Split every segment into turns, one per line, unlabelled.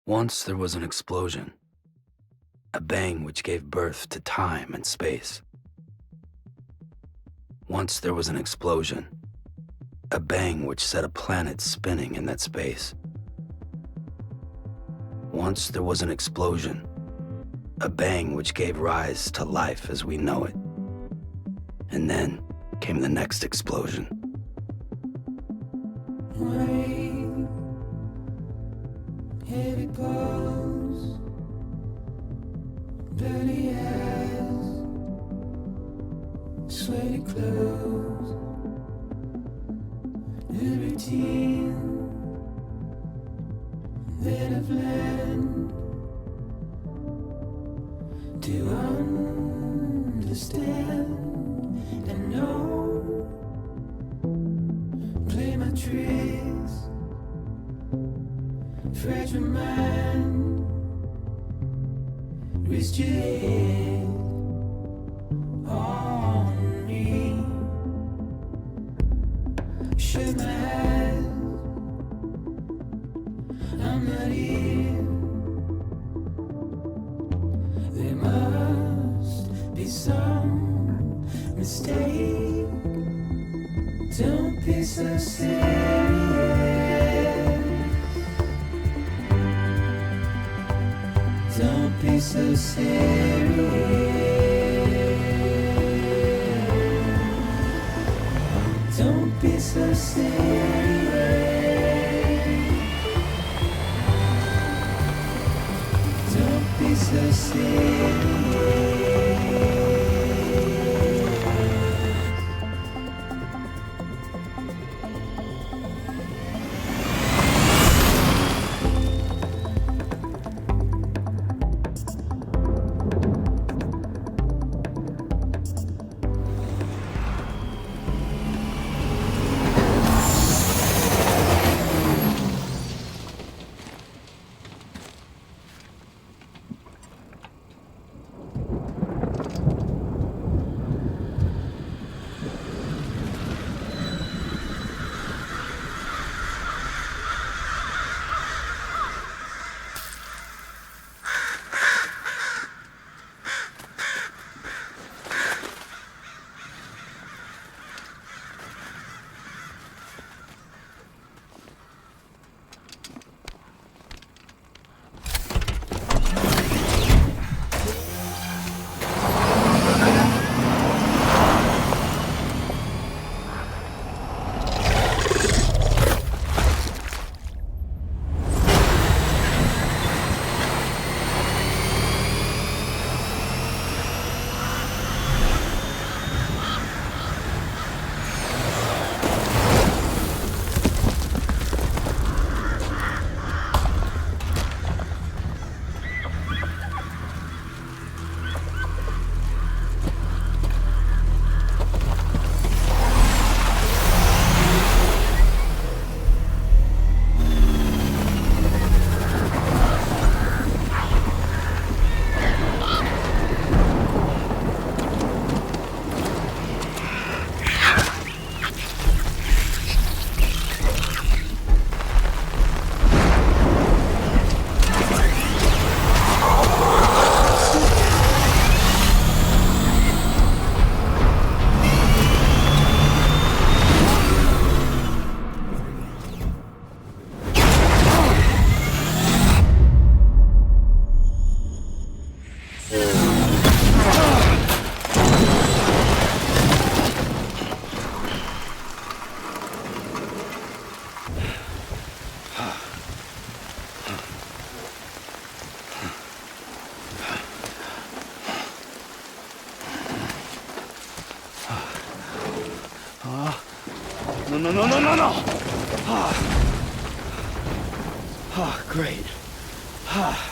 Once there was an explosion, a bang which gave birth to time and space. Once there was an explosion, a bang which set a planet spinning in that space. Once there was an explosion, a bang which gave rise to life as we know it. And then came the next explosion.
Rain, heavy clothes, dirty eyes, sweaty clothes, the routine that I've learned to understand and know. Play my tricks, fragile mind, risk your head on me. Shut my eyes, I'm not here. There must be some mistake. Don't be so serious. Don't be so serious. Don't be so serious. Don't be so serious.
No. Great. Fuck.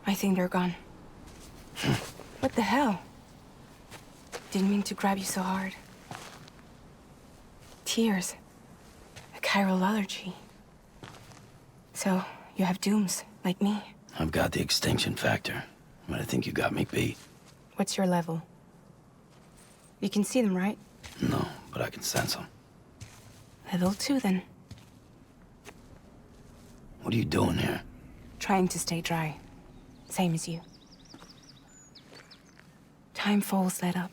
I think they're gone. What the hell? Didn't mean to grab you so hard. Tears. A chiral allergy. So, you have dooms, like me.
I've got the extinction factor, but I think you got me beat.
What's your level? You can see them, right?
No, but I can sense them.
Level 2, then.
What are you doing here?
Trying to stay dry. Same as you. Time falls let up.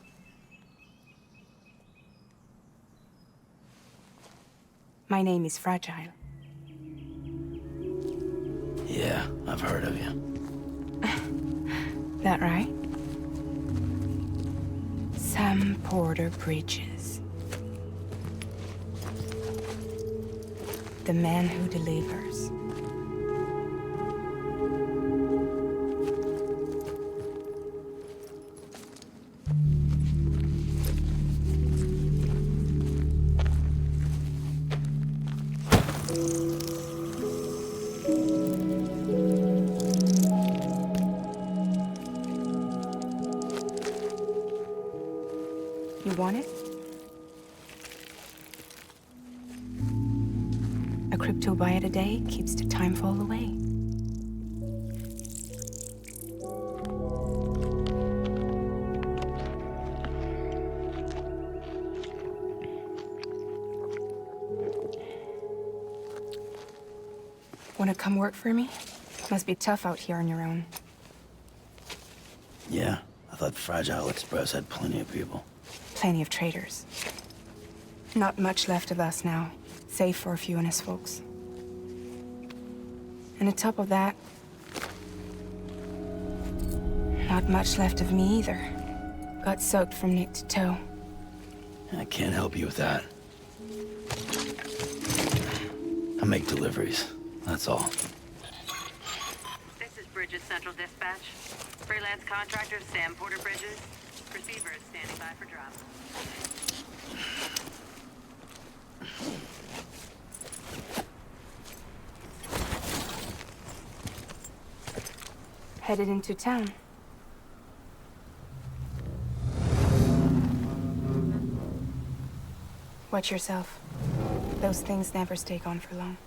My name is Fragile.
Yeah, I've heard of you.
That right? Sam Porter Bridges. The man who delivers. You want it? A crypto byte a day keeps the time fall away. Wanna come work for me? Must be tough out here on your own.
Yeah, I thought Fragile Express had plenty of people.
Plenty of traitors. Not much left of us now, save for a few honest folks. And on top of that, not much left of me either. Got soaked from neck to toe.
I can't help you with that. I make deliveries, that's all.
This is Bridges Central Dispatch. Freelance contractor Sam Porter Bridges. Receiver is standing by for drop.
Headed into town. Watch yourself. Those things never stay gone for long.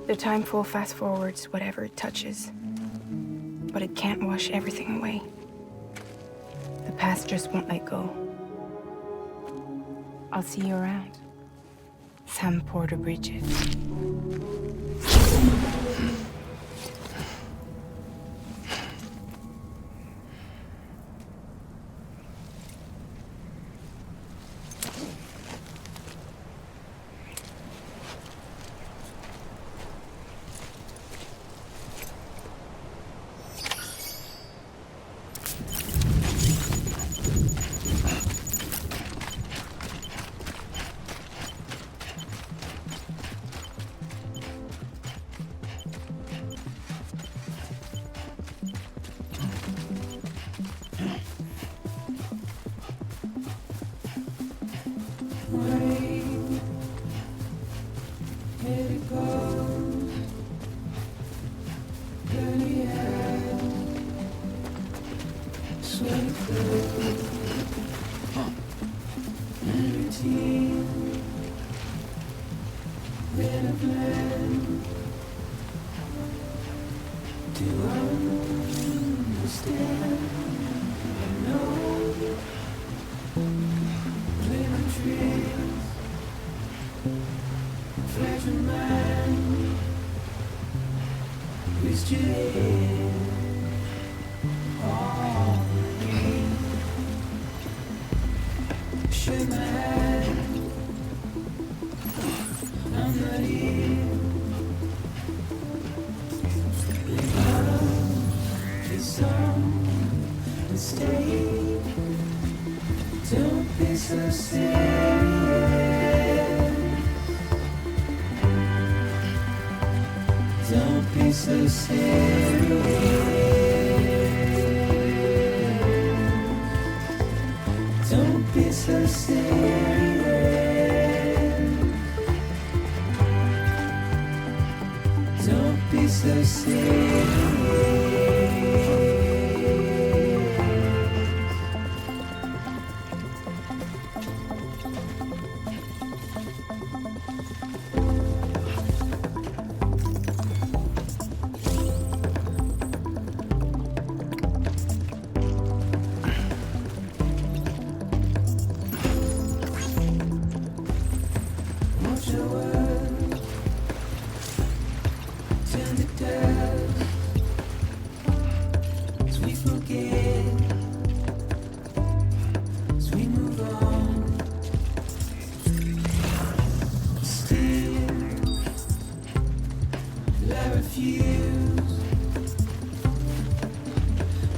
The time fall fast forwards whatever it touches. But it can't wash everything away. The past just won't let go. I'll see you around. Sam Porter Bridges.
Rain, here it goes. Dirty hands, sweaty clothes, and routine. Then a plan. Do I understand? I know. Living trees, flesh and mind, reached your head, all me. Shake my hand, I'm not here. Love is some mistake. Don't be so serious. be so serious. Don't be so serious. Don't be so serious. Watch your words turn to dust as we forget, as we move on. Still, I refuse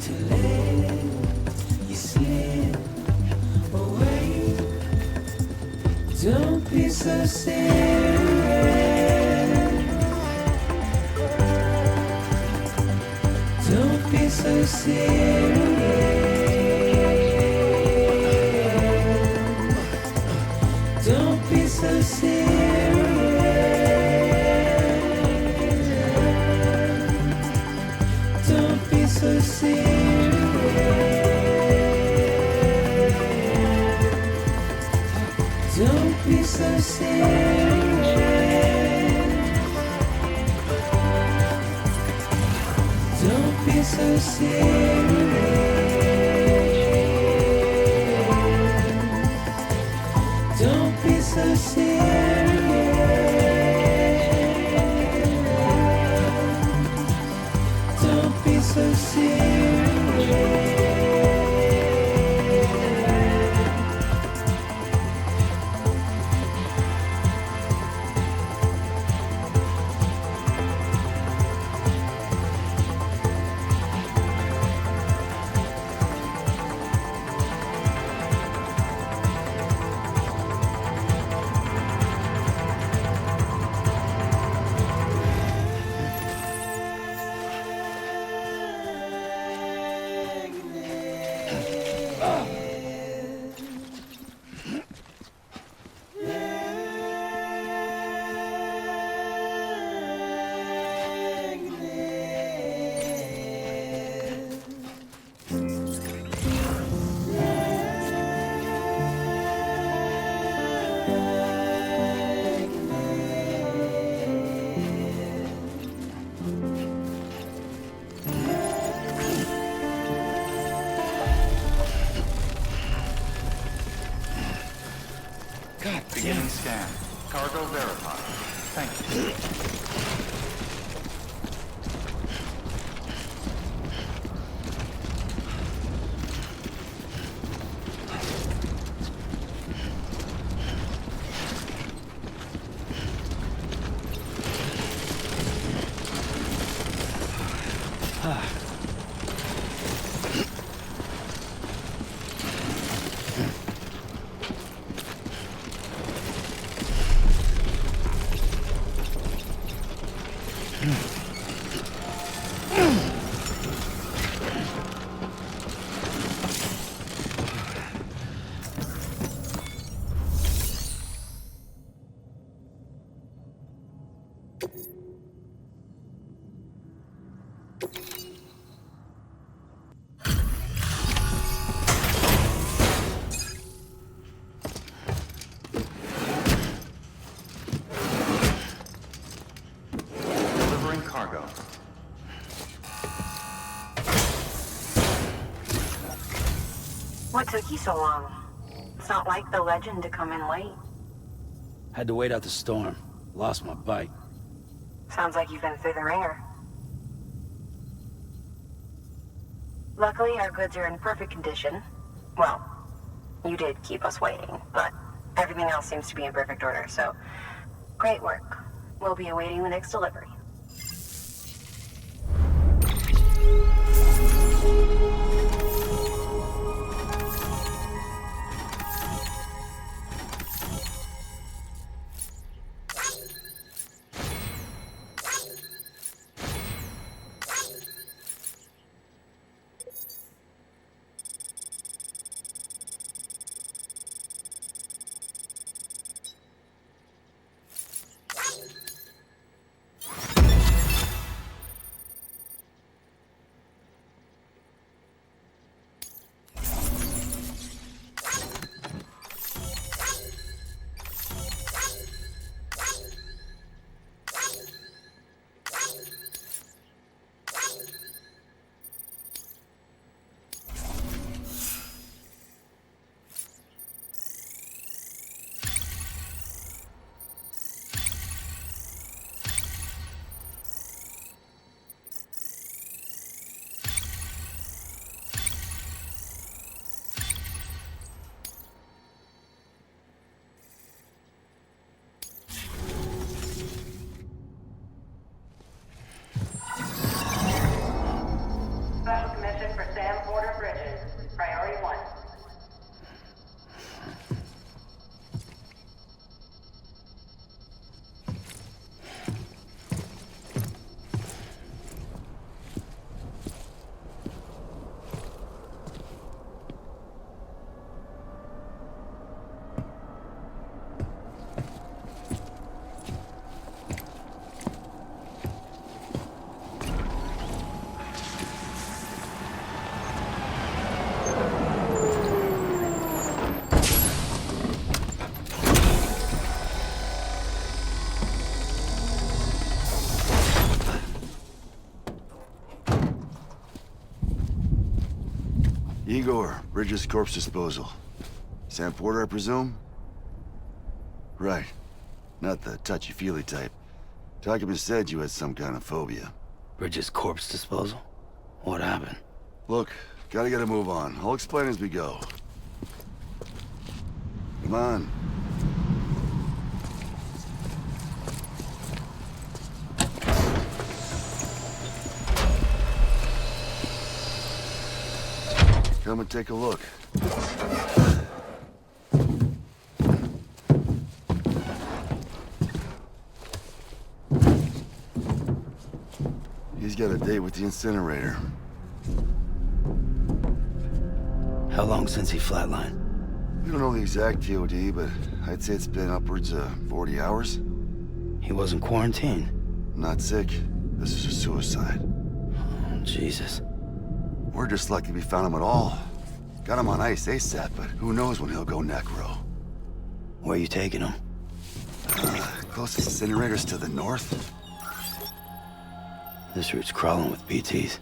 to let you slip away. Don't be so serious. Don't be so serious. Don't be so serious. Don't be so serious. Don't be so serious. Don't be so serious. Don't be so serious. Don't be so serious.
Beginning scan. Cargo verified. Thank you. Delivering cargo.
What took you so long? It's not like the legend to come in late.
Had to wait out the storm. Lost my bike.
Sounds like you've been through the ringer. Luckily, our goods are in perfect condition. Well, you did keep us waiting, but everything else seems to be in perfect order, so great work. We'll be awaiting the next delivery.
Bridges corpse disposal. Sam Porter, I presume? Right. Not the touchy-feely type. Documents said you had some kind of phobia.
Bridges' corpse disposal? What happened?
Look, gotta get a move on. I'll explain as we go. Come on. Come and take a look. He's got a date with the incinerator.
How long since he flatlined?
We don't know the exact TOD, but I'd say it's been upwards of 40 hours.
He wasn't quarantined.
Not sick. This is a suicide.
Oh, Jesus.
We're just lucky we found him at all. Got him on ice ASAP, but who knows when he'll go necro.
Where you taking him?
Closest incinerator's to the north.
This route's crawling with BTs.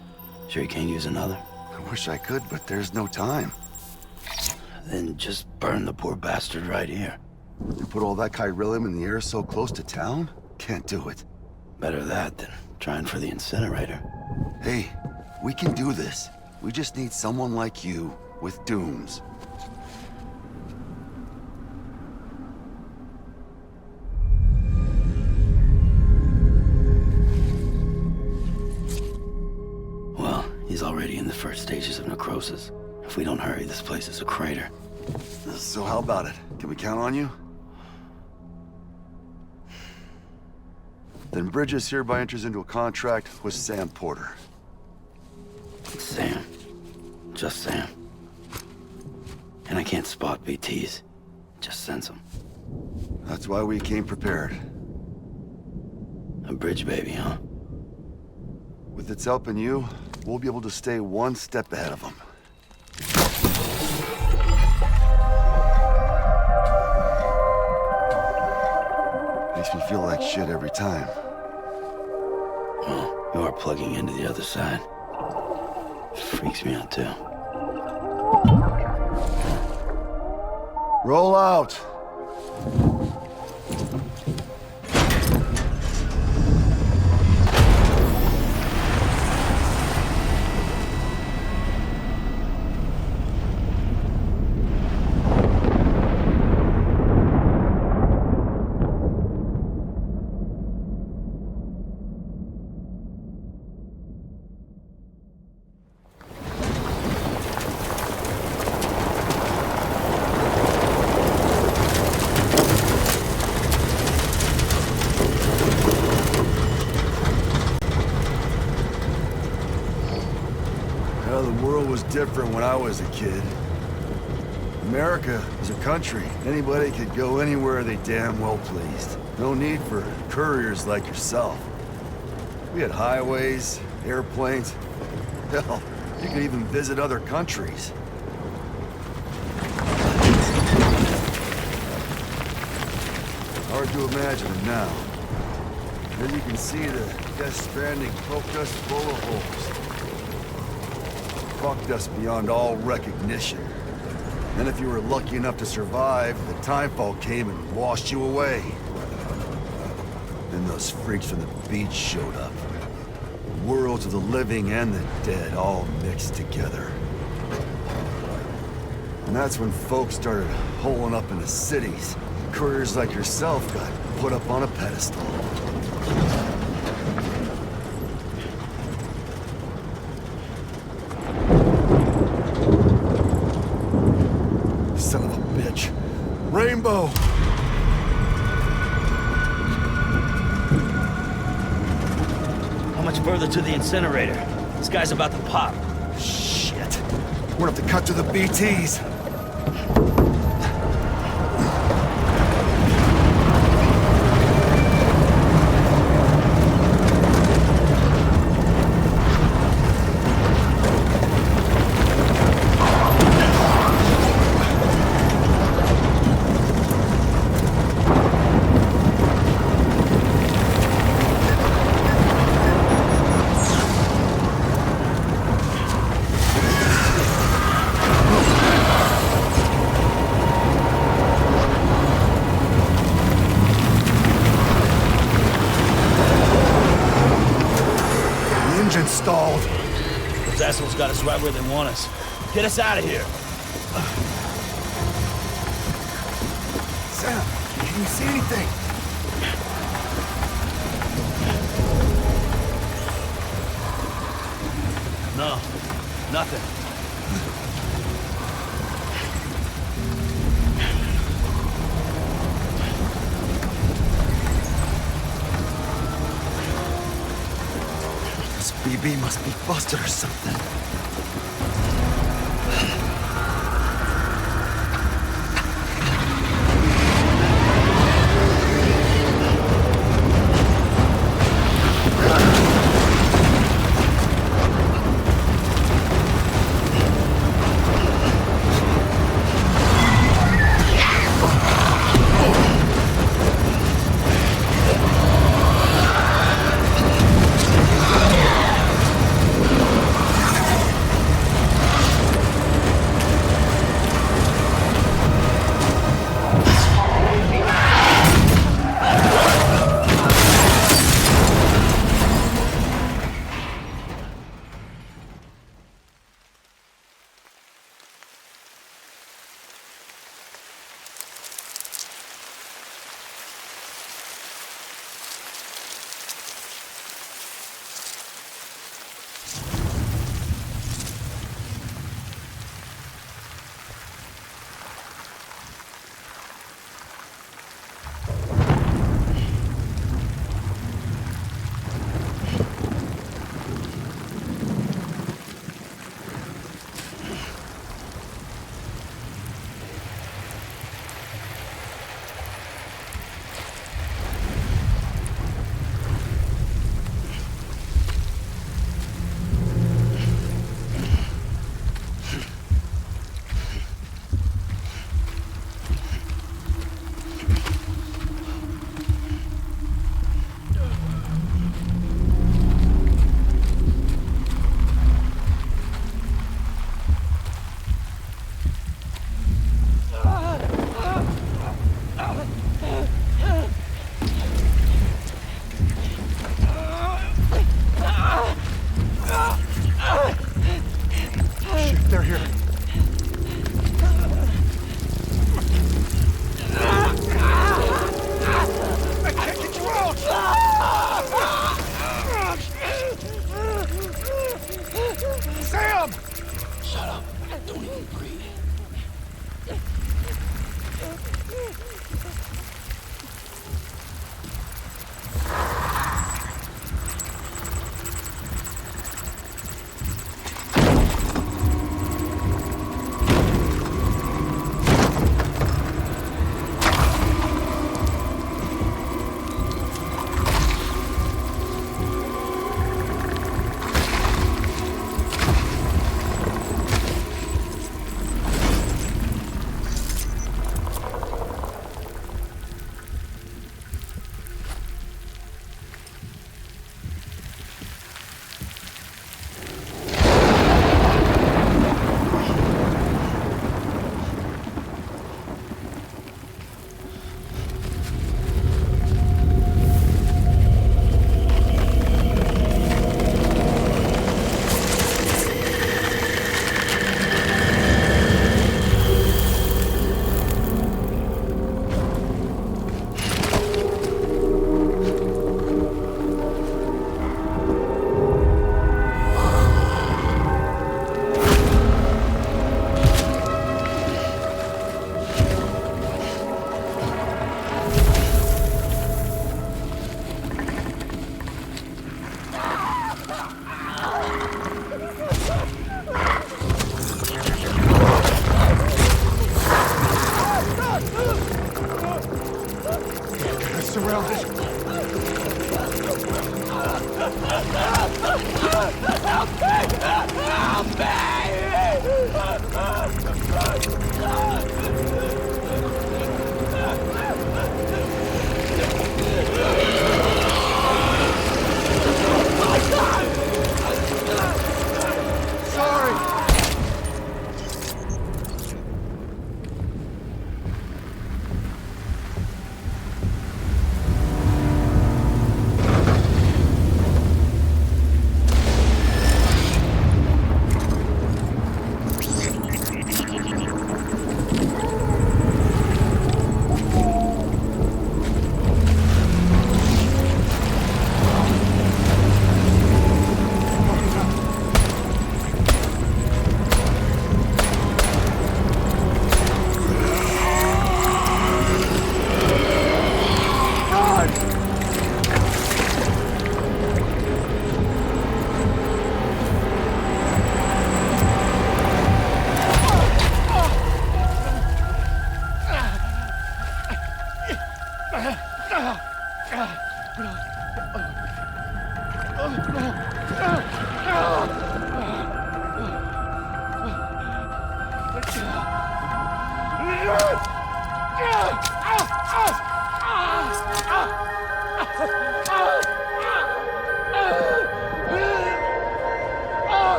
Sure you can't use another?
I wish I could, but there's no time.
Then just burn the poor bastard right here.
You put all that chiralium in the air so close to town? Can't do it.
Better that than trying for the incinerator.
Hey, we can do this. We just need someone like you with dooms.
Well, he's already in the first stages of necrosis. If we don't hurry, this place is a crater.
So how about it? Can we count on you? Then Bridges hereby enters into a contract with Sam Porter.
Sam. Just Sam. And I can't spot BTs. Just sense them.
That's why we came prepared.
A bridge baby, huh?
With its help and you, we'll be able to stay one step ahead of them. Makes me feel like shit every time.
Well, you are plugging into the other side. Freaks me out, too.
Roll out! The world was different when I was a kid. America was a country. Anybody could go anywhere they damn well pleased. No need for couriers like yourself. We had highways, airplanes. Hell, you could even visit other countries. Hard to imagine it now. As you can see, the Death Stranding poked us full of holes. Fucked us beyond all recognition. And if you were lucky enough to survive, the timefall came and washed you away. Then those freaks from the beach showed up. Worlds of the living and the dead all mixed together. And that's when folks started holing up in the cities. Couriers like yourself got put up on a pedestal. Son of a bitch. Rainbow!
How much further to the incinerator? This guy's about to pop.
Shit. We're gonna have to cut to the BTs.
got us right where they want us. Get us out of here.
Sam, can you see anything?
No, nothing.
This BB must be busted or something.
They're here. I can't get you out! Sam!
Shut up. Don't even breathe.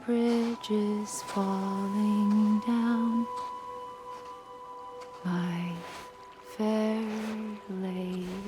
bridges falling down, my fair lady.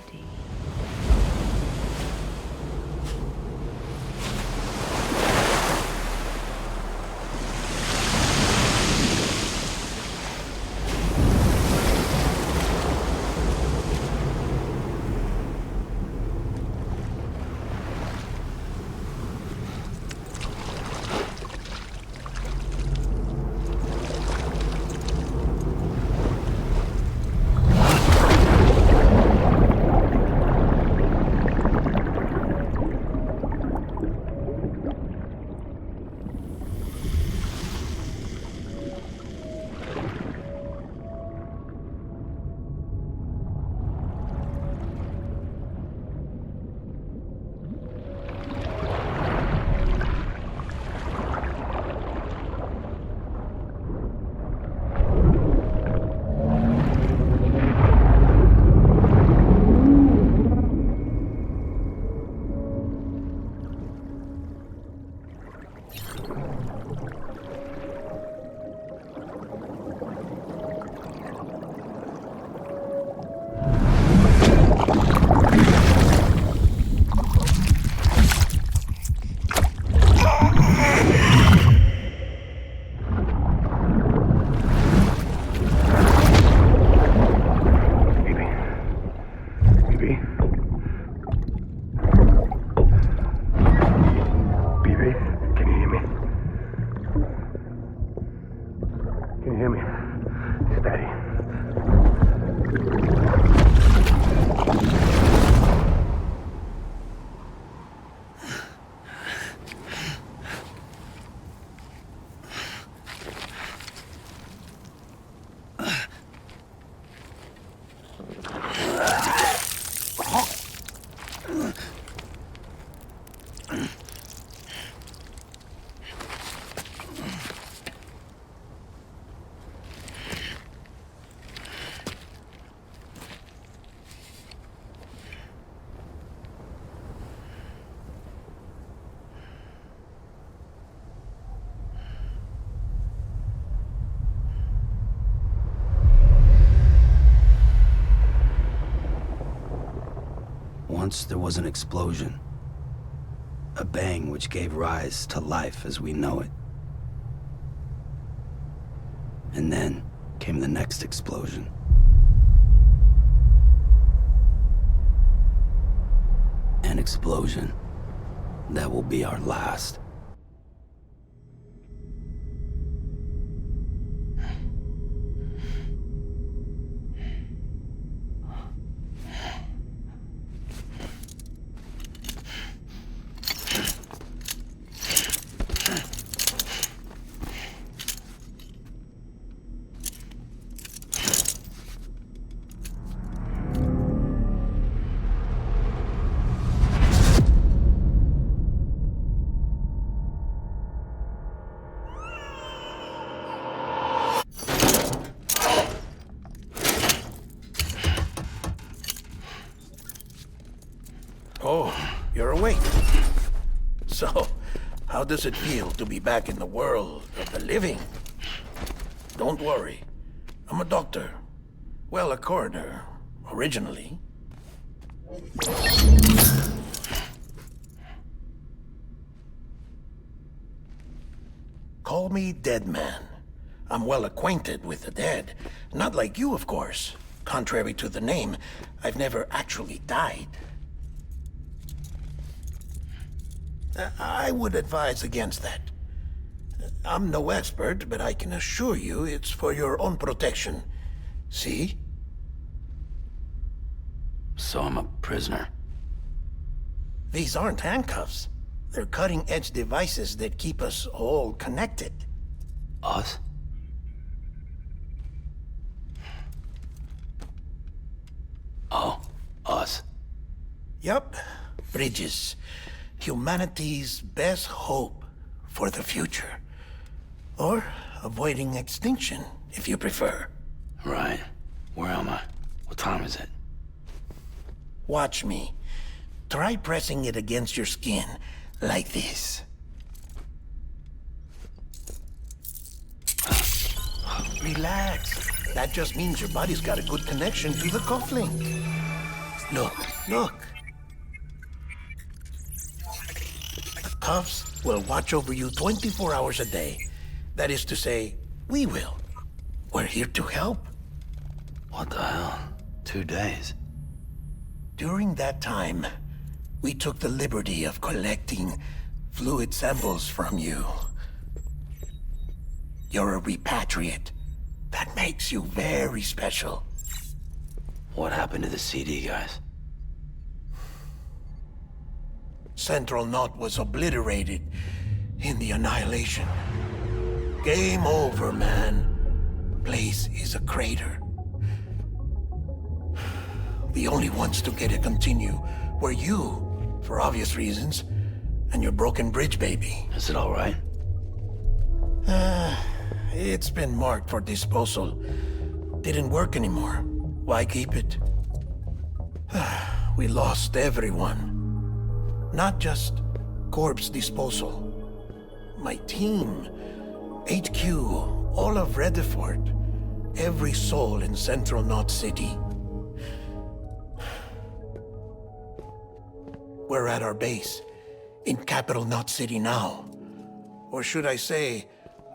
hear me? Steady.
Once there was an explosion. A bang which gave rise to life as we know it. And then came the next explosion. An explosion that will be our last.
Oh, you're awake. So, how does it feel to be back in the world of the living? Don't worry. I'm a doctor. Well, a coroner, originally. Call me Dead Man. I'm well acquainted with the dead. Not like you, of course. Contrary to the name, I've never actually died. I would advise against that. I'm no expert, but I can assure you it's for your own protection. See?
So I'm a prisoner.
These aren't handcuffs. They're cutting-edge devices that keep us all connected.
Us? Oh, us.
Yup. Bridges. Humanity's best hope for the future. Or avoiding extinction, if you prefer.
Right. Where am I? What time is it?
Watch me. Try pressing it against your skin, like this. Relax. That just means your body's got a good connection to the cufflink. Look, look. The cuffs will watch over you 24 hours a day. That is to say, we will. We're here to help.
What the hell? 2 days?
During that time, we took the liberty of collecting fluid samples from you. You're a repatriate. That makes you very special.
What happened to the CD guys?
Central Knot was obliterated in the Annihilation. Game over, man. Place is a crater. The only ones to get to continue were you, for obvious reasons, and your broken bridge baby.
Is it all right?
It's been marked for disposal. Didn't work anymore. Why keep it? We lost everyone. Not just corpse disposal. My team, HQ, all of Redefort, every soul in Central Knot City. We're at our base, in Capital Knot City now. Or should I say,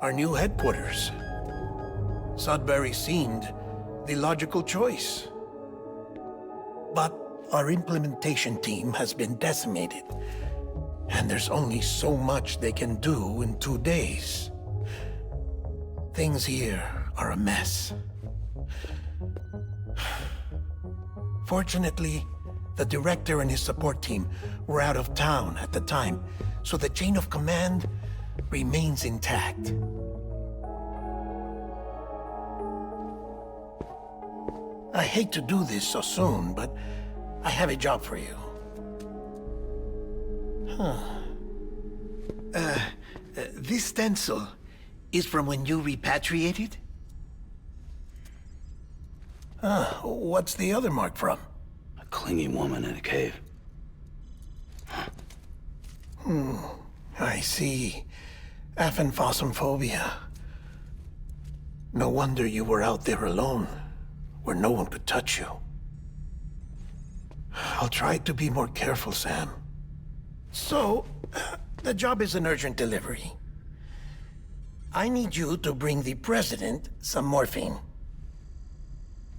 our new headquarters. Sudbury seemed the logical choice. But our implementation team has been decimated, and there's only so much they can do in 2 days. Things here are a mess. Fortunately, the director and his support team were out of town at the time, so the chain of command remains intact. I hate to do this so soon, but I have a job for you. This stencil is from when you repatriated? What's the other mark from?
A clingy woman in a cave.
I see. Aphanphosmphobia. No wonder you were out there alone, where no one could touch you. I'll try to be more careful, Sam. So, the job is an urgent delivery. I need you to bring the president some morphine.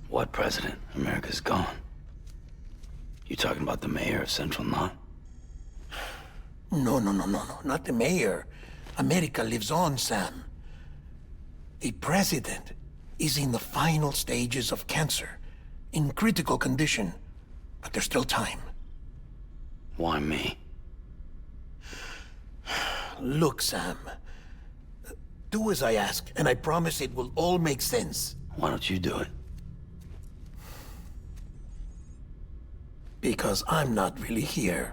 What president? America's gone. You talking about the mayor of Central Knot?
No, not the mayor. America lives on, Sam. The president is in the final stages of cancer, in critical condition, but there's still time.
Why me?
Look, Sam. Do as I ask, and I promise it will all make sense.
Why don't you do it?
Because I'm not really here.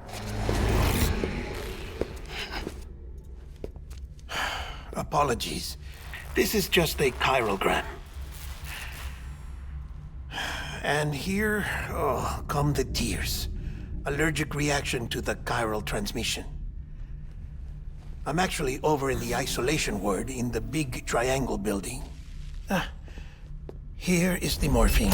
Apologies. This is just a chiralgram. And here, come the tears. Allergic reaction to the chiral transmission. I'm actually over in the isolation ward in the big triangle building. Here is the morphine.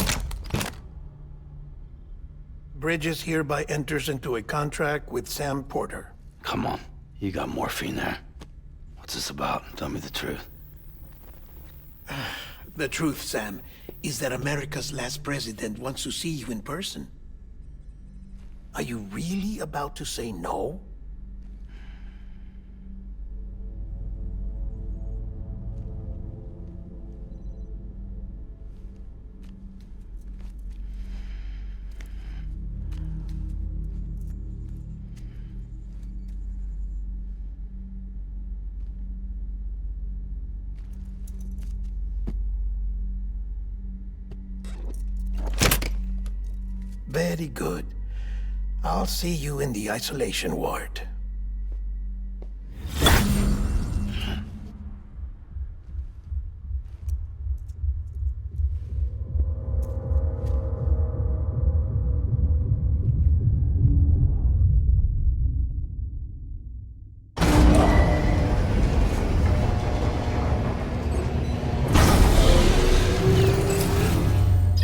Bridges hereby enters into a contract with Sam Porter.
Come on, you got morphine there. What's this about? Tell me the truth.
The truth, Sam, is that America's last president wants to see you in person. Are you really about to say no? Very good. I'll see you in the isolation ward.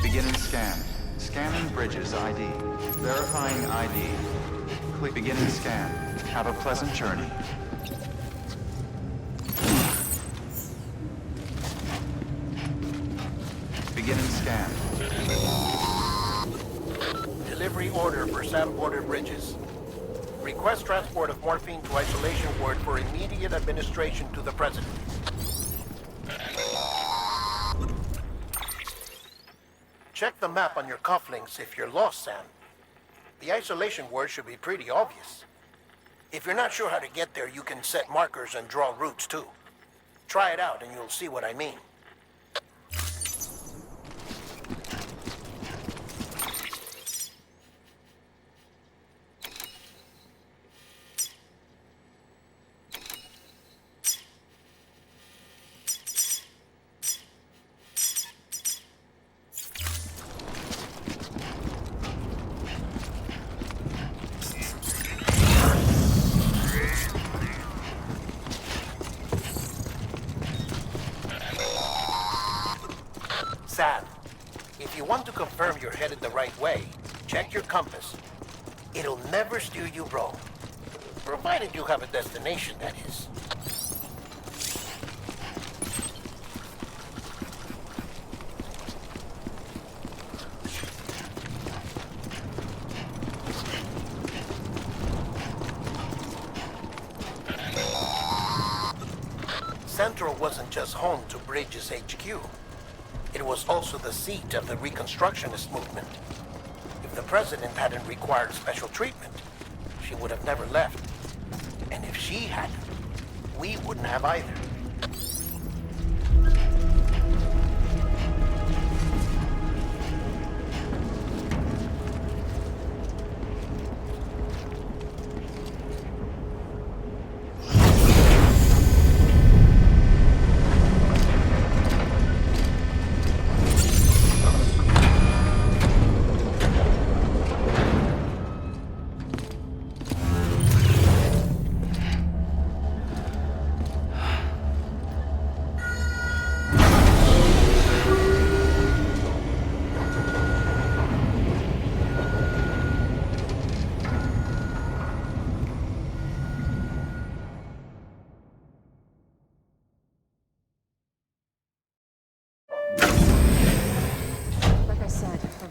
Beginning scan. Scanning Bridges ID. Verifying ID. Beginning scan. Have a pleasant journey. Beginning scan.
Delivery order for Sam Porter Bridges. Request transport of morphine to isolation ward for immediate administration to the president. Check the map on your cufflinks if you're lost, Sam. The isolation word should be pretty obvious. If you're not sure how to get there, you can set markers and draw routes too. Try it out and you'll see what I mean. Sam, if you want to confirm you're headed the right way, check your compass. It'll never steer you wrong. Provided you have a destination, that is. Central wasn't just home to Bridges HQ. It was also the seat of the Reconstructionist movement. If the president hadn't required special treatment, she would have never left. And if she hadn't, we wouldn't have either.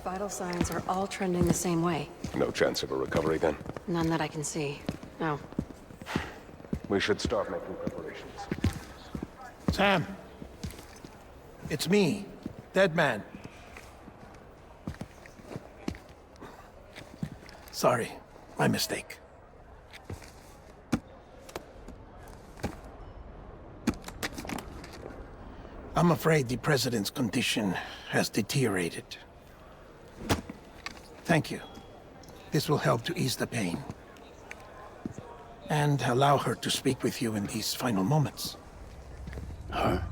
Vital signs are all trending the same way.
No chance of a recovery then?
None that I can see. No.
We should start making preparations.
Sam! It's me, TheBaldMan. Sorry, my mistake. I'm afraid the president's condition has deteriorated. Thank you. This will help to ease the pain. And allow her to speak with you in these final moments.
Her?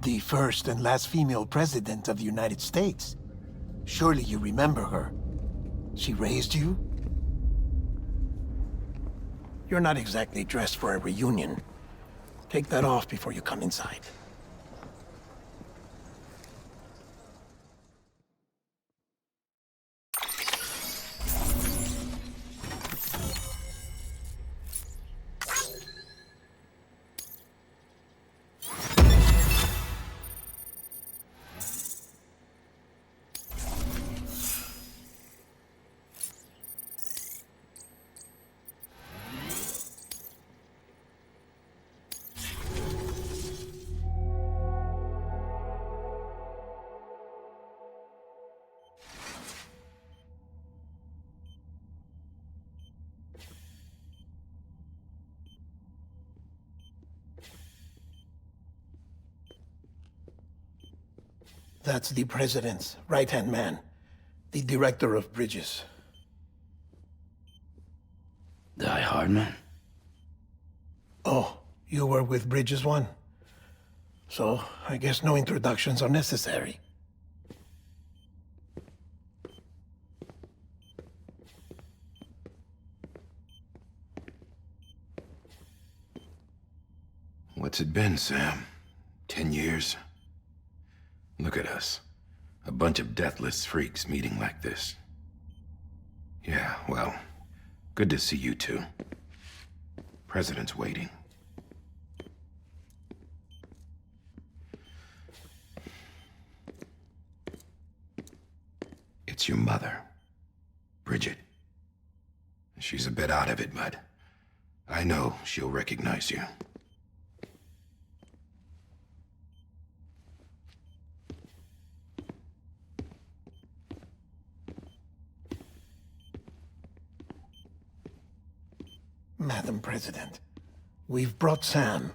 The first and last female president of the United States. Surely you remember her. She raised you? You're not exactly dressed for a reunion. Take that off before you come inside. That's the president's right-hand man, the director of bridges.
Die Hardman?
Oh, you were with Bridges 1? So, I guess no introductions are necessary.
What's it been, Sam? 10 years? Look at us. A bunch of deathless freaks meeting like this. Yeah, well, good to see you two. President's waiting. It's your mother, Bridget. She's a bit out of it, but I know she'll recognize you.
Madam President, we've brought Sam.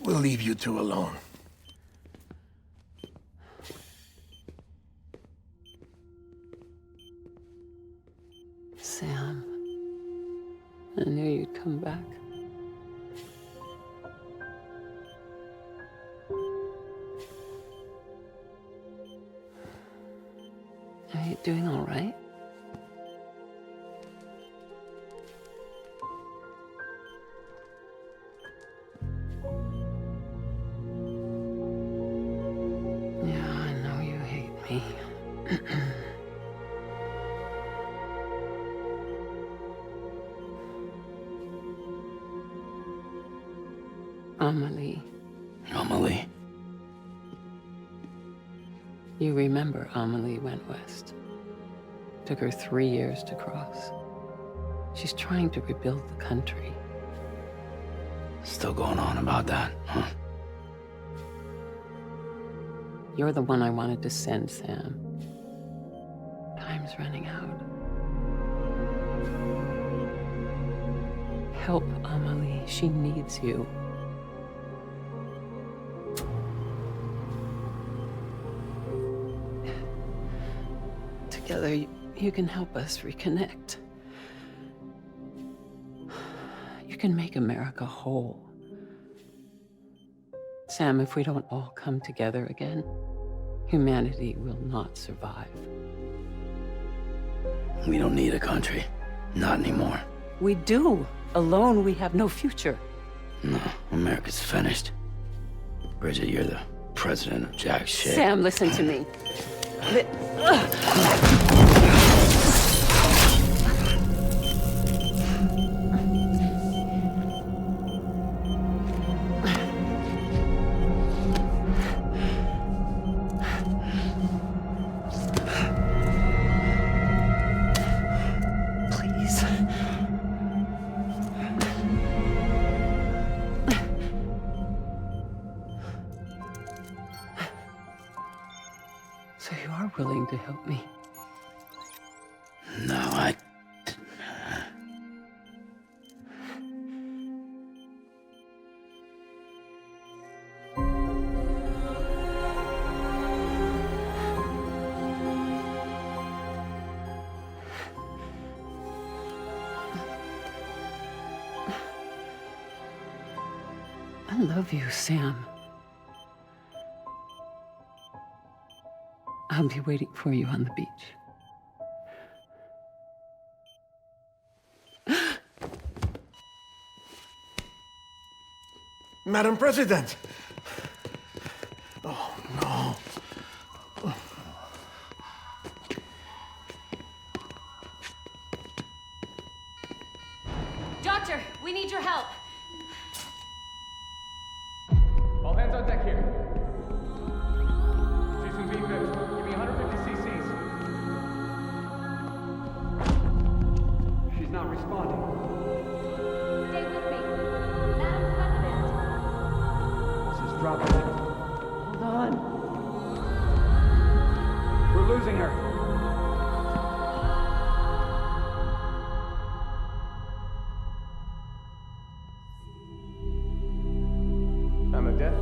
We'll leave you two alone.
Sam, I knew you'd come back. Are you doing all right? Yeah, I know you hate me. Amelie.
Amelie?
You remember Amelie went west. Took her 3 years to cross. She's trying to rebuild the country.
Still going on about that, huh?
You're the one I wanted to send, Sam. Time's running out. Help Amelie. She needs you. Together, you can help us reconnect. You can make America whole. Sam, if we don't all come together again, humanity will not survive.
We don't need a country. Not anymore.
We do. Alone, we have no future.
No, America's finished. Bridget, you're the president of jack shit.
Sam, listen to me. So you are willing to help me?
No, I...
I love you, Sam. I'll be waiting for you on the beach.
Madam President! Oh, no.
Doctor, we need your help.
All hands on deck here. She's in V-fix. Give me 150 cc's. She's not responding.
Stay with me. Madam President.
This is dropping.
Hold on.
We're losing her. I'm a death.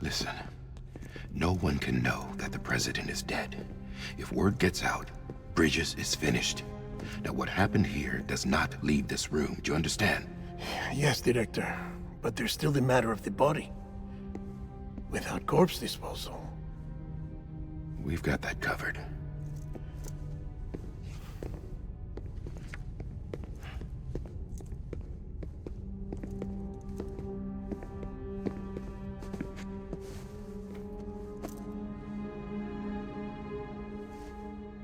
Listen, no one can know that the president is dead. If word gets out, Bridges is finished. Now, what happened here does not leave this room. Do you understand?
Yes, Director. But there's still the matter of the body. Without corpse disposal.
We've got that covered.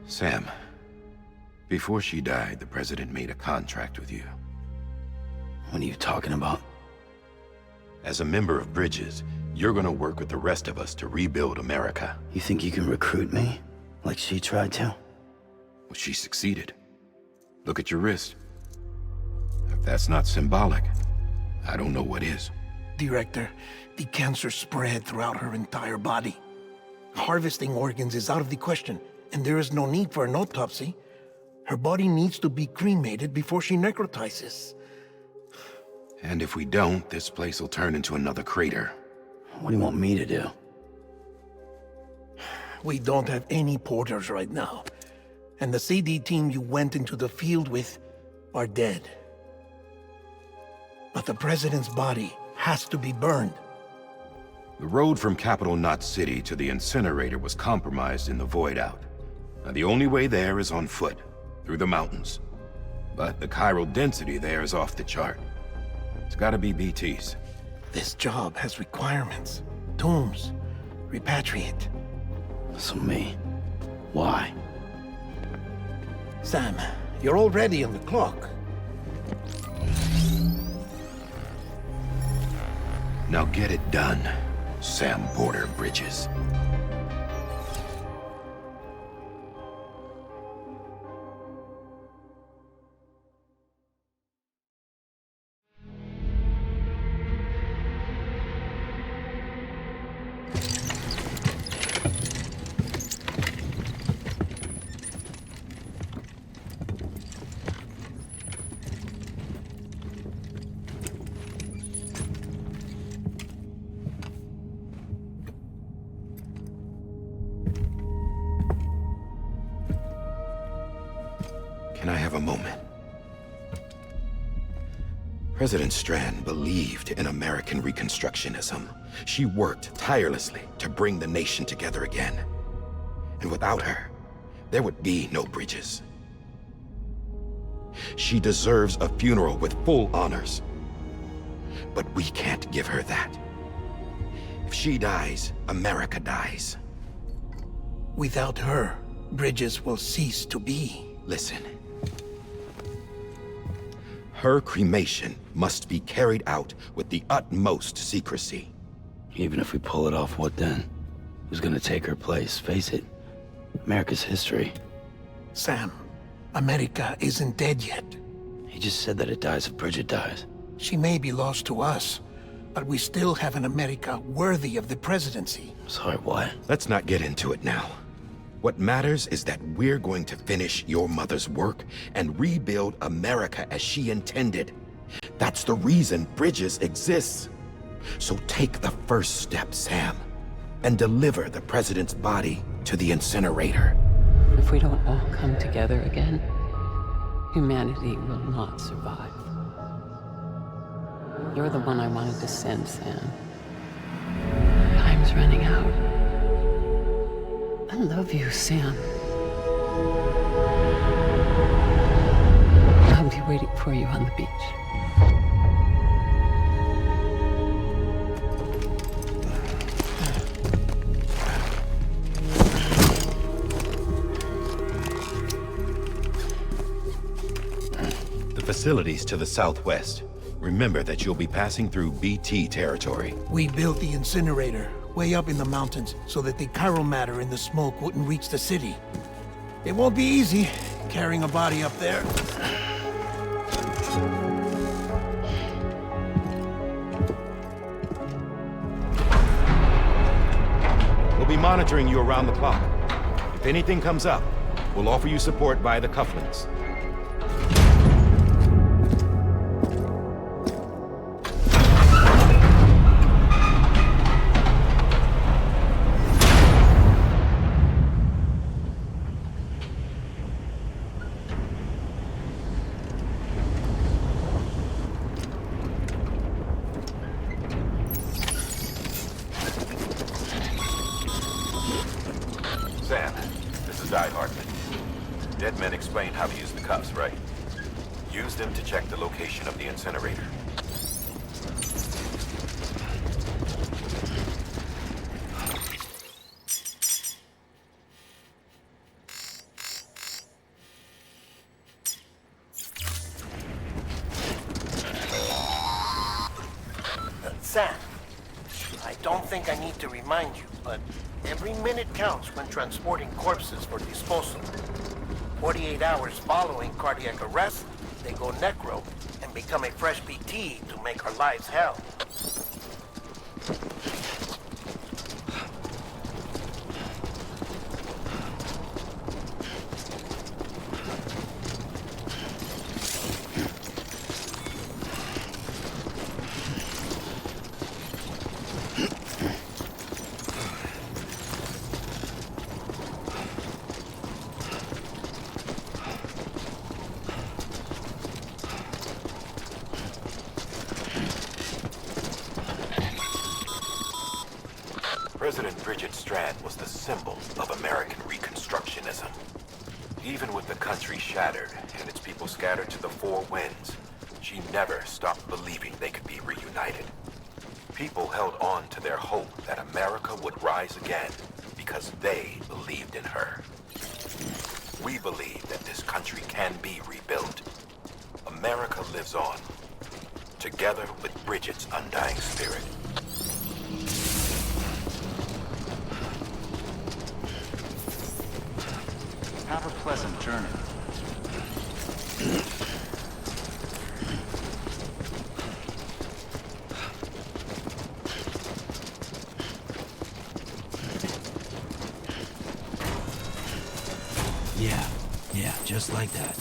Sam, before she died, the president made a contract with you.
What are you talking about?
As a member of Bridges, you're gonna work with the rest of us to rebuild America.
You think you can recruit me? Like she tried to?
Well, she succeeded. Look at your wrist. If that's not symbolic, I don't know what is.
Director, the cancer spread throughout her entire body. Harvesting organs is out of the question, and there is no need for an autopsy. Her body needs to be cremated before she necrotizes.
And if we don't, this place will turn into another crater.
What do you want me to do?
We don't have any porters right now. And the CD team you went into the field with are dead. But the president's body has to be burned.
The road from Capital Knot City to the incinerator was compromised in the void out. Now, the only way there is on foot, through the mountains. But the chiral density there is off the chart. It's gotta be BT's.
This job has requirements. Tombs. Repatriate.
So me. Why?
Sam, you're already on the clock.
Now get it done, Sam Porter Bridges. Can I have a moment? President Strand believed in American Reconstructionism. She worked tirelessly to bring the nation together again. And without her, there would be no Bridges. She deserves a funeral with full honors. But we can't give her that. If she dies, America dies.
Without her, Bridges will cease to be.
Listen. Her cremation must be carried out with the utmost secrecy.
Even if we pull it off, what then? Who's gonna take her place? Face it, America's history.
Sam, America isn't dead yet.
He just said that it dies if Bridget dies.
She may be lost to us, but we still have an America worthy of the presidency.
Sorry, what?
Let's not get into it now. What matters is that we're going to finish your mother's work and rebuild America as she intended. That's the reason Bridges exists. So take the first step, Sam, and deliver the president's body to the incinerator.
If we don't all come together again, humanity will not survive. You're the one I wanted to send, Sam. Time's running out. I love you, Sam. I'll be waiting for you on the beach.
The facilities to the southwest. Remember that you'll be passing through BT territory.
We built the incinerator way up in the mountains so that the chiral matter in the smoke wouldn't reach the city. It won't be easy carrying a body up there.
We'll be monitoring you around the clock. If anything comes up, we'll offer you support via the cufflinks.
Sam, this is Hartman. Dead men explained how to use the cuffs, right? Use them to check the location of the incinerator.
Sam, I don't think I need to remind you, but every minute counts when transporting corpses for disposal. 48 hours following cardiac arrest, they go necro and become a fresh BT to make our lives hell.
President Bridget Strand was the symbol of American Reconstructionism. Even with the country shattered and its people scattered to the four winds, she never stopped believing they could be reunited. People held on to their hope that America would rise again because they believed in her. We believe that this country can be rebuilt. America lives on, together with Bridget's undying spirit.
Have a pleasant journey.
Yeah, just like that.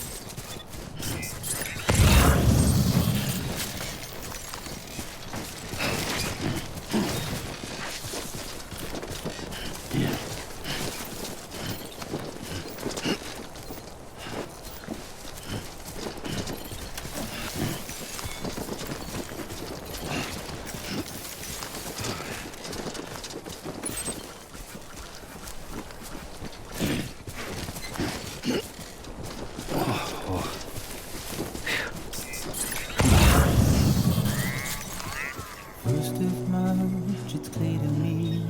First of March, it's clear to me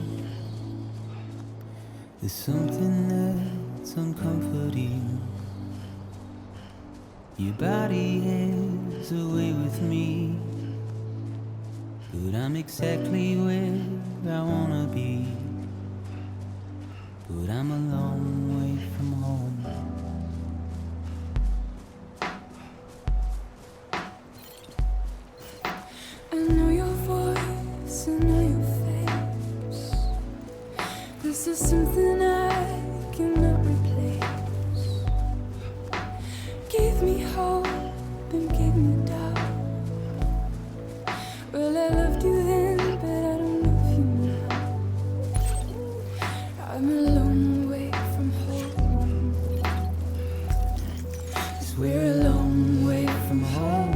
there's something that's uncomforting. Your body is away with me, but I'm exactly where I wanna be. But I'm a long way from home.
I know your voice, I know your face. This is something I cannot replace. Gave me hope and gave me doubt. Well, I loved you then, but I don't love you now. I'm a long way from home. 'Cause we're a long way from home.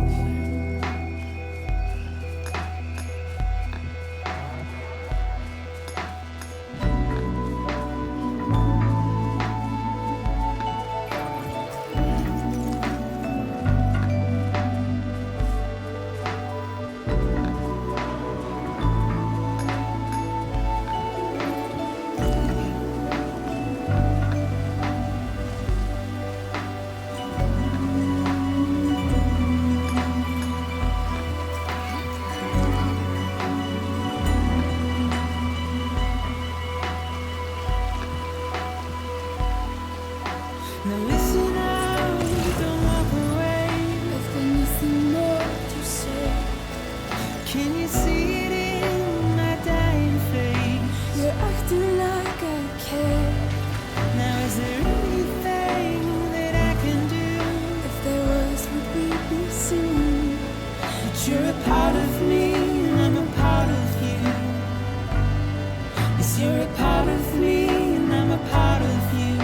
Now listen out, don't walk away. I've got nothing more to say. Can you see it in my dying face? You're acting like I care. Now is there anything that I can do? If there was, would we be singing? But you're a part of me and I'm a part of you. Yes, you're a part of me and I'm a part of you.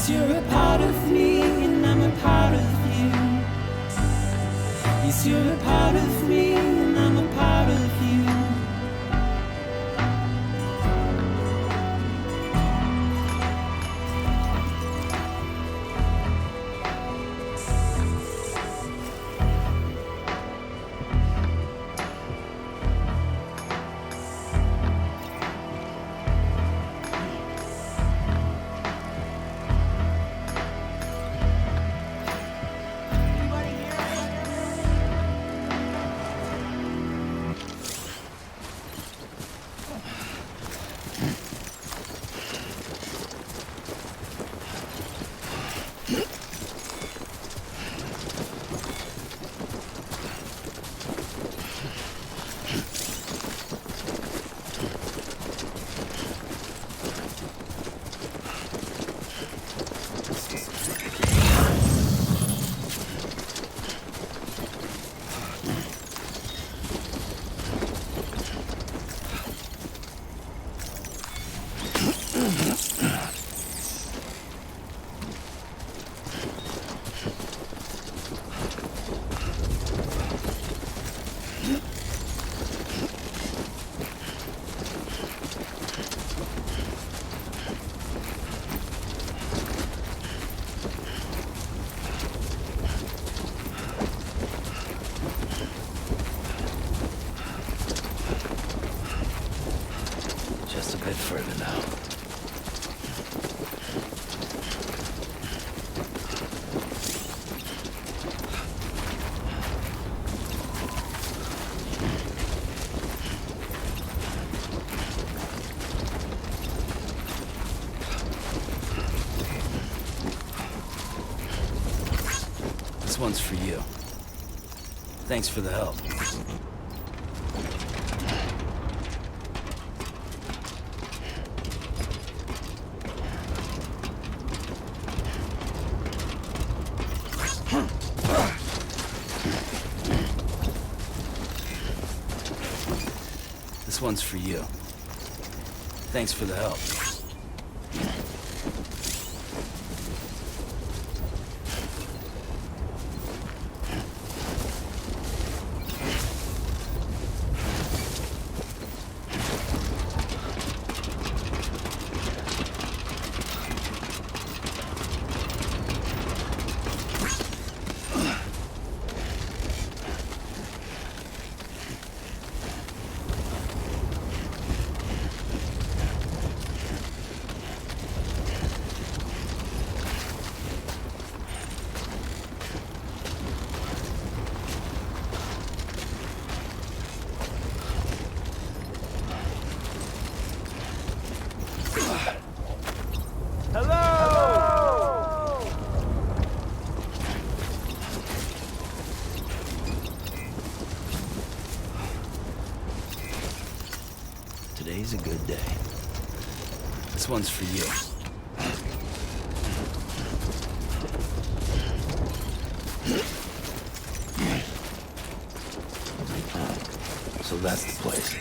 You're a part of me and I'm a part of you. Yes, you're a part of me and I'm a part of you.
This one's for you. Thanks for the help. This one's for you. Thanks for the help. Today's a good day. This one's for you. So that's the place.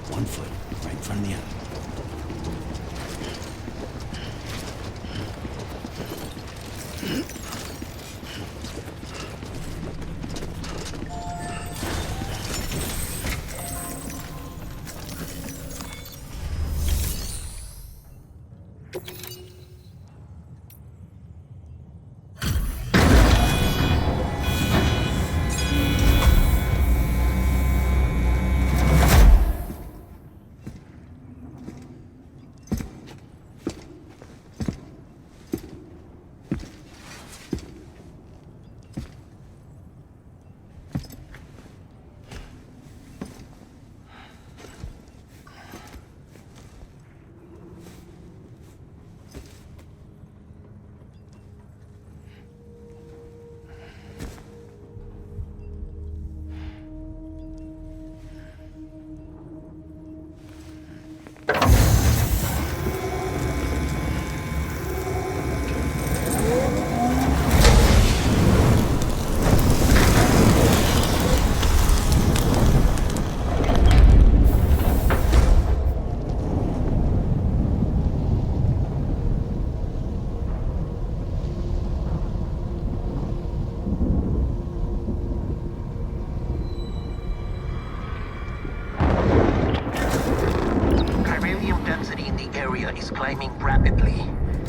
One foot, right in front of the other.
Is climbing rapidly.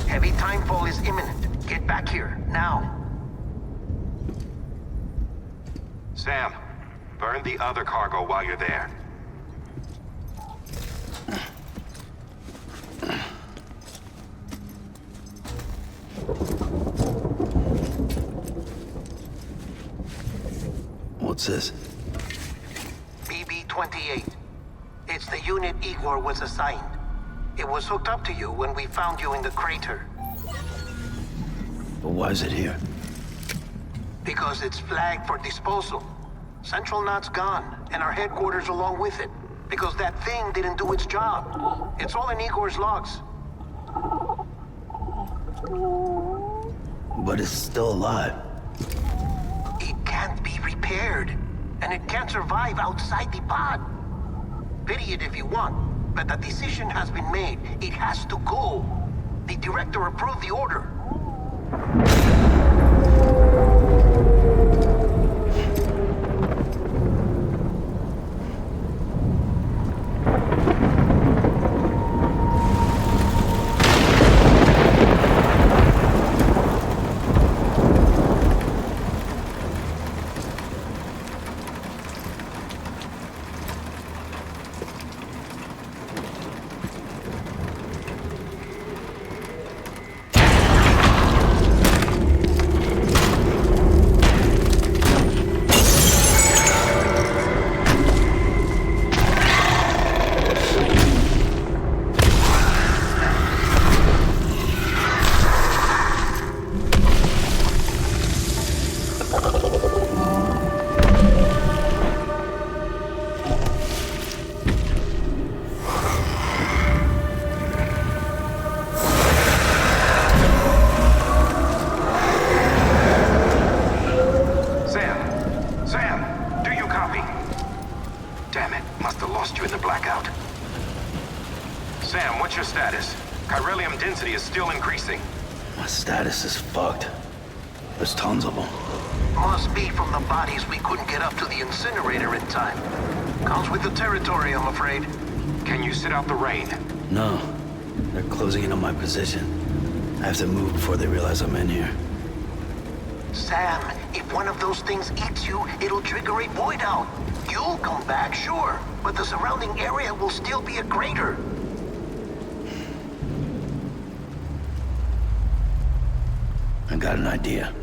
Heavy timefall is imminent. Get back here, now.
Sam, burn the other cargo while you're there.
What's this?
BB-28. It's the unit Igor was assigned. It was hooked up to you when we found you in the crater.
But why is it here?
Because it's flagged for disposal. Central Knot's gone, and our headquarters along with it. Because that thing didn't do its job. It's all in Igor's logs.
But it's still alive.
It can't be repaired. And it can't survive outside the pod.
Pity it if you want, but the decision has been made. It has to go. The director approved the order.
Status is fucked. There's tons of them.
Must be from the bodies we couldn't get up to the incinerator in time. Comes with the territory, I'm afraid.
Can you sit out the rain?
No. They're closing in on my position. I have to move before they realize I'm in here.
Sam, if one of those things eats you, it'll trigger a void out. You'll come back, sure, but the surrounding area will still be a crater.
I got an idea.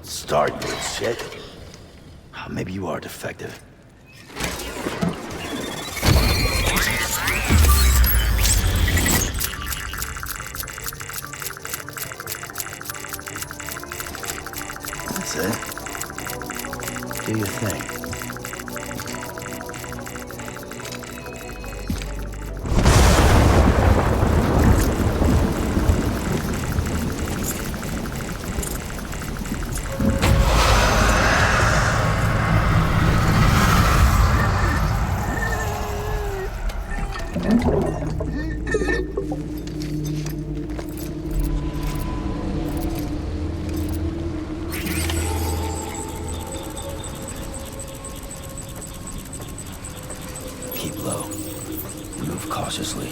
Start, you shit. Maybe you are defective. That's it. Do your thing. Keep low. Move cautiously.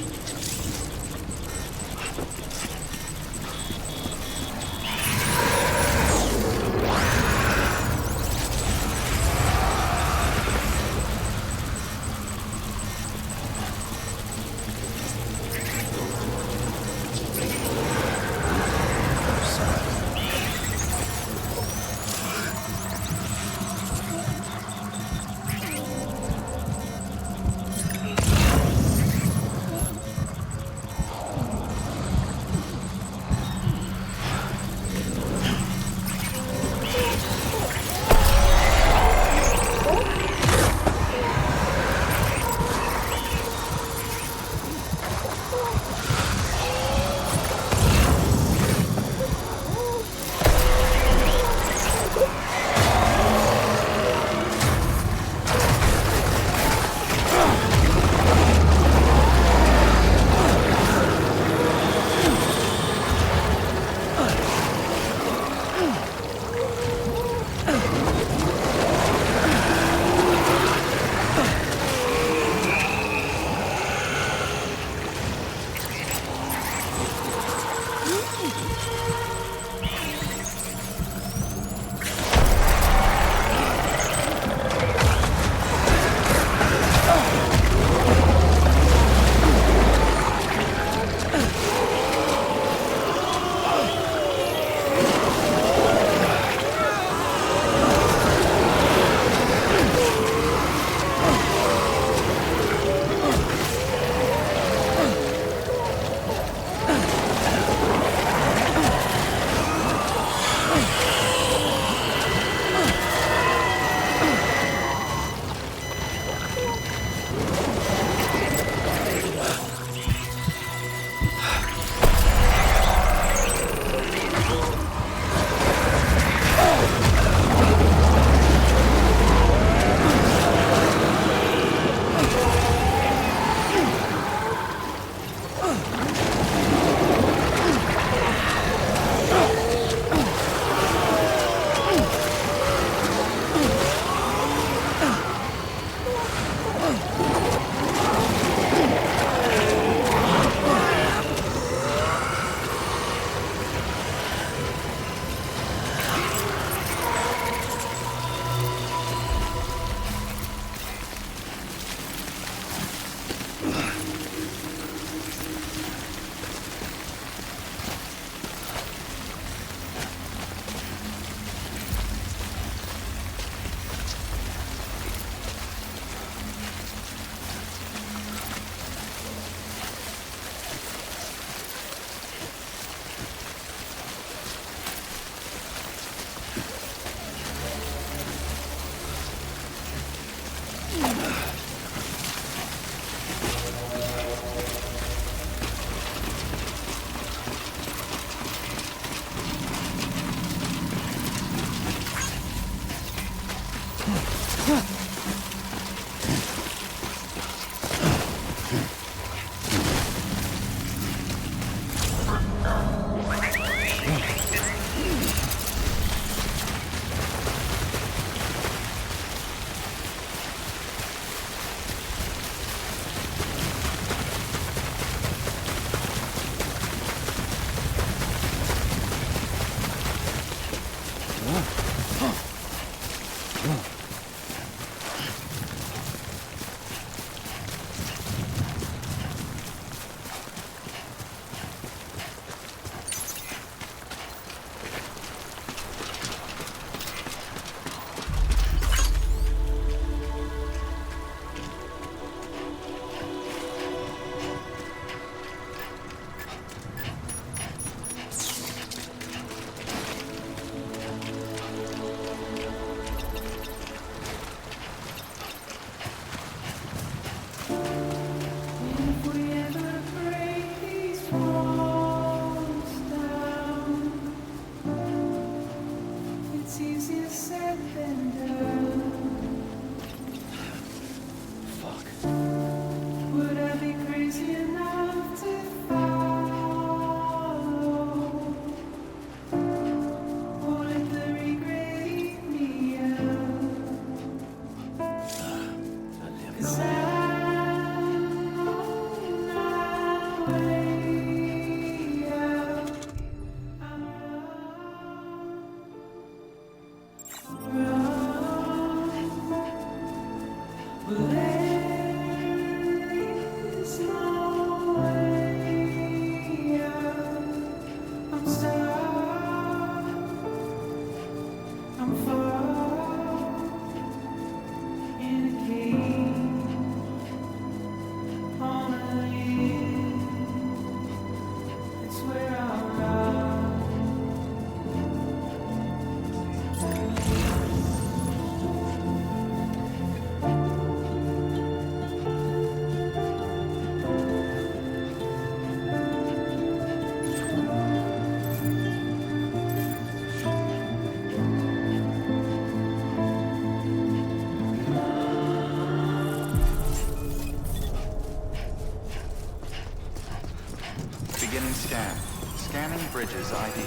Beginning scan. Scanning bridges ID.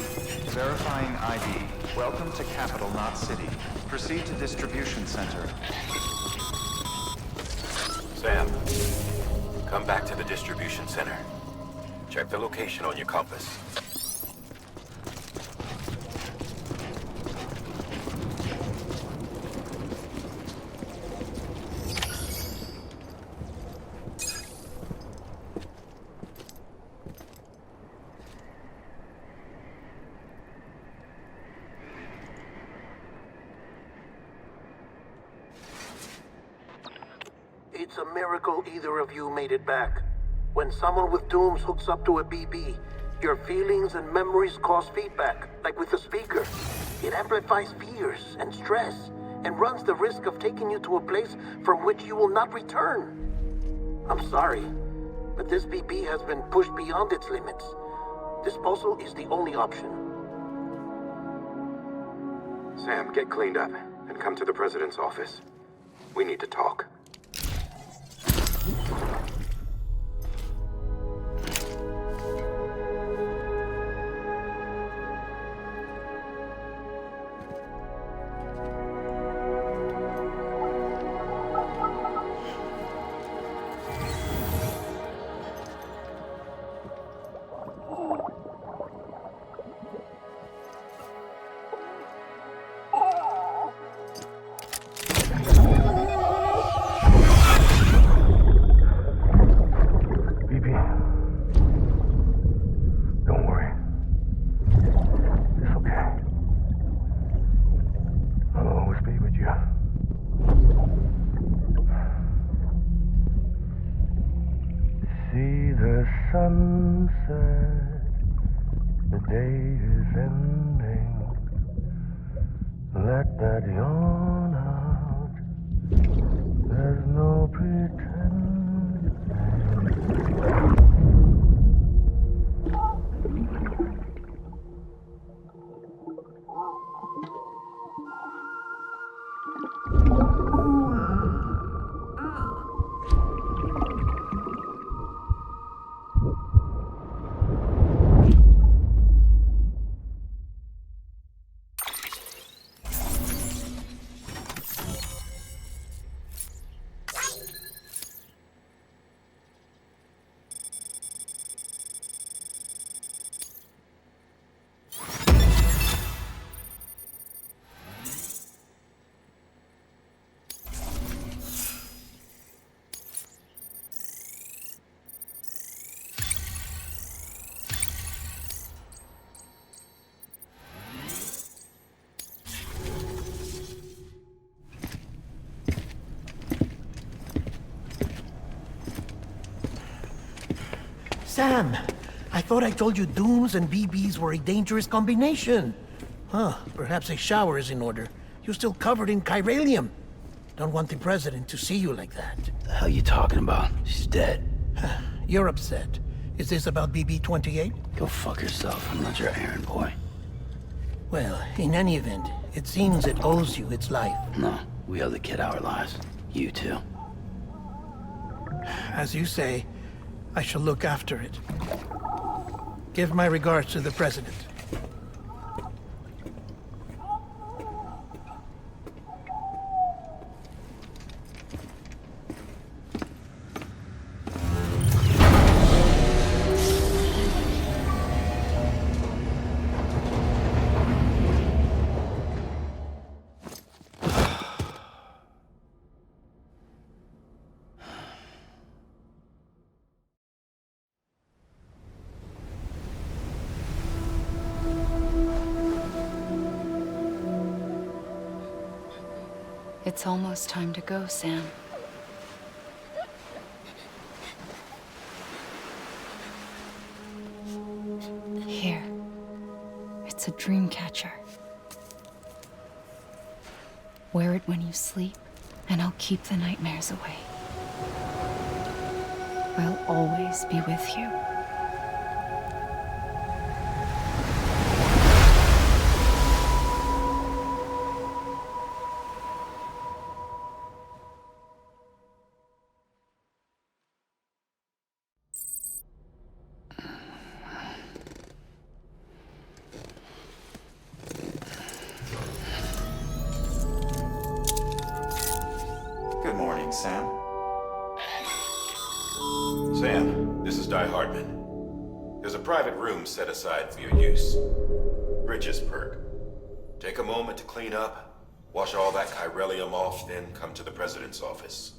Verifying ID. Welcome to Capital Knot City. Proceed to distribution center.
Sam, come back to the distribution center. Check the location on your compass.
It's a miracle either of you made it back. When someone with dooms hooks up to a BB, your feelings and memories cause feedback, like with a speaker. It amplifies fears and stress, and runs the risk of taking you to a place from which you will not return. I'm sorry, but this BB has been pushed beyond its limits. Disposal is the only option.
Sam, get cleaned up and come to the president's office. We need to talk.
Sunset, the day is ending. Let that yawn out. There's no pretending.
Sam, I thought I told you dooms and BBs were a dangerous combination. Huh, perhaps a shower is in order. You're still covered in chiralium. Don't want the president to see you like that.
The hell you talking about? She's dead.
You're upset. Is this about BB-28?
Go fuck yourself. I'm not your errand boy.
Well, in any event, it seems it owes you its life.
No, we owe the kid our lives. You too.
As you say, I shall look after it. Give my regards to the president.
It's almost time to go, Sam. Here. It's a dream catcher. Wear it when you sleep, and I'll keep the nightmares away. I'll always be with you.
Good morning, Sam. Sam, this is Die Hardman. There's a private room set aside for your use. Bridges perk. Take a moment to clean up, wash all that chiralium off, then come to the president's office.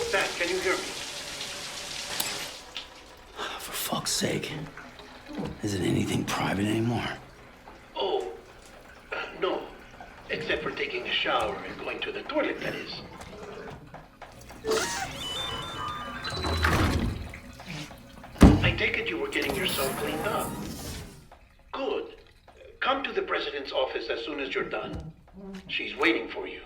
Sam, can you hear me?
For fuck's sake. Isn't anything private anymore?
Oh, no. Except for taking a shower and going to the toilet, that is. I take it you were getting yourself cleaned up. Good. Come to the president's office as soon as you're done. She's waiting for you.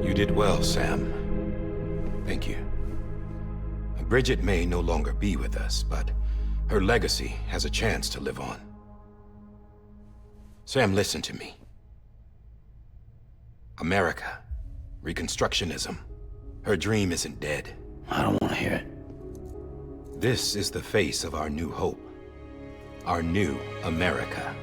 You did well, Sam. Thank you. Bridget may no longer be with us, but her legacy has a chance to live on. Sam, listen to me. America, Reconstructionism, her dream isn't dead.
I don't want to hear it.
This is the face of our new hope. Our new America.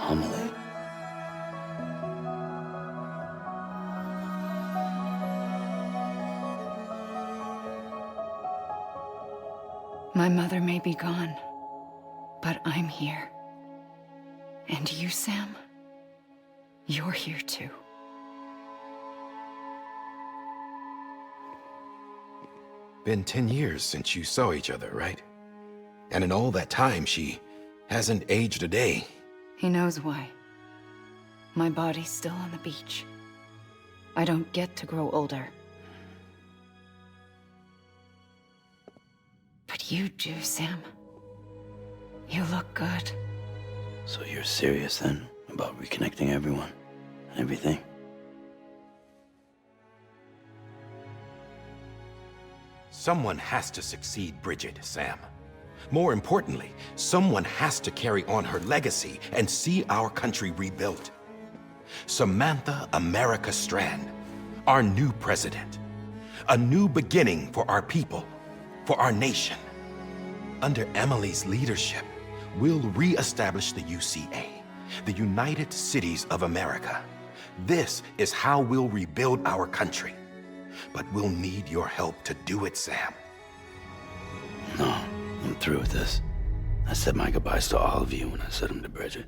Amelie.
My mother may be gone, but I'm here. And you, Sam, you're here too.
Been 10 years since you saw each other, right? And in all that time, she hasn't aged a day.
He knows why. My body's still on the beach. I don't get to grow older. But you do, Sam. You look good.
So you're serious then about reconnecting everyone and everything?
Someone has to succeed Bridget, Sam. More importantly, someone has to carry on her legacy and see our country rebuilt. Samantha America Strand, our new president. A new beginning for our people, for our nation. Under Emily's leadership, we'll re-establish the UCA, the United Cities of America. This is how we'll rebuild our country. But we'll need your help to do it, Sam.
No, I'm through with this. I said my goodbyes to all of you when I said them to Bridget.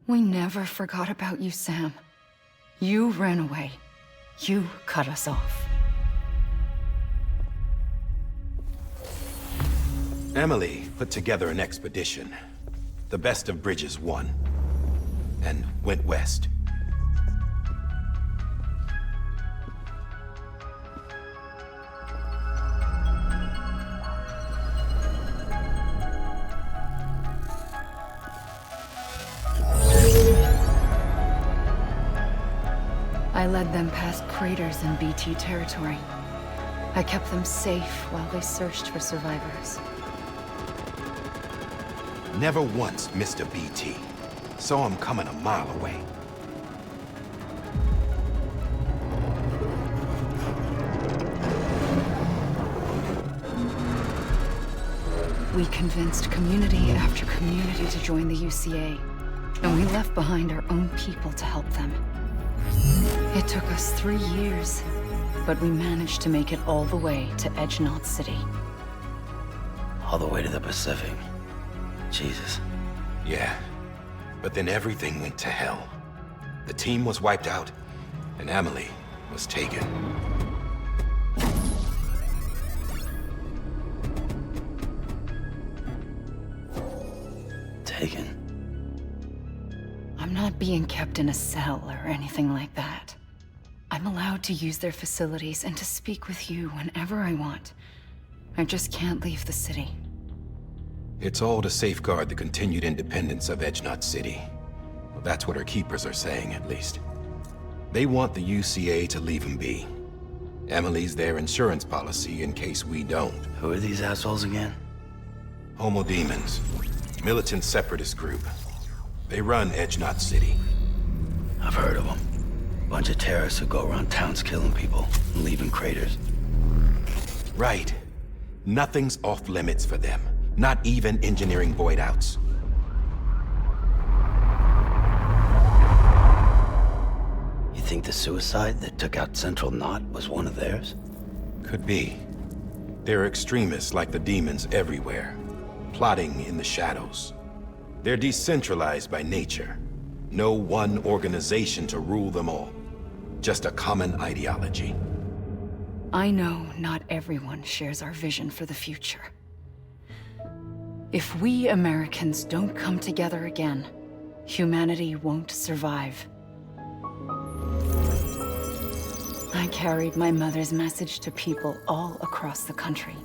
We never forgot about you, Sam. You ran away. You cut us off.
Emily put together an expedition. The best of Bridges won. And went west.
I led them past craters in BT territory. I kept them safe while they searched for survivors.
Never once missed a BT. Saw him coming a mile away.
We convinced community after community to join the UCA, and we left behind our own people to help them. It took us 3 years, but we managed to make it all the way to Edge-Knot City.
All the way to the Pacific. Jesus.
Yeah, but then everything went to hell. The team was wiped out, and Emily was taken.
Taken?
I'm not being kept in a cell or anything like that. I'm allowed to use their facilities and to speak with you whenever I want. I just can't leave the city.
It's all to safeguard the continued independence of Edge-Knot City. Well, that's what our keepers are saying, at least. They want the UCA to leave him be. Emily's their insurance policy in case we don't.
Who are these assholes again?
Homo Demons. Militant separatist group. They run Edge-Knot City.
I've heard of them. Bunch of terrorists who go around towns killing people and leaving craters.
Right. Nothing's off limits for them. Not even engineering void outs.
You think the suicide that took out Central Knot was one of theirs?
Could be. There are extremists like the demons everywhere, plotting in the shadows. They're decentralized by nature. No one organization to rule them all. Just a common ideology.
I know not everyone shares our vision for the future. If we Americans don't come together again, humanity won't survive. I carried my mother's message to people all across the country.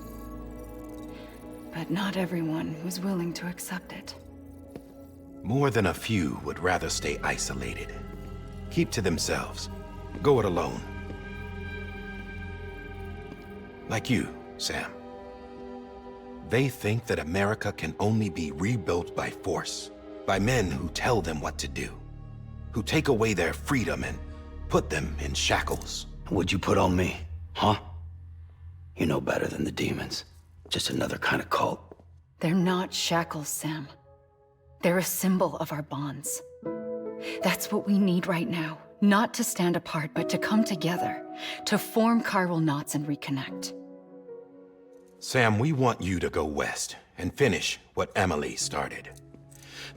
But not everyone was willing to accept it.
More than a few would rather stay isolated. Keep to themselves. Go it alone. Like you, Sam. They think that America can only be rebuilt by force, by men who tell them what to do, who take away their freedom and put them in shackles.
What'd you put on me, huh? You know better than the demons. Just another kind of cult.
They're not shackles, Sam. They're a symbol of our bonds. That's what we need right now. Not to stand apart, but to come together, to form chiral knots and reconnect.
Sam, we want you to go west and finish what Emily started.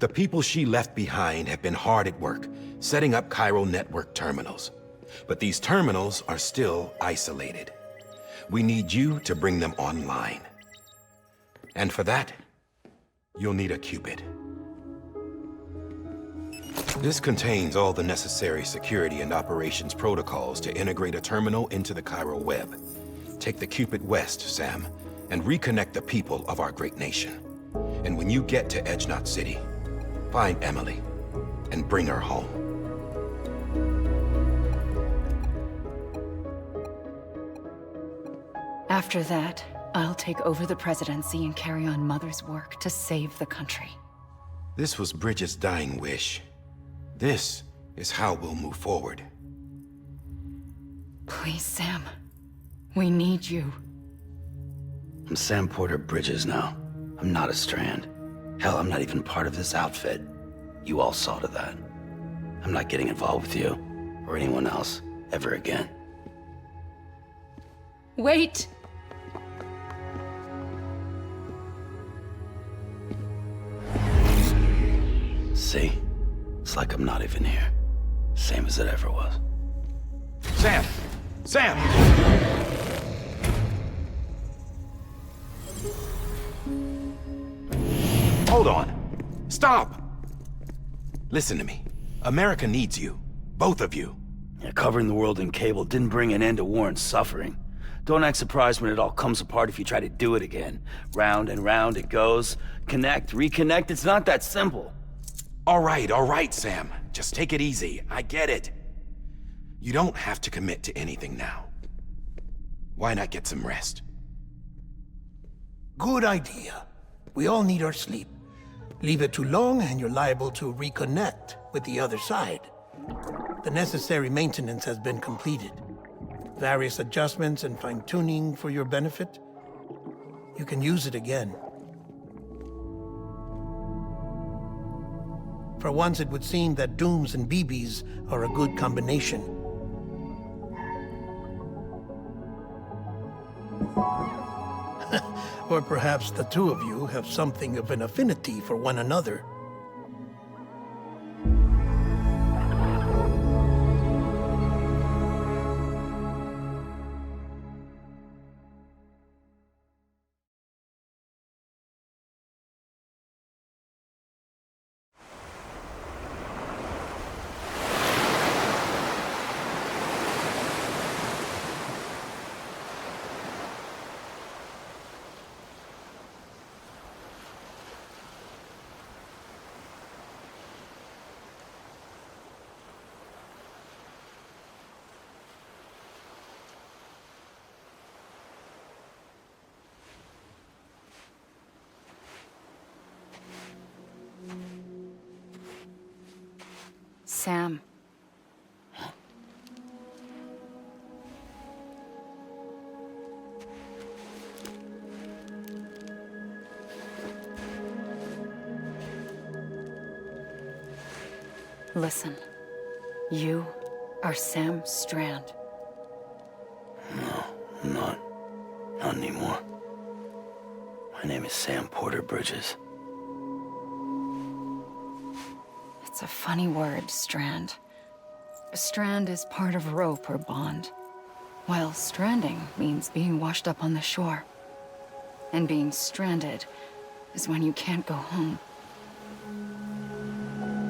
The people she left behind have been hard at work, setting up chiral network terminals. But these terminals are still isolated. We need you to bring them online. And for that, you'll need a Cupid. This contains all the necessary security and operations protocols to integrate a terminal into the chiral web. Take the Cupid west, Sam, and reconnect the people of our great nation. And when you get to Edge-Knot City, find Emily and bring her home.
After that, I'll take over the presidency and carry on Mother's work to save the country.
This was Bridget's dying wish. This is how we'll move forward.
Please, Sam. We need you.
I'm Sam Porter Bridges now. I'm not a Strand. Hell, I'm not even part of this outfit. You all saw to that. I'm not getting involved with you, or anyone else, ever again.
Wait!
See? It's like I'm not even here. Same as it ever was.
Sam! Sam! Hold on. Stop! Listen to me. America needs you. Both of you.
Yeah, covering the world in cable didn't bring an end to war and suffering. Don't act surprised when it all comes apart if you try to do it again. Round and round it goes. Connect, reconnect, it's not that simple.
All right, Sam. Just take it easy. I get it. You don't have to commit to anything now. Why not get some rest?
Good idea. We all need our sleep. Leave it too long and you're liable to reconnect with the other side. The necessary maintenance has been completed. Various adjustments and fine-tuning for your benefit. You can use it again. For once, it would seem that Dooms and BBs are a good combination. Or perhaps the two of you have something of an affinity for one another.
Sam. Listen. You are Sam Strand.
No, I'm not. Not anymore. My name is Sam Porter Bridges.
It's a funny word, strand. A strand is part of rope or bond, while stranding means being washed up on the shore. And being stranded is when you can't go home.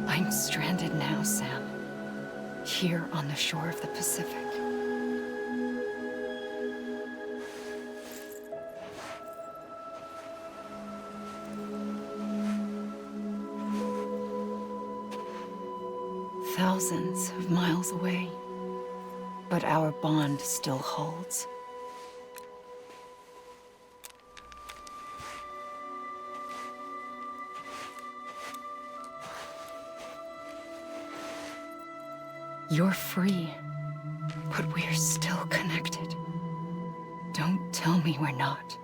I'm stranded now, Sam. Here on the shore of the Pacific. Thousands of miles away, but our bond still holds. You're free, but we're still connected. Don't tell me we're not.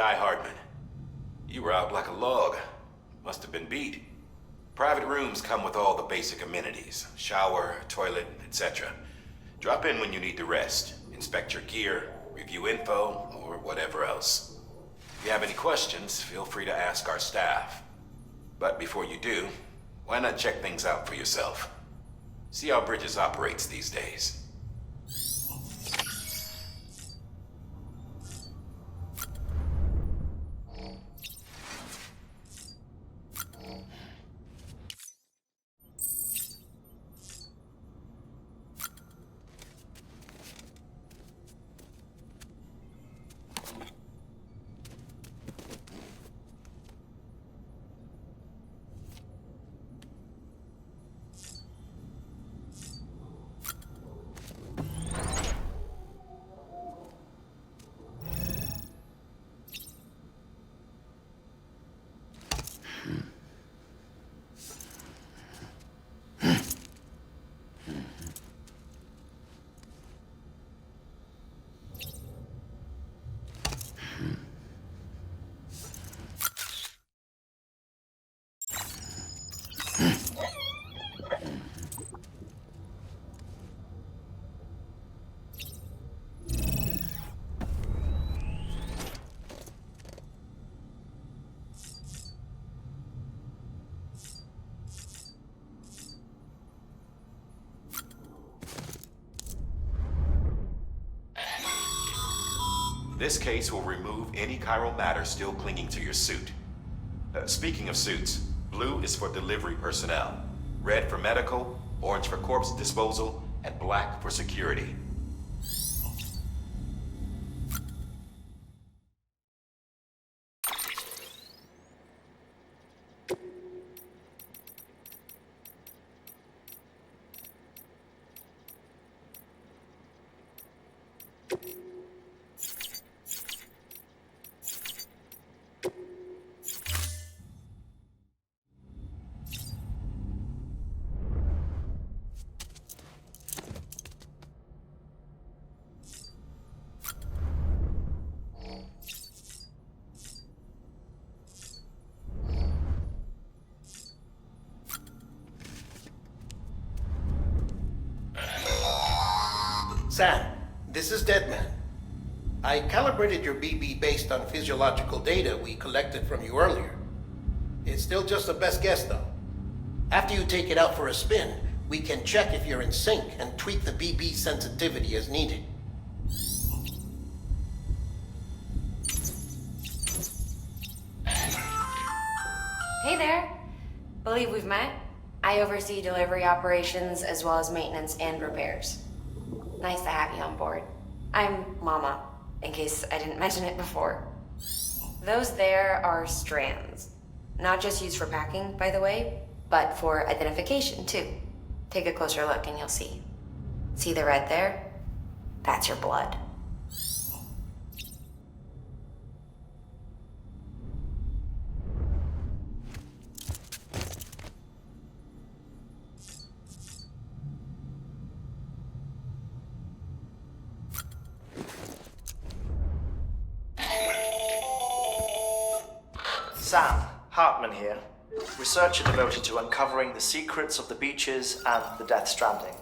Sky Hardman. You were out like a log. Must have been beat. Private rooms come with all the basic amenities. Shower, toilet, etc. Drop in when you need to rest. Inspect your gear, review info, or whatever else. If you have any questions, feel free to ask our staff. But before you do, why not check things out for yourself? See how Bridges operates these days. This case will remove any chiral matter still clinging to your suit. Speaking of suits, blue is for delivery personnel, red for medical, orange for corpse disposal, and black for security.
Sam, this is Deadman. I calibrated your BB based on physiological data we collected from you earlier. It's still just a best guess, though. After you take it out for a spin, we can check if you're in sync and tweak the BB sensitivity as needed.
Hey there. Believe we've met. I oversee delivery operations as well as maintenance and repairs. Nice to have you on board. I'm Mama, in case I didn't mention it before. Those there are strands. Not just used for packing, by the way, but for identification, too. Take a closer look and you'll see. See the red there? That's your blood.
Sam, Hartman here, researcher devoted to uncovering the secrets of the beaches and the Death Stranding,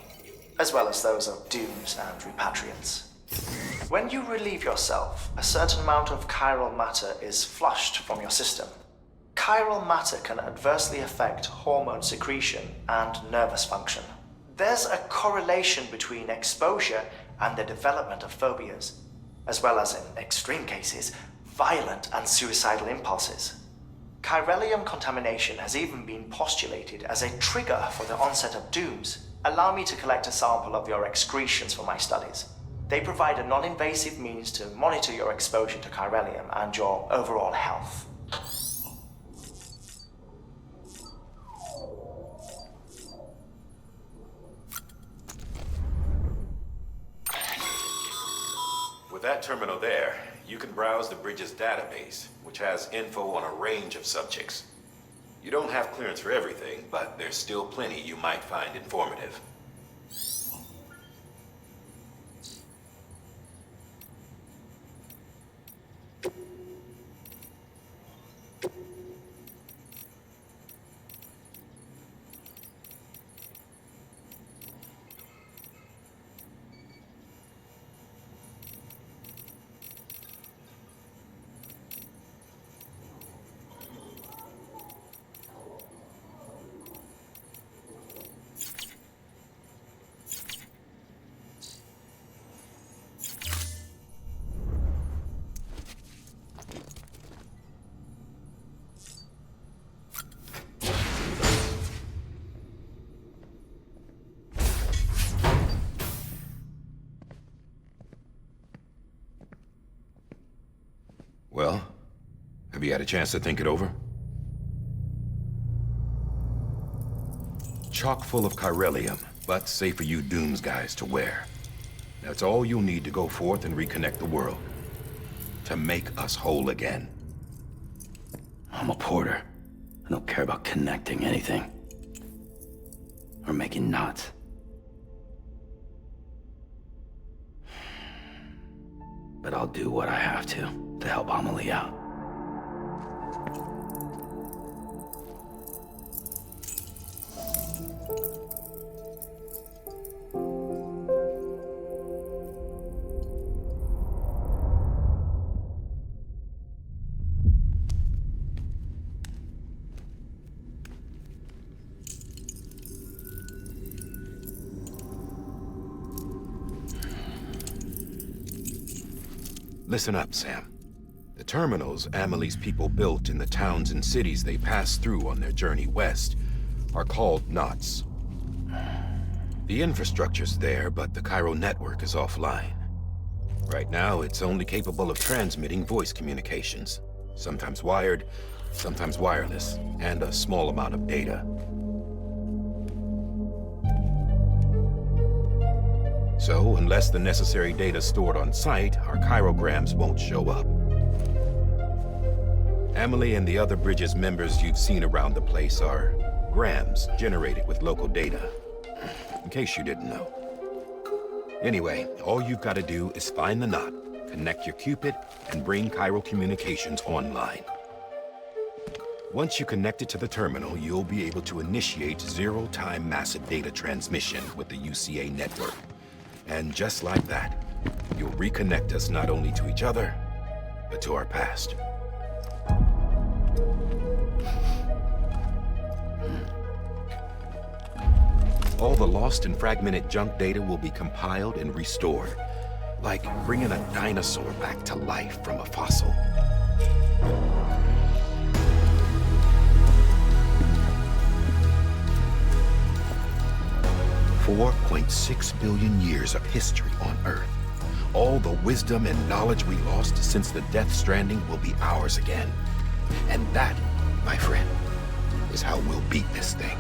as well as those of dooms and repatriants. When you relieve yourself, a certain amount of chiral matter is flushed from your system. Chiral matter can adversely affect hormone secretion and nervous function. There's a correlation between exposure and the development of phobias, as well as, in extreme cases, violent and suicidal impulses. Chiralium contamination has even been postulated as a trigger for the onset of dooms. Allow me to collect a sample of your excretions for my studies. They provide a non-invasive means to monitor your exposure to chiralium and your overall health.
With that terminal there, you can browse the Bridges database, which has info on a range of subjects. You don't have clearance for everything, but there's still plenty you might find informative.
Well, have you had a chance to think it over? Chock full of chiralium, but safe for you Dooms guys to wear. That's all you'll need to go forth and reconnect the world. To make us whole again.
I'm a porter. I don't care about connecting anything. Or making knots. But I'll do what I have to help Amelie out.
Listen up, Sam. The terminals Amelie's people built in the towns and cities they passed through on their journey west are called knots. The infrastructure's there, but the Cairo network is offline. Right now, it's only capable of transmitting voice communications, sometimes wired, sometimes wireless, and a small amount of data. So, unless the necessary data stored on site, our chirograms won't show up. Amelie and the other Bridges members you've seen around the place are grams generated with local data. In case you didn't know. Anyway, all you've got to do is find the knot, connect your Cupid, and bring Cairo communications online. Once you connect it to the terminal, you'll be able to initiate zero-time massive data transmission with the UCA network. And just like that, you'll reconnect us not only to each other, but to our past. All the lost and fragmented junk data will be compiled and restored, like bringing a dinosaur back to life from a fossil. 4.6 billion years of history on Earth. All the wisdom and knowledge we lost since the Death Stranding will be ours again. And that, my friend, is how we'll beat this thing.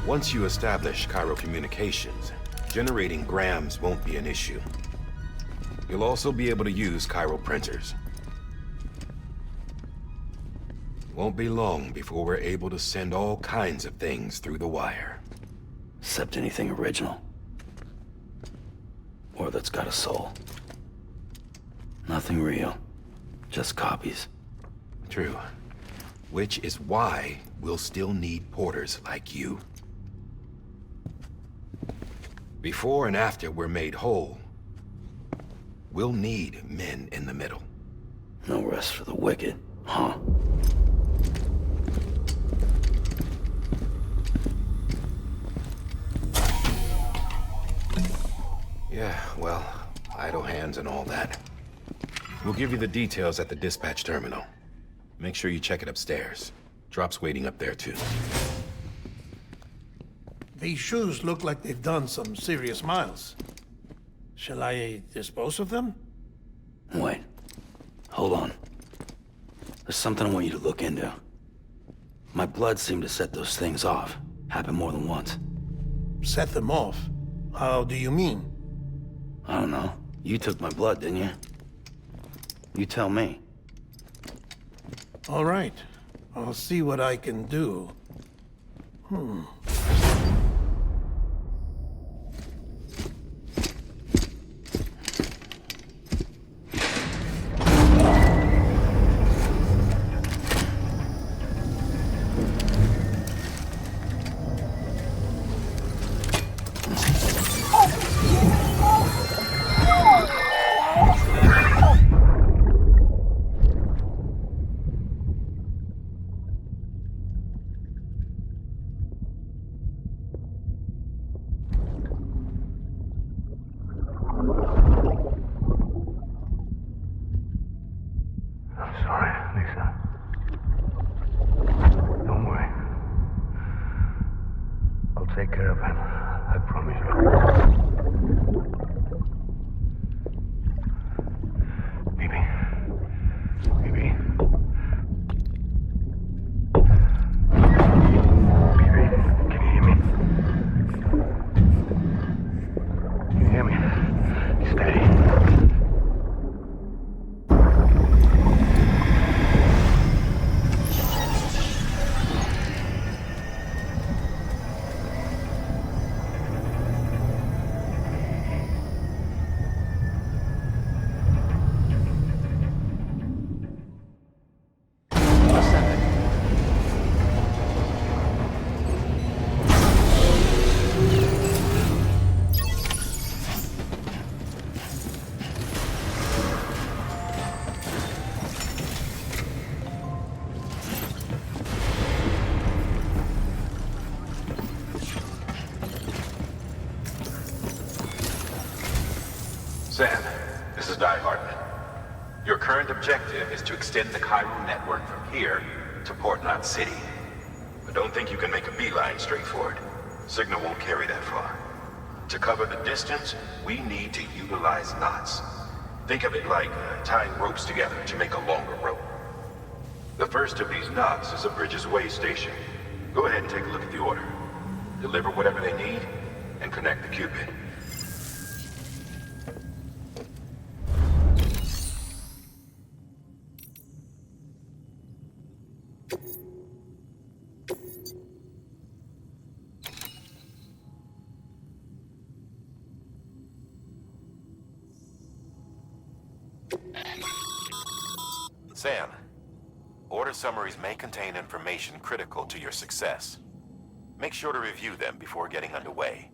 Once you establish Cairo communications, generating grams won't be an issue. You'll also be able to use Cairo printers. Won't be long before we're able to send all kinds of things through the wire.
Except anything original. Or that's got a soul. Nothing real. Just copies.
True. Which is why we'll still need porters like you. Before and after we're made whole, we'll need men in the middle.
No rest for the wicked, huh?
Yeah, well, idle hands and all that. We'll give you the details at the dispatch terminal. Make sure you check it upstairs. Drop's waiting up there, too.
These shoes look like they've done some serious miles. Shall I dispose of them?
Wait. Hold on. There's something I want you to look into. My blood seemed to set those things off. Happened more than once.
Set them off? How do you mean?
I don't know. You took my blood, didn't you? You tell me.
All right. I'll see what I can do.
is Die Hardman. Your current objective is to extend the Cairo network from here to Port Knot City. But don't think you can make a beeline straight for it. Signal won't carry that far. To cover the distance, we need to utilize knots. Think of it like tying ropes together to make a longer rope. The first of these knots is a Bridges way station. Go ahead and take a look at the order. Deliver whatever they need, and connect the Cupid. Sam, order summaries may contain information critical to your success. Make sure to review them before getting underway.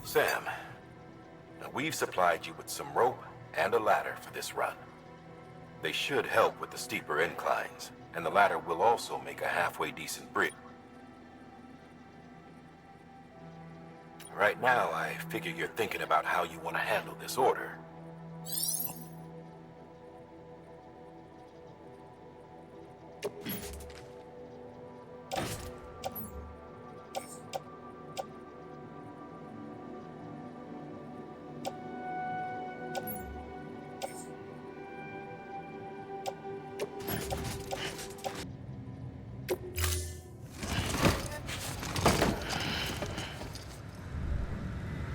Sam, we've supplied you with some rope and a ladder for this run. They should help with the steeper inclines, and the ladder will also make a halfway decent bridge. Right now, I figure you're thinking about how you want to handle this order.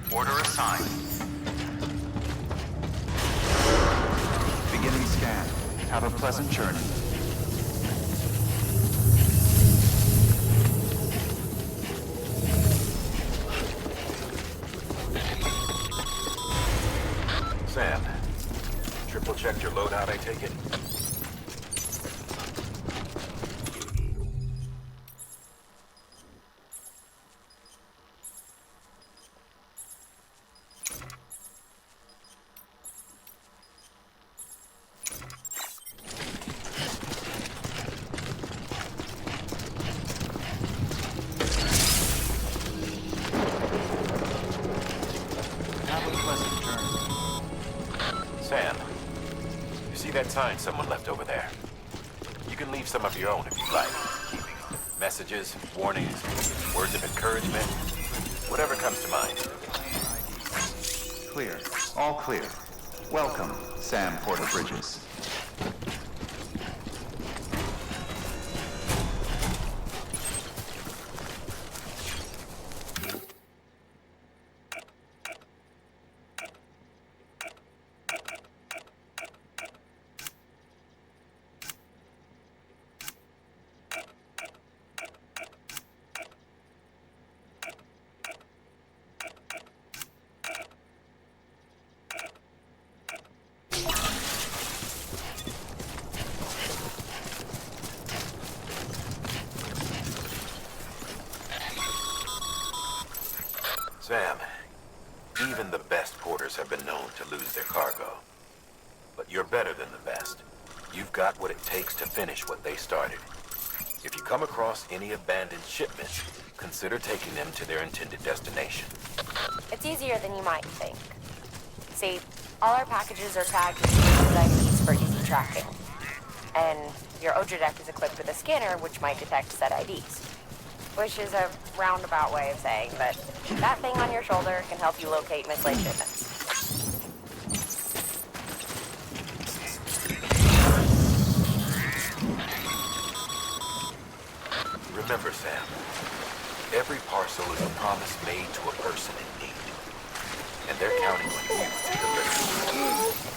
Order assigned. Beginning scan. Have a pleasant journey.
Sam, triple checked your loadout, I take it? Sam, you see that sign someone left over there? You can leave some of your own if you like. Messages, warnings, words of encouragement, whatever comes to mind.
Clear. All clear. Welcome, Sam Porter Bridges.
Sam, even the best porters have been known to lose their cargo. But you're better than the best. You've got what it takes to finish what they started. If you come across any abandoned shipments, consider taking them to their intended destination.
It's easier than you might think. See, all our packages are tagged with IDs for easy tracking. And your Odra deck is equipped with a scanner which might detect said IDs. Which is a roundabout way of saying that that thing on your shoulder can help you locate mislaid shipments.
Remember, Sam, every parcel is a promise made to a person in need. And they're counting on you to deliver.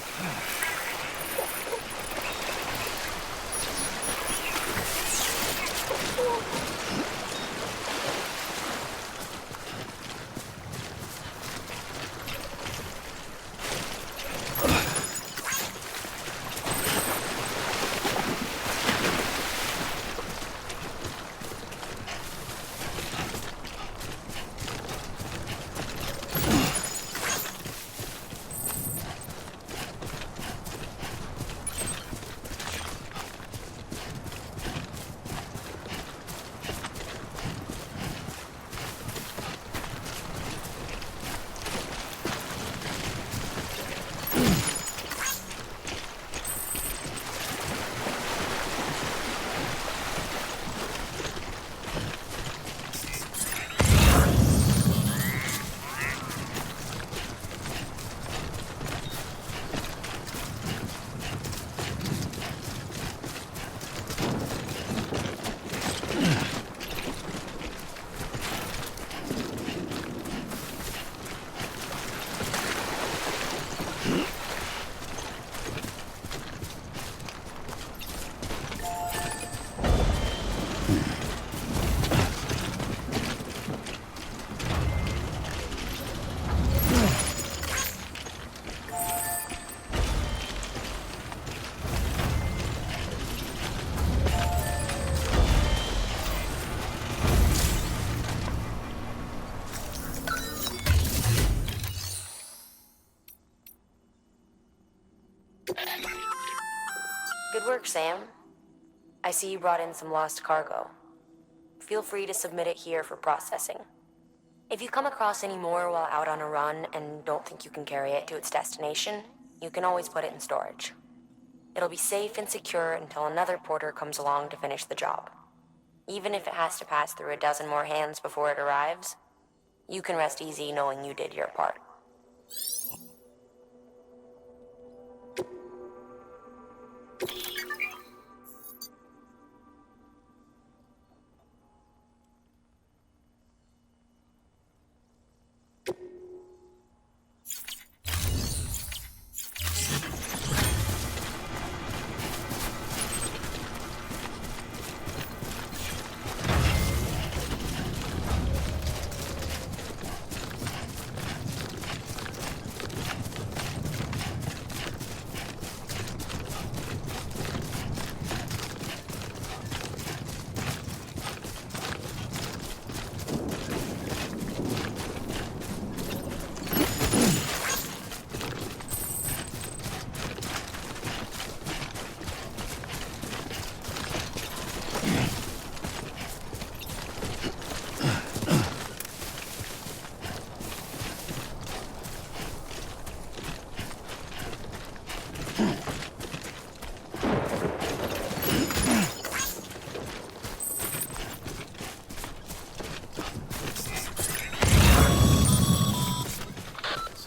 work, Sam. I see you brought in some lost cargo. Feel free to submit it here for processing. If you come across any more while out on a run and don't think you can carry it to its destination, you can always put it in storage. It'll be safe and secure until another porter comes along to finish the job. Even if it has to pass through a dozen more hands before it arrives, you can rest easy knowing you did your part.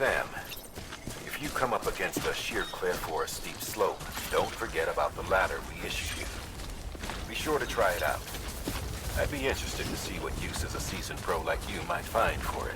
Sam, if you come up against a sheer cliff or a steep slope, don't forget about the ladder we issued you. Be sure to try it out. I'd be interested to see what uses a seasoned pro like you might find for it.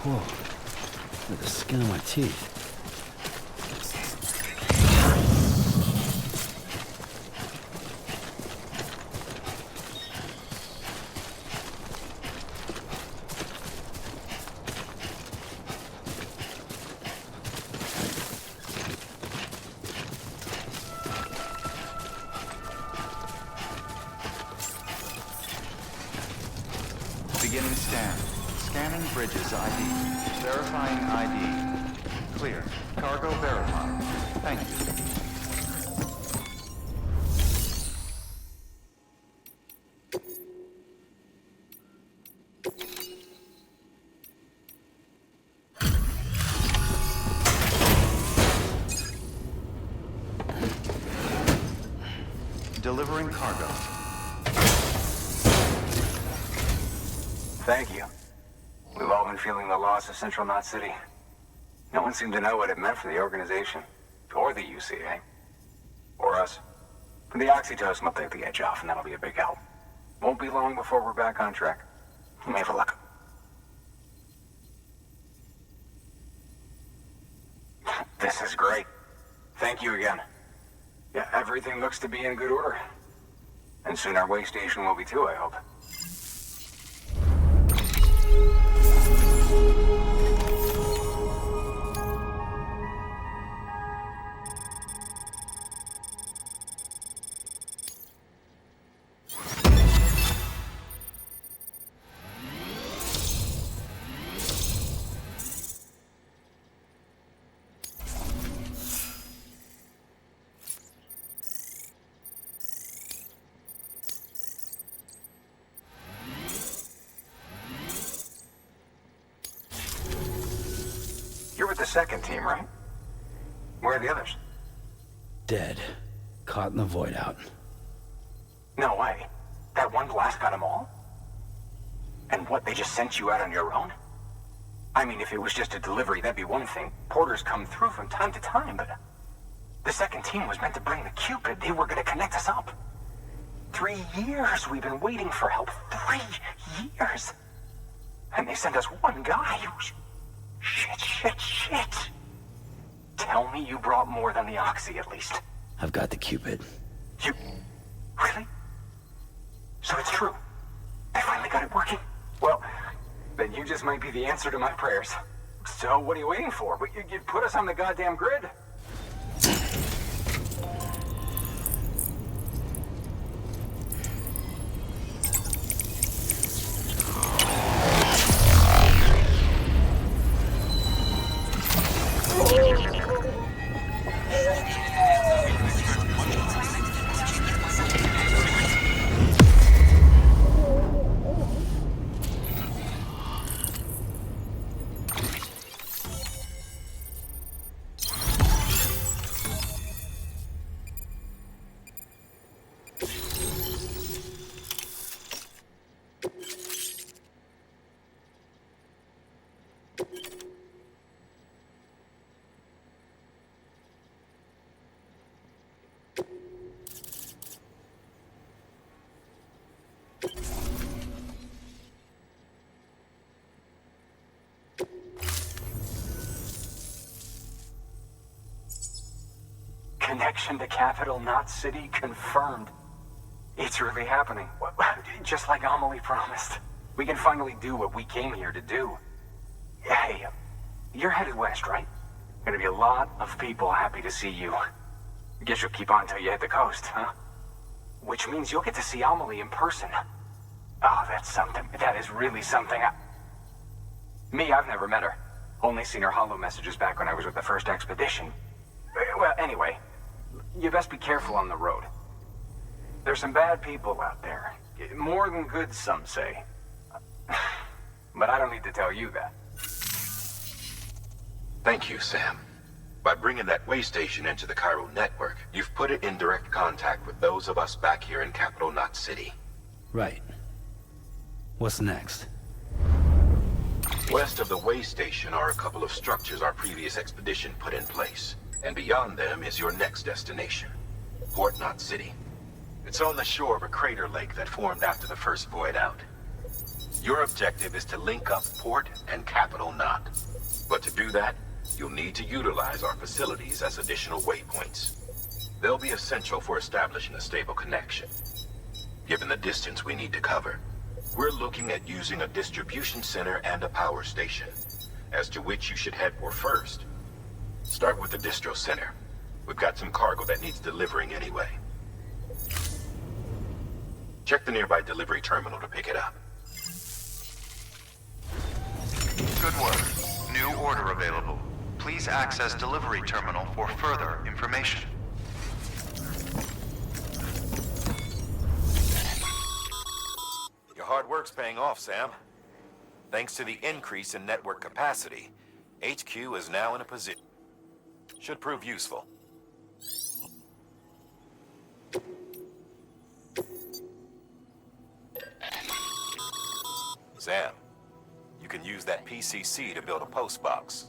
Whoa. Look at the skin of my teeth.
Beginning scan. Scanning bridges ID. Verifying ID. Clear. Cargo verified. Thank you. Delivering cargo.
Thank you. We've all been feeling the loss of Central Knot City. No one seemed to know what it meant for the organization, or the UCA, or us. The oxytocin will take the edge off, and that'll be a big help. Won't be long before we're back on track. You may have a look. This is great. Thank you again. Yeah, everything looks to be in good order. And soon our way station will be too, I hope. You're with the second team, right? Where are the others?
Dead. Caught in the void out.
No way. That one blast got them all? And what, they just sent you out on your own? I mean, if it was just a delivery, that'd be one thing. Porters come through from time to time, but... The second team was meant to bring the Cupid. They were gonna connect us up. 3 years we've been waiting for help. 3 years! And they sent us one guy who's... Shit. Tell me you brought more than the Oxy, at least.
I've got the Cupid.
You... Really? So it's true. They finally got it working? Well, then you just might be the answer to my prayers. So what are you waiting for? You put us on the goddamn grid. Connection to Capital Knot City confirmed. It's really happening. Just like Amelie promised. We can finally do what we came here to do. Hey, you're headed west, right? Gonna be a lot of people happy to see you. Guess you'll keep on till you hit the coast, huh? Which means you'll get to see Amelie in person. Oh, that's something. That is really something. Me, I've never met her. Only seen her holo messages back when I was with the first expedition. Well, anyway, you best be careful on the road. There's some bad people out there. More than good, some say. But I don't need to tell you that.
Thank you, Sam. By bringing that way station into the Cairo network, you've put it in direct contact with those of us back here in Capital Knot City.
Right. What's next?
West of the way station are a couple of structures our previous expedition put in place. And beyond them is your next destination, Port Knot City. It's on the shore of a crater lake that formed after the first void out. Your objective is to link up Port and Capital Knot. But to do that, you'll need to utilize our facilities as additional waypoints. They'll be essential for establishing a stable connection. Given the distance we need to cover, we're looking at using a distribution center and a power station, as to which you should head for first. Start with the distro center. We've got some cargo that needs delivering anyway. Check the nearby delivery terminal to pick it up.
Good work. New order available. Please access delivery terminal for further information.
Your hard work's paying off, Sam. Thanks to the increase in network capacity, HQ is now in a position. Should prove useful. Sam, you can use that PCC to build a post box.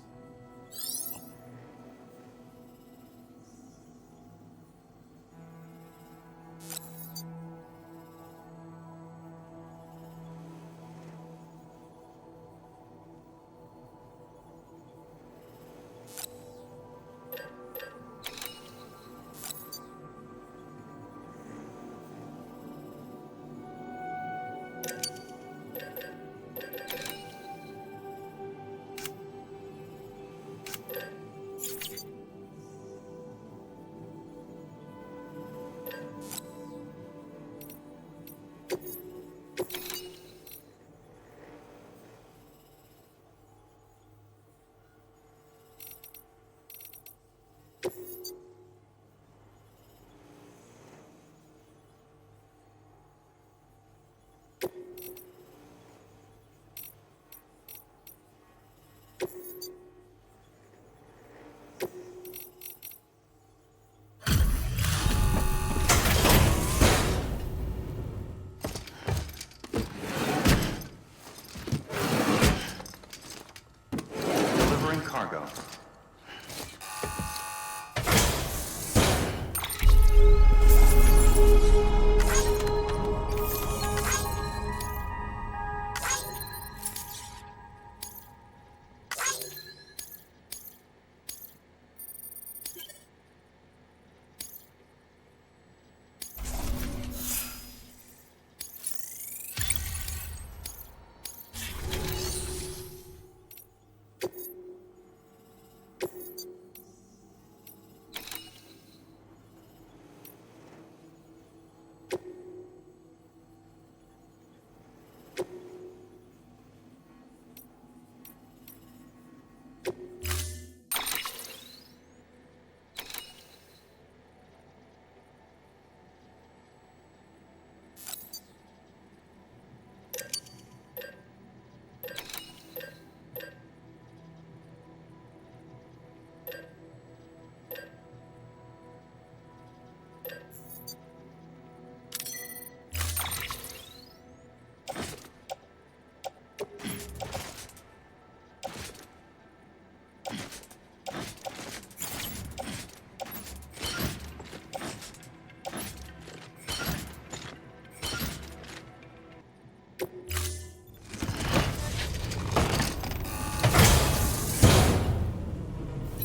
Cargo.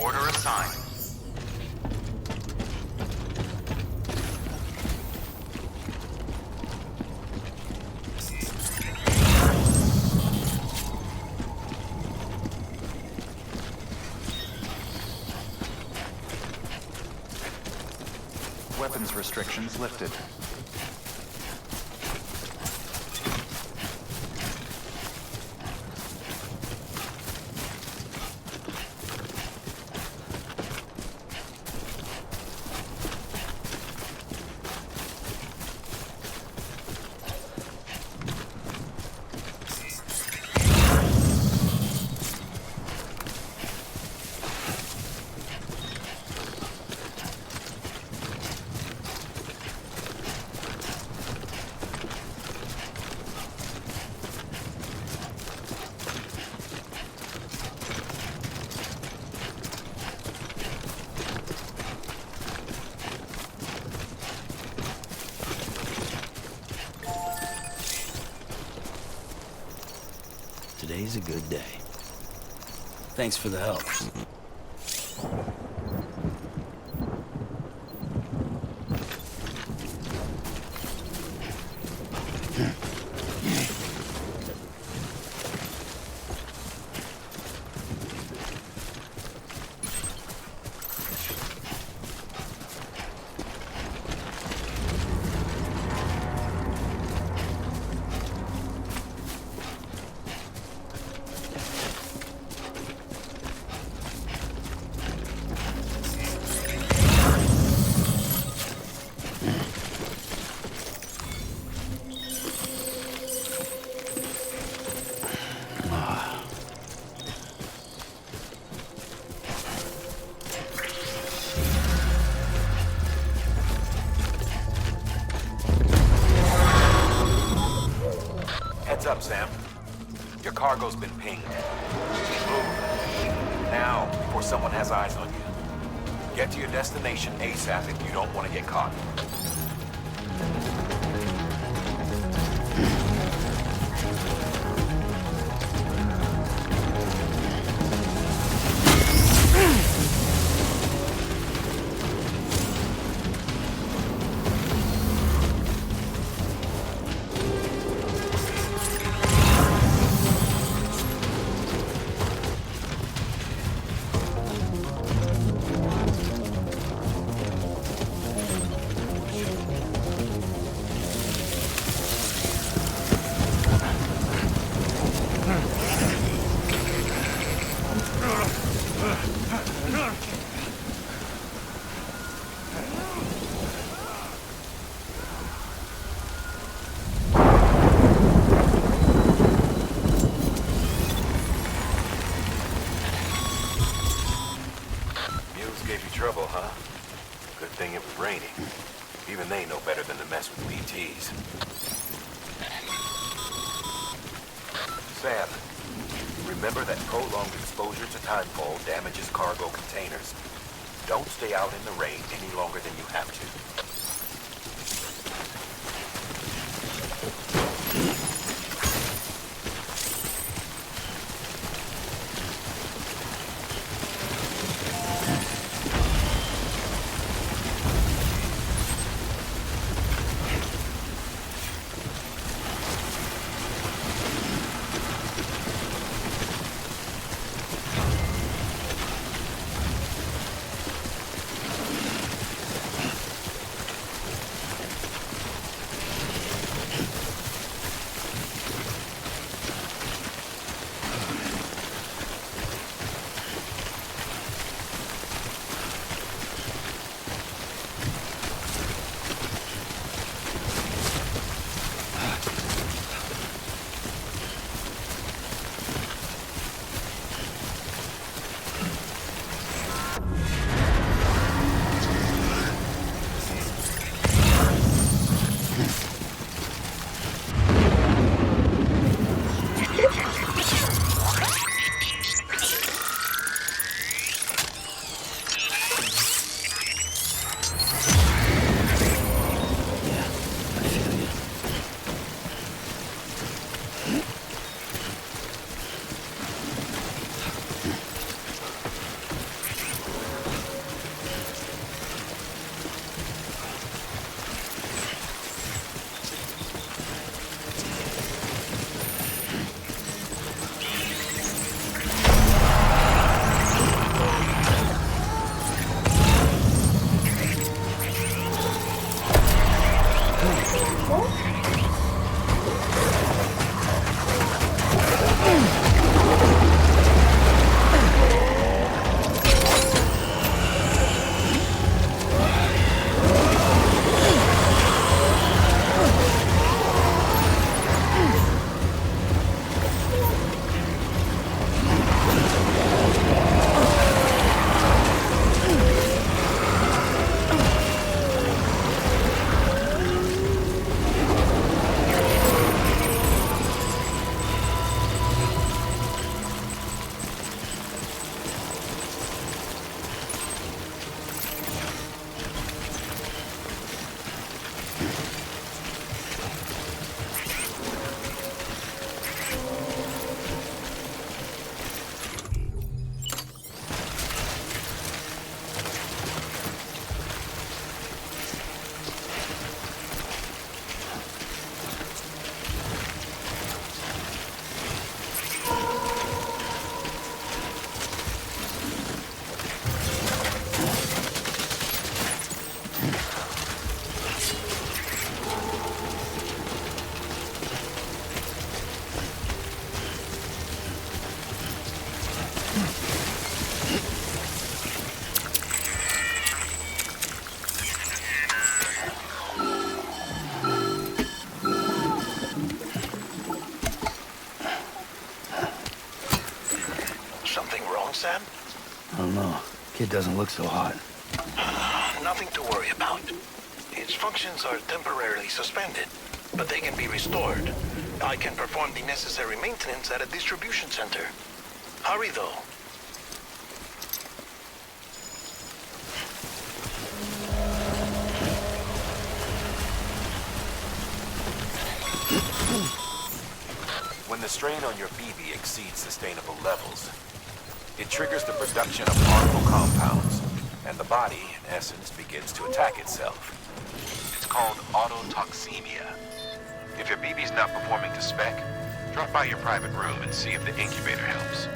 Order assigned. Weapons restrictions lifted.
Today's a good day. Thanks for the help.
Heads up, Sam. Your cargo's been pinged. Move. Now, before someone has eyes on you. Get to your destination ASAP if you don't want to get caught. Gave you trouble, huh? Good thing it was raining. Even they know better than to mess with BTs. Sam, remember that prolonged exposure to timefall damages cargo containers. Don't stay out in the rain any longer than you have to.
Sam?
I don't know. Kid doesn't look so hot.
Nothing to worry about. Its functions are temporarily suspended, but they can be restored. I can perform the necessary maintenance at a distribution center. Hurry, though.
When the strain on your BB exceeds sustainable levels, it triggers the production of harmful compounds, and the body, in essence, begins to attack itself. It's called autotoxemia. If your BB's not performing to spec, drop by your private room and see if the incubator helps.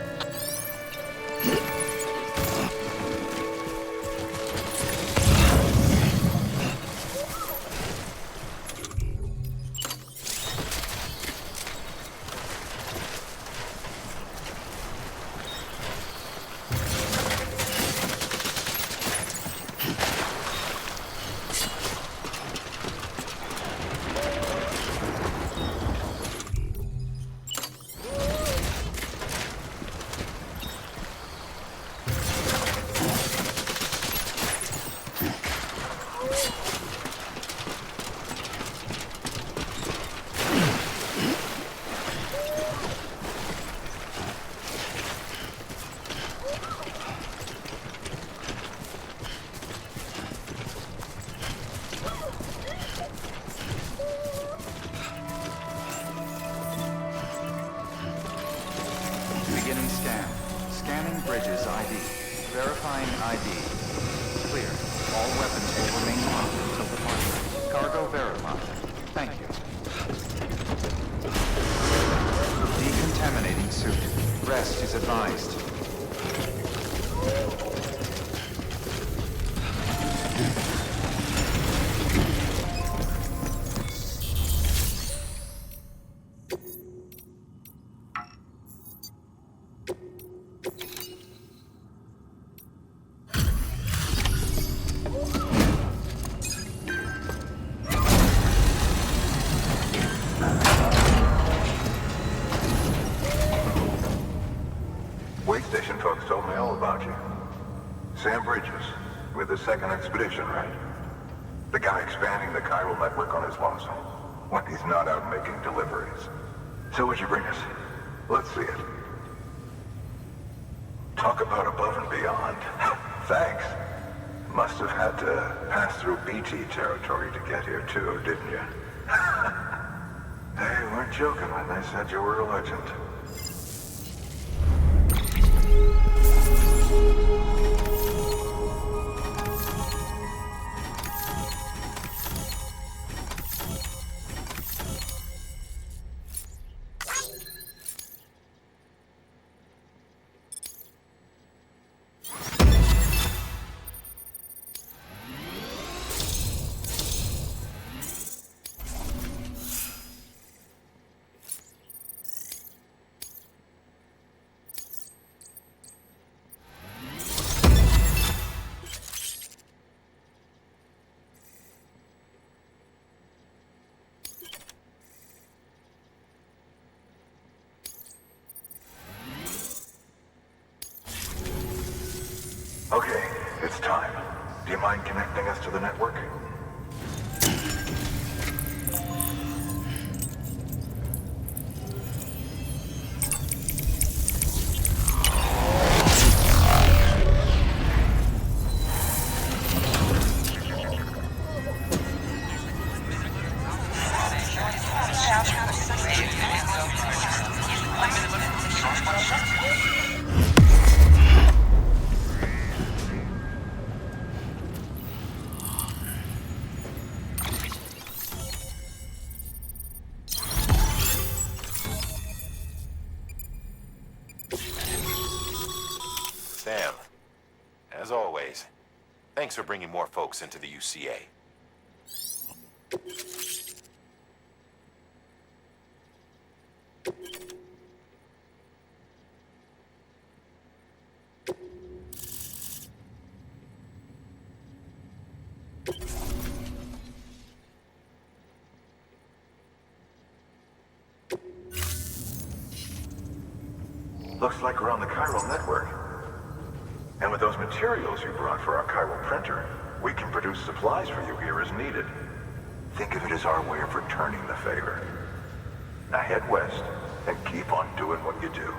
Beginning scan. Scanning bridges ID. Verifying ID. Clear. All weapons will remain locked until departure. Cargo verified. Thank you. Decontaminating suit. Rest is advised.
Wait station folks told me all about you. Sam Bridges, with the second expedition, right? The guy expanding the chiral network on his lonesome, when he's not out making deliveries. So what'd you bring us? Let's see it. Talk about above and beyond. Thanks. Must have had to pass through BT territory to get here too, didn't you? They weren't joking when they said you were a legend. Okay, it's time. Do you mind connecting us to the network?
Sam, as always, thanks for bringing more folks into the UCA.
Looks like we're on the chiral network. And with those materials you brought for our chiral printer, we can produce supplies for you here as needed. Think of it as our way of returning the favor. Now head west and keep on doing what you do.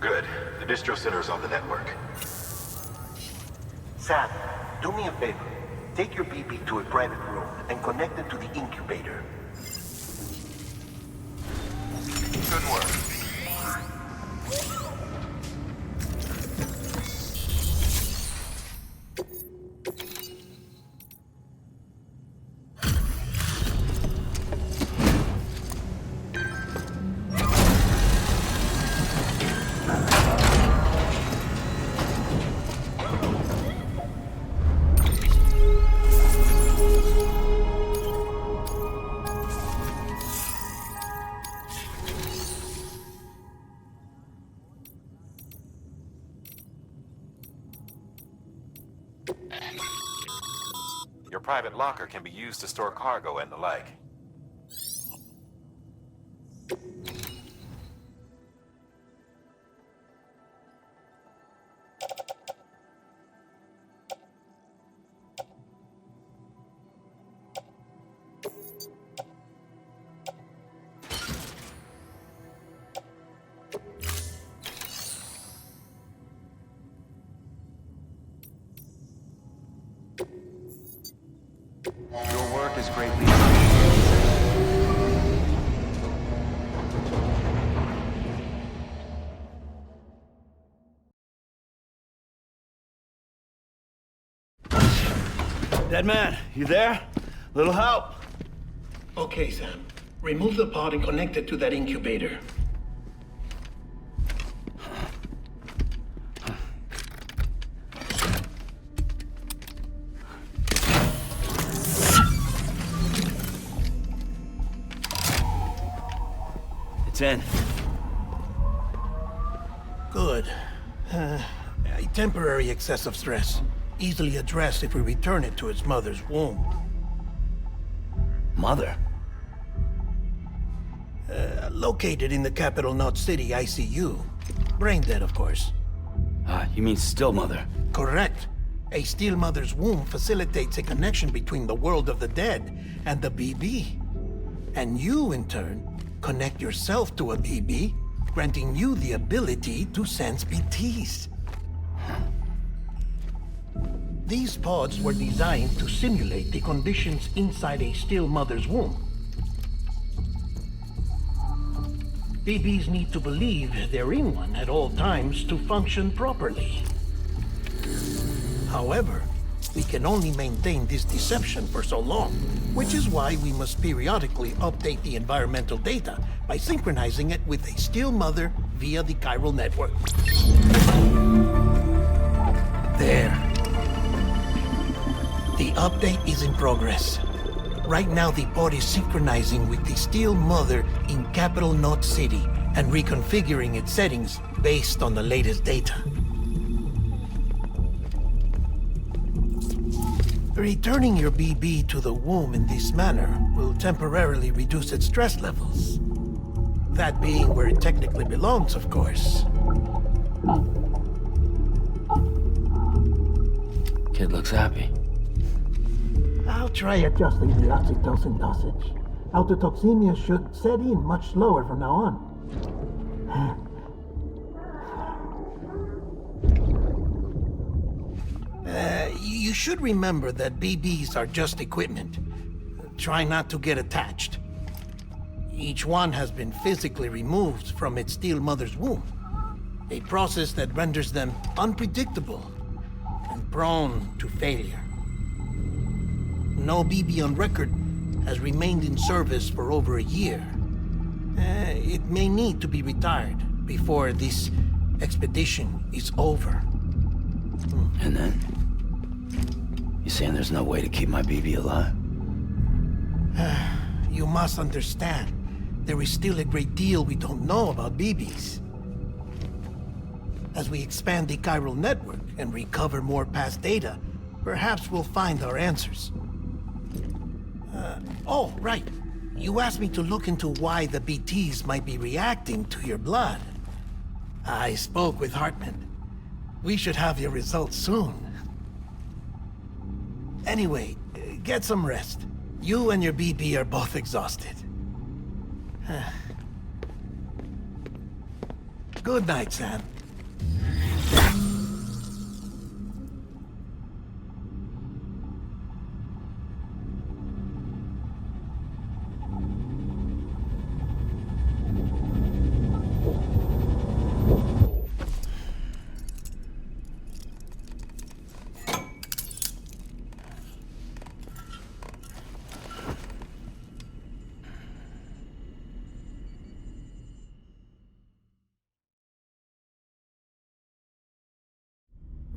Good. The distro center's on the network.
Sam, do me a favor. Take your BB to a private room and connect it to the incubator.
Good work.
Your private locker can be used to store cargo and the like.
Your work is greatly appreciated.
Dead man, you there? Little help?
Okay, Sam. Remove the pod and connect it to that incubator.
It's in.
Good. A temporary excessive stress. Easily addressed if we return it to its mother's womb.
Mother?
Located in the capital Knot City ICU. Brain dead, of course.
You mean still mother?
Correct. A still mother's womb facilitates a connection between the world of the dead and the BB. And you, in turn, connect yourself to a BB, granting you the ability to sense BTs. These pods were designed to simulate the conditions inside a still mother's womb. BBs need to believe they're in one at all times to function properly. However, we can only maintain this deception for so long, which is why we must periodically update the environmental data by synchronizing it with a still mother via the chiral network. There. The update is in progress. Right now, the pod is synchronizing with the still mother in capital Knot City and reconfiguring its settings based on the latest data. Returning your BB to the womb in this manner will temporarily reduce its stress levels. That being where it technically belongs, of course.
Kid looks happy.
I'll try adjusting the oxytocin dosage. Autotoxemia should set in much slower from now on.
You should remember that BBs are just equipment. Try not to get attached. Each one has been physically removed from its still mother's womb. A process that renders them unpredictable and prone to failure. No BB on record has remained in service for over a year. It may need to be retired before this expedition is over.
And then? You saying there's no way to keep my BB alive?
You must understand, there is still a great deal we don't know about BBs. As we expand the chiral network and recover more past data, perhaps we'll find our answers. Oh, right. You asked me to look into why the BTs might be reacting to your blood. I spoke with Hartman. We should have your results soon. Anyway, get some rest. You and your BB are both exhausted. Good night, Sam.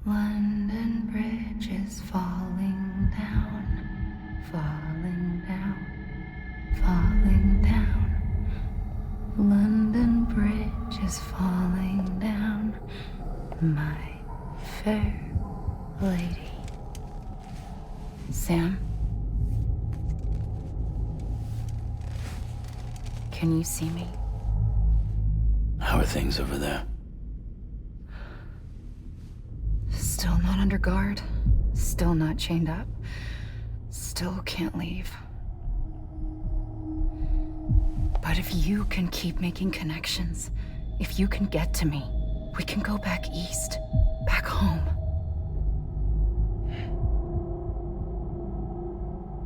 London Bridge is falling down, falling down, falling down. London Bridge is falling down, my fair lady. Sam? Can you see me?
How are things over there?
Still not under guard, still not chained up, still can't leave. But if you can keep making connections, if you can get to me, we can go back east, back home.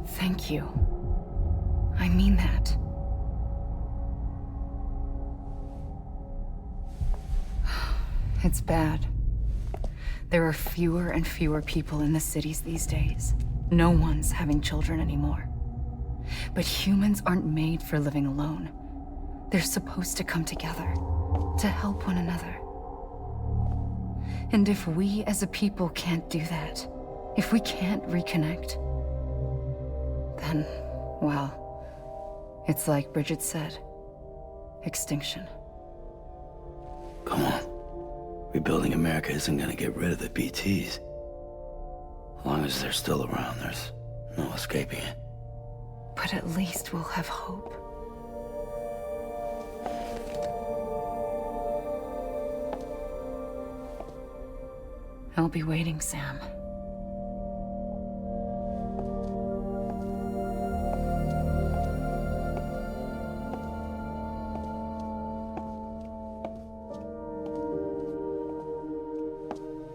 Thank you. I mean that. It's bad. There are fewer and fewer people in the cities these days. No one's having children anymore. But humans aren't made for living alone. They're supposed to come together, to help one another. And if we as a people can't do that, if we can't reconnect, then, well, it's like Bridget said, extinction.
Come on. Rebuilding America isn't gonna get rid of the BTs. As long as they're still around, there's no escaping it.
But at least we'll have hope. I'll be waiting, Sam.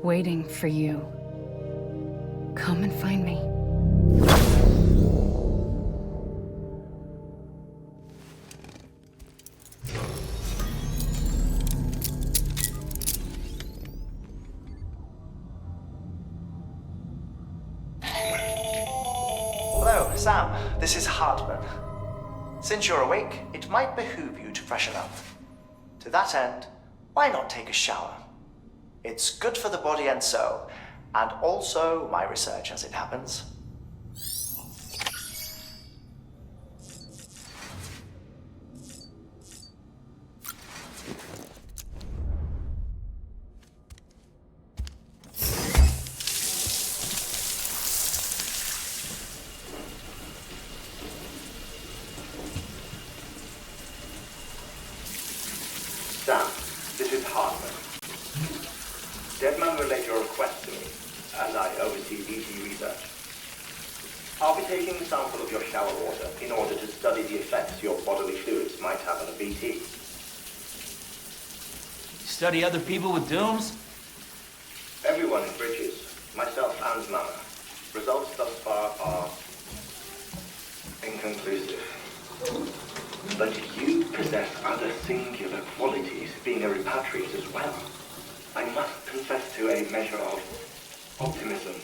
Waiting for you. Come and find me.
Hello, Sam. This is Hartman. Since you're awake, it might behoove you to freshen up. To that end, why not take a shower? It's good for the body and soul, and also my research as it happens.
Sam, this is Hartman. Deadman relayed your request to me, as I oversee BT research. I'll be taking a sample of your shower water in order to study the effects your bodily fluids might have on a BT.
Study other people with dooms?
Everyone in Bridges, myself and Mama. Results thus far are inconclusive. But you possess other singular qualities, being a repatriate as well. I must confess to a measure of optimism.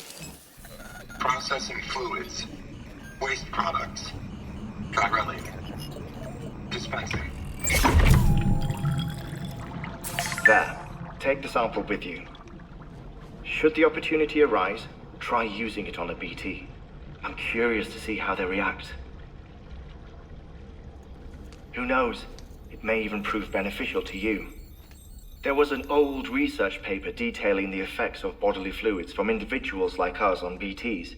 Processing fluids. Waste products. Chirelli. Dispensing.
There. Take the sample with you. Should the opportunity arise, try using it on a BT. I'm curious to see how they react. Who knows? It may even prove beneficial to you. There was an old research paper detailing the effects of bodily fluids from individuals like us on BTs.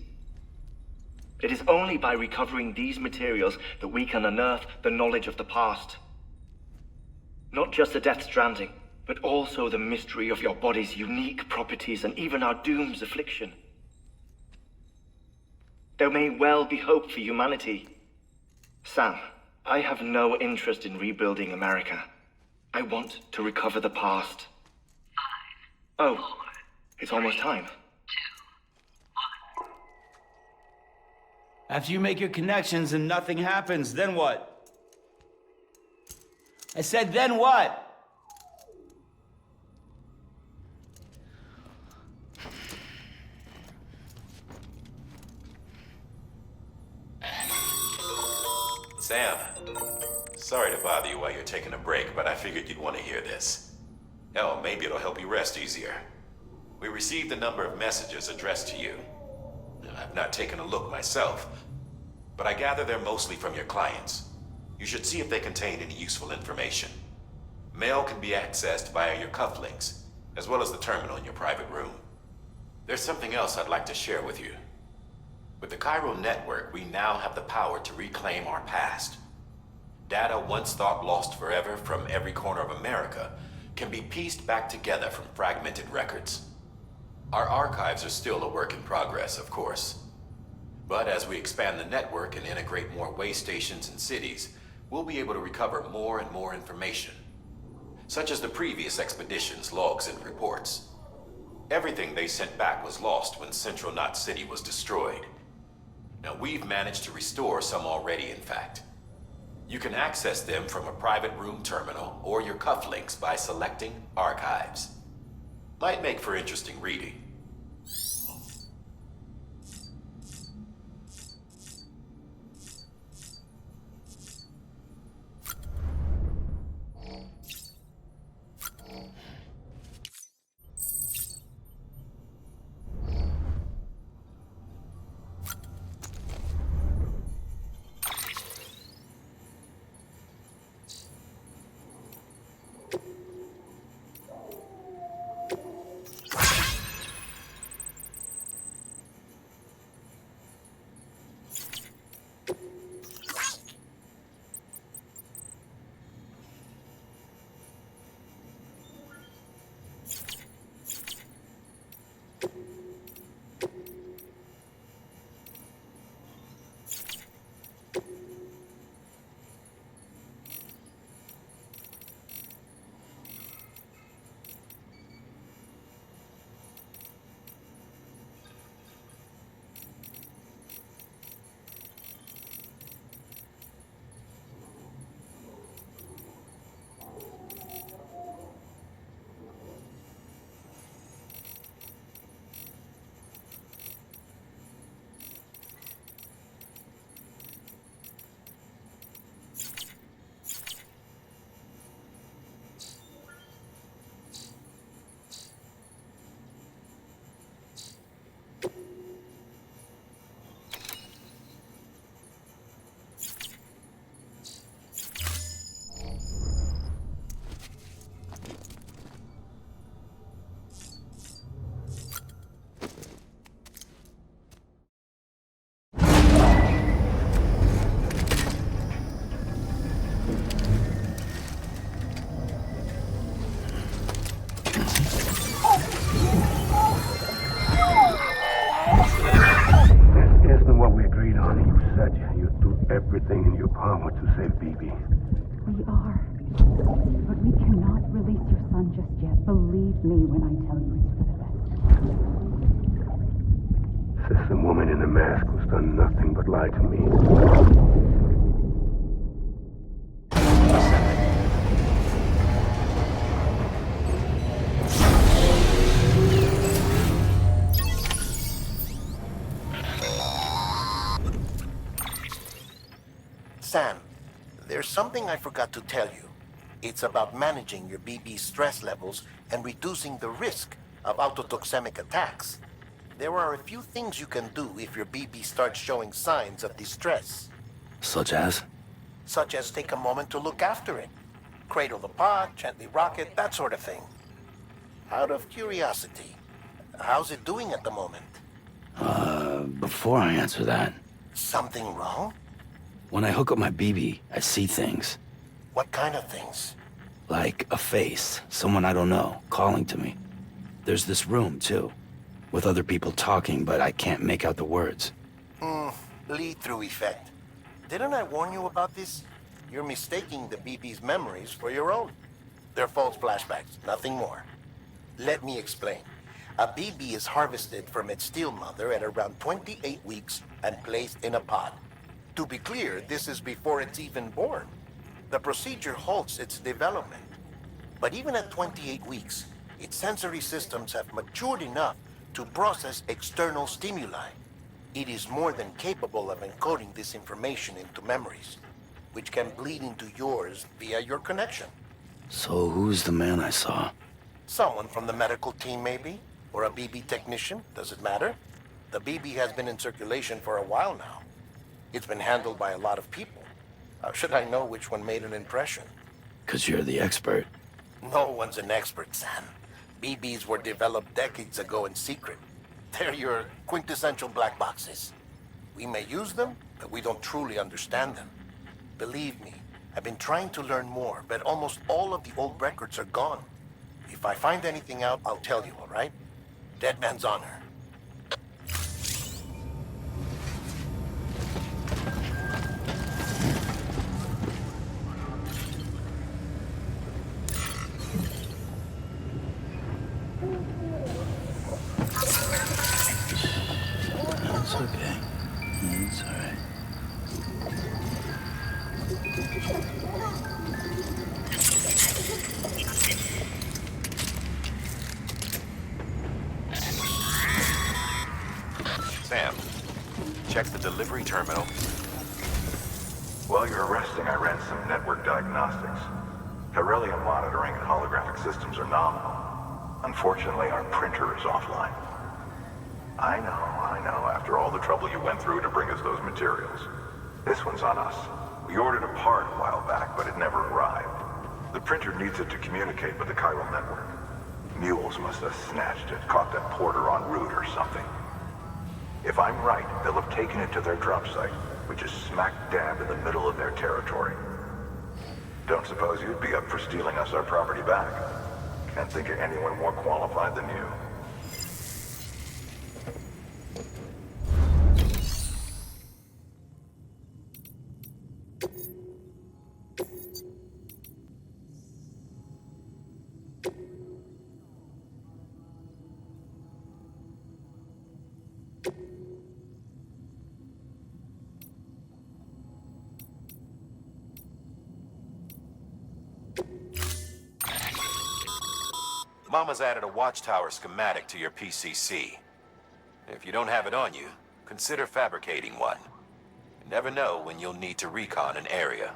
It is only by recovering these materials that we can unearth the knowledge of the past. Not just the Death Stranding, but also the mystery of your body's unique properties and even our doom's affliction. There may well be hope for humanity. Sam, I have no interest in rebuilding America. I want to recover the past. 5, 4, it's almost time.
After you make your connections and nothing happens, then what? I said, then what?
Sam, sorry to bother you while you're taking a break, but I figured you'd want to hear this. Hell, maybe it'll help you rest easier. We received a number of messages addressed to you. I've not taken a look myself, but I gather they're mostly from your clients. You should see if they contain any useful information. Mail can be accessed via your cufflinks, as well as the terminal in your private room. There's something else I'd like to share with you. With the Cairo network, we now have the power to reclaim our past. Data once thought lost forever from every corner of America can be pieced back together from fragmented records. Our archives are still a work in progress, of course. But as we expand the network and integrate more way stations and cities, we'll be able to recover more and more information, such as the previous expedition's logs and reports. Everything they sent back was lost when Central Knot City was destroyed. Now, we've managed to restore some already, in fact. You can access them from a private room terminal or your cufflinks by selecting Archives. Might make for interesting reading.
Everything in your power to save BB.
We are. But we cannot release your son just yet. Believe me when I tell you it's for the best.
Says the woman in the mask who's done nothing but lie to me.
Sam, there's something I forgot to tell you. It's about managing your BB stress levels and reducing the risk of autotoxemic attacks. There are a few things you can do if your BB starts showing signs of distress.
Such as?
Such as take a moment to look after it. Cradle the pod, gently rock it, that sort of thing. Out of curiosity, how's it doing at the moment?
Before I answer that...
Something wrong?
When I hook up my BB, I see things.
What kind of things?
Like a face, someone I don't know, calling to me. There's this room, too, with other people talking, but I can't make out the words.
Lead-through effect. Didn't I warn you about this? You're mistaking the BB's memories for your own. They're false flashbacks, nothing more. Let me explain. A BB is harvested from its steel mother at around 28 weeks and placed in a pod. To be clear, this is before it's even born. The procedure halts its development. But even at 28 weeks, its sensory systems have matured enough to process external stimuli. It is more than capable of encoding this information into memories, which can bleed into yours via your connection.
So who's the man I saw?
Someone from the medical team, maybe? Or a BB technician, does it matter? The BB has been in circulation for a while now. It's been handled by a lot of people. How should I know which one made an impression?
'Cause you're the expert.
No one's an expert, Sam. BBs were developed decades ago in secret. They're your quintessential black boxes. We may use them, but we don't truly understand them. Believe me, I've been trying to learn more, but almost all of the old records are gone. If I find anything out, I'll tell you, all right? Dead man's honor.
It's okay. It's all right.
Sam, check the delivery terminal.
While you're resting, I ran some network diagnostics. Beryllium monitoring and holographic systems are nominal. Unfortunately, our printer is offline. I know. After all the trouble you went through to bring us those materials. This one's on us. We ordered a part a while back, but it never arrived. The printer needs it to communicate with the chiral network. Mules must have snatched it, caught that porter en route or something. If I'm right, they'll have taken it to their drop site, which is smack dab in the middle of their territory. Don't suppose you'd be up for stealing us our property back? Can't think of anyone more qualified than you.
Mama's added a watchtower schematic to your PCC. If you don't have it on you, consider fabricating one. You never know when you'll need to recon an area.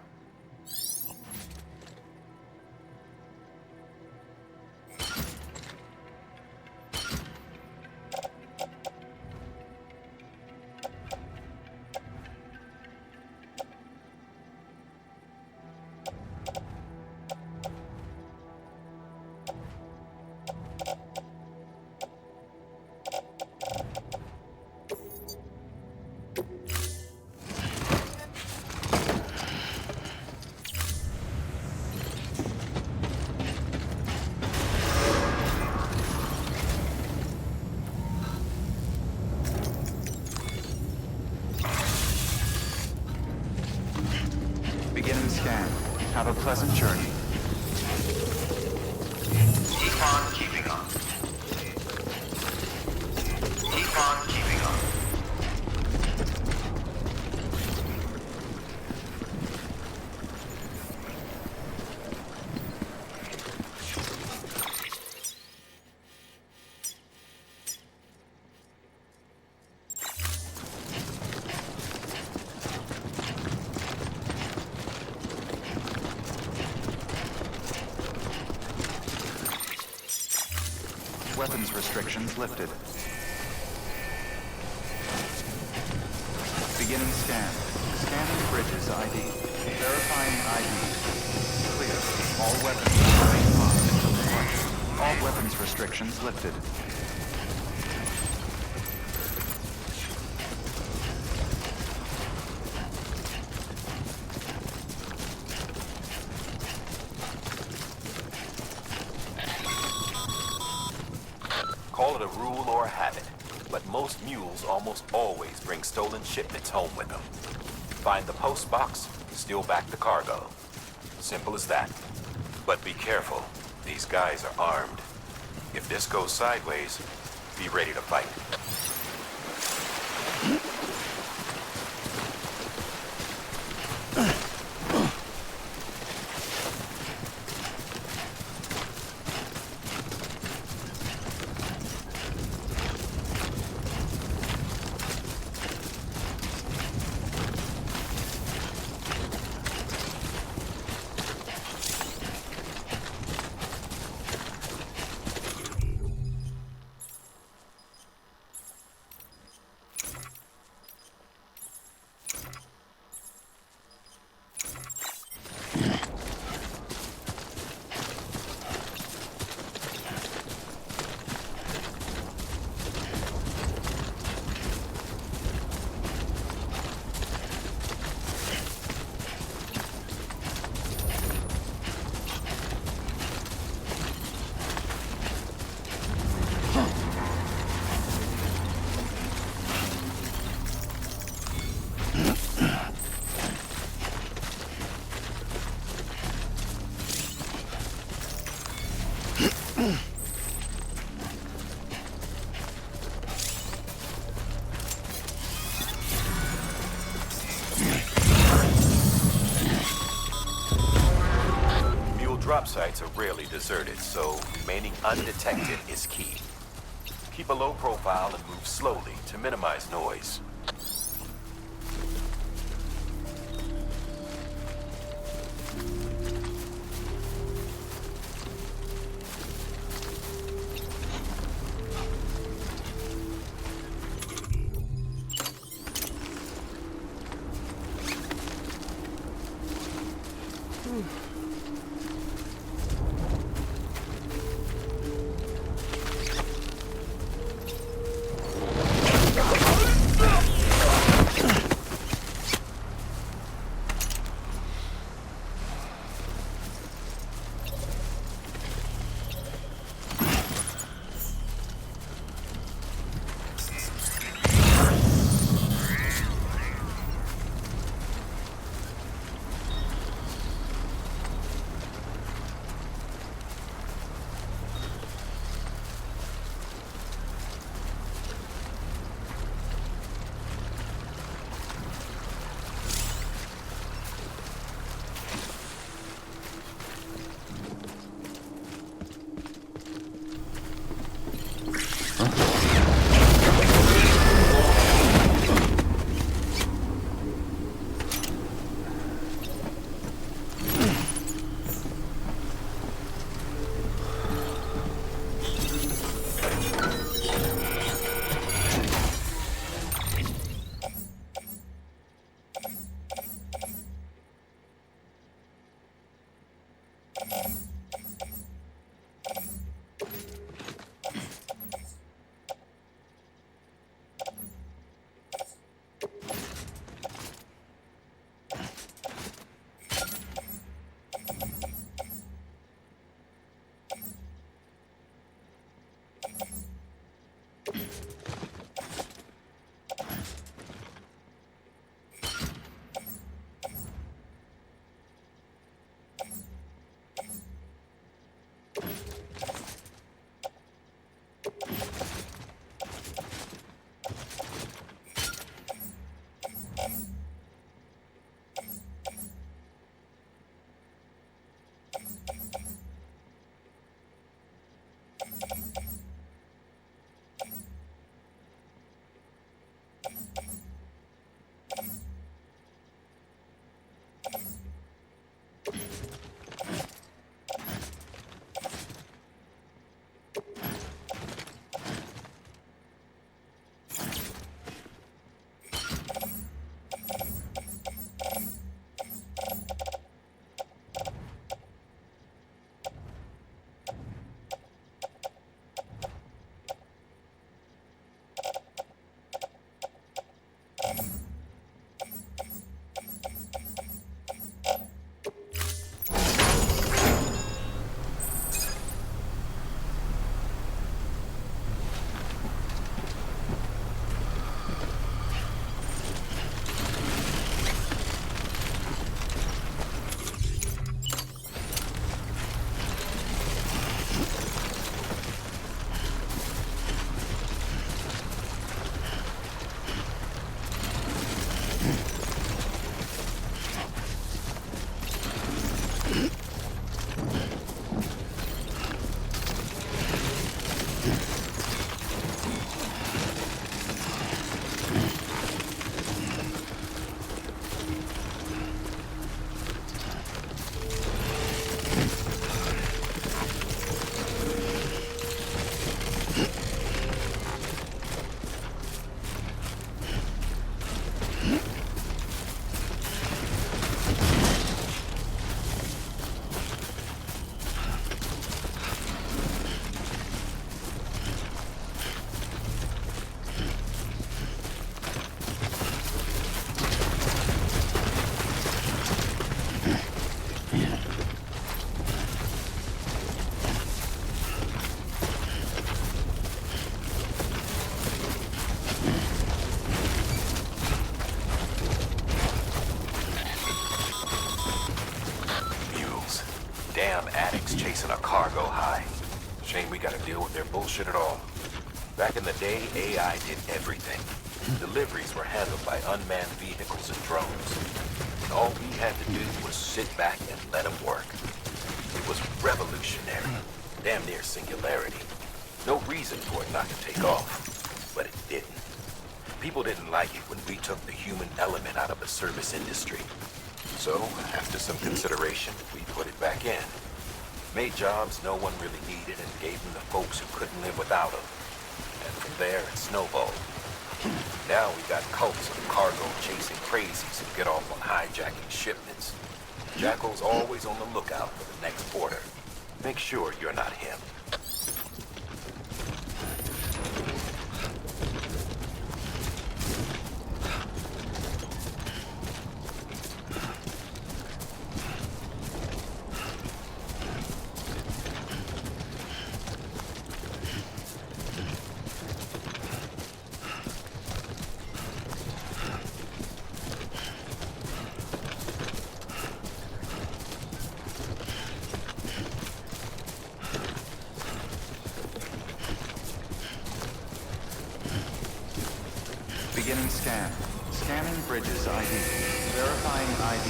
Beginning scan. Have a pleasant journey.
Keep on keeping on. Keep on keeping on.
Weapons restrictions lifted. Beginning scan. Scanning bridges ID. Verifying ID. Clear. All weapons remain locked until departure. All weapons restrictions lifted.
it a rule or a habit, but most mules almost always bring stolen shipments home with them. Find the post box, steal back the cargo. Simple as that. But be careful. These guys are armed. If this goes sideways, be ready to fight. Drop sites are rarely deserted, so remaining undetected is key. Keep a low profile and move slowly to minimize noise. Damn addicts chasing a cargo high. Shame we gotta deal with their bullshit at all. Back in the day, AI did everything. Deliveries were handled by unmanned vehicles and drones. And all we had to do was sit back and let them work. It was revolutionary. Damn near singularity. No reason for it not to take off. But it didn't. People didn't like it when we took the human element out of the service industry. So, after some consideration, we put it back in. Made jobs no one really needed and gave them to folks who couldn't live without them. And from there, it snowballed. Now we got cults of cargo-chasing crazies who get off on hijacking shipments. Jackal's always on the lookout for the next order. Make sure you're not him.
Beginning scan. Scanning bridges ID. Verifying ID.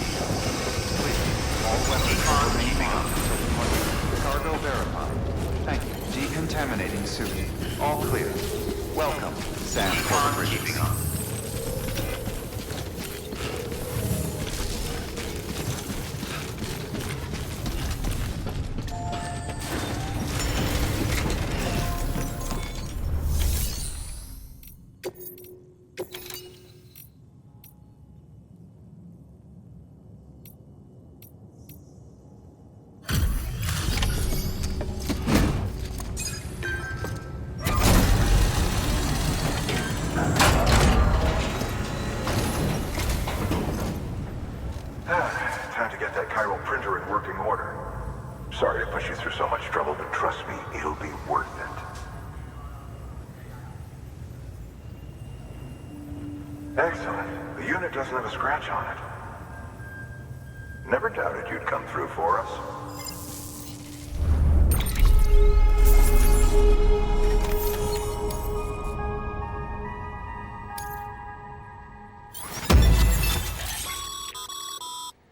Clear. All weapons remain on until deployment. Cargo verified. Thank you. Decontaminating suit. All clear. Welcome, Sam Porter Bridges.
Time to get that chiral printer in working order. Sorry to push you through so much trouble, but trust me, it'll be worth it. Excellent. The unit doesn't have a scratch on it. Never doubted you'd come through for us.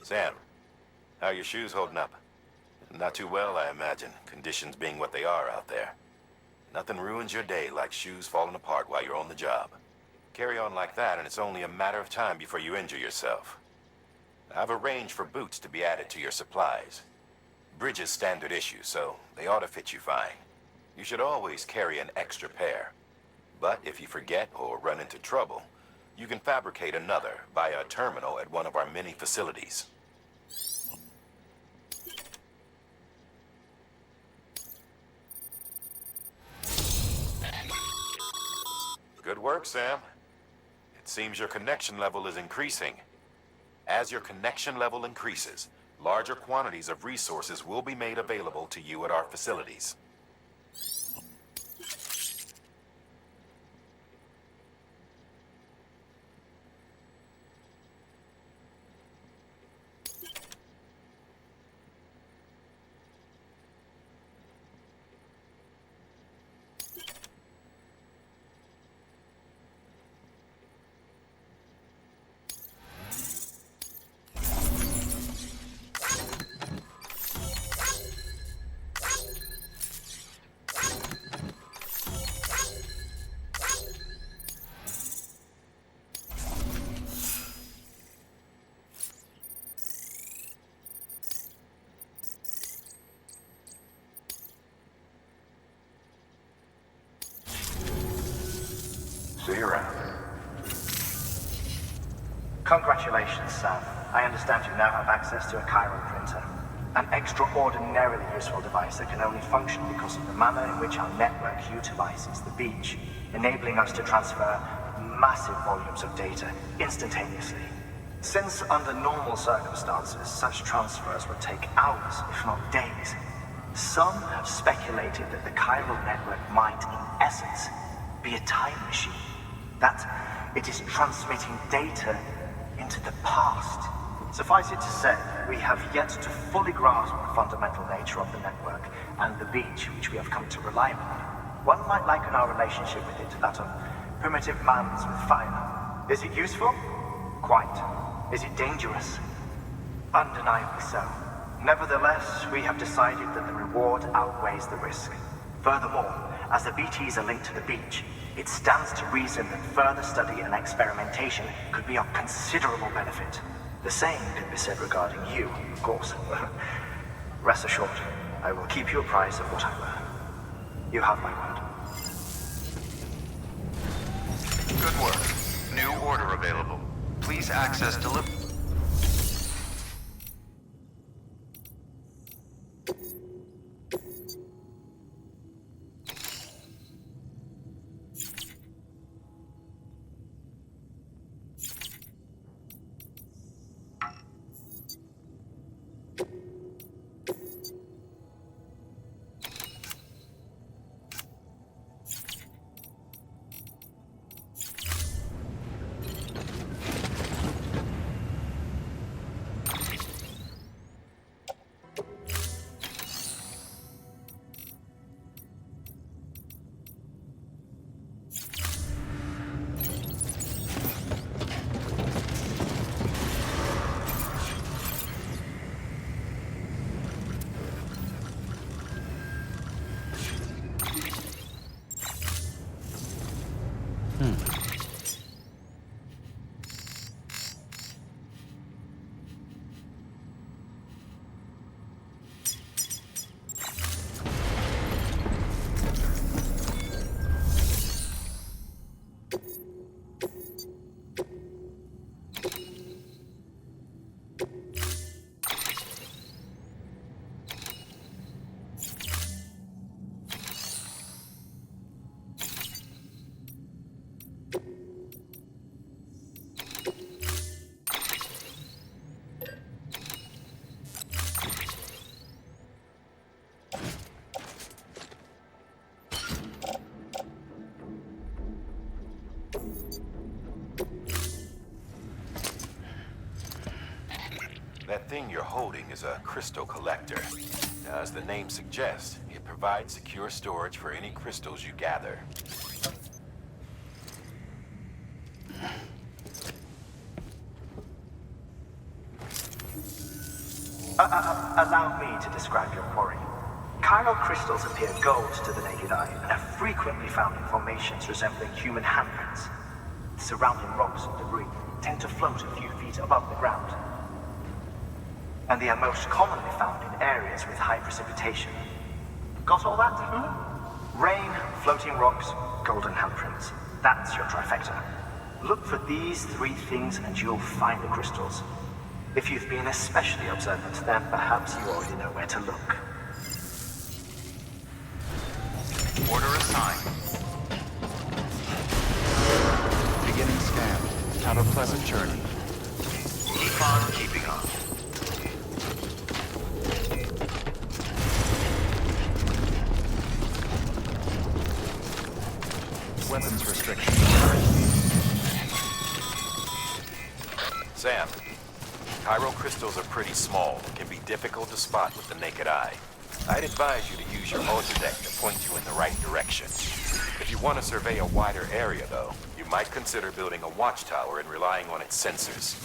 Sam, how are your shoes holding up? Not too well, I imagine, conditions being what they are out there. Nothing ruins your day like shoes falling apart while you're on the job. Carry on like that, and it's only a matter of time before you injure yourself. I've arranged for boots to be added to your supplies. Bridges standard issue, so they ought to fit you fine. You should always carry an extra pair. But if you forget or run into trouble, you can fabricate another via a terminal at one of our many facilities. Good work, Sam. It seems your connection level is increasing. As your connection level increases, larger quantities of resources will be made available to you at our facilities.
See you around.
Congratulations, Sam. I understand you now have access to a chiral printer. An extraordinarily useful device that can only function because of the manner in which our network utilizes the beach, enabling us to transfer massive volumes of data instantaneously. Since under normal circumstances, such transfers would take hours, if not days, some have speculated that the chiral network might, in essence, be a time machine. That it is transmitting data into the past. Suffice it to say, we have yet to fully grasp the fundamental nature of the network and the beach which we have come to rely upon. One might liken our relationship with it to that of primitive mans with fire. Is it useful? Quite. Is it dangerous? Undeniably so. Nevertheless, we have decided that the reward outweighs the risk. Furthermore, as the BTs are linked to the beach, it stands to reason that further study and experimentation could be of considerable benefit. The same can be said regarding you, of course. Rest assured, I will keep you apprised of what I learn. You have my word.
Good work. New order available. Please access delivery.
That thing you're holding is a crystal collector. Now, as the name suggests, it provides secure storage for any crystals you gather.
Allow me to describe your quarry. Chiral crystals appear gold to the naked eye and are frequently found in formations resembling human handprints. Surrounding rocks and debris tend to float a few feet above the ground. And they are most commonly found in areas with high precipitation. Got all that? Rain, floating rocks, golden handprints. That's your trifecta. Look for these three things and you'll find the crystals. If you've been especially observant, then perhaps you already know where to look.
Order assigned. Beginning scan. Have a pleasant journey.
Keep on keeping on.
Weapons restriction.
Sam, chiral crystals are pretty small and can be difficult to spot with the naked eye. I'd advise you to use your holodeck to point you in the right direction. If you want to survey a wider area, though, you might consider building a watchtower and relying on its sensors.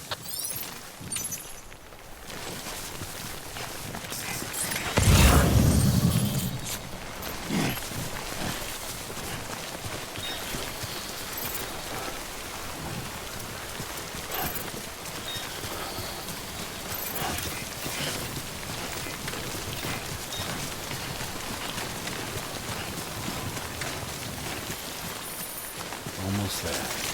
Almost there.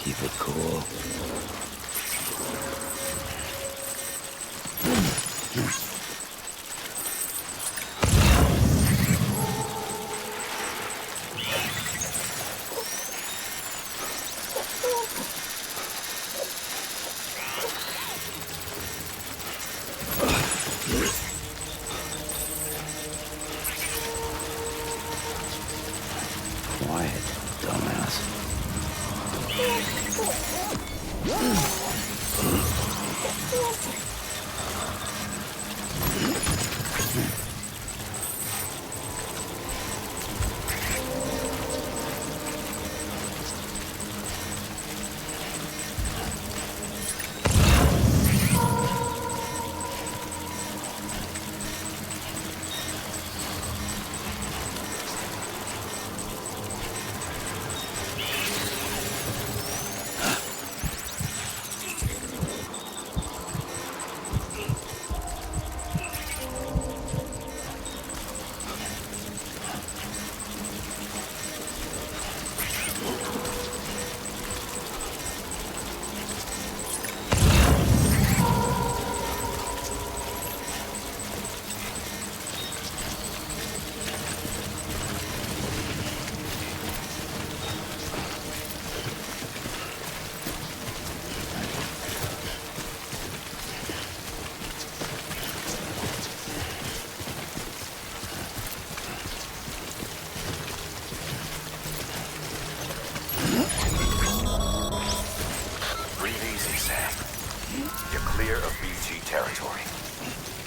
Keep it cool. Quiet, dumbass.
territory.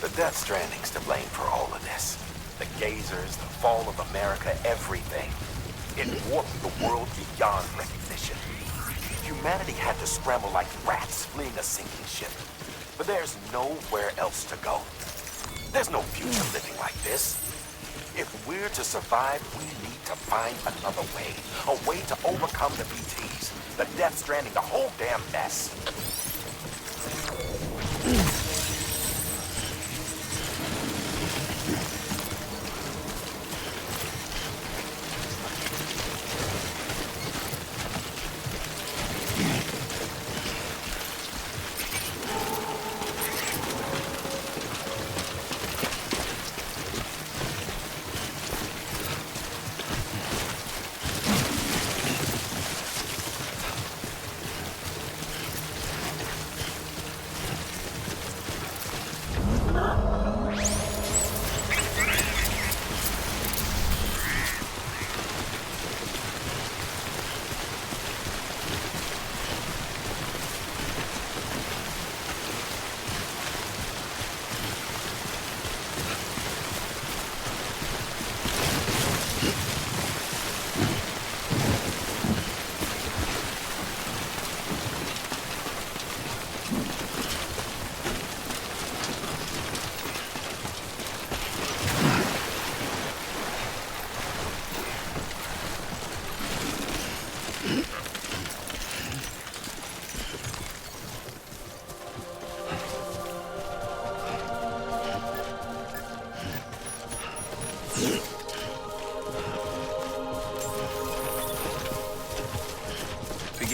The Death Stranding's to blame for all of this. The gazers, the fall of America, everything. It warped the world beyond recognition. Humanity had to scramble like rats fleeing a sinking ship. But there's nowhere else to go. There's no future living like this. If we're to survive, we need to find another way. A way to overcome the BTs, the Death Stranding, the whole damn mess.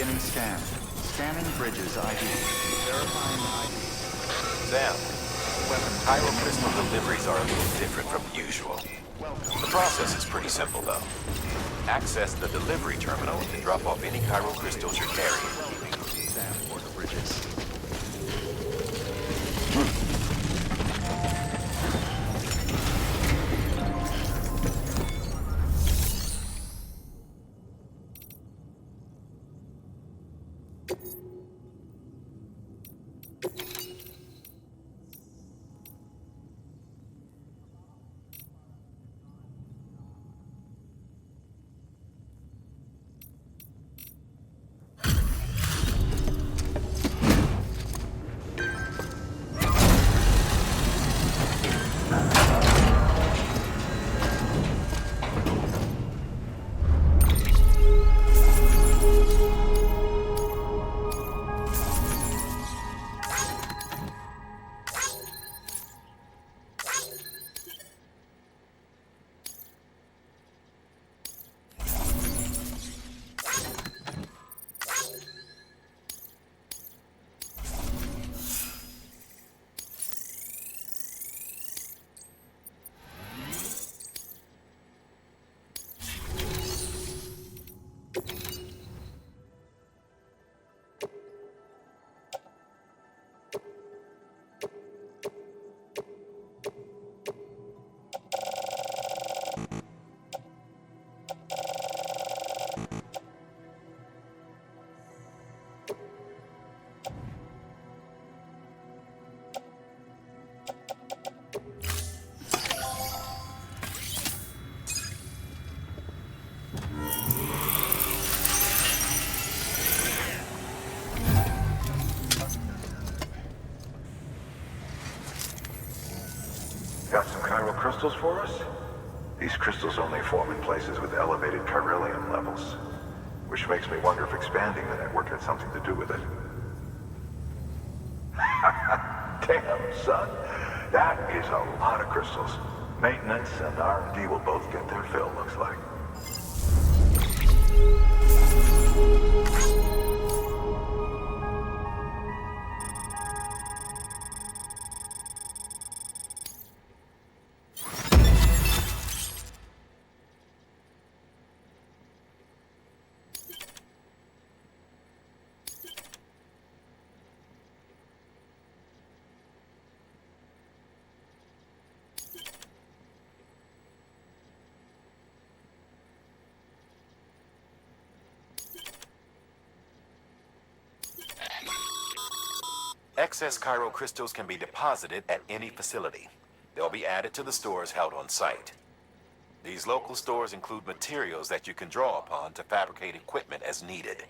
Beginning scan. Scanning bridges ID. Verifying ID.
Sam, Cairo crystal deliveries are a little different from usual. The process is pretty simple, though. Access the delivery terminal to drop off any Cairo crystals you're carrying.
Sam for the bridges.
crystals for us? These crystals only form in places with elevated chiralium levels, which makes me wonder if expanding the network had something to do with it. Damn, son. That is a lot of crystals. Maintenance and R&D will both get their fill, looks like.
Excess chiral crystals can be deposited at any facility. They'll be added to the stores held on site. These local stores include materials that you can draw upon to fabricate equipment as needed.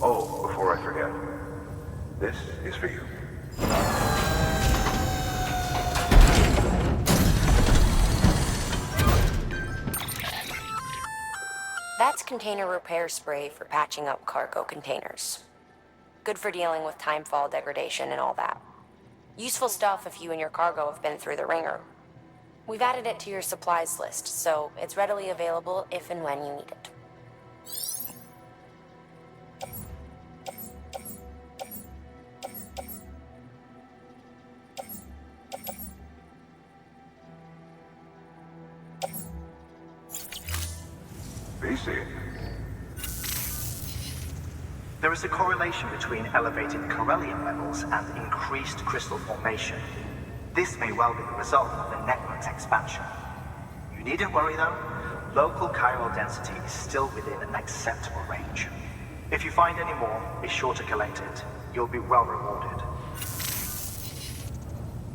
Oh, before I forget, this is for you.
That's container repair spray for patching up cargo containers. Good for dealing with timefall degradation and all that. Useful stuff if you and your cargo have been through the ringer. We've added it to your supplies list, so it's readily available if and when you need it.
BC.
There is a correlation between elevated chiralium levels and increased crystal formation. This may well be the result of the network's expansion. You needn't worry though. Local chiral density is still within an acceptable range. If you find any more, be sure to collect it. You'll be well rewarded.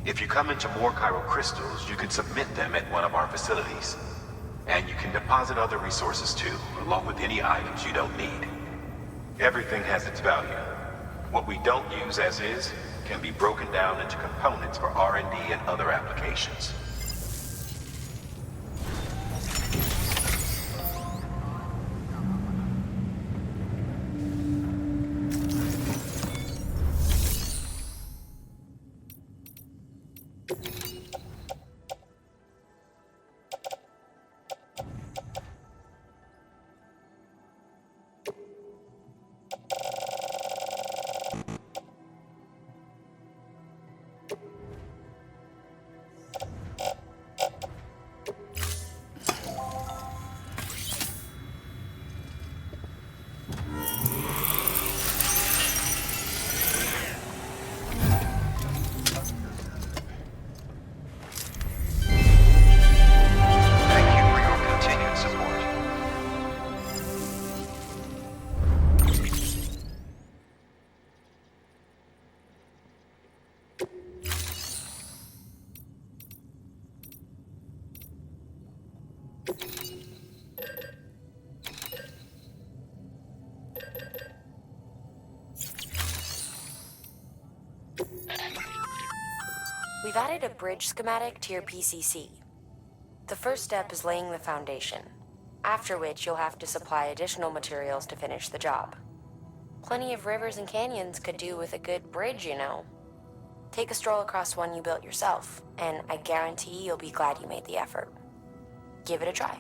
If you come into more chiral crystals, you can submit them at one of our facilities. And you can deposit other resources too, along with any items you don't need. Everything has its value. What we don't use as is can be broken down into components for R&D and other applications.
We've added a bridge schematic to your PCC. The first step is laying the foundation, after which you'll have to supply additional materials to finish the job. Plenty of rivers and canyons could do with a good bridge, you know. Take a stroll across one you built yourself, and I guarantee you'll be glad you made the effort. Give it a try.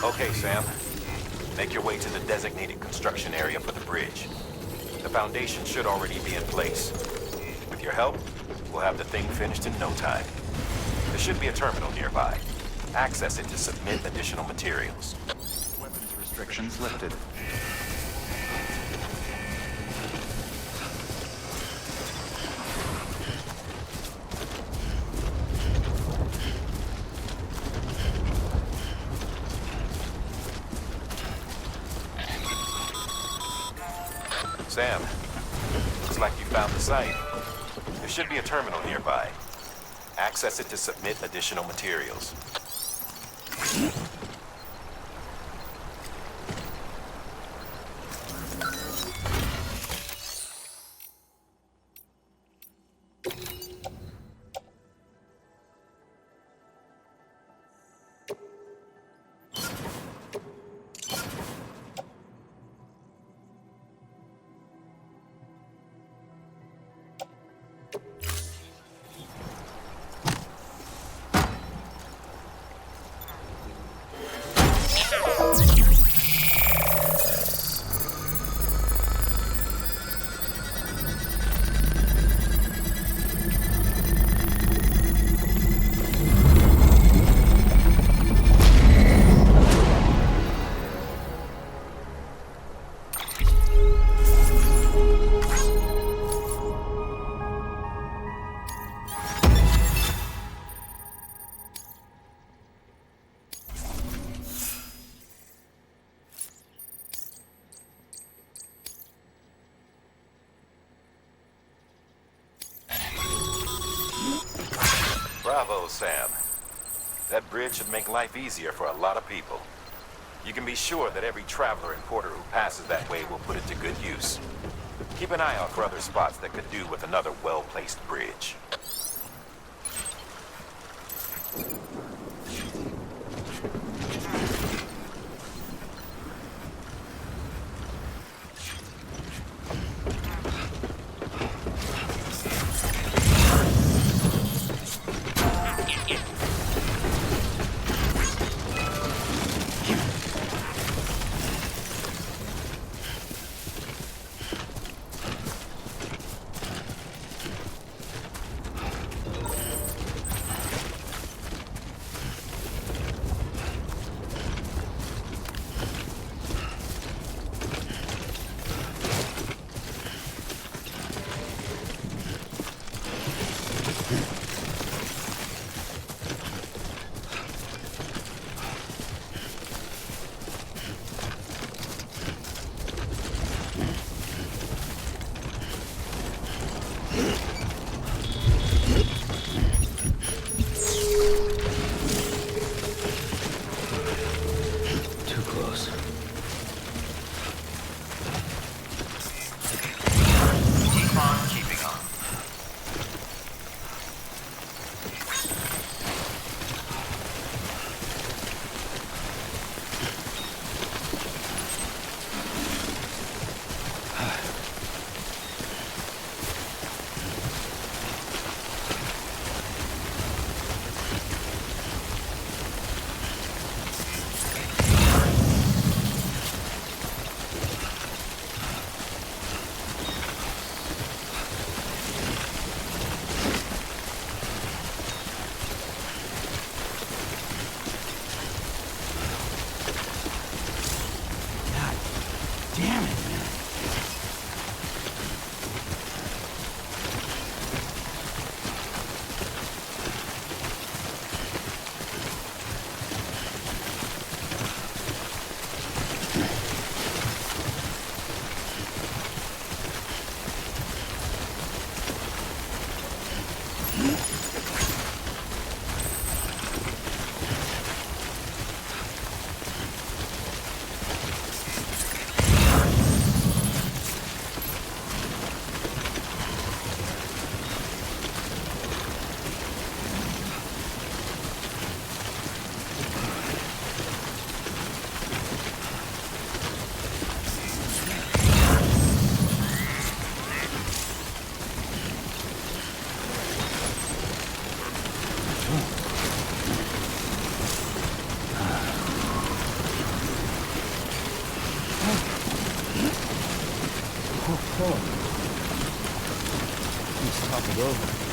Okay, Sam. Make your way to the designated construction area for the bridge. The foundation should already be in place. With your help, we'll have the thing finished in no time. There should be a terminal nearby. Access it to submit additional materials.
Weapons restrictions lifted.
Sam, looks like you found the site. There should be a terminal nearby. Access it to submit additional materials. Bravo, Sam. That bridge should make life easier for a lot of people. You can be sure that every traveler and porter who passes that way will put it to good use. Keep an eye out for other spots that could do with another well-placed bridge.
Oh. Let's talk it over.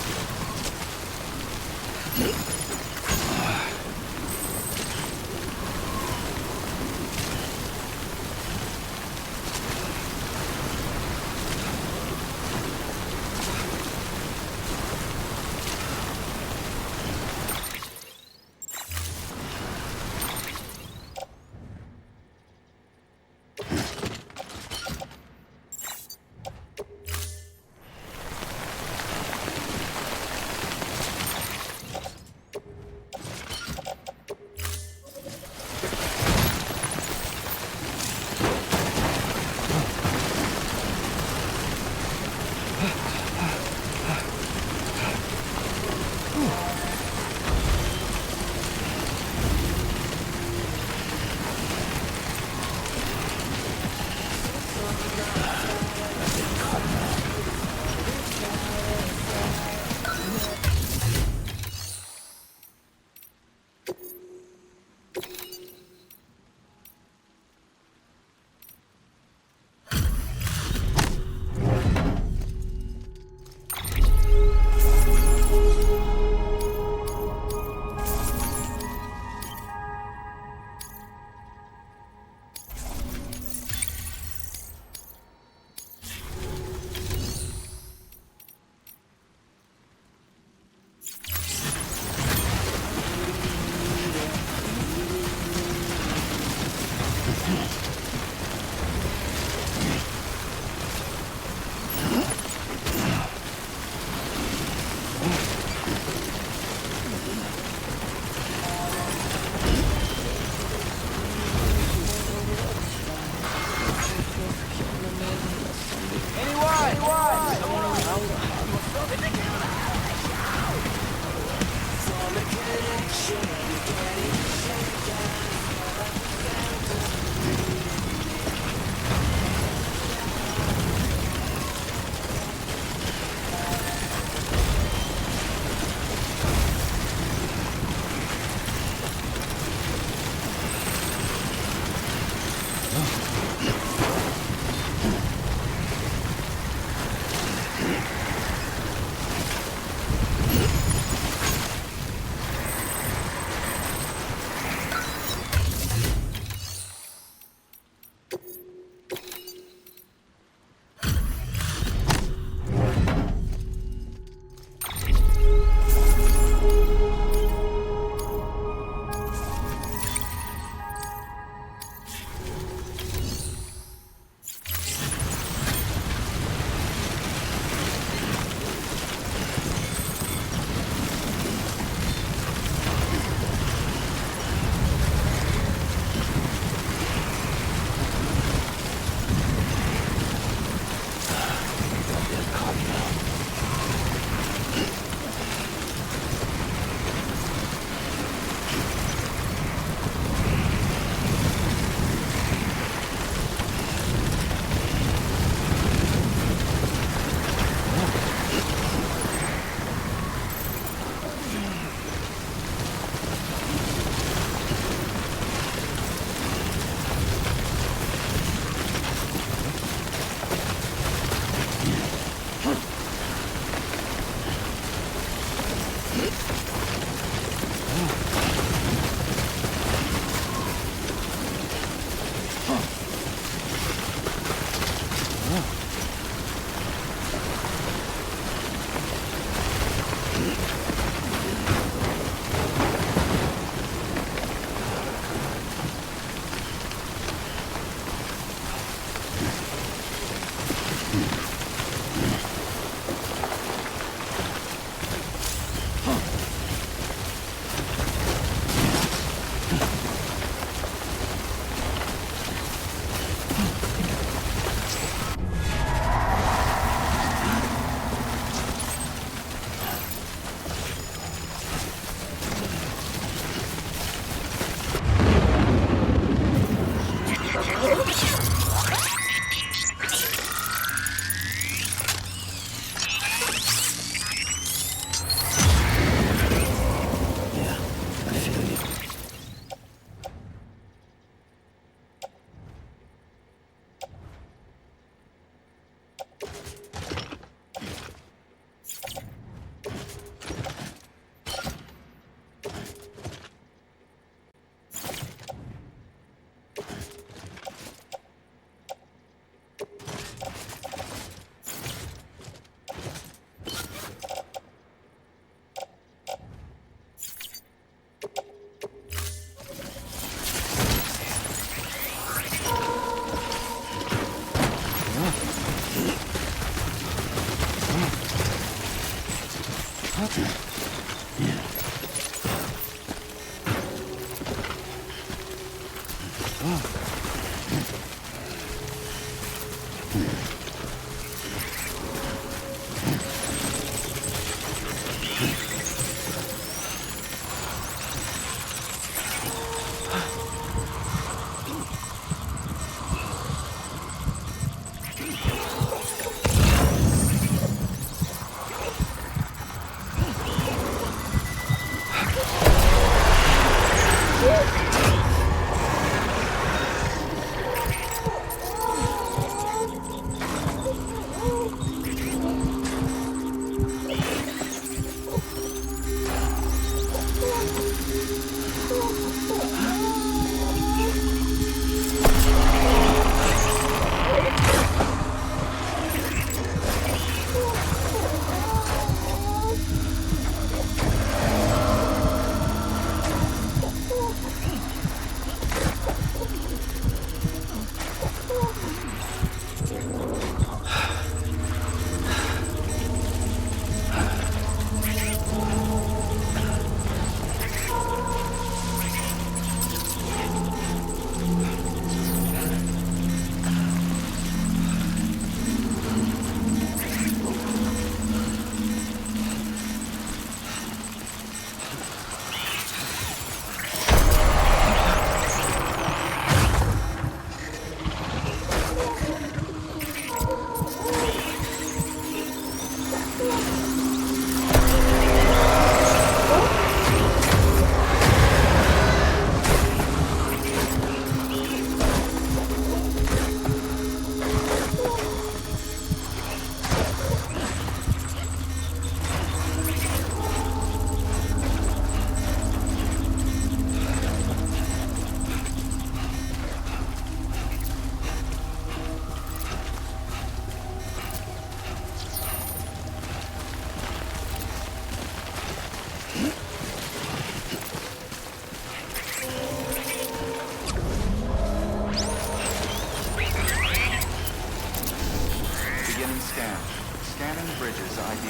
Scanning bridges ID.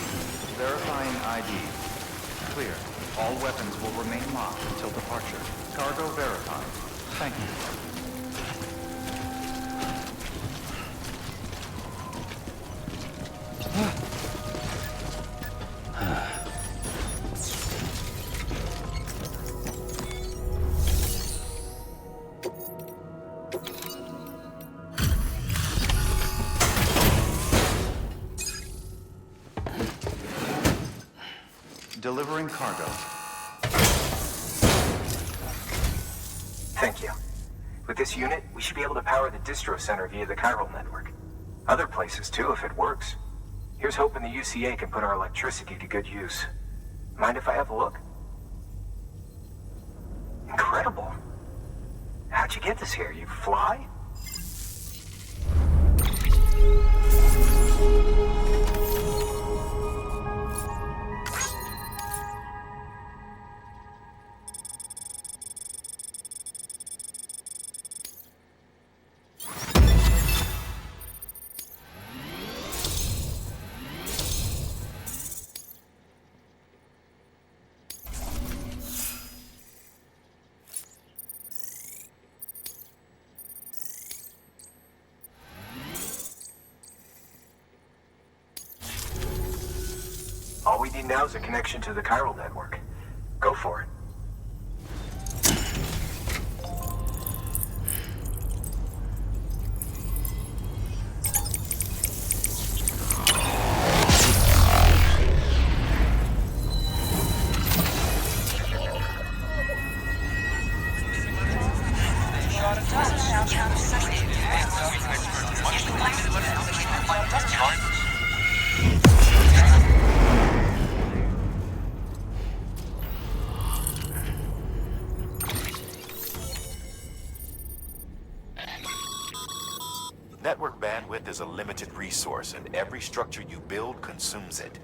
Verifying ID. Clear. All weapons will remain locked until departure. Cargo verified. Thank you. Delivering cargo.
Thank you. With this unit, we should be able to power the distro center via the chiral network. Other places too, if it works. Here's hoping the UCA can put our electricity to good use. Mind if I have a look? Incredible. How'd you get this here? You fly? All we need now is a connection to the chiral network. Go for it.
Network bandwidth is a limited resource, and every structure you build consumes it.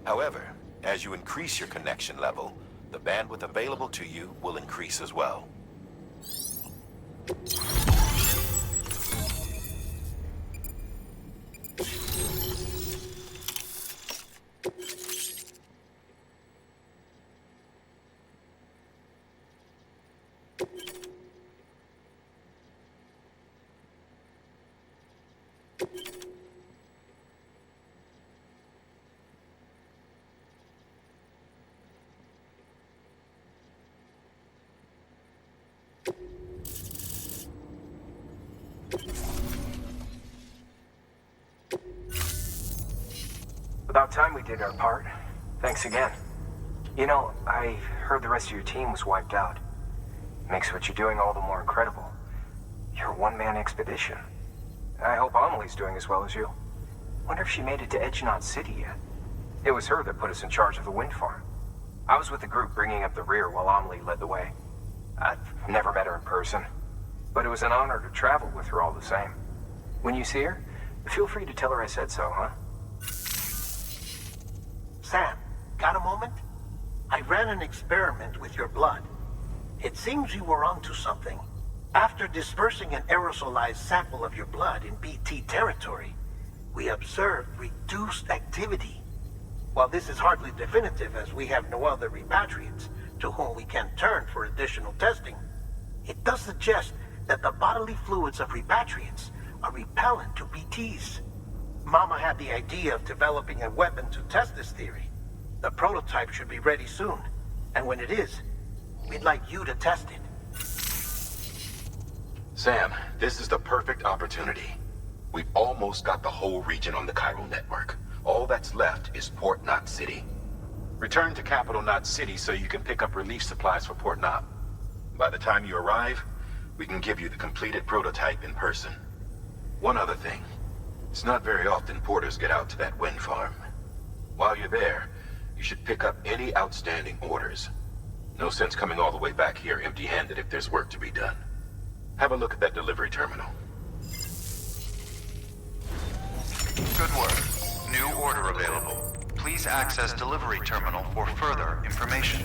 However, as you increase your connection level, the bandwidth available to you will increase as well.
About time we did our part. Thanks again. You know, I heard the rest of your team was wiped out. Makes what you're doing all the more incredible. You're a one-man expedition. I hope Amelie's doing as well as you. Wonder if she made it to Edgenot City yet. It was her that put us in charge of the wind farm. I was with the group bringing up the rear while Amelie led the way. I've never met her in person, but it was an honor to travel with her all the same. When you see her, feel free to tell her I said so, huh?
Sam, got a moment? I ran an experiment with your blood. It seems you were onto something. After dispersing an aerosolized sample of your blood in BT territory, we observed reduced activity. While this is hardly definitive as we have no other repatriates to whom we can turn for additional testing, it does suggest that the bodily fluids of repatriates are repellent to BTs. Mama had the idea of developing a weapon to test this theory. The prototype should be ready soon, and when it is, we'd like you to test it.
Sam, this is the perfect opportunity. We've almost got the whole region on the Chiral network. All that's left is Port Knot City. Return to Capital Knot City so you can pick up relief supplies for Port Knot. By the time you arrive, we can give you the completed prototype in person. One other thing. It's not very often porters get out to that wind farm. While you're there, you should pick up any outstanding orders. No sense coming all the way back here empty-handed if there's work to be done. Have a look at that delivery terminal.
Good work. New order available. Please access delivery terminal for further information.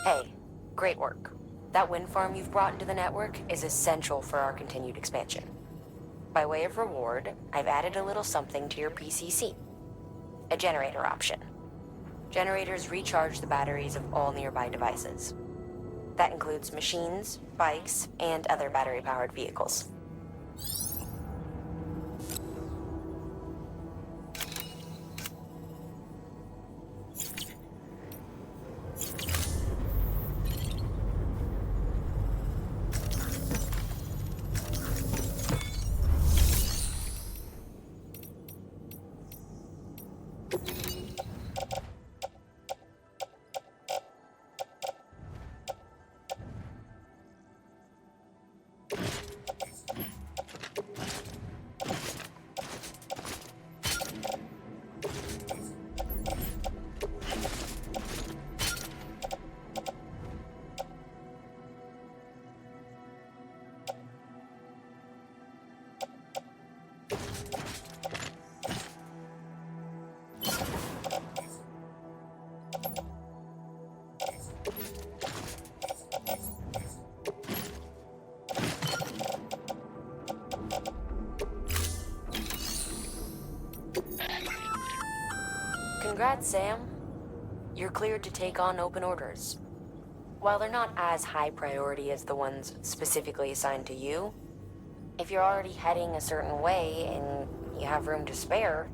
Hey, great work. That wind farm you've brought into the network is essential for our continued expansion. By way of reward, I've added a little something to your PCC. A generator option. Generators recharge the batteries of all nearby devices. That includes machines, bikes, and other battery-powered vehicles. Congrats, Sam. You're cleared to take on open orders. While they're not as high priority as the ones specifically assigned to you, if you're already heading a certain way and you have room to spare,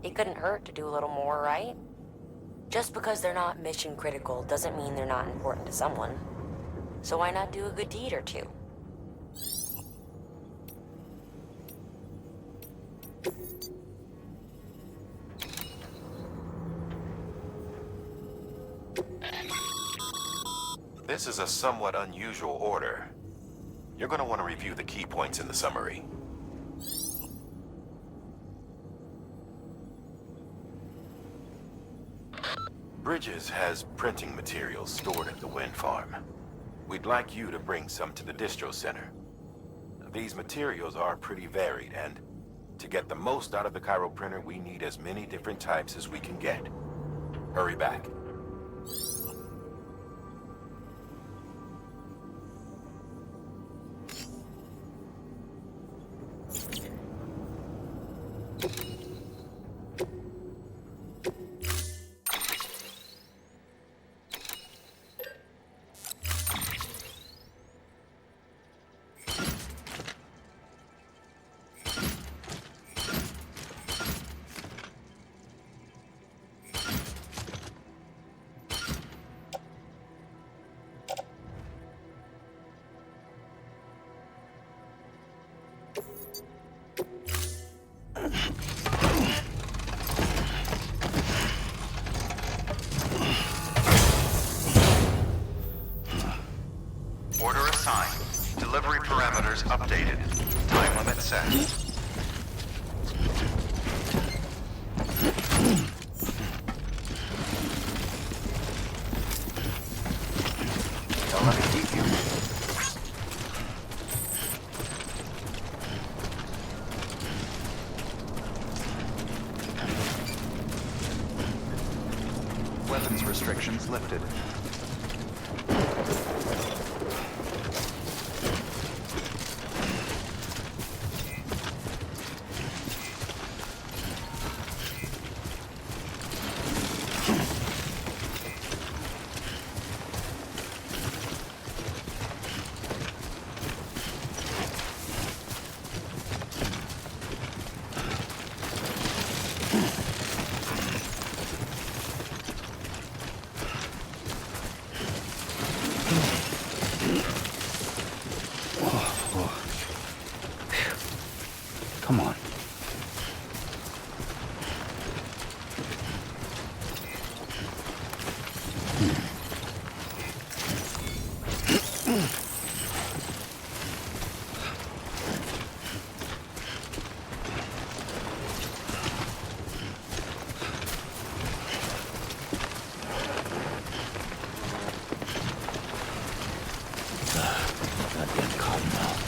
it couldn't hurt to do a little more, right? Just because they're not mission critical doesn't mean they're not important to someone. So why not do a good deed or two?
This is a somewhat unusual order. You're going to want to review the key points in the summary. Bridges has printing materials stored at the wind farm. We'd like you to bring some to the distro center. These materials are pretty varied, and to get the most out of the Chiral printer, we need as many different types as we can get. Hurry back.
weapons restrictions lifted.
Come on. Goddamn cottonmouth.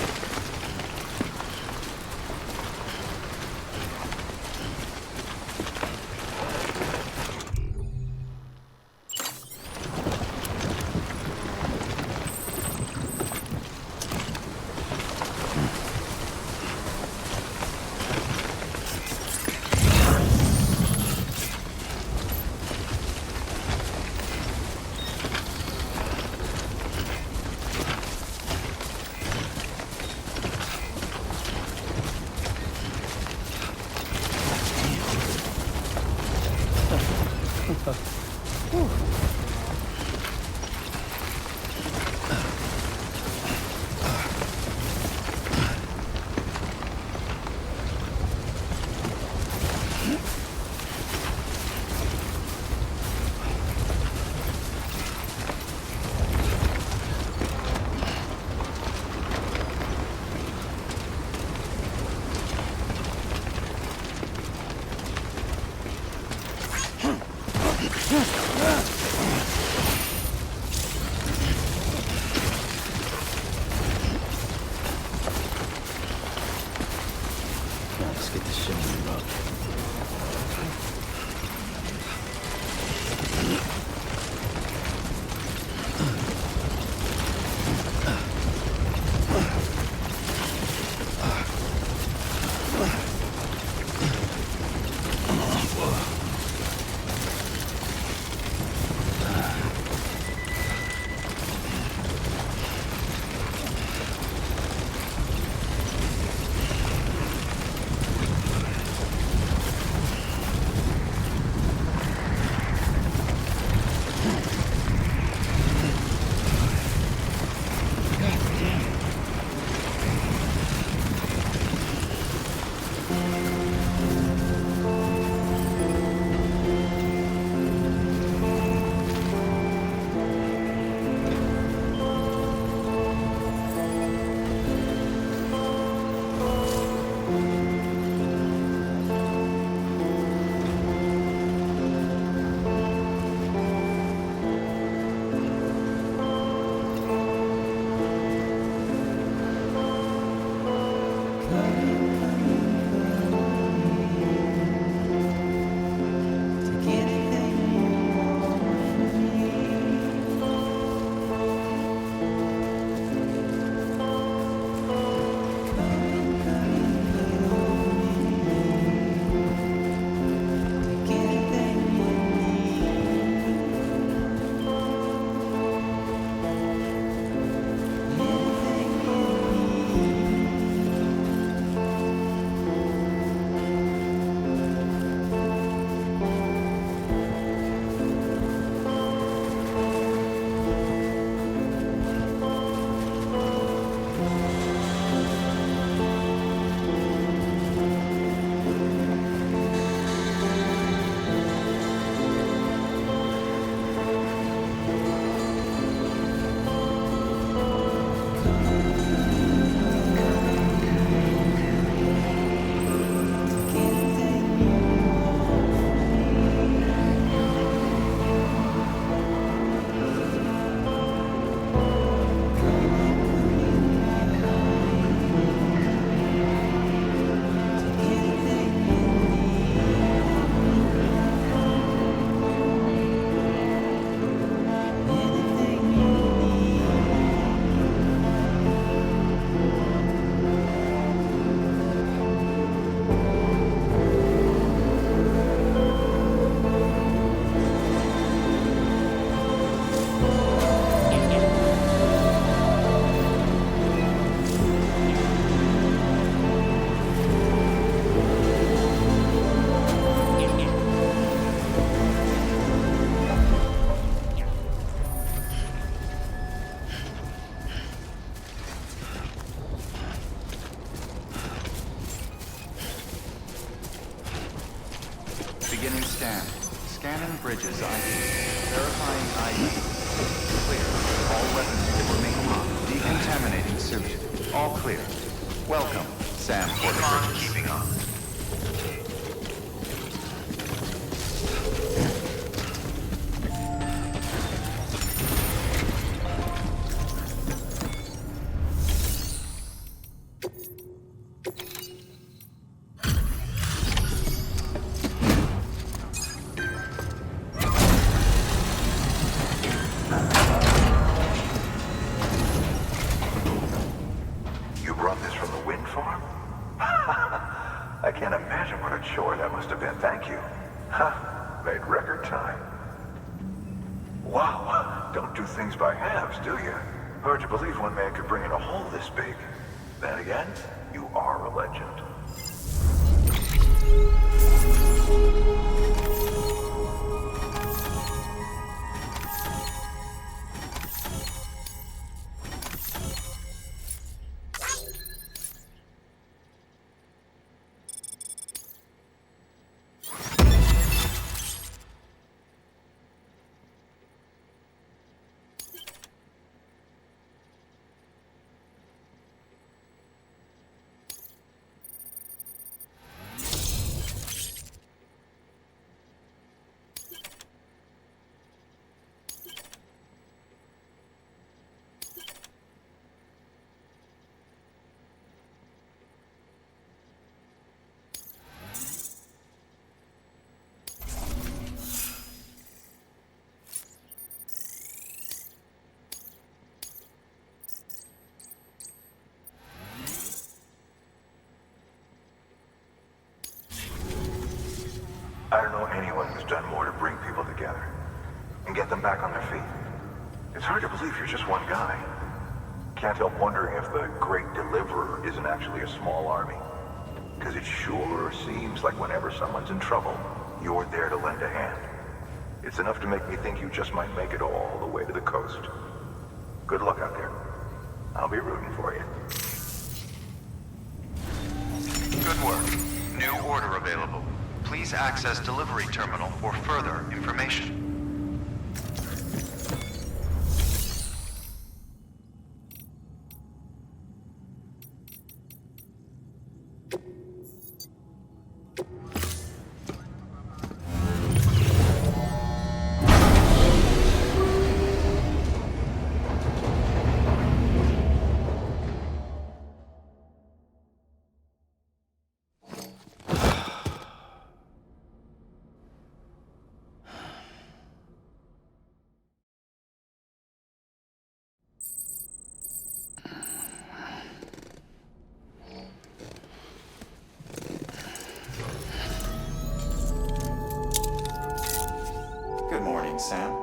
Let's get this shit on the road.
Beginning scan. Scanning bridges ID. Verifying ID. Clear. All weapons will remain locked. Decontaminating suit. All clear. Welcome, Sam Porter Bridges.
Keeping on.
You brought this from the wind farm? I can't imagine what a chore that must have been. Thank you. Ha! Made record time. Wow, don't do things by halves, do you? Hard to believe one man could bring in a hole this big. Then again, you are a legend. I don't know anyone who's done more to bring people together and get them back on their feet. It's hard to believe you're just one guy. Can't help wondering if the Great Deliverer isn't actually a small army. Because it sure seems like whenever someone's in trouble, you're there to lend a hand. It's enough to make me think you just might make it all the way to the coast. Good luck out there. I'll be rooting for you.
Good work. New order available. Please access delivery terminal for further information. Good morning, Sam.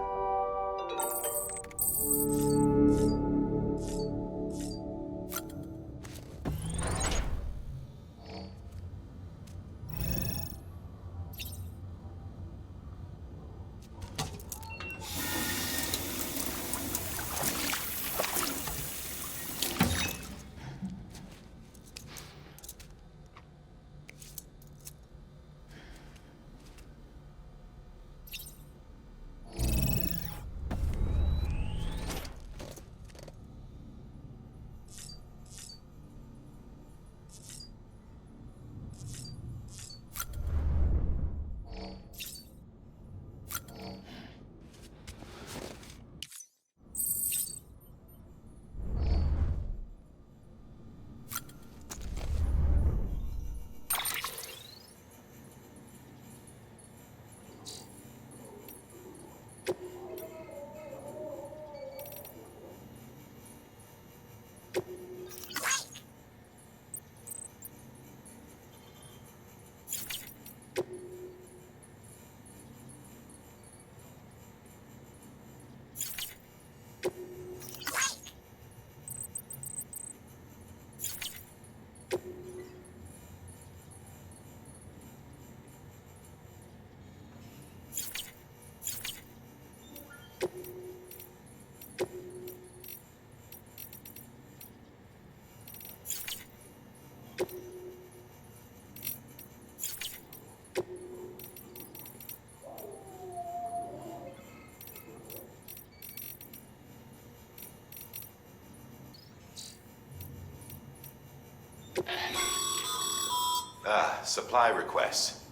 supply requests.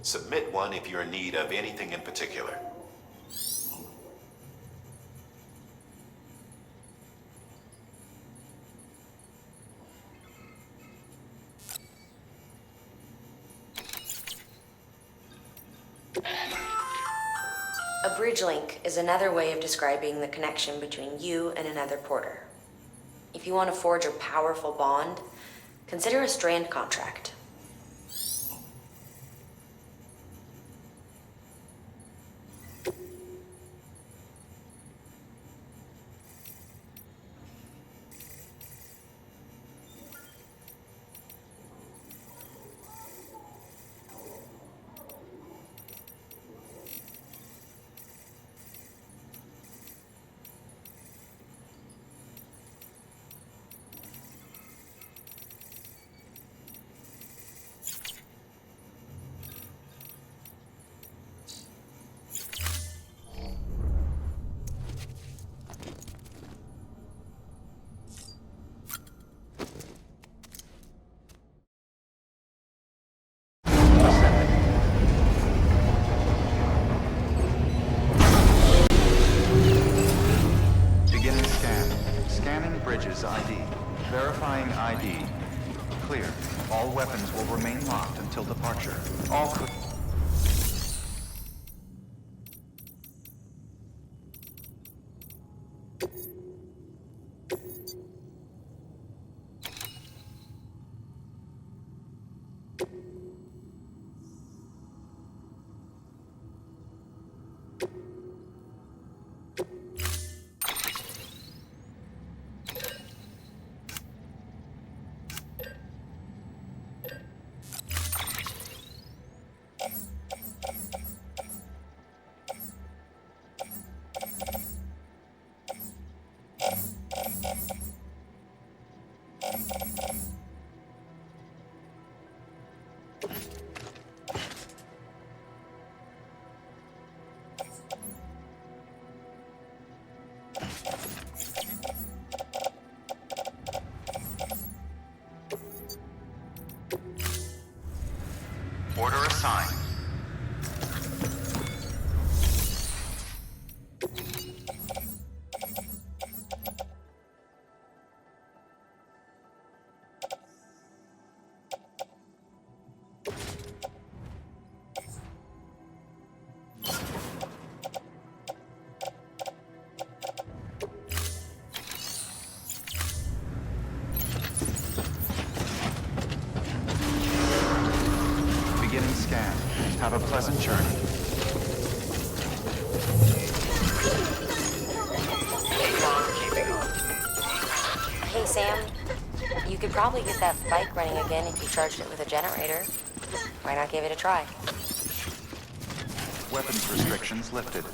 Submit one if you're in need of anything in particular.
A bridge link is another way of describing the connection between you and another porter. If you want to forge a powerful bond, consider a strand contract.
Beginning scan. Scanning bridges ID. Verifying ID. Clear. All weapons will remain locked until departure. All could... Order assigned. Beginning scan. Have a pleasant journey.
Hey, Sam. You could probably get that bike running again if you charged it with a generator. Why not give it a try?
Weapons restrictions lifted.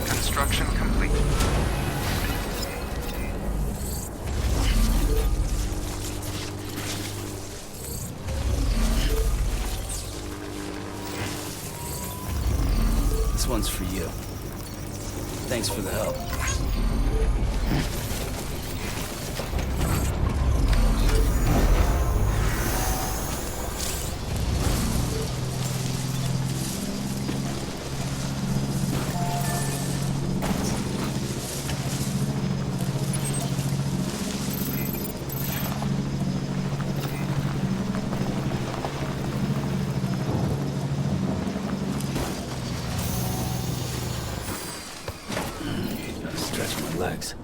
Construction complete.
This one's for you. Thanks for the help. Stretch my legs.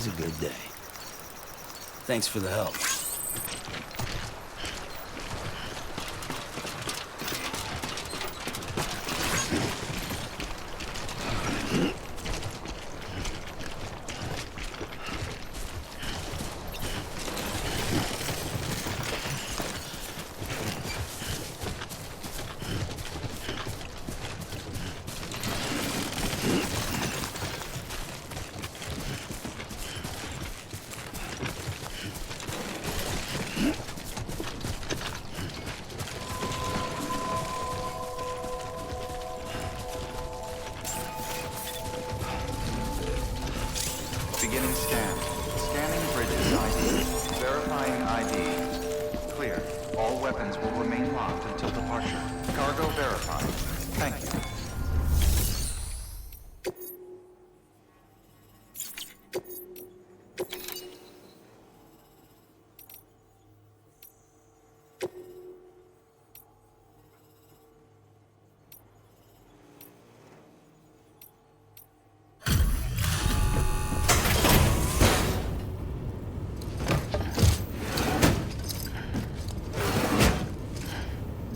a good day. Thanks for the help.
Beginning scan. Scanning bridges ID. Verifying ID. Clear. All weapons will remain locked until departure. Cargo verified. Thank you.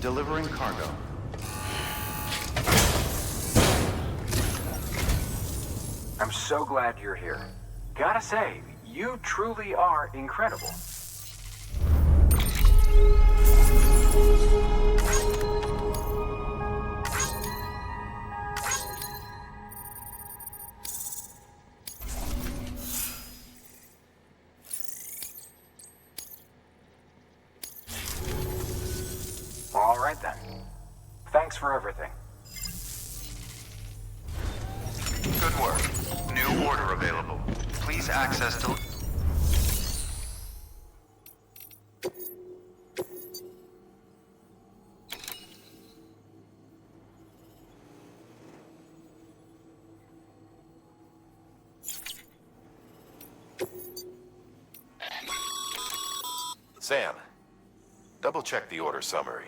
Delivering cargo.
I'm so glad you're here. Gotta say, you truly are incredible. All right then. Thanks for everything.
Good work. New order available. Please access to...
Sam, double-check the order summary.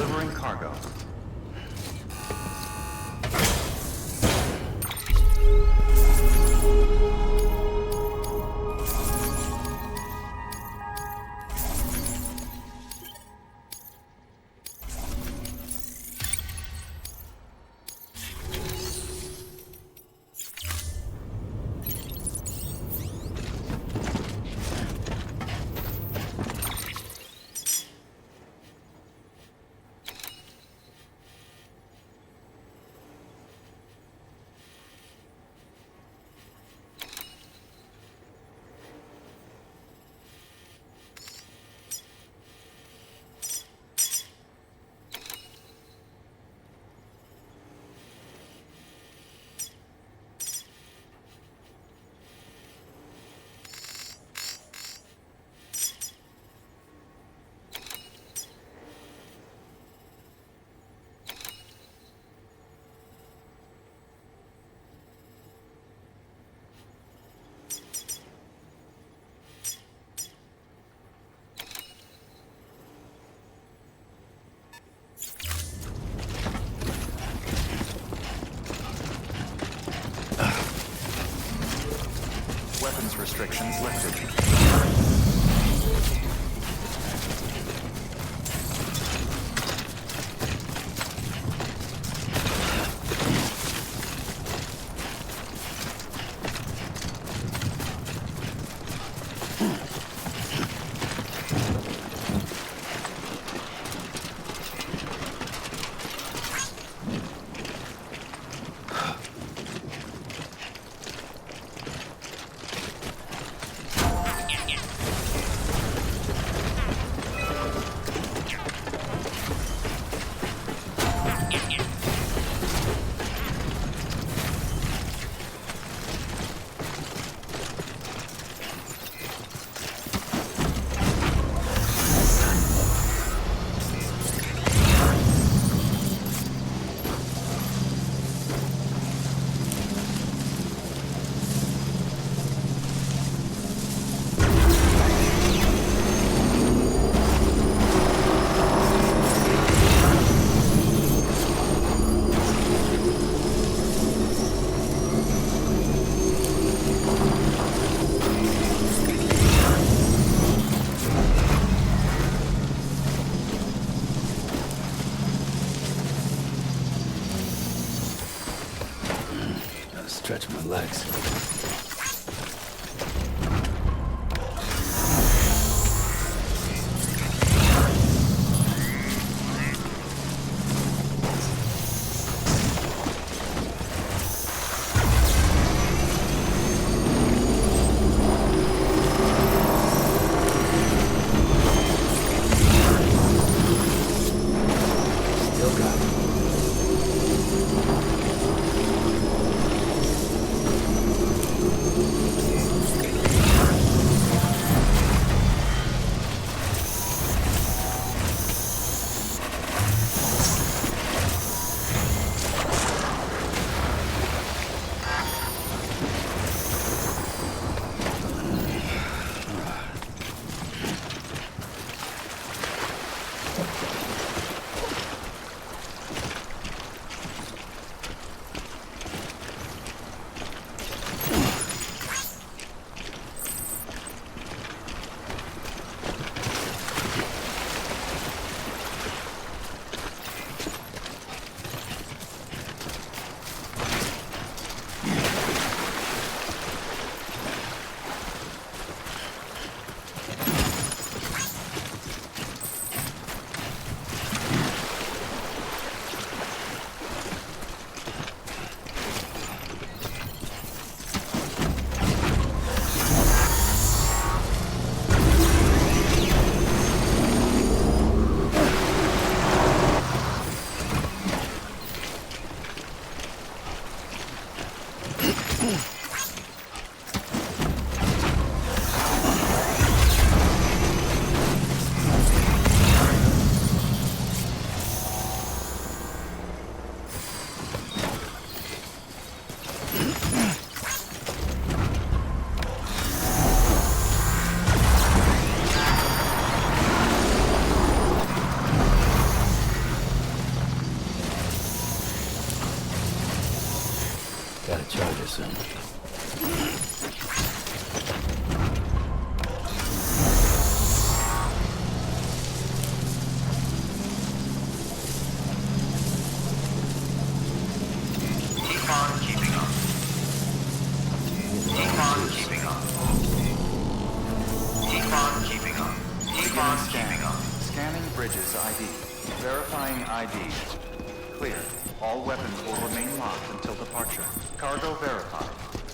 Delivering cargo. Weapons restrictions lifted.
legs. Gotta charge her soon.
Keep on keeping up. Keep on keeping up. Keep on keeping up. Keep on keeping up. Scanning bridges ID. Verifying ID. Clear. All weapons will remain locked until departure. Cargo verified.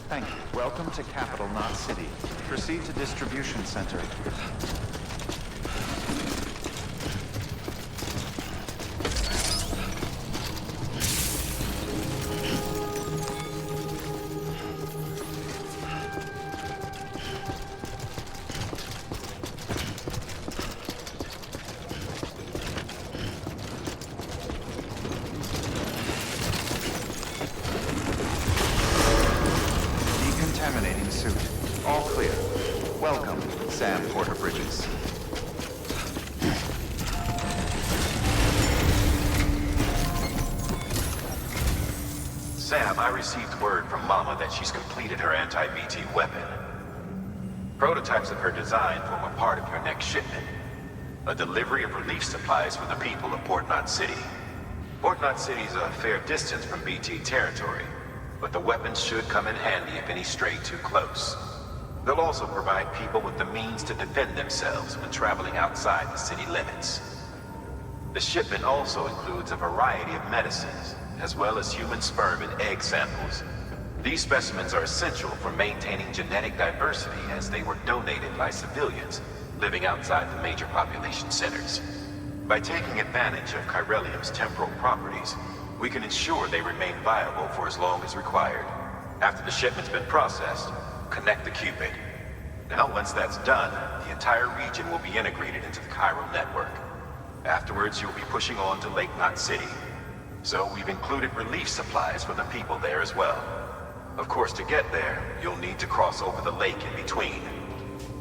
Thank you. Welcome to Capital Knot City. Proceed to distribution center. Decontaminating suit. All clear. Welcome, Sam Porter Bridges.
Sam, I received word from Mama that she's completed her anti-BT weapon. Prototypes of her design form a part of your next shipment. A delivery of relief supplies for the people of Port Knot City. Port Knot City is a fair distance from BT territory, but the weapons should come in handy if any stray too close. They'll also provide people with the means to defend themselves when traveling outside the city limits. The shipment also includes a variety of medicines, as well as human sperm and egg samples. These specimens are essential for maintaining genetic diversity as they were donated by civilians living outside the major population centers. By taking advantage of chiralium's temporal properties, we can ensure they remain viable for as long as required. After the shipment's been processed, connect the Cupid. Now, once that's done, the entire region will be integrated into the chiral network. Afterwards, you'll be pushing on to Lake Knot City. So we've included relief supplies for the people there as well. Of course, to get there, you'll need to cross over the lake in between.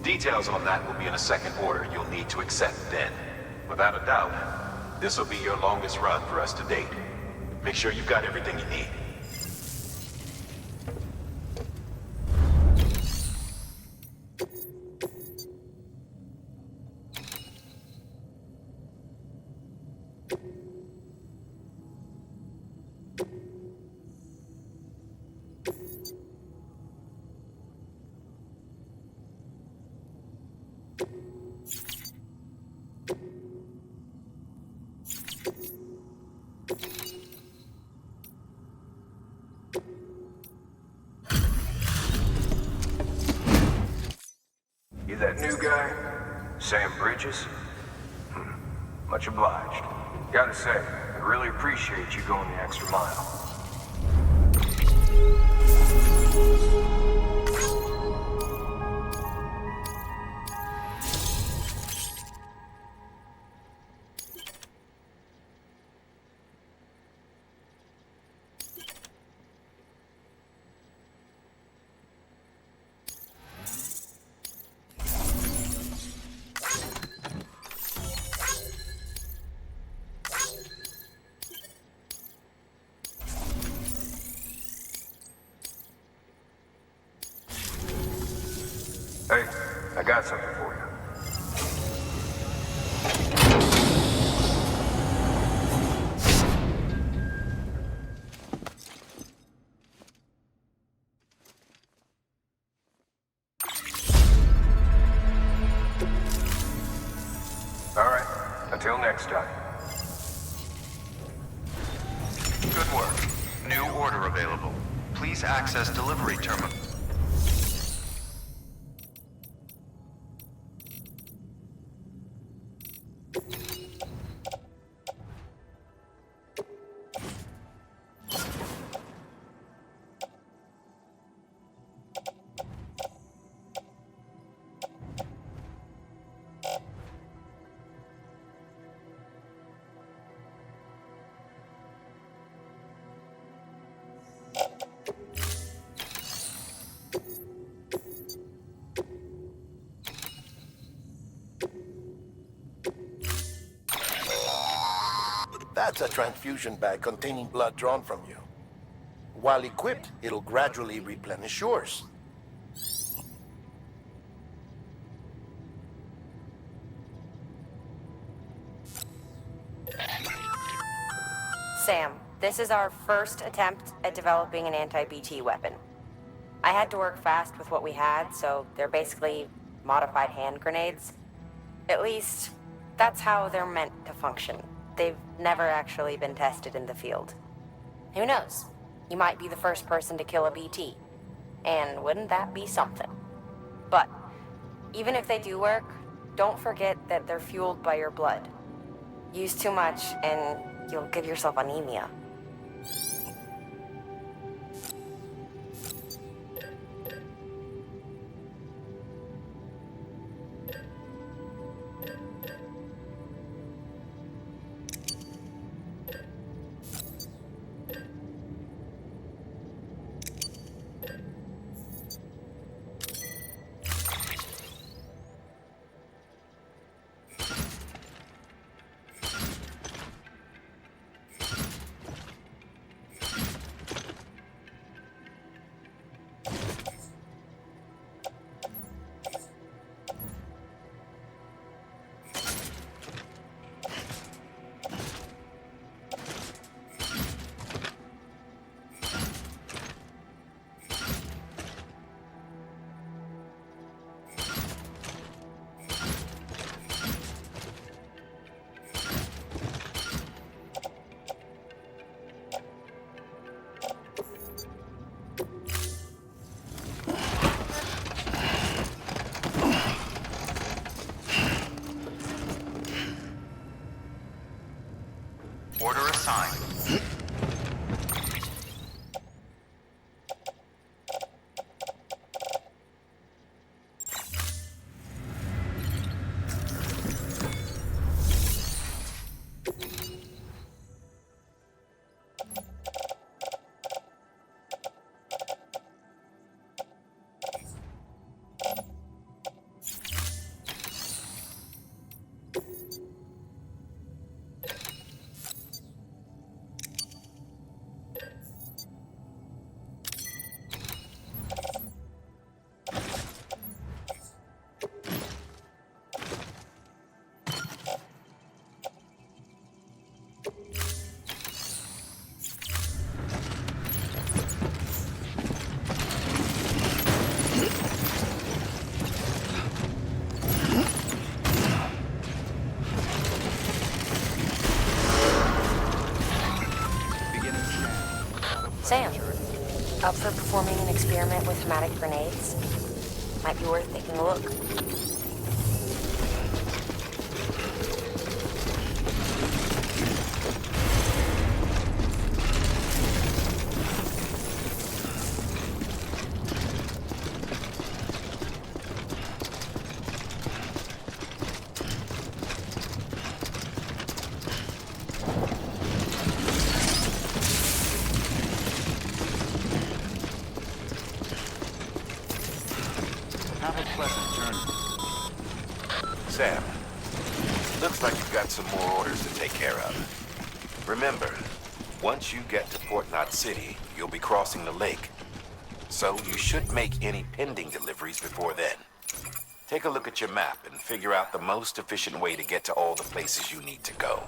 Details on that will be in a second order you'll need to accept then. Without a doubt, this will be your longest run for us to date. Make sure you've got everything you need.
You that new guy? Sam Bridges? Much obliged. Gotta say, I really appreciate you going the extra mile. Hey, I got something for you. All right, until next time.
Good work. New order available. Please access delivery terminal.
That's a transfusion bag containing blood drawn from you. While equipped, it'll gradually replenish yours.
Sam, this is our first attempt at developing an anti-BT weapon. I had to work fast with what we had, so they're basically modified hand grenades. At least, that's how they're meant to function. They've never actually been tested in the field. Who knows? You might be the first person to kill a BT. And wouldn't that be something? But, even if they do work, don't forget that they're fueled by your blood. Use too much, and you'll give yourself anemia.
Order assigned. Sam, up for performing an experiment with hematic grenades?
Might be worth taking a look.
Have a pleasant journey.
Sam, looks like you've got some more orders to take care of. Remember, once you get to Port Knot City, you'll be crossing the lake. So you should make any pending deliveries before then. Take a look at your map and figure out the most efficient way to get to all the places you need to go.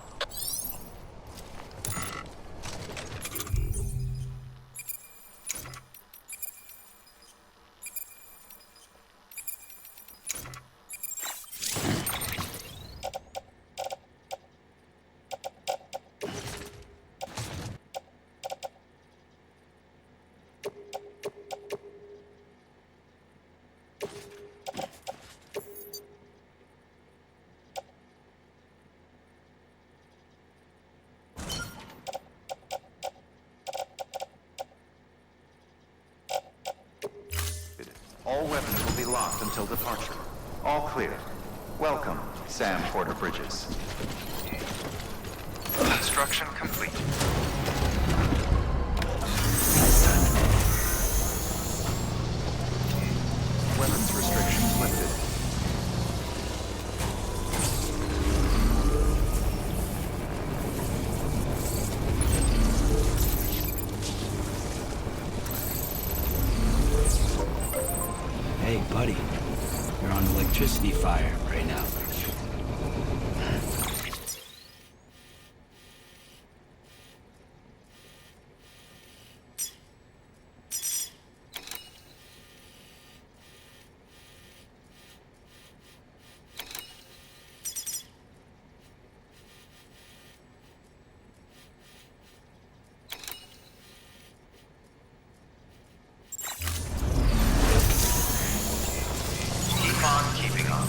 All weapons will be locked until departure. All clear. Welcome, Sam Porter Bridges. Construction complete. Weapons restrictions lifted.
Hey, buddy. You're on electricity fire right now.
Keep on keeping on.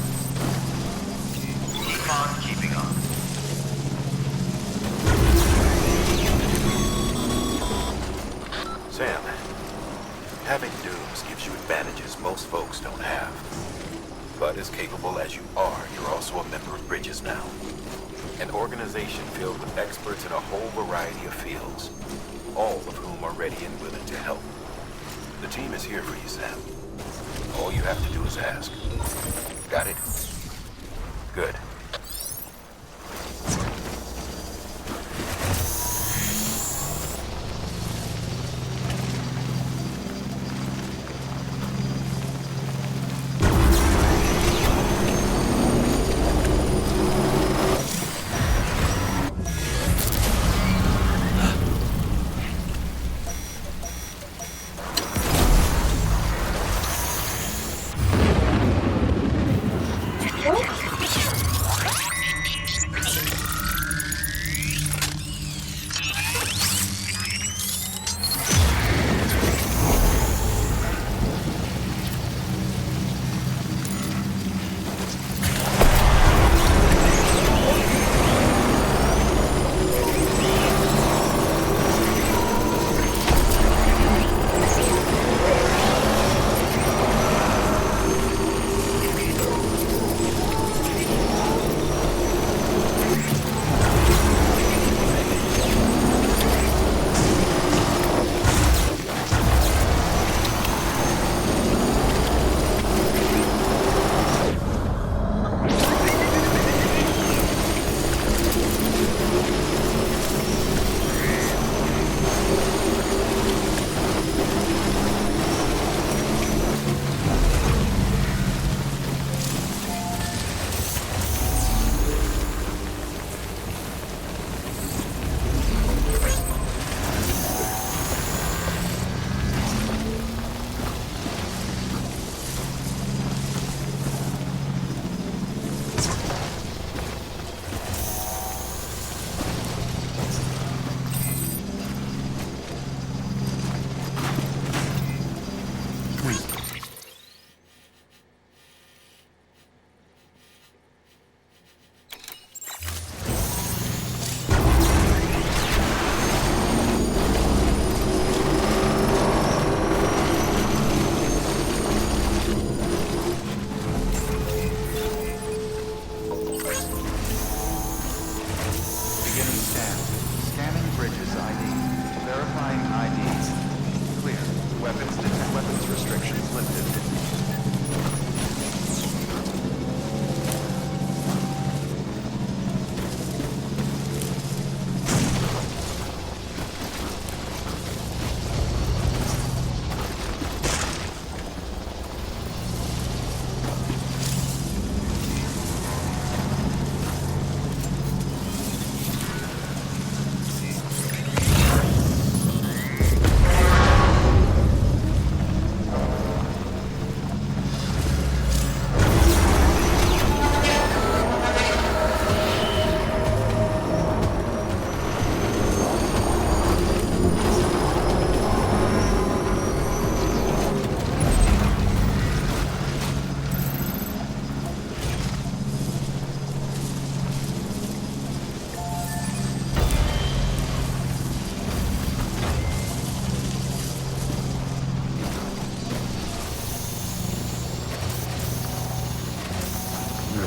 Keep on keeping on.
Sam, having dooms gives you advantages most folks don't have. But as capable as you are, you're also a member of Bridges now. An organization filled with experts in a whole variety of fields, all of whom are ready and willing to help. The team is here for you, Sam. All you have to do is ask. Got it? Good.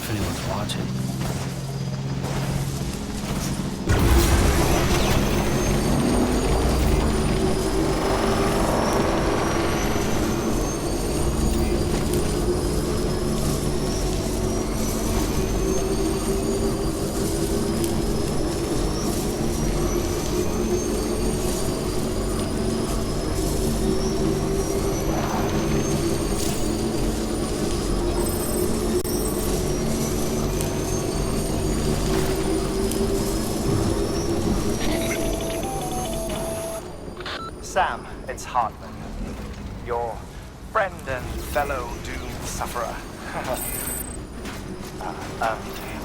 if anyone's watching.
Sam, it's Hartman. Your friend and fellow doomed sufferer.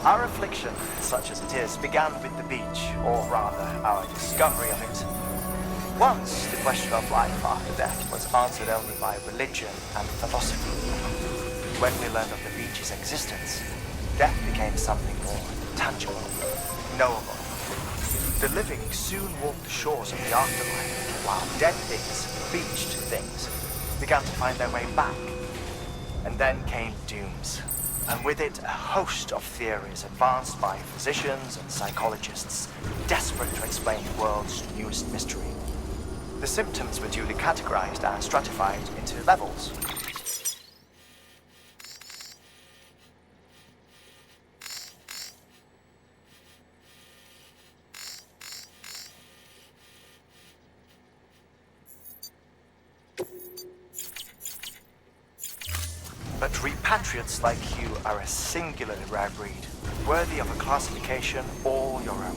Our affliction, such as it is, began with the beach, or rather, our discovery of it. Once, the question of life after death was answered only by religion and philosophy. When we learned of the beach's existence, death became something more tangible, knowable. The living soon walked the shores of the afterlife, while dead things, beached things, began to find their way back. And then came Dooms, and with it a host of theories advanced by physicians and psychologists, desperate to explain the world's newest mystery. The symptoms were duly categorized and stratified into levels. But repatriates like you are a singularly rare breed, worthy of a classification all your own.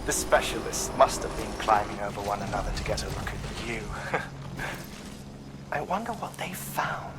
The specialists must have been climbing over one another to get a look at you. I wonder what they found.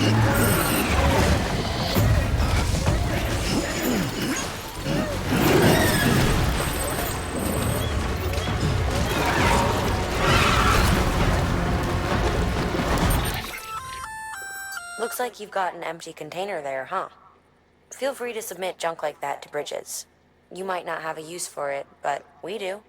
Looks like you've got an empty container there, huh? Feel free to submit junk like that to Bridges. You might not have a use for it, but we do.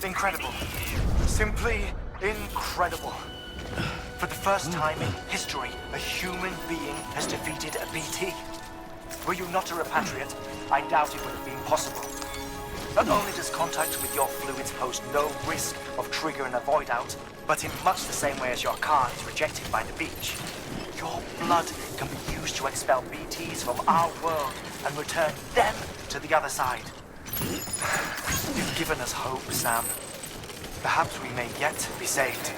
Incredible. Simply incredible. For the first time in history, a human being has defeated a BT. Were you not a repatriate, I doubt it would have been possible. Not only does contact with your fluids pose no risk of triggering a void out, but in much the same way as your car is rejected by the beach, your blood can be used to expel BTs from our world and return them to the other side. You've given us hope, Sam. Perhaps we may yet be saved.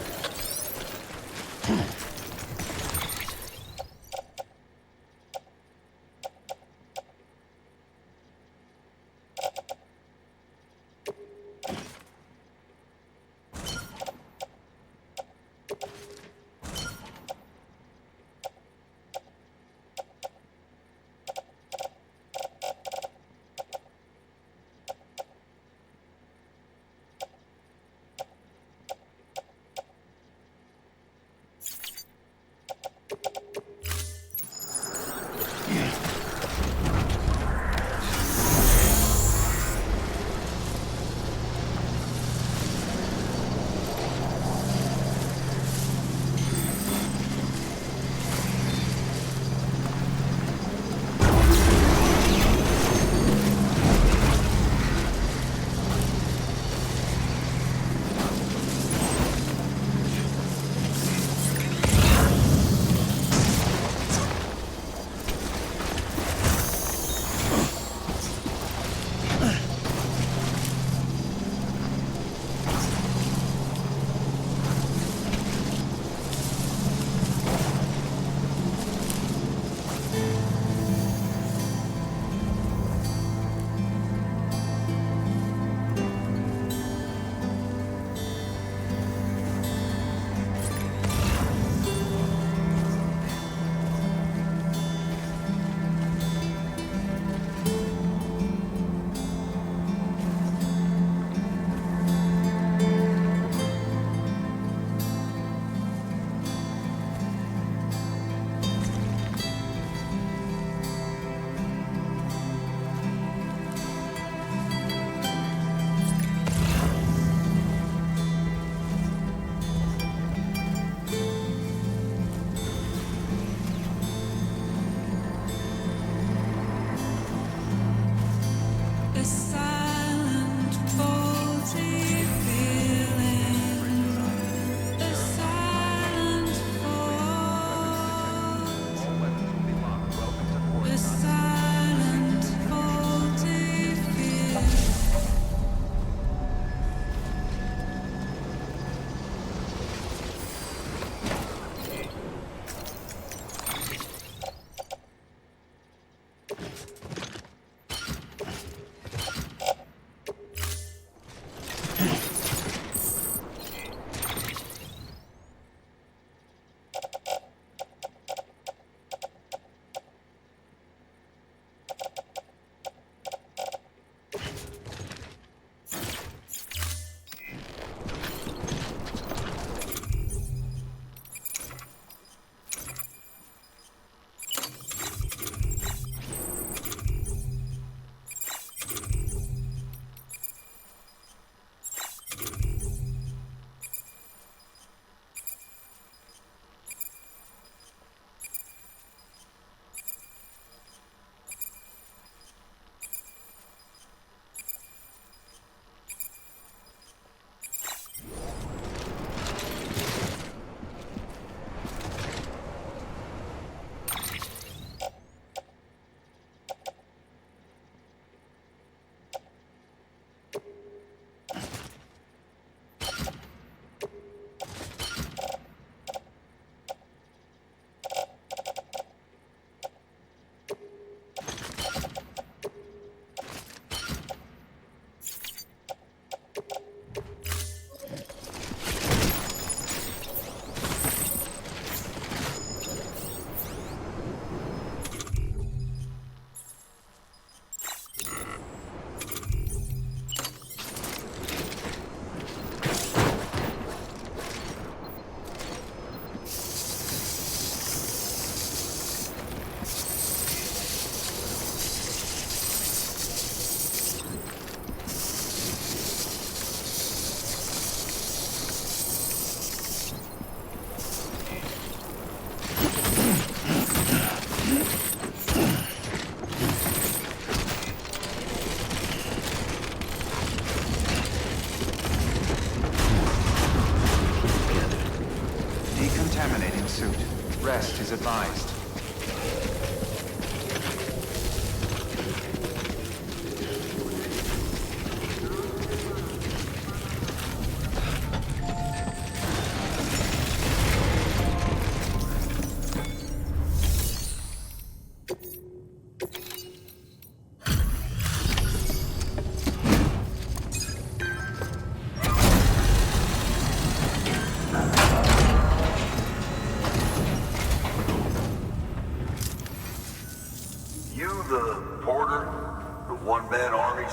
suit. Rest is advised.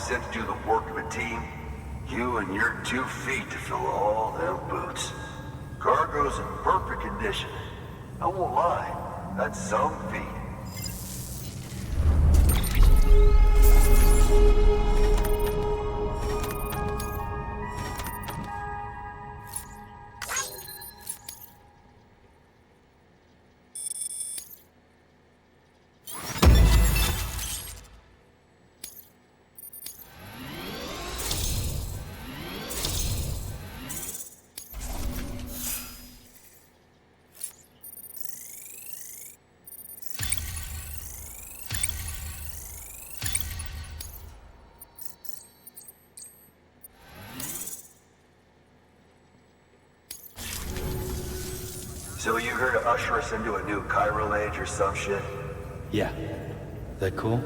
Sent to do the work of a team, you and your 2 feet to fill all them boots. Cargo's in perfect condition. I won't lie, that's some feat. So you here to usher us into a new chiral age or some shit?
Yeah. That cool?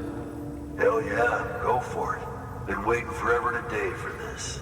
Hell yeah, go for it. Been waiting forever and a day for this.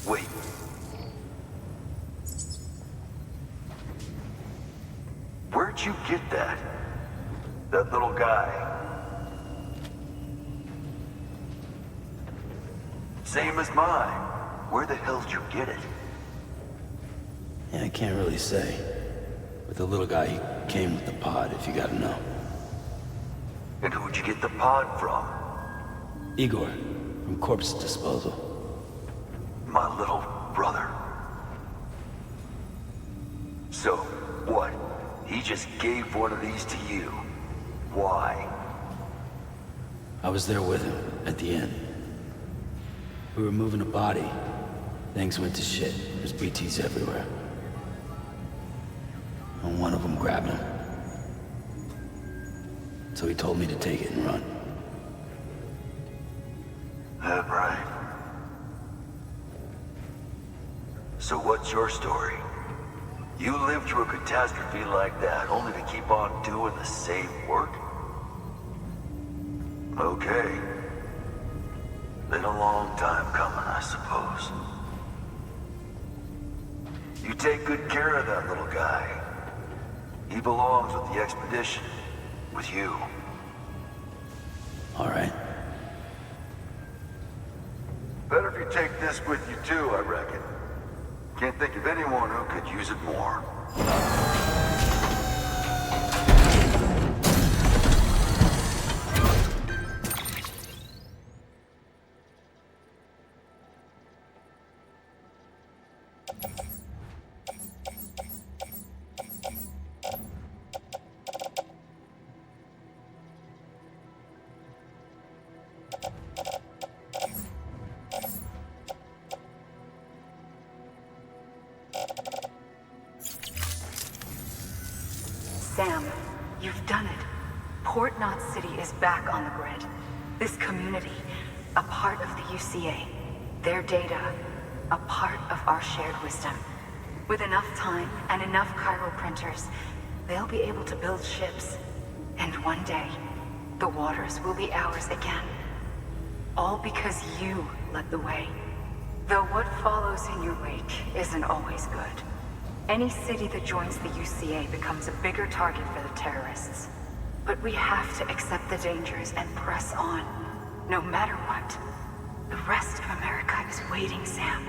Wait. Where'd you get that? That little guy? Same as mine. Where the hell did you get it?
Yeah, I can't really say. But the little guy, he came with the pod, if you gotta know.
And who'd you get the pod from?
Igor, from Corpse Disposal.
My little brother. So, what? He just gave one of these to you. Why?
I was there with him, at the end. We were moving a body. Things went to shit. There's BTs everywhere. And one of them grabbed him. So he told me to take it and run.
That right. So what's your story? You lived through a catastrophe like that, only to keep on doing the same work? Okay. Been a long time coming, I suppose. You take good care of that little guy. He belongs with the expedition. With you.
All right.
Better if you take this with you too, I reckon. Can't think of anyone who could use it more.
Sam, you've done it. Port Knot City is back on the grid. This community, a part of the UCA. Their data, a part of our shared wisdom. With enough time and enough chiral printers, they'll be able to build ships. And one day, the waters will be ours again.
All because you led the way. Though what follows in your wake isn't always good. Any city that joins the UCA becomes a bigger target for the terrorists. But we have to accept the dangers and press on, no matter what. The rest of America is waiting, Sam.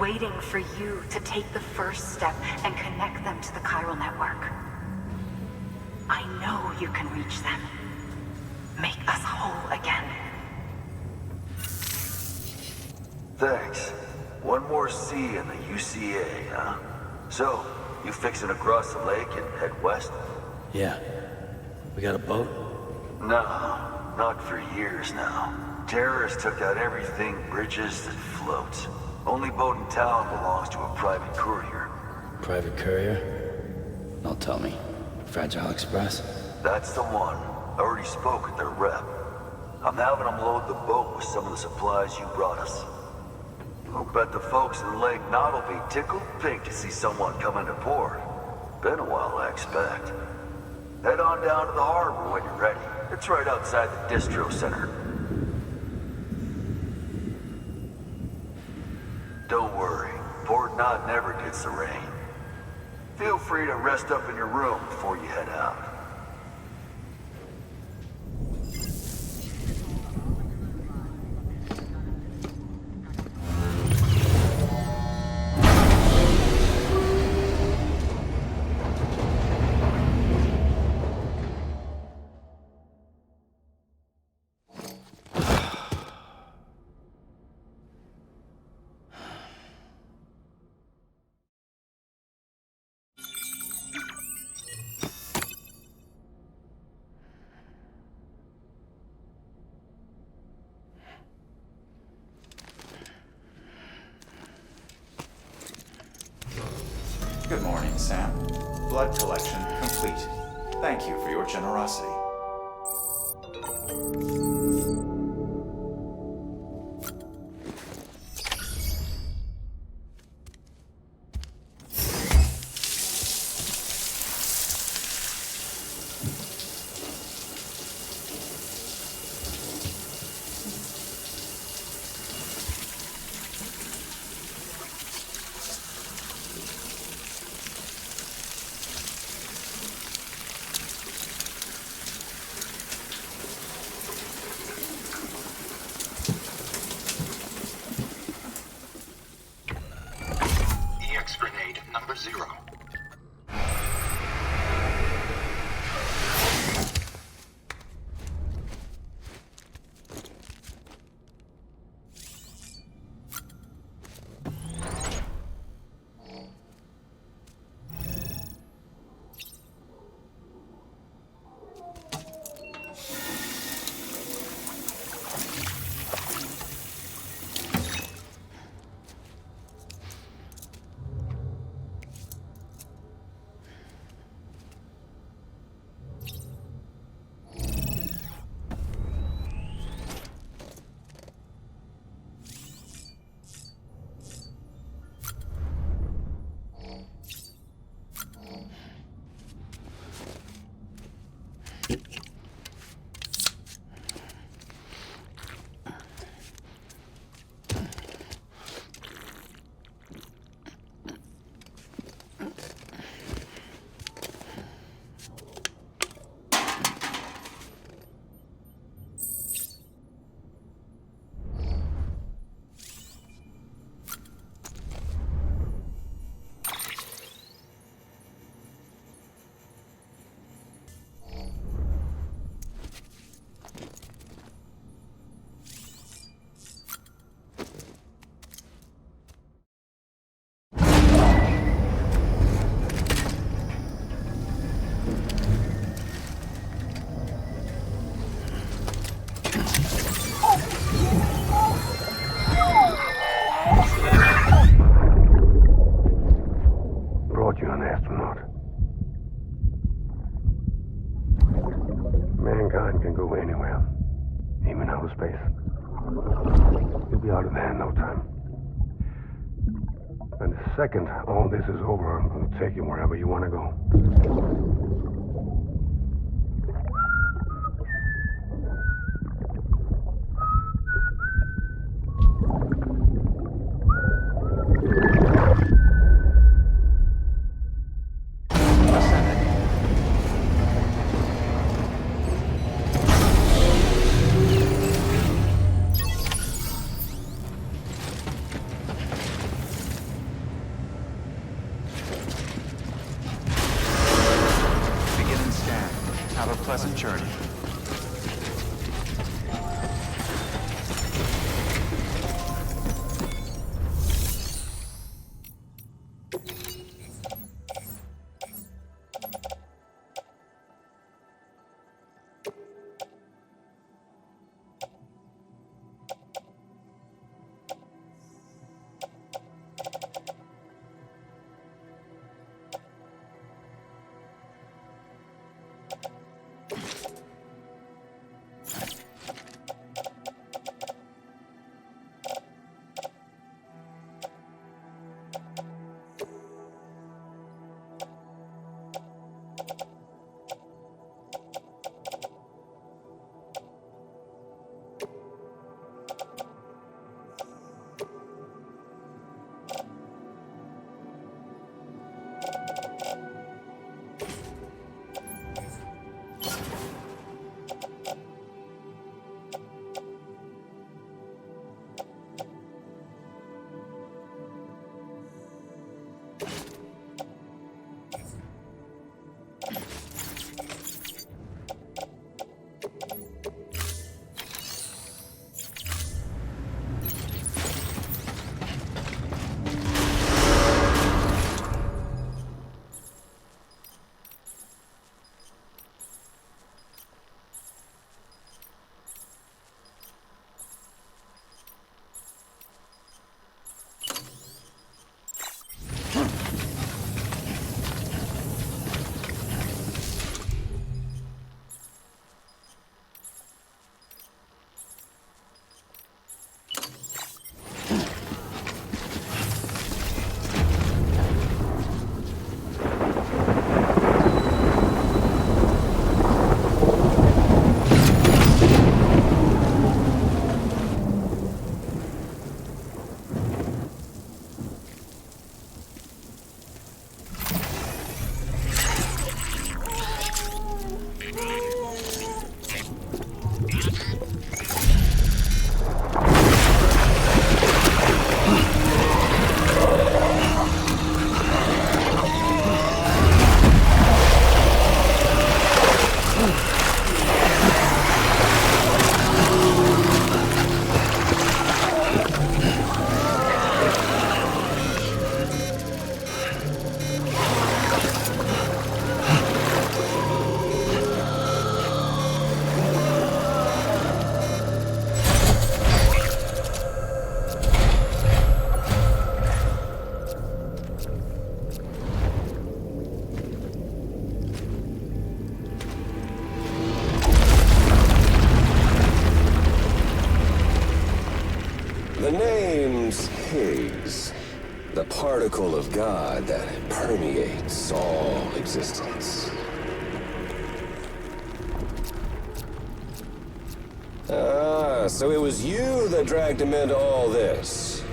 Waiting for you to take the first step and connect them to the chiral network. I know you can reach them. Make us whole again.
Thanks. One more C in the UCA, huh? So, you fixing to cross the lake and head west?
Yeah. We got a boat?
No, not for years now. Terrorists took out everything bridges that floats. Only boat in town belongs to a private courier.
Private courier? Don't tell me. Fragile Express?
That's the one. I already spoke with their rep. I'm having them load the boat with some of the supplies you brought us. I'll bet the folks in Lake Knot will be tickled pink to see someone come into port. Been a while, I expect. Head on down to the harbor when you're ready. It's right outside the distro center. Don't worry, Port Knot never gets the rain. Feel free to rest up in your room before you head out.
Good morning, Sam. Blood collection complete. Thank you for your generosity.
Mankind can go anywhere, even outer space. You'll be out of there in no time. And the second all this is over, I'm going to take you wherever you want to go.
Have a pleasant journey.
The name's Higgs, the particle of God that permeates all existence. Ah, so it was you that dragged him into all this.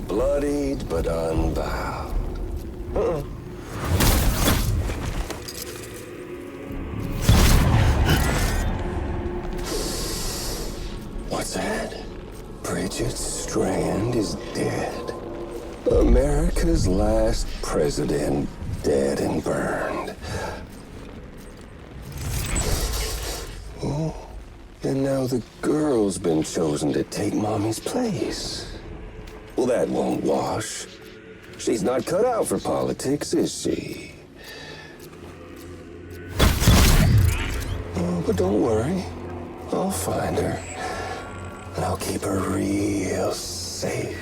Bloodied but unbound. What's that? Bridget Strand is dead. America's last president dead and burned. Oh, and now the girl's been chosen to take Mommy's place. Well, that won't wash. She's not cut out for politics, is she? Oh, but don't worry. I'll find her. And I'll keep her real safe.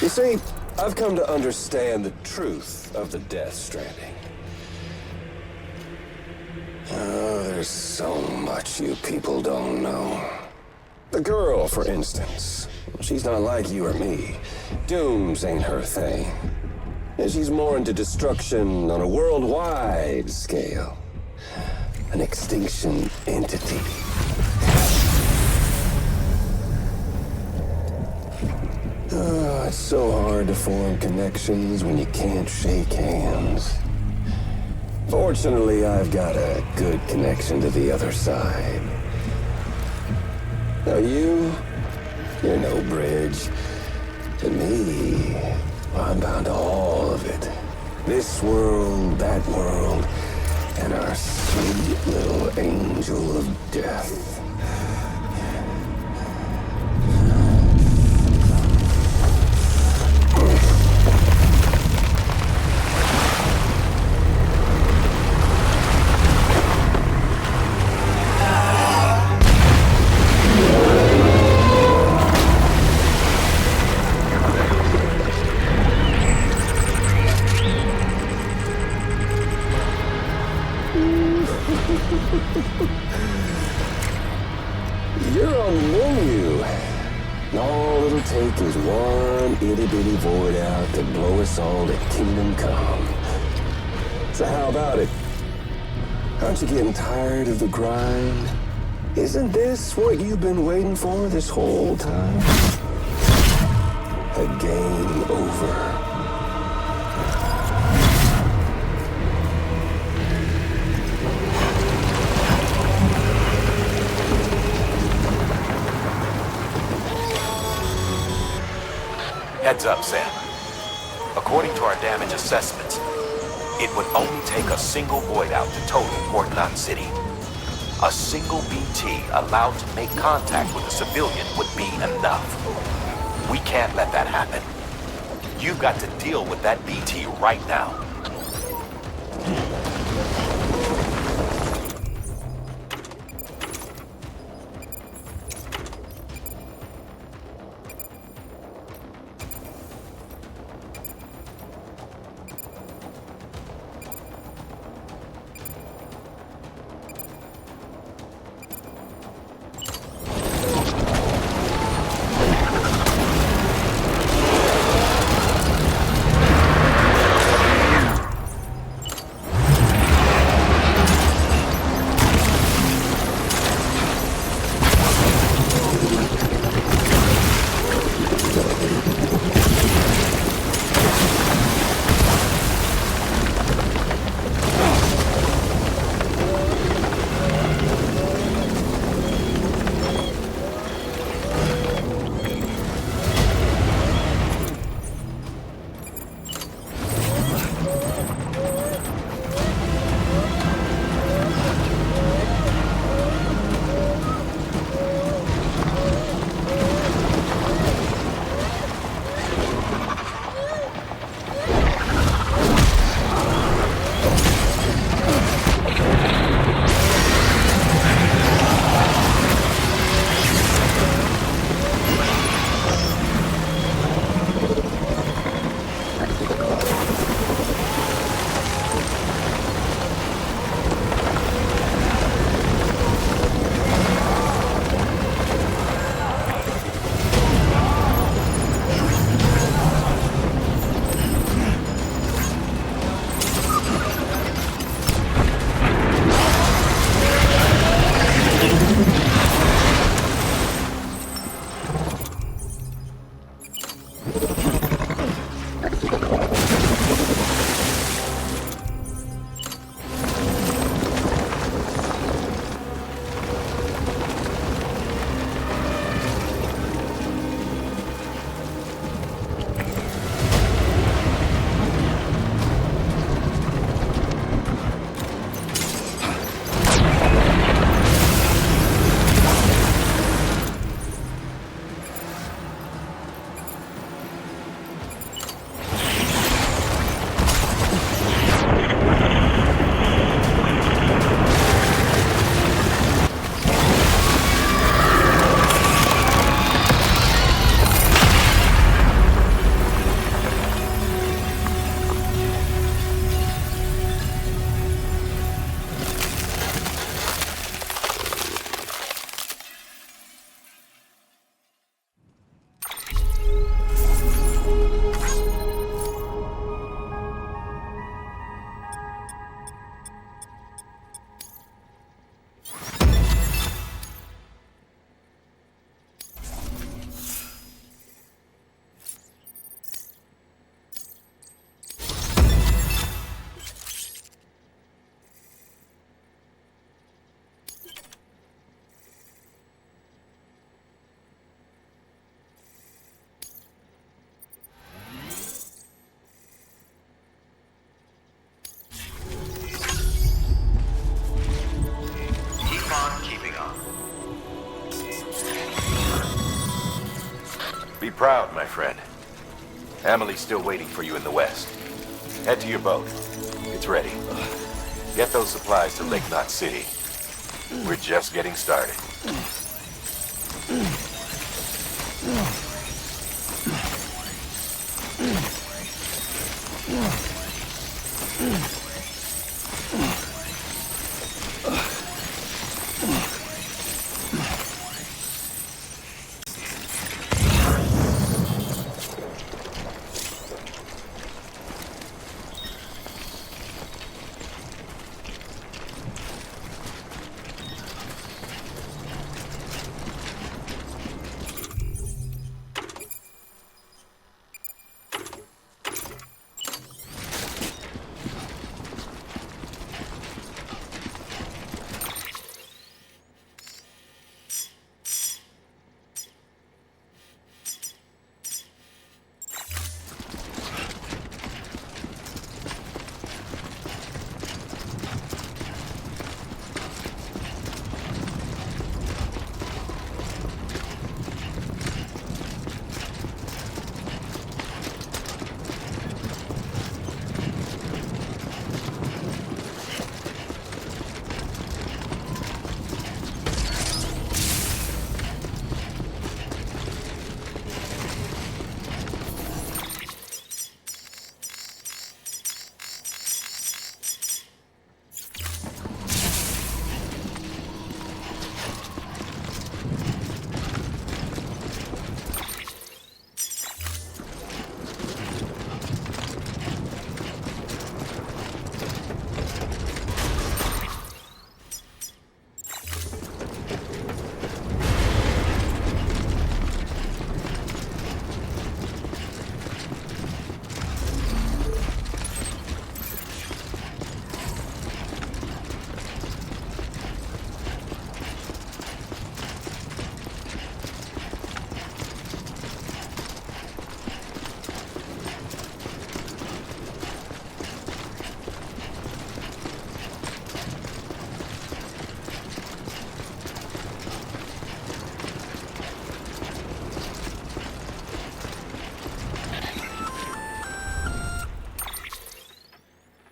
You see, I've come to understand the truth of the Death Stranding. Oh, there's so much you people don't know. The girl, for instance, she's not like you or me. Dooms ain't her thing. And she's more into destruction on a worldwide scale. An extinction entity. Oh, it's so hard to form connections when you can't shake hands. Fortunately, I've got a good connection to the other side. Now you're no bridge. To me, I'm bound to all of it. This world, that world, and our sweet little angel of death. You're on the menu. All it'll take is one itty-bitty void out to blow us all to kingdom come. So how about it? Aren't you getting tired of the grind? Isn't this what you've been waiting for this whole time? A game over.
Heads up, Sam. According to our damage assessments, it would only take a single void out to total Port Knot City. A single BT allowed to make contact with a civilian would be enough. We can't let that happen. You've got to deal with that BT right now. proud, my friend. Amelie's still waiting for you in the west. Head to your boat. It's ready. Get those supplies to Lake Knot City. We're just getting started.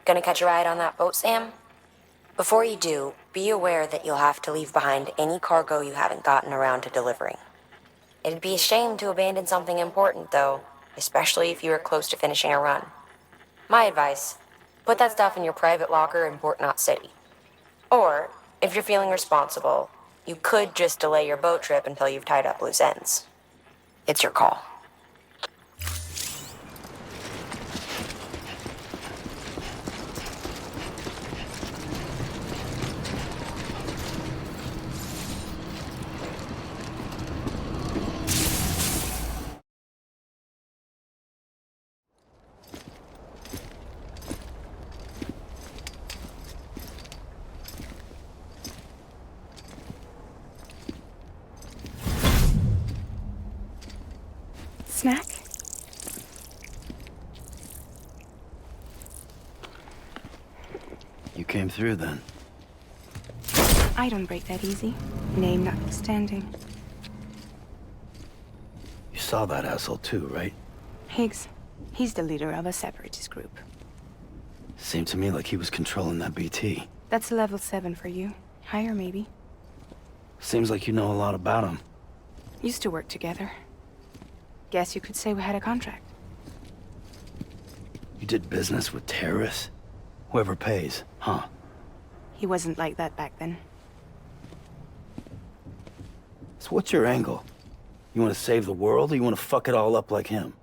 Gonna catch a ride on that boat, Sam? Before you do, be aware that you'll have to leave behind any cargo you haven't gotten around to delivering. It'd be a shame to abandon something important, though, especially if you are close to finishing a run. My advice, put that stuff in your private locker in Port Knot City. Or, if you're feeling responsible, you could just delay your boat trip until you've tied up loose ends. It's your call.
Snack?
You came through then.
I don't break that easy. Name notwithstanding.
You saw that asshole too, right?
Higgs. He's the leader of a separatist group.
Seemed to me like he was controlling that BT.
That's level 7 for you. Higher, maybe.
Seems like you know a lot about him.
Used to work together. Guess you could say we had a contract.
You did business with terrorists? Whoever pays, huh?
He wasn't like that back then.
So what's your angle? You want to save the world, or you want to fuck it all up like him?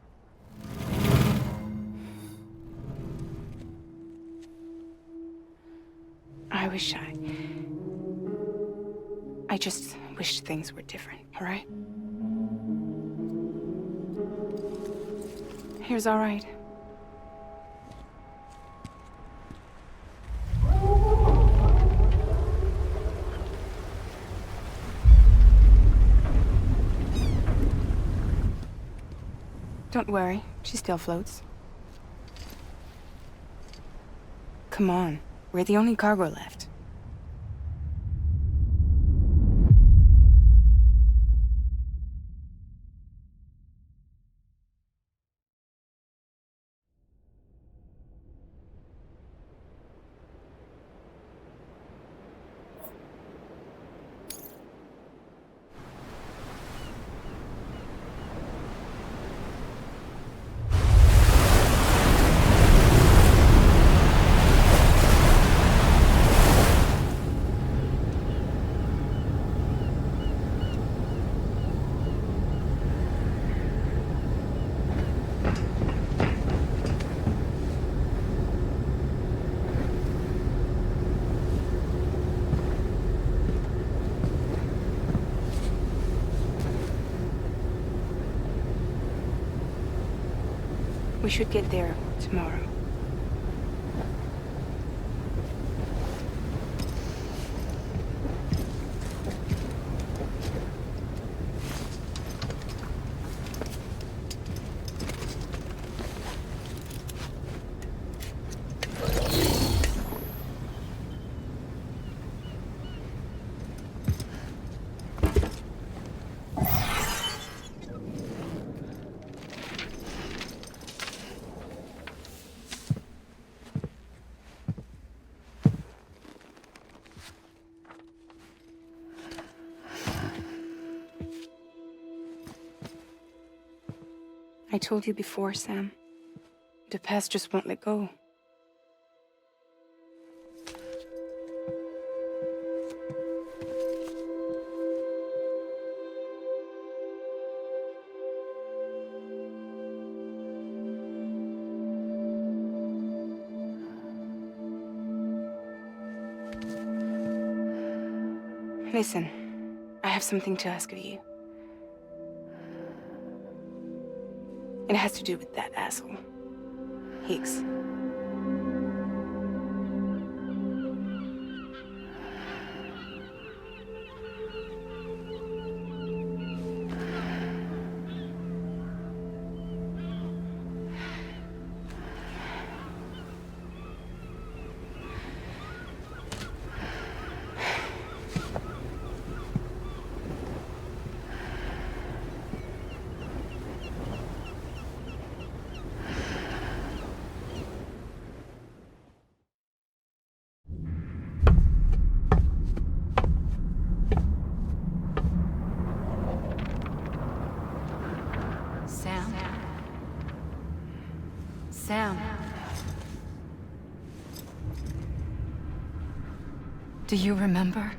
I just wish things were different, all right? Here's all right. Don't worry, she still floats. Come on, we're the only cargo left. We should get there tomorrow. I told you before, Sam. The past just won't let go. Listen, I have something to ask of you. It has to do with that asshole, Higgs.
Sam. Do you remember?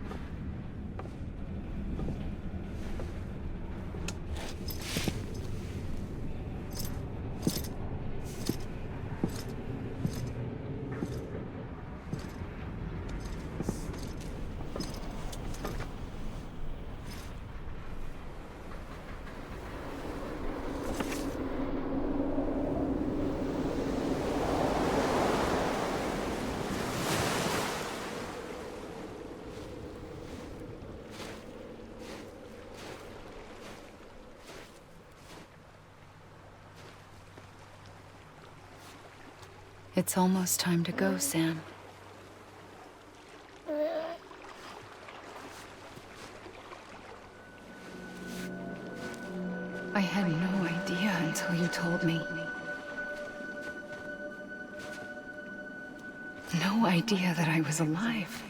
It's almost time to go, Sam. I had no idea until you told me. No idea that I was alive.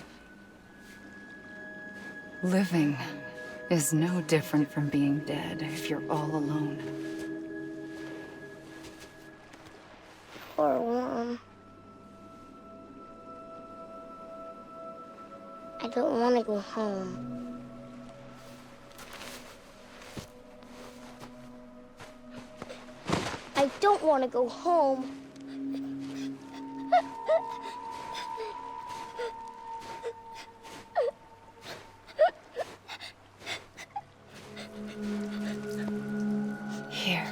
Living is no different from being dead if you're all alone.
Or Mom. I don't want to go home. I don't want to go home.
Here.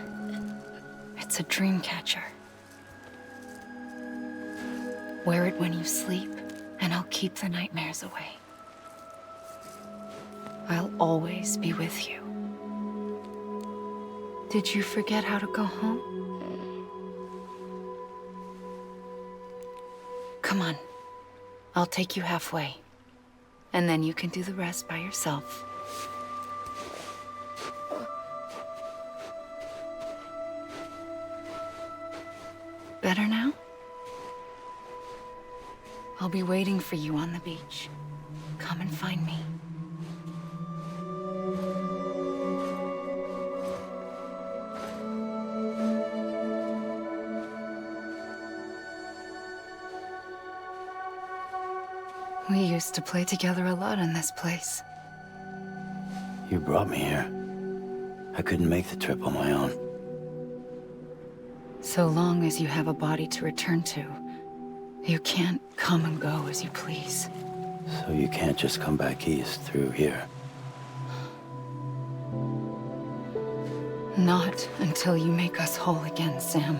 It's a dream catcher. Wear it when you sleep, and I'll keep the nightmares away. I'll always be with you. Did you forget how to go home? Come on. I'll take you halfway. And then you can do the rest by yourself. Better now? I'll be waiting for you on the beach. Come and find me. We used to play together a lot in this place.
You brought me here. I couldn't make the trip on my own.
So long as you have a body to return to, you can't come and go as you please.
So you can't just come back east through here?
Not until you make us whole again, Sam.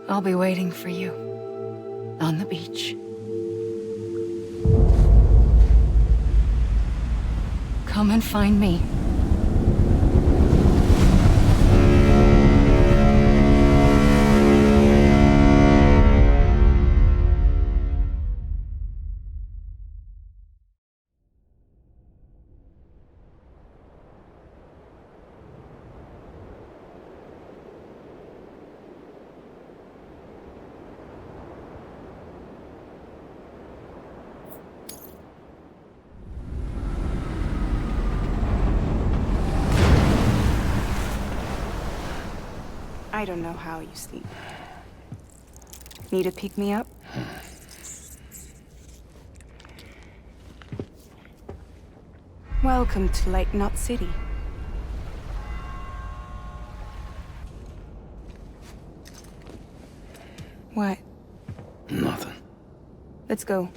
I'll be waiting for you on the beach. Come and find me.
I don't know how you sleep. Need to pick me up? Welcome to Lake Knot City. What?
Nothing.
Let's go.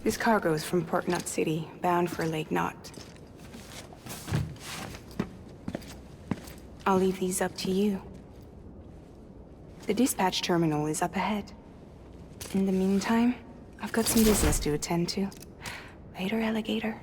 This cargo is from Port Knot City, bound for Lake Knot. I'll leave these up to you. The dispatch terminal is up ahead. In the meantime, I've got some business to attend to. Later, alligator.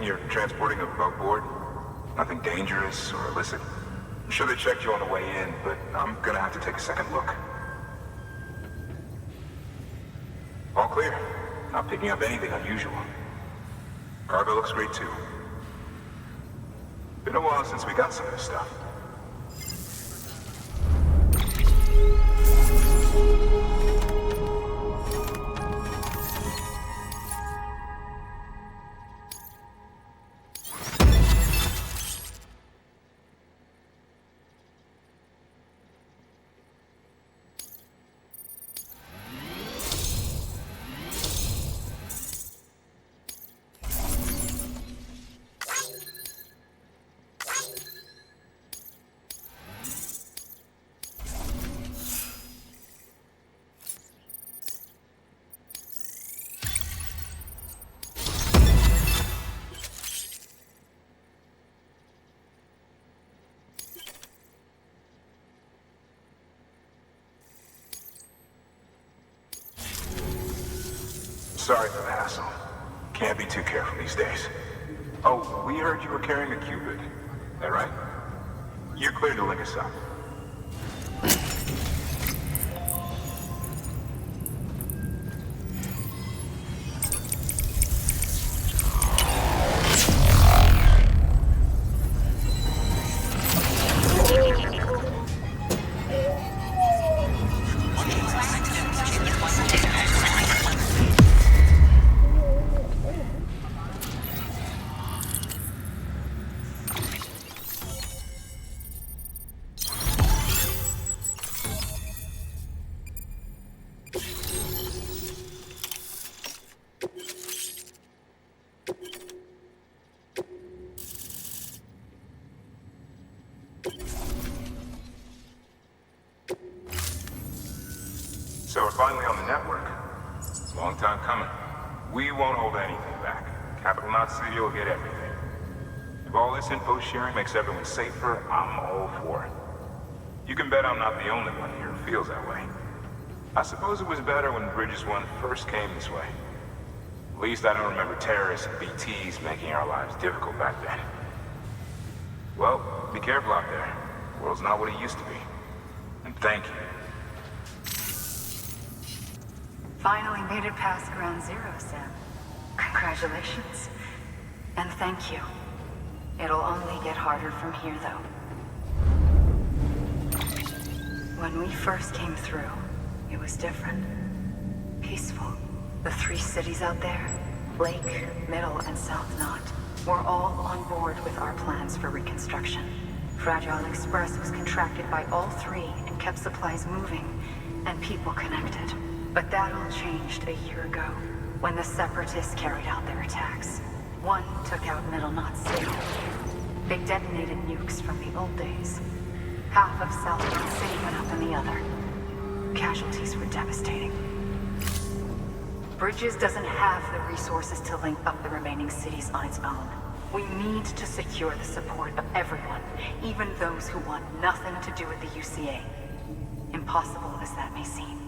You're transporting above board? Nothing dangerous or illicit? I'm sure they checked you on the way in, but I'm gonna have to take a second look. All clear. Not picking up anything unusual. Cargo looks great too. Been a while since we got some of this stuff. Sorry for the hassle. Can't be too careful these days. Oh, we heard you were carrying a Cupid. Is that right? You're clear to link us up. So we're finally on the network. Long time coming. We won't hold anything back. Capital Knot City will get everything. If all this info sharing makes everyone safer, I'm all for it. You can bet I'm not the only one here who feels that way. I suppose it was better when Bridges 1 first came this way. At least I don't remember terrorists and BTs making our lives difficult back then. Well, be careful out there. The world's not what it used to be. And thank you.
Finally made it past ground zero, Sam. Congratulations. And thank you. It'll only get harder from here, though. When we first came through, it was different. Peaceful. The 3 cities out there, Lake, Middle, and South Knot, were all on board with our plans for reconstruction. Fragile Express was contracted by all 3 and kept supplies moving and people connected. But that all changed a year ago, when the Separatists carried out their attacks. One took out Middle Knot City. They detonated nukes from the old days. Half of South Knot City went up in the other. Casualties were devastating. Bridges doesn't have the resources to link up the remaining cities on its own. We need to secure the support of everyone, even those who want nothing to do with the UCA. Impossible as that may seem.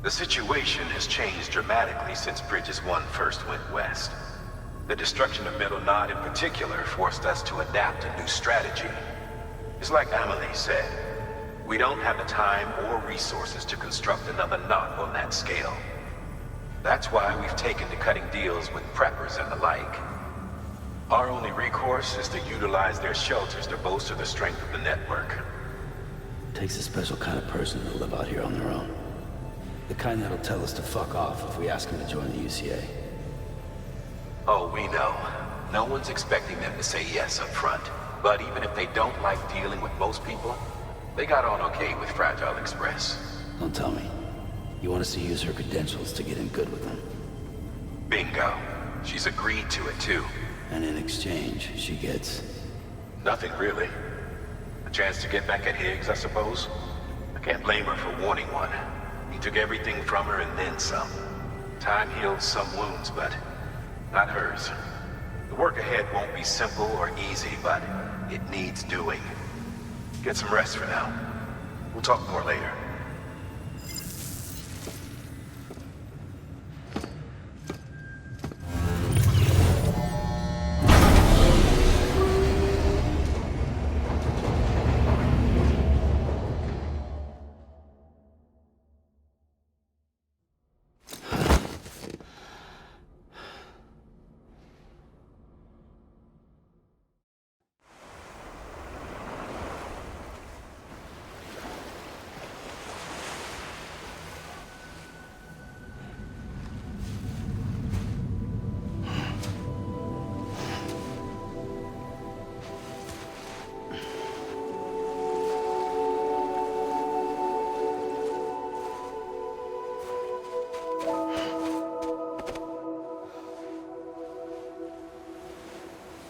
The situation has changed dramatically since Bridges 1 first went west. The destruction of Middle Knot in particular forced us to adapt a new strategy. It's like Amelie said, we don't have the time or resources to construct another knot on that scale. That's why we've taken to cutting deals with preppers and the like. Our only recourse is to utilize their shelters to bolster the strength of the network.
Takes a special kind of person to live out here on their own. The kind that'll tell us to fuck off if we ask him to join the UCA.
Oh, we know. No one's expecting them to say yes up front. But even if they don't like dealing with most people, they got on okay with Fragile Express.
Don't tell me. You want us to use her credentials to get in good with them?
Bingo. She's agreed to it too.
And in exchange, she gets...
Nothing really. A chance to get back at Higgs, I suppose? I can't blame her for wanting one. He took everything from her and then some. Time heals some wounds, but not hers. The work ahead won't be simple or easy, but it needs doing. Get some rest for now. We'll talk more later.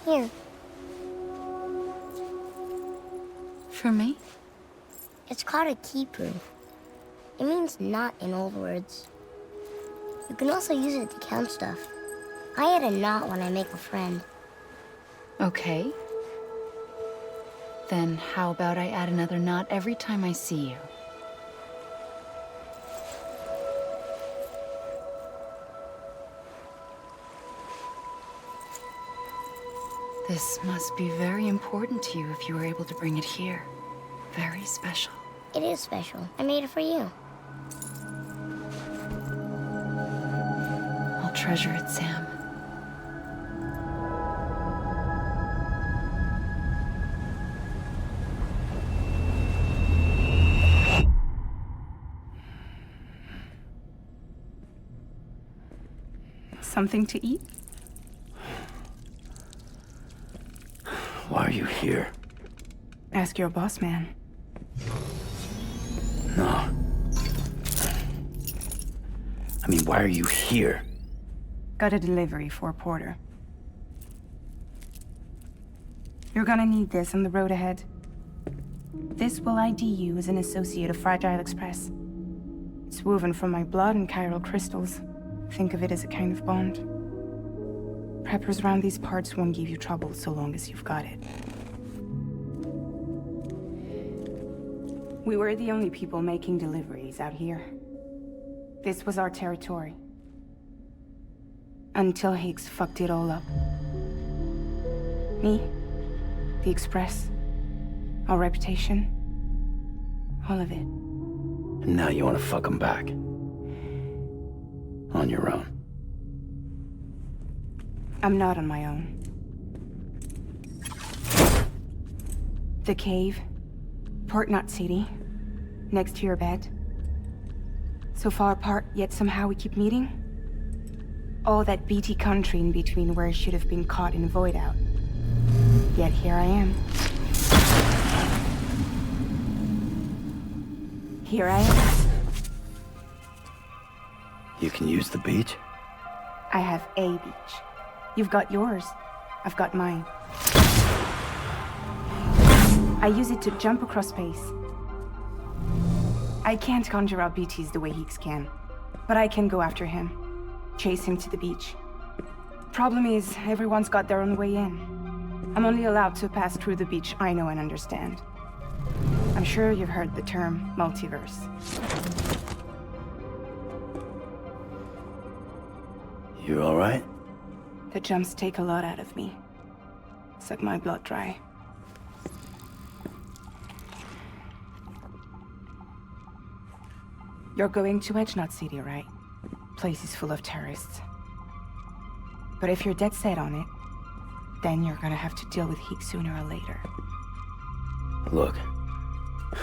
Here.
For me?
It's called a keeper. It means knot in old words. You can also use it to count stuff. I add a knot when I make a friend.
Okay. Then how about I add another knot every time I see you? This must be very important to you if you were able to bring it here. Very special.
It is special. I made it for you.
I'll treasure it, Sam.
Something to eat?
Why are you here?
Ask your boss man.
No. I mean, why are you here?
Got a delivery for Porter. You're gonna need this on the road ahead. This will ID you as an associate of Fragile Express. It's woven from my blood and chiral crystals. Think of it as a kind of bond. Preppers around these parts won't give you trouble so long as you've got it. We were the only people making deliveries out here. This was our territory. Until Higgs fucked it all up. Me, the Express, our reputation, all of it.
And now you want to fuck him back. On your own.
I'm not on my own. The cave, Port Knot City, next to your bed. So far apart, yet somehow we keep meeting. All that BT country in between where I should have been caught in void out. Yet here I am. Here I am.
You can use the beach?
I have a beach. You've got yours. I've got mine. I use it to jump across space. I can't conjure up BTs the way Heeks can, but I can go after him, chase him to the beach. Problem is, everyone's got their own way in. I'm only allowed to pass through the beach I know and understand. I'm sure you've heard the term multiverse.
You all right?
The jumps take a lot out of me. Suck my blood dry. You're going to Edgenut City, right? Place is full of terrorists. But if you're dead set on it, then you're gonna have to deal with Heek sooner or later.
Look,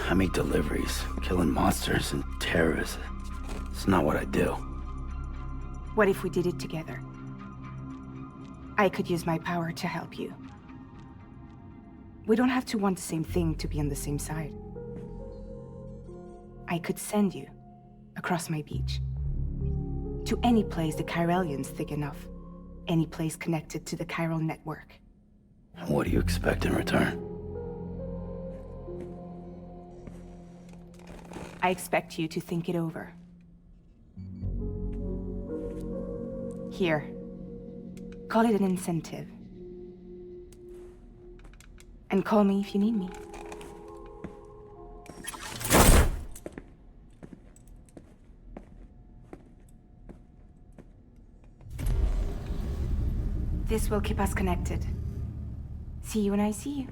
I make deliveries, killing monsters and terrorists. It's not what I do.
What if we did it together? I could use my power to help you. We don't have to want the same thing to be on the same side. I could send you across my beach. To any place the Chiralian's thick enough. Any place connected to the chiral network.
What do you expect in return?
I expect you to think it over. Here. Call it an incentive. And call me if you need me. This will keep us connected. See you when I see you.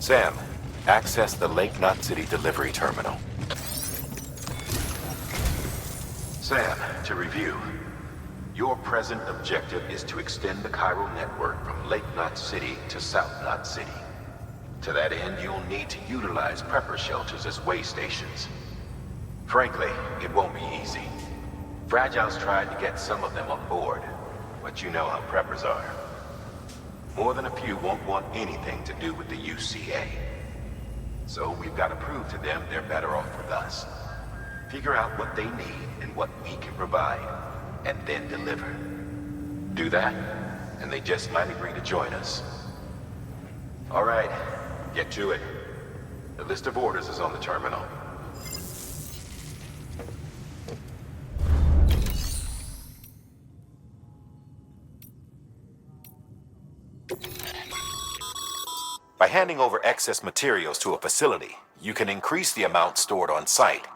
Sam, access the Lake Knot City delivery terminal.
Sam, to review.
Your present objective is to extend the chiral network from Lake Knot City to South Knot City. To that end, you'll need to utilize prepper shelters as way stations. Frankly, it won't be easy. Fragile's tried to get some of them on board, but you know how preppers are. More than a few won't want anything to do with the UCA. So we've got to prove to them they're better off with us. Figure out what they need and what we can provide, and then deliver. Do that, and they just might agree to join us. All right, get to it. The list of orders is on the terminal. By handing over excess materials to a facility, you can increase the amount stored on site.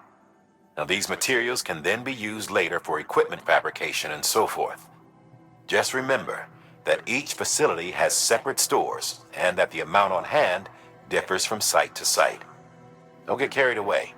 Now, these materials can then be used later for equipment fabrication and so forth. Just remember that each facility has separate stores and that the amount on hand differs from site to site. Don't get carried away.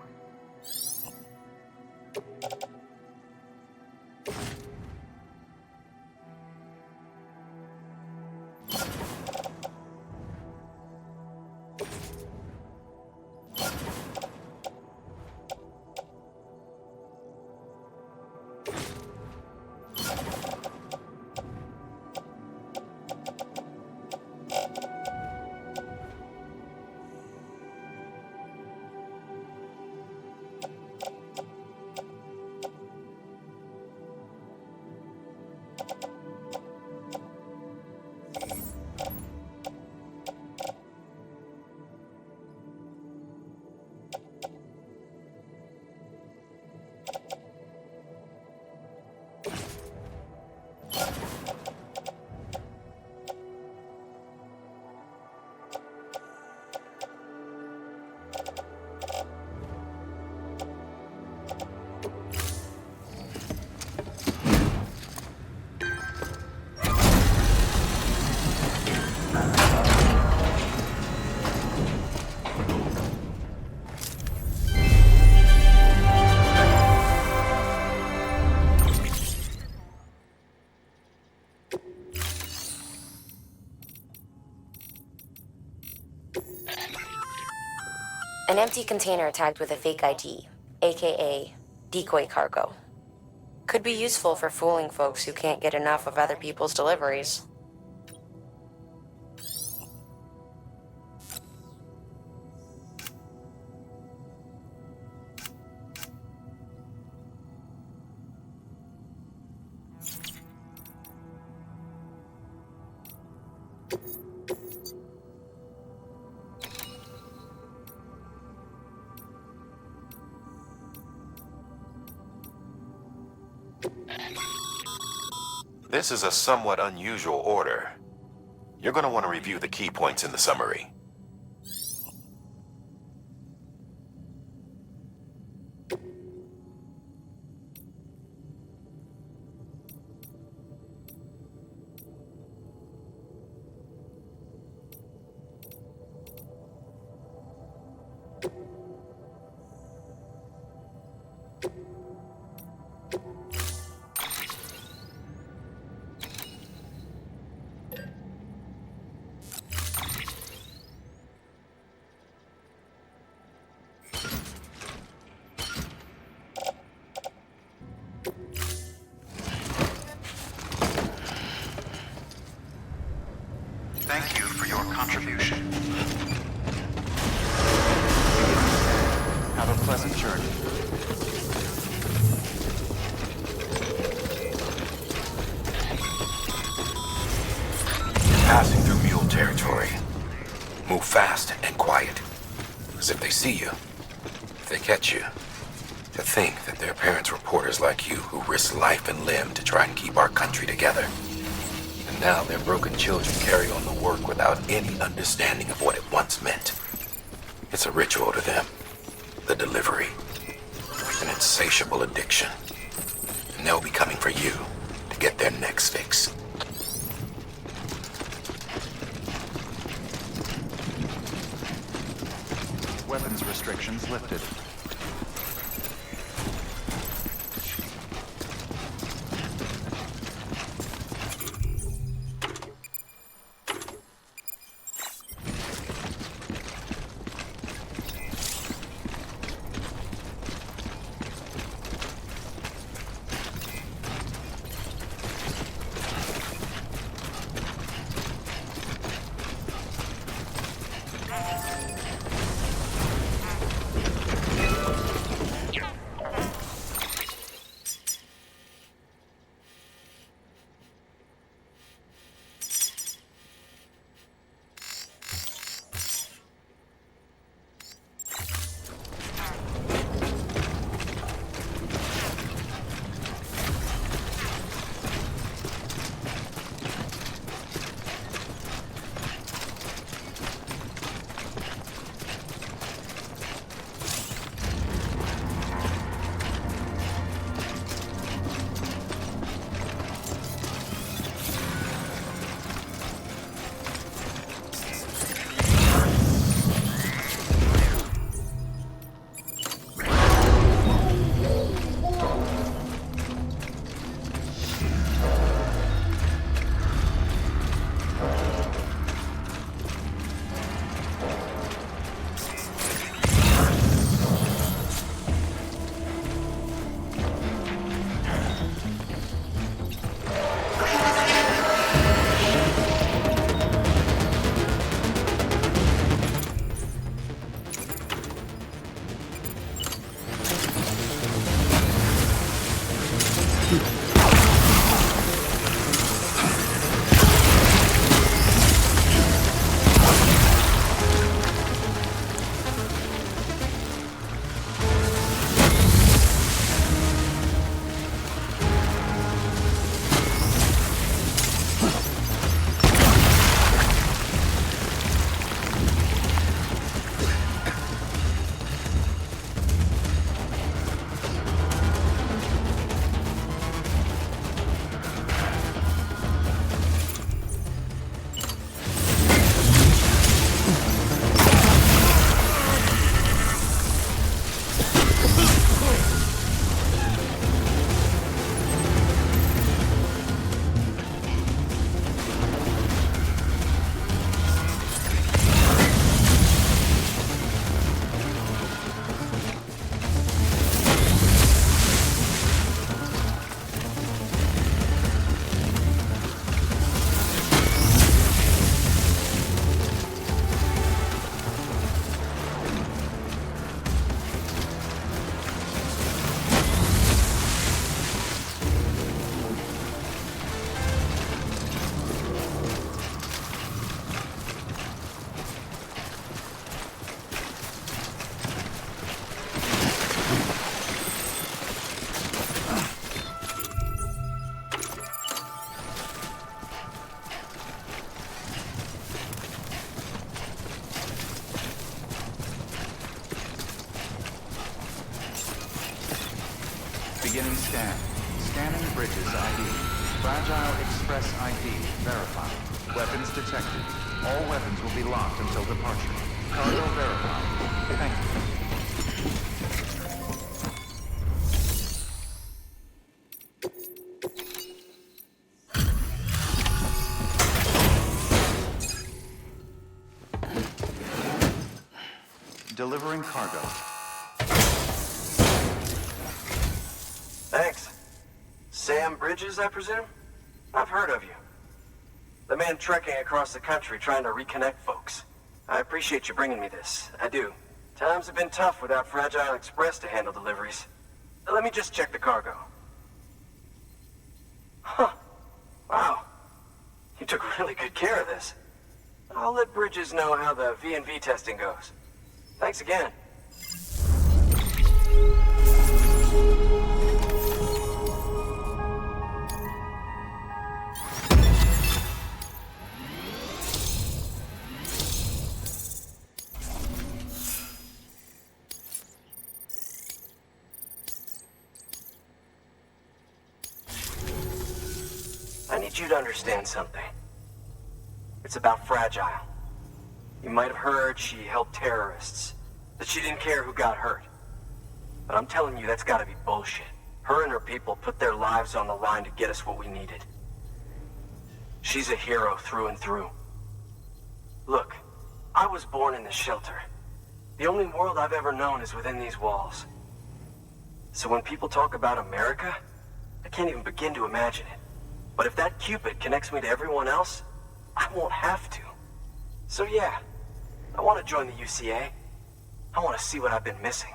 An empty container tagged with a fake ID, aka decoy cargo. Could be useful for fooling folks who can't get enough of other people's deliveries.
This is a somewhat unusual order. You're going to want to review the key points in the summary.
Thank you for your contribution. Have a pleasant journey.
Passing through mule territory. Move fast and quiet. As if they see you. If they catch you. To think that their parents were reporters like you who risked life and limb to try and keep our country together. And now their broken children carry on the work without any understanding of what it once meant. It's a ritual to them. The delivery. An insatiable addiction. And they'll be coming for you to get their next fix.
Weapons restrictions lifted. Beginning scan. Scanning bridges ID. Fragile Express ID verified. Weapons detected. All weapons will be locked until departure. Cargo verified. Thank you. Delivering cargo.
Thanks. Sam Bridges, I presume? I've heard of you. The man trekking across the country trying to reconnect folks. I appreciate you bringing me this. I do. Times have been tough without Fragile Express to handle deliveries. Let me just check the cargo. Huh. Wow. You took really good care of this. I'll let Bridges know how the V&V testing goes. Thanks again. I need you to understand something. It's about Fragile. You might have heard she helped terrorists, that she didn't care who got hurt. But I'm telling you, that's gotta be bullshit. Her and her people put their lives on the line to get us what we needed. She's a hero through and through. Look, I was born in this shelter. The only world I've ever known is within these walls. So when people talk about America, I can't even begin to imagine it. But if that Cupid connects me to everyone else, I won't have to. So yeah, I want to join the UCA. I want to see what I've been missing.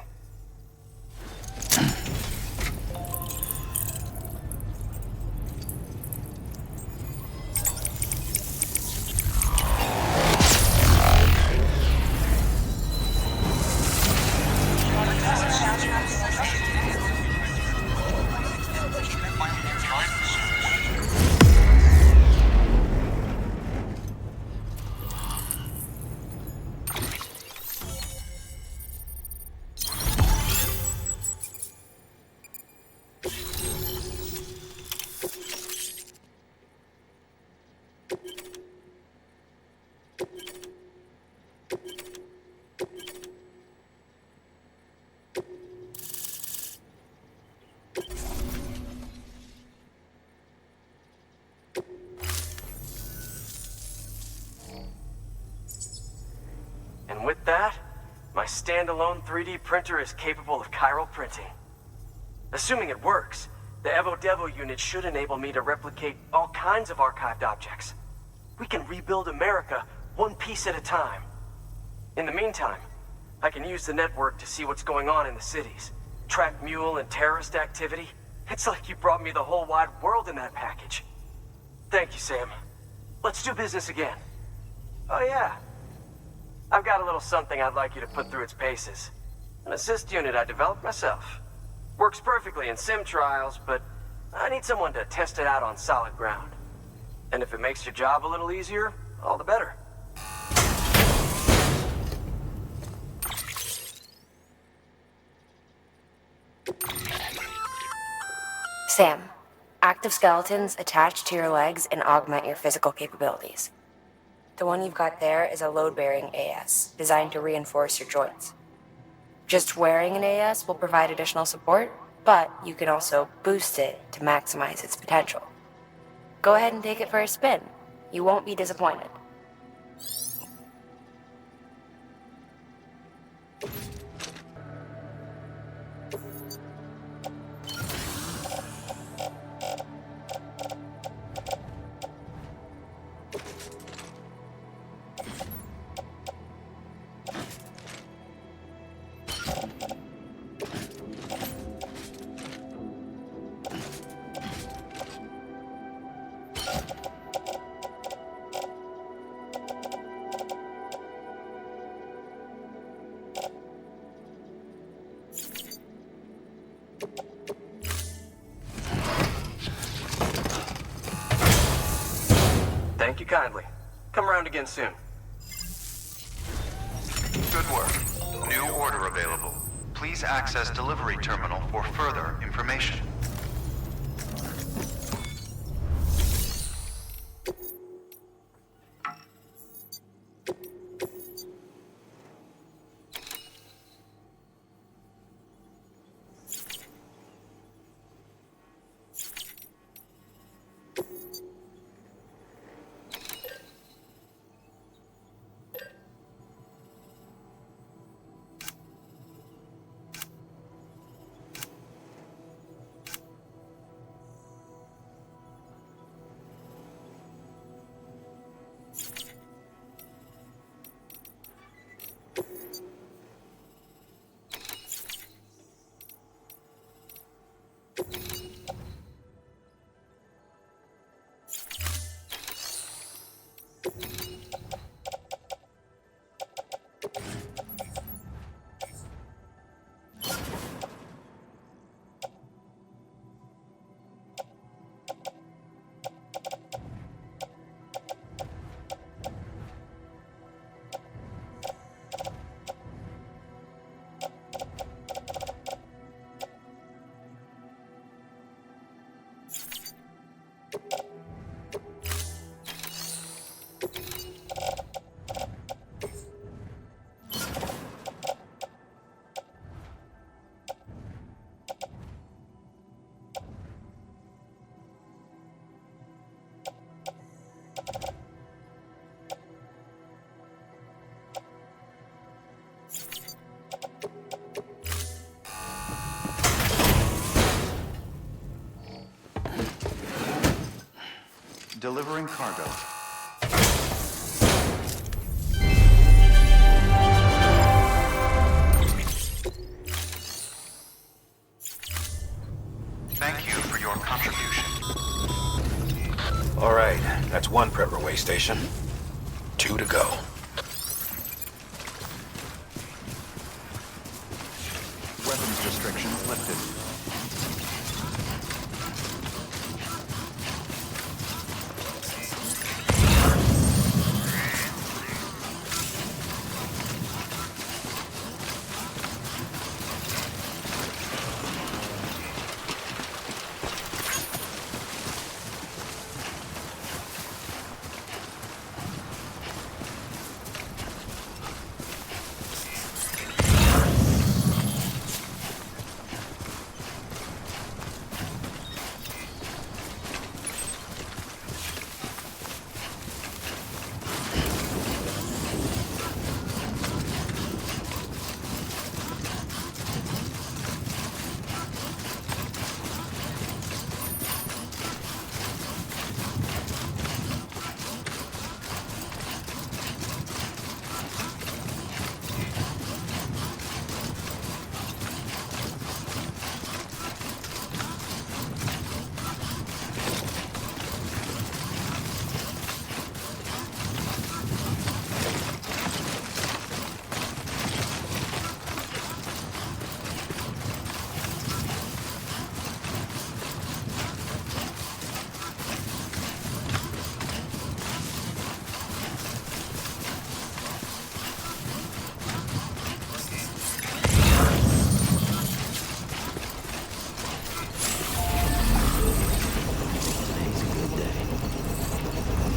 And with that, my standalone 3D printer is capable of chiral printing. Assuming it works, the Evo Devo unit should enable me to replicate all kinds of archived objects. We can rebuild America one piece at a time. In the meantime, I can use the network to see what's going on in the cities, track mule and terrorist activity. It's like you brought me the whole wide world in that package. Thank you, Sam. Let's do business again. Oh yeah. I've got a little something I'd like you to put through its paces. An assist unit I developed myself. Works perfectly in sim trials, but I need someone to test it out on solid ground. And if it makes your job a little easier, all the better.
Sam, active skeletons attach to your legs and augment your physical capabilities. The one you've got there is a load-bearing AS, designed to reinforce your joints. Just wearing an AS will provide additional support, but you can also boost it to maximize its potential. Go ahead and take it for a spin. You won't be disappointed.
Thank you kindly. Come around again soon.
Good work. New order available. Please access delivery terminal for further information. Delivering cargo.
station. 2 to go.
Weapons restrictions lifted.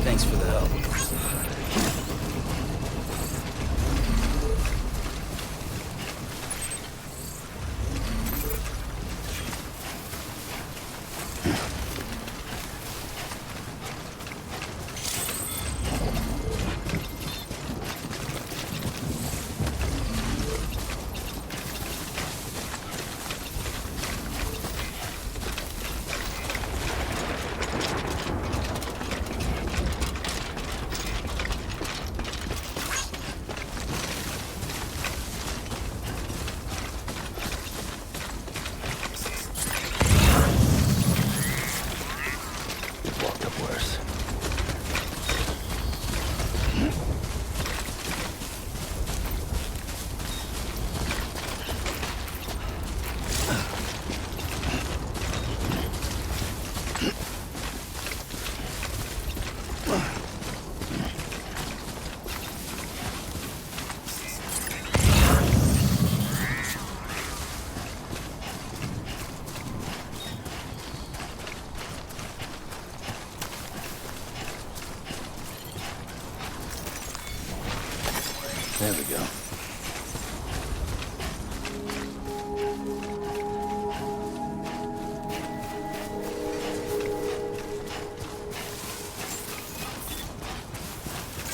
Thanks for the help. There we go.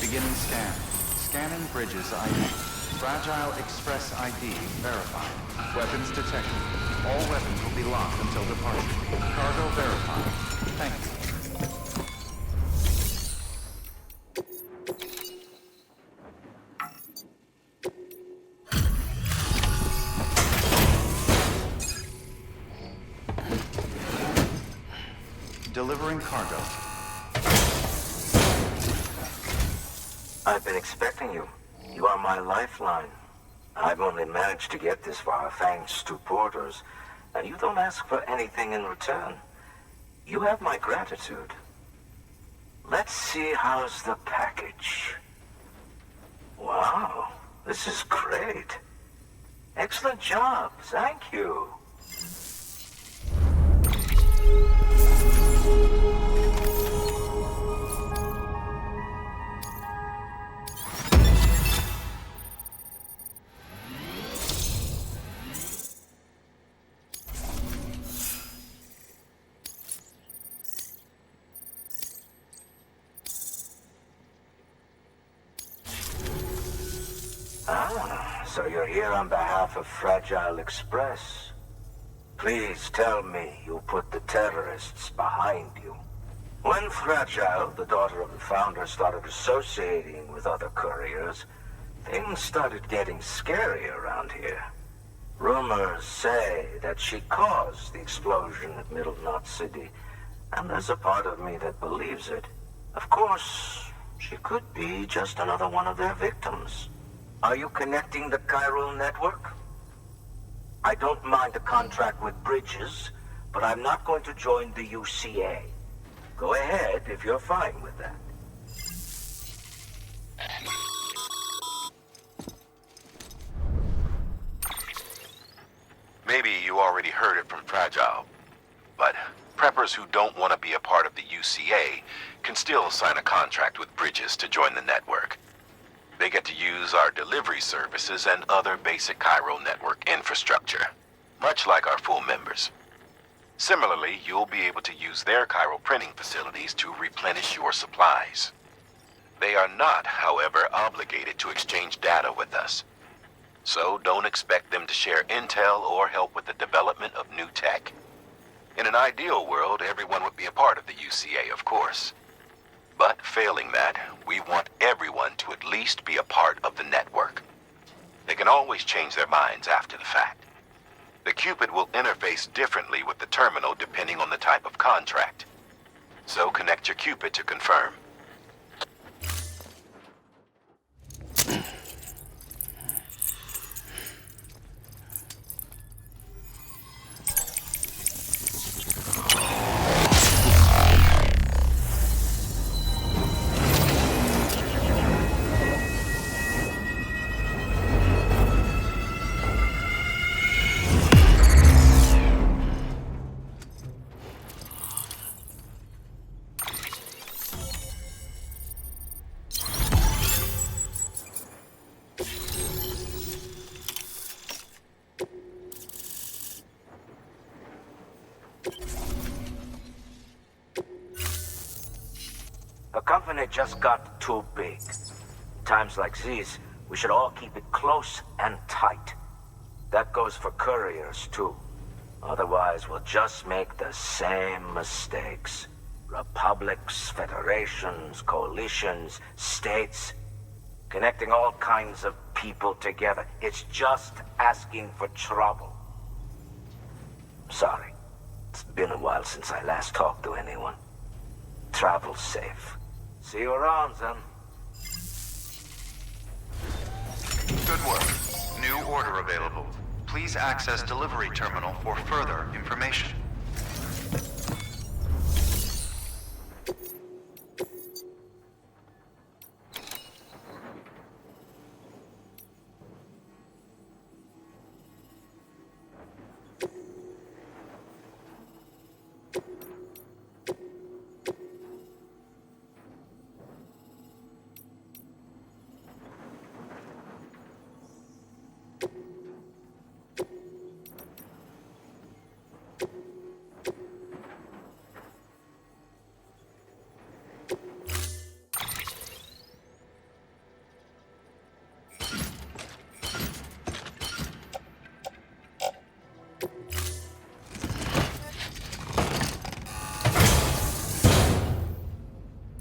Beginning scan. Scanning bridges ID. Fragile Express ID verified. Weapons detected. All weapons will be locked until departure. Cargo verified. Thank you. Delivering cargo.
I've been expecting you. You are my lifeline. I've only managed to get this far thanks to porters, and you don't ask for anything in return. You have my gratitude. Let's see how's the package. Wow, this is great. Excellent job, thank you. So you're here on behalf of Fragile Express. Please tell me you put the terrorists behind you. When Fragile, the daughter of the founder, started associating with other couriers, things started getting scary around here. Rumors say that she caused the explosion at Middle Knot City, and there's a part of me that believes it. Of course, She could be just another one of their victims. Are you connecting the chiral network? I don't mind a contract with Bridges, but I'm not going to join the UCA. Go ahead if you're fine with that.
Maybe you already heard it from Fragile, but preppers who don't want to be a part of the UCA can still sign a contract with Bridges to join the network. They get to use our delivery services and other basic chiral network infrastructure, much like our full members. Similarly, you'll be able to use their chiral printing facilities to replenish your supplies. They are not, however, obligated to exchange data with us. So don't expect them to share intel or help with the development of new tech. In an ideal world, everyone would be a part of the UCA, of course. But failing that, we want everyone to at least be a part of the network. They can always change their minds after the fact. The Cupid will interface differently with the terminal depending on the type of contract. So connect your Cupid to confirm.
The company just got too big. Times like these, we should all keep it close and tight. That goes for couriers, too. Otherwise, we'll just make the same mistakes. Republics, federations, coalitions, states, connecting all kinds of people together. It's just asking for trouble. Sorry. It's been a while since I last talked to anyone. Travel safe. See you around, then.
Good work. New order available. Please access delivery terminal for further information.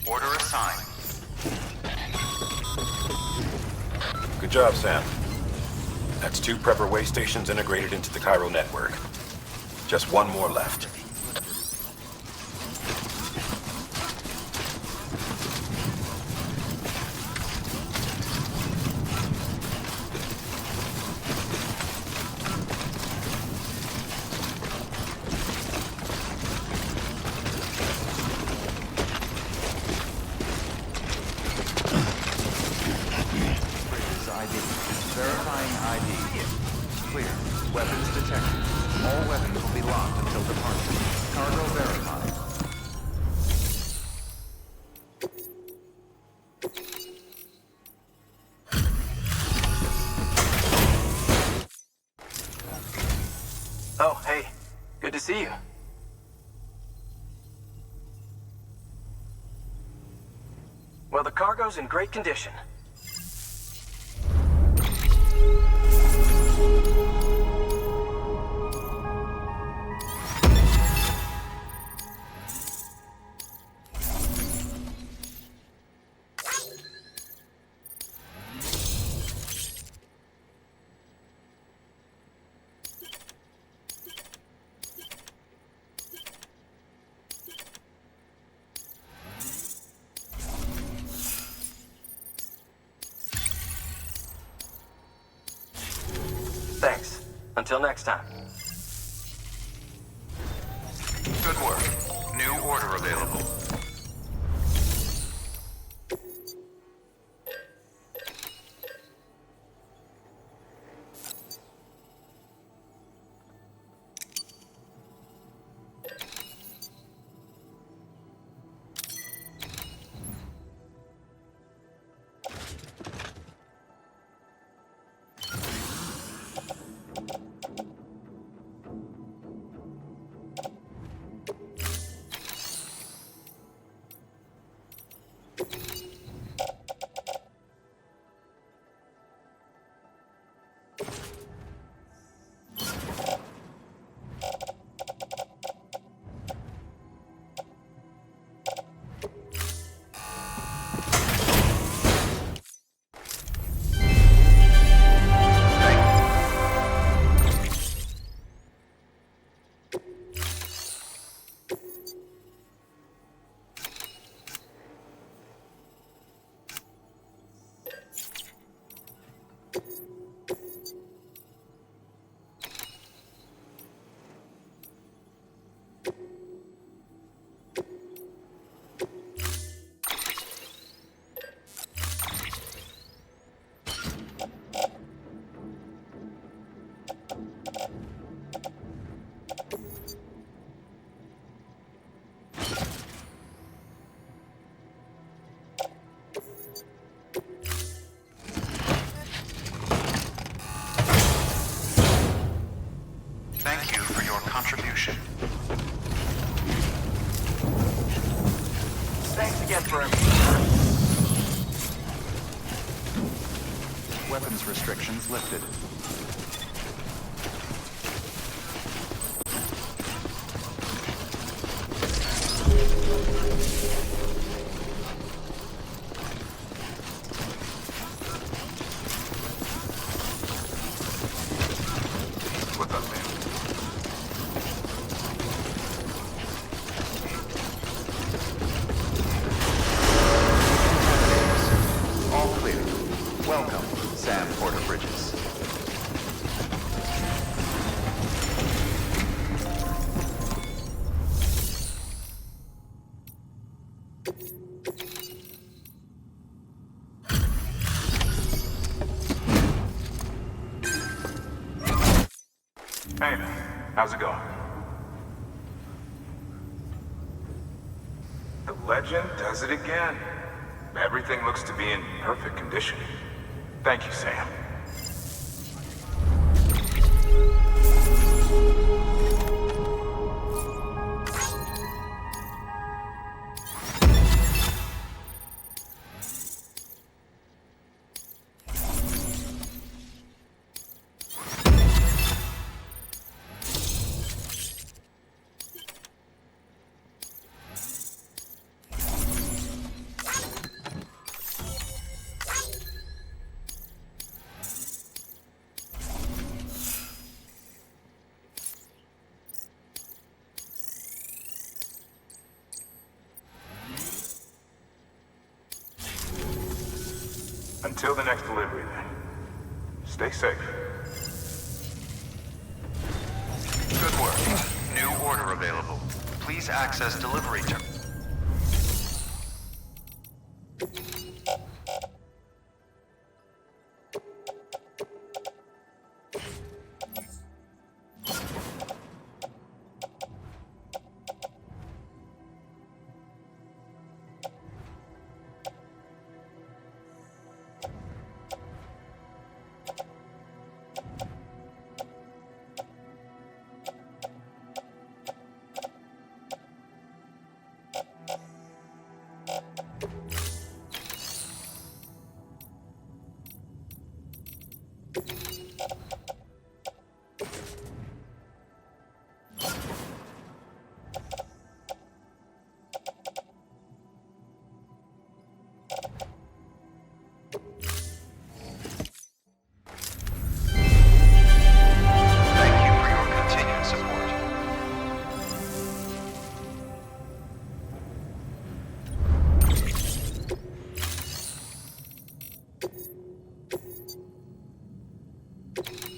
Order assigned.
Good job, Sam. That's 2 prepper way stations integrated into the chiral network. Just 1 more left.
Verifying ID. Clear. Weapons detected. All weapons will be locked until departure. Cargo verified.
Oh, hey. Good to see you. Well, the cargo's in great condition. Thanks. Until next time.
Good work. New order available. Thank you for your contribution.
Thanks again for everything.
Weapons restrictions lifted.
What's up, man?
All clear. Welcome, Sam Porter Bridges.
Hey man, how's it going? The legend does it again. Everything looks to be in perfect condition. Thank you, Sam. Until the next delivery, then. Stay safe.
Good work. New order available. Please access delivery terminal. You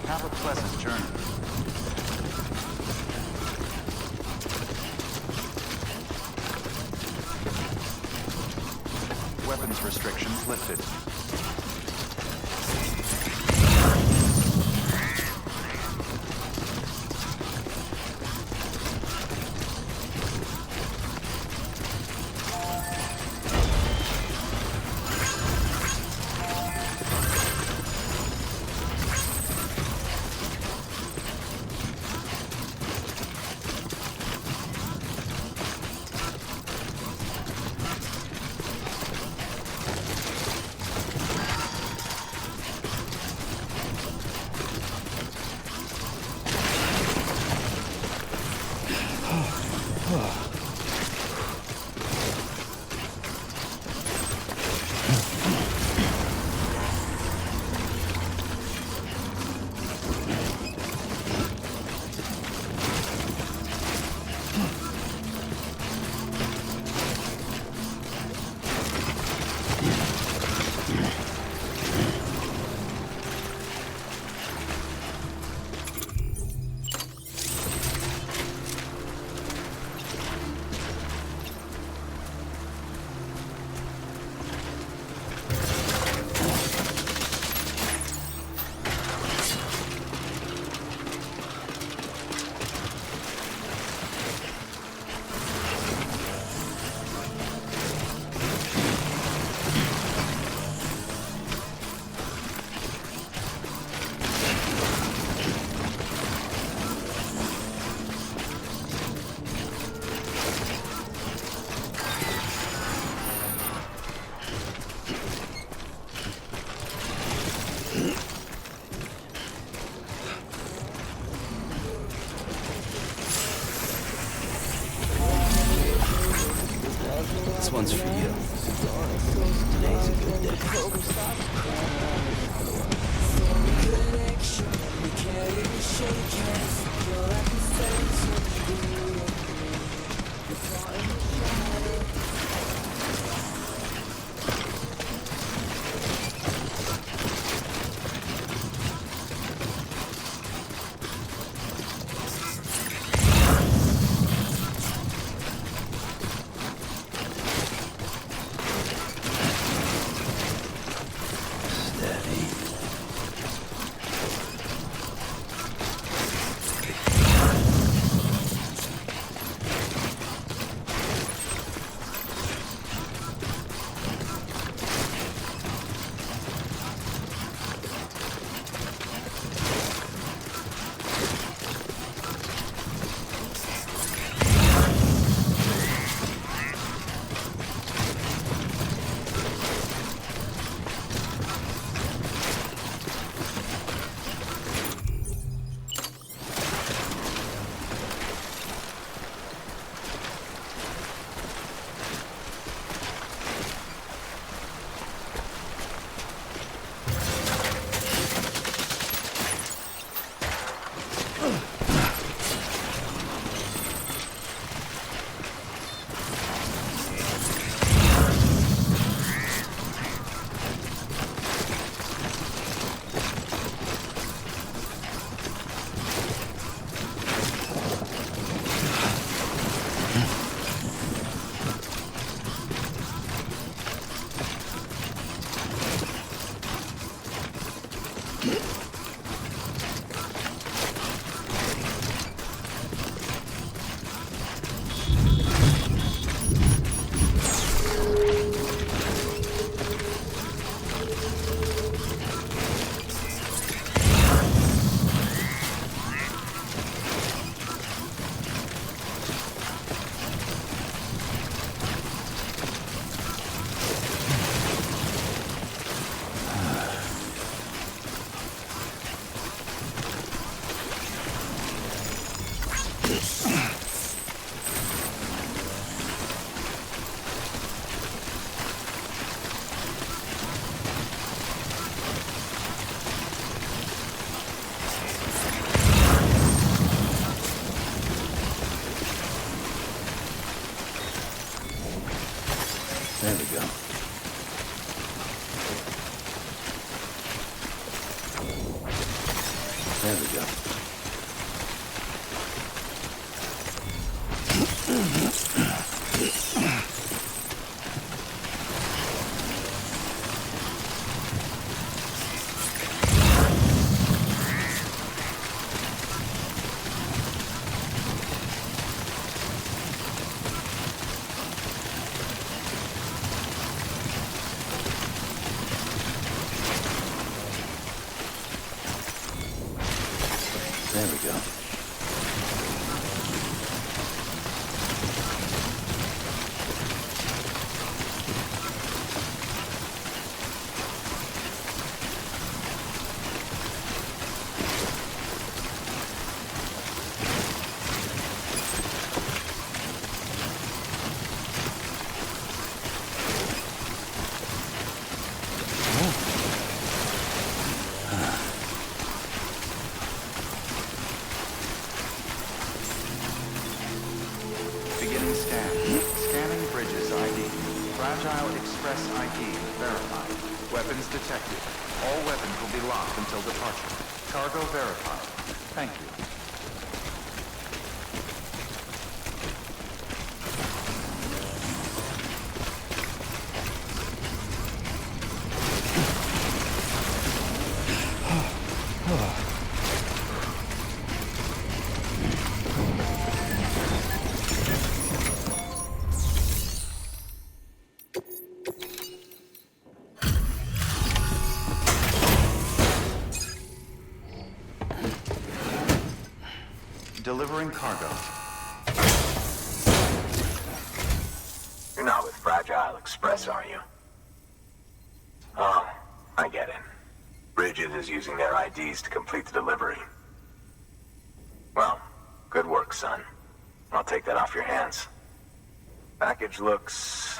Have a pleasant journey. Weapons restrictions lifted.
This one's for you. Today's a good day. go.
Beginning scan. Scanning bridges ID. Fragile Express ID verified. Weapons detected. All weapons will be locked until departure. Cargo verified. Thank you. Delivering cargo.
You're not with Fragile Express, are you? Oh, I get it. Bridget is using their IDs to complete the delivery. Well, good work, son. I'll take that off your hands. Package looks...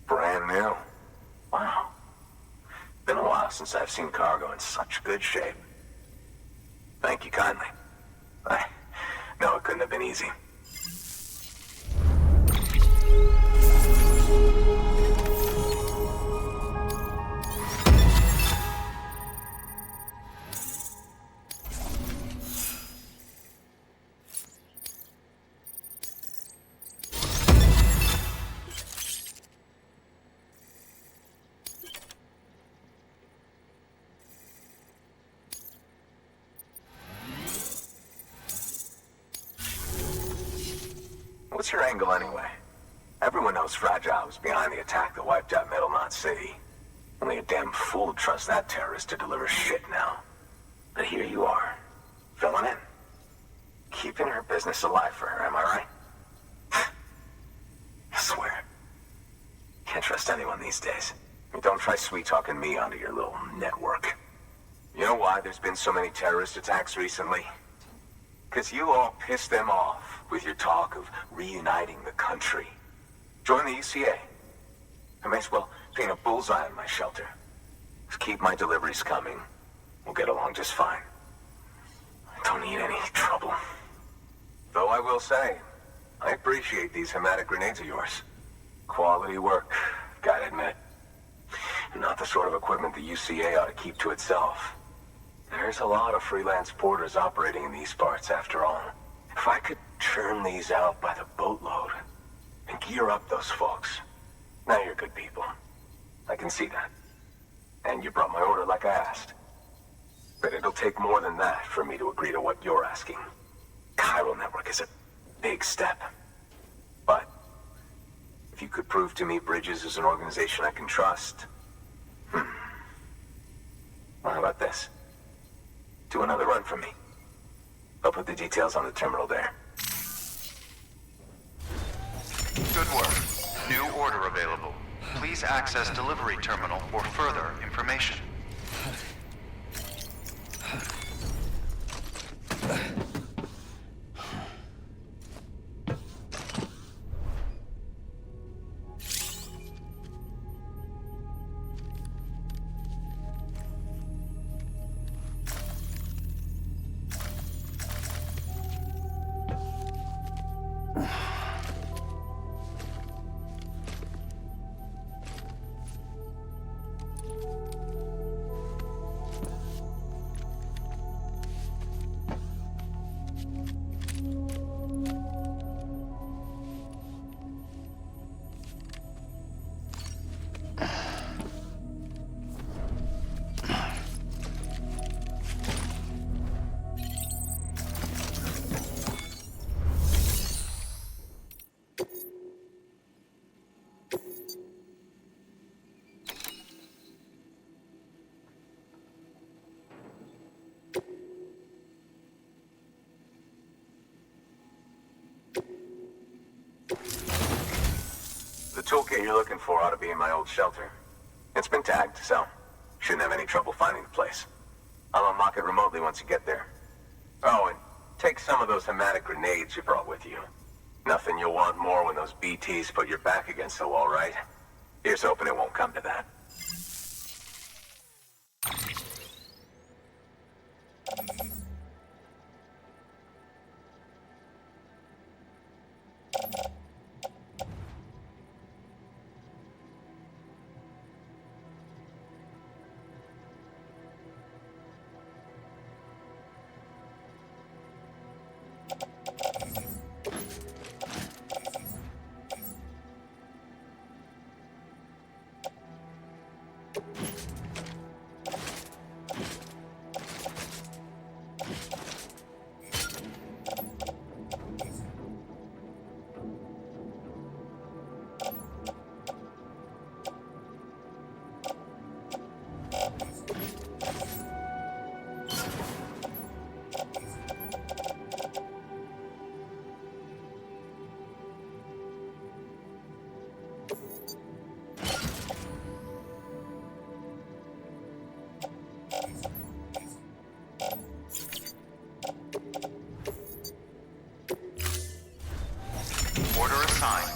brand new. Wow. Been a while since I've seen cargo in such good shape. Thank you kindly. I know it couldn't have been easy. What's your angle anyway? Everyone knows Fragile was behind the attack that wiped out Middlemont City. Only a damn fool would trust that terrorist to deliver shit now. But here you are, filling in. Keeping her business alive for her, am I right? I swear. Can't trust anyone these days. Don't try sweet-talking me onto your little network. You know why there's been so many terrorist attacks recently? Because you all pissed them off with your talk of reuniting the country. Join the UCA. I may as well paint a bullseye on my shelter. Just keep my deliveries coming. We'll get along just fine. I don't need any trouble. Though I will say, I appreciate these hematic grenades of yours. Quality work, gotta admit. Not the sort of equipment the UCA ought to keep to itself. There's a lot of freelance porters operating in these parts, after all. If I could churn these out by the boatload and gear up those folks. Now you're good people. I can see that. And you brought my order like I asked. But it'll take more than that for me to agree to what you're asking. Chiral Network is a big step. But if you could prove to me Bridges is an organization I can trust... Well, how about this? Do another run for me. I'll put the details on the terminal there.
Good work. New order available. Please access delivery terminal for further information.
toolkit you're looking for ought to be in my old shelter. It's been tagged, so shouldn't have any trouble finding the place. I'll unlock it remotely once you get there. Oh, and take some of those hematic grenades you brought with you. Nothing you'll want more when those BTs put your back against the wall, right? Here's hoping it won't come to that.
Order assigned.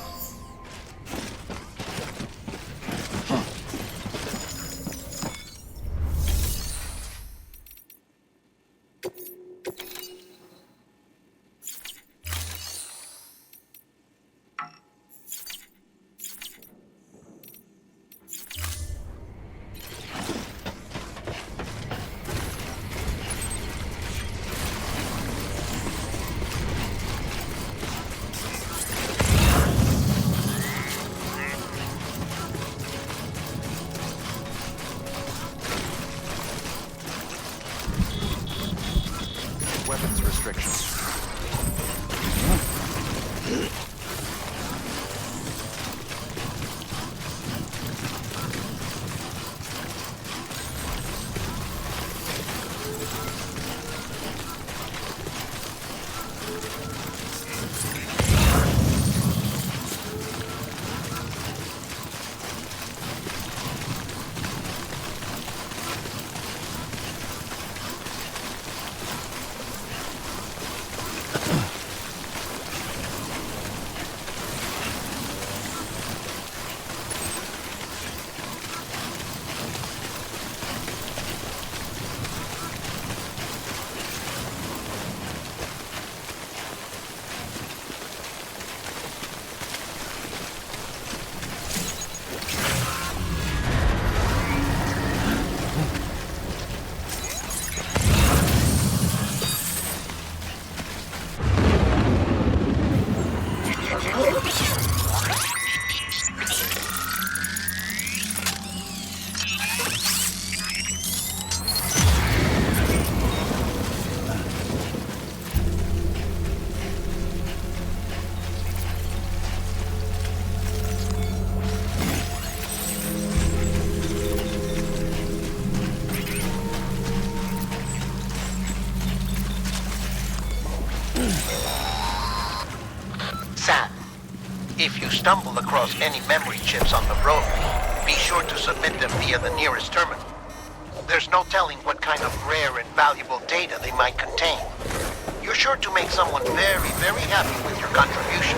Weapons restrictions.
Sam, if you stumble across any memory chips on the road, be sure to submit them via the nearest terminal. There's no telling what kind of rare and valuable data they might contain. You're sure to make someone very, very happy with your contribution.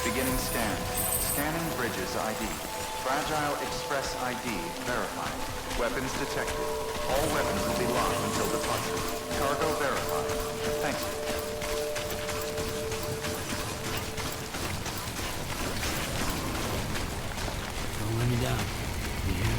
Beginning scan. Scanning bridges ID. Fragile Express ID verified. Weapons detected. All weapons will be locked until departure. Cargo verified. Thanks.
Don't let me down. You hear?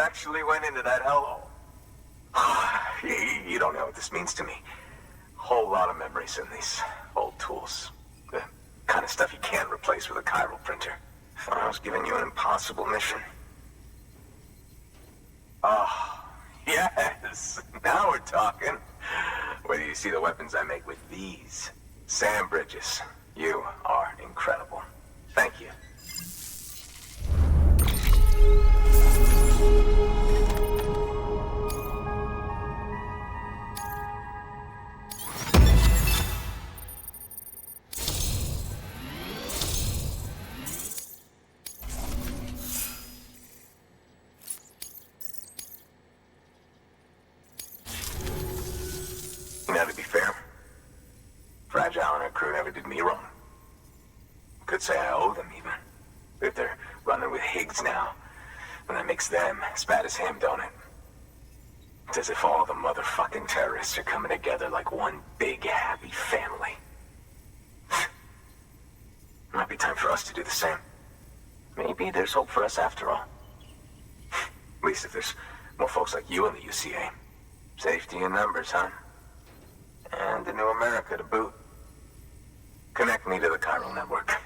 Actually went into that hellhole. You don't know what this means to me. Whole lot of memories in these old tools. The kind of stuff you can't replace with a chiral printer. I was giving you an impossible mission. Oh, yes. Now we're talking. Wait till you see the weapons I make with these. Sam Bridges, you are incredible. Thank you. If they're running with Higgs now, then that makes them as bad as him, don't it? It's as if all the motherfucking terrorists are coming together like one big happy family. Might be time for us to do the same. Maybe there's hope for us after all. At least if there's more folks like you in the UCA. Safety in numbers, huh? And a new America to boot. Connect me to the chiral network.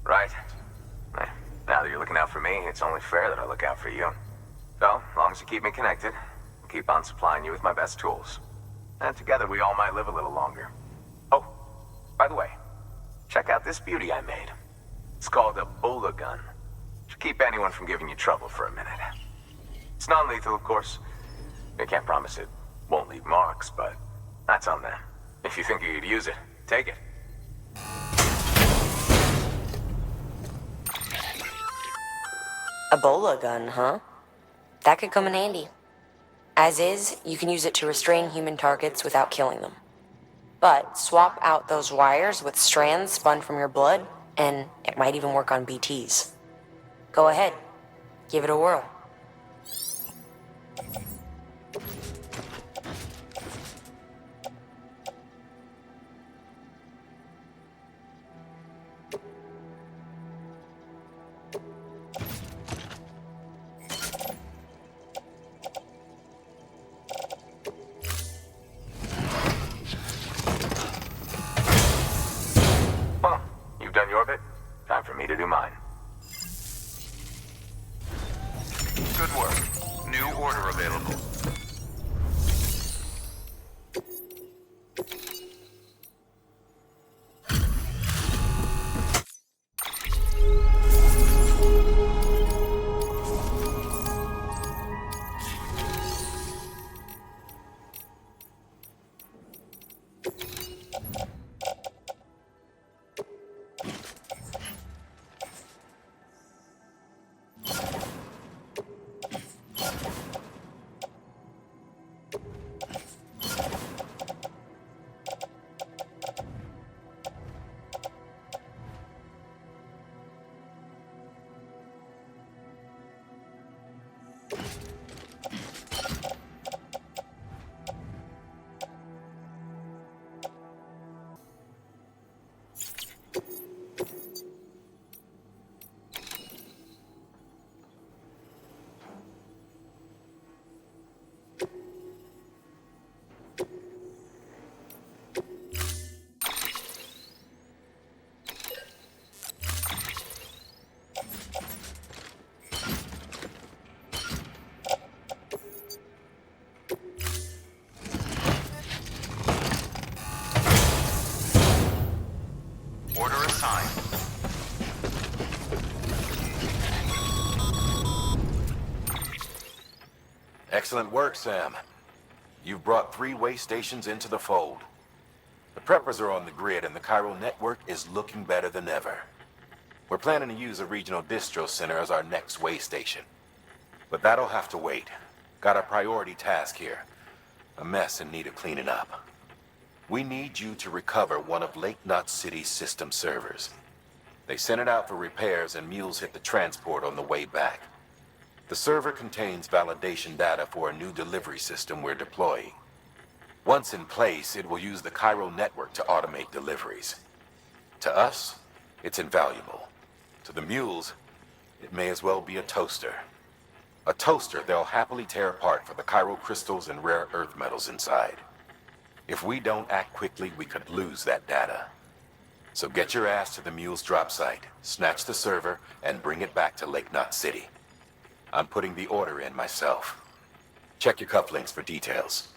Right. Now that you're looking out for me, it's only fair that I look out for you. So, as long as you keep me connected, I'll keep on supplying you with my best tools. And together we all might live a little longer. Oh, by the way, check out this beauty I made. It's called a Ebola gun. Should keep anyone from giving you trouble for a minute. It's non-lethal, of course. I can't promise it won't leave marks, but that's on them. If you think you could use it, take it.
Ebola gun, huh? That could come in handy. As is, you can use it to restrain human targets without killing them. But swap out those wires with strands spun from your blood, and it might even work on BTs. Go ahead. Give it a whirl.
Well, you've done your bit. Time for me to do mine.
Good work. New order available. Order assigned. Excellent work, Sam. You've brought 3 way stations into the fold. The preppers are on the grid and the chiral network is looking better than ever. We're planning to use a regional distro center as our next way station. But that'll have to wait. Got a priority task here. A mess in need of cleaning up. We need you to recover one of Lake Knot City's system servers. They sent it out for repairs and mules hit the transport on the way back. The server contains validation data for a new delivery system we're deploying. Once in place, it will use the chiral network to automate deliveries. To us, it's invaluable. To the mules, it may as well be a toaster. A toaster they'll happily tear apart for the chiral crystals and rare earth metals inside. If we don't act quickly, we could lose that data. So get your ass to the mule's drop site, snatch the server, and bring it back to Lake Knot City. I'm putting the order in myself. Check your cufflinks for details.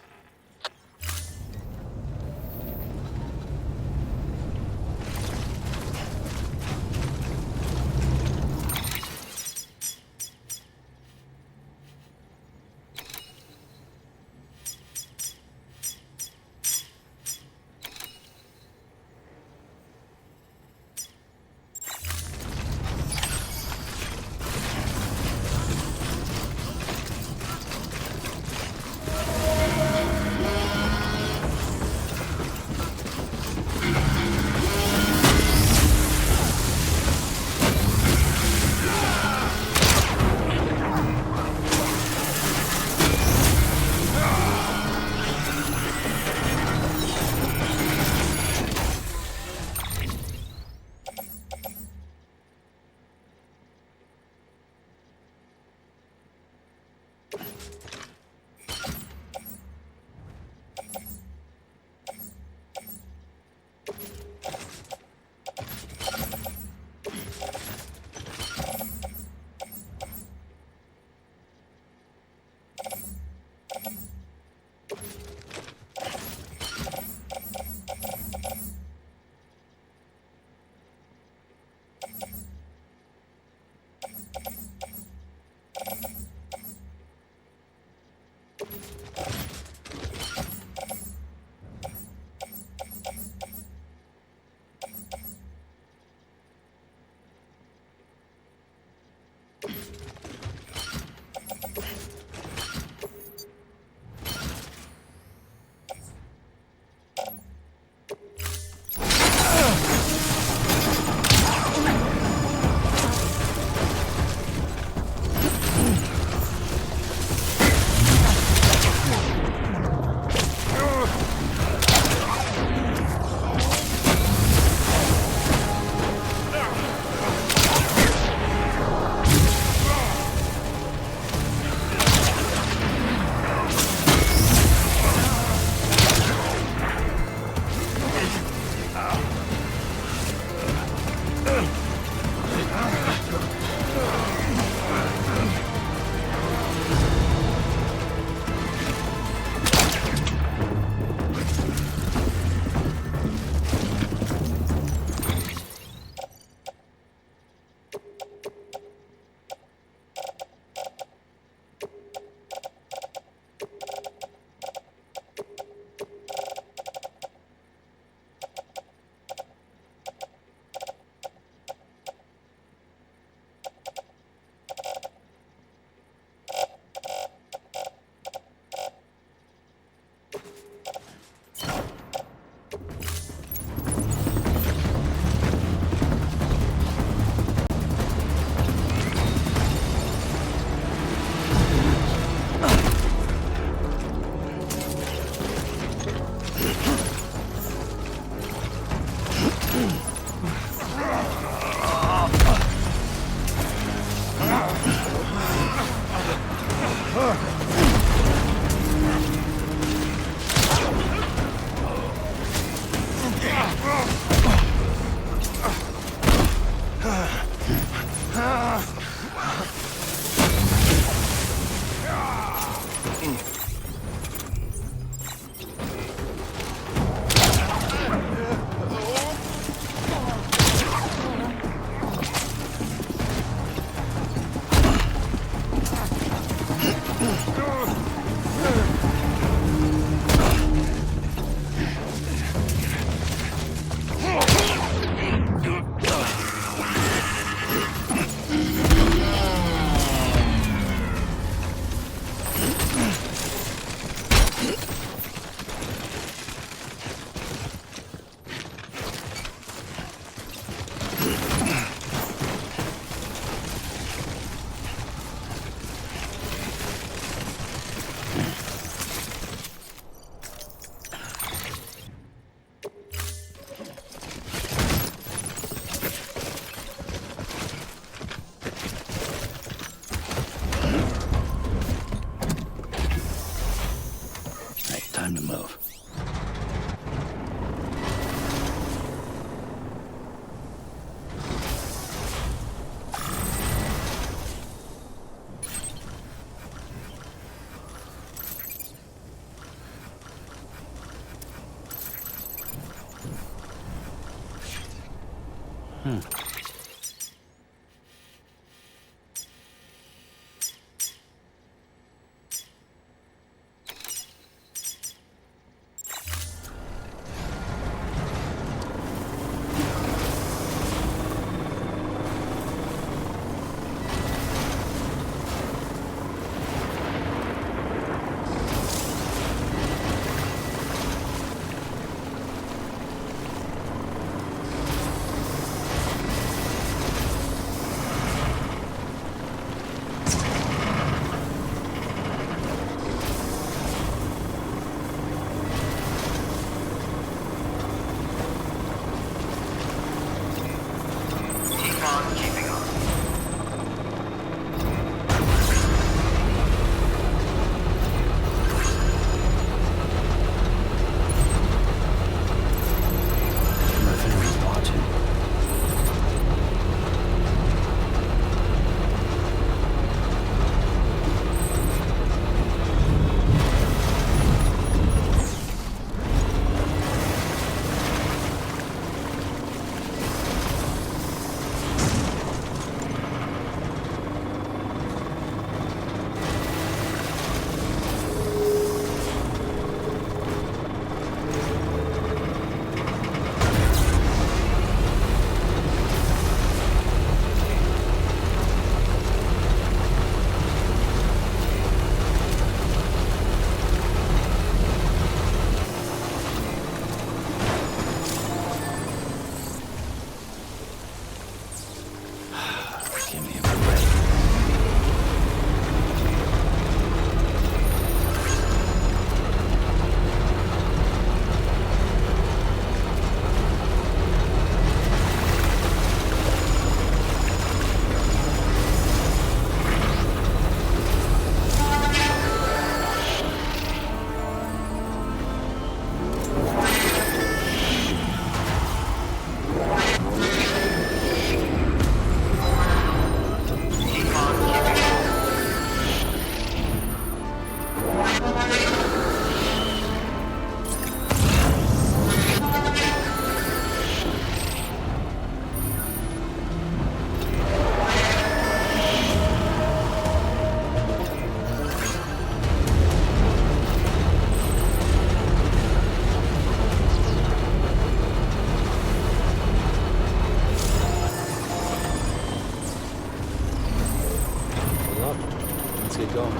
get going.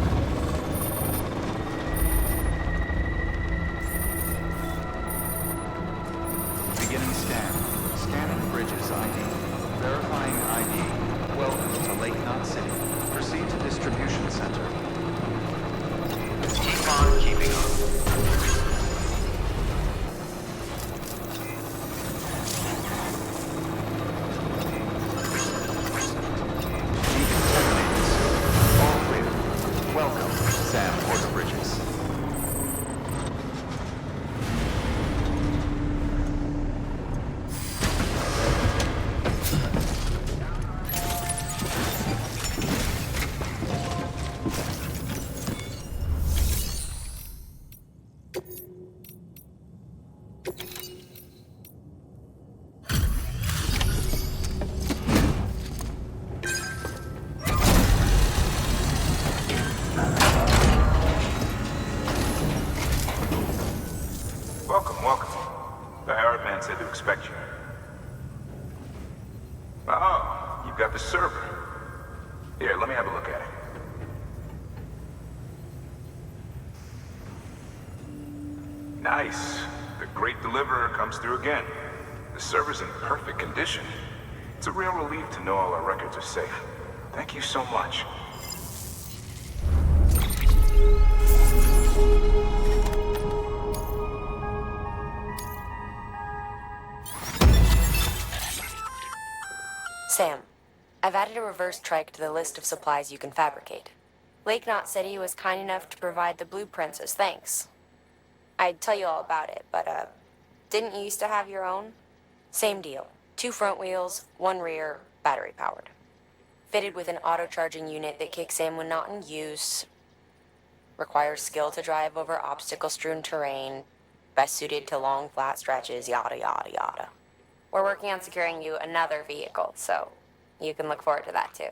Beginning scan. Scanning bridges ID. Verifying ID. Welcome to Lake Knot City. Proceed to distribution center. Keep on keeping on.
Said to expect you. Oh, you've got the server. Here, let me have a look at it. Nice. The great deliverer comes through again. The server's in perfect condition. It's a real relief to know all our records are safe. Thank you so much.
Sam, I've added a reverse trike to the list of supplies you can fabricate. Lake Knot City was kind enough to provide the blueprints as thanks. I'd tell you all about it, but, didn't you used to have your own? Same deal. 2 front wheels, 1 rear, battery powered. Fitted with an auto-charging unit that kicks in when not in use. Requires skill to drive over obstacle-strewn terrain. Best suited to long, flat stretches, yada, yada, yada. We're working on securing you another vehicle, so you can look forward to that too.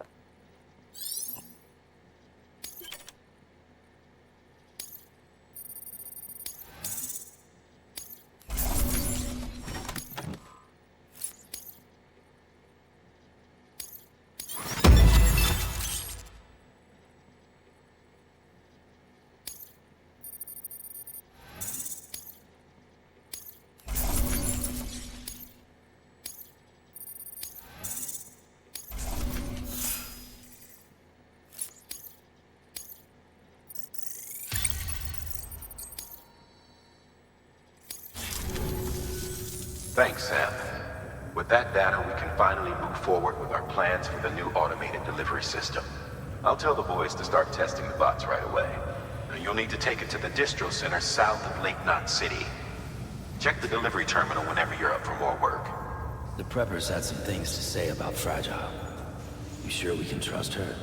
Thanks, Sam. With that data, we can finally move forward with our plans for the new automated delivery system. I'll tell the boys to start testing the bots right away. Now, you'll need to take it to the distro center south of Lake Knot City. Check the delivery terminal whenever you're up for more work.
The preppers had some things to say about Fragile. You sure we can trust her?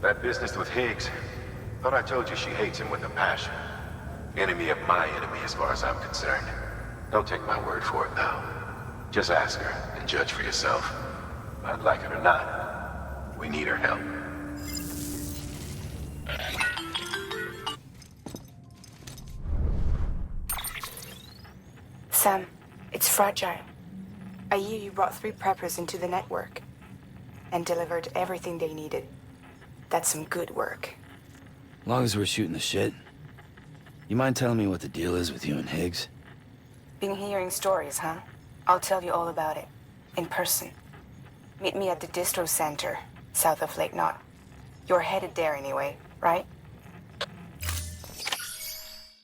That business with Higgs, thought I told you she hates him with a passion. Enemy of my enemy as far as I'm concerned. Don't take my word for it, though. Just ask her and judge for yourself. I'd like it or not, we need her help.
Sam, it's Fragile. I hear you brought 3 preppers into the network and delivered everything they needed. That's some good work.
As long as we're shooting the shit. You mind telling me what the deal is with you and Higgs?
Been hearing stories, huh? I'll tell you all about it. In person. Meet me at the distro center, south of Lake Knot. You're headed there anyway, right?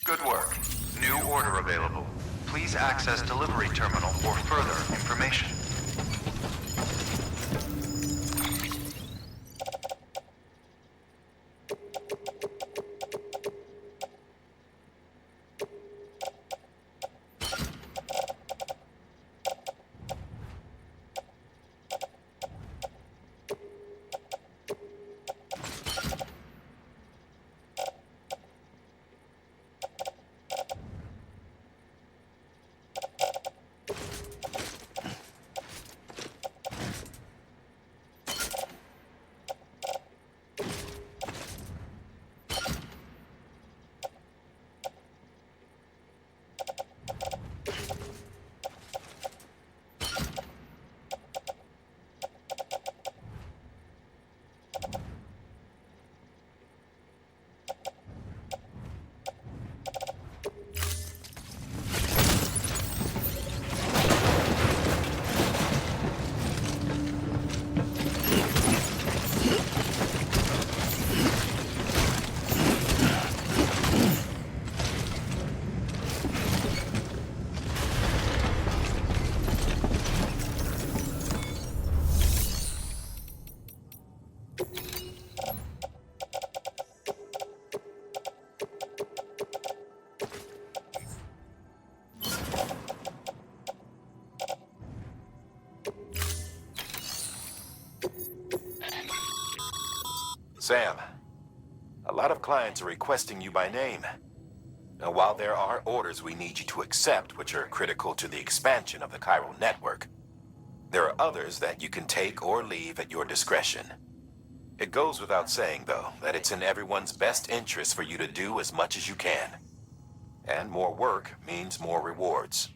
Good work. New order available. Please access delivery terminal for further information.
Sam, a lot of clients are requesting you by name. Now, while there are orders we need you to accept, which are critical to the expansion of the chiral network, there are others that you can take or leave at your discretion. It goes without saying, though, that it's in everyone's best interest for you to do as much as you can. And more work means more rewards.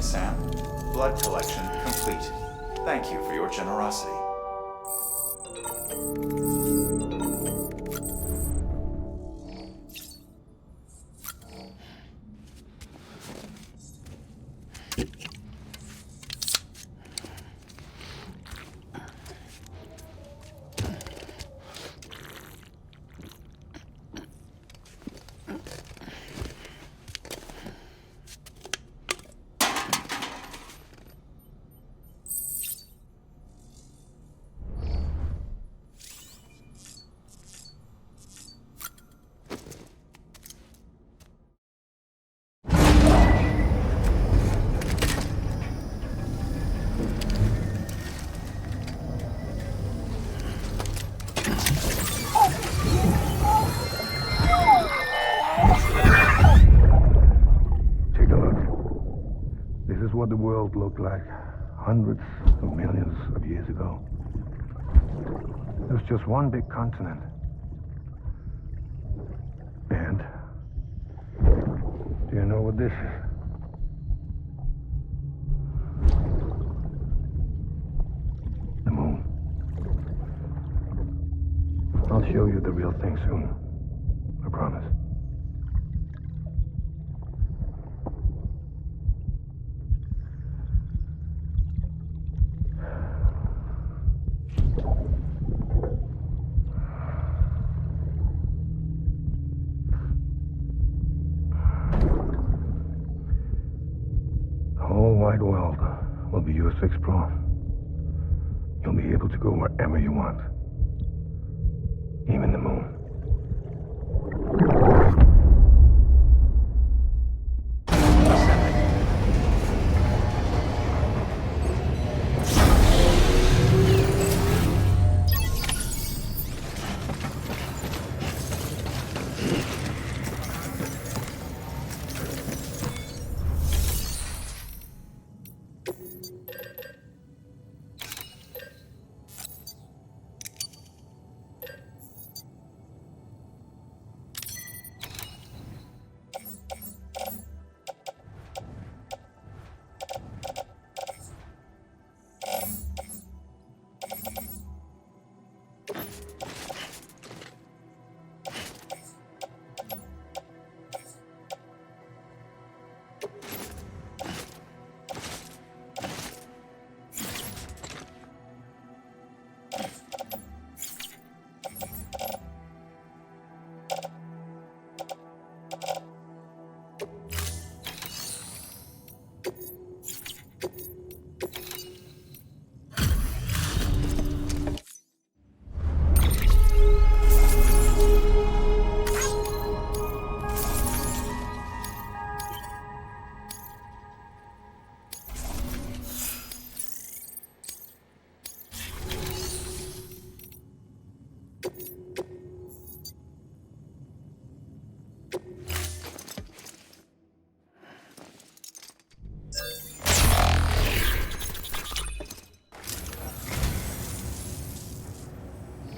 Sam. Blood collection complete. Thank you for your generosity.
What the world looked like hundreds of millions of years ago. It was just one big continent. And do you know what this is? The moon. I'll show you the real thing soon. I promise. Wide world will be yours to explore. You'll be able to go wherever you want. Even the moon.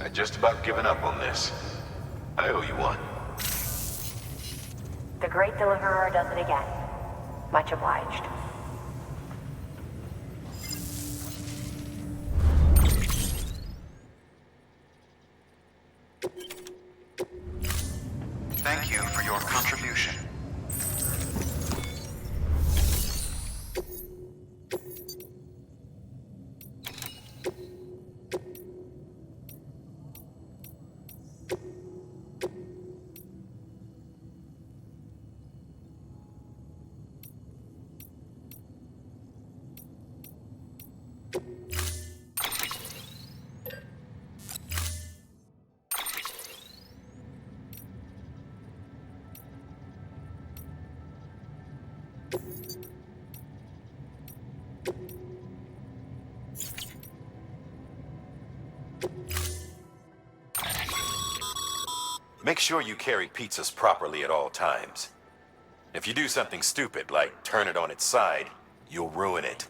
I'd just about given up on this. I owe you one.
The Great Deliverer does it again. Much obliged.
Thank you for your contribution.
Make sure you carry pizzas properly at all times. If you do something stupid, like turn it on its side, you'll ruin it.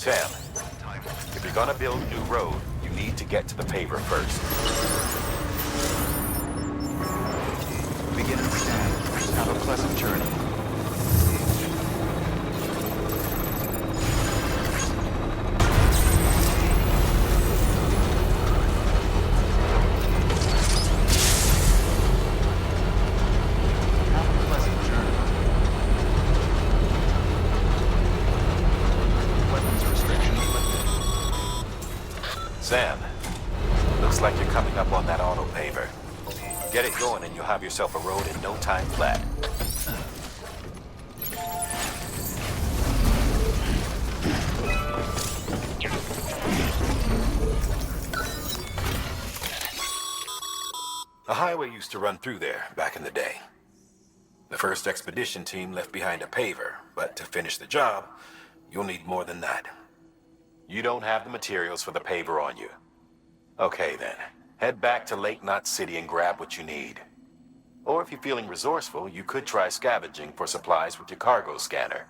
Sam, if you're gonna build a new road, you need to get to the paver first.
Begin and stand. Have a pleasant journey.
Sam, looks like you're coming up on that auto paver. Get it going and you'll have yourself a road in no time flat. A highway used to run through there back in the day. The first expedition team left behind a paver, but to finish the job, you'll need more than that. You don't have the materials for the paver on you. Okay then, head back to Lake Knot City and grab what you need. Or if you're feeling resourceful, you could try scavenging for supplies with your cargo scanner.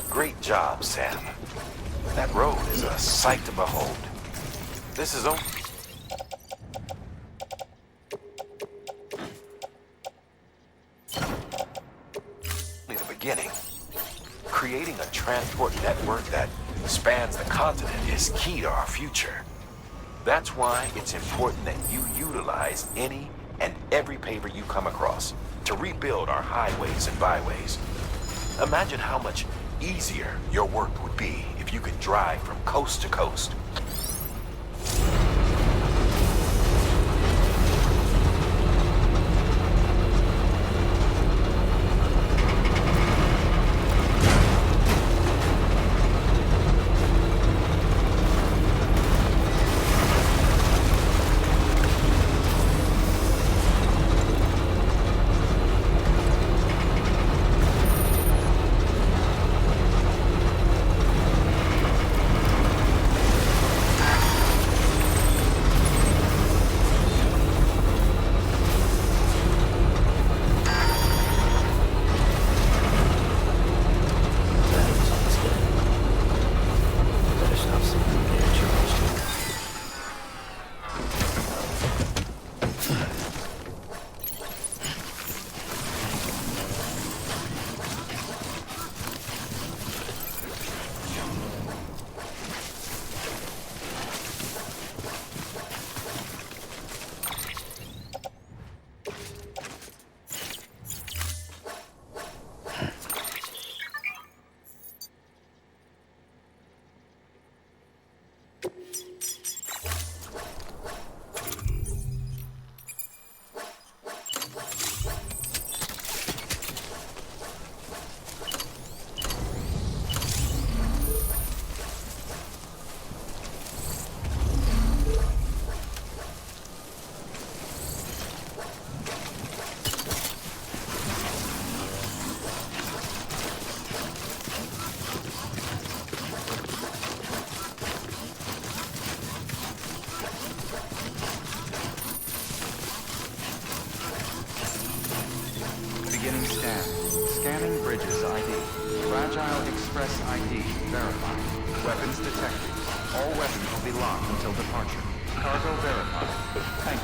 Great job, Sam. That road is a sight to behold. This is only the beginning. Creating a transport network that spans the continent is key to our future. That's why it's important that you utilize any and every paver you come across to rebuild our highways and byways. Imagine how much easier your work would be if you could drive from coast to coast.
Beginning scan. Scanning bridges ID. Fragile Express ID verified. Weapons detected. All weapons will be locked until departure. Cargo verified. Thank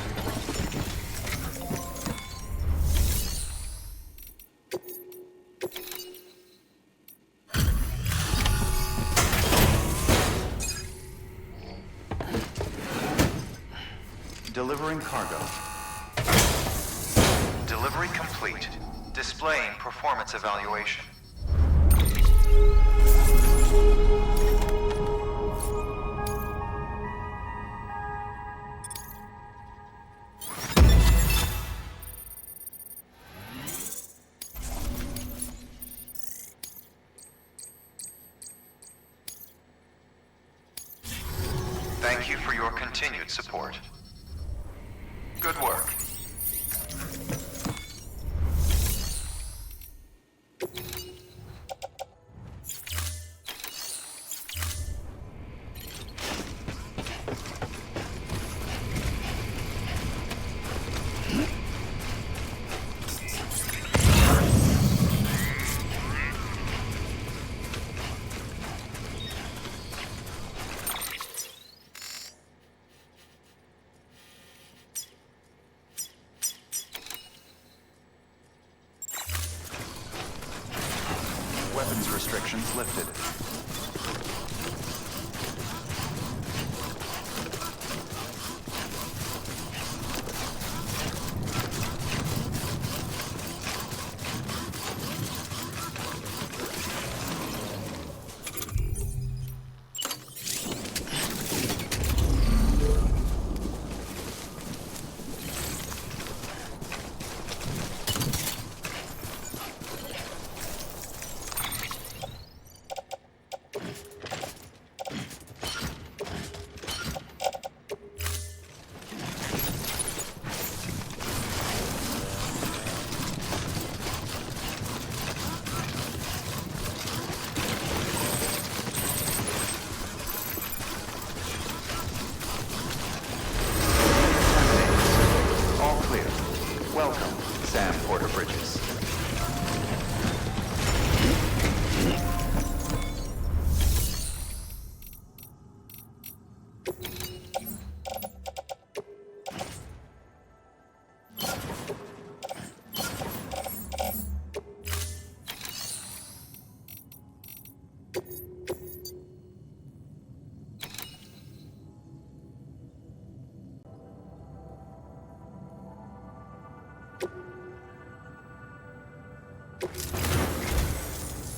you. Delivering cargo.
Delivery complete. Displaying performance evaluation. Thank you for your continued support. Good work.
Weapons restrictions lifted.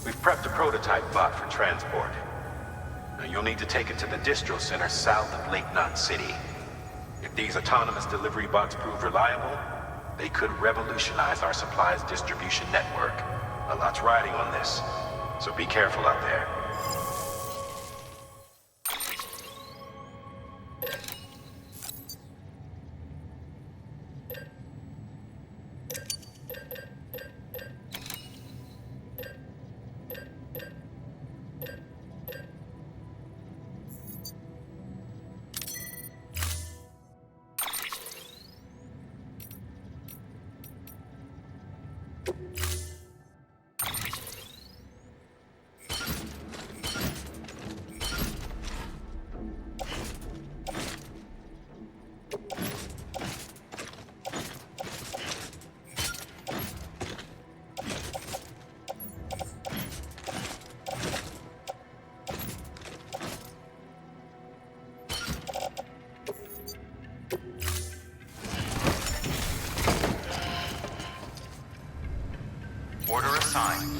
We've prepped a prototype bot for transport. Now you'll need to take it to the distro center south of Lake Knot City. If these autonomous delivery bots prove reliable, they could revolutionize our supplies distribution network. A lot's riding on this, so be careful out there.
Order assigned.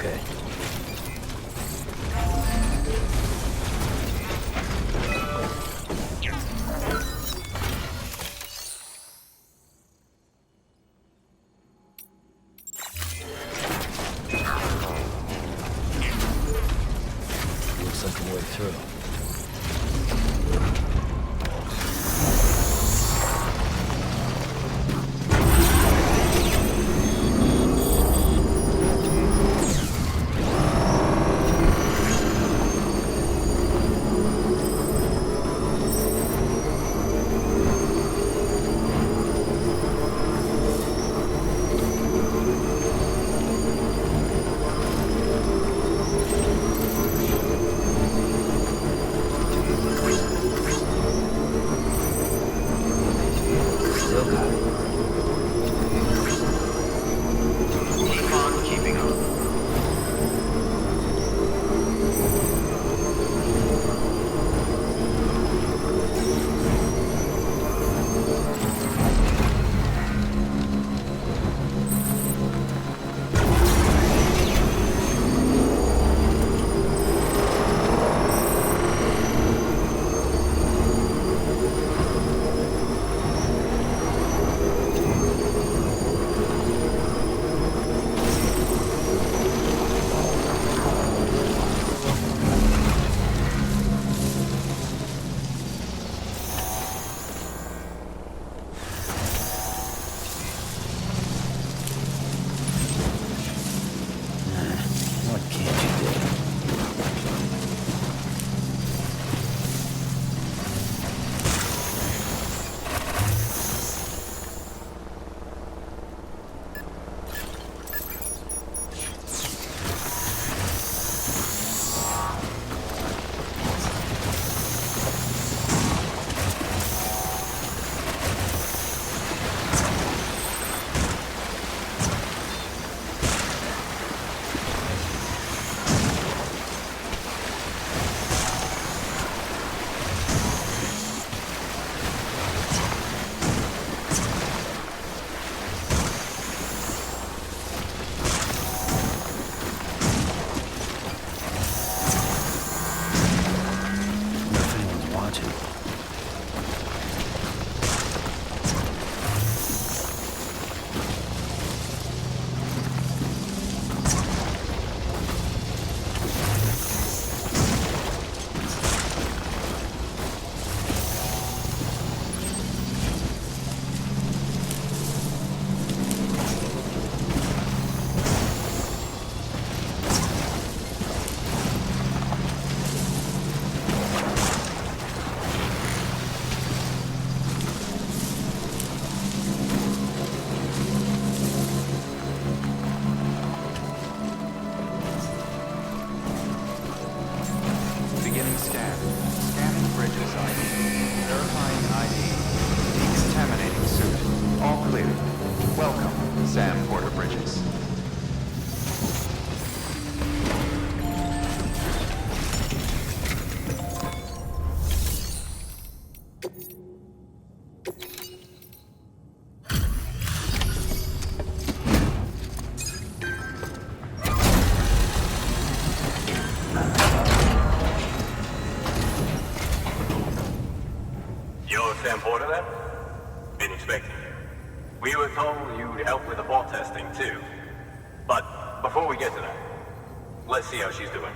okay. Looks like a way through.
Sam Porter then? Been expecting you. We were told you'd help with the bot testing too. But before we get to that, let's see how she's doing.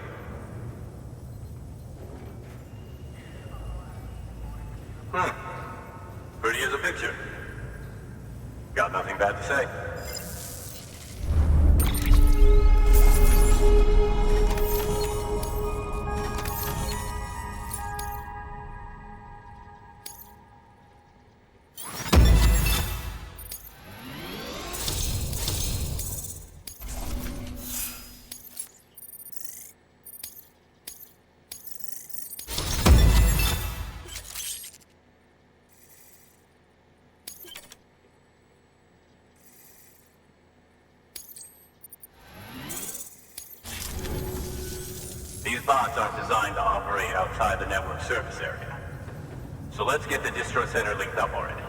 Pretty as a picture. Got nothing bad to say. These bots aren't designed to operate outside the network surface area. So let's get the distro center linked up already.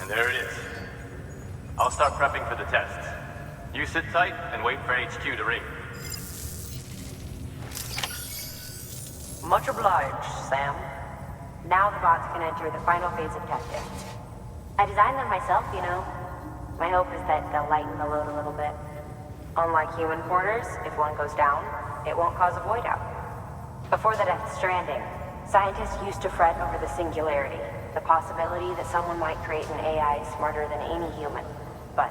And there it is. I'll start prepping for the test. You sit tight and wait for HQ to ring.
Much obliged, Sam. Now the bots can enter the final phase of testing. I designed them myself, you know. My hope is that they'll lighten the load a little bit. Unlike human porters, if one goes down, it won't cause a void out. Before the Death Stranding, scientists used to fret over the singularity, the possibility that someone might create an AI smarter than any human. But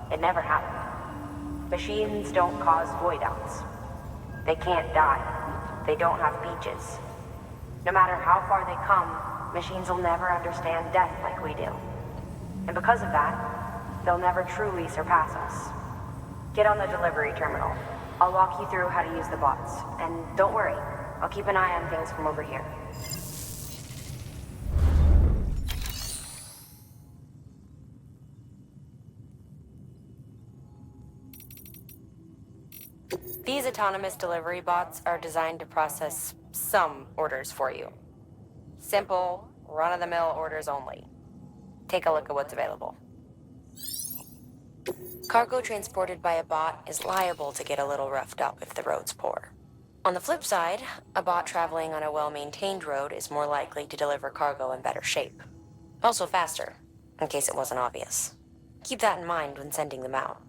it never happened. Machines don't cause void outs. They can't die. They don't have beaches. No matter how far they come, machines will never understand death like we do. And because of that, they'll never truly surpass us. Get on the delivery terminal. I'll walk you through how to use the bots. And don't worry, I'll keep an eye on things from over here. These autonomous delivery bots are designed to process some orders for you. Simple, run-of-the-mill orders only. Take a look at what's available. Cargo transported by a bot is liable to get a little roughed up if the road's poor. On the flip side, a bot traveling on a well-maintained road is more likely to deliver cargo in better shape. Also faster, in case it wasn't obvious. Keep that in mind when sending them out.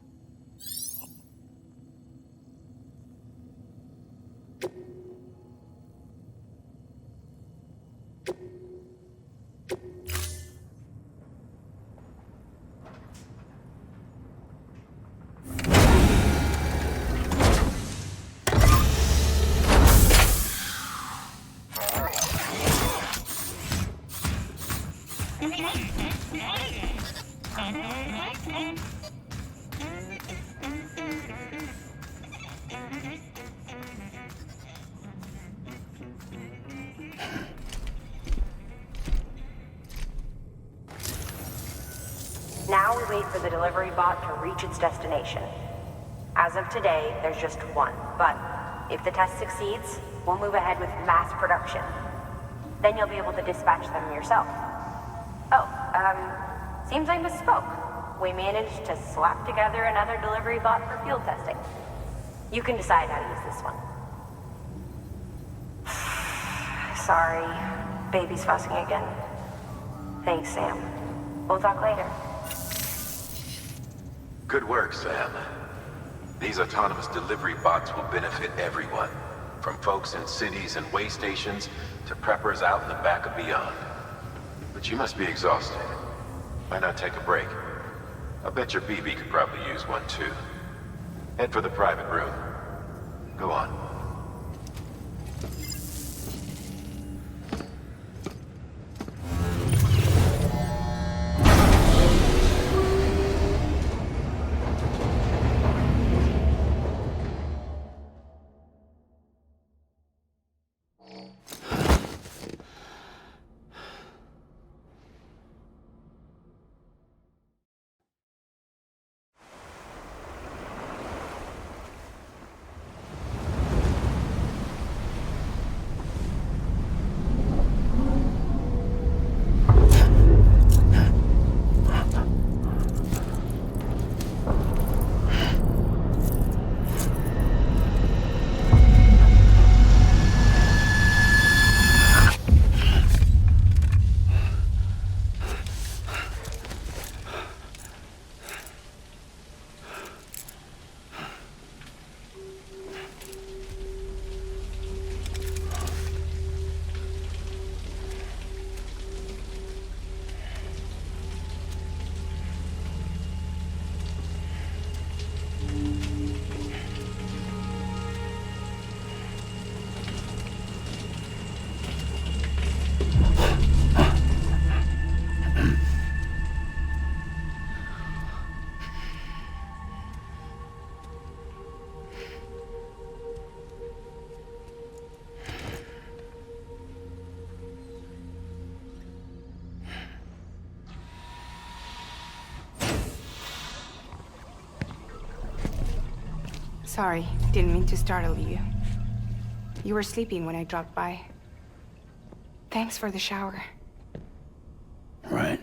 Now we wait for the delivery bot to reach its destination. As of today, there's just one, but if the test succeeds, we'll move ahead with mass production. Then you'll be able to dispatch them yourself. Oh, seems I misspoke. We managed to slap together another delivery bot for field testing. You can decide how to use this one. Sorry, baby's fussing again. Thanks, Sam. We'll talk later.
Good work, Sam. These autonomous delivery bots will benefit everyone, from folks in cities and way stations to preppers out in the back and beyond. But you must be exhausted. Why not take a break? I bet your BB could probably use one too. Head for the private room. Go on.
Sorry, didn't mean to startle you. You were sleeping when I dropped by. Thanks for the shower.
Right.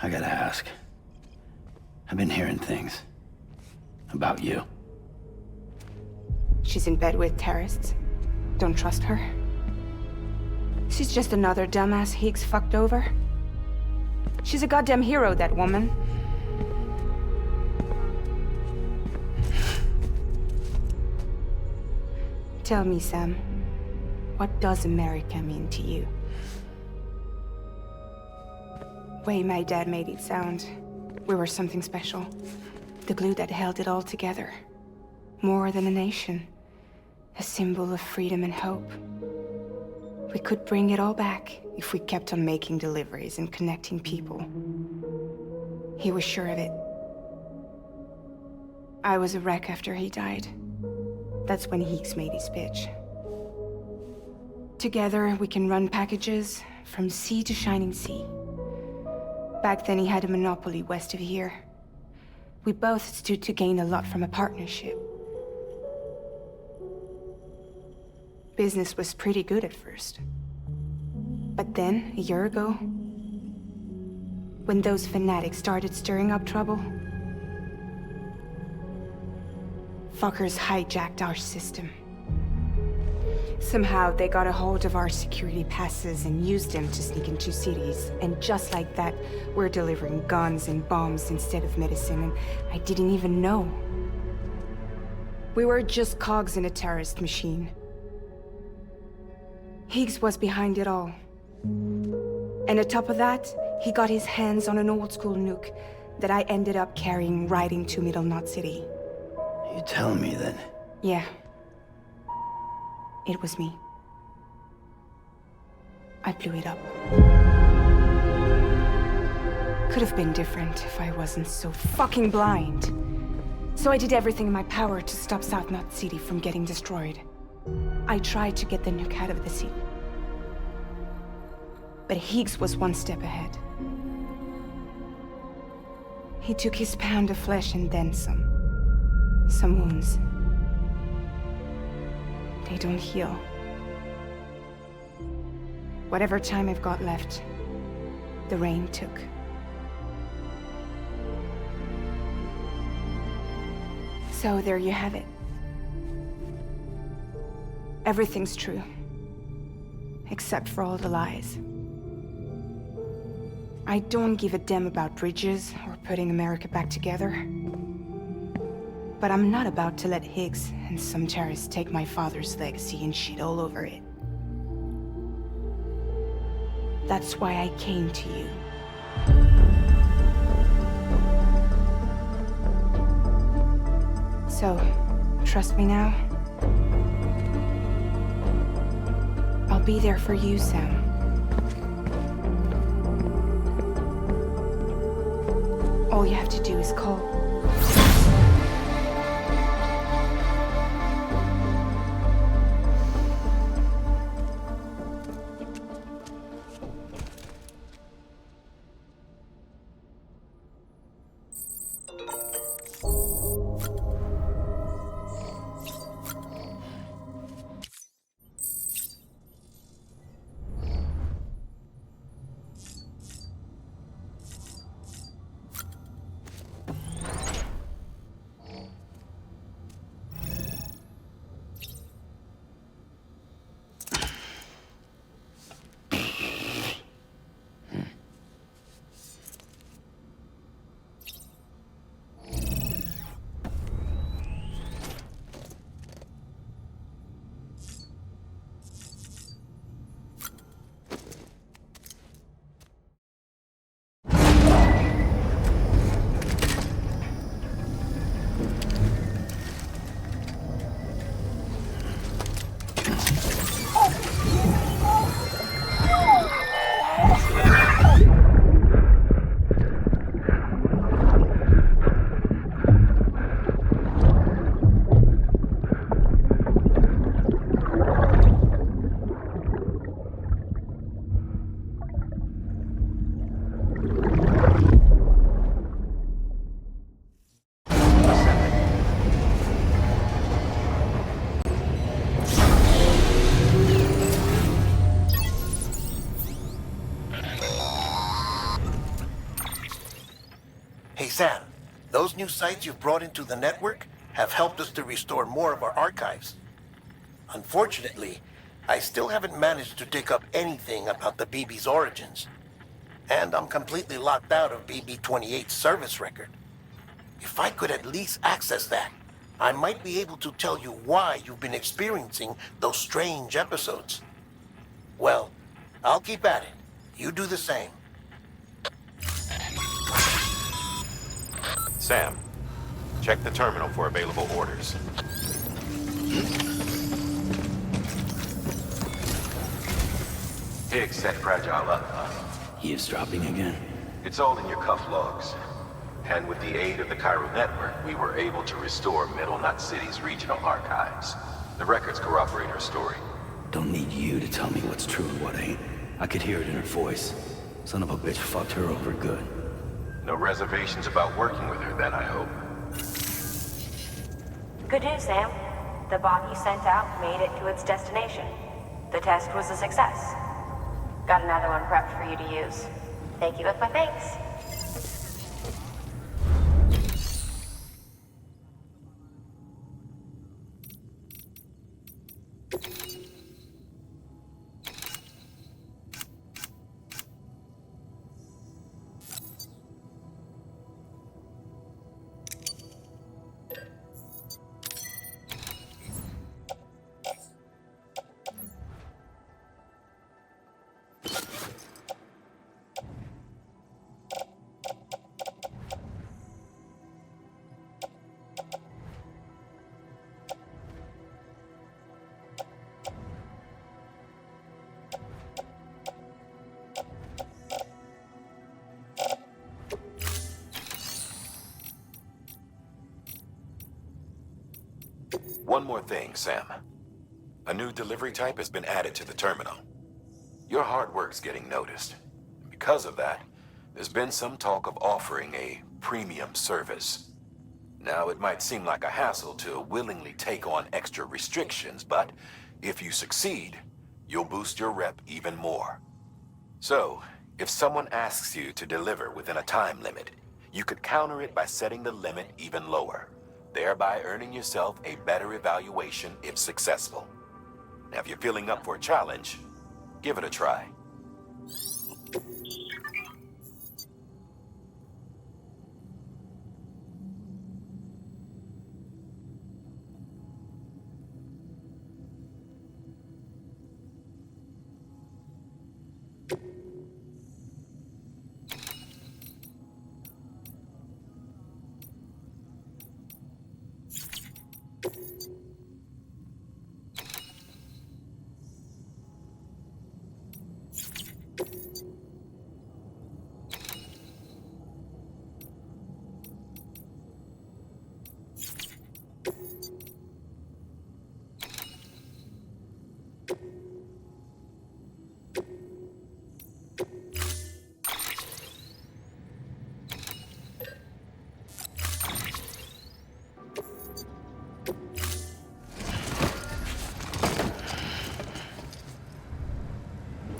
I gotta ask. I've been hearing things. About you.
She's in bed with terrorists. Don't trust her. She's just another dumbass Higgs fucked over. She's a goddamn hero, that woman. Tell me, Sam, what does America mean to you? Way my dad made it sound, we were something special. The glue that held it all together. More than a nation. A symbol of freedom and hope. We could bring it all back if we kept on making deliveries and connecting people. He was sure of it. I was a wreck after he died. That's when Higgs made his pitch. Together, we can run packages from sea to shining sea. Back then, he had a monopoly west of here. We both stood to gain a lot from a partnership. Business was pretty good at first. But then, a year ago, when those fanatics started stirring up trouble, fuckers hijacked our system. Somehow, they got a hold of our security passes and used them to sneak into cities. And just like that, we're delivering guns and bombs instead of medicine, and I didn't even know. We were just cogs in a terrorist machine. Higgs was behind it all. And on top of that, he got his hands on an old-school nuke that I ended up carrying right into Middle Knot City.
You telling me that?
Yeah. It was me. I blew it up. Could have been different if I wasn't so fucking blind. So I did everything in my power to stop South Knot City from getting destroyed. I tried to get the nuke out of the city. But Higgs was one step ahead. He took his pound of flesh and then some. Some wounds. They don't heal. Whatever time I've got left, the rain took. So there you have it. Everything's true. Except for all the lies. I don't give a damn about bridges or putting America back together. But I'm not about to let Higgs and some terrorists take my father's legacy and shit all over it. That's why I came to you. So, trust me now? I'll be there for you, Sam. All you have to do is call.
Sam, those new sites you've brought into the network have helped us to restore more of our archives. Unfortunately, I still haven't managed to dig up anything about the BB's origins. And I'm completely locked out of BB-28's service record. If I could at least access that, I might be able to tell you why you've been experiencing those strange episodes. Well, I'll keep at it. You do the same.
Sam, check the terminal for available orders.
Higgs set Fragile up, huh?
Eavesdropping again?
It's all in your cuff logs. And with the aid of the Chiral network, we were able to restore Middle Knot City's regional archives. The records corroborate her story.
Don't need you to tell me what's true and what ain't. I could hear it in her voice. Son of a bitch fucked her over good.
No reservations about working with her then, I hope.
Good news, Sam. The bot you sent out made it to its destination. The test was a success. Got another one prepped for you to use. Thank you with my thanks.
One more thing, Sam. A new delivery type has been added to the terminal. Your hard work's getting noticed. Because of that, there's been some talk of offering a premium service. Now, it might seem like a hassle to willingly take on extra restrictions, but if you succeed, you'll boost your rep even more. So, if someone asks you to deliver within a time limit, you could counter it by setting the limit even lower, thereby earning yourself a better evaluation if successful. Now, if you're feeling up for a challenge, give it a try.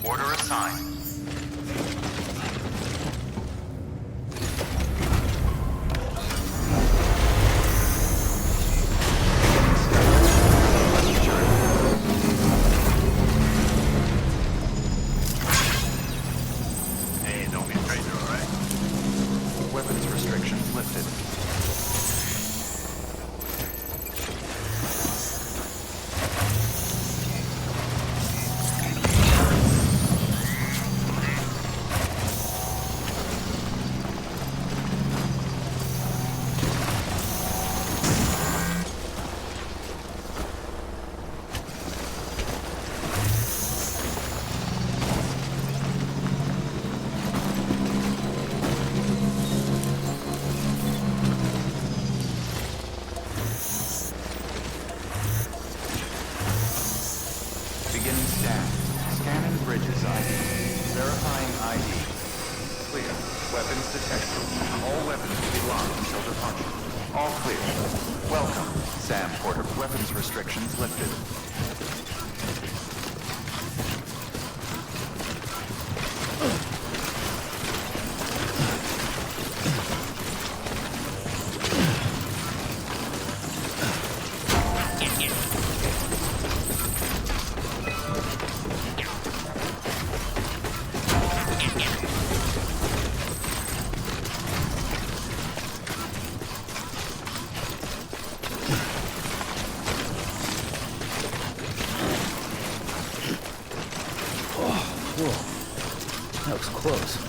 Order assigned.
Hey, don't be afraid, they're all right.
Weapons restrictions lifted. Beginning scan. Scanning bridges ID. Verifying ID. Clear. Weapons detected. All weapons will be locked until departure. All clear. Welcome, Sam Porter. Weapons restrictions lifted.
close.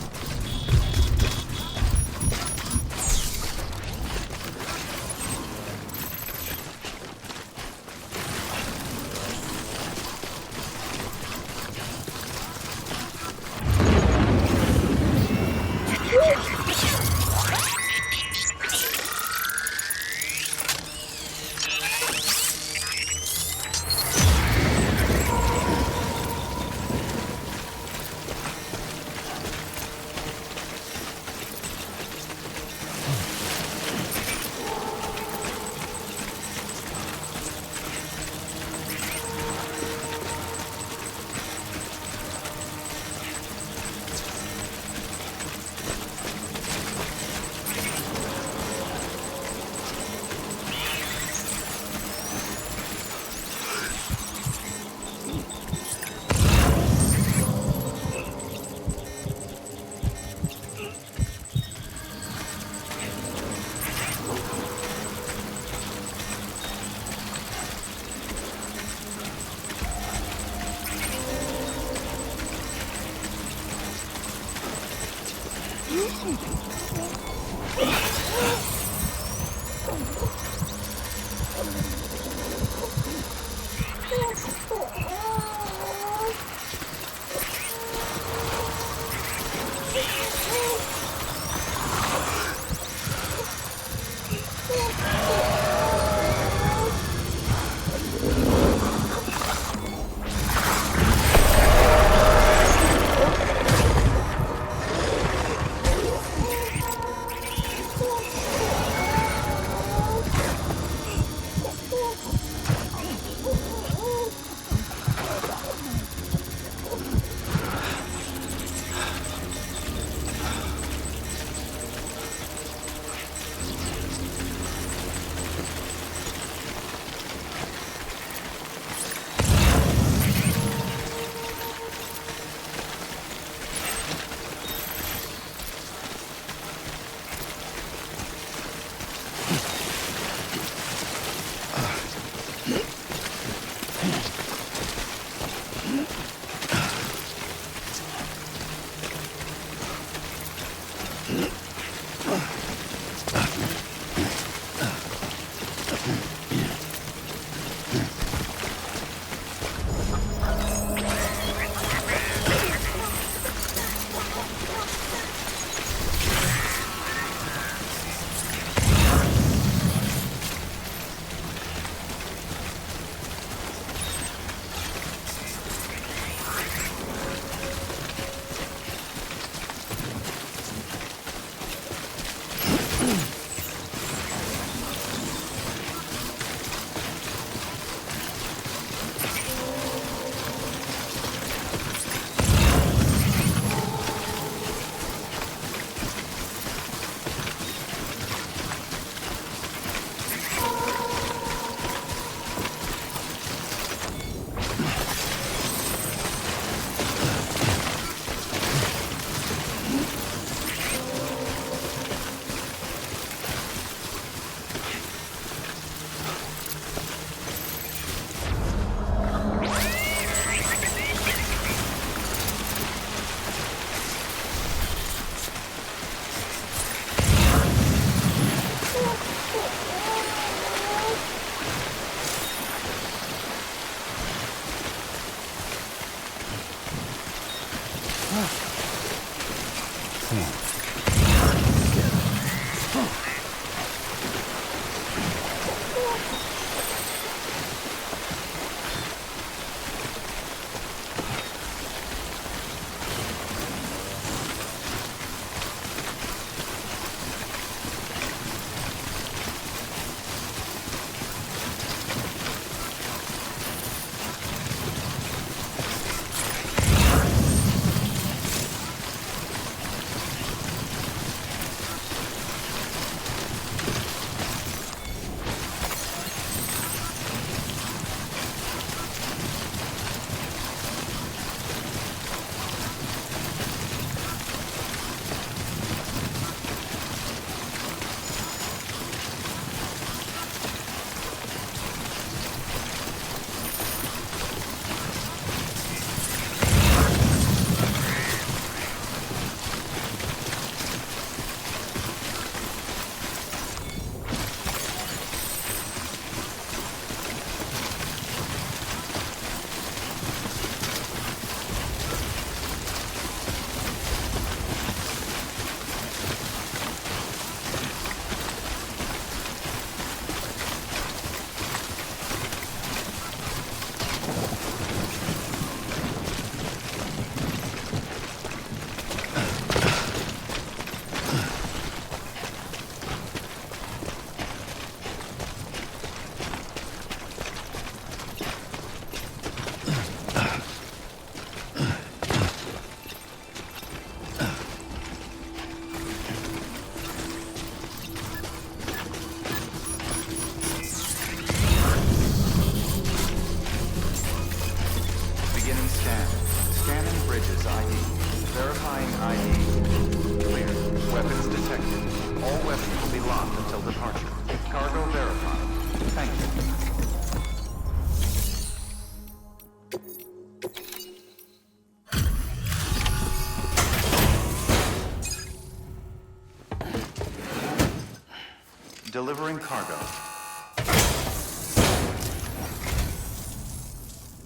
Delivering cargo.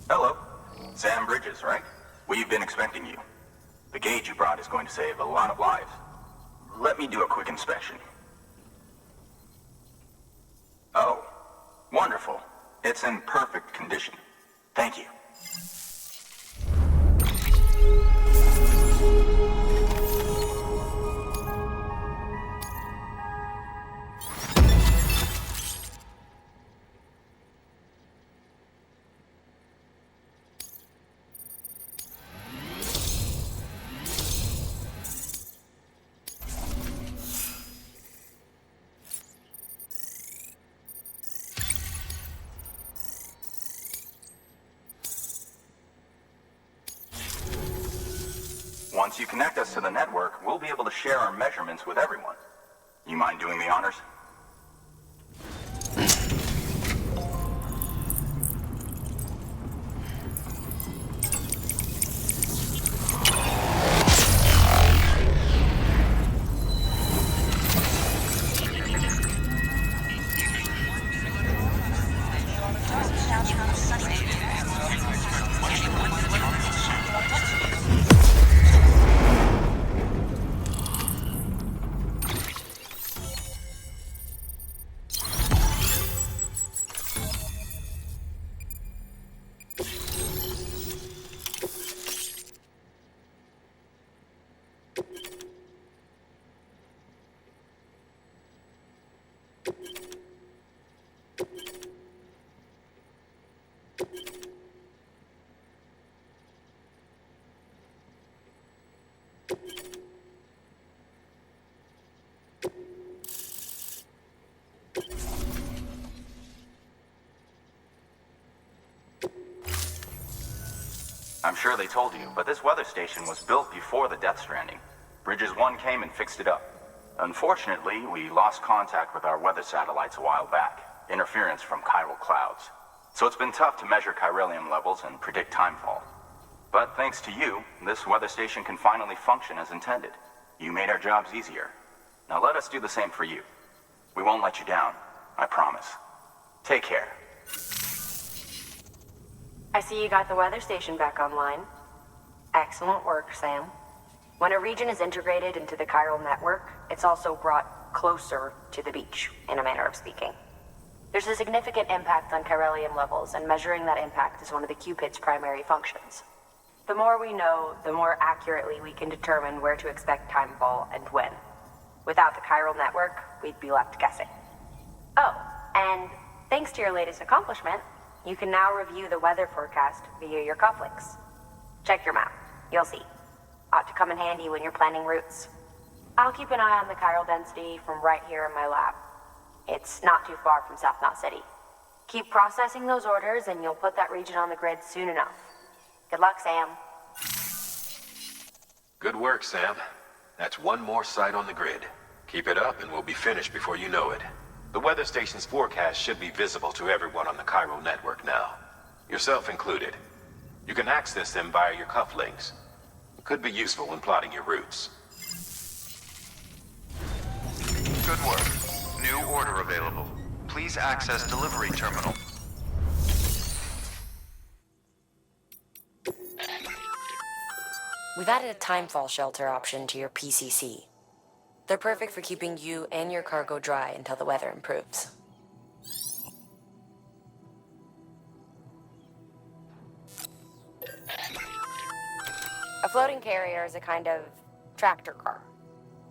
Hello. Sam Bridges, right? We've been expecting you. The gauge you brought is going to save a lot of lives. Let me do a quick inspection. Oh, wonderful. It's in perfect condition. Thank you. Once you connect us to the network, we'll be able to share our measurements with everyone. You mind doing the honors? I'm sure they told you, but this weather station was built before the Death Stranding. Bridges 1 came and fixed it up. Unfortunately, we lost contact with our weather satellites a while back. Interference from chiral clouds. So it's been tough to measure chiralium levels and predict timefall. But thanks to you, this weather station can finally function as intended. You made our jobs easier. Now let us do the same for you. We won't let you down, I promise. Take care.
I see you got the weather station back online. Excellent work, Sam. When a region is integrated into the chiral network, it's also brought closer to the beach, in a manner of speaking. There's a significant impact on chiralium levels, and measuring that impact is one of the Cupid's primary functions. The more we know, the more accurately we can determine where to expect timefall and when. Without the chiral network, we'd be left guessing. Oh, and thanks to your latest accomplishment, you can now review the weather forecast via your cufflinks. Check your map. You'll see. Ought to come in handy when you're planning routes. I'll keep an eye on the chiral density from right here in my lab. It's not too far from South Knot City. Keep processing those orders and you'll put that region on the grid soon enough. Good luck, Sam.
Good work, Sam. That's one more site on the grid. Keep it up and we'll be finished before you know it. The weather station's forecast should be visible to everyone on the chiral network now, yourself included. You can access them via your cufflinks. It could be useful when plotting your routes.
Good work. New order available. Please access delivery terminal.
We've added a timefall shelter option to your PCC. They're perfect for keeping you and your cargo dry until the weather improves. A floating carrier is a kind of tractor car.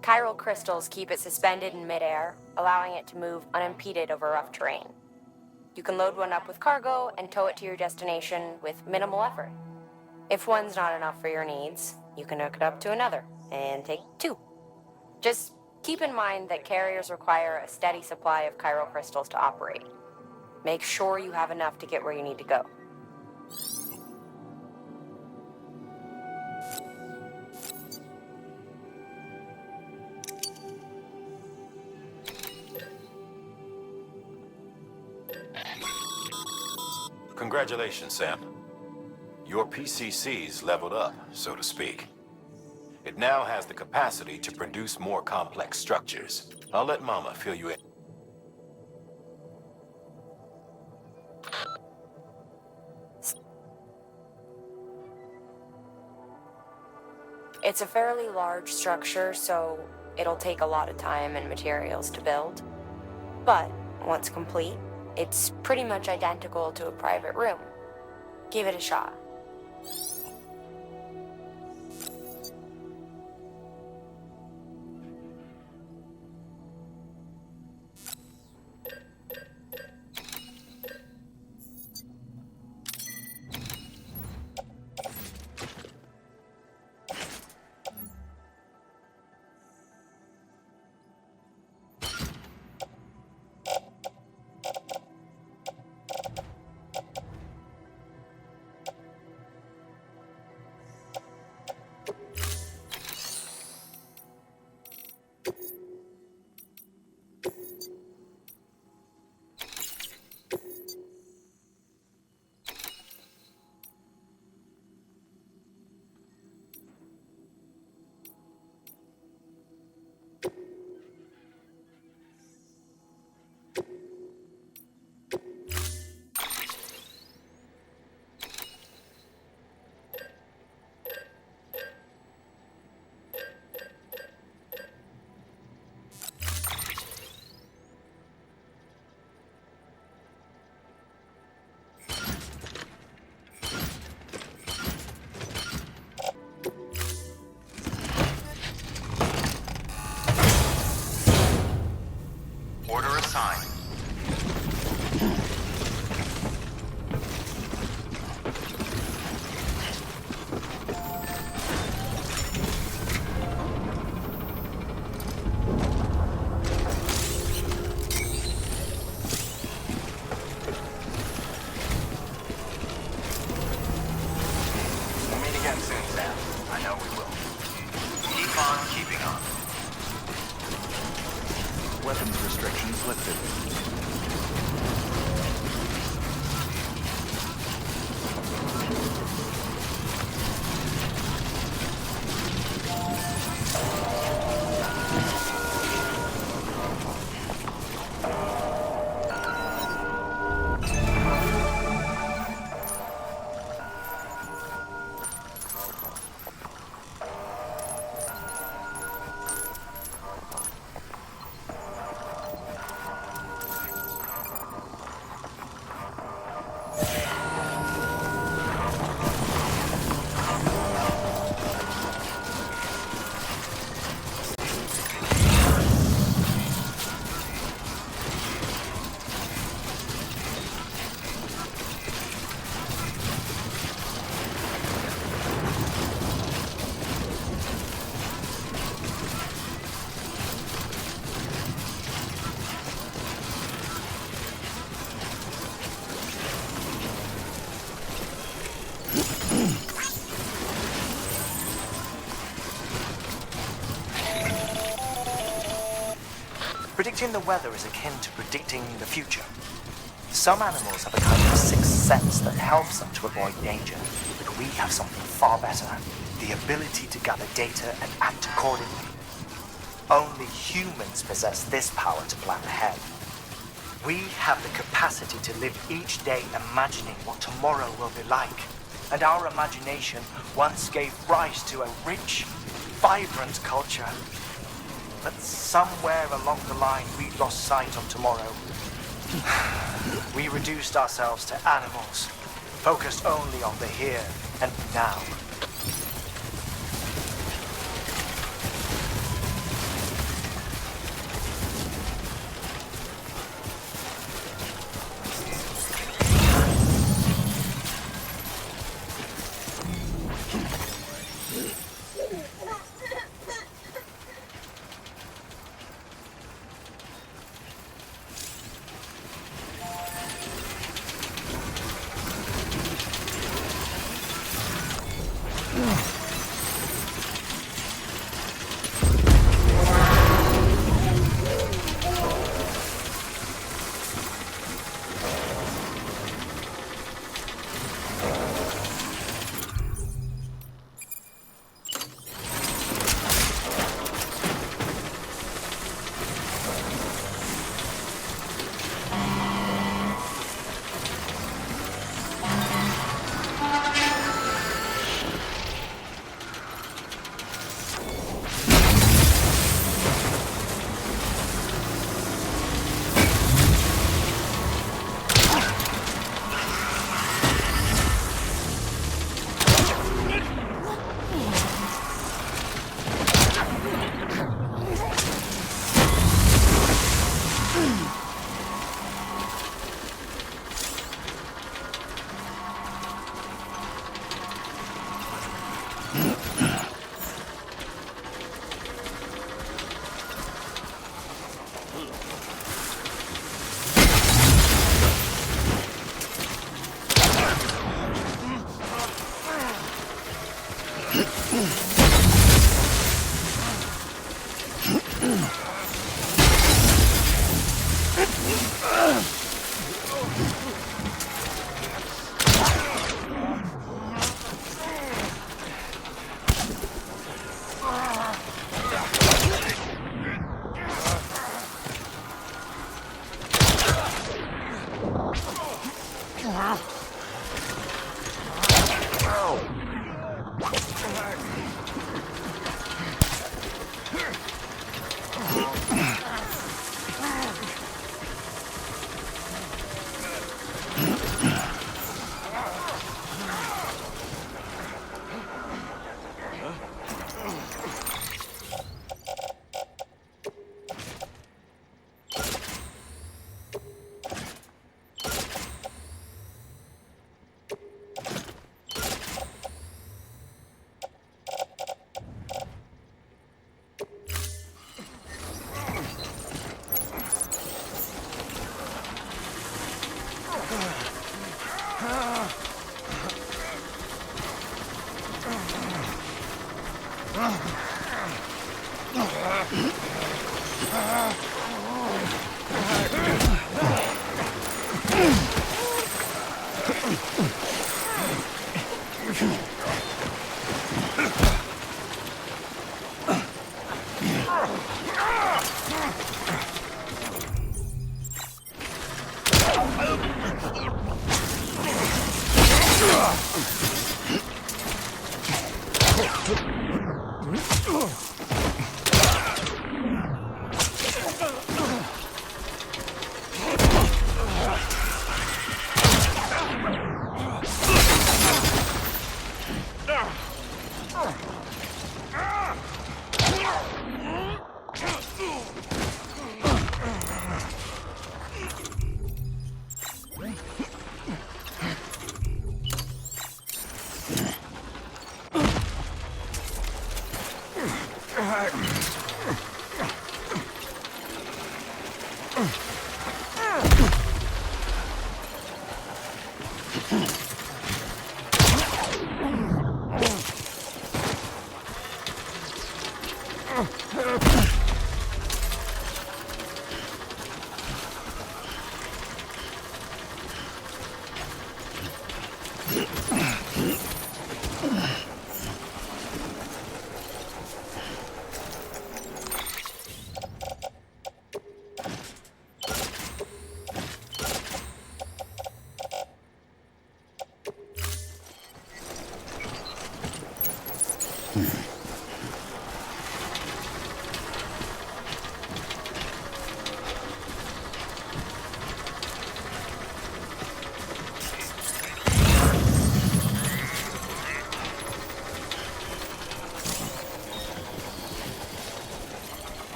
Chiral crystals keep it suspended in midair, allowing it to move unimpeded over rough terrain. You can load one up with cargo and tow it to your destination with minimal effort. If one's not enough for your needs, you can hook it up to another and take two. Just keep in mind that carriers require a steady supply of chiral crystals to operate. Make sure you have enough to get where you need to go.
Congratulations, Sam. Your PCC's leveled up, so to speak. It now has the capacity to produce more complex structures. I'll let Mama fill you in.
It's a fairly large structure, so it'll take a lot of time and materials to build. But once complete, it's pretty much identical to a private room. Give it a shot.
Order assigned.
We'll meet again soon, Sam.
I know we will. Keep on keeping on.
Weapons restrictions lifted.
Predicting the weather is akin to predicting the future. Some animals have a kind of sixth sense that helps them to avoid danger, but we have something far better, the ability to gather data and act accordingly. Only humans possess this power to plan ahead. We have the capacity to live each day imagining what tomorrow will be like, and our imagination once gave rise to a rich, vibrant culture. But somewhere along the line, we lost sight of tomorrow. We reduced ourselves to animals, focused only on the here and now.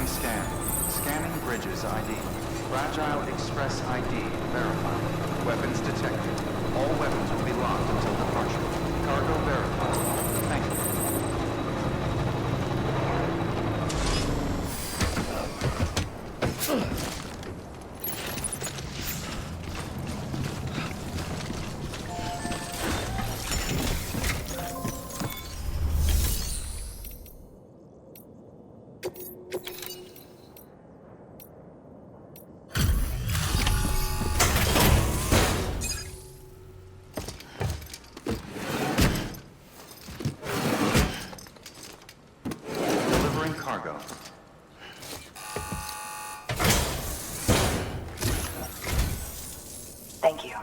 scan. Scanning bridges ID. Fragile Express ID verified. Weapons detected. All weapons will be locked until departure. Cargo verified. Thank you. Cargo.
Thank you.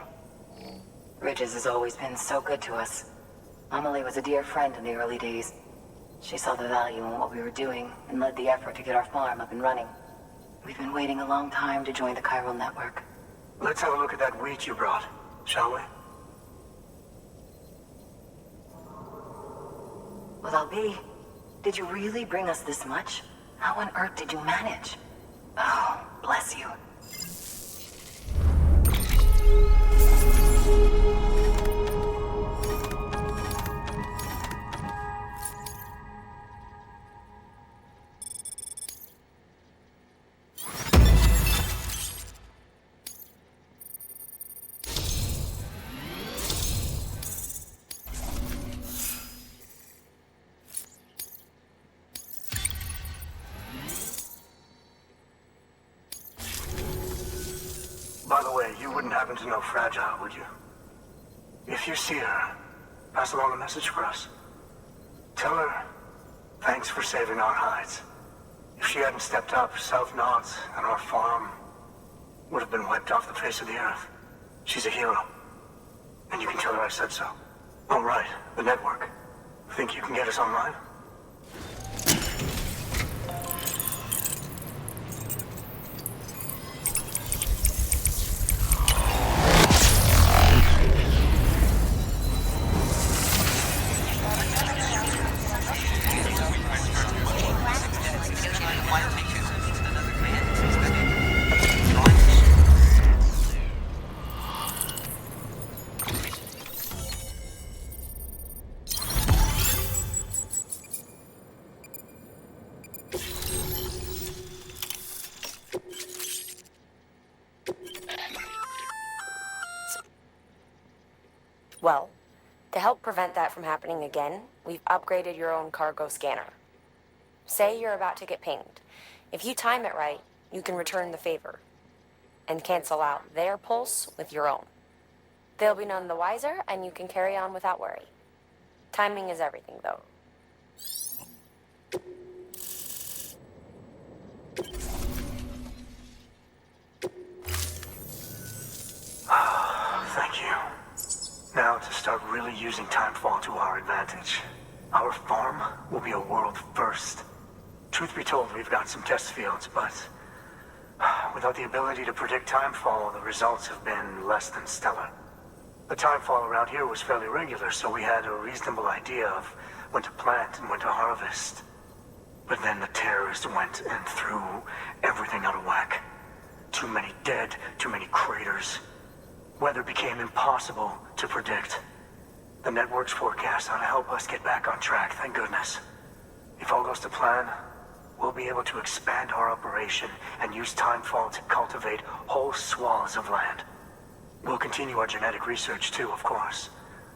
Bridges has always been so good to us. Amelie was a dear friend in the early days. She saw the value in what we were doing and led the effort to get our farm up and running. We've been waiting a long time to join the chiral network.
Let's have a look at that wheat you brought, shall we?
Well, I'll be. Did you really bring us this much? How on earth did you manage? Oh, bless you.
By the way, you wouldn't happen to know Fragile, would you? If you see her, pass along a message for us. Tell her, thanks for saving our hides. If she hadn't stepped up, South Knots and our farm would have been wiped off the face of the earth. She's a hero. And you can tell her I said so. Oh, right, the network. Think you can get us online?
Well, to help prevent that from happening again, we've upgraded your own cargo scanner. Say you're about to get pinged. If you time it right, you can return the favor and cancel out their pulse with your own. They'll be none the wiser, and you can carry on without worry. Timing is everything, though.
Thank you. Now to start really using timefall to our advantage. Our farm will be a world first. Truth be told, we've got some test fields, but without the ability to predict timefall, the results have been less than stellar. The timefall around here was fairly regular, so we had a reasonable idea of when to plant and when to harvest. But then the terrorists went and threw everything out of whack. Too many dead, too many craters. Weather became impossible to predict. The network's forecast ought to help us get back on track, thank goodness. If all goes to plan, we'll be able to expand our operation and use timefall to cultivate whole swaths of land. We'll continue our genetic research too, of course,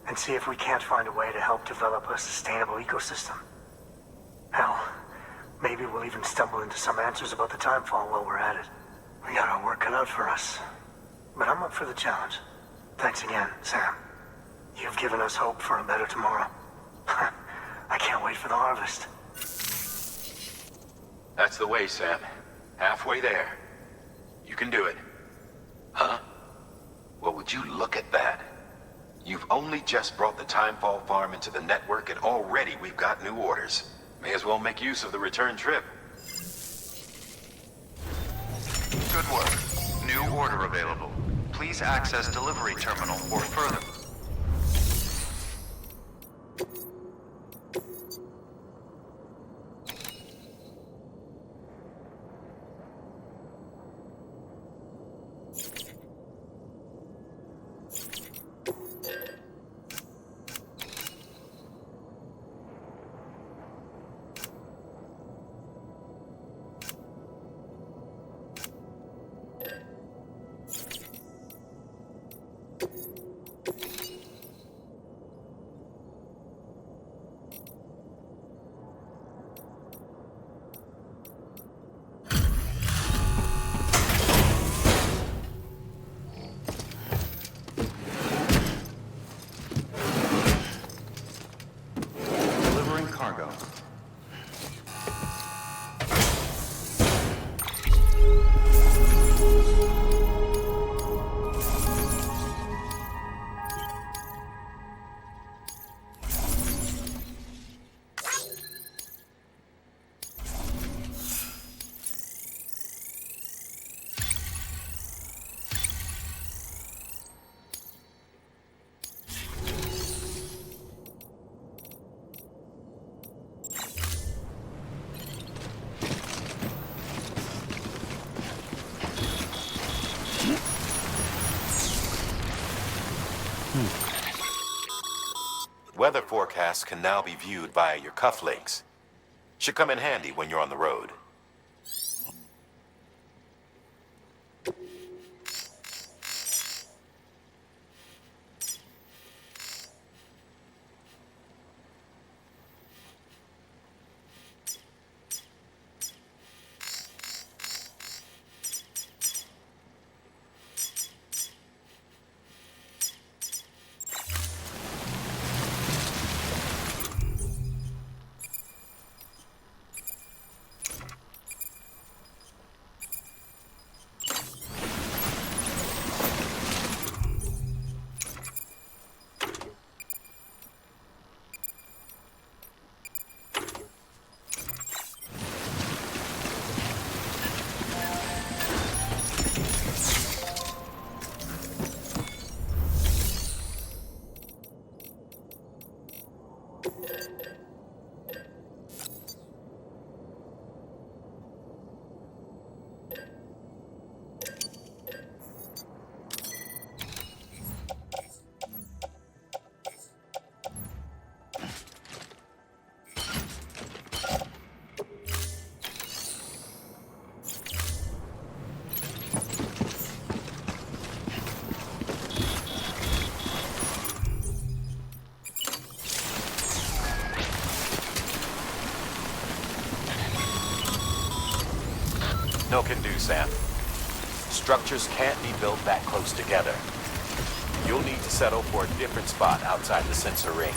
and see if we can't find a way to help develop a sustainable ecosystem. Hell, maybe we'll even stumble into some answers about the timefall while we're at it. We got our work cut out for us. But I'm up for the challenge. Thanks again, Sam. You've given us hope for a better tomorrow. I can't wait for the harvest.
That's the way, Sam. Halfway there. You can do it. Huh? Well, would you look at that? You've only just brought the Timefall farm into the network, and already we've got new orders. May as well make use of the return trip.
Good work. New order available. Please access delivery terminal or further.
Weather forecasts can now be viewed via your cufflinks. Should come in handy when you're on the road. No can do, Sam. Structures can't be built that close together. You'll need to settle for a different spot outside the sensor ring.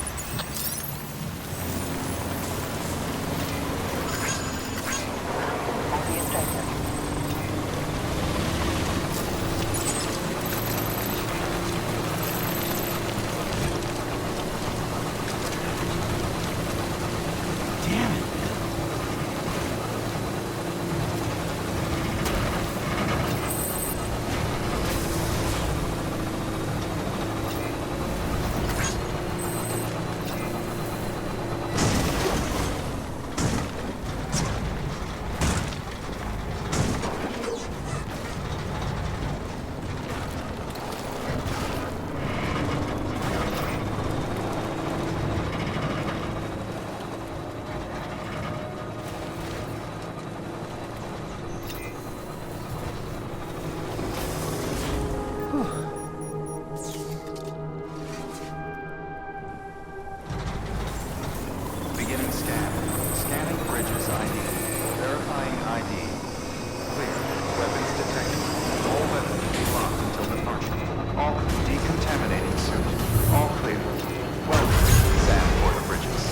Beginning scan. Scanning bridges ID. Verifying ID. Clear. Weapons detected. All weapons be locked until departure. All decontaminating suit. All clear. Welcome, Sam Porter Bridges.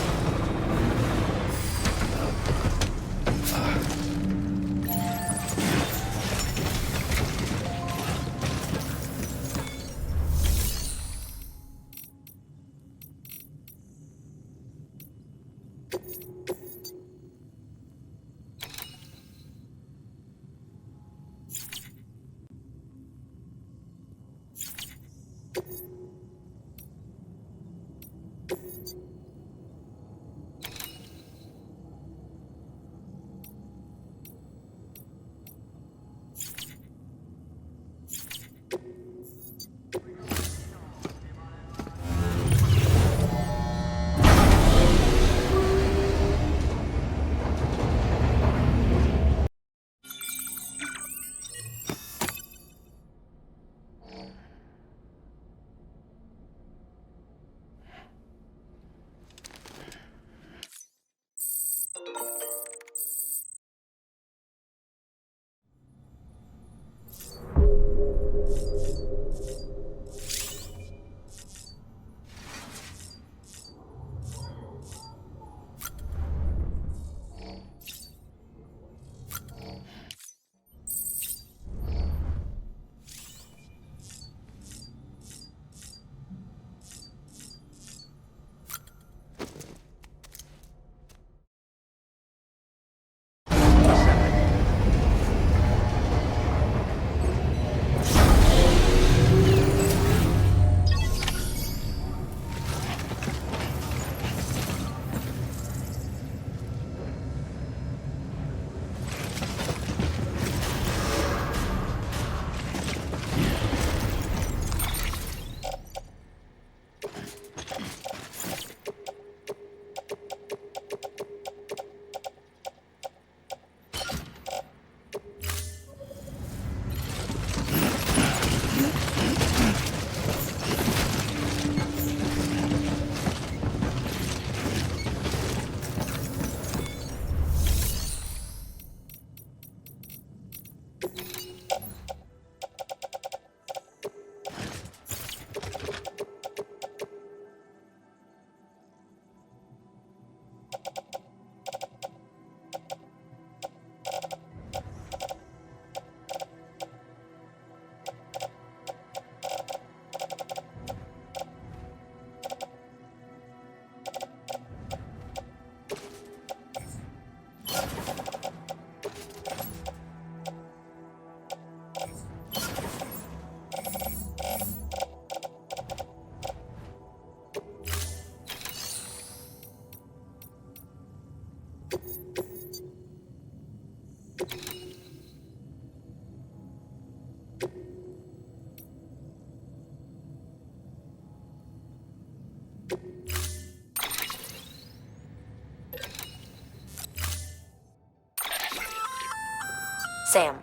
Sam,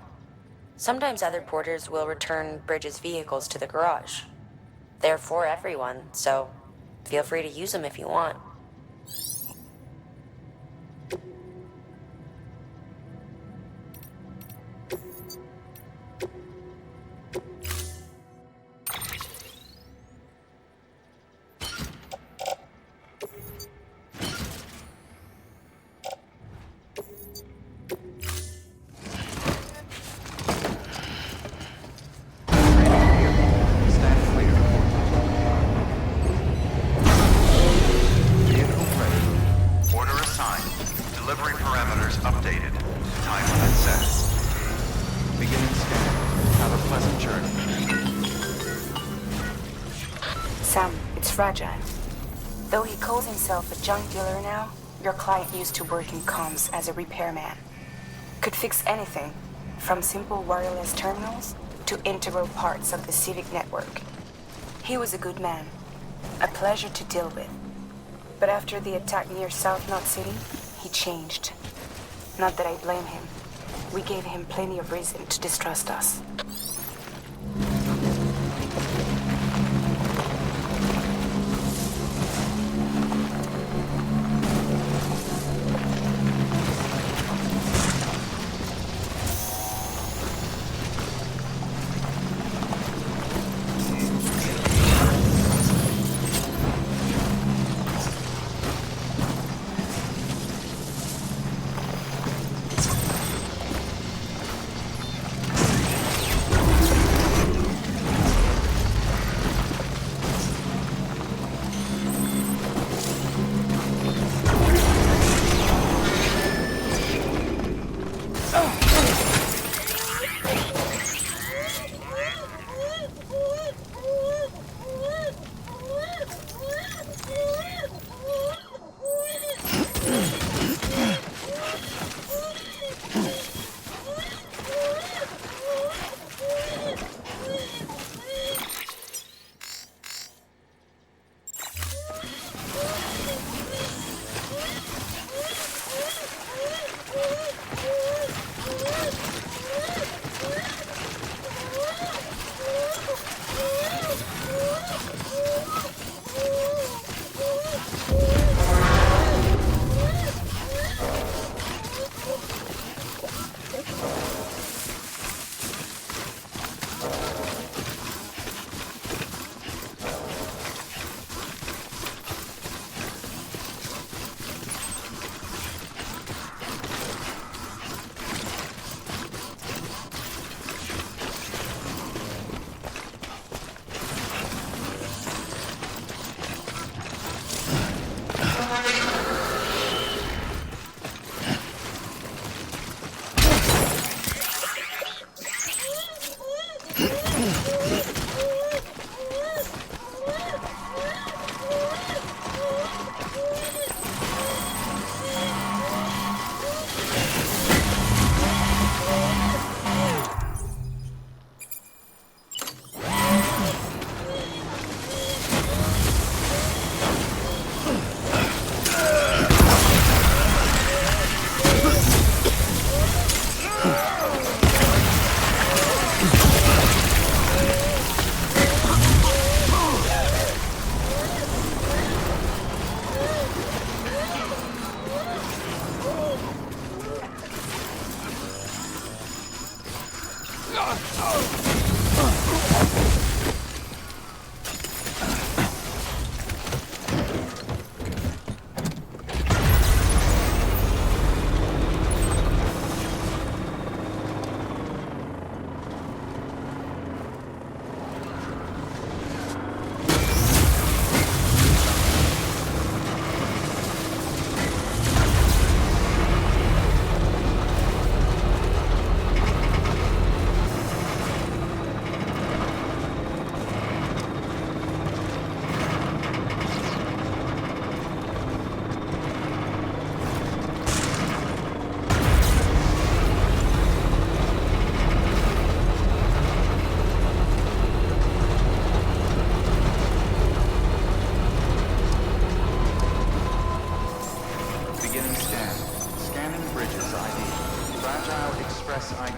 sometimes other porters will return Bridges' vehicles to the garage. They're for everyone, so feel free to use them if you want. Fragile. Though he calls himself a junk dealer now, your client used to work in comms as a repairman. Could fix anything, from simple wireless terminals to integral parts of the civic network. He was a good man, a pleasure to deal with. But after the attack near South Knot City, he changed. Not that I blame him. We gave him plenty of reason to distrust us.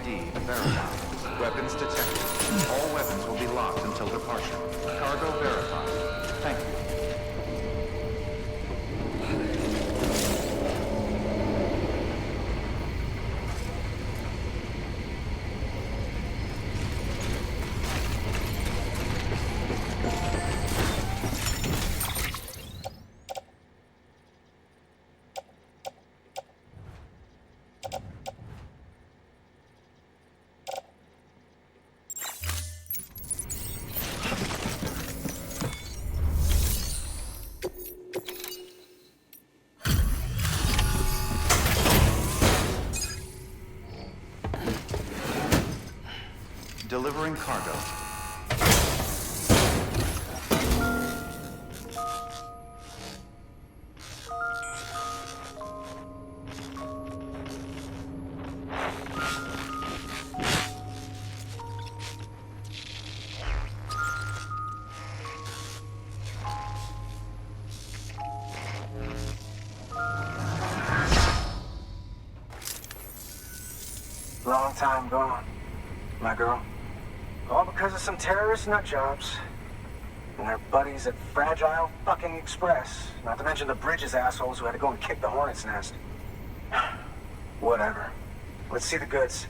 ID verified. Weapons detected. All weapons will be locked until departure. Cargo verified. Thank you. Delivering cargo.
Long time gone, my girl. All because of some terrorist nutjobs. And their buddies at Fragile fucking Express. Not to mention the Bridges assholes who had to go and kick the hornet's nest. Whatever. Let's see the goods.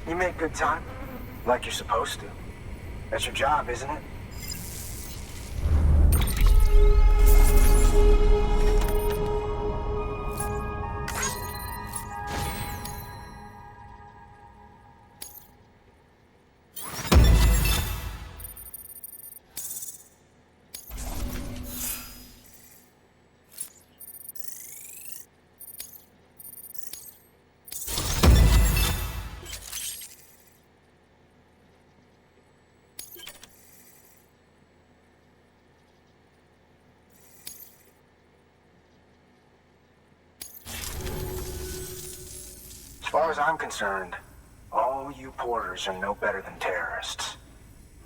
You make good time. Like you're supposed to. That's your job, isn't it? As far as I'm concerned, all you porters are no better than terrorists.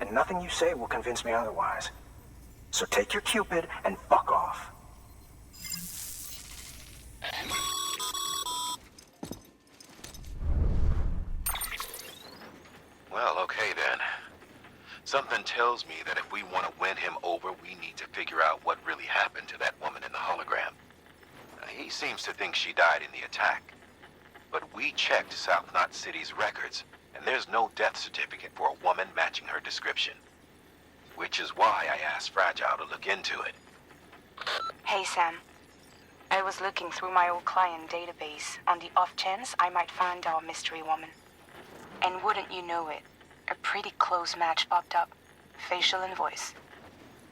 And nothing you say will convince me otherwise. So take your Cupid and fuck off.
Well, okay then. Something tells me that if we want to win him over, we need to figure out what really happened to that woman in the hologram. He seems to think she died in the attack. But we checked South Knot City's records, and there's no death certificate for a woman matching her description. Which is why I asked Fragile to look into it.
Hey, Sam. I was looking through my old client database on the off chance I might find our mystery woman. And wouldn't you know it, a pretty close match popped up. Facial and voice.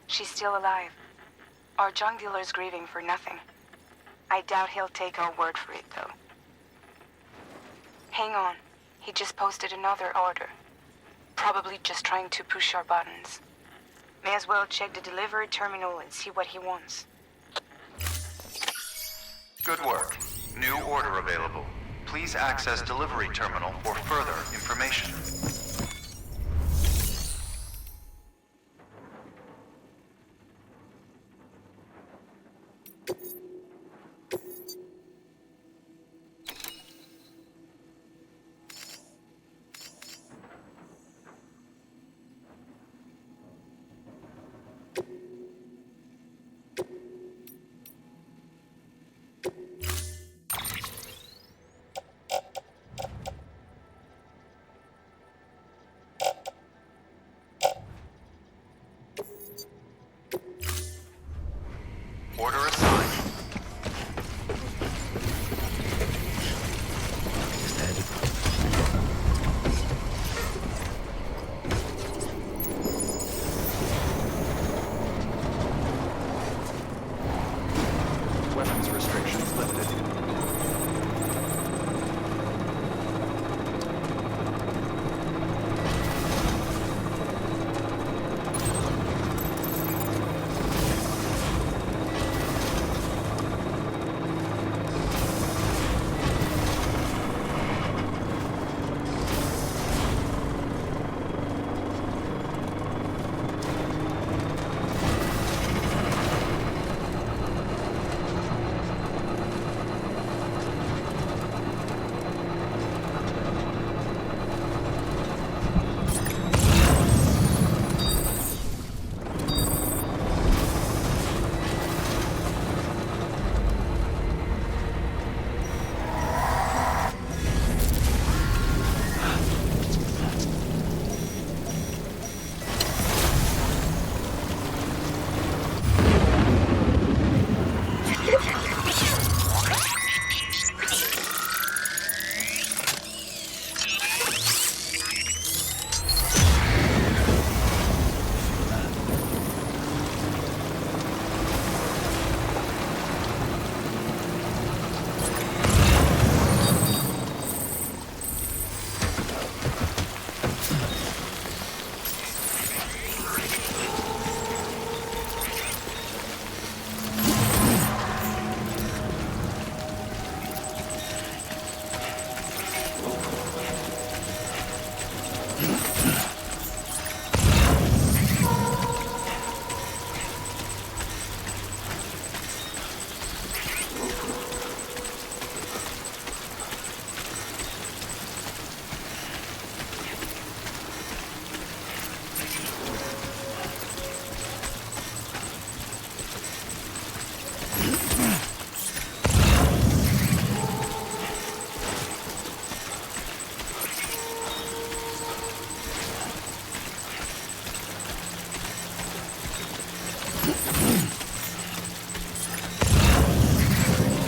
She's still alive. Our junk dealer's grieving for nothing. I doubt he'll take our word for it, though. Hang on. He just posted another order. Probably just trying to push our buttons. May as well check the delivery terminal and see what he wants.
Good work. New order available. Please access delivery terminal for further information. Order assigned.
Weapons restrictions lifted.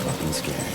Fucking scary.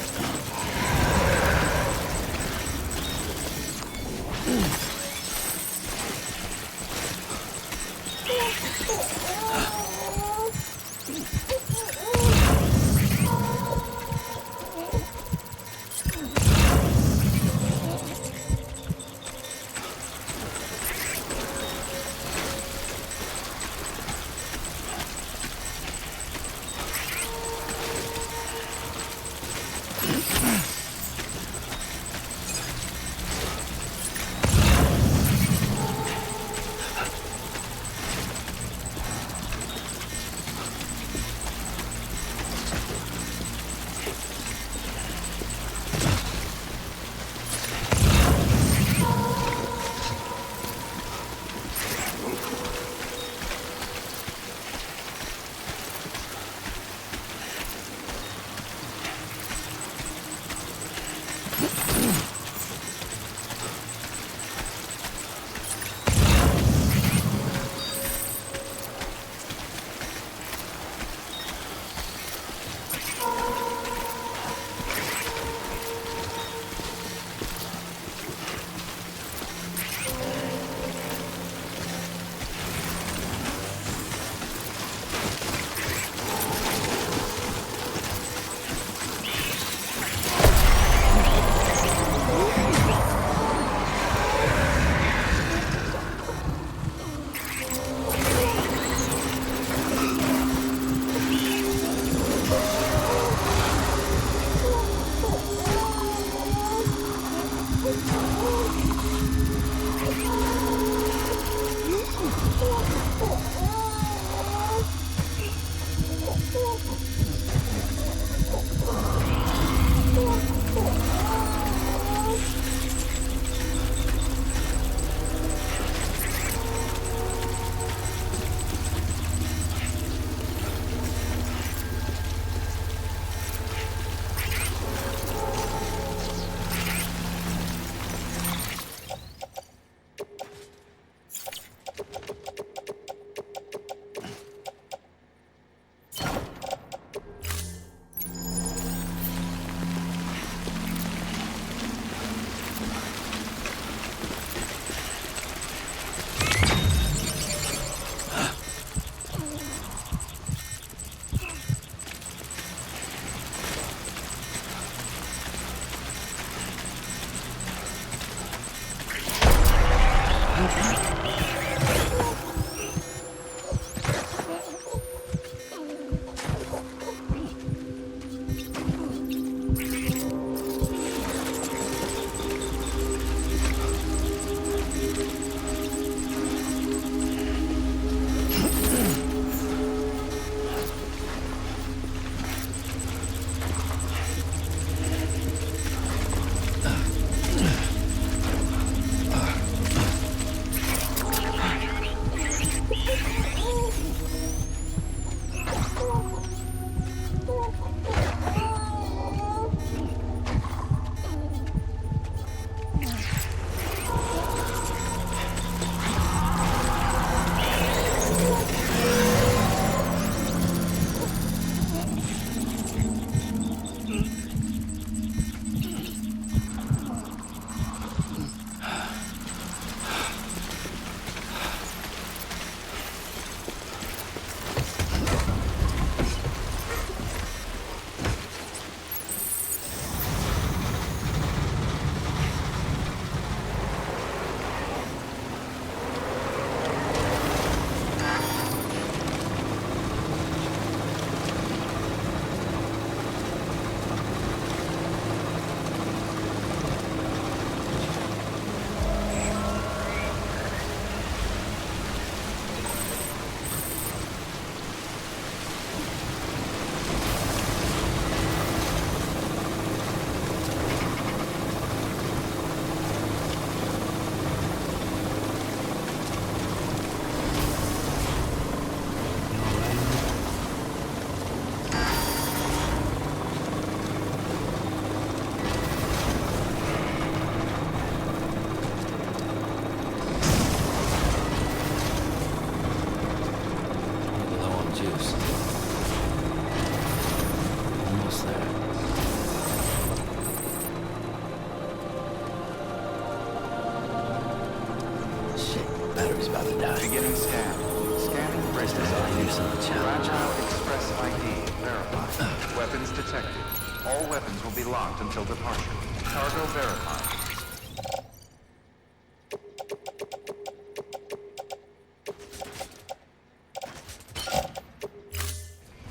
and die.
Beginning scan. Scanning bridges ID. Fragile Express ID verified. Weapons detected. All weapons will be locked until departure. Cargo verified.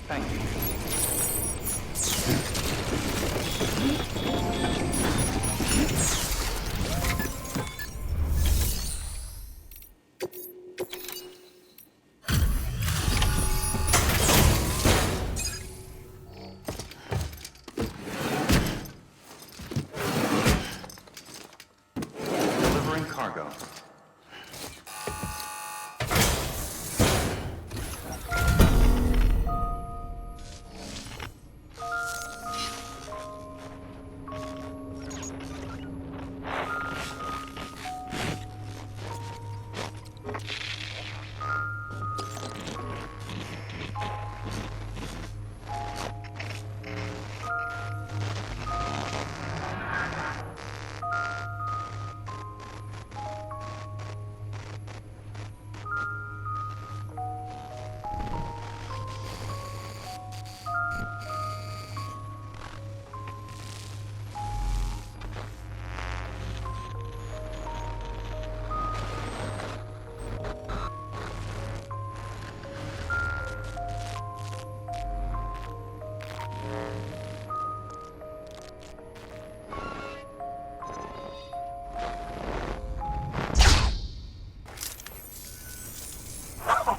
Thank you. Delivering cargo.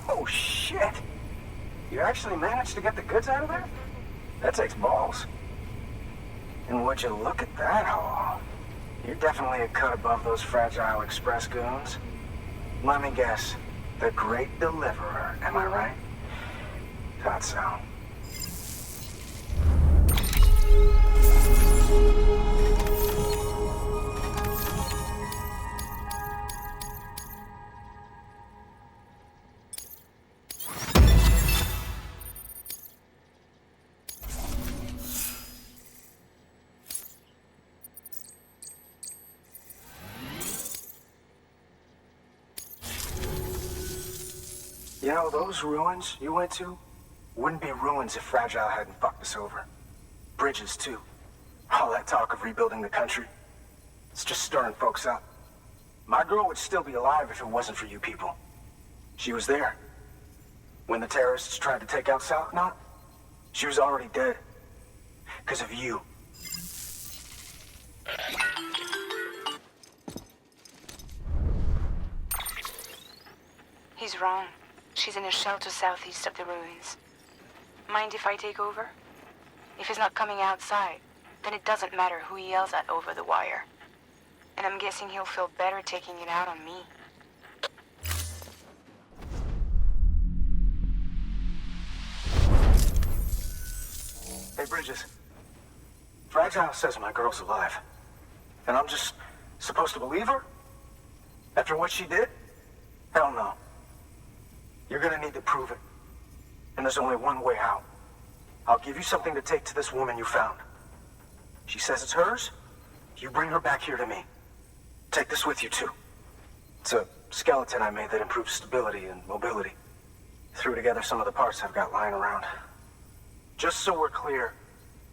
Oh, shit! You actually managed to get the goods out of there? That takes balls. And would you look at that haul? You're definitely a cut above those Fragile Express goons. Let me guess. The Great Deliverer, am I right? Thought so. You know, those ruins you went to wouldn't be ruins if Fragile hadn't fucked us over. Bridges, too. All that talk of rebuilding the country. It's just stirring folks up. My girl would still be alive if it wasn't for you people. She was there. When the terrorists tried to take out South Knot, she was already dead. Because of you.
He's wrong. She's in a shelter southeast of the ruins. Mind if I take over? If he's not coming outside, then it doesn't matter who he yells at over the wire. And I'm guessing he'll feel better taking it out on me.
Hey, Bridges. Fragile says my girl's alive. And I'm just supposed to believe her? After what she did? Hell no. You're gonna need to prove it. And there's only one way out. I'll give you something to take to this woman you found. She says it's hers. You bring her back here to me. Take this with you, too. It's a skeleton I made that improves stability and mobility. Threw together some of the parts I've got lying around. Just so we're clear,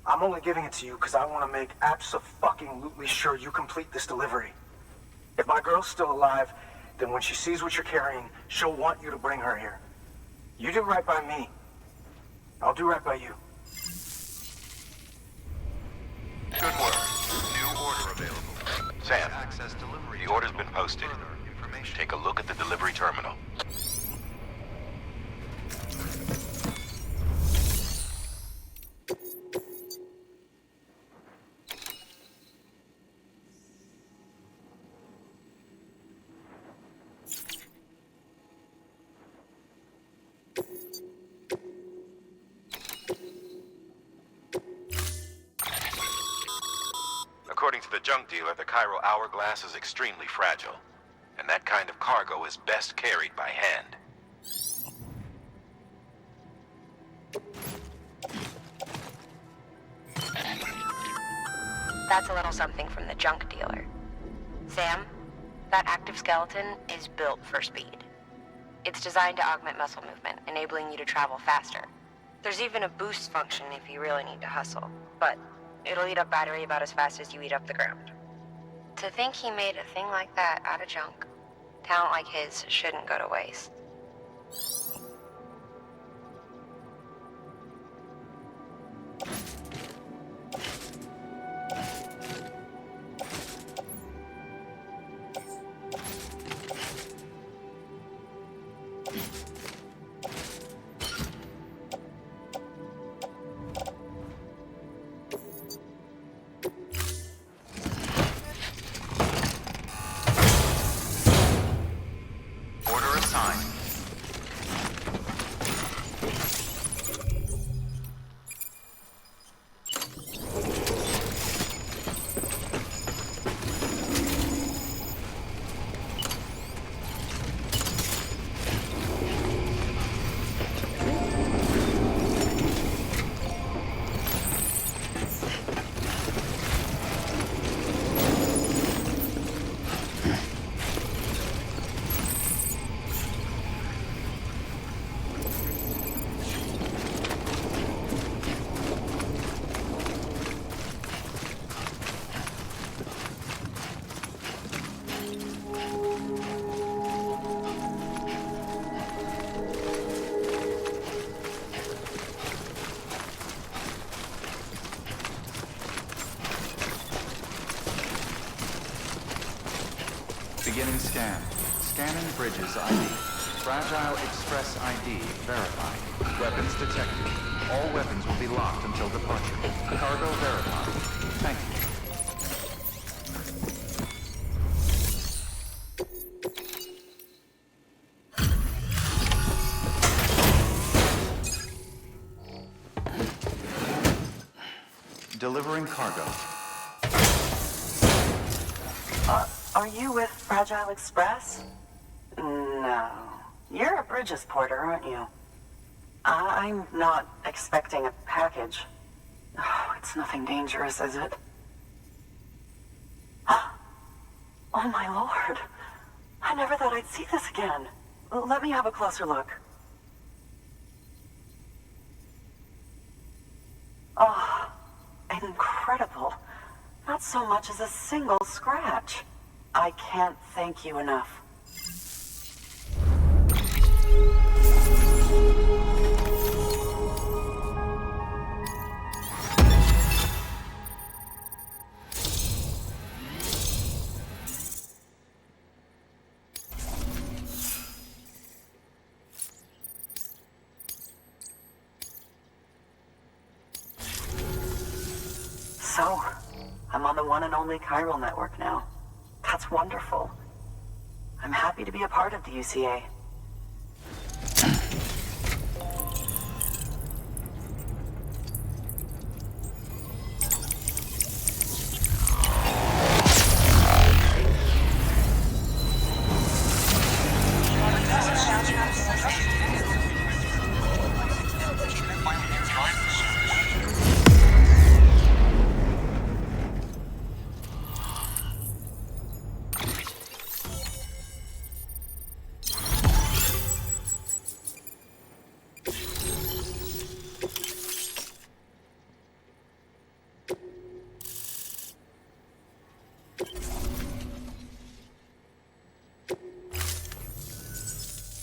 I'm only giving it to you because I want to make abso-fucking-lutely sure you complete this delivery. If my girl's still alive, then when she sees what you're carrying, she'll want you to bring her here. You do right by me. I'll do right by you.
Good work. New order available. Sam, the order's been posted. Take a look at the delivery terminal. According to the junk dealer, the chiral hourglass is extremely fragile, and that kind of cargo is best carried by hand.
That's a little something from the junk dealer. Sam, that active skeleton is built for speed. It's designed to augment muscle movement, enabling you to travel faster. There's even a boost function if you really need to hustle, but it'll eat up battery about as fast as you eat up the ground. To think he made a thing like that out of junk, talent like his shouldn't go to waste.
Order assigned. Beginning scan. Scanning bridges ID. Fragile Express ID verified. Weapons detected. All weapons will be locked until departure. Cargo verified. Thank you. Delivering cargo.
Are you with Fragile Express? No. You're a Bridges porter, aren't you? I'm not expecting a package. Oh, it's nothing dangerous, is it? Oh my lord. I never thought I'd see this again. Let me have a closer look. Oh, incredible. Not so much as a single scratch. I can't thank you enough. So, I'm on the one and only chiral network now. That's wonderful. I'm happy to be a part of the UCA.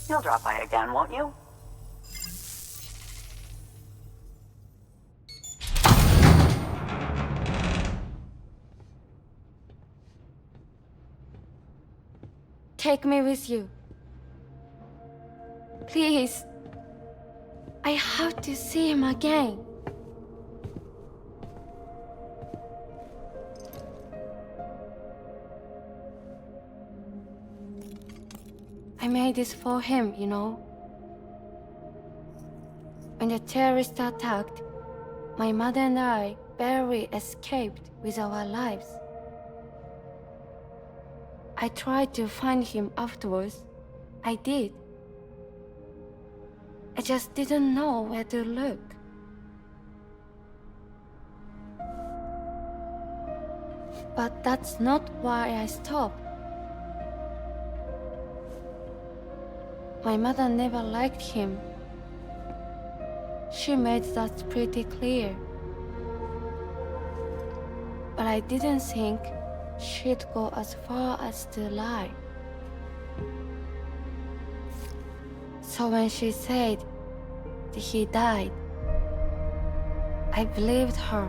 You'll drop by again, won't you?
Take me with you. Please. I have to see him again. I made this for him, you know. When the terrorists attacked, my mother and I barely escaped with our lives. I tried to find him afterwards. I did. I just didn't know where to look. But that's not why I stopped. My mother never liked him. She made that pretty clear. But I didn't think she'd go as far as to lie. So when she said that he died, I believed her.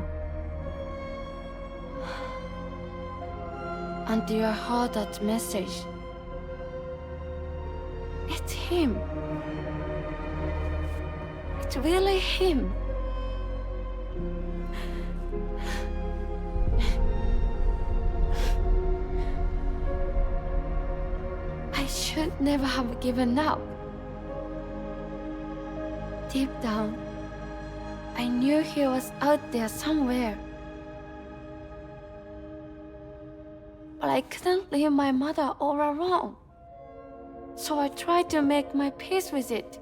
Until I heard that message. It's him. It's really him. I should never have given up. Deep down, I knew he was out there somewhere. But I couldn't leave my mother all alone. So I tried to make my peace with it.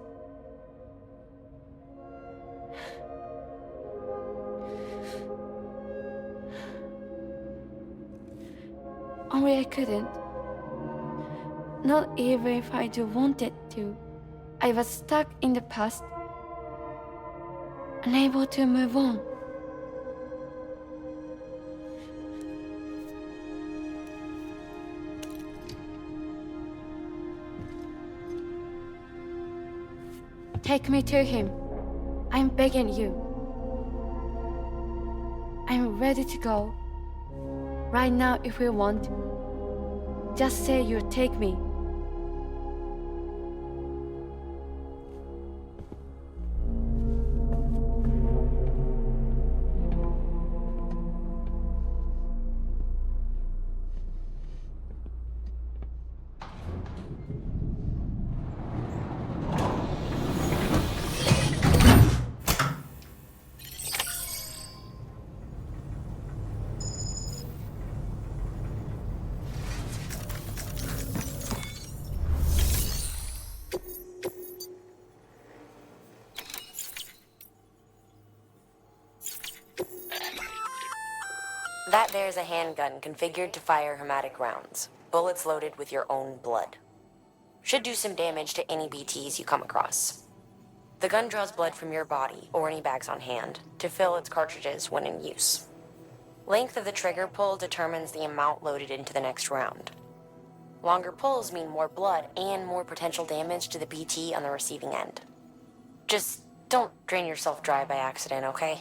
Only I couldn't. Not even if I do wanted to. I was stuck in the past, unable to move on. Take me to him. I'm begging you. I'm ready to go. Right now if you want. Just say you'll take me.
That there's a handgun configured to fire hematic rounds, bullets loaded with your own blood. Should do some damage to any BTs you come across. The gun draws blood from your body, or any bags on hand, to fill its cartridges when in use. Length of the trigger pull determines the amount loaded into the next round. Longer pulls mean more blood and more potential damage to the BT on the receiving end. Just don't drain yourself dry by accident, okay?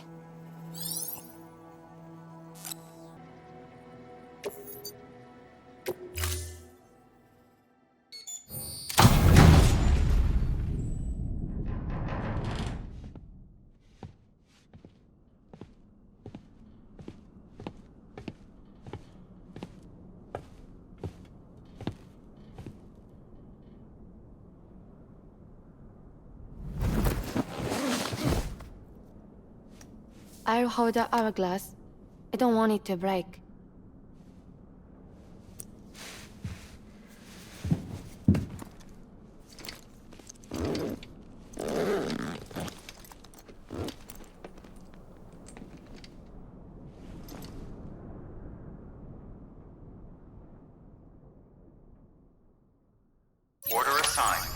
I'll hold the hourglass. I don't want it to break.
Order assigned.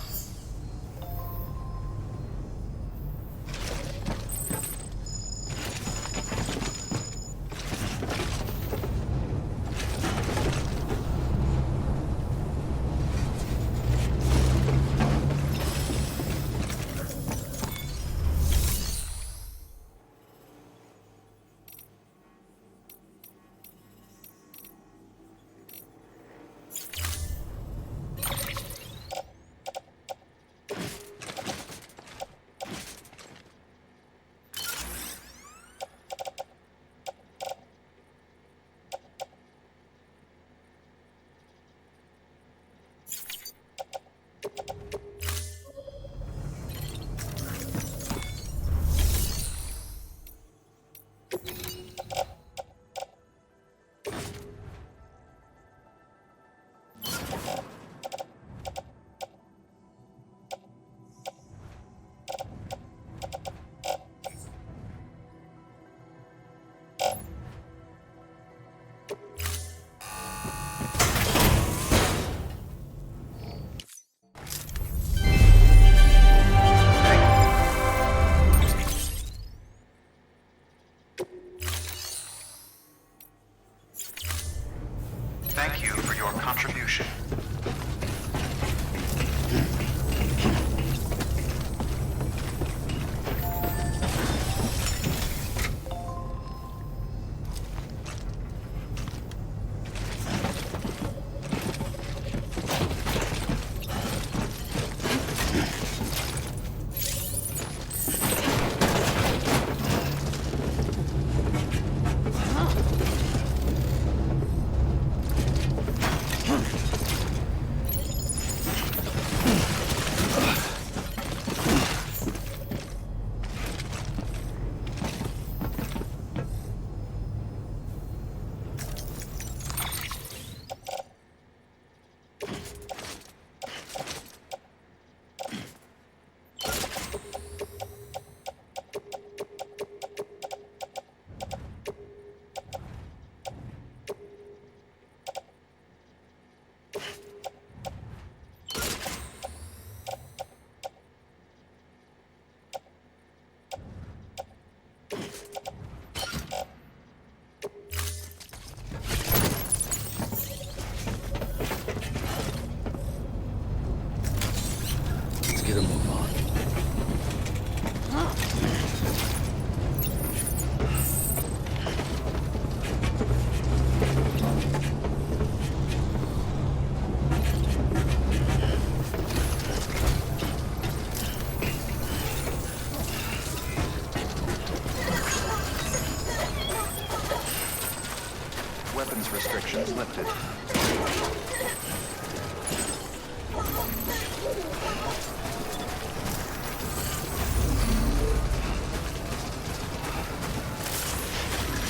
weapons restrictions lifted.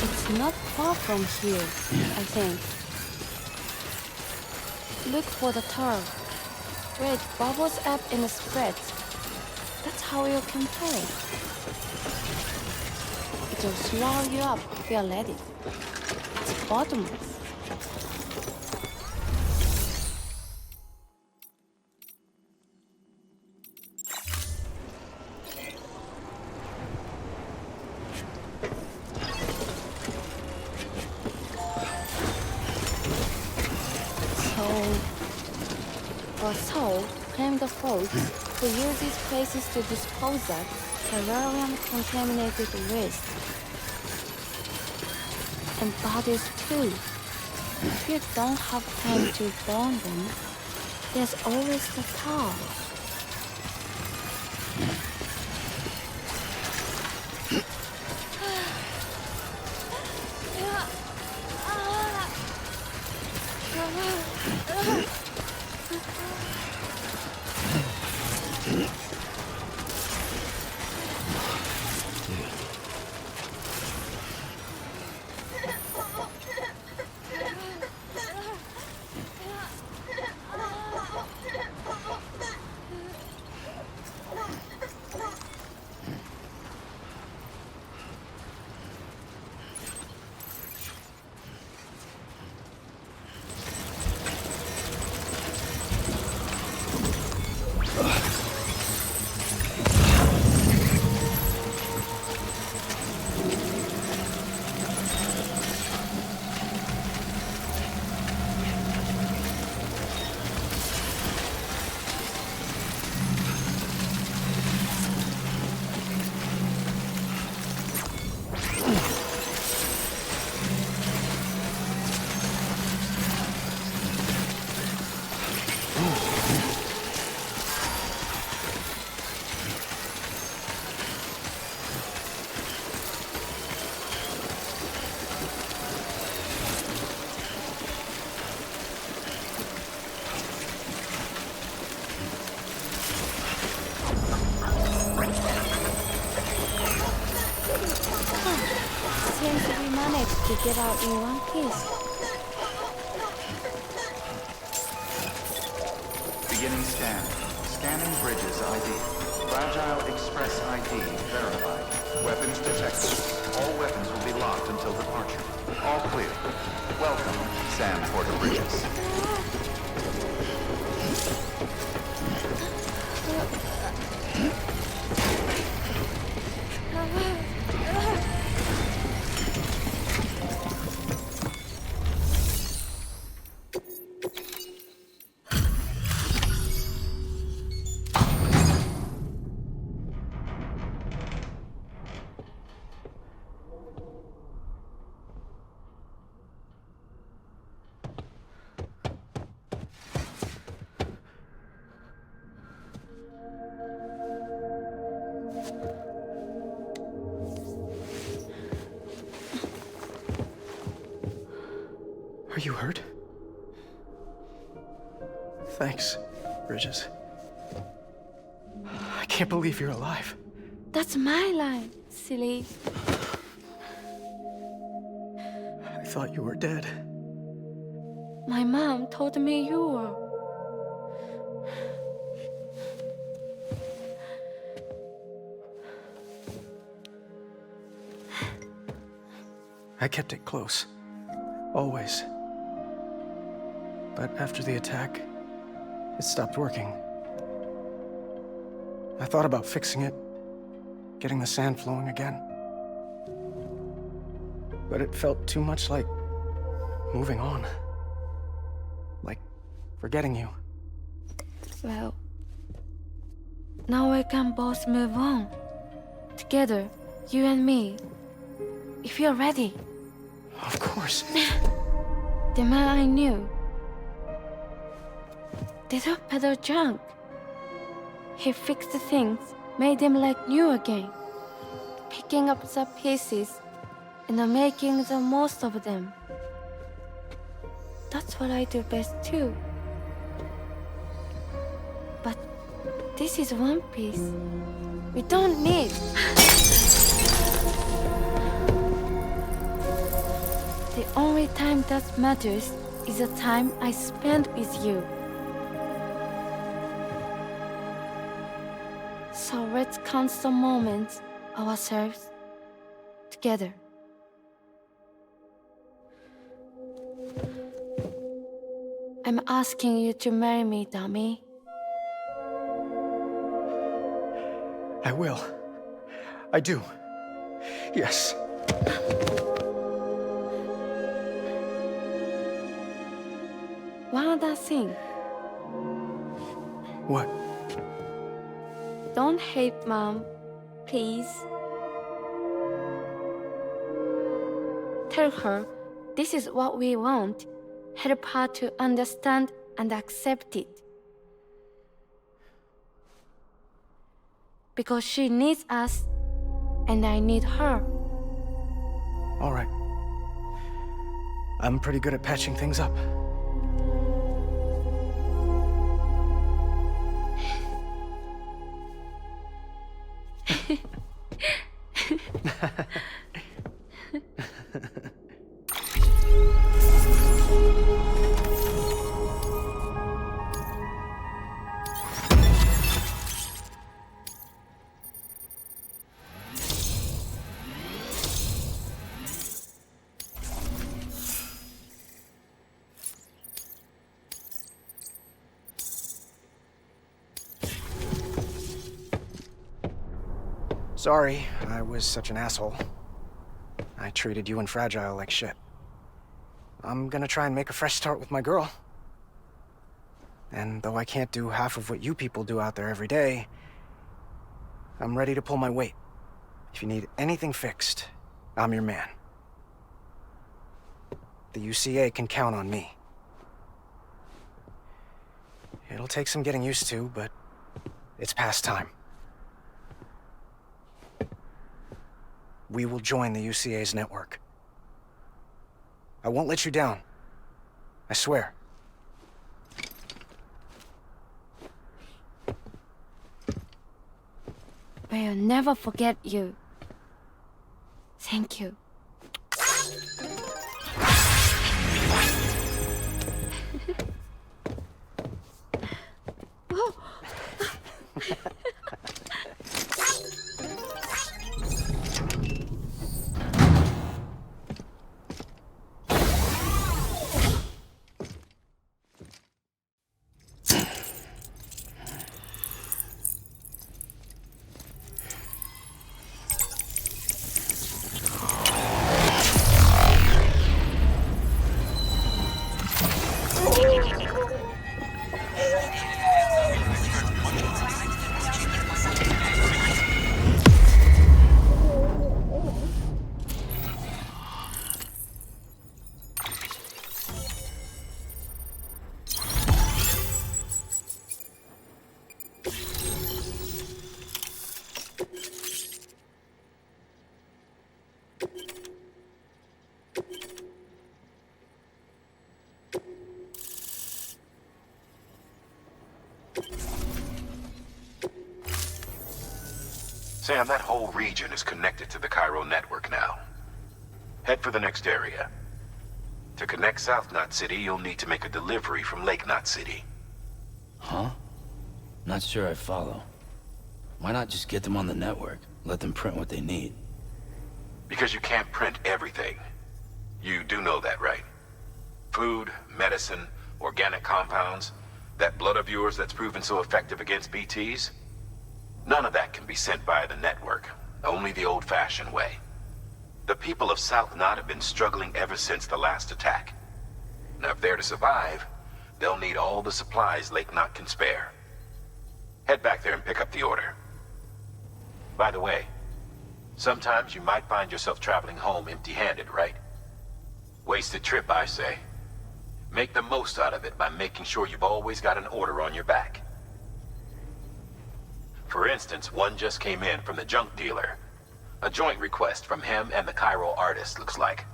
It's not far from here, I think. Look for the tar. Where it bubbles up and spreads. That's how you can tell. It'll swallow you up if you let it. It's bottomless. So, claim the folks who use these places to dispose of terrarium contaminated waste. And bodies too. If you don't have time to burn them, there's always the tar. To get out in one piece.
Beginning scan. Scanning bridges ID. Fragile Express ID verified. Weapons detected. All weapons will be locked until departure. All clear. Welcome, Sam Porter Bridges.
Are you hurt? Thanks, Bridges. I can't believe you're alive.
That's my line, silly.
I thought you were dead.
My mom told me you were.
I kept it close. Always. But after the attack, it stopped working. I thought about fixing it, getting the sand flowing again. But it felt too much like moving on. Like forgetting you.
Well, now we can both move on. Together, you and me. If you're ready.
Of course.
The man I knew. Didn't peddle junk. He fixed the things, made them like new again. Picking up the pieces and making the most of them. That's what I do best too. But this is one piece. We don't need. The only time that matters is the time I spend with you. So let's count some moments ourselves together. I'm asking you to marry me, dummy.
I will. I do. Yes.
One other thing.
What?
Don't hate Mom, please. Tell her this is what we want. Help her to understand and accept it. Because she needs us, and I need her.
All right. I'm pretty good at patching things up. Sorry, I was such an asshole. I treated you and Fragile like shit. I'm gonna try and make a fresh start with my girl. And though I can't do half of what you people do out there every day, I'm ready to pull my weight. If you need anything fixed, I'm your man. The UCA can count on me. It'll take some getting used to, but it's past time. We will join the UCA's network. I won't let you down. I swear.
We'll never forget you. Thank you.
Sam, that whole region is connected to the Cairo network now. Head for the next area. To connect South Knot City, you'll need to make a delivery from Lake Knot City.
Huh? Not sure I follow. Why not just get them on the network? Let them print what they need.
Because you can't print everything. You do know that, right? Food, medicine, organic compounds, that blood of yours that's proven so effective against BTs? None of that can be sent via the network. Only the old-fashioned way. The people of South Knot have been struggling ever since the last attack. Now, if they're to survive, they'll need all the supplies Lake Knot can spare. Head back there and pick up the order. By the way, sometimes you might find yourself traveling home empty-handed, right? Wasted trip, I say. Make the most out of it by making sure you've always got an order on your back. For instance, one just came in from the junk dealer. A joint request from him and the Cairo artist, looks like.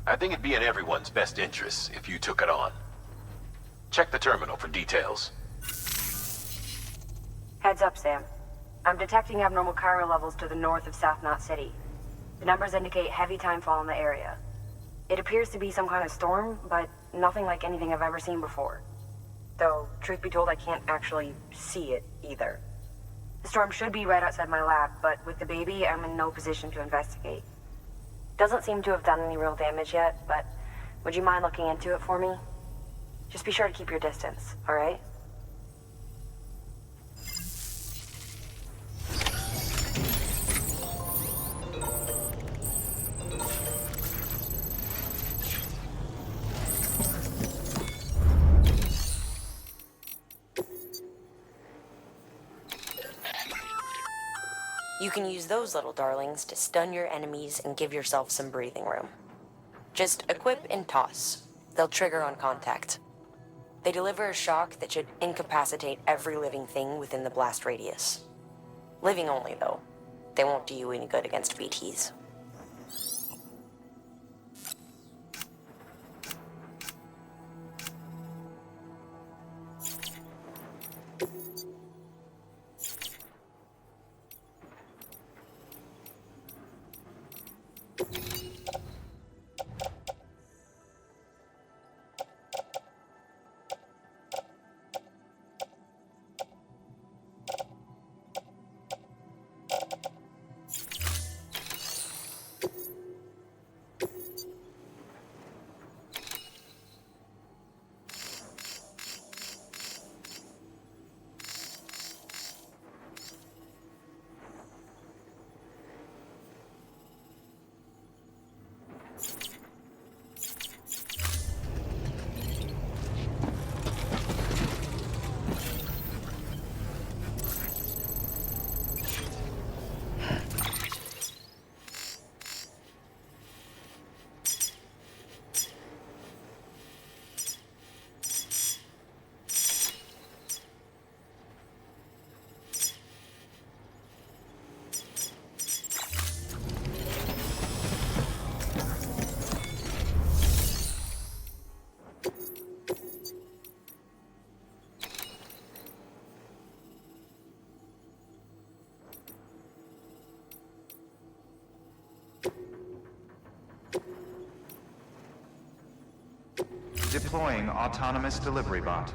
I think it'd be in everyone's best interest if you took it on. Check the terminal for details.
Heads up, Sam. I'm detecting abnormal chiral levels to the north of South Knot City. The numbers indicate heavy timefall in the area. It appears to be some kind of storm, but nothing like anything I've ever seen before. Though, truth be told, I can't actually see it either. The storm should be right outside my lab, but with the baby, I'm in no position to investigate. Doesn't seem to have done any real damage yet, but would you mind looking into it for me? Just be sure to keep your distance, alright?
You can use those little darlings to stun your enemies and give yourself some breathing room. Just equip and toss. They'll trigger on contact. They deliver a shock that should incapacitate every living thing within the blast radius. Living only, though. They won't do you any good against BTs.
Deploying autonomous delivery bot.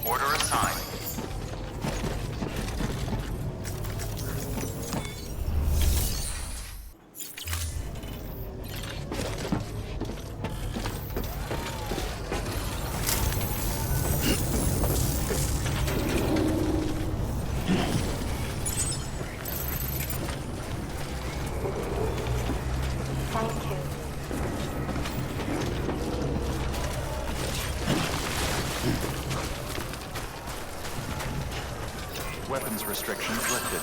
Order assigned.
Thank you.
Weapons restrictions lifted.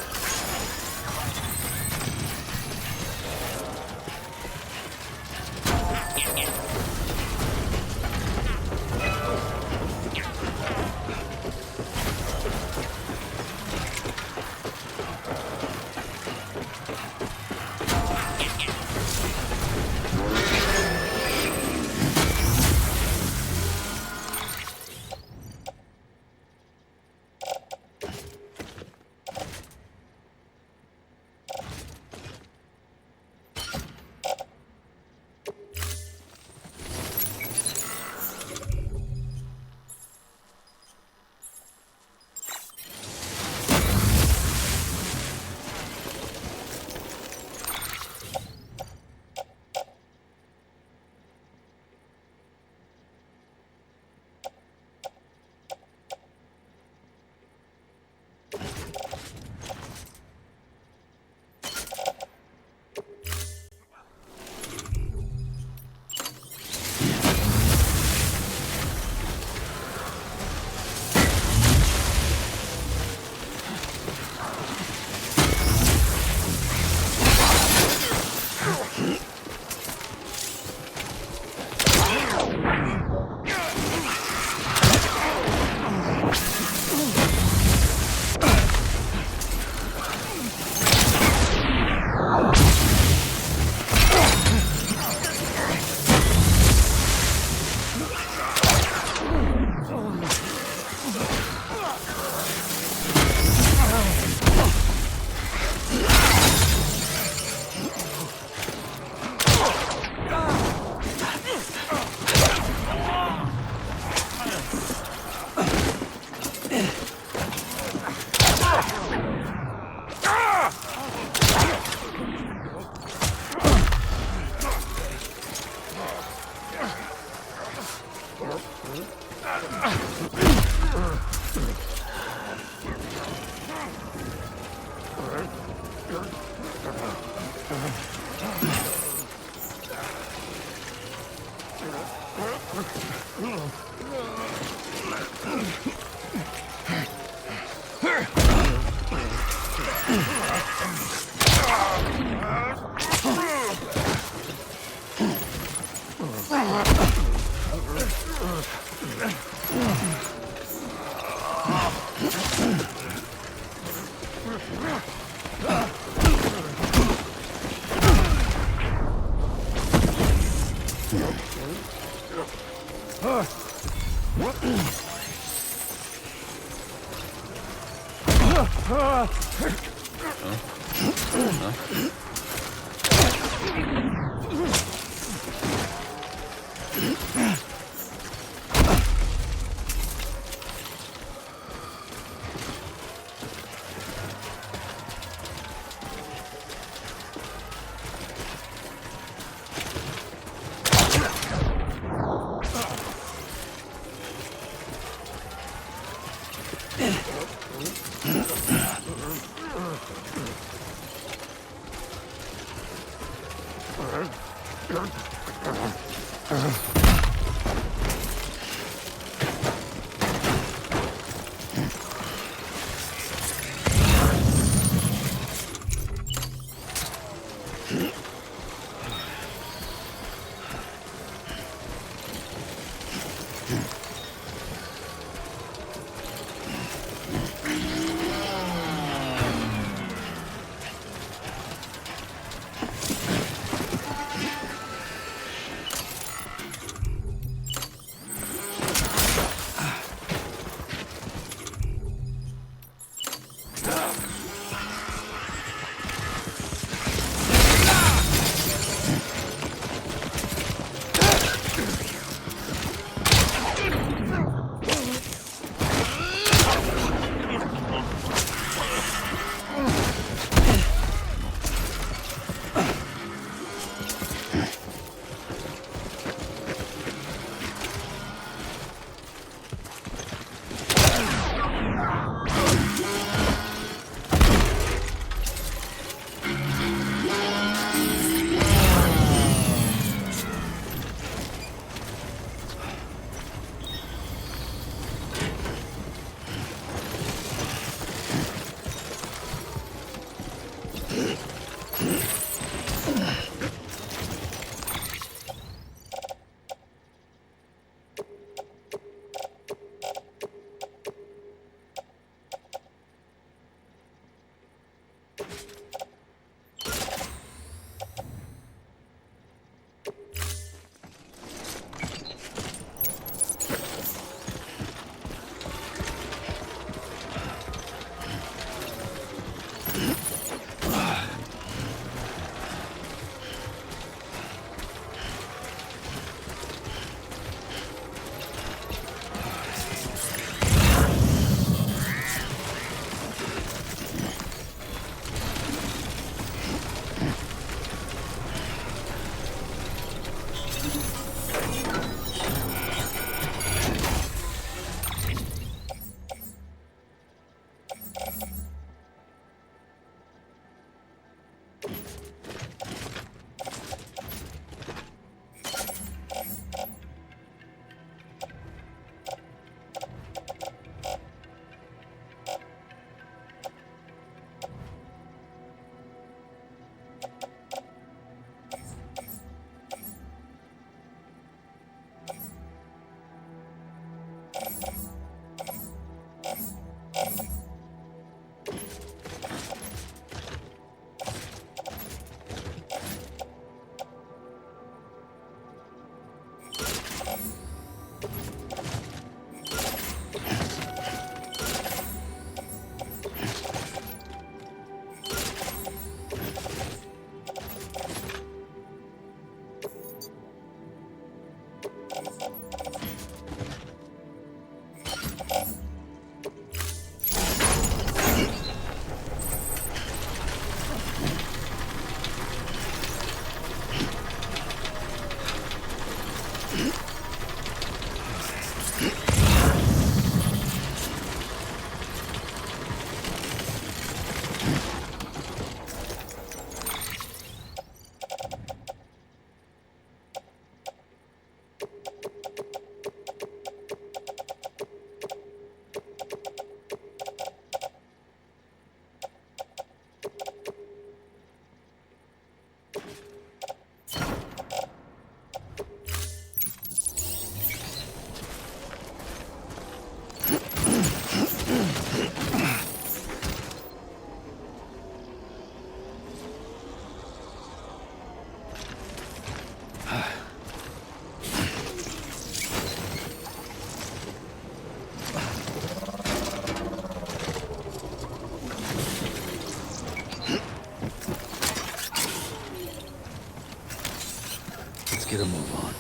get a move on.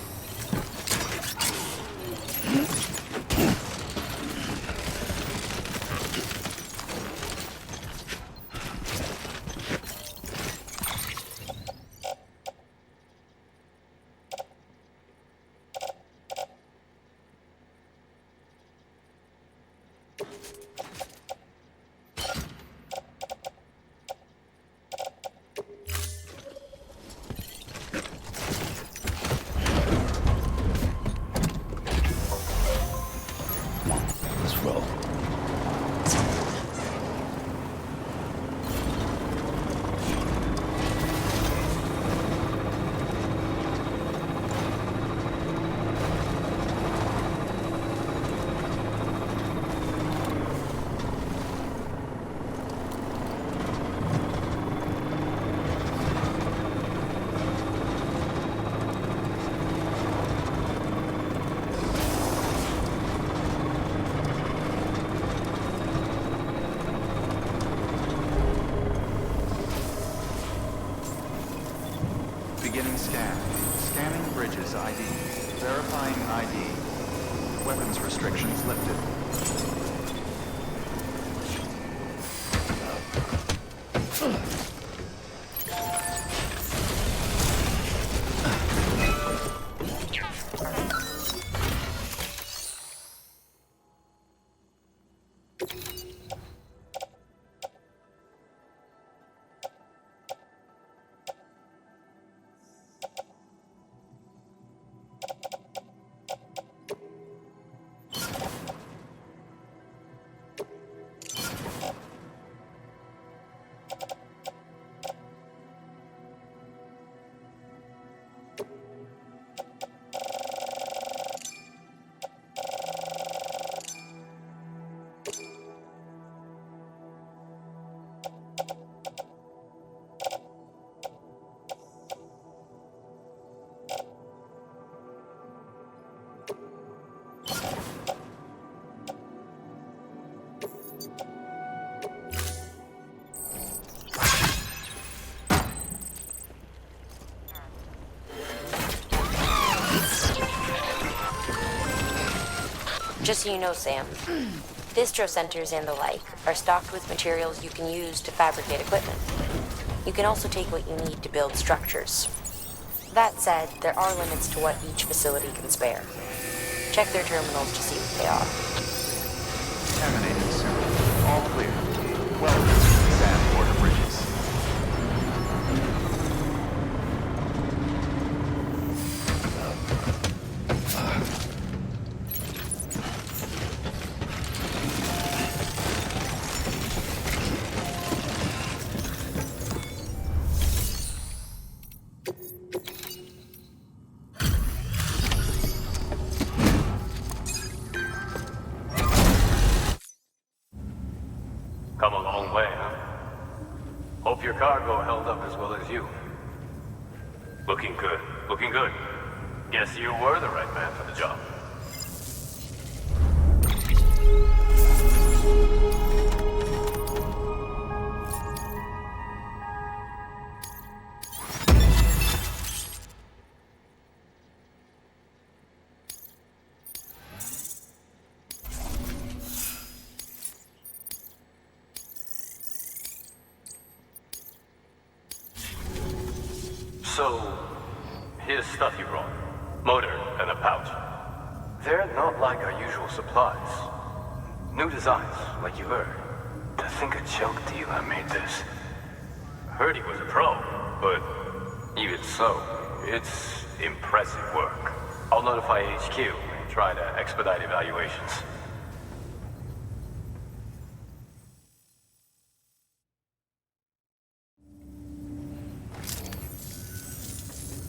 Beginning scan. Scanning bridges ID. Verifying ID. Weapons restrictions lifted.
Just so you know, Sam, distro centers and the like are stocked with materials you can use to fabricate equipment. You can also take what you need to build structures. That said, there are limits to what each facility can spare. Check their terminals to see what they are.
Emanating soon. All clear. Welcome to Sand Border Bridges.
Come a long way, huh? Hope your cargo held up as well as you. Looking good, looking good. Guess you were the right man for the job. So, here's stuff you brought. Motor and a pouch. They're not like our usual supplies. New designs, like you heard. To think a joke to you I made this. Heard he was a pro, but even so, it's impressive work. I'll notify HQ and try to expedite evaluations.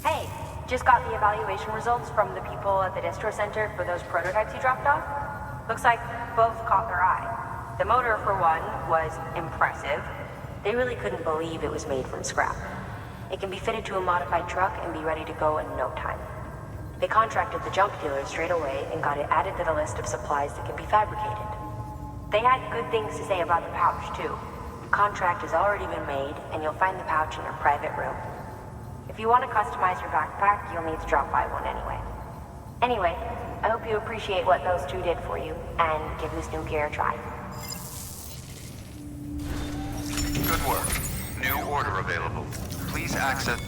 Hey, just got the evaluation results from the people at the distro center for those prototypes you dropped off. Looks like both caught their eye. The motor, for one, was impressive. They really couldn't believe it was made from scrap. It can be fitted to a modified truck and be ready to go in no time. They contracted the junk dealer straight away and got it added to the list of supplies that can be fabricated. They had good things to say about the pouch, too. The contract has already been made, and you'll find the pouch in your private room.
If you want to customize your backpack, you'll need to drop by one anyway. Anyway, I hope you appreciate what those two did for you, and give this new gear a try.
Good work. New order available. Please access...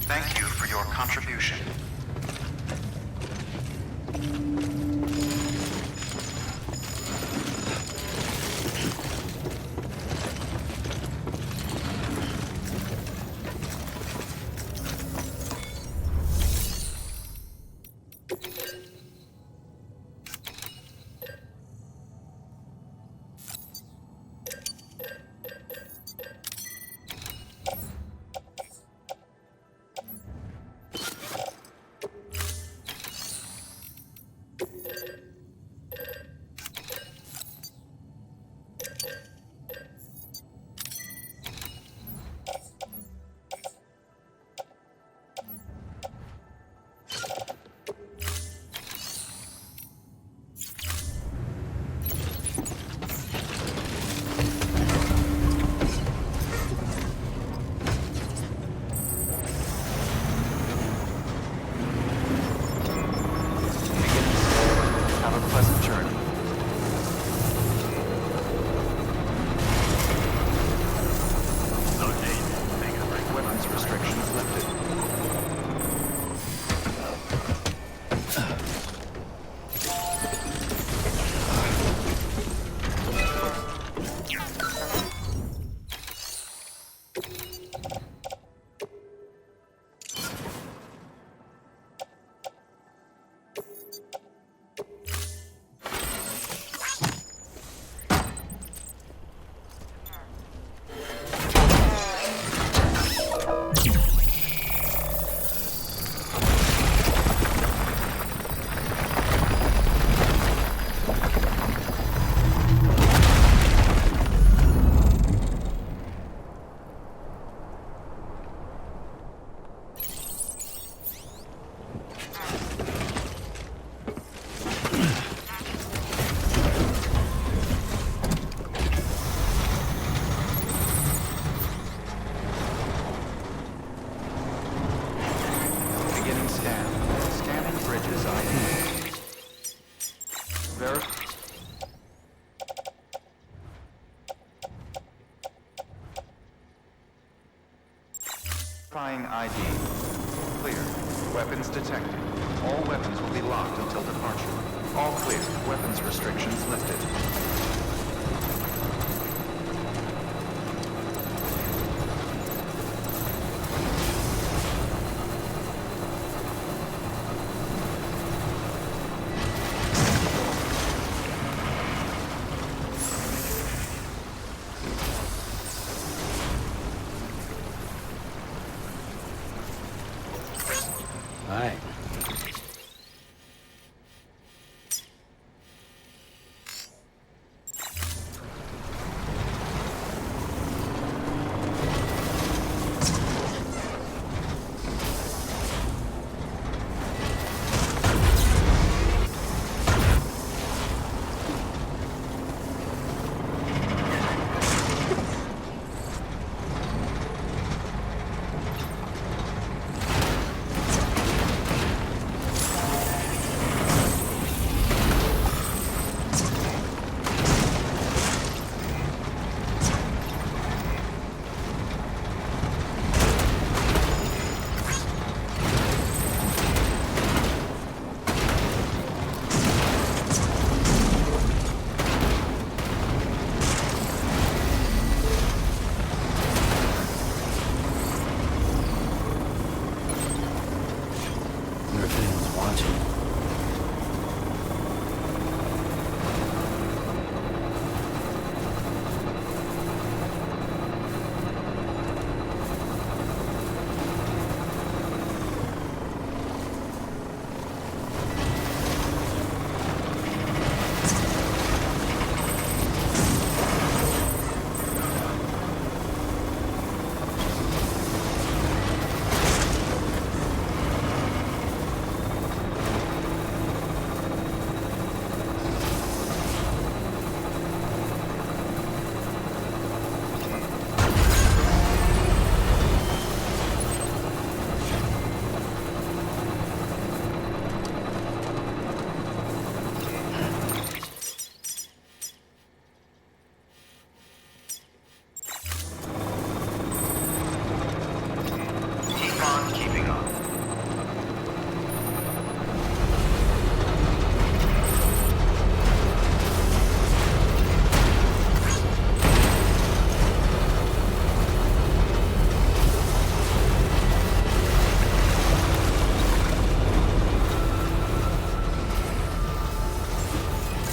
Thank you for your contribution. Verifying ID. Clear. Weapons detected. All weapons will be locked until departure. All clear. Weapons restrictions lifted.
Hi. Wonder if anyone's watching.
Keep on keeping on.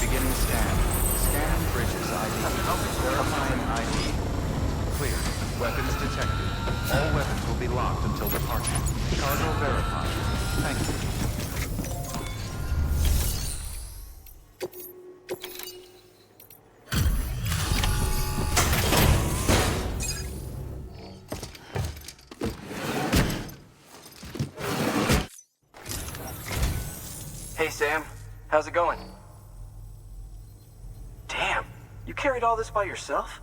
Beginning scan. Scanning bridges ID. Verifying ID. Clear. Weapons detected. All weapons will be locked until departure. Cargo verified. Thank you.
Hey, Sam. How's it going? Damn, you carried all this by yourself?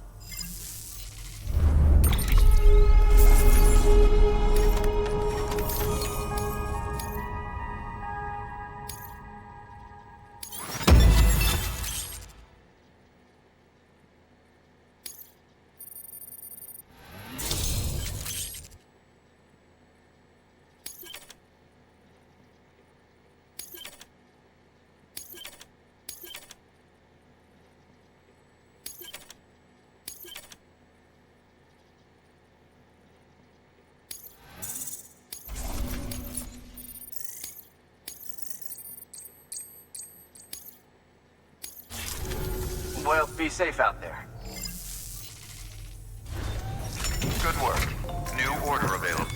Well, be safe out there.
Good work. New order available.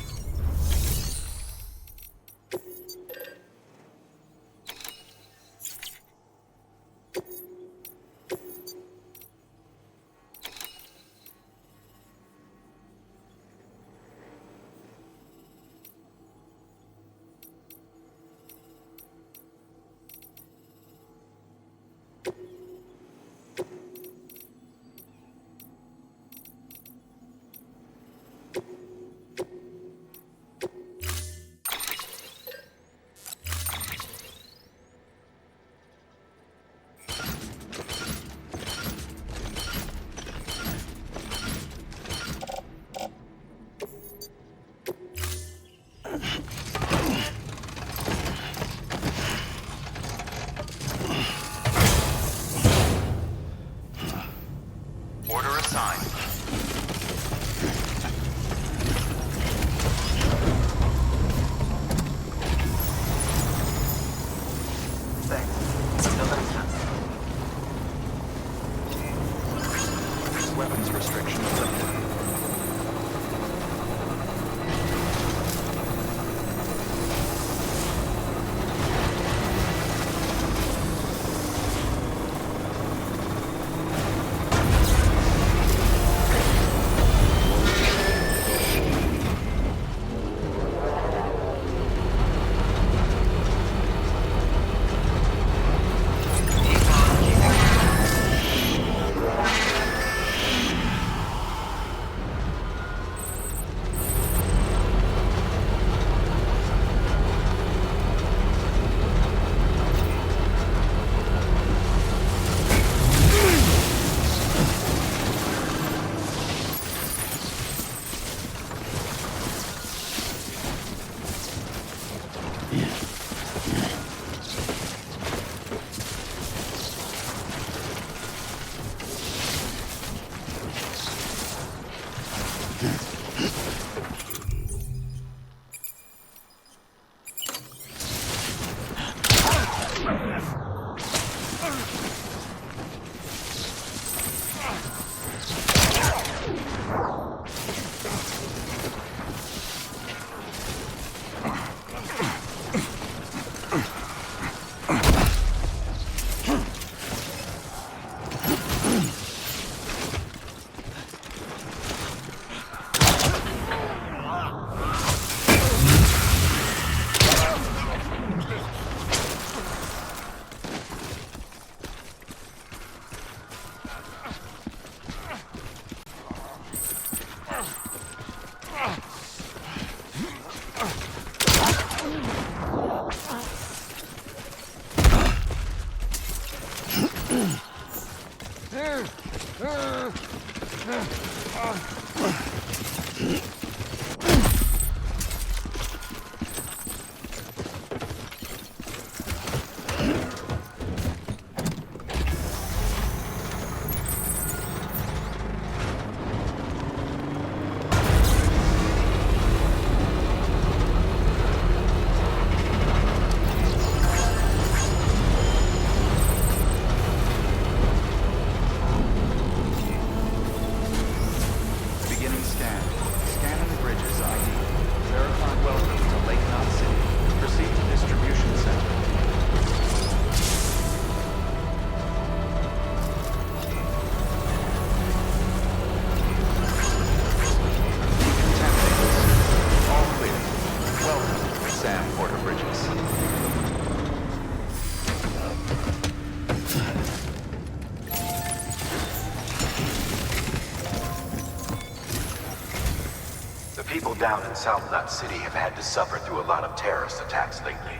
People down in South Knot City have had to suffer through a lot of terrorist attacks lately.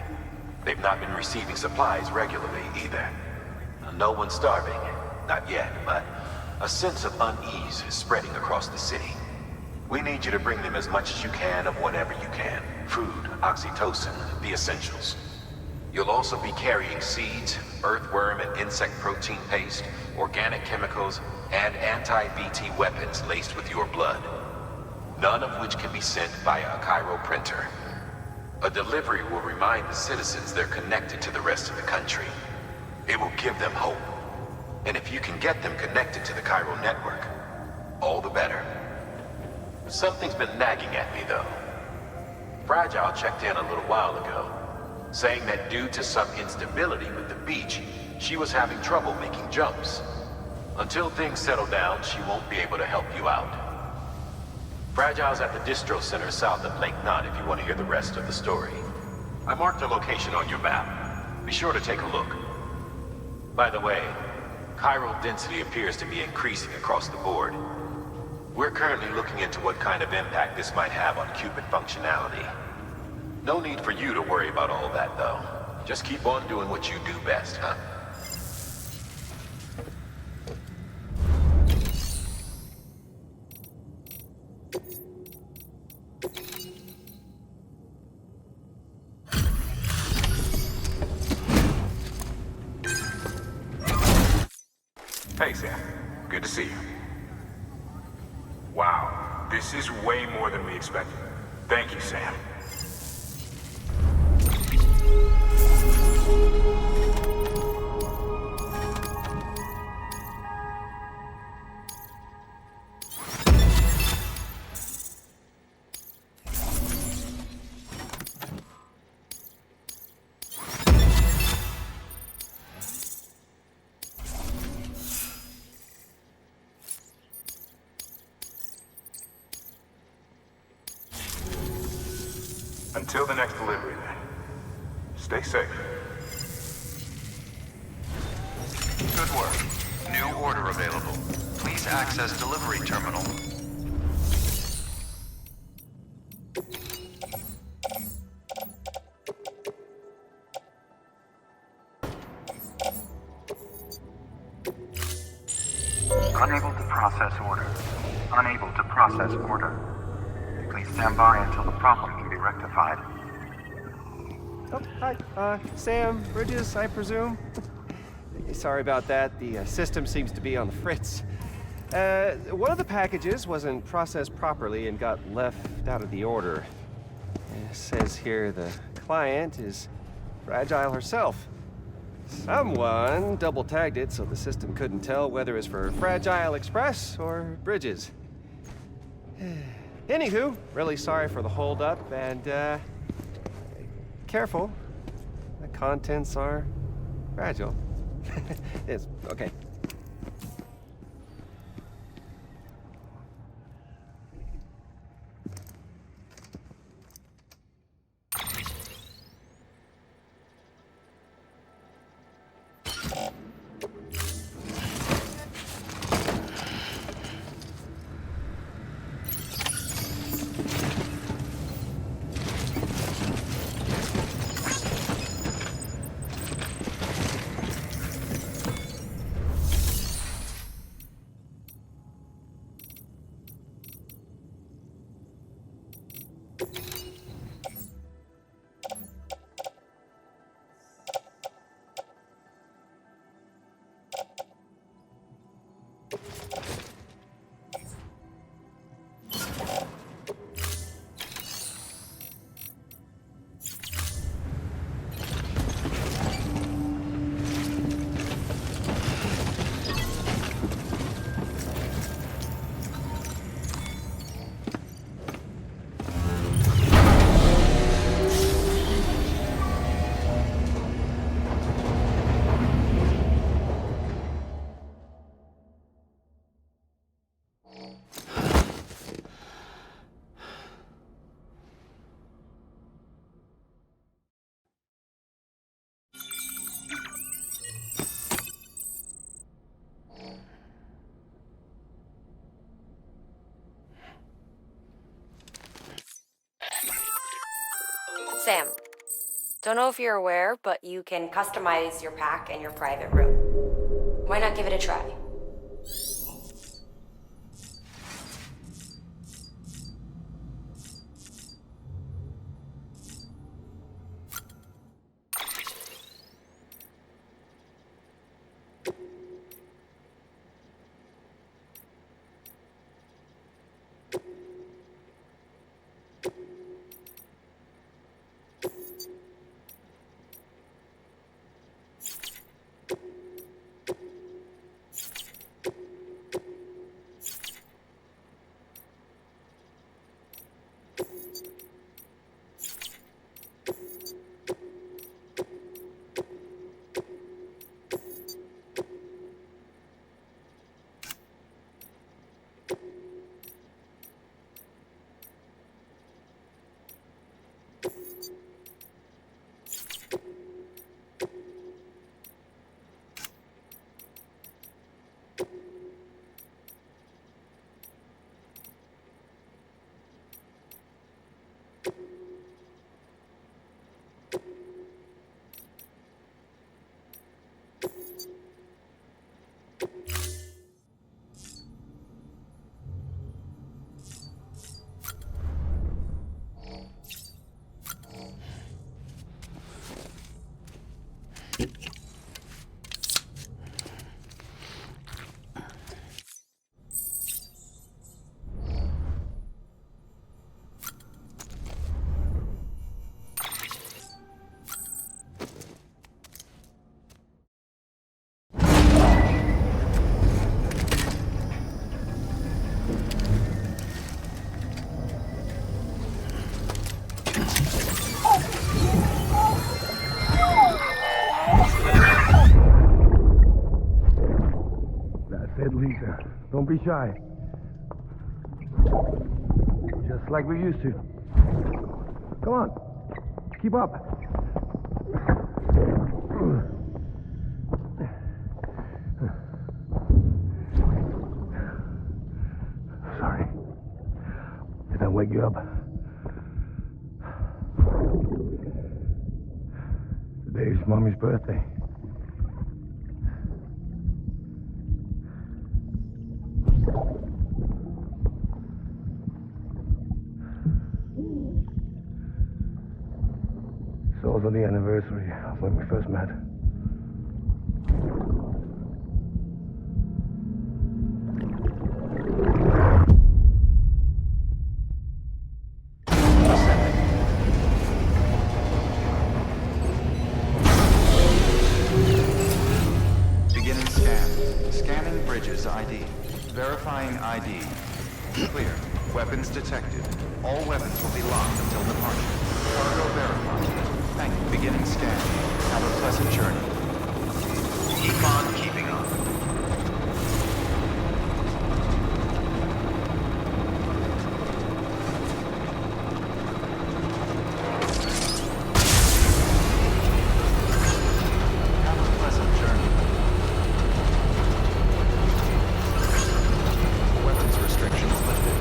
They've not been receiving supplies regularly either. No one's starving, not yet, but a sense of unease is spreading across the city. We need you to bring them as much as you can of whatever you can. Food, oxytocin, the essentials. You'll also be carrying seeds, earthworm and insect protein paste, organic chemicals, and anti-BT weapons laced with your blood. None of which can be sent via a Cairo printer. A delivery will remind the citizens they're connected to the rest of the country. It will give them hope. And if you can get them connected to the Cairo network, all the better. Something's been nagging at me, though. Fragile checked in a little while ago, saying that due to some instability with the beach, she was having trouble making jumps. Until things settle down, she won't be able to help you out. Fragile's at the distro center south of Lake Knot if you want to hear the rest of the story. I marked her location on your map. Be sure to take a look. By the way, chiral density appears to be increasing across the board. We're currently looking into what kind of impact this might have on Cupid functionality. No need for you to worry about all that, though. Just keep on doing what you do best, huh?
Hey, Sam. Good to see you. Wow, this is way more than we expected. Thank you, Sam. Until the next delivery, then. Stay safe.
Good work. New order available. Please access delivery terminal.
Unable to process order. Unable to process order. Please stand by until the problem can be rectified.
Oh, hi. Sam, Bridges, I presume? Sorry about that. The system seems to be on the fritz. One of the packages wasn't processed properly and got left out of the order. It says here the client is Fragile herself. Someone double-tagged it so the system couldn't tell whether it's for Fragile Express or Bridges. Anywho, really sorry for the holdup, and, careful. The contents are fragile. It's okay.
Sam, don't know if you're aware, but you can customize your pack and your private room. Why not give it a try?
Lisa. Don't be shy. Just like we used to. Come on. Keep up. Sorry. Did I wake you up? Today's Mommy's birthday. for the anniversary of when we first met.
Beginning scan. Scanning bridges ID. Verifying ID. Clear. Weapons detected. All weapons will be locked until departure. Cargo verified. Thank you. Beginning scan. Have a pleasant journey.
Keep on keeping on.
Have a pleasant journey. Weapons restrictions lifted.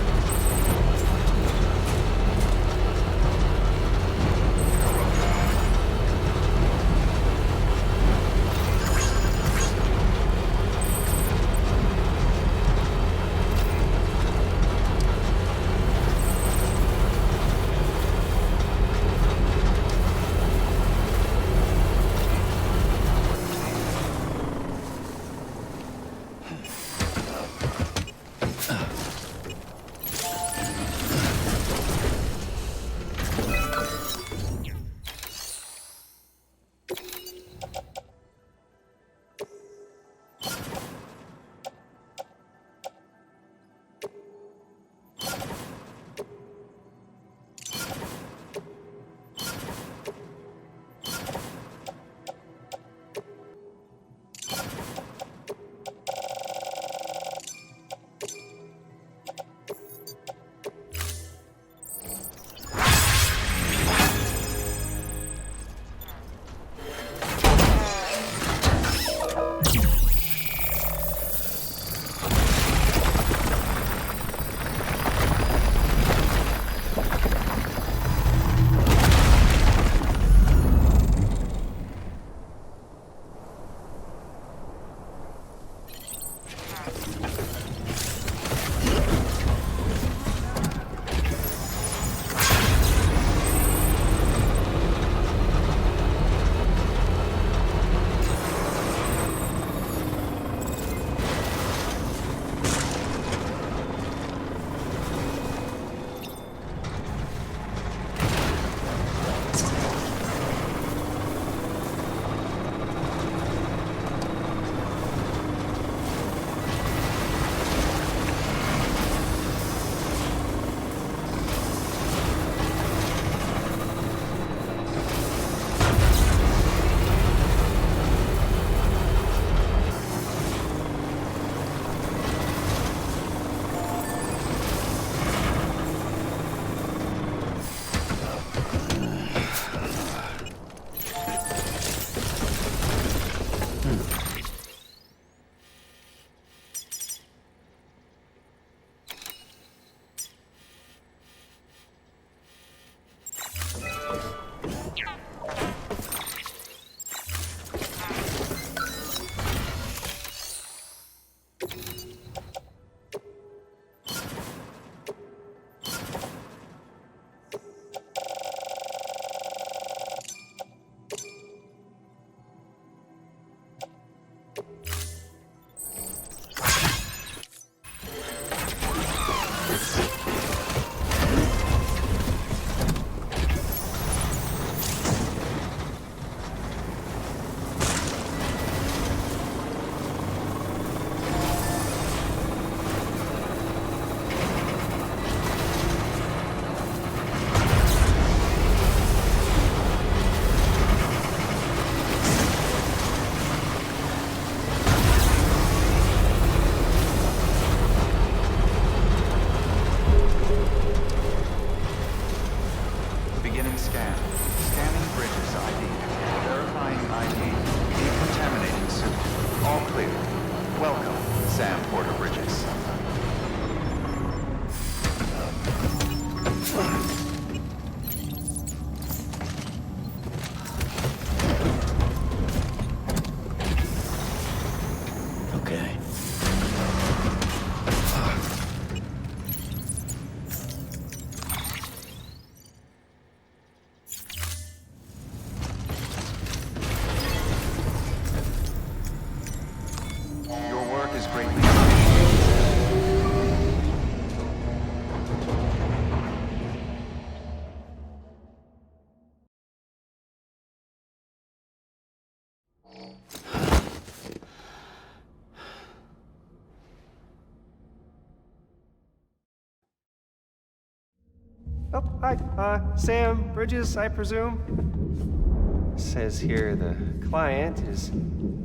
Oh, hi. Sam Bridges, I presume? Says here the client is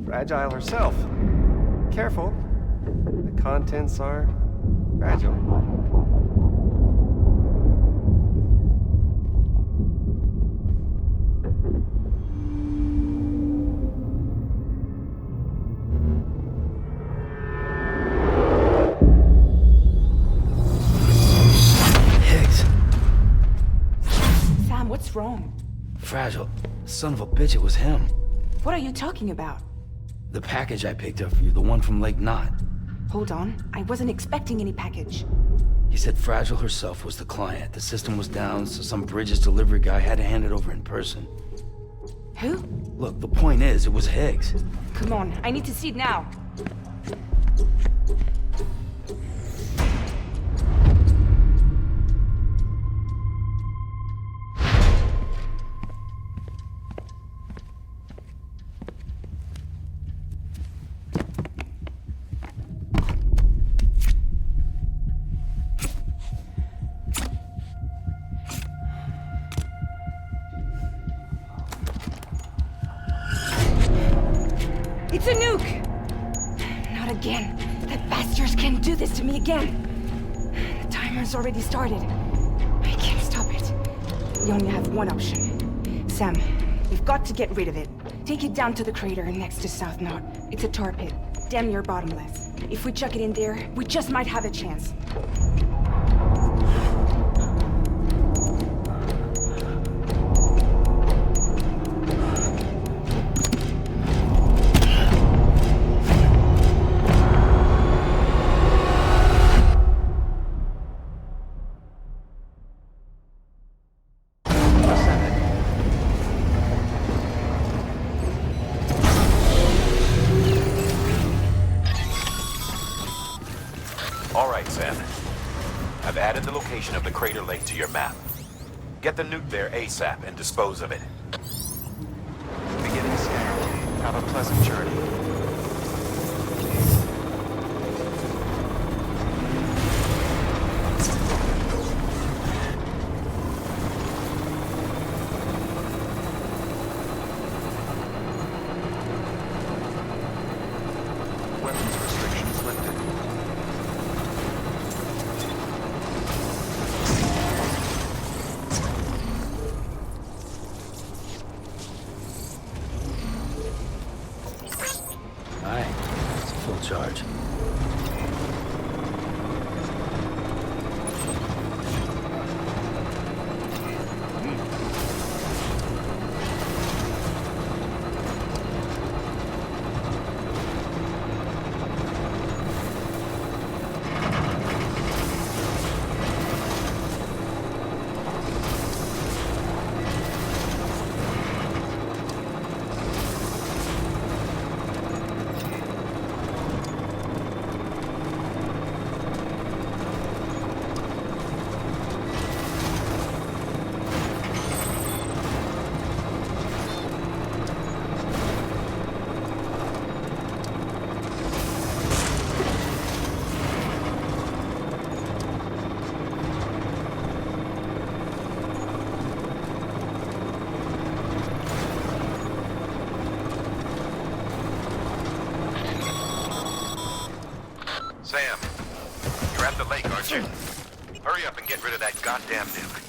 fragile herself. Careful. The contents are fragile.
What's wrong?
Fragile. Son of a bitch, it was him.
What are you talking about?
The package I picked up for you, the one from Lake Knot.
Hold on. I wasn't expecting any package.
He said Fragile herself was the client. The system was down, so some Bridges delivery guy had to hand it over in person.
Who?
Look, the point is, it was Higgs.
Come on, I need to see it now. It's a nuke! Not again. That bastards can't do this to me again. The timer's already started. I can't stop it. We only have one option. Sam, we've got to get rid of it. Take it down to the crater next to South Knot. It's a tar pit. Damn near bottomless. If we chuck it in there, we just might have a chance.
Of the crater lake to your map. Get the nuke there ASAP and dispose of it.
Beginning scan. Have a pleasant journey. Weapons restrictions lifted.
Charge.
Sam, you're at the lake, aren't you? Hurry up and get rid of that goddamn nuke.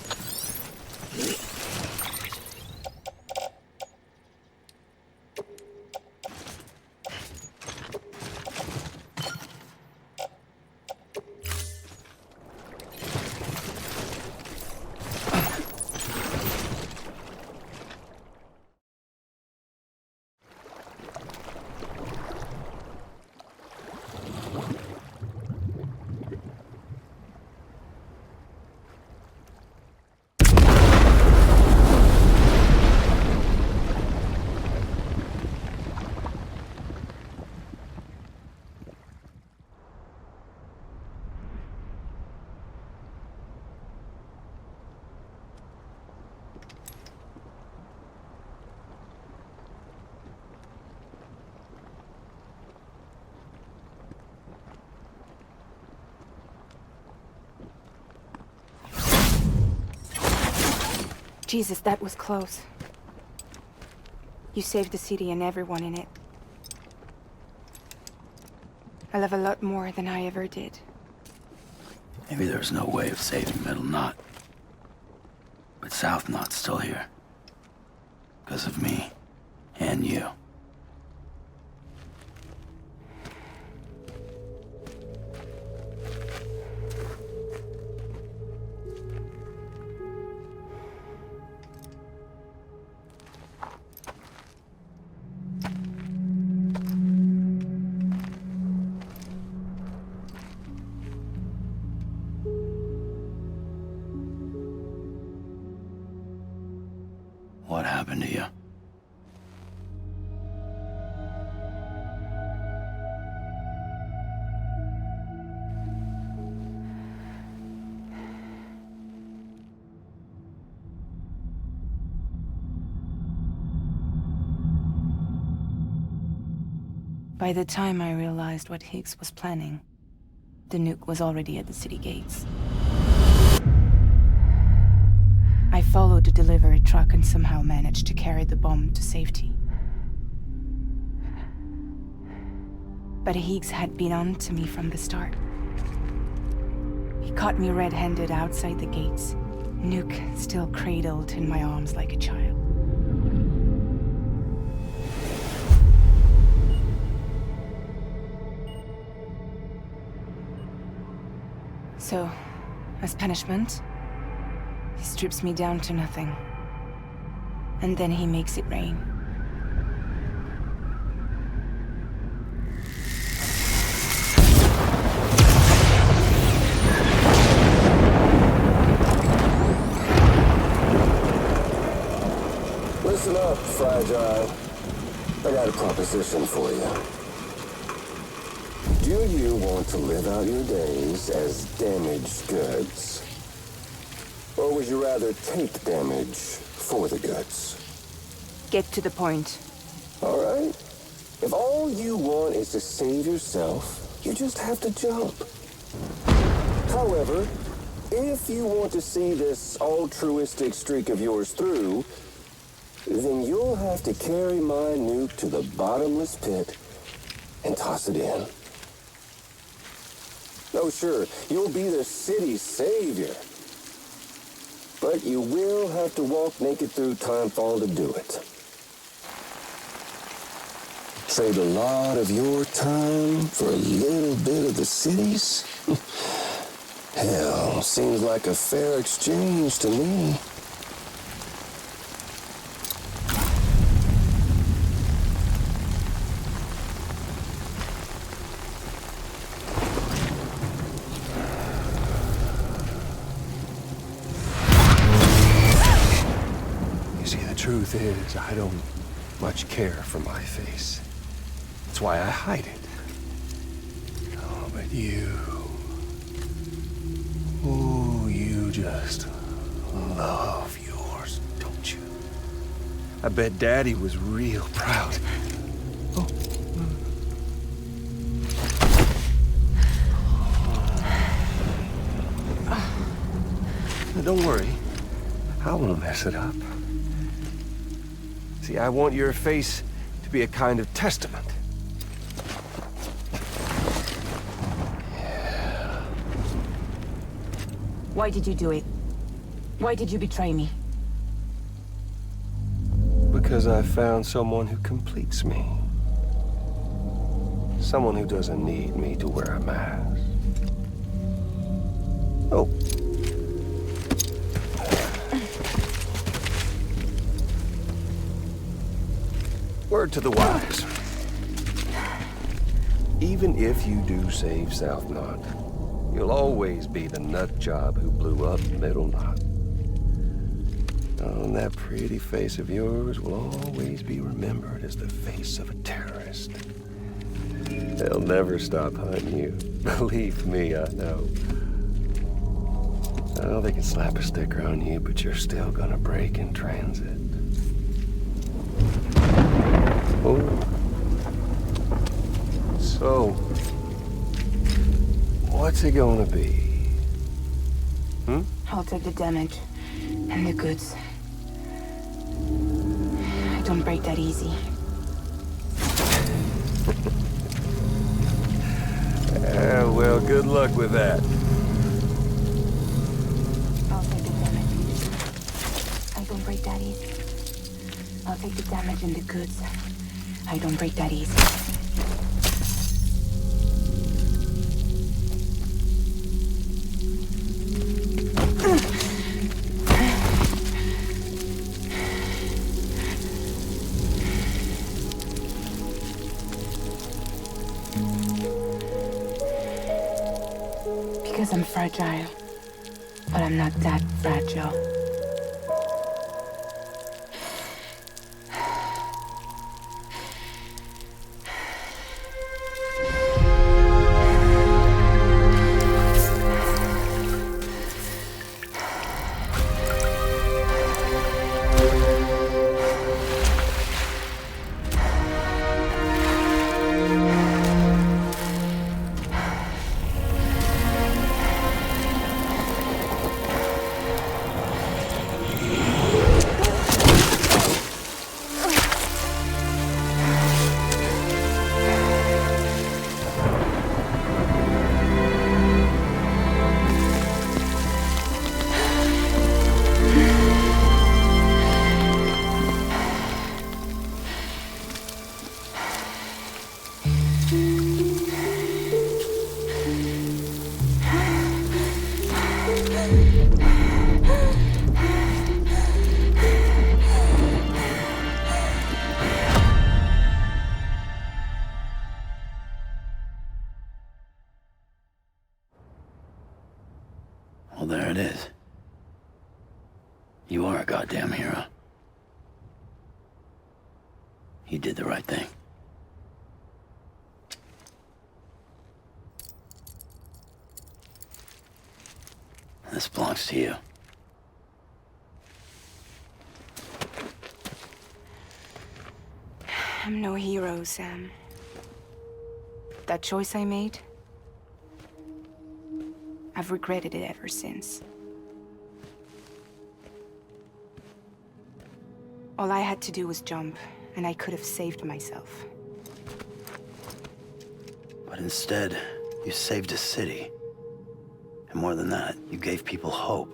Jesus, that was close. You saved the city and everyone in it. I love a lot more than I ever did.
Maybe there's no way of saving Middle Knot. But South Knot's still here. Because of me. And you. What happened to you?
By the time I realized what Higgs was planning, the nuke was already at the city gates. I followed the delivery truck and somehow managed to carry the bomb to safety. But Higgs had been on to me from the start. He caught me red-handed outside the gates, nuke still cradled in my arms like a child. So, as punishment, he strips me down to nothing. And then he makes it rain.
Listen up, Fragile. I got a proposition for you. Do you want to live out your days as damaged goods? Or would you rather take damage for the goods?
Get to the point.
All right. If all you want is to save yourself, you just have to jump. However, if you want to see this altruistic streak of yours through, then you'll have to carry my nuke to the bottomless pit and toss it in. Oh, sure, you'll be the city's savior. But you will have to walk naked through Timefall to do it. Trade a lot of your time for a little bit of the city's? Hell, seems like a fair exchange to me.
Truth is, I don't much care for my face. That's why I hide it. Oh, but you... Oh, you just love yours, don't you? I bet Daddy was real proud. Oh. Now, don't worry. I won't mess it up. See, I want your face to be a kind of testament.
Yeah. Why did you do it? Why did you betray me?
Because I found someone who completes me. Someone who doesn't need me to wear a mask. Oh. Word to the wise. Even if you do save South Knot, you'll always be the nut job who blew up Middle Knot. Oh, and that pretty face of yours will always be remembered as the face of a terrorist. They'll never stop hunting you. Believe me, I know. Oh, they can slap a sticker on you, but you're still gonna break in transit. Oh. So, what's it gonna be?
I'll take the damage and the goods. don't break that easy.
Well, good luck with that.
I'll take the damage. I don't break that easy. I'll take the damage and the goods. I don't break that easy. Because I'm fragile. But I'm not that fragile.
Well, there it is. You are a goddamn hero. You did the right thing. This belongs to you.
I'm no hero, Sam. That choice I made, I've regretted it ever since. All I had to do was jump, and I could have saved myself.
But instead, you saved a city. And more than that, you gave people hope.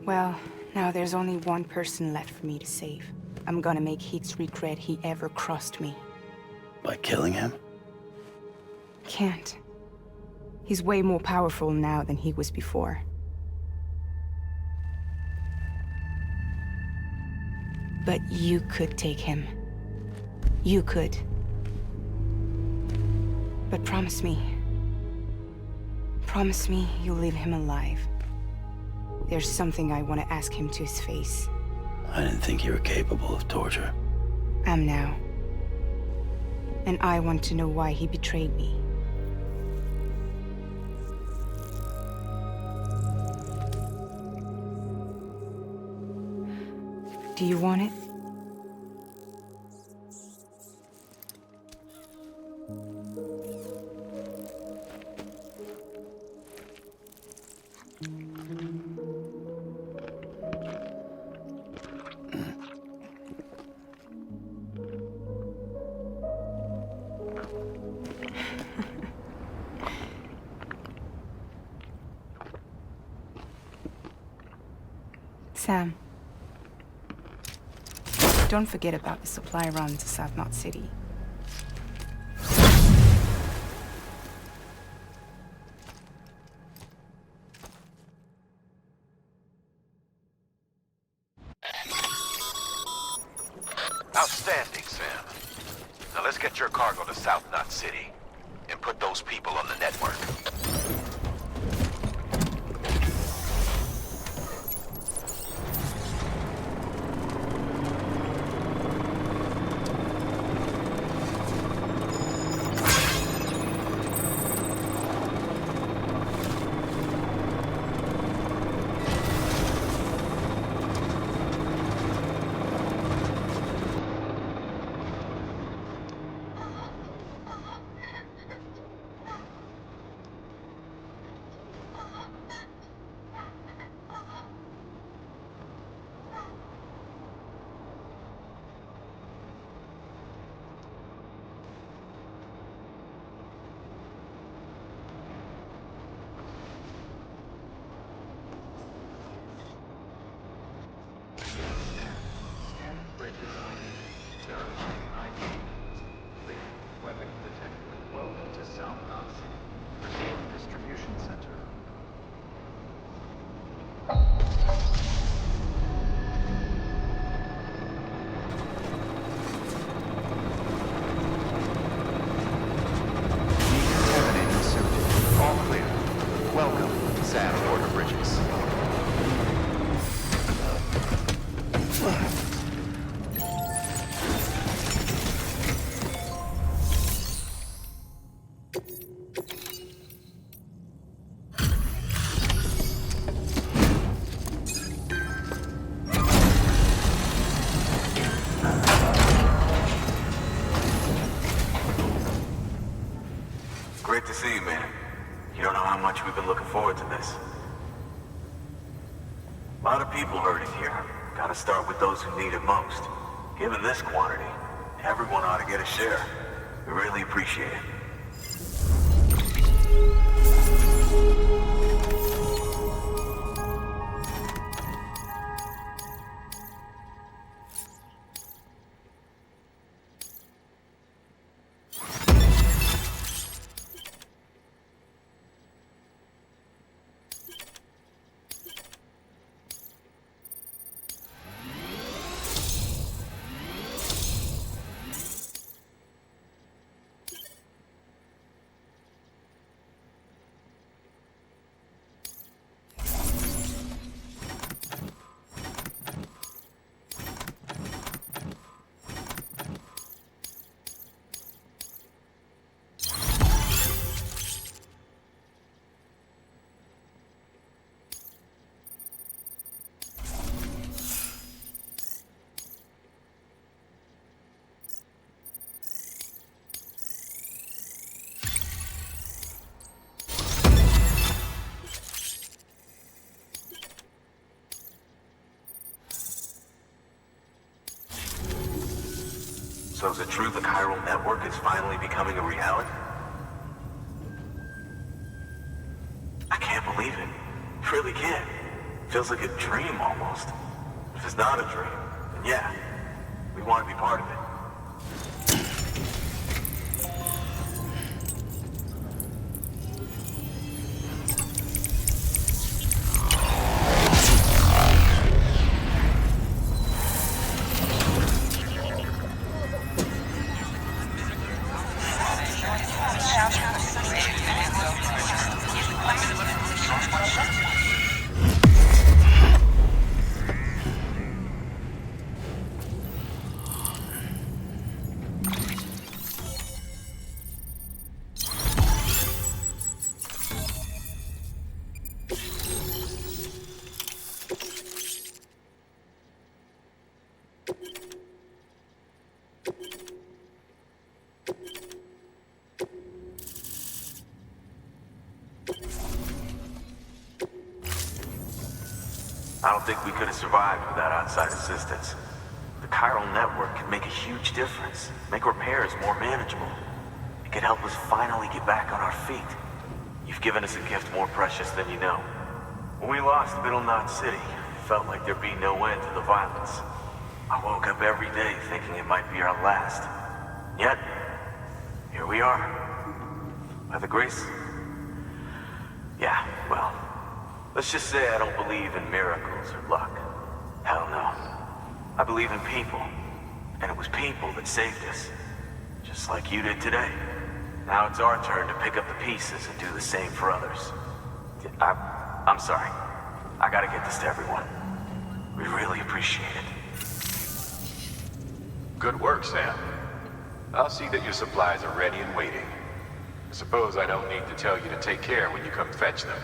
Well, now there's only one person left for me to save. I'm gonna make Higgs regret he ever crossed me.
By killing him?
Can't. He's way more powerful now than he was before. But you could take him. You could. But promise me. Promise me you'll leave him alive. There's something I want to ask him to his face.
I didn't think you were capable of torture.
Am now. And I want to know why he betrayed me. Do you want it? Sam. Don't forget about the supply run to South Knot City.
Outstanding, Sam. Now let's get your cargo to South Knot City and put those people on the network.
Great to see you, man. You don't know how much we've been looking forward to this. A lot of people hurting here. Gotta start with those who need it most. Given this quantity, everyone ought to get a share. We really appreciate it. So is it true the chiral network is finally becoming a reality? I can't believe it. Really can't. Feels like a dream almost. If it's not a dream, then yeah, we want to be part of it. I don't think we could have survived without outside assistance. The chiral network could make a huge difference, make repairs more manageable. It could help us finally get back on our feet. You've given us a gift more precious than you know. When we lost Middle Knot City, it felt like there'd be no end to the violence. I woke up every day thinking it might be our last. Yet, here we are. By the grace... Yeah, well... Let's just say I don't believe in miracles or luck. Hell no. I believe in people. And it was people that saved us. Just like you did today. Now it's our turn to pick up the pieces and do the same for others. I'm sorry. I gotta get this to everyone. We really appreciate it.
Good work, Sam. I'll see that your supplies are ready and waiting. I suppose I don't need to tell you to take care when you come fetch them.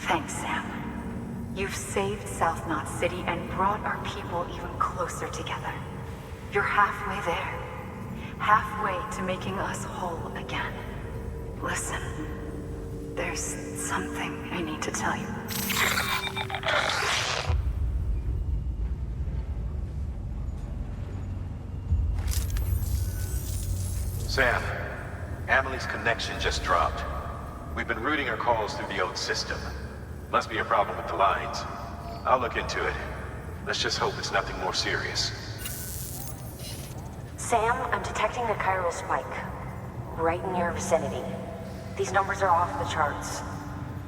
Thanks, Sam. You've saved South Knot City and brought our people even closer together. You're halfway there. Halfway to making us whole again. Listen, there's something I need to tell you.
Sam, Amelie's connection just dropped. We've been routing her calls through the old system. Must be a problem with the lines. I'll look into it. Let's just hope it's nothing more serious.
Sam, I'm detecting a chiral spike. Right in your vicinity. These numbers are off the charts.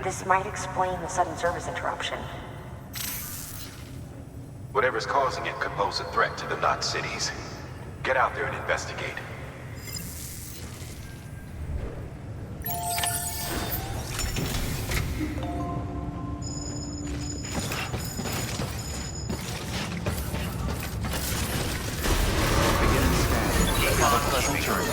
This might explain the sudden service interruption.
Whatever's causing it could pose a threat to the Knot cities. Get out there and investigate.
Beginning scan. Have a pleasant journey.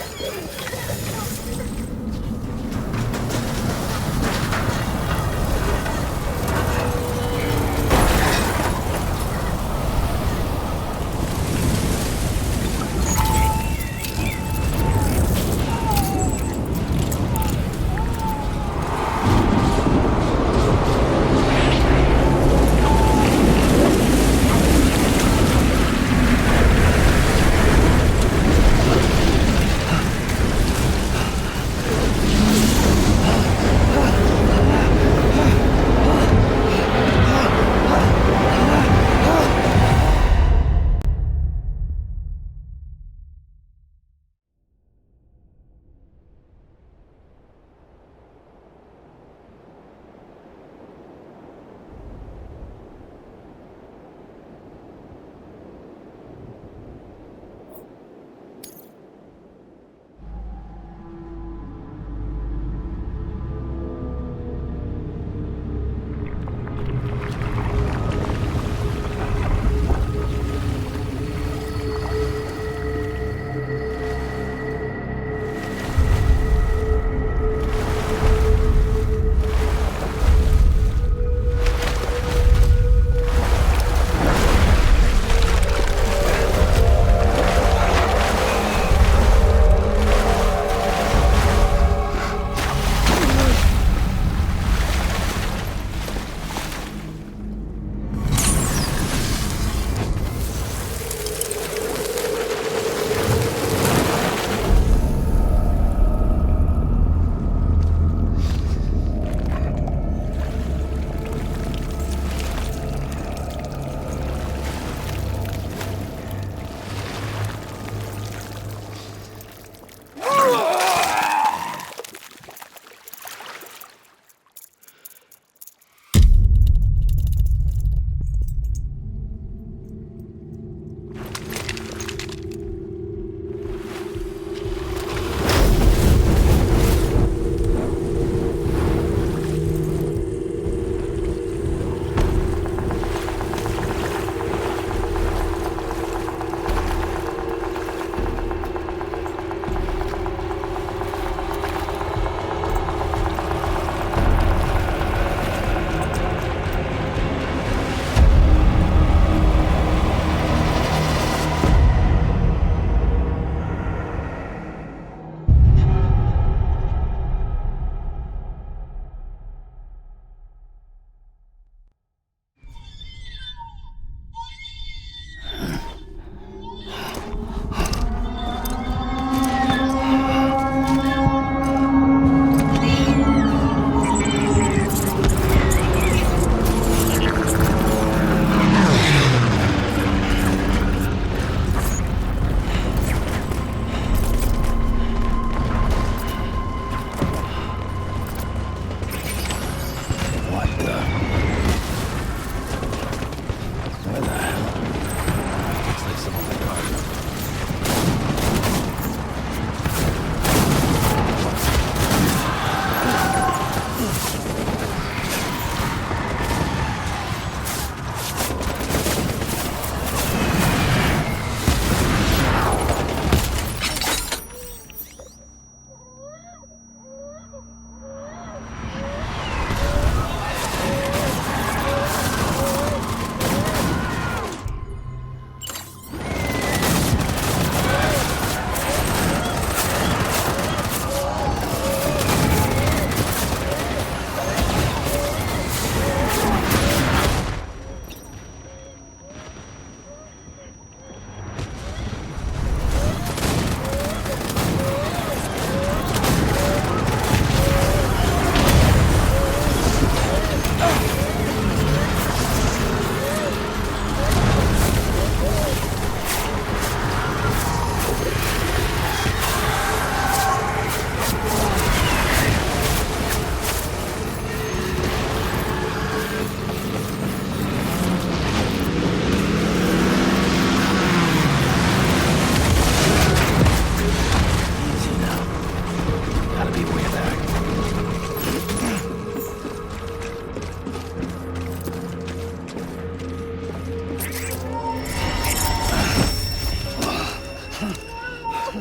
Who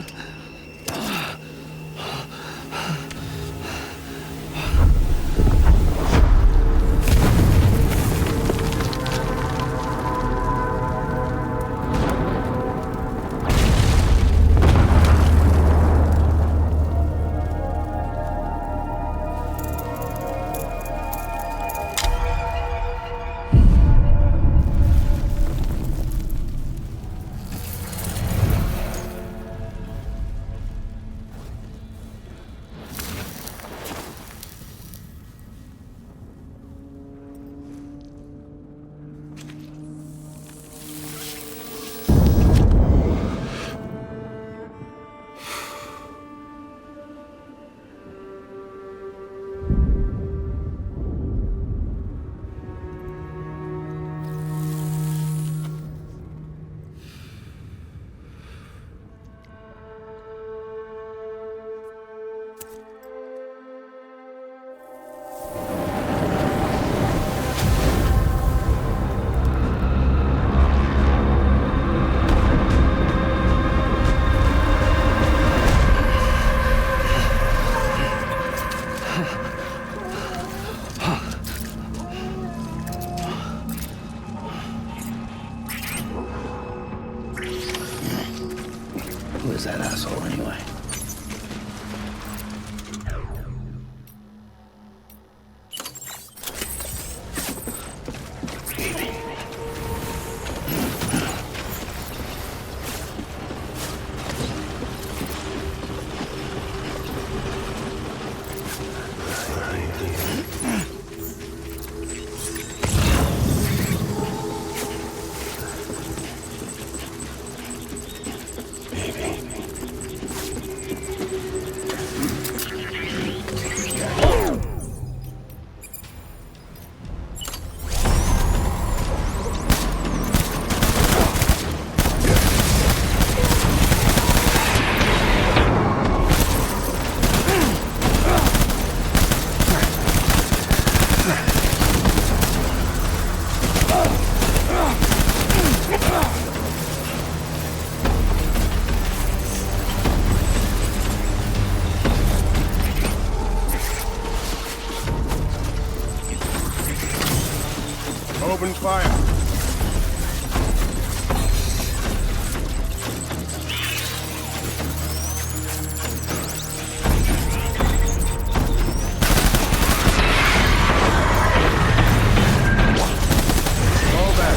is that asshole anyway?
Open fire. Fall back.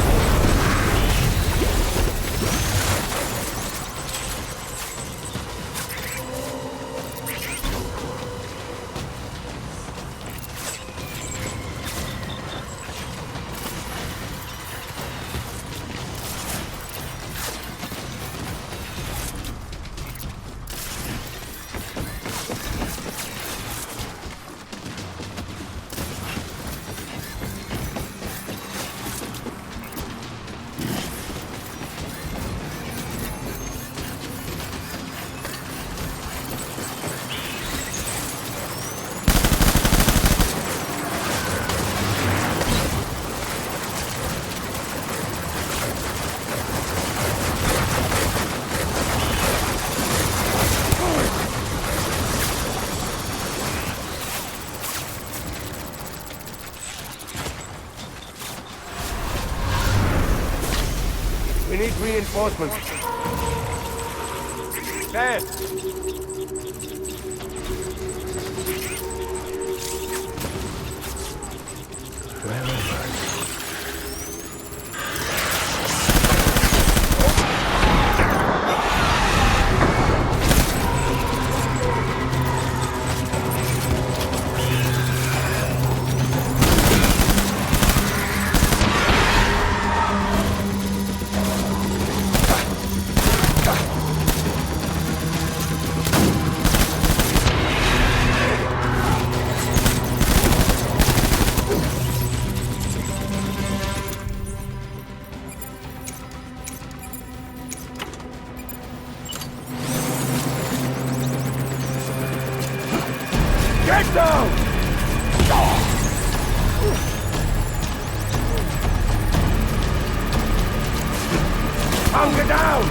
We need reinforcements. Dad! Get down! Hunker down!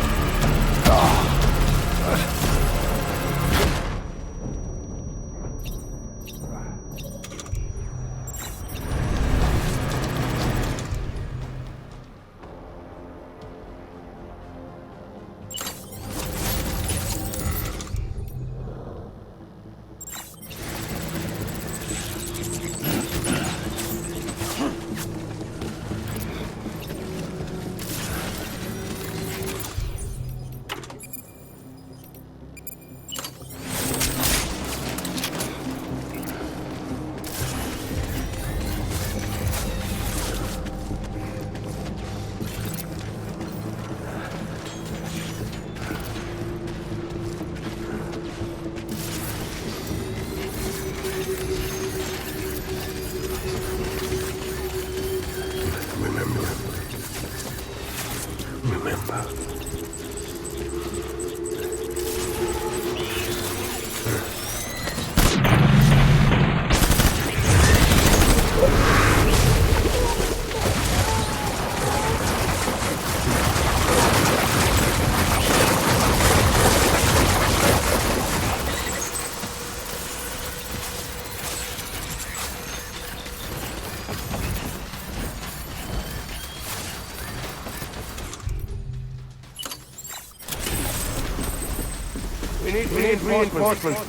We need reinforcements.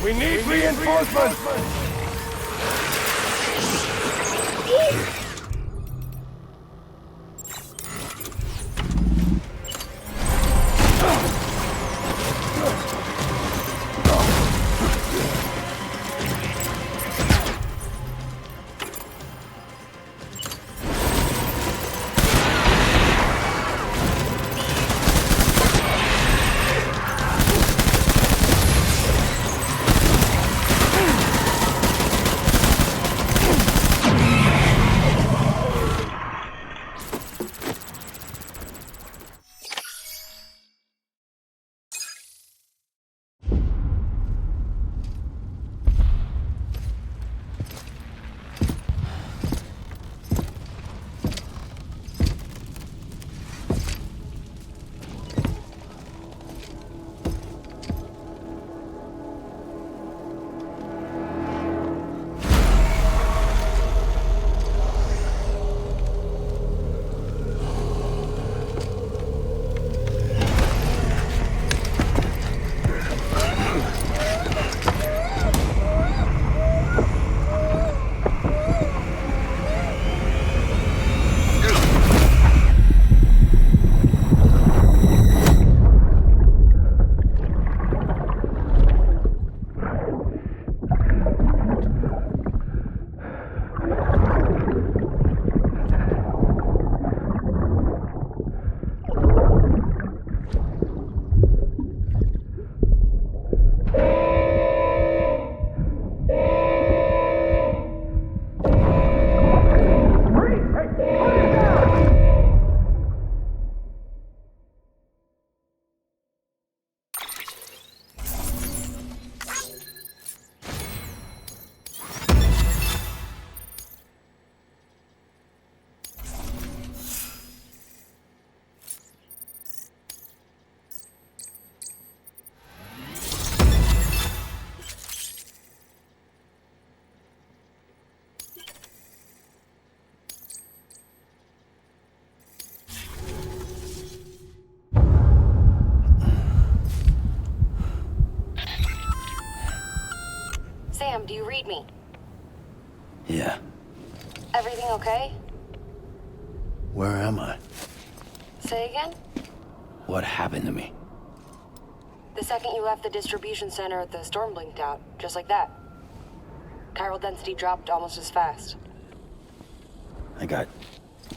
We need reinforcements!
Sam, do you read me?
Yeah.
Everything okay?
Where am I?
Say again?
What happened to me?
The second you left the distribution center, the storm blinked out, just like that. Chiral density dropped almost as fast.
I got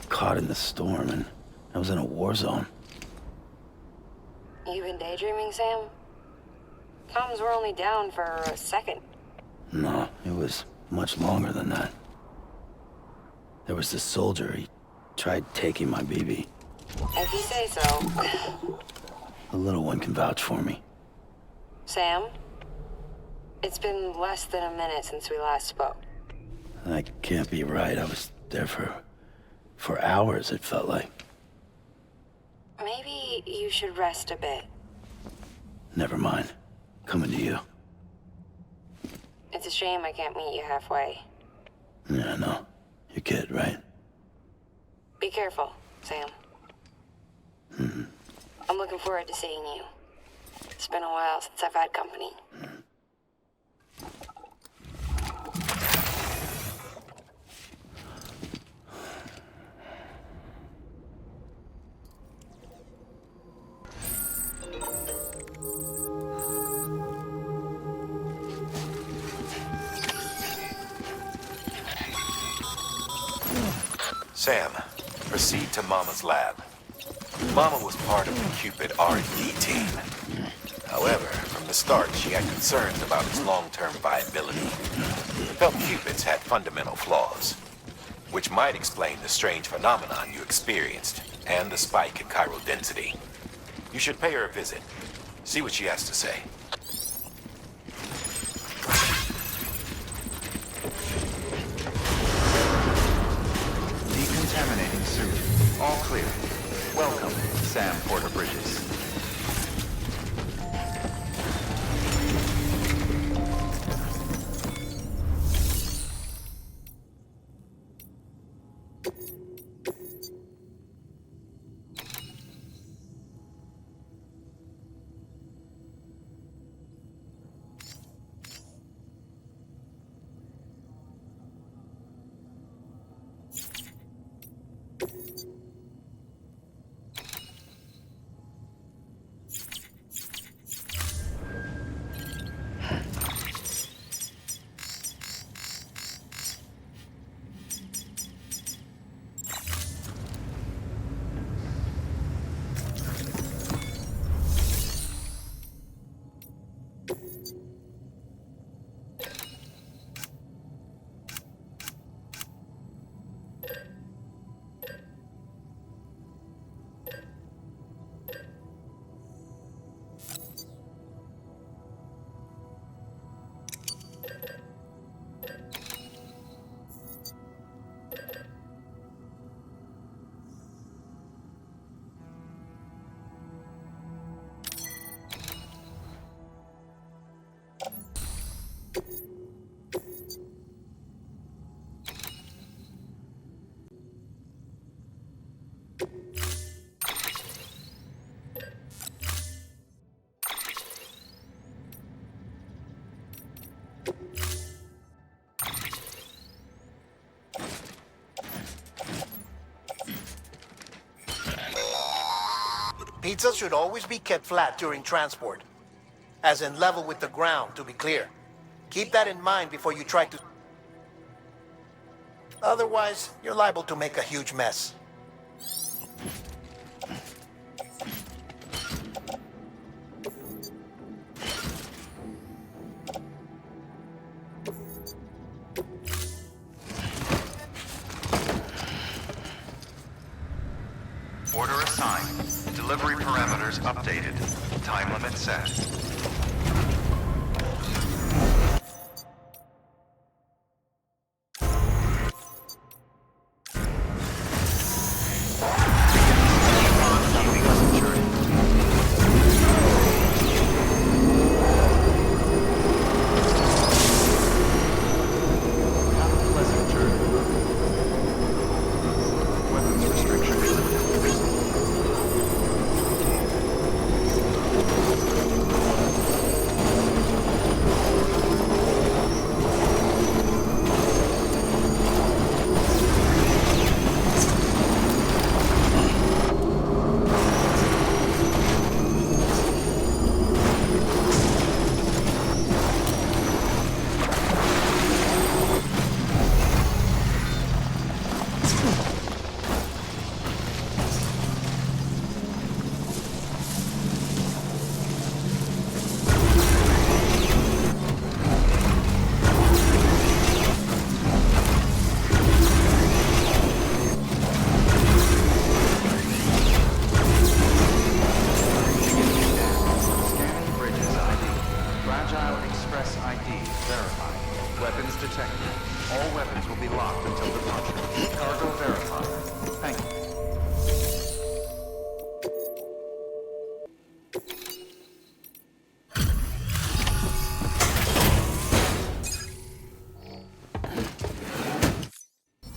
caught in the storm and I was in a war zone.
You been daydreaming, Sam? Comms were only down for a second.
No, it was much longer than that. There was this soldier, he tried taking my BB.
If you say so.
The little one can vouch for me.
Sam? It's been less than a minute since we last spoke.
That can't be right. I was there for hours, it felt like.
Maybe you should rest a bit.
Never mind. Coming to you.
It's a shame I can't meet you halfway.
Yeah, I know. Your kid, right?
Be careful, Sam.
Mm-hmm.
I'm looking forward to seeing you. It's been a while since I've had company.
Sam, proceed to Mama's lab. Mama was part of the Cupid R&D team. However, from the start, she had concerns about its long-term viability. Felt Cupids had fundamental flaws, which might explain the strange phenomenon you experienced and the spike in chiral density. You should pay her a visit. See what she has to say.
Decontaminating suit. All clear. Welcome, Sam Porter Bridges.
Pizza should always be kept flat during transport, as in level with the ground, to be clear. Keep that in mind before you try to... Otherwise, you're liable to make a huge mess.
Order assigned. Delivery parameters updated. Time limit set.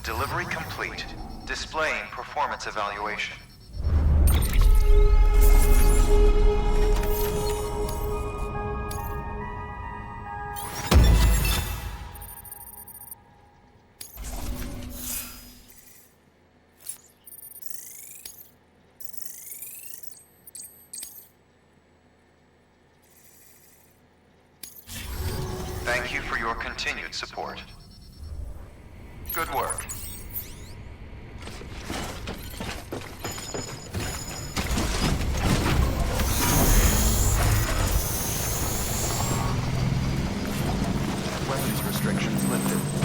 Delivery complete. Displaying performance evaluation. continued support. Good work. Weapons restrictions lifted.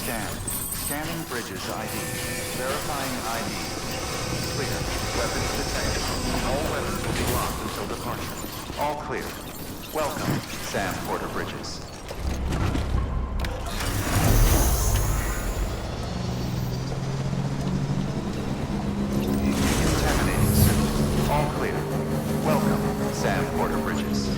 scan. Scanning bridges ID. Verifying ID. Clear. Weapons detected. All weapons will be locked until departure. All clear. Welcome, Sam Porter Bridges. Contaminating suit. All clear. Welcome, Sam Porter Bridges.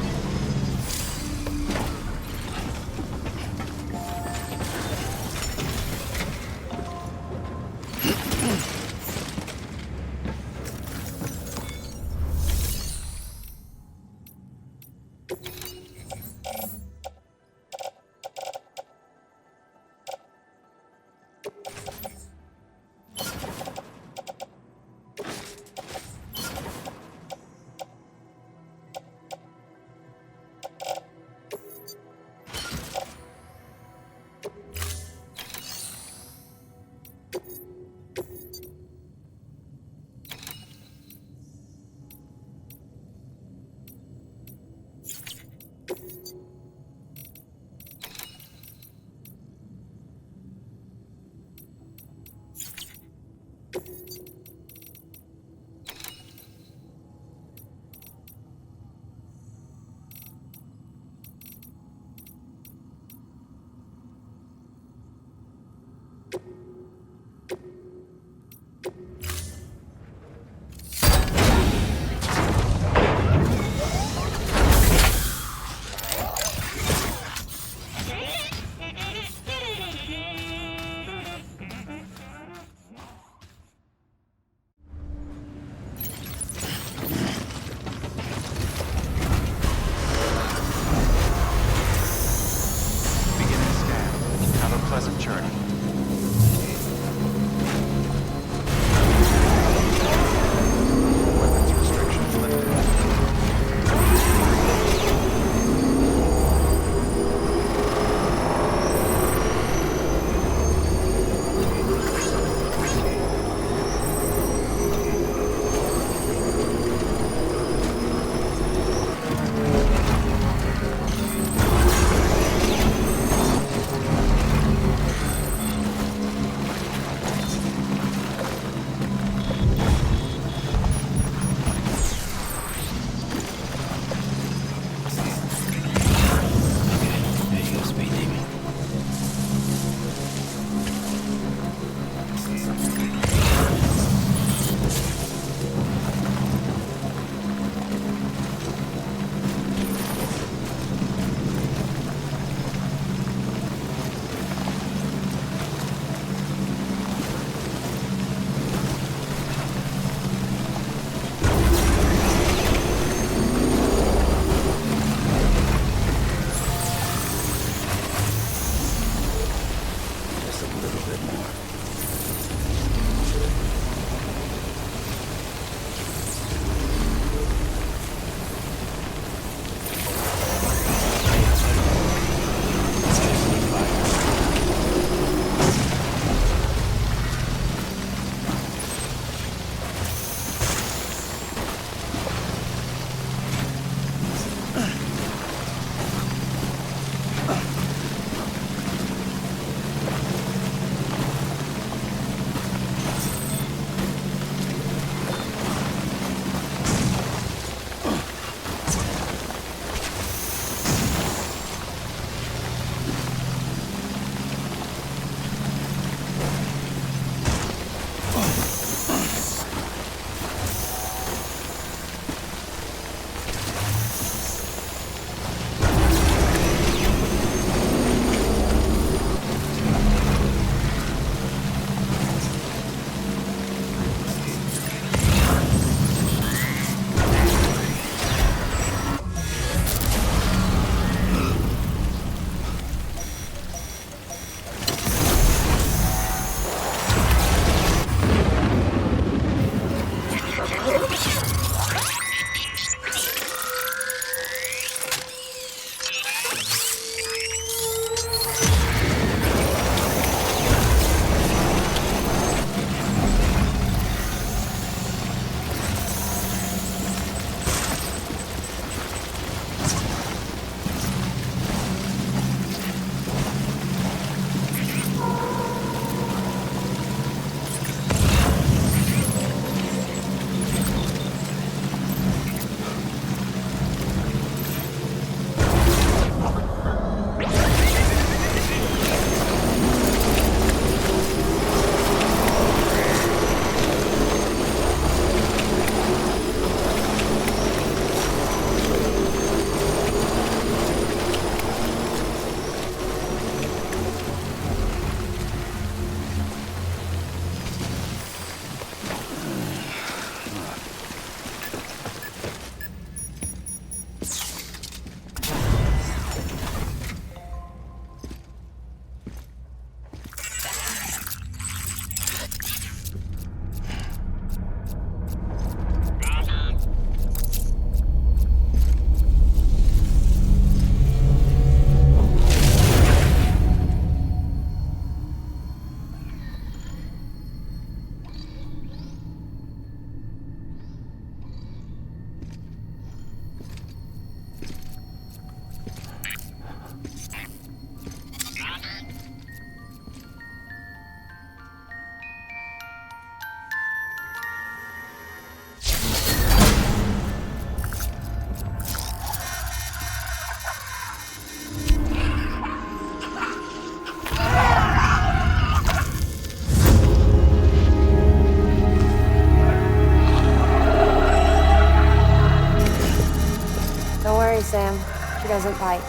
doesn't bite.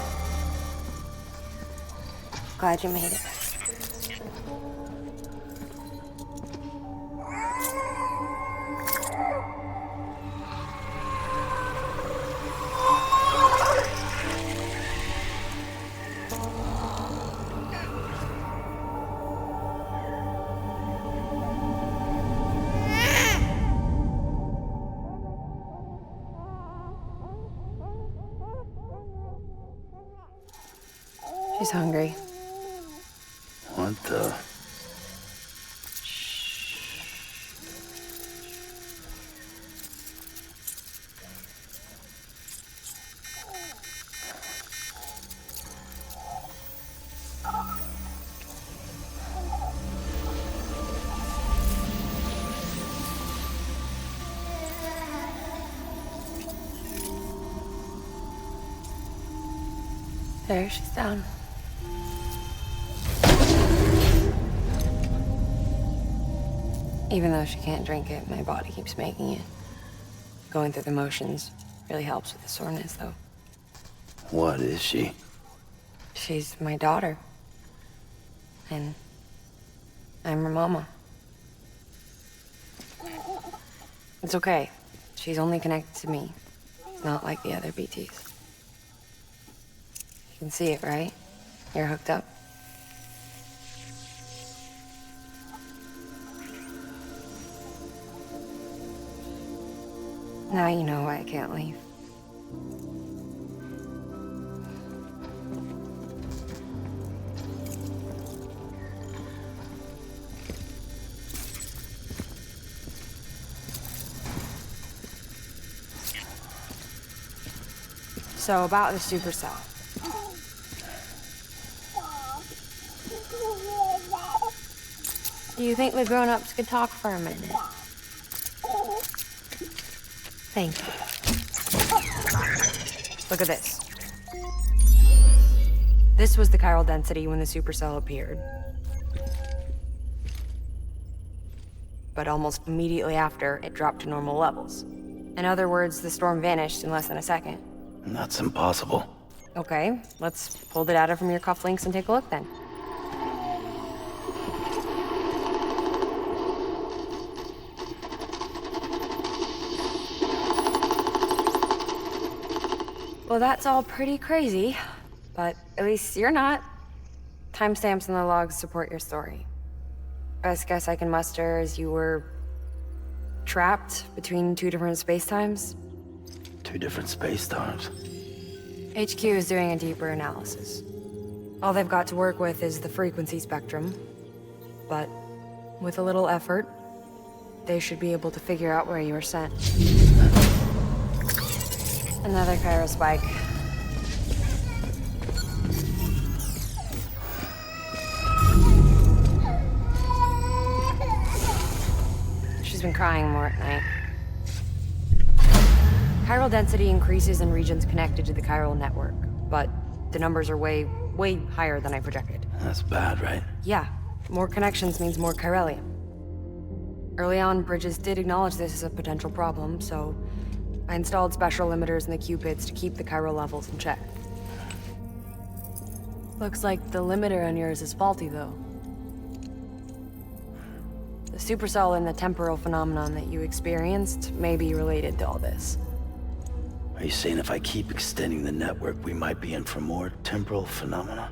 Glad you made it. She's hungry.
What the?
There, she's down. Even though she can't drink it, my body keeps making it. Going through the motions really helps with the soreness, though.
What is she?
She's my daughter. And I'm her mama. It's okay. She's only connected to me. It's not like the other BTs. You can see it, right? You're hooked up. Now you know why I can't leave. So about the supercell. Do you think the grown-ups could talk for a minute? Thank you. Look at this. This was the chiral density when the supercell appeared. But almost immediately after, it dropped to normal levels. In other words, the storm vanished in less than a second.
That's impossible.
Okay, let's pull the data from your cufflinks and take a look then. Well, that's all pretty crazy, but at least you're not. Timestamps in the logs support your story. Best guess I can muster is you were trapped between two different spacetimes.
Two different space-times.
HQ is doing a deeper analysis. All they've got to work with is the frequency spectrum, but with a little effort, they should be able to figure out where you were sent. Another chiral spike. She's been crying more at night. Chiral density increases in regions connected to the chiral network, but the numbers are way higher than I projected.
That's bad, right?
Yeah, more connections means more chiralium. Early on, Bridges did acknowledge this as a potential problem, so I installed special limiters in the Cupids to keep the chiral levels in check. Looks like the limiter on yours is faulty, though. The supercell and the temporal phenomenon that you experienced may be related to all this.
Are you saying if I keep extending the network, we might be in for more temporal phenomena?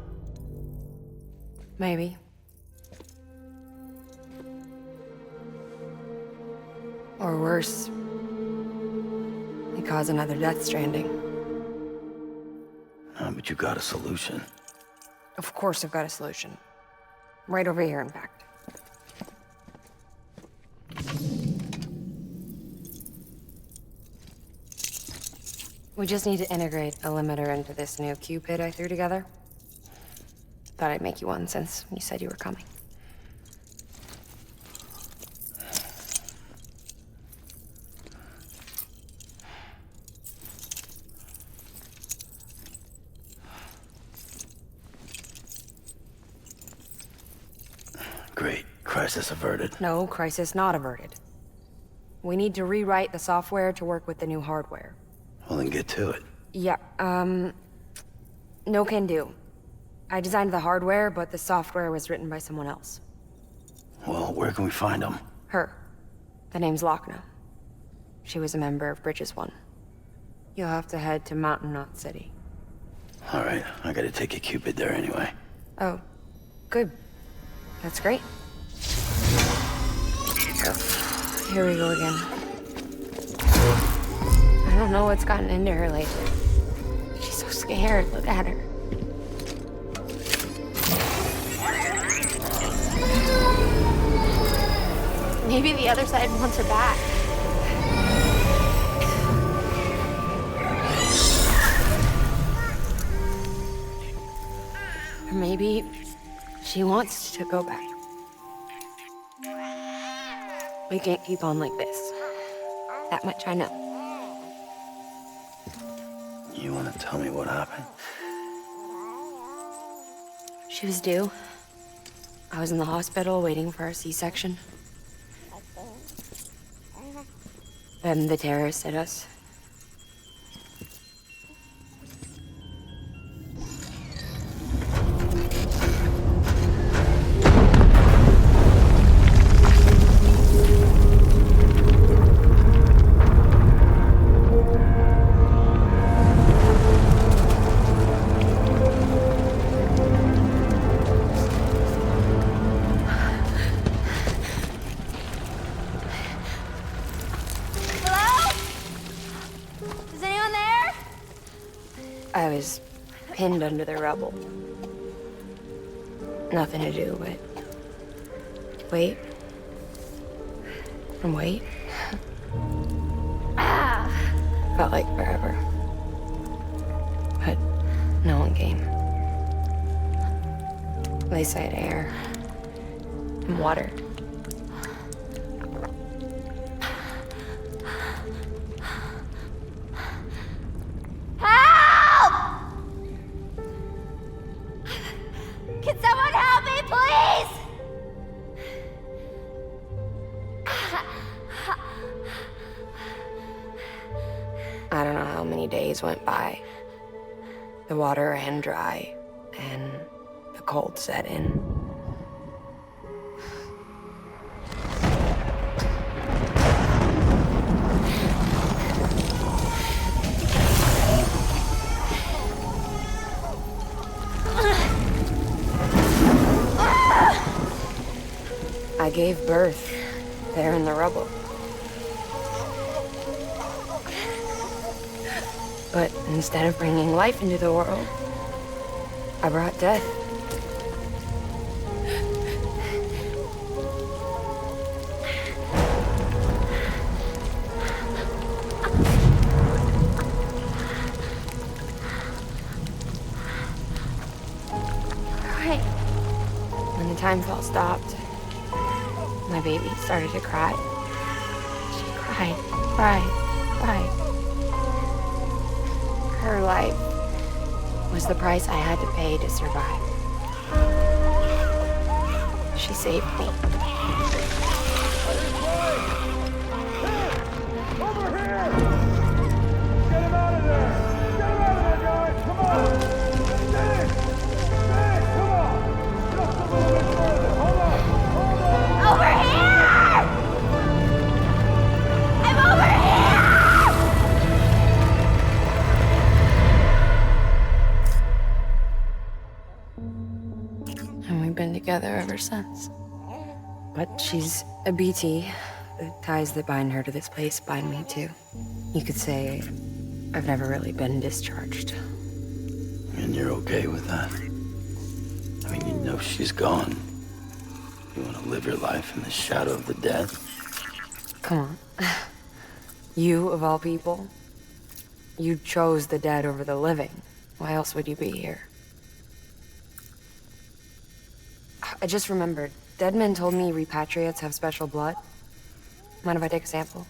Maybe. Or worse, they cause another Death Stranding.
No, but you got a solution.
Of course I've got a solution. Right over here, in fact. We just need to integrate a limiter into this new Cupid I threw together. Thought I'd make you one since you said you were coming.
Great. Crisis averted.
No, crisis not averted. We need to rewrite the software to work with the new hardware.
Well, then get to it.
Yeah, No can do. I designed the hardware, but the software was written by someone else.
Well, where can we find them?
Her. The name's Lochner. She was a member of Bridges 1. You'll have to head to Mountain Knot City.
All right, I gotta take a Cupid there anyway.
Oh, good. That's great. Here we go again. I don't know what's gotten into her lately. She's so scared. Look at her. Maybe the other side wants her back. Or maybe she wants to go back. We can't keep on like this. That much I know.
You wanna tell me what happened?
She was due. I was in the hospital waiting for a C-section. Then the terrorists hit us. I was pinned under the rubble. Nothing to do but wait and wait. Felt like forever. But no one came. They said air and water. I don't know how many days went by. The water ran dry, and the cold set in. I gave birth there in the rubble. But instead of bringing life into the world, I brought death.
Right.
When the time fall stopped, my baby started to cry. She cried. Her life was the price I had to pay to survive. She saved me.
Over here! Get him out of there! Get him out of there, guys! Come on! Dennis! Dennis, come on! Just a little bit further. Hold on! Hold on!
Over here! I'm over here!
And we've been together ever since. But she's a BT. The ties that bind her to this place bind me too. You could say I've never really been discharged.
And you're okay with that? I mean, you know she's gone. You want to live your life in the shadow of the dead?
Come on. You, of all people, you chose the dead over the living. Why else would you be here? I just remembered. Deadman told me repatriates have special blood. Mind if I take a sample?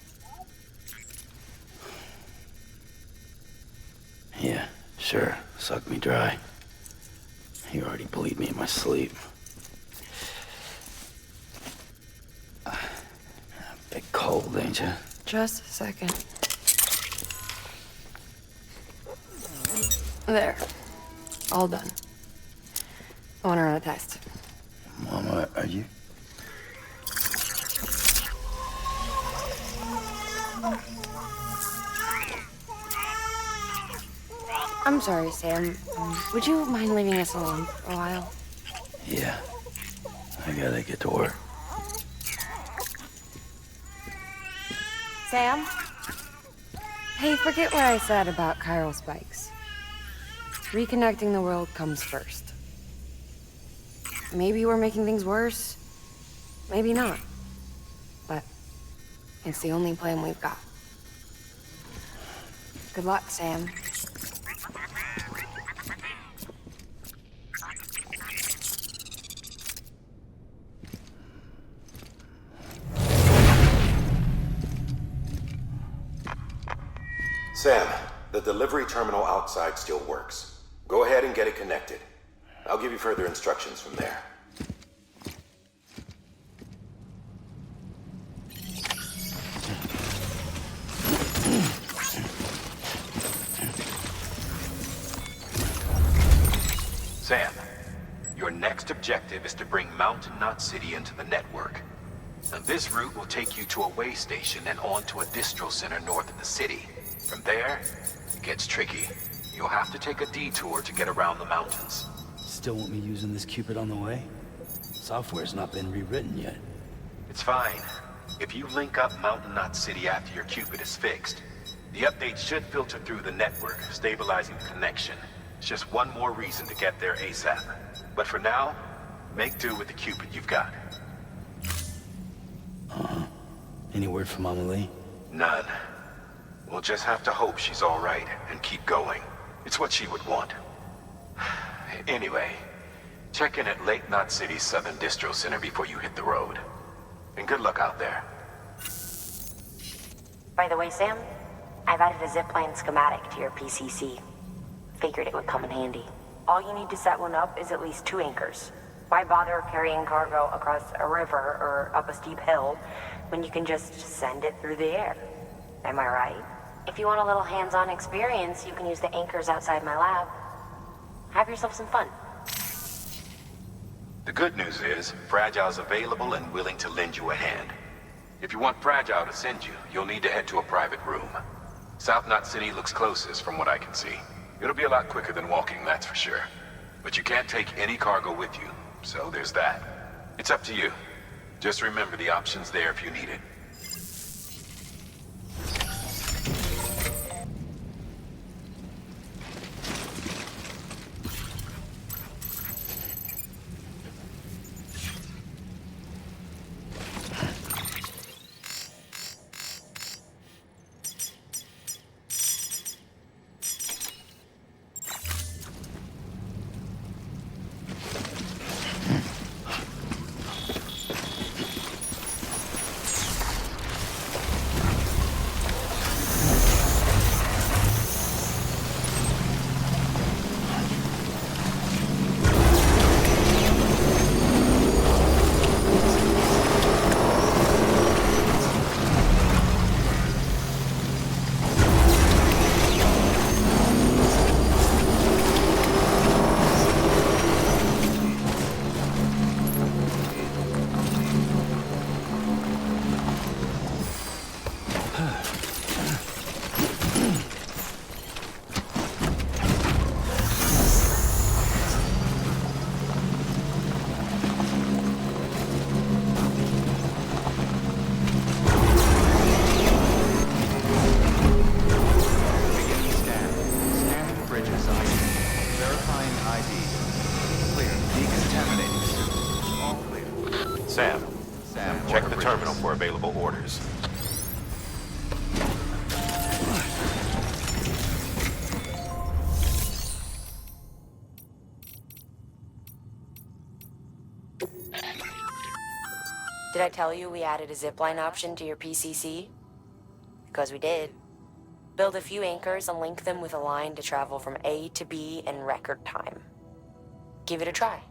Yeah, sure. Suck me dry. You already bleed me in my sleep. Bit cold, ain't you?
Just a second. There. All done. I want to run a test.
Mom, are you?
I'm sorry, Sam. Would you mind leaving us alone for a while?
Yeah. I gotta get to work.
Sam? Hey, forget what I said about chiral spikes. Reconnecting the world comes first. Maybe we're making things worse. Maybe not. But it's the only plan we've got. Good luck, Sam.
Sam, the delivery terminal outside still works. Go ahead and get it connected. I'll give you further instructions from there. Sam, your next objective is to bring Mountain Knot City into the network. Now, this route will take you to a way station and on to a distro center north of the city. From there, it gets tricky. You'll have to take a detour to get around the mountains.
Still want me using this Cupid on the way? Software's not been rewritten yet.
It's fine. If you link up Mountain Knot City after your Cupid is fixed, the update should filter through the network, stabilizing the connection. It's just one more reason to get there ASAP. But for now, make do with the Cupid you've got.
Any word from Mama Lee?
None. We'll just have to hope she's all right and keep going. It's what she would want. Anyway, check in at Lake Knot City's Southern Distro Center before you hit the road. And good luck out there.
By the way, Sam, I've added a zipline schematic to your PCC. Figured it would come in handy. All you need to set one up is at least 2 anchors. Why bother carrying cargo across a river or up a steep hill when you can just send it through the air? Am I right? If you want a little hands-on experience, you can use the anchors outside my lab. Have yourself some fun.
The good news is, Fragile's available and willing to lend you a hand. If you want Fragile to send you, you'll need to head to a private room. South Knot City looks closest from what I can see. It'll be a lot quicker than walking, that's for sure. But you can't take any cargo with you, so there's that. It's up to you. Just remember the option's there if you need it. Available orders.
Did I tell you we added a zipline option to your PCC? Because we did. Build a few anchors and link them with a line to travel from A to B in record time. Give it a try.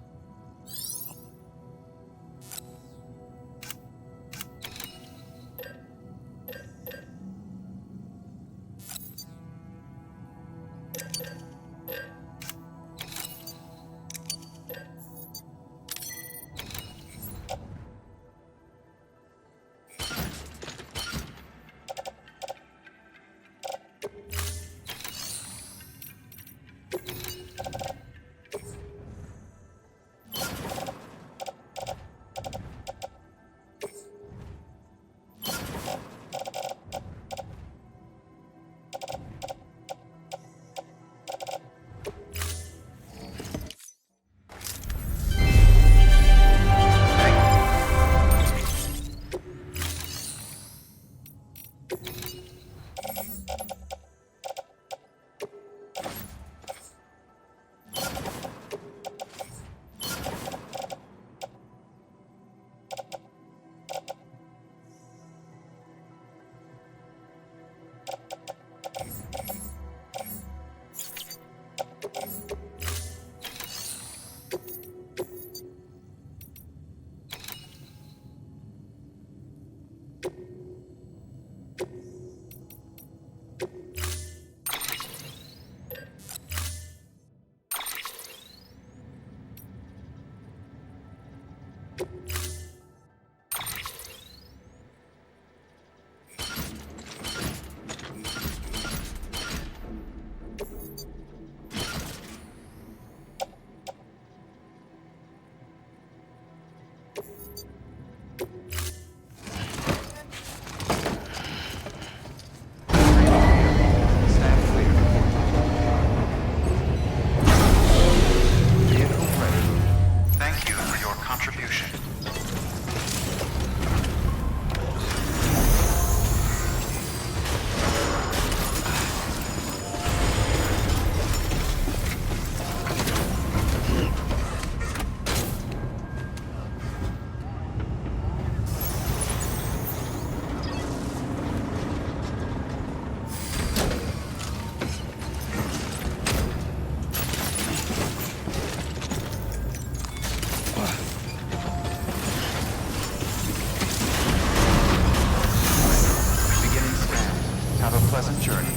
pleasant journey.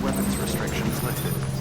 Weapons restrictions lifted.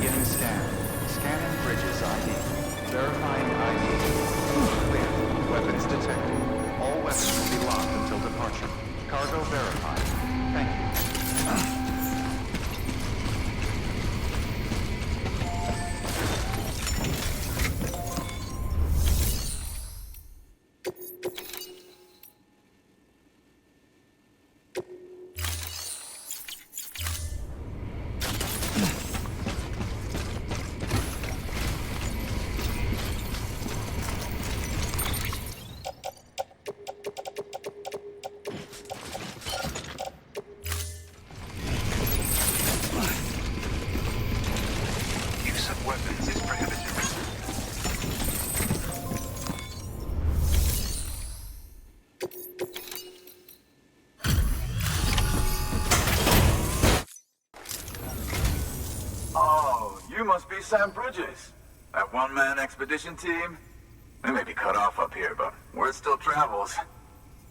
Beginning scan. Scanning bridges ID. Verifying ID. Clear. Weapons detected. All weapons will be locked until departure. Cargo verified. Thank you.
You must be Sam Bridges. That one-man expedition team? We may be cut off up here, but word still travels.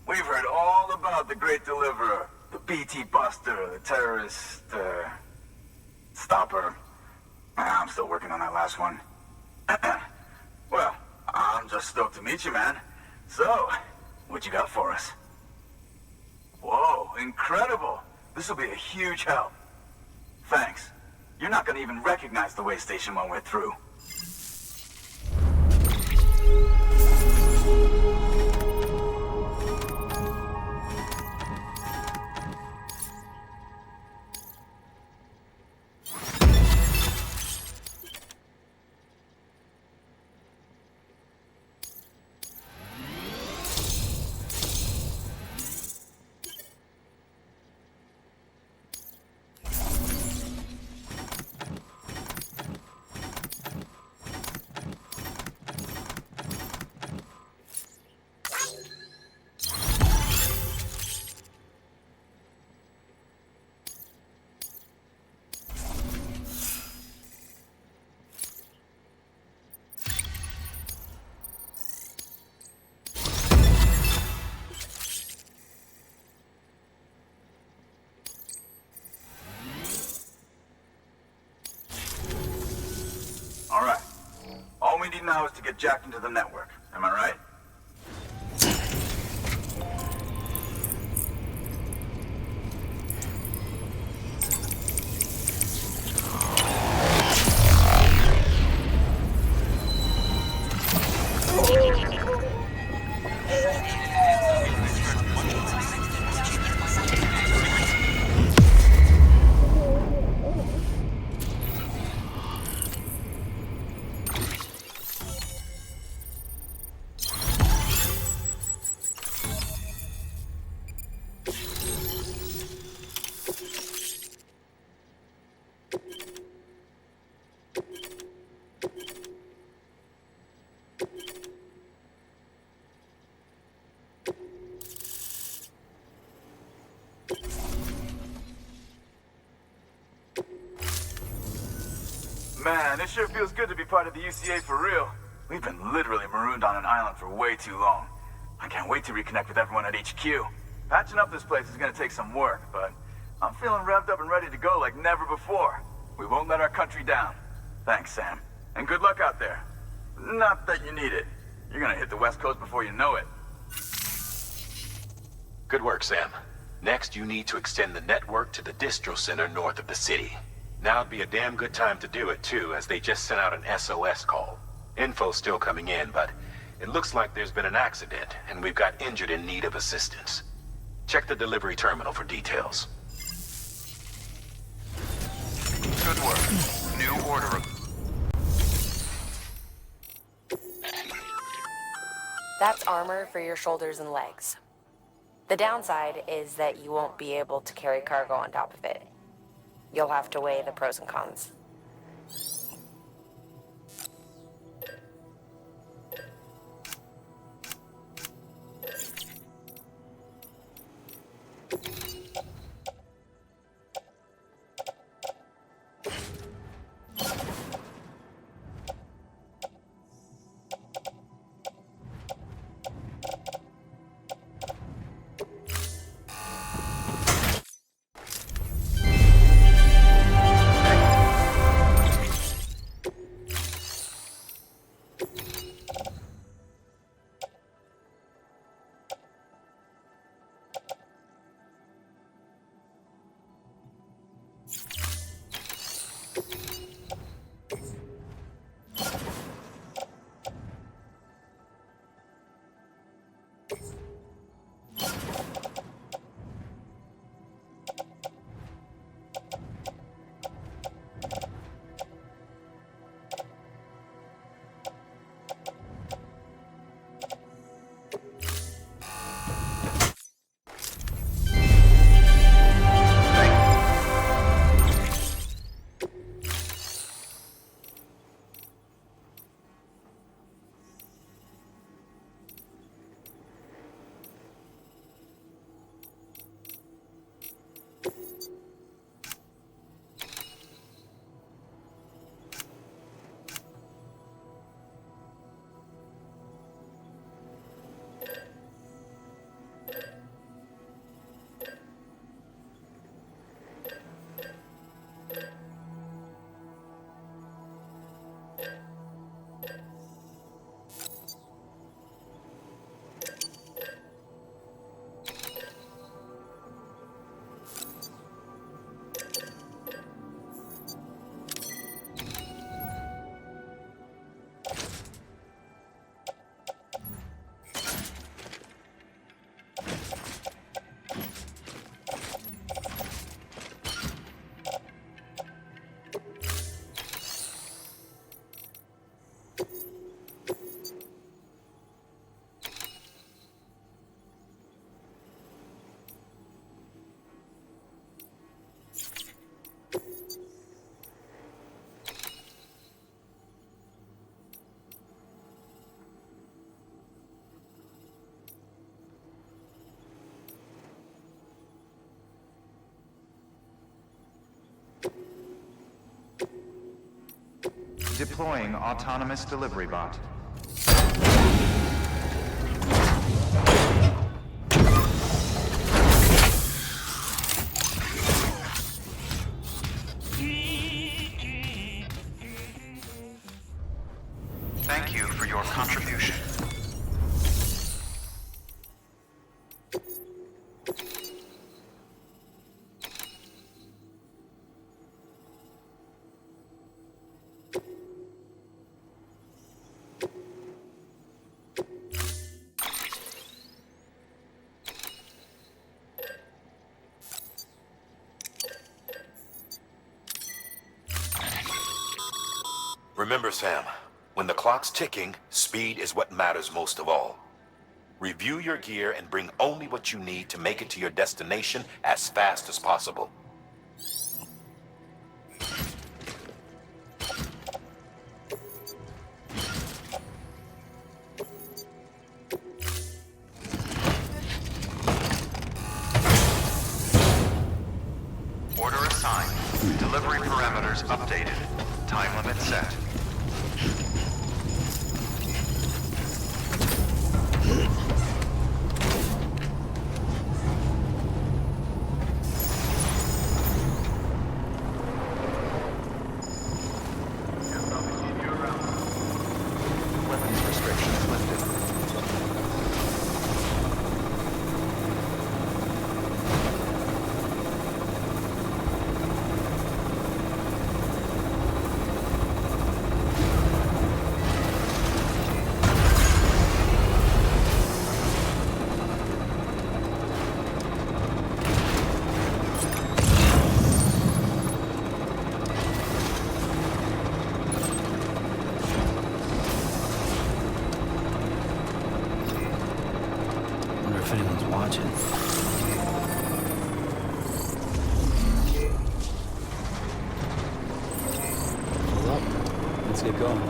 We've heard all about the Great Deliverer, the BT Buster, the terrorist, stopper. I'm still working on that last one. Well, I'm just stoked to meet you, man. So, what you got for us? Whoa, incredible. This will be a huge help. Thanks. You're not gonna even recognize the way station when we're through. All right. All we need now is to get jacked into the network. Am I right? Man, it sure feels good to be part of the UCA for real. We've been literally marooned on an island for way too long. I can't wait to reconnect with everyone at HQ. Patching up this place is gonna take some work, but I'm feeling revved up and ready to go like never before. We won't let our country down. Thanks, Sam. And good luck out there. Not that you need it. You're gonna hit the West Coast before you know it.
Good work, Sam. Next, you need to extend the network to the distro center north of the city. Now'd be a damn good time to do it, too, as they just sent out an SOS call. Info's still coming in, but it looks like there's been an accident, and we've got injured in need of assistance. Check the delivery terminal for details.
Good work. New order.
That's armor for your shoulders and legs. The downside is that you won't be able to carry cargo on top of it. You'll have to weigh the pros and cons.
Deploying autonomous delivery bot. Thank you for your contribution.
Remember, Sam, when the clock's ticking, speed is what matters most of all. Review your gear and bring only what you need to make it to your destination as fast as possible.
Order assigned. Delivery parameters updated. Time limit set. Weapons restrictions lifted.
Wonder if anyone's watching. Pull up. Let's get going.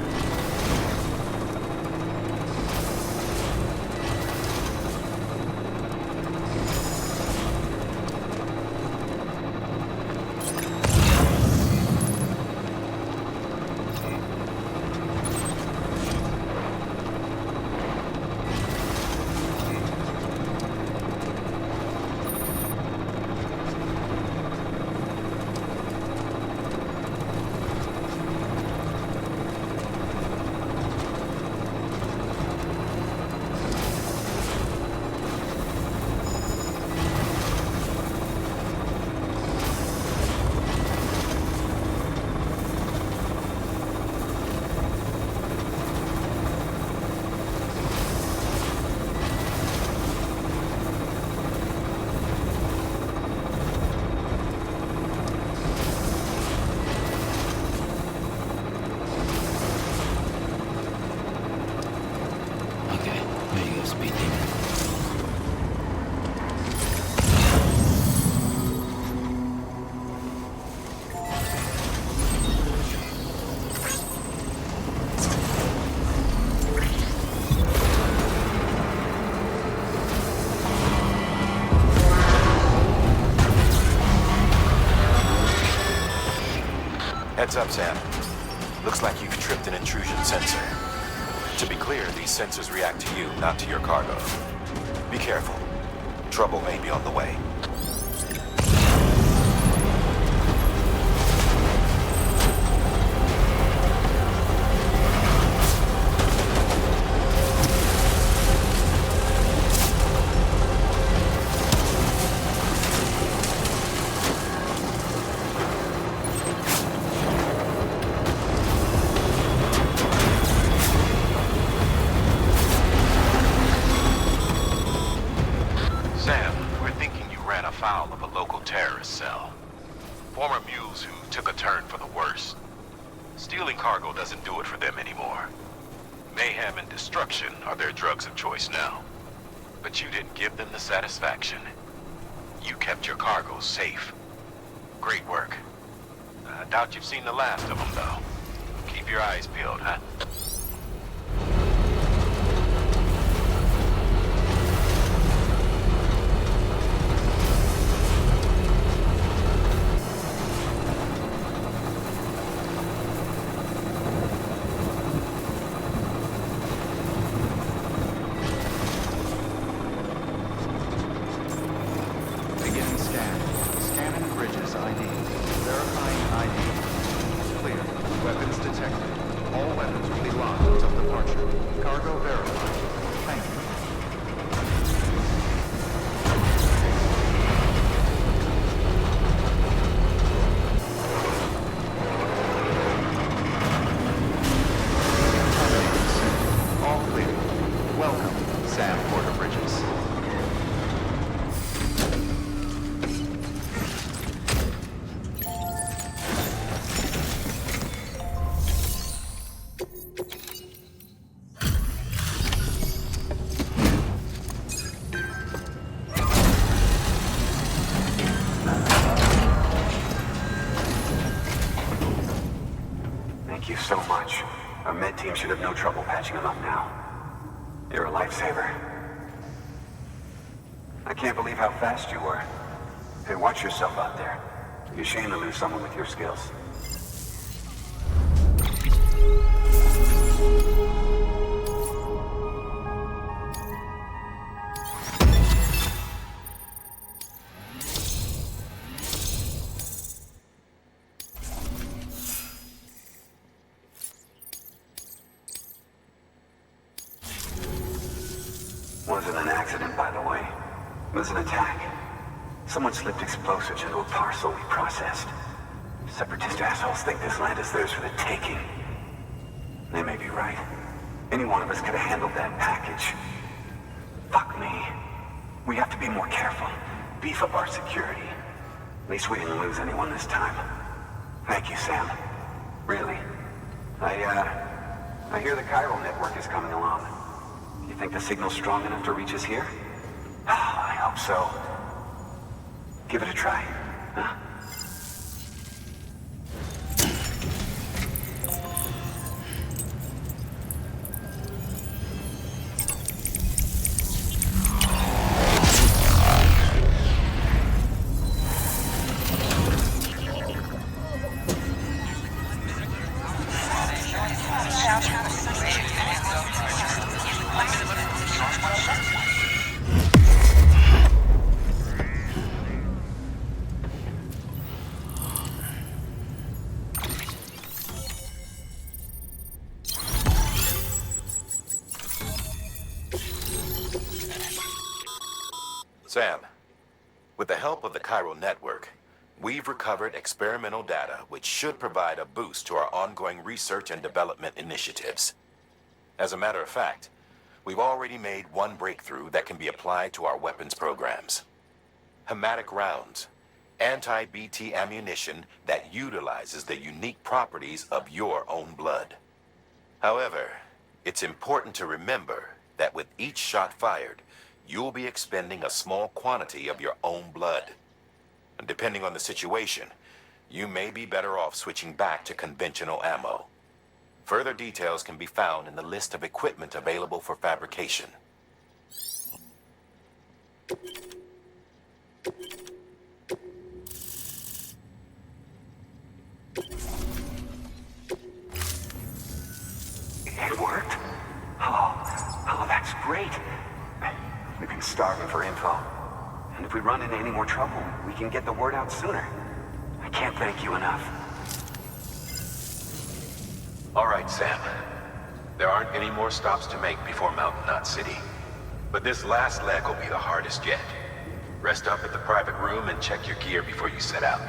Okay, there you go, Speed Demon.
Heads up, Sam. Looks like you've tripped an intrusion sensor. To be clear, these sensors react to you, not to your cargo. Be careful. Trouble may be on the way.
Sam, we're thinking you ran afoul of a local terrorist cell. Former mules who took a turn for the worse. Stealing cargo doesn't do it for them anymore. Mayhem and destruction are their drugs of choice now. But you didn't give them the satisfaction. You kept your cargo safe. Great work. I doubt you've seen the last of them, though. Keep your eyes peeled, huh?
All weapons will be locked until departure. Cargo verified. Thank you. All clear. Welcome, Sam Porter Bridges.
Thank you so much. Our med team should have no trouble patching him up now. You're a lifesaver. I can't believe how fast you were. Hey, watch yourself out there. It'd be a shame to lose someone with your skills. Wasn't an accident, by the way. It was an attack. Someone slipped explosives into a parcel we processed. Separatist assholes think this land is theirs for the taking. They may be right. Any one of us could have handled that package. Fuck me. We have to be more careful. Beef up our security. At least we didn't lose anyone this time. Thank you, Sam. Really. I hear the chiral network is coming along. You think the signal's strong enough to reach us here? I hope so. Give it a try. Huh?
Sam, with the help of the chiral network, we've recovered experimental data which should provide a boost to our ongoing research and development initiatives. As a matter of fact, we've already made one breakthrough that can be applied to our weapons programs. Hematic rounds, anti-BT ammunition that utilizes the unique properties of your own blood. However, it's important to remember that with each shot fired, you'll be expending a small quantity of your own blood. And depending on the situation, you may be better off switching back to conventional ammo. Further details can be found in the list of equipment available for fabrication.
It worked? Oh, that's great. We've been starving for info. And if we run into any more trouble, we can get the word out sooner. I can't thank you enough.
All right, Sam. There aren't any more stops to make before Mountain Knot City. But this last leg will be the hardest yet. Rest up at the private room and check your gear before you set out.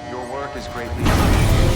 Your work is greatly appreciated.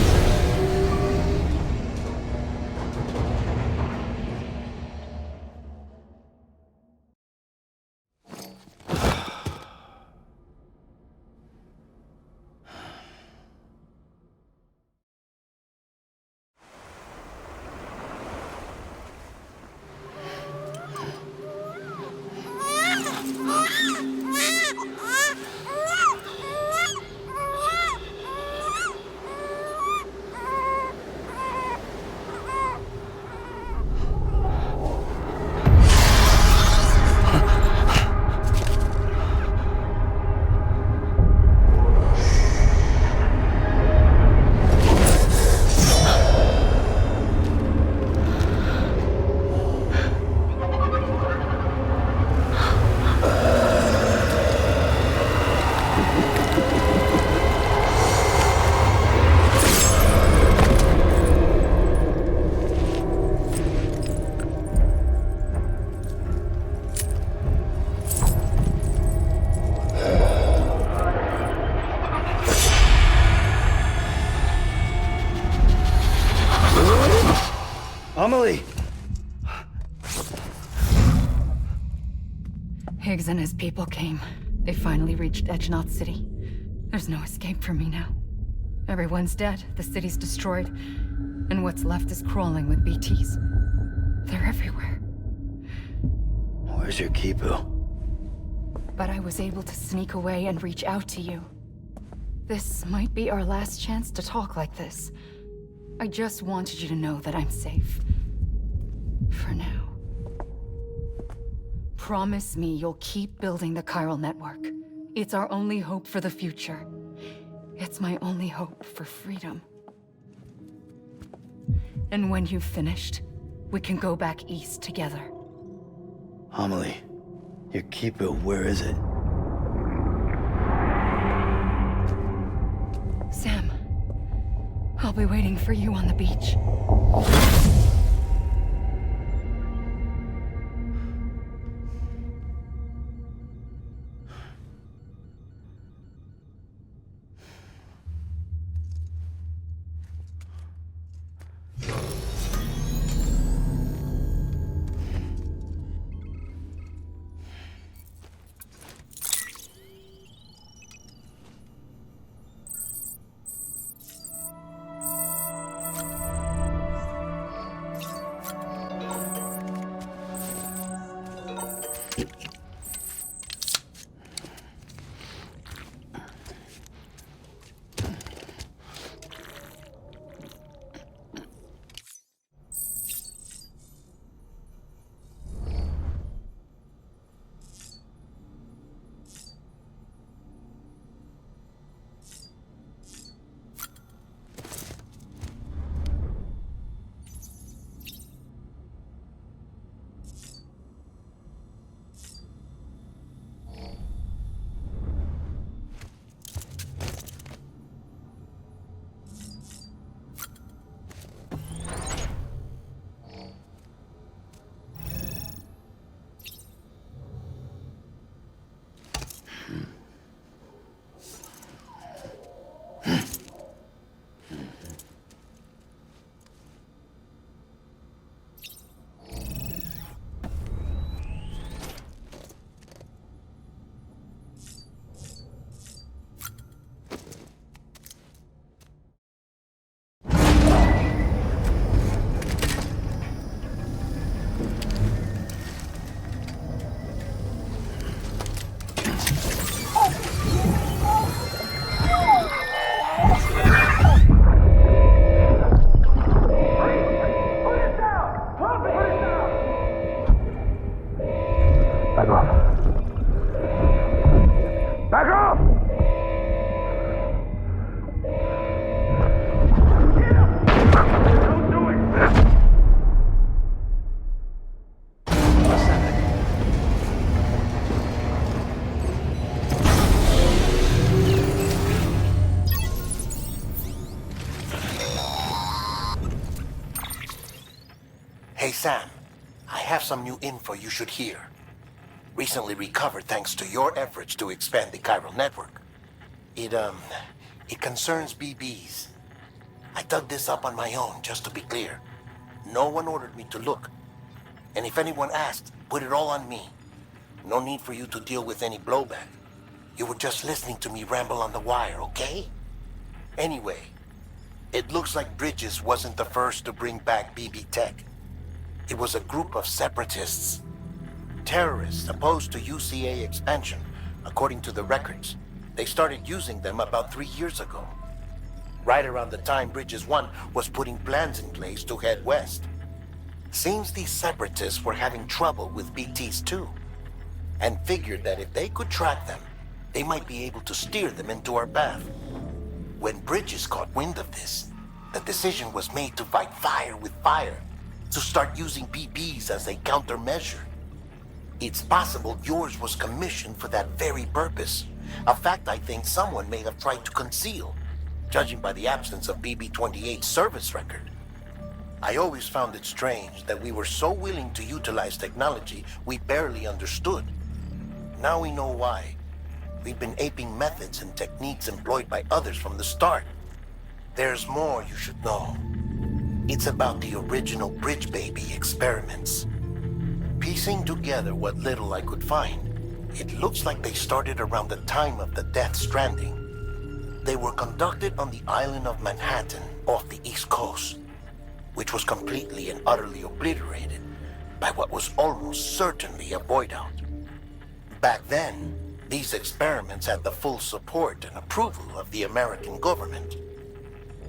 Amelie!
Higgs and his people came. They finally reached Edgenaught City. There's no escape for me now. Everyone's dead, the city's destroyed, and what's left is crawling with BTs. They're everywhere.
Where's your Kipu?
But I was able to sneak away and reach out to you. This might be our last chance to talk like this. I just wanted you to know that I'm safe. For now. Promise me you'll keep building the chiral network. It's our only hope for the future. It's my only hope for freedom. And when you've finished, we can go back east together.
Amelie, your Kipu, where is it?
Sam, I'll be waiting for you on the beach.
Hey, Sam. I have some new info you should hear. Recently recovered thanks to your efforts to expand the chiral network. It concerns BBs. I dug this up on my own, just to be clear. No one ordered me to look. And if anyone asked, put it all on me. No need for you to deal with any blowback. You were just listening to me ramble on the wire, okay? Anyway, it looks like Bridges wasn't the first to bring back BB tech. It was a group of separatists. Terrorists opposed to UCA expansion, according to the records. They started using them about 3 years ago. Right around the time Bridges 1 was putting plans in place to head west. Seems these separatists were having trouble with BTs too, and figured that if they could track them, they might be able to steer them into our path. When Bridges caught wind of this, the decision was made to fight fire with fire, to start using BBs as a countermeasure. It's possible yours was commissioned for that very purpose, a fact I think someone may have tried to conceal, judging by the absence of BB-28's service record. I always found it strange that we were so willing to utilize technology we barely understood. Now we know why. We've been aping methods and techniques employed by others from the start. There's more you should know. It's about the original Bridge Baby experiments. Piecing together what little I could find, it looks like they started around the time of the Death Stranding. They were conducted on the island of Manhattan off the East Coast, which was completely and utterly obliterated by what was almost certainly a void out. Back then, these experiments had the full support and approval of the American government.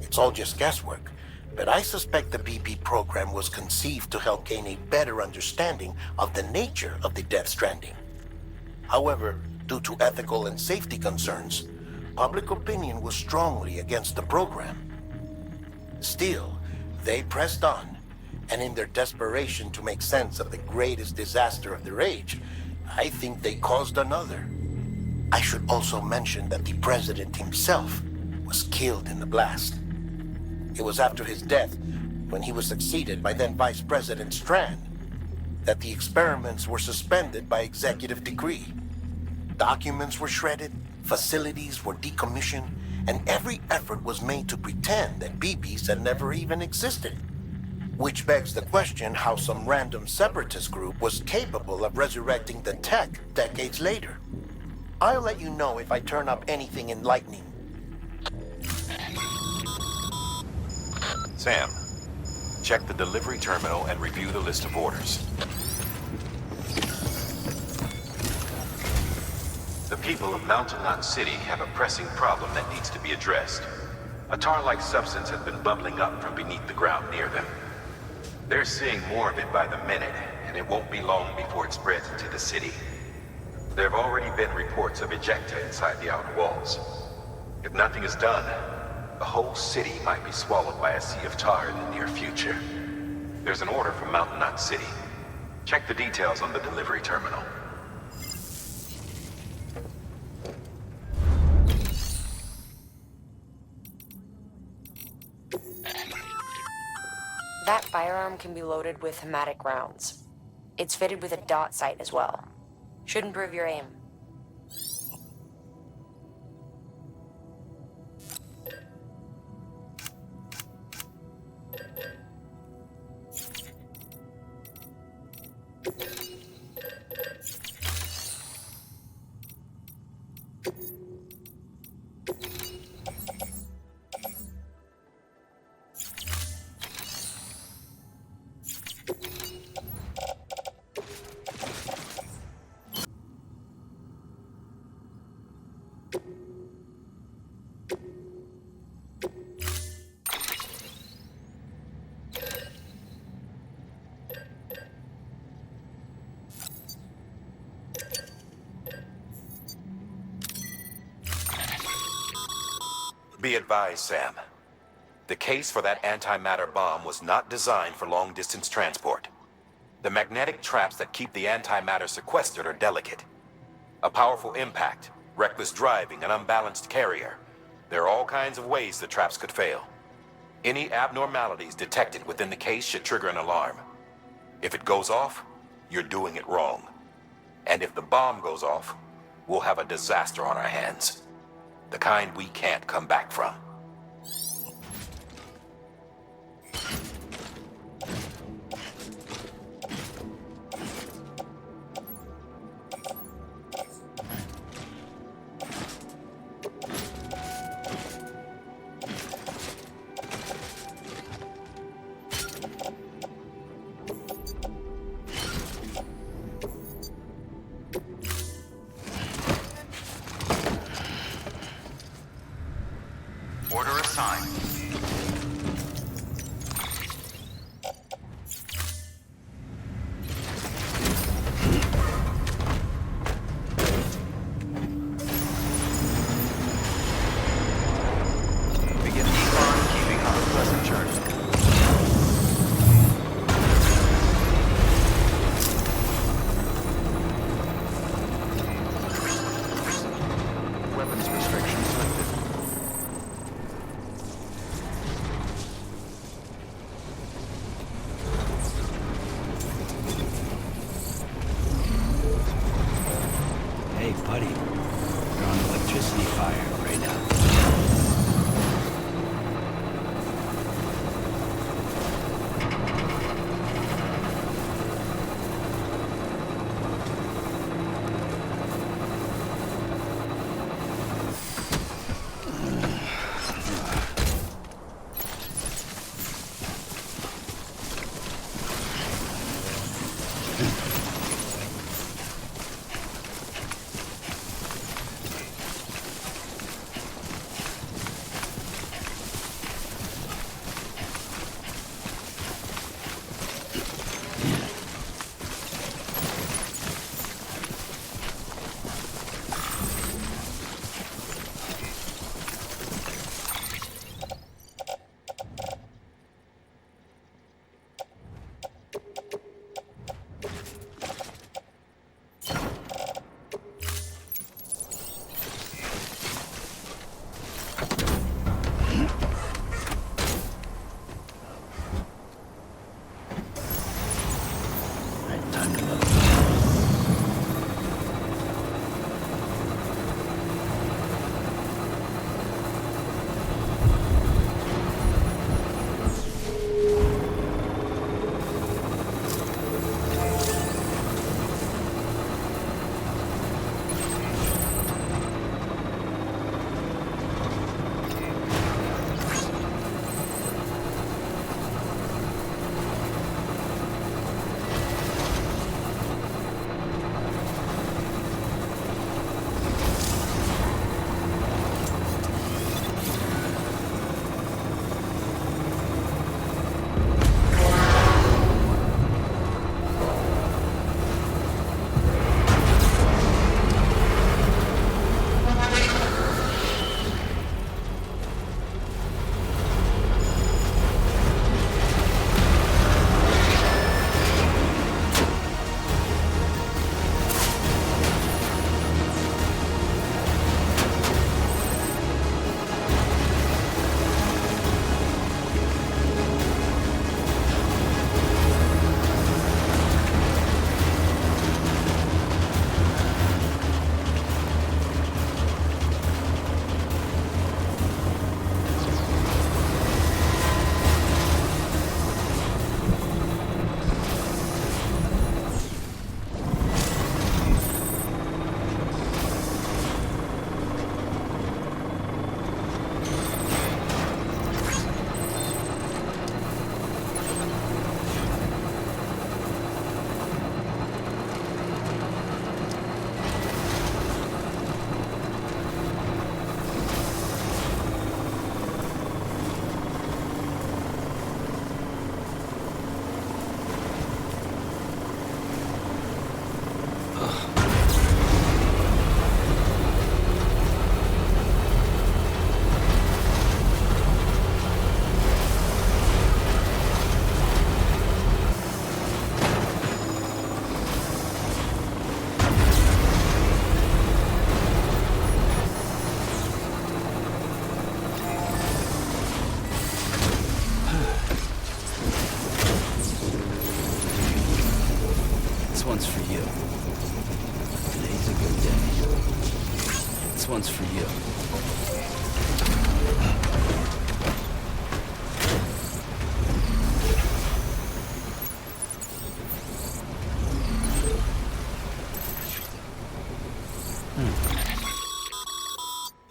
It's all just guesswork, but I suspect the BP program was conceived to help gain a better understanding of the nature of the Death Stranding. However, due to ethical and safety concerns, public opinion was strongly against the program. Still, they pressed on, and in their desperation to make sense of the greatest disaster of their age, I think they caused another. I should also mention that the president himself was killed in the blast. It was after his death, when he was succeeded by then Vice President Strand, that the experiments were suspended by executive decree. Documents were shredded, facilities were decommissioned, and every effort was made to pretend that BBs had never even existed. Which begs the question how some random separatist group was capable of resurrecting the tech decades later. I'll let you know if I turn up anything enlightening.
Sam, check the delivery terminal and review the list of orders.
The people of Mountain Knot City have a pressing problem that needs to be addressed. A tar-like substance has been bubbling up from beneath the ground near them. They're seeing more of it by the minute, and it won't be long before it spreads into the city. There have already been reports of ejecta inside the outer walls. If nothing is done, the whole city might be swallowed by a sea of tar in the near future. There's an order from Mountain Knot City. Check the details on the delivery terminal.
That firearm can be loaded with hematic rounds. It's fitted with a dot sight as well. Should improve your aim.
Be advised, Sam. The case for that antimatter bomb was not designed for long-distance transport. The magnetic traps that keep the antimatter sequestered are delicate. A powerful impact, reckless driving, an unbalanced carrier. There are all kinds of ways the traps could fail. Any abnormalities detected within the case should trigger an alarm. If it goes off, you're doing it wrong. And if the bomb goes off, we'll have a disaster on our hands. The kind we can't come back from.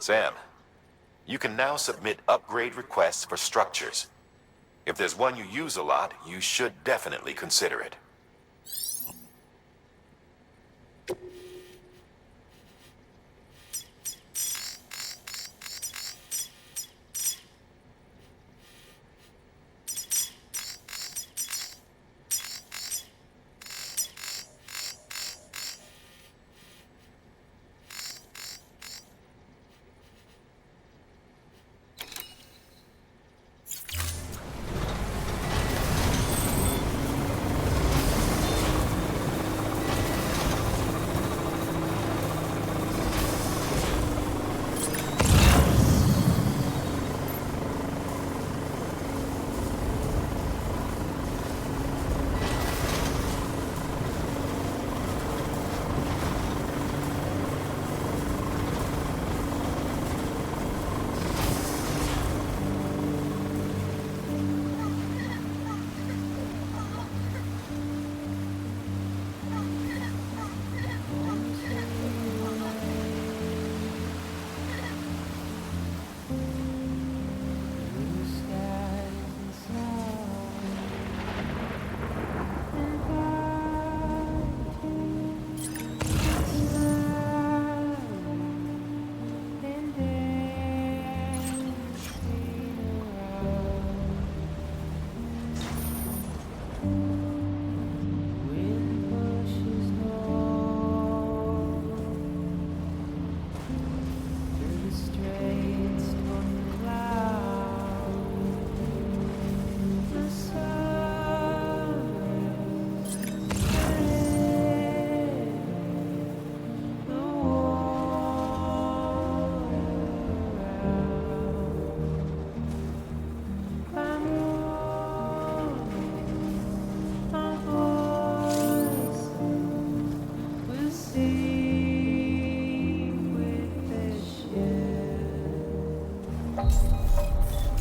Sam, you can now submit upgrade requests for structures. If there's one you use a lot, you should definitely consider it.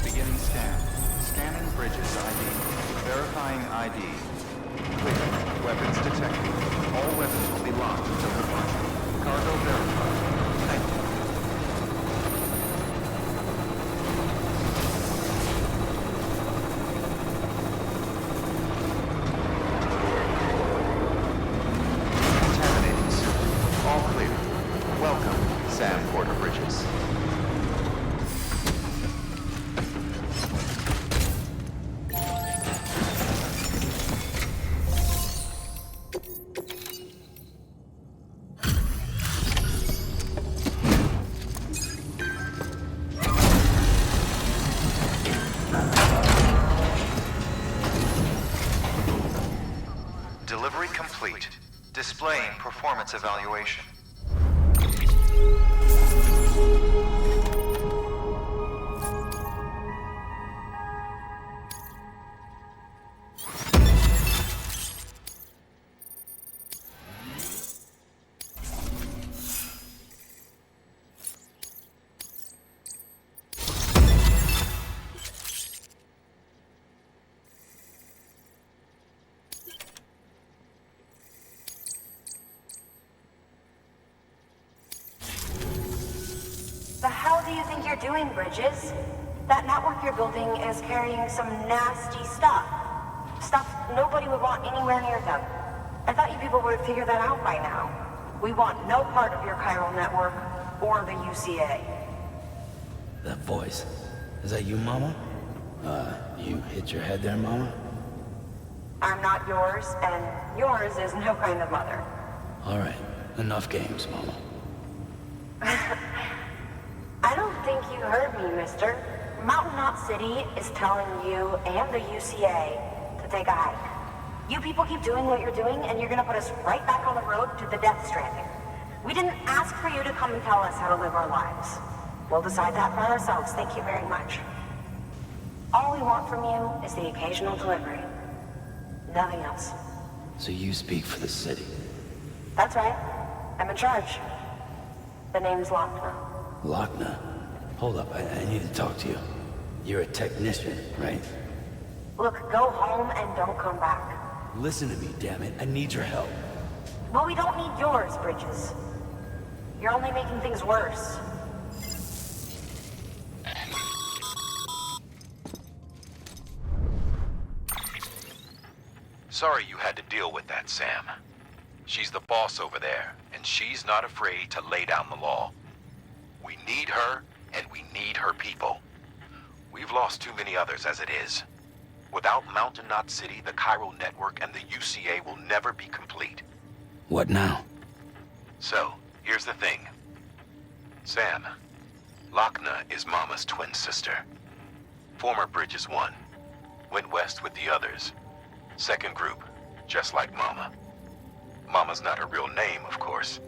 Beginning scan. Scanning bridges ID. Verifying ID. Clear. Weapons detected. All weapons will be locked until departure. Cargo verified. Thank you. Contaminating suit. All clear. Welcome, Sam Porter Bridges. Delivery complete. Displaying performance evaluation.
The hell do you think you're doing, Bridges? That network you're building is carrying some nasty stuff. Stuff nobody would want anywhere near them. I thought you people would have figured that out by now. We want no part of your chiral network or the UCA.
That voice. Is that you, Mama? You hit your head there, Mama?
I'm not yours, and yours is no kind of mother.
All right. Enough games, Mama.
I don't think you heard me, mister. Mountain Knot City is telling you and the UCA to take a hike. You people keep doing what you're doing, and you're gonna put us right back on the road to the Death Stranding. We didn't ask for you to come and tell us how to live our lives. We'll decide that for ourselves, thank you very much. All we want from you is the occasional delivery. Nothing else.
So you speak for the city?
That's right. I'm in charge. The name's Lochner.
Lochner? Hold up, I need to talk to you. You're a technician, right?
Look, go home and don't come back.
Listen to me, damn it. I need your help.
Well, we don't need yours, Bridges. You're only making things worse.
Sorry you had to deal with that, Sam. She's the boss over there, and she's not afraid to lay down the law. We need her, and we need her people. We've lost too many others as it is. Without Mountain Knot City, the chiral network and the UCA will never be complete.
What now?
So, here's the thing. Sam, Lochna is Mama's twin sister. Former Bridges 1. Went west with the others. Second group, just like Mama. Mama's not her real name, of course.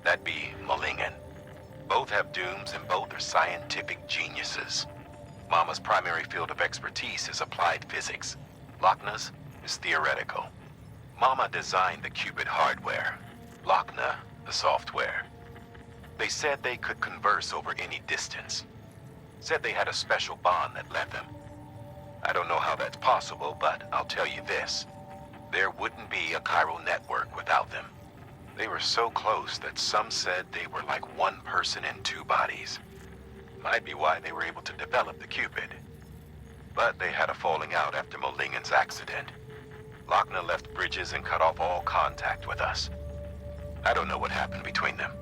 That'd be Malingen. Both have dooms and both are scientific geniuses. Mama's primary field of expertise is applied physics. Lochna's is theoretical. Mama designed the qubit hardware. Lochna, the software. They said they could converse over any distance. Said they had a special bond that led them. I don't know how that's possible, but I'll tell you this. There wouldn't be a chiral network without them. They were so close that some said they were like one person in two bodies. Might be why they were able to develop the qubit. But they had a falling out after Molingen's accident. Lochna left Bridges and cut off all contact with us. I don't know what happened between them.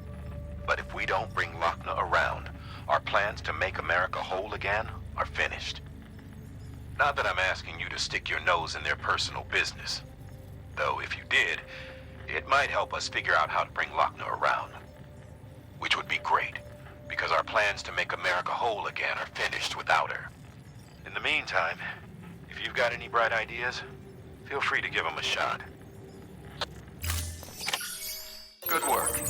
But if we don't bring Lochna around, our plans to make America whole again are finished. Not that I'm asking you to stick your nose in their personal business. Though if you did, it might help us figure out how to bring Lochna around. Which would be great, because our plans to make America whole again are finished without her. In the meantime, if you've got any bright ideas, feel free to give them a shot. Good work.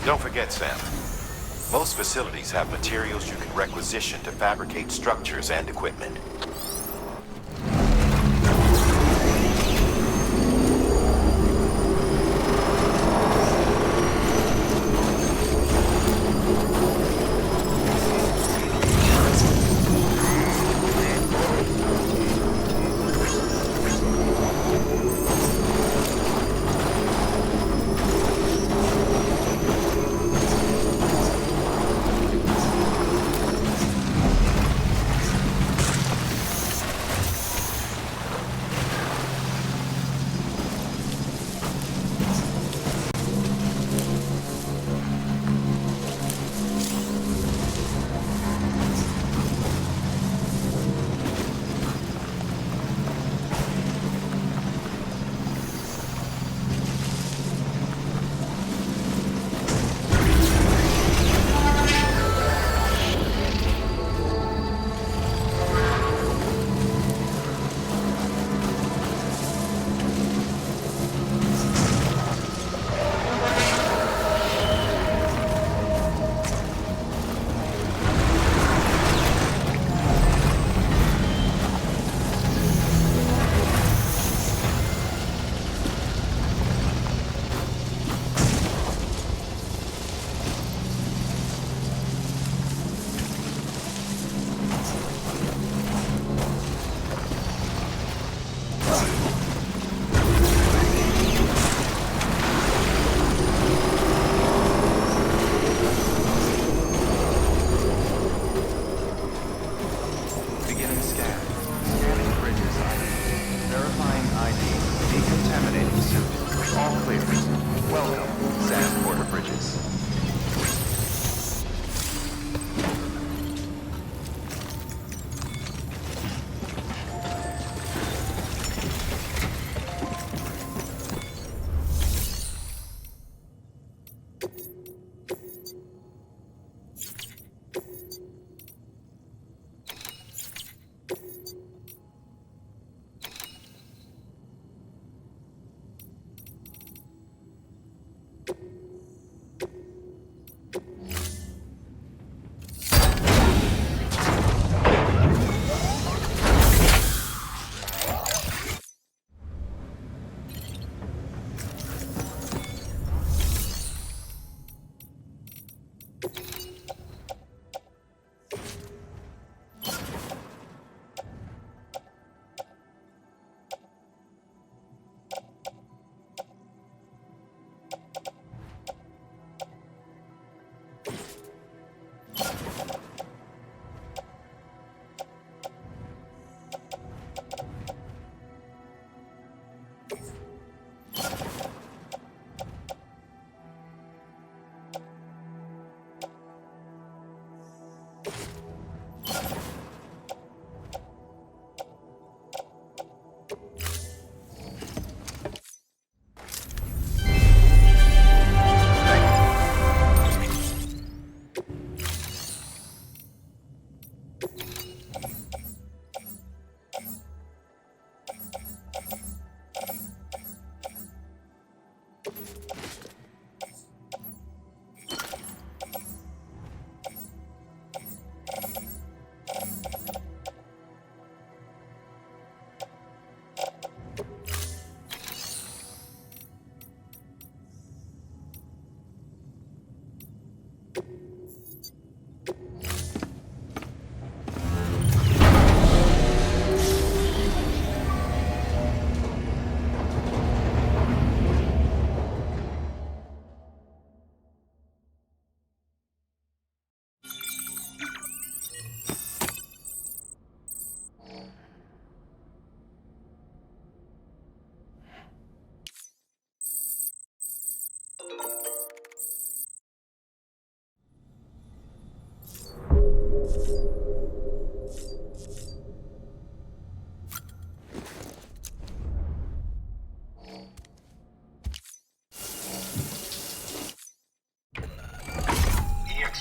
Don't forget, Sam. Most facilities have materials you can requisition to fabricate structures and equipment.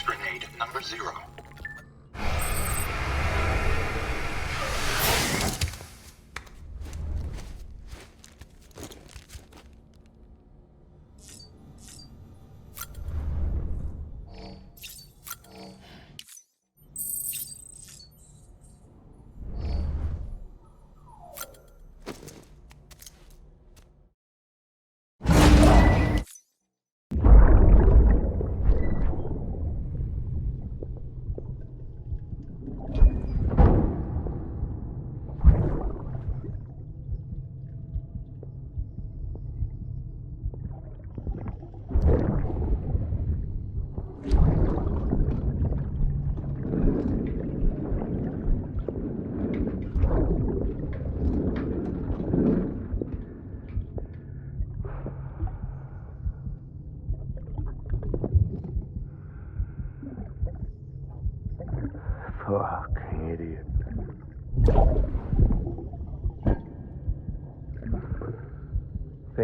Grenade number 0.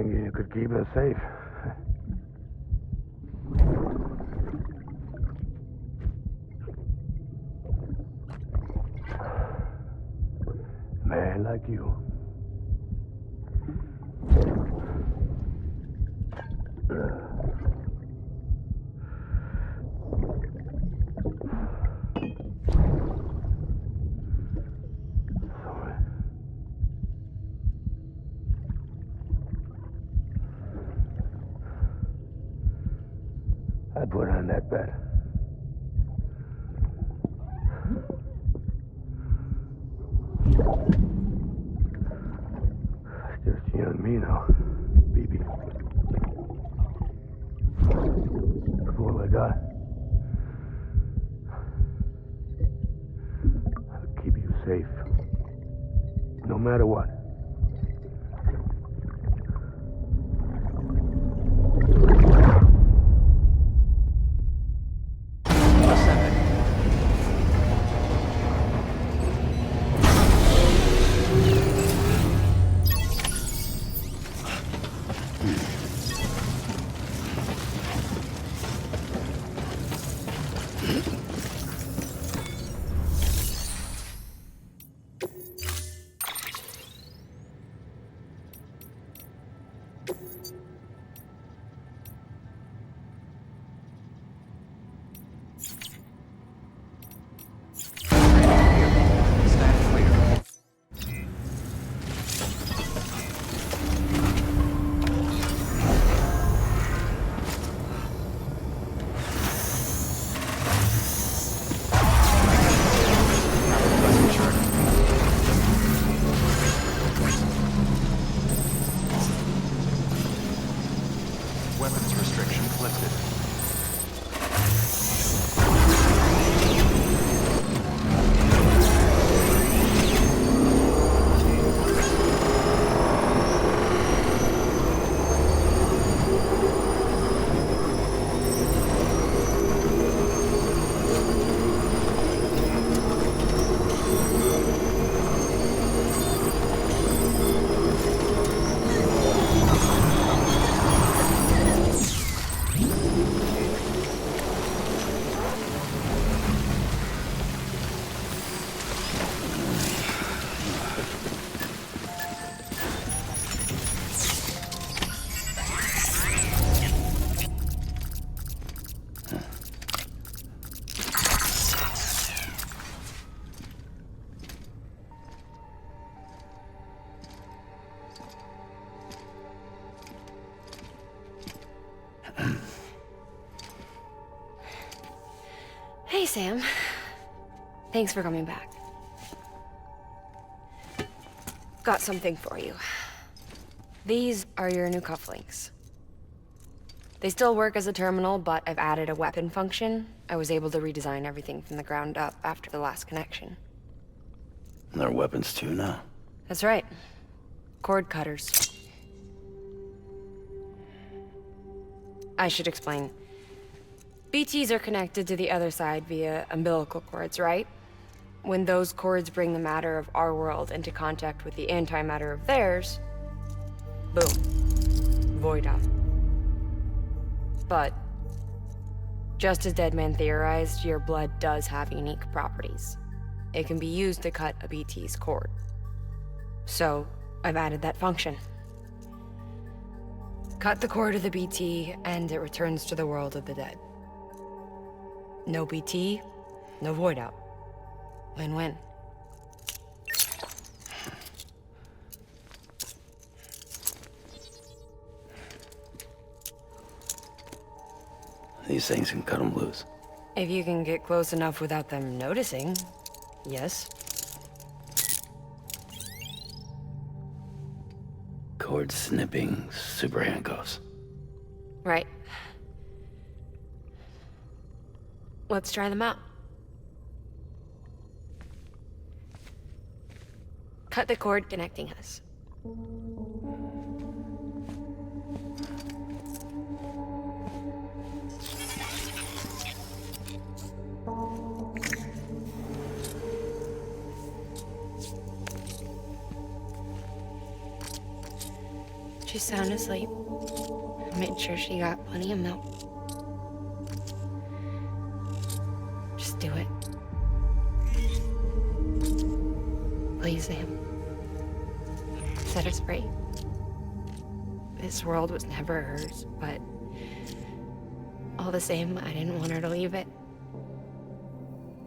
You could keep us safe. Man like you. I put on that bet. It's just you and me now, baby. That's all I got. I'll keep you safe. No matter what.
Weapons restrictions lifted.
Hey, Sam. Thanks for coming back. Got something for you. These are your new cufflinks. They still work as a terminal, but I've added a weapon function. I was able to redesign everything from the ground up after the last connection.
And they're weapons too now.
That's right. Cord cutters. I should explain. BTs are connected to the other side via umbilical cords, right? When those cords bring the matter of our world into contact with the antimatter of theirs, boom. Void out. But, just as Deadman theorized, your blood does have unique properties. It can be used to cut a BT's cord. So, I've added that function. Cut the cord of the BT, and it returns to the world of the dead. No BT, no void out. Win-win.
These things can cut them loose.
If you can get close enough without them noticing, yes.
Cord snipping super handcuffs.
Right. Let's try them out. Cut the cord connecting us. She's sound asleep. I made sure she got plenty of milk. Just do it. Please, Sam. Set us free. This world was never hers, but all the same, I didn't want her to leave it.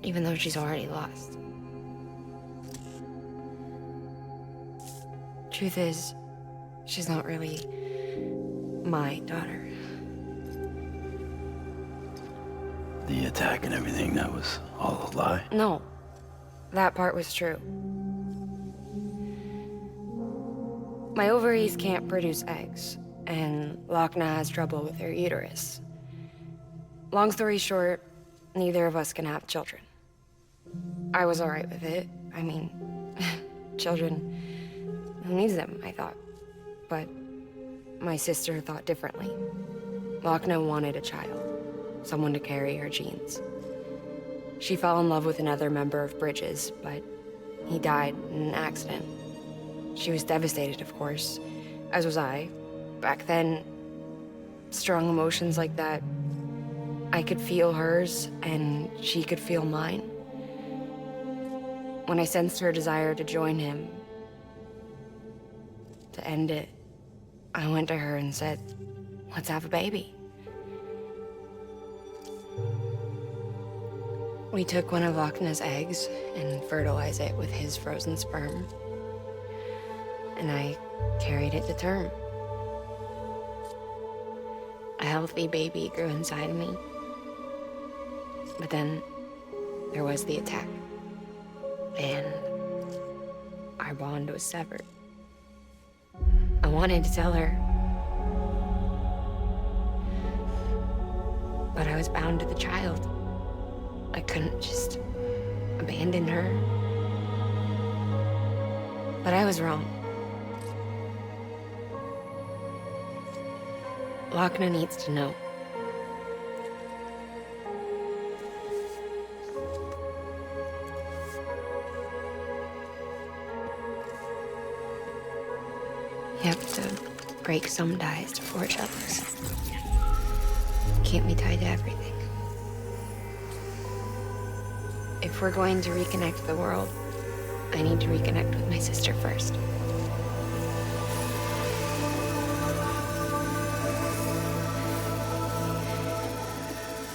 Even though she's already lost. Truth is, she's not really my daughter.
The attack and everything, that was all a lie?
No, that part was true. My ovaries can't produce eggs, and Lochna has trouble with her uterus. Long story short, neither of us can have children. I was alright with it. I mean, children, who needs them, I thought. But my sister thought differently. Lochna wanted a child, someone to carry her genes. She fell in love with another member of Bridges, but he died in an accident. She was devastated, of course, as was I. Back then, strong emotions like that, I could feel hers, and she could feel mine. When I sensed her desire to join him, to end it, I went to her and said, let's have a baby. We took one of Lochna's eggs and fertilized it with his frozen sperm. And I carried it to term. A healthy baby grew inside me. But then there was the attack. And our bond was severed. I wanted to tell her. But I was bound to the child. I couldn't just abandon her. But I was wrong. Lochna needs to know. You have to break some ties to forge others. Can't be tied to everything. If we're going to reconnect the world, I need to reconnect with my sister first.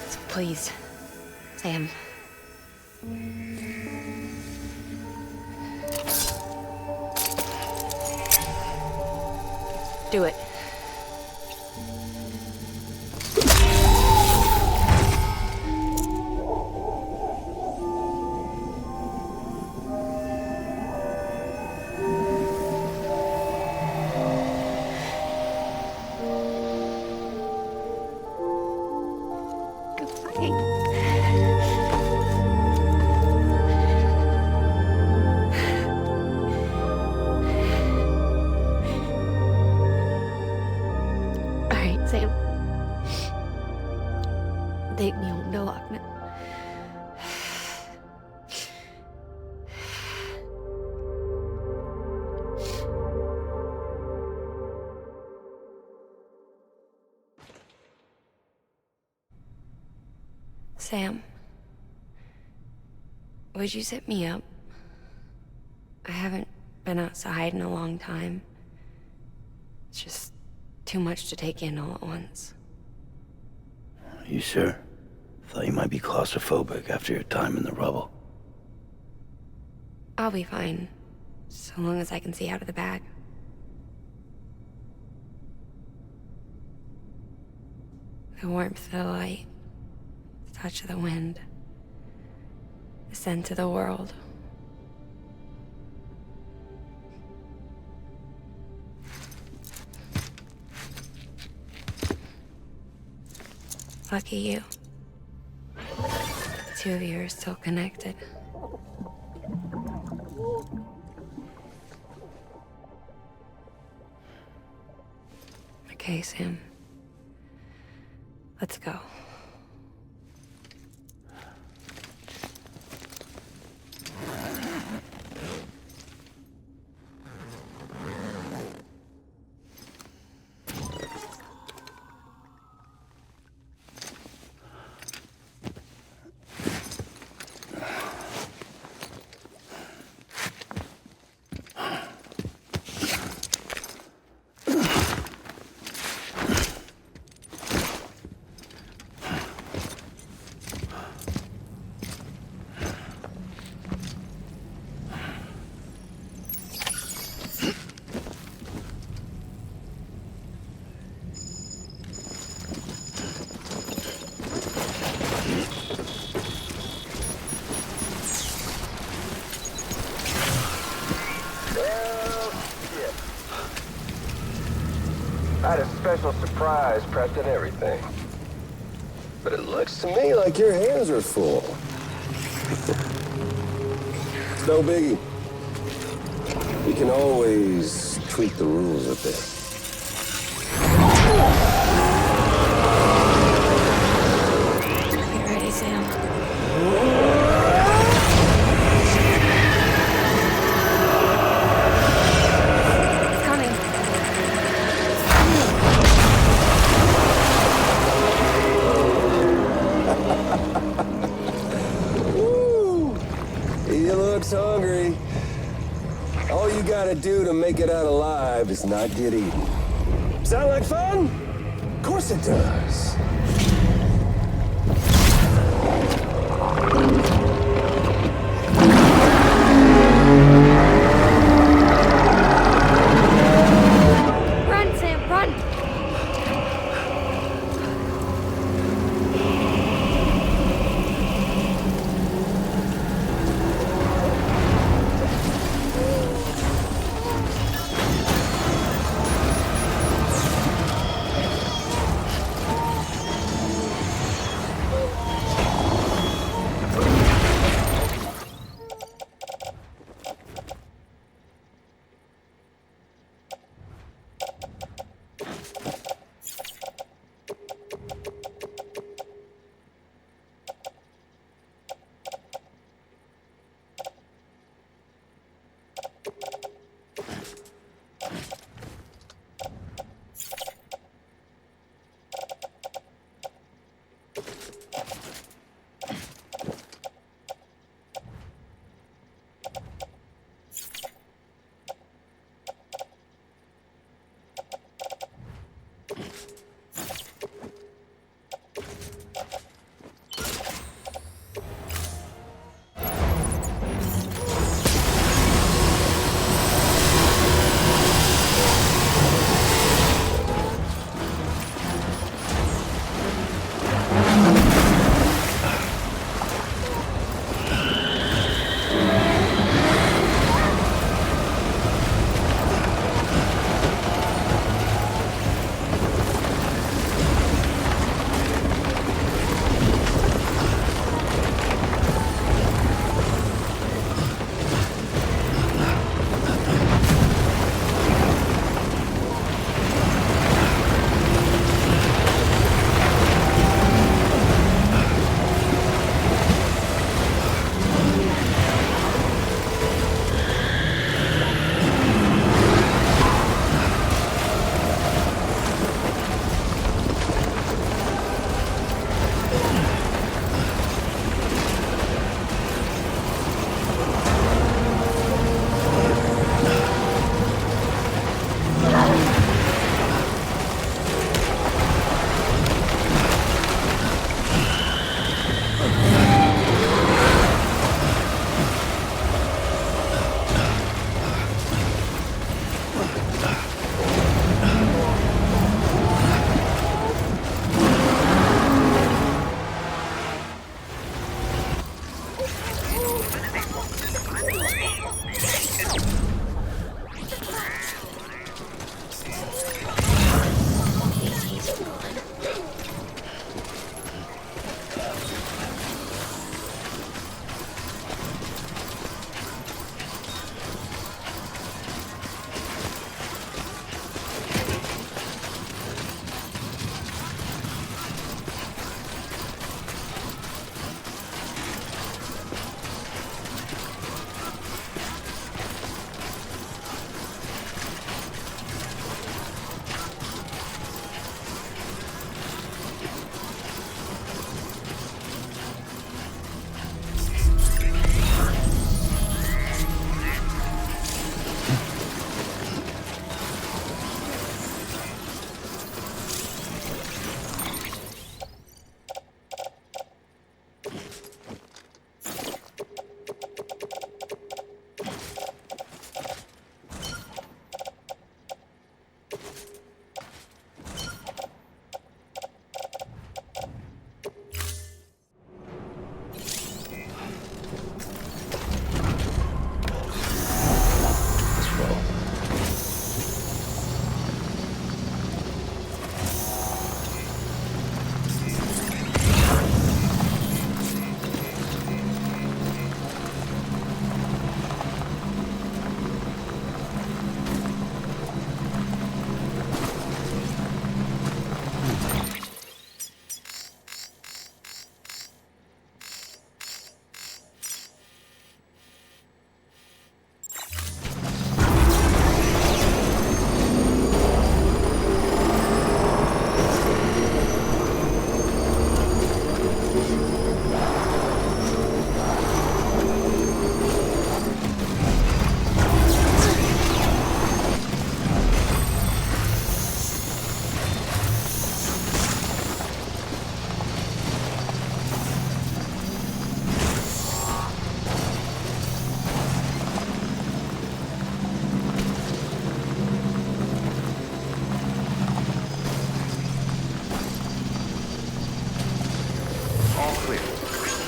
So please, Sam. Do it. Sam. Take me home to Lochna. Sam, would you sit me up? I haven't been outside in a long time. It's just too much to take in all at once.
You sure? Thought you might be claustrophobic after your time in the rubble.
I'll be fine, so long as I can see out of the bag. The warmth of the light, the touch of the wind, the scent of the world. Lucky you. The two of you are still connected. Okay, Sam. Let's go.
special surprise prepped and everything. But it looks to me like your hands are full. It's no biggie. We can always tweak the rules a bit.
Get ready, Sam. It's coming.
Woo! He looks hungry. All you gotta do to make it out alive is not get eaten. Sound like fun? Of course it does.
Run, Sam, run!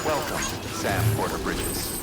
Welcome, Sam Porter Bridges.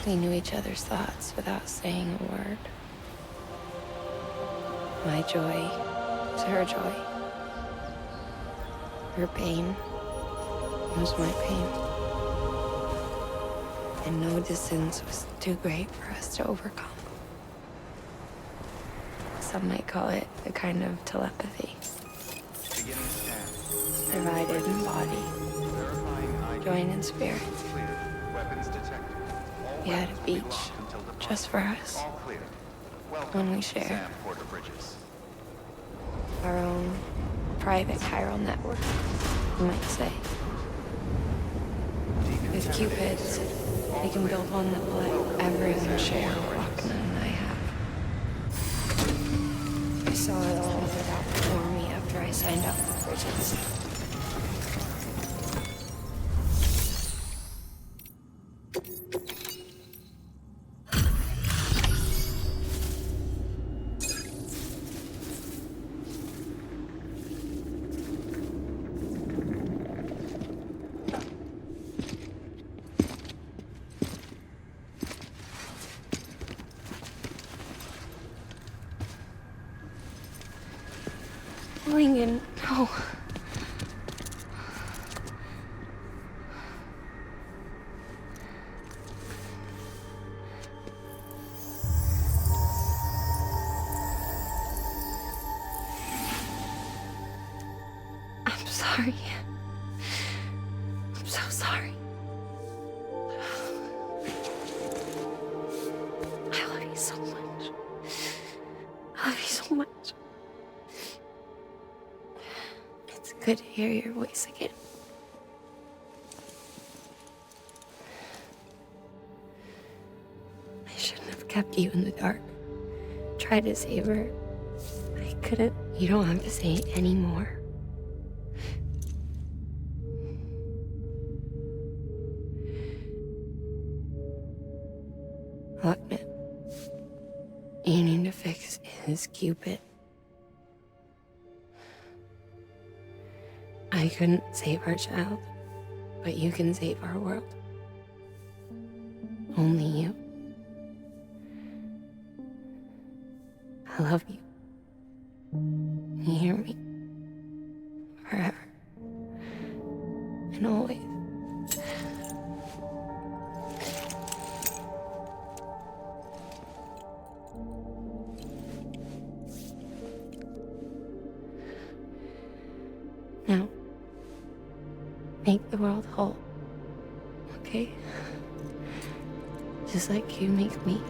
We knew each other's thoughts without saying a word. My joy was her joy. Her pain was my pain. And no distance was too great for us to overcome. Some might call it a kind of telepathy. Divided in body, joined in spirit. We had a beach just for us. One we share. Our own private chiral network, you might say. With Cupids, we can build one that will let everyone share what Akana and I have. I saw it all live out before me after I signed up for Bridges.
Lingen, no. I'm sorry. I'm so sorry. I love you so much. I love you so much. It's good to hear your voice again. I shouldn't have kept you in the dark. Tried to save her. I couldn't. You don't have to say it anymore. Look, man. You need to fix his Cupid. I couldn't save our child, but you can save our world. Only you. I love you. You hear me? Forever. And always. Now, make the world whole, okay? Just like you make me.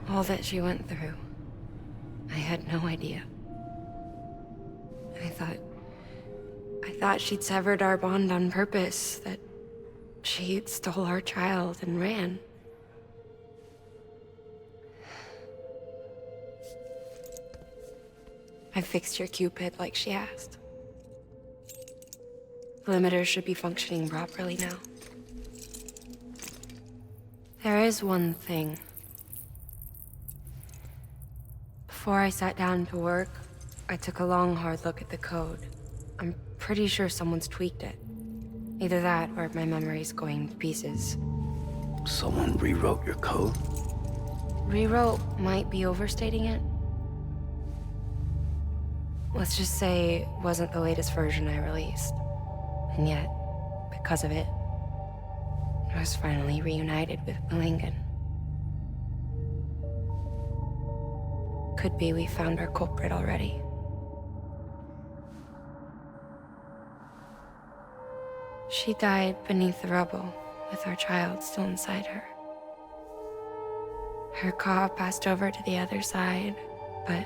All that she went through, I had no idea. I thought she'd severed our bond on purpose, that she stole our child and ran. I fixed your Cupid like she asked. The limiter should be functioning properly now. There is one thing. Before I sat down to work, I took a long, hard look at the code. I'm pretty sure someone's tweaked it. Either that, or my memory's going to pieces.
Someone rewrote your code?
Rewrote might be overstating it. Let's just say it wasn't the latest version I released. And yet, because of it, I was finally reunited with Lingen. Could be we found our culprit already. She died beneath the rubble, with our child still inside her. Her Ka passed over to the other side, but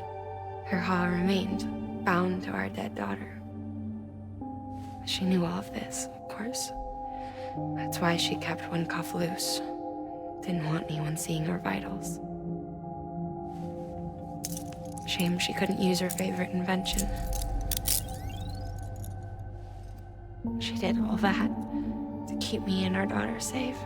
her Ha remained, bound to our dead daughter. She knew all of this, of course. That's why she kept one cuff loose. Didn't want anyone seeing her vitals. Shame she couldn't use her favorite invention. She did all that to keep me and our daughter safe.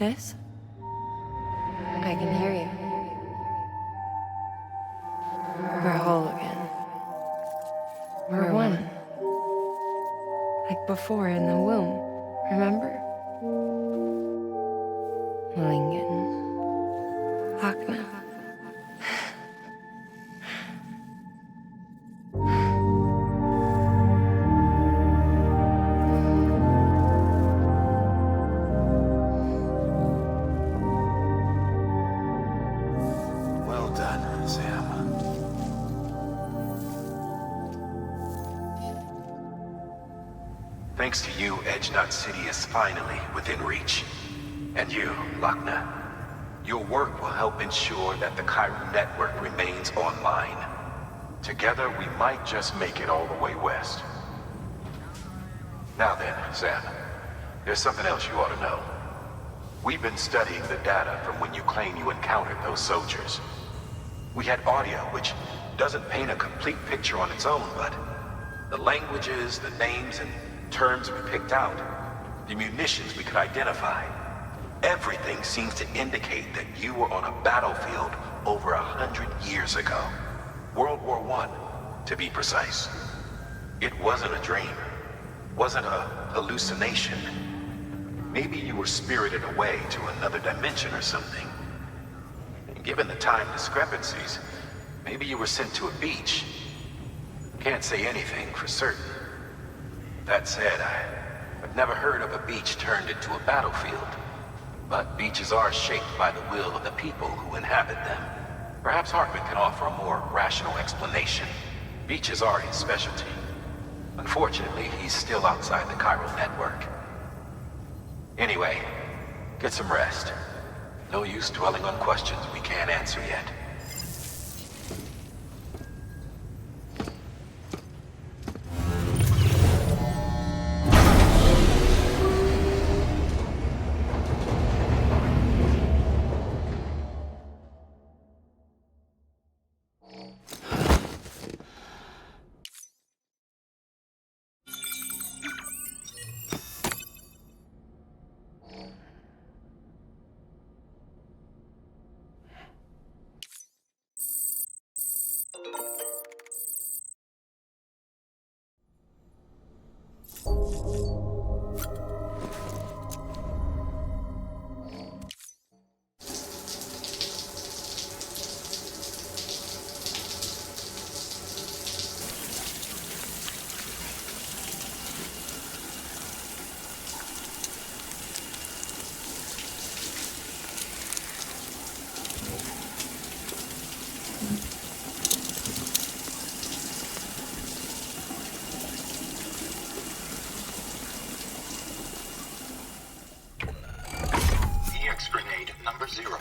Sis? I can hear you. We're whole again. We're one. Like before in the womb, remember? Lingen. Hakna.
Well done, Sam. Thanks to you, Edgenut City is finally within reach. And you, Lochna. Your work will help ensure that the chiral network remains online. Together, we might just make it all the way west. Now then, Sam, there's something else you ought to know. We've been studying the data from when you claim you encountered those soldiers. We had audio, which doesn't paint a complete picture on its own, but the languages, the names, and terms we picked out, the munitions we could identify, everything seems to indicate that you were on a battlefield over 100 years ago. World War I, to be precise. It wasn't a dream. Wasn't a hallucination. Maybe you were spirited away to another dimension or something. And given the time discrepancies, maybe you were sent to a beach. Can't say anything for certain. That said, I've never heard of a beach turned into a battlefield. But beaches are shaped by the will of the people who inhabit them. Perhaps Hartman can offer a more rational explanation. Beaches are his specialty. Unfortunately, he's still outside the chiral network. Anyway, get some rest. No use dwelling on questions we can't answer yet.
Grenade number 0.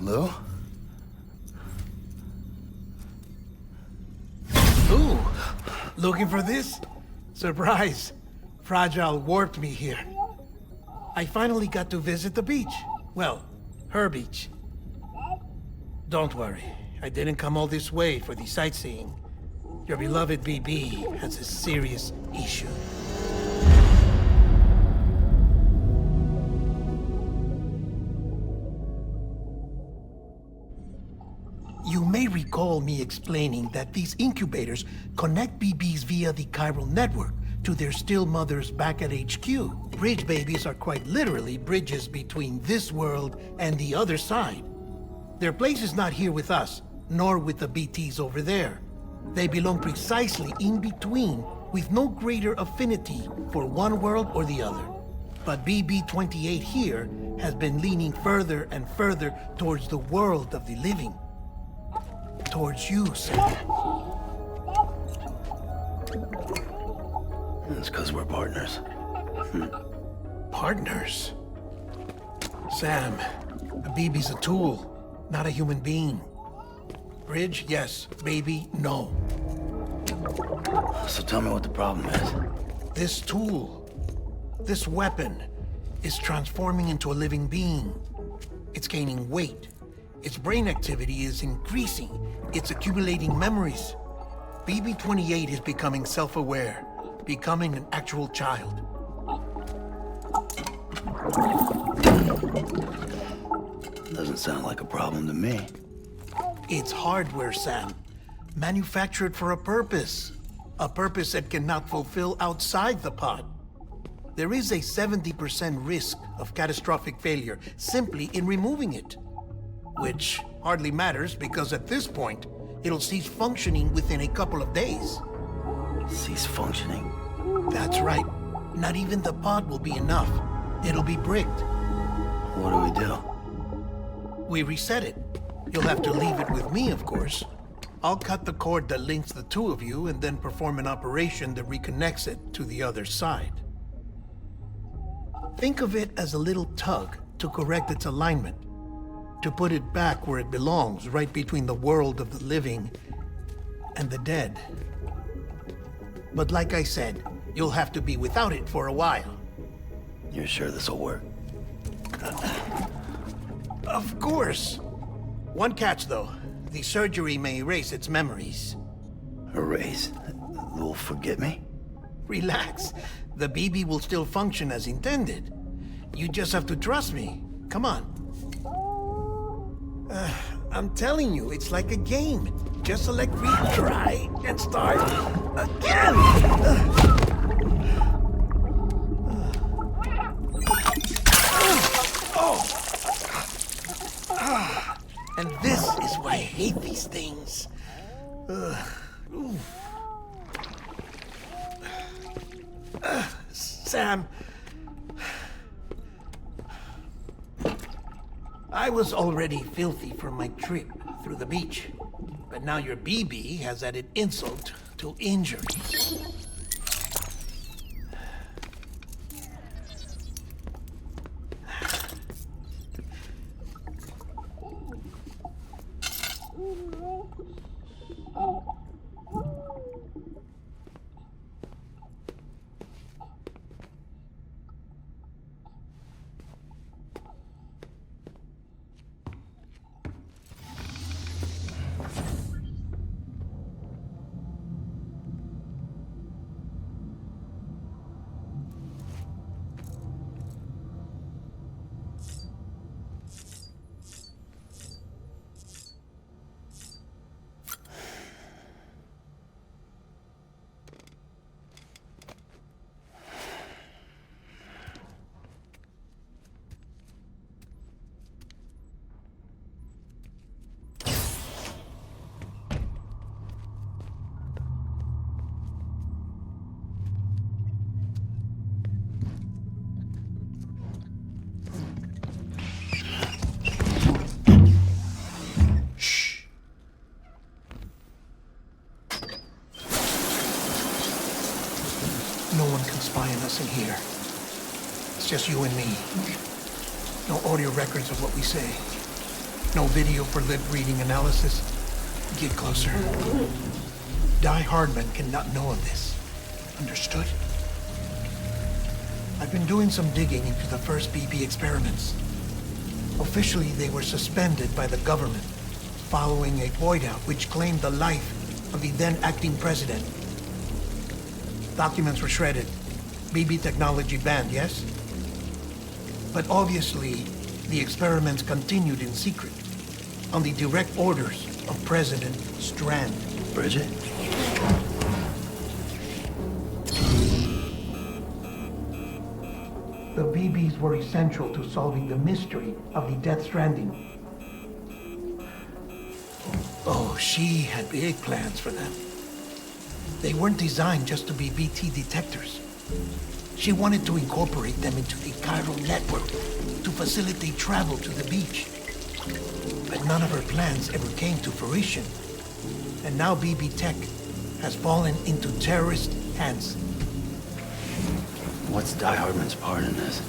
Lou? Ooh, looking for this? Surprise. Fragile warped me here. I finally got to visit the beach. Well, her beach. Don't worry, I didn't come all this way for the sightseeing. Your beloved BB has a serious issue.
You may recall me explaining that these incubators connect BBs via the chiral network to their still mothers back at HQ. Bridge babies are quite literally bridges between this world and the other side. Their place is not here with us, nor with the BTs over there. They belong precisely in between, with no greater affinity for one world or the other. But BB-28 here has been leaning further and further towards the world of the living. Towards you, Sam.
It's because we're partners.
Partners? Sam, a BB's a tool, not a human being. Bridge, yes. Baby, no.
So tell me what the problem is.
This tool, this weapon, is transforming into a living being. It's gaining weight. Its brain activity is increasing. It's accumulating memories. BB-28 is becoming self-aware, becoming an actual child.
Doesn't sound like a problem to me.
It's hardware, Sam. Manufactured for a purpose. A purpose that cannot fulfill outside the pod. There is a 70% risk of catastrophic failure simply in removing it. Which hardly matters because at this point, it'll cease functioning within a couple of days.
Cease functioning?
That's right. Not even the pod will be enough. It'll be bricked.
What do we do?
We reset it. You'll have to leave it with me, of course. I'll cut the cord that links the two of you and then perform an operation that reconnects it to the other side. Think of it as a little tug to correct its alignment, to put it back where it belongs, right between the world of the living and the dead. But like I said, you'll have to be without it for a while.
You're sure this'll work?
Of course. One catch, though. The surgery may erase its memories.
Erase? Will forget me?
Relax. The BB will still function as intended. You just have to trust me. Come on. I'm telling you, it's like a game. Just select retry and start again. And this is why I hate these things. Sam, I was already filthy from my trip through the beach, but now your BB has added insult to injury. No one can spy on us in here. It's just you and me. No audio records of what we say. No video for lip-reading analysis. Get closer. Die Hardman cannot know of this. Understood? I've been doing some digging into the first BB experiments. Officially, they were suspended by the government, following a void-out which claimed the life of the then-acting president. Documents were shredded. BB technology banned, yes? But obviously, the experiments continued in secret, on the direct orders of President Strand.
Bridget?
The BBs were essential to solving the mystery of the Death Stranding. Oh, she had big plans for them. They weren't designed just to be BT detectors. She wanted to incorporate them into the chiral network to facilitate travel to the beach. But none of her plans ever came to fruition. And now BB Tech has fallen into terrorist hands.
What's Die Hardman's part in this?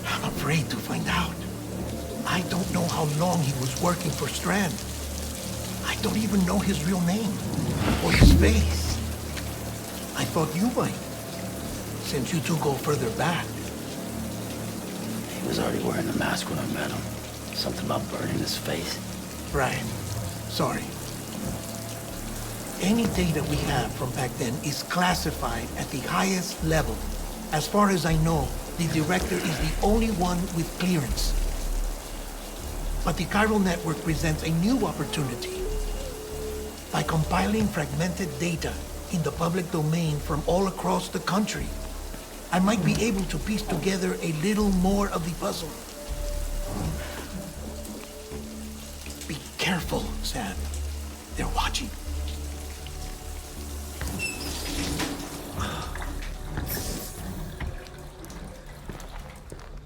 I'm afraid to find out. I don't know how long he was working for Strand. I don't even know his real name or his face. I thought you might, since you two go further back.
He was already wearing the mask when I met him. Something about burning his face.
Right. Sorry. Any data we have from back then is classified at the highest level. As far as I know, the director is the only one with clearance. But the chiral network presents a new opportunity. By compiling fragmented data in the public domain from all across the country, I might be able to piece together a little more of the puzzle. Be careful, Sam. They're watching.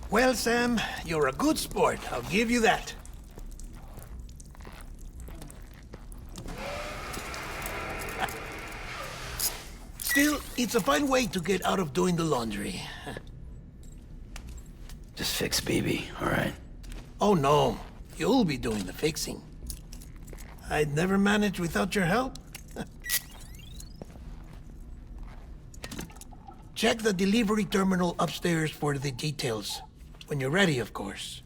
Well, Sam, you're a good sport. I'll give you that. Still, it's a fine way to get out of doing the laundry.
Just fix BB, all right?
Oh, no. You'll be doing the fixing. I'd never manage without your help. Check the delivery terminal upstairs for the details. When you're ready, of course.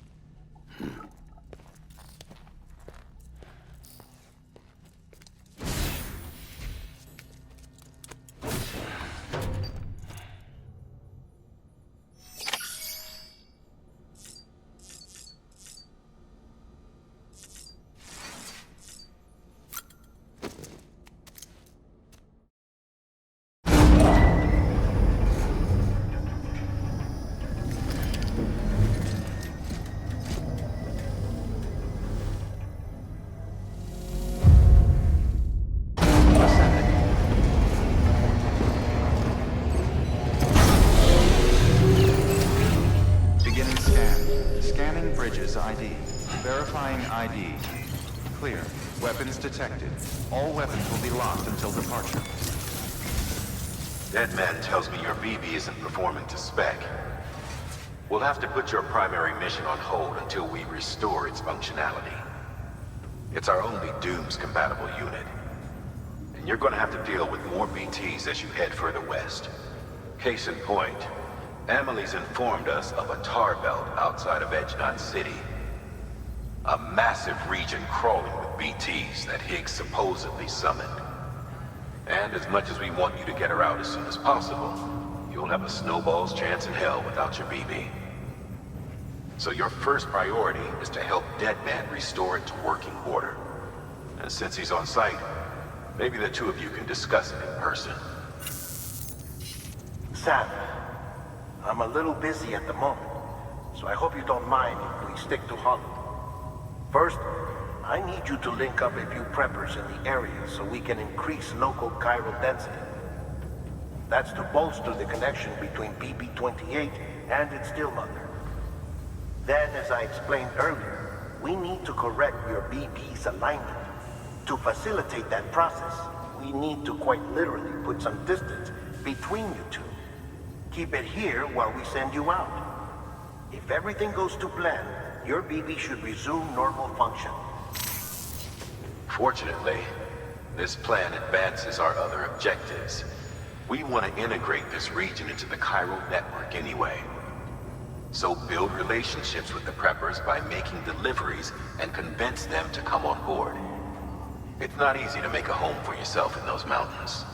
ID. Verifying ID. Clear. Weapons detected. All weapons will be locked until departure.
Deadman tells me your BB isn't performing to spec. We'll have to put your primary mission on hold until we restore its functionality. It's our only Dooms-compatible unit. And you're gonna have to deal with more BTs as you head further west. Case in point, Amelie's informed us of a tar belt outside of Edgenot City. A massive region crawling with BTs that Higgs supposedly summoned. And as much as we want you to get her out as soon as possible, you'll have a snowball's chance in hell without your BB. So your first priority is to help Deadman restore it to working order. And since he's on site, maybe the two of you can discuss it in person.
Sam, I'm a little busy at the moment, so I hope you don't mind if we stick to Holland. First, I need you to link up a few preppers in the area so we can increase local chiral density. That's to bolster the connection between BB-28 and its stillmother. Then, as I explained earlier, we need to correct your BB's alignment. To facilitate that process, we need to quite literally put some distance between you two. Keep it here while we send you out. If everything goes to plan, your BB should resume normal function.
Fortunately, this plan advances our other objectives. We want to integrate this region into the chiral network anyway. So build relationships with the preppers by making deliveries and convince them to come on board. It's not easy to make a home for yourself in those mountains.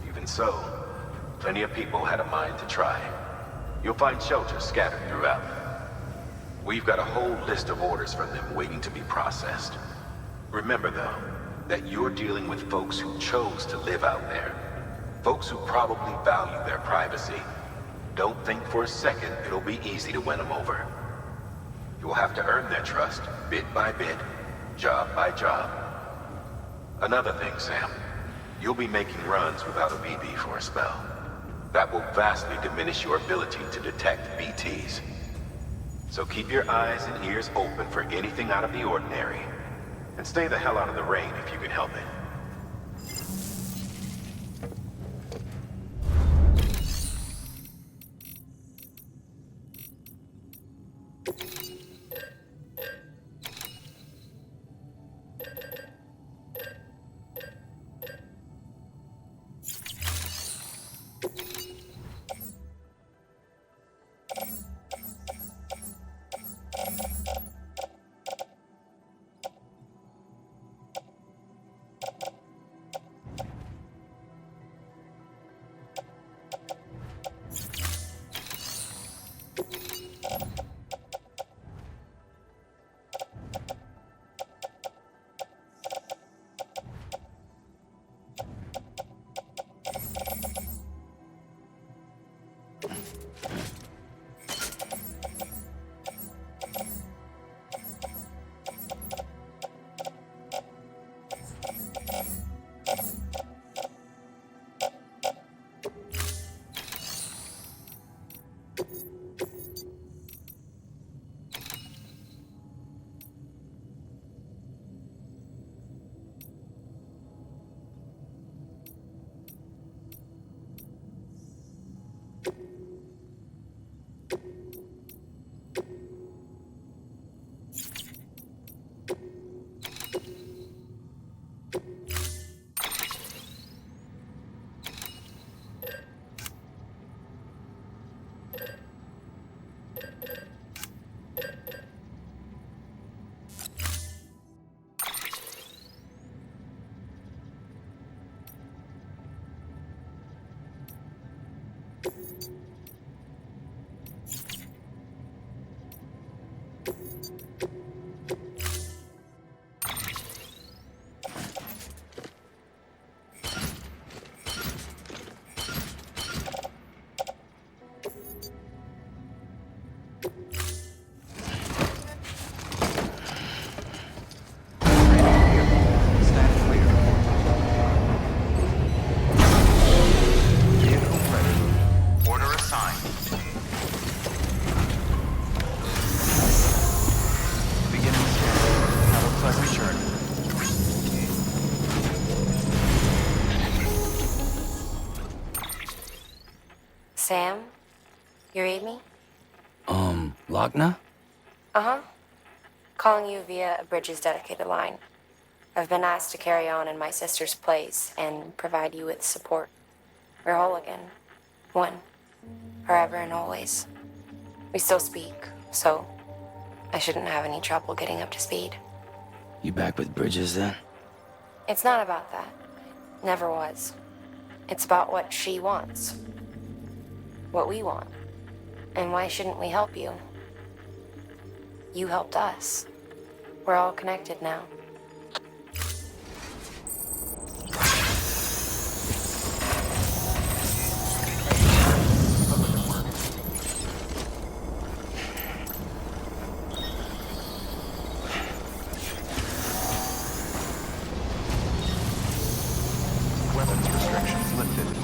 Even so, plenty of people had a mind to try. You'll find shelters scattered throughout. We've got a whole list of orders from them waiting to be processed. Remember, though, that you're dealing with folks who chose to live out there. Folks who probably value their privacy. Don't think for a second it'll be easy to win them over. You'll have to earn their trust, bit by bit, job by job. Another thing, Sam. You'll be making runs without a BB for a spell. That will vastly diminish your ability to detect BTs. So keep your eyes and ears open for anything out of the ordinary. And stay the hell out of the rain if you can help it.
Sam? You read me?
Lochna?
Uh-huh. Calling you via a Bridges dedicated line. I've been asked to carry on in my sister's place and provide you with support. We're whole again. One. Forever and always. We still speak, so I shouldn't have any trouble getting up to speed.
You back with Bridges then?
It's not about that. Never was. It's about what she wants. What we want. And why shouldn't we help you? You helped us. We're all connected now.
Weapons restrictions lifted.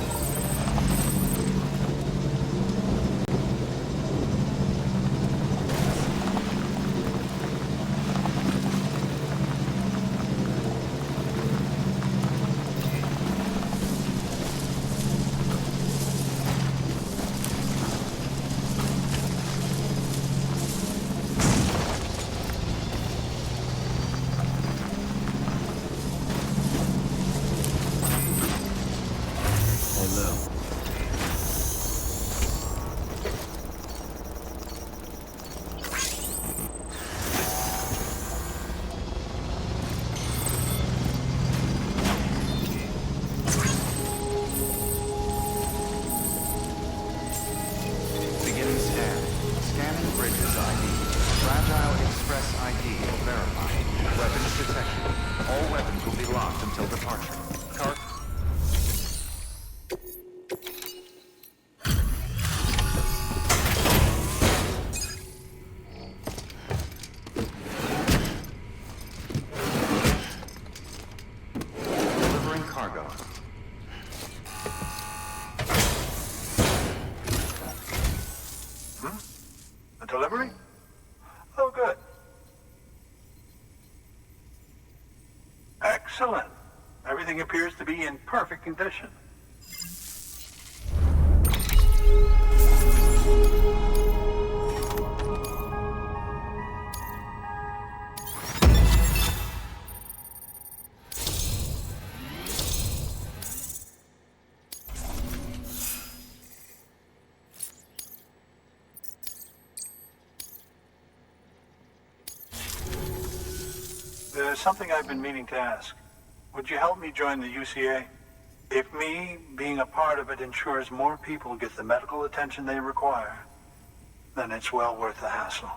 All weapons will be locked until departure. Delivering cargo.
A delivery? Oh, good. Excellent. Everything appears to be in perfect condition. There's something I've been meaning to ask. Would you help me join the UCA? If me being a part of it ensures more people get the medical attention they require, then it's well worth the hassle.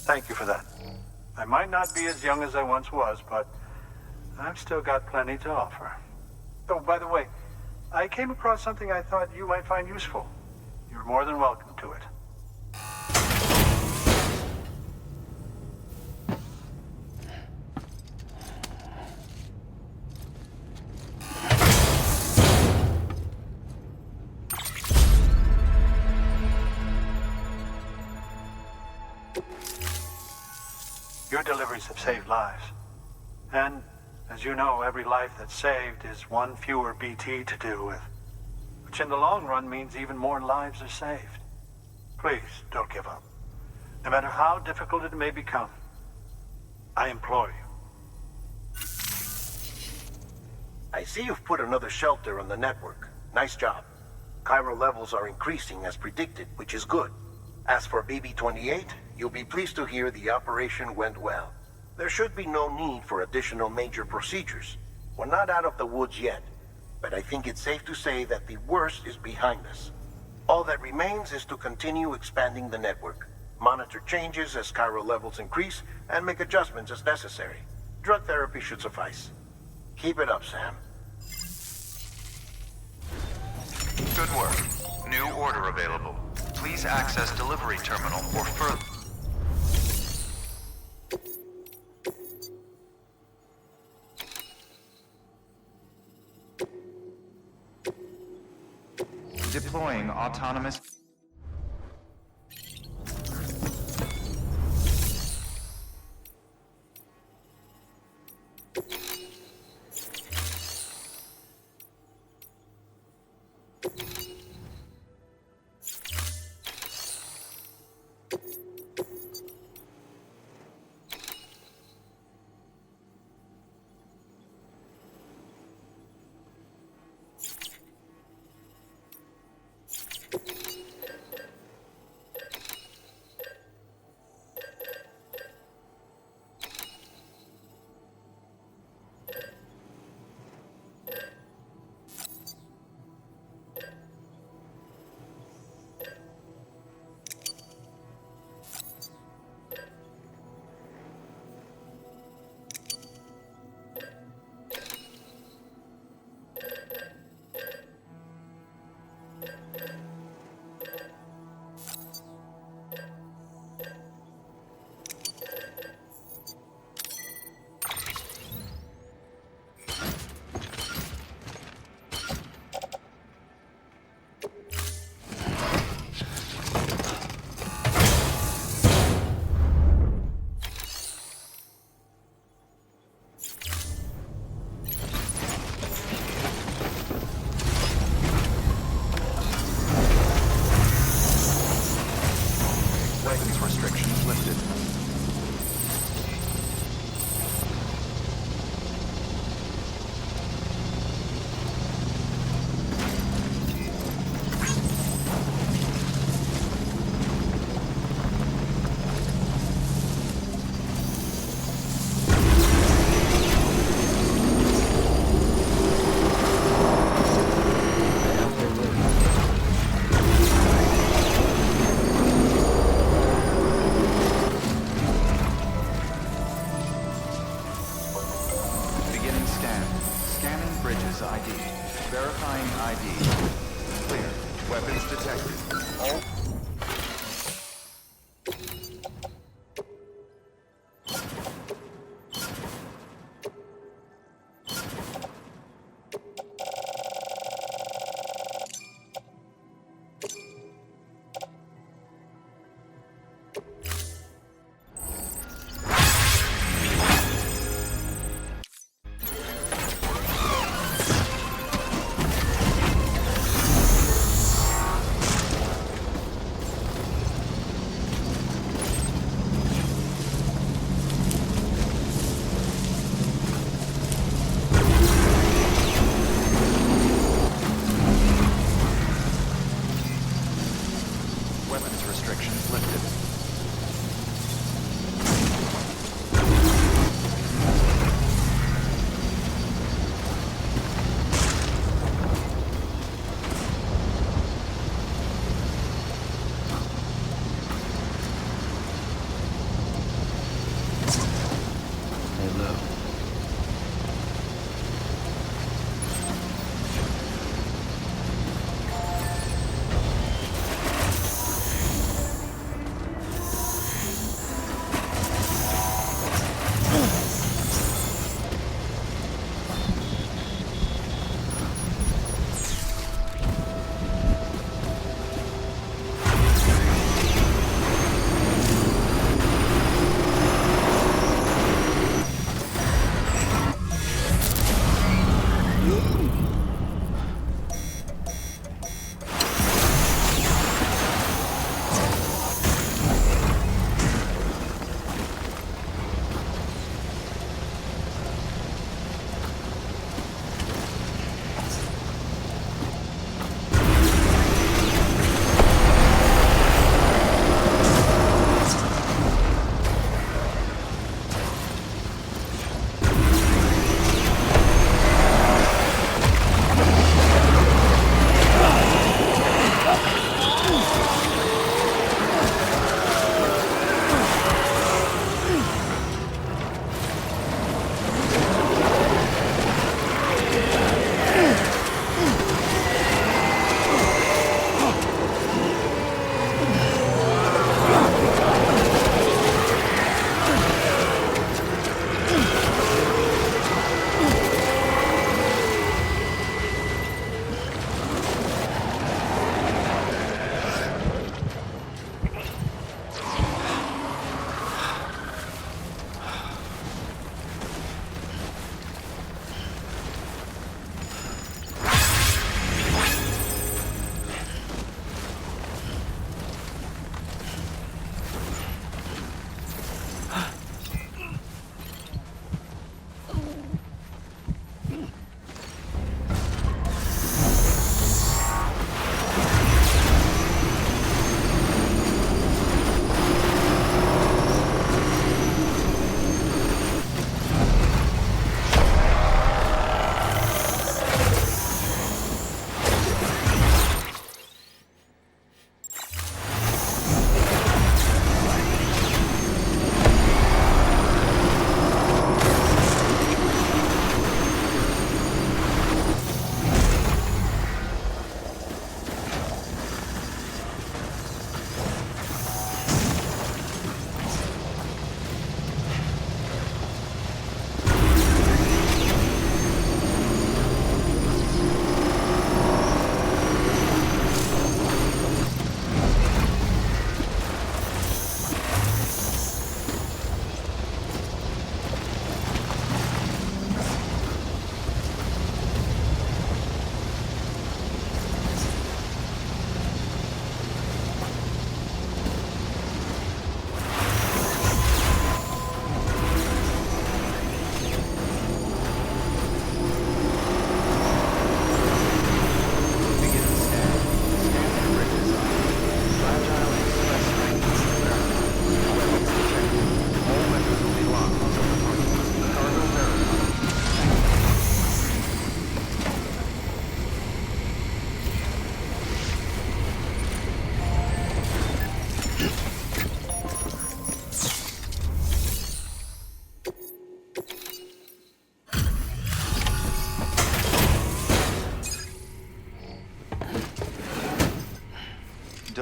Thank you for that. I might not be as young as I once was, but I've still got plenty to offer. Oh, by the way, I came across something I thought you might find useful. You're more than welcome to it. Your deliveries have saved lives. And, as you know, every life that's saved is one fewer BT to deal with. Which in the long run means even more lives are saved. Please, don't give up. No matter how difficult it may become, I implore you.
I see you've put another shelter on the network. Nice job. Chiral levels are increasing as predicted, which is good. As for BB-28, you'll be pleased to hear the operation went well. There should be no need for additional major procedures. We're not out of the woods yet, but I think it's safe to say that the worst is behind us. All that remains is to continue expanding the network, monitor changes as chiral levels increase, and make adjustments as necessary. Drug therapy should suffice. Keep it up, Sam.
Good work. New order available. Please access delivery terminal or further. Deploying autonomous. bridges ID. Verifying ID. Clear. Weapons detected. All... Restrictions lifted.
Hello.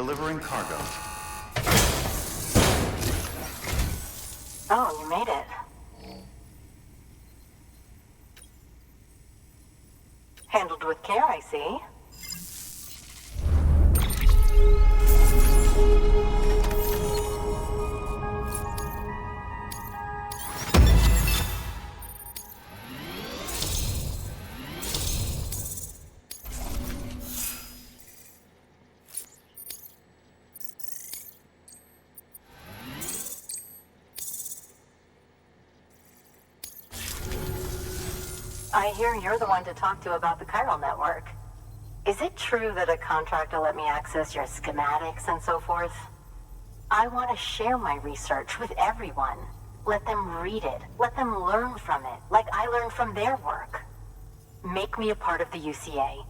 Delivering cargo.
Oh, you made it. Handled with care, I see. I hear you're the one to talk to about the chiral network. Is it true that a contract will let me access your schematics and so forth? I want to share my research with everyone. Let them read it. Let them learn from it, like I learned from their work. Make me a part of the UCA.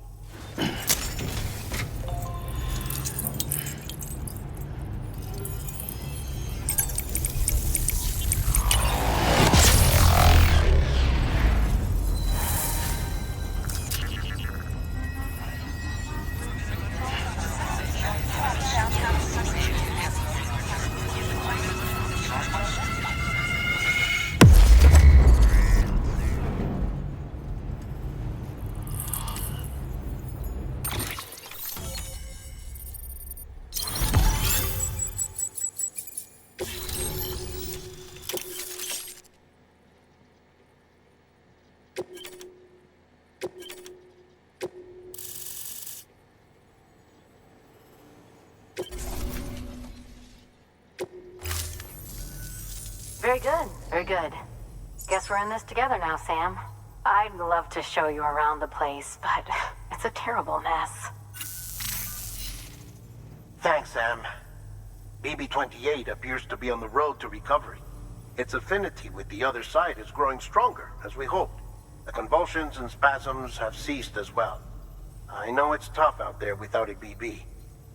Very good, very good. Guess we're in this together now, Sam. I'd love to show you around the place, but it's a terrible mess.
Thanks, Sam. BB-28 appears to be on the road to recovery. Its affinity with the other side is growing stronger, as we hoped. The convulsions and spasms have ceased as well. I know it's tough out there without a BB,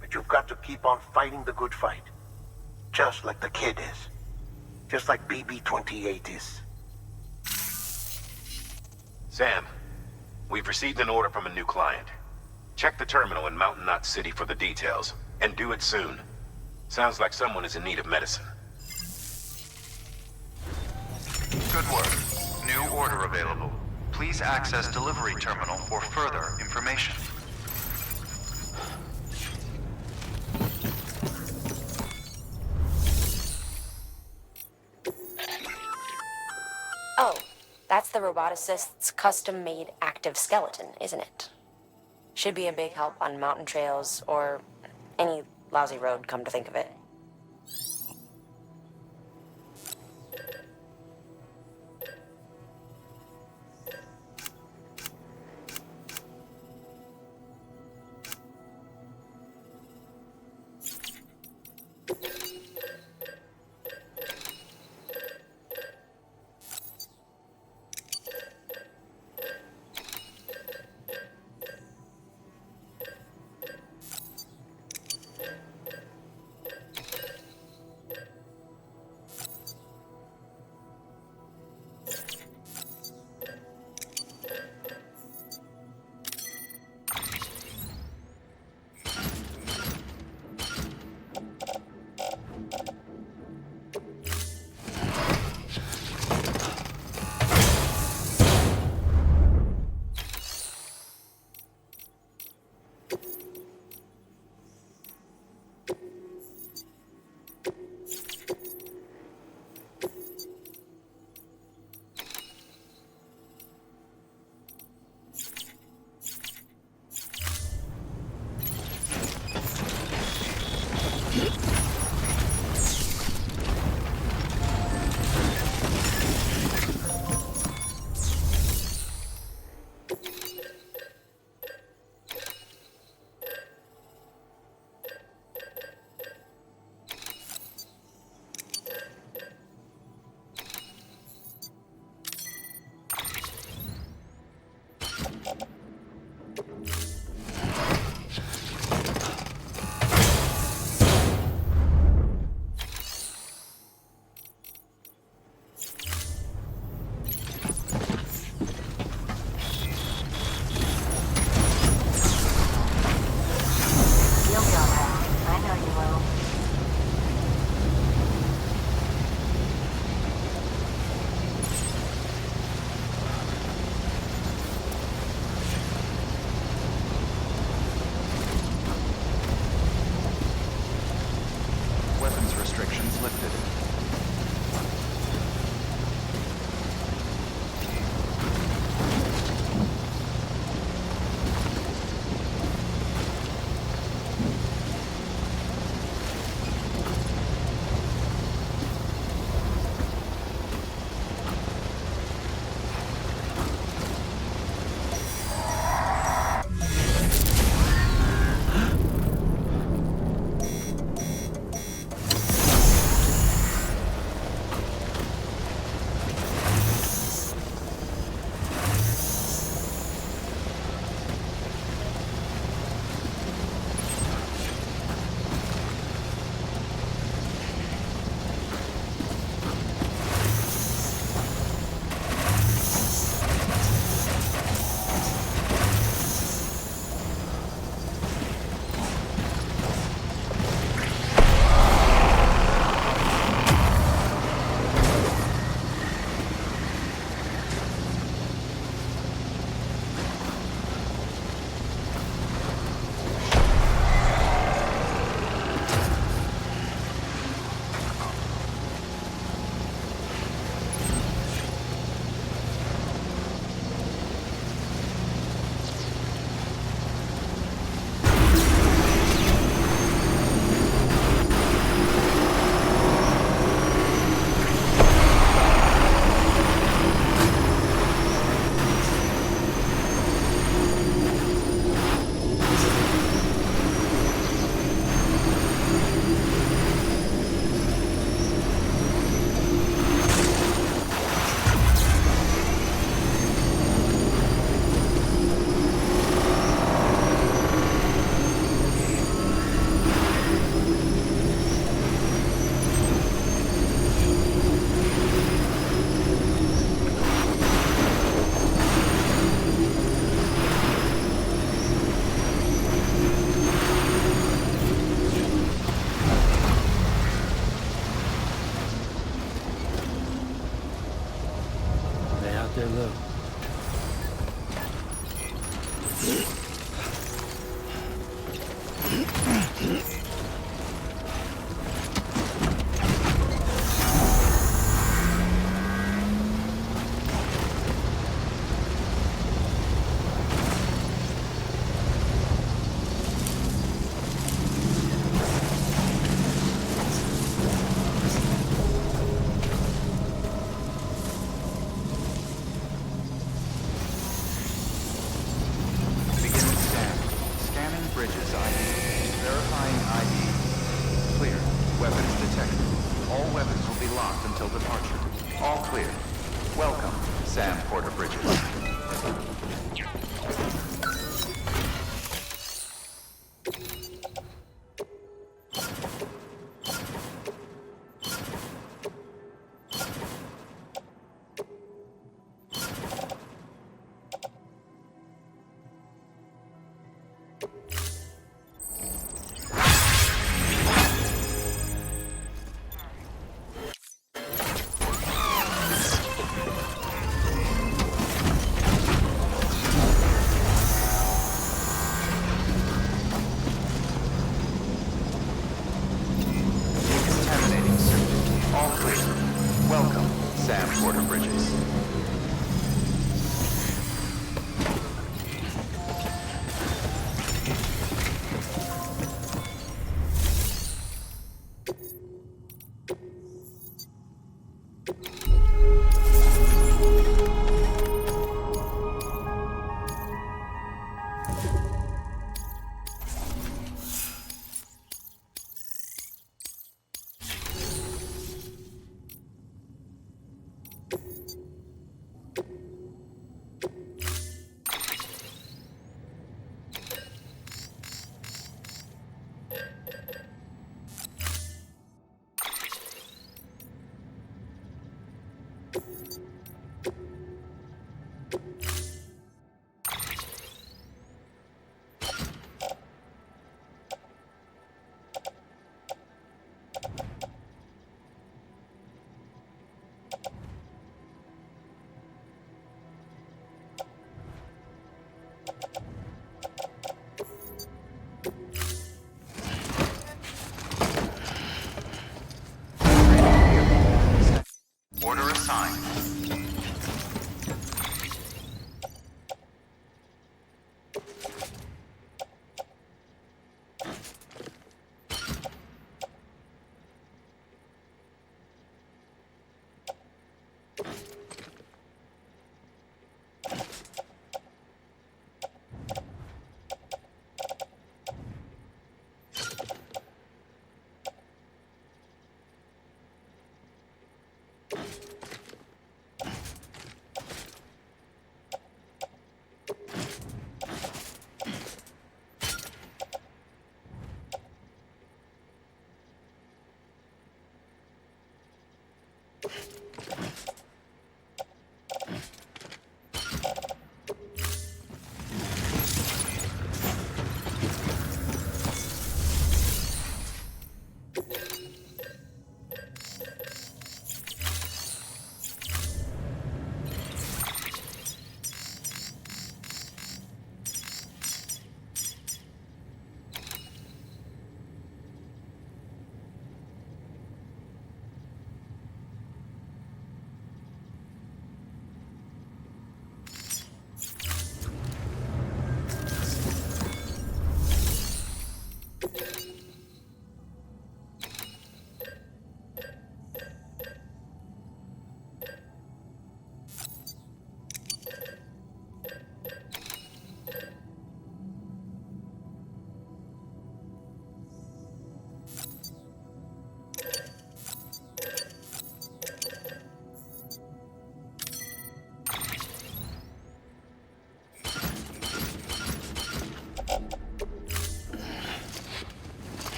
but you've got to keep on fighting the good fight. Just like the kid is. Just like BB-28 is.
Sam, we've received an order from a new client. Check the terminal in Mountain Knot City for the details, and do it soon. Sounds like someone is in need of medicine.
Good work. New order available. Please access delivery terminal for further information.
Oh, that's the roboticist's custom-made active skeleton, isn't it? Should be a big help on mountain trails or any lousy road, come to think of it.
out there low.
Bridges ID. Verifying ID. Clear. Weapons detected. All weapons will be locked until departure. All clear. Welcome, Sam Porter Bridges.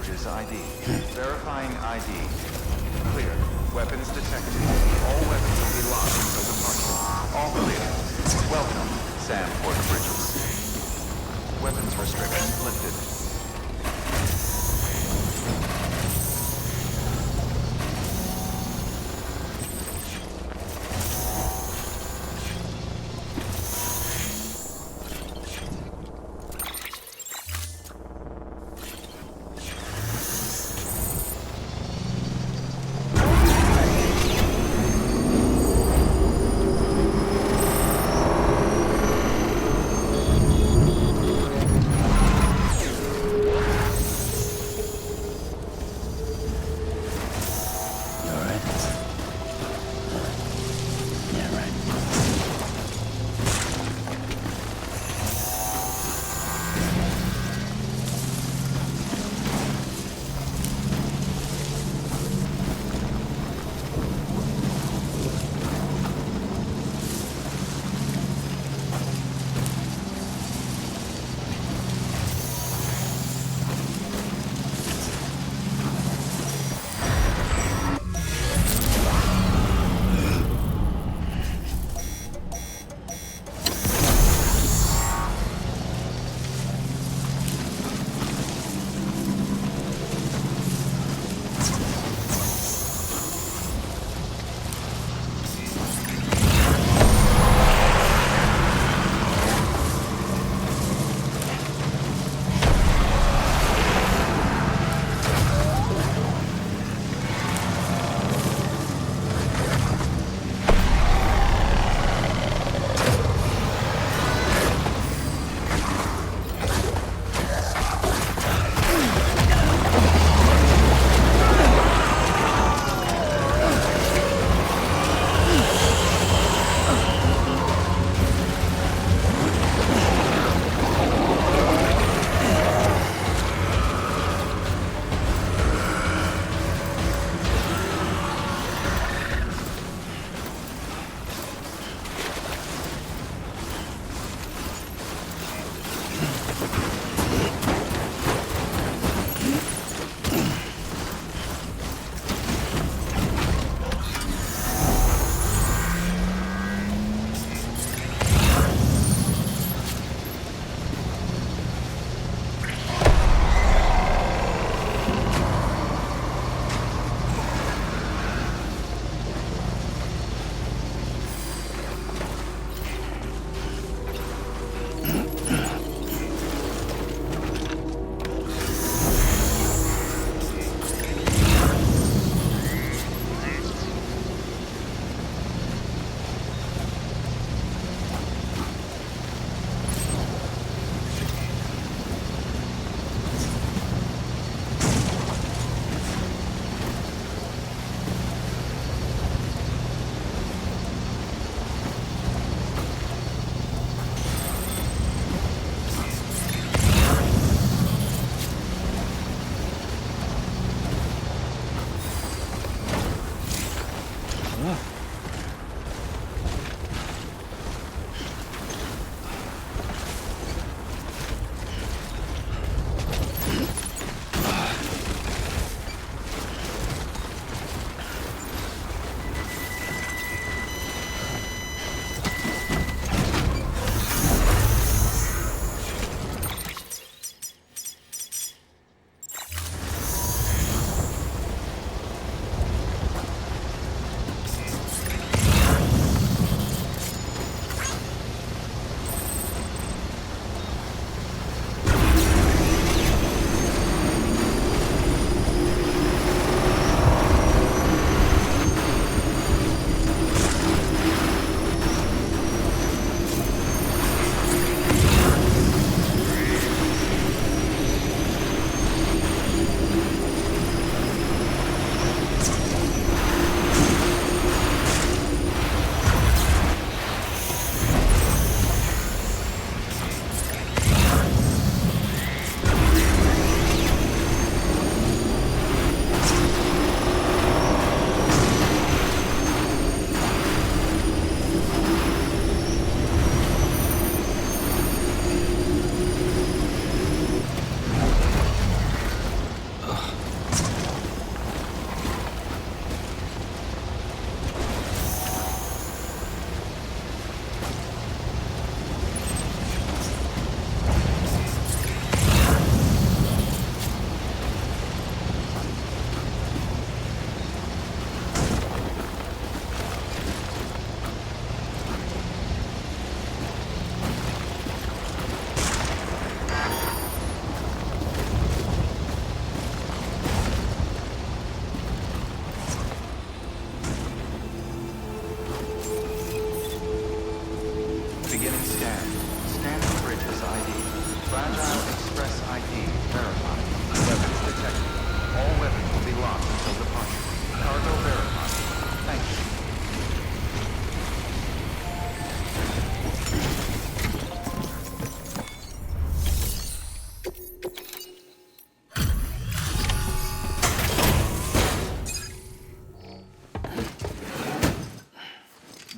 Bridges ID. Verifying ID. Clear. Weapons detected. All weapons will be locked until departure. All clear. Welcome, Sam Port Bridges. Weapons restrictions lifted.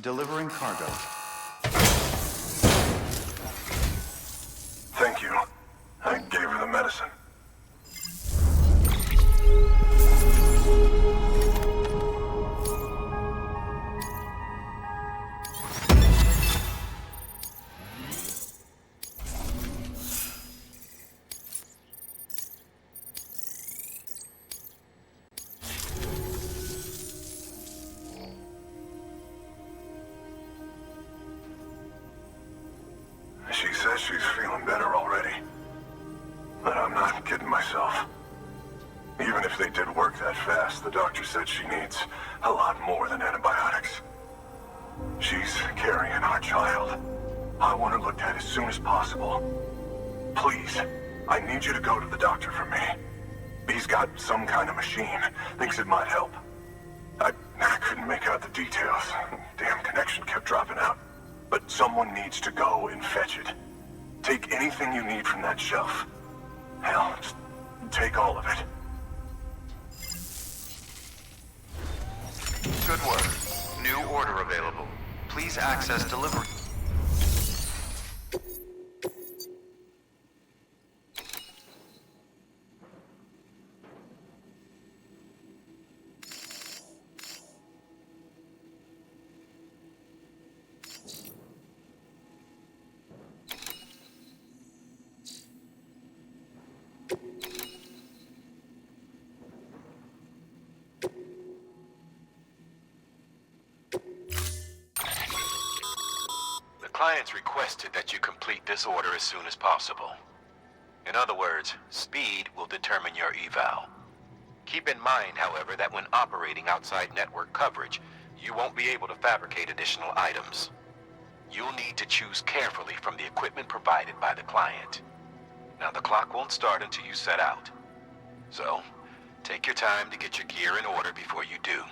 delivering cargo.
Thank you. I gave her the medicine. She says she's feeling better already. But I'm not kidding myself. Even if they did work that fast, the doctor said she needs a lot more than antibiotics. She's carrying our child. I want her looked at as soon as possible. Please, I need you to go to the doctor for me. He's got some kind of machine. Thinks it might help. I couldn't make out the details. Damn connection kept dropping out. But someone needs to go and fetch it. Take anything you need from that shelf. Hell, just take all of it.
Good work. New order available. Please access delivery.
Clients requested that you complete this order as soon as possible. In other words, speed will determine your eval. Keep in mind, however, that when operating outside network coverage, you won't be able to fabricate additional items. You'll need to choose carefully from the equipment provided by the client. Now, the clock won't start until you set out. So, take your time to get your gear in order before you do.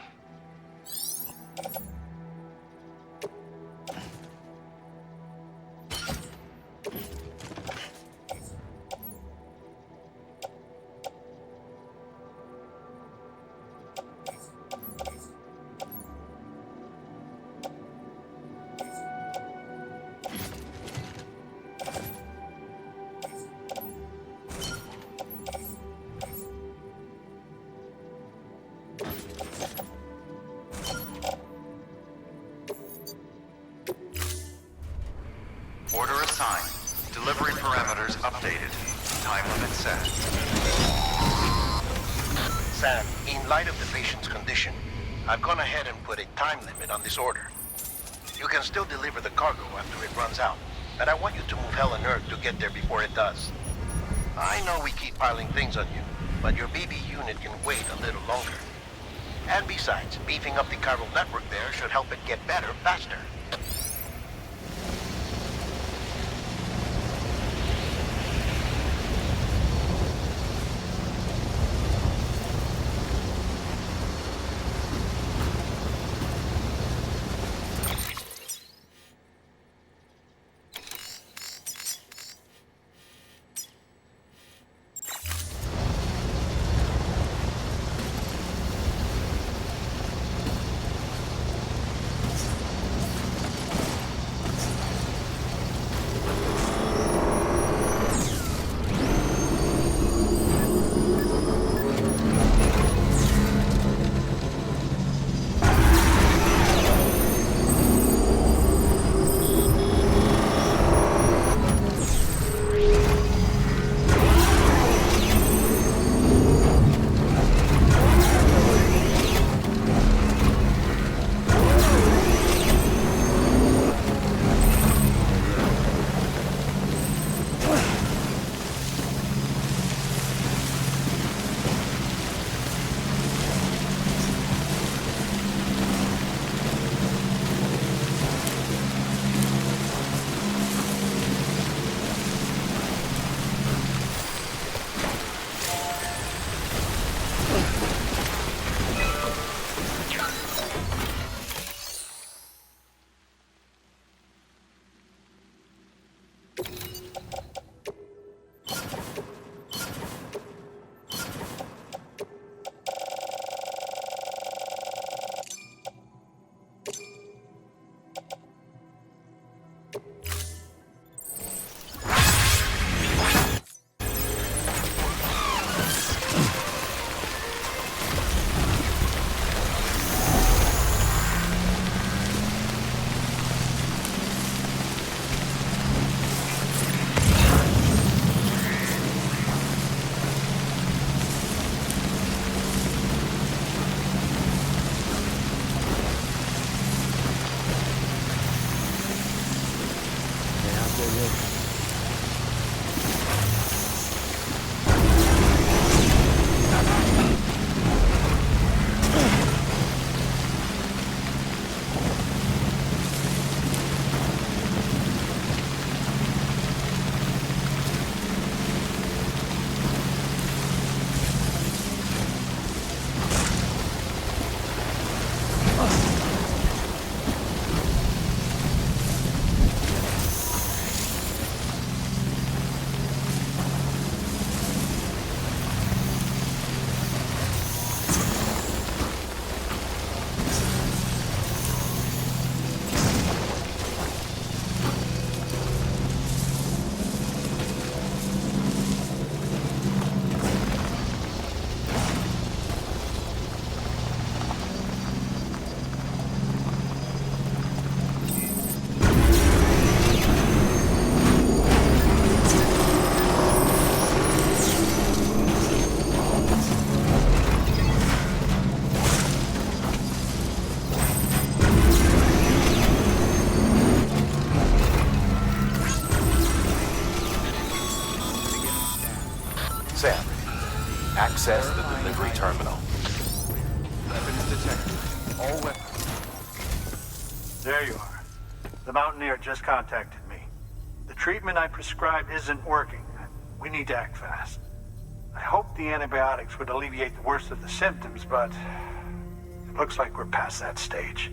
Order assigned. Delivery parameters updated. Time limit set.
Sam, in light of the patient's condition, I've gone ahead and put a time limit on this order. You can still deliver the cargo after it runs out, but I want you to move hell and earth to get there before it does. I know we keep piling things on you, but your BB unit can wait a little longer. And besides, beefing up the chiral network there should help it get better faster.
delivery terminal.
Weapons detected. All weapons.
There you are. The Mountaineer just contacted me. The treatment I prescribed isn't working. We need to act fast. I hoped the antibiotics would alleviate the worst of the symptoms, but it looks like we're past that stage.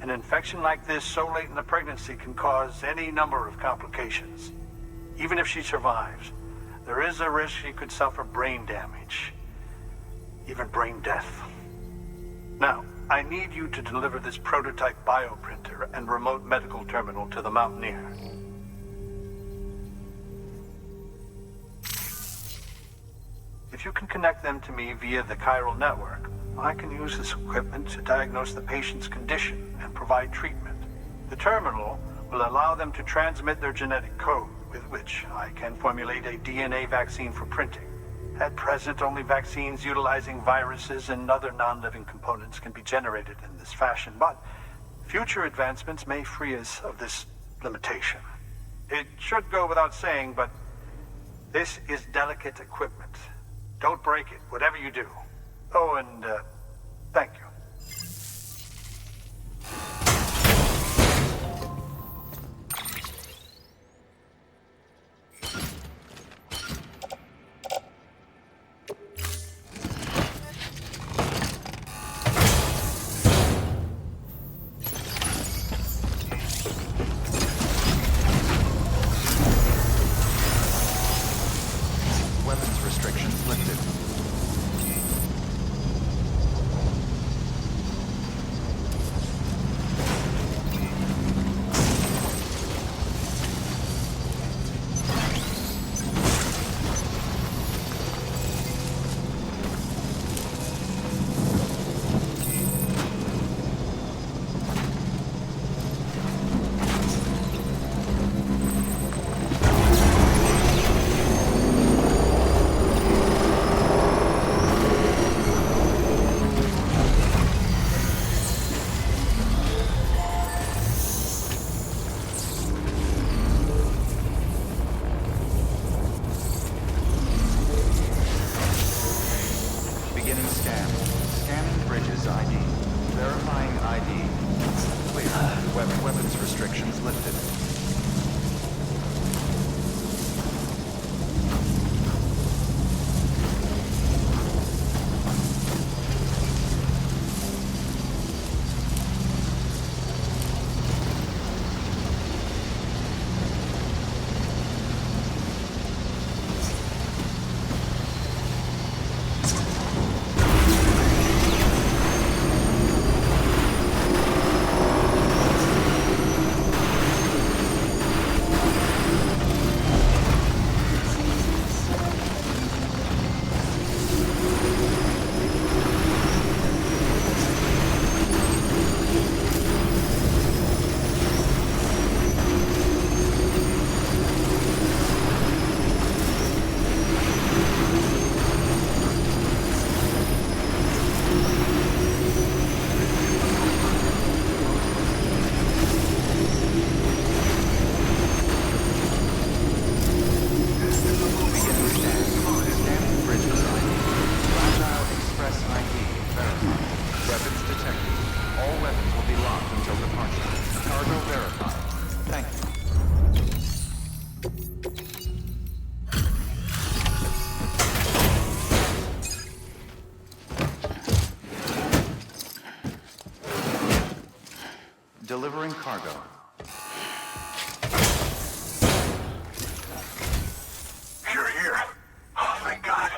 An infection like this so late in the pregnancy can cause any number of complications. Even if she survives, there is a risk she could suffer brain damage, even brain death. Now, I need you to deliver this prototype bioprinter and remote medical terminal to the Mountaineer. If you can connect them to me via the chiral network, I can use this equipment to diagnose the patient's condition and provide treatment. The terminal will allow them to transmit their genetic code, with which I can formulate a DNA vaccine for printing. At present, only vaccines utilizing viruses and other non-living components can be generated in this fashion, but future advancements may free us of this limitation. It should go without saying, but this is delicate equipment. Don't break it, whatever you do. Oh, and thank you.
Weapons restrictions lifted. Beginning scan. Scanning bridges ID. Verifying ID. Clear. Weapons restrictions lifted. Delivering cargo.
You're here. Oh, thank God.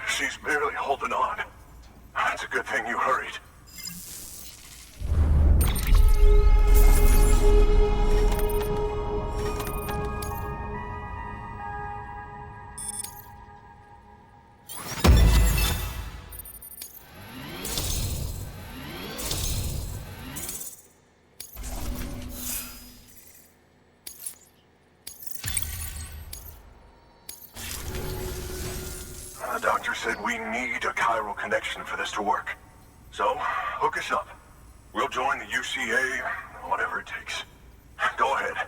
She's barely holding on. It's a good thing you hurried. The doctor said we need a chiral connection for this to work. So, hook us up. We'll join the UCA, whatever it takes. Go ahead.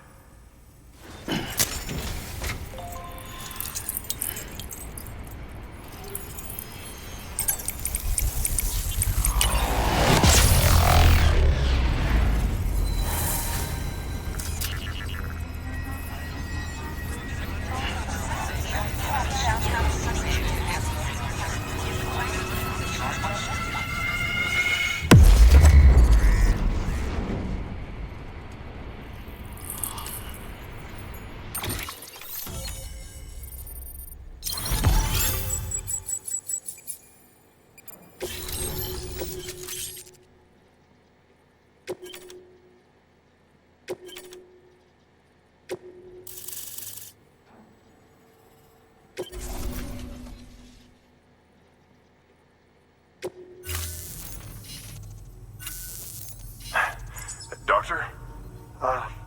Doctor?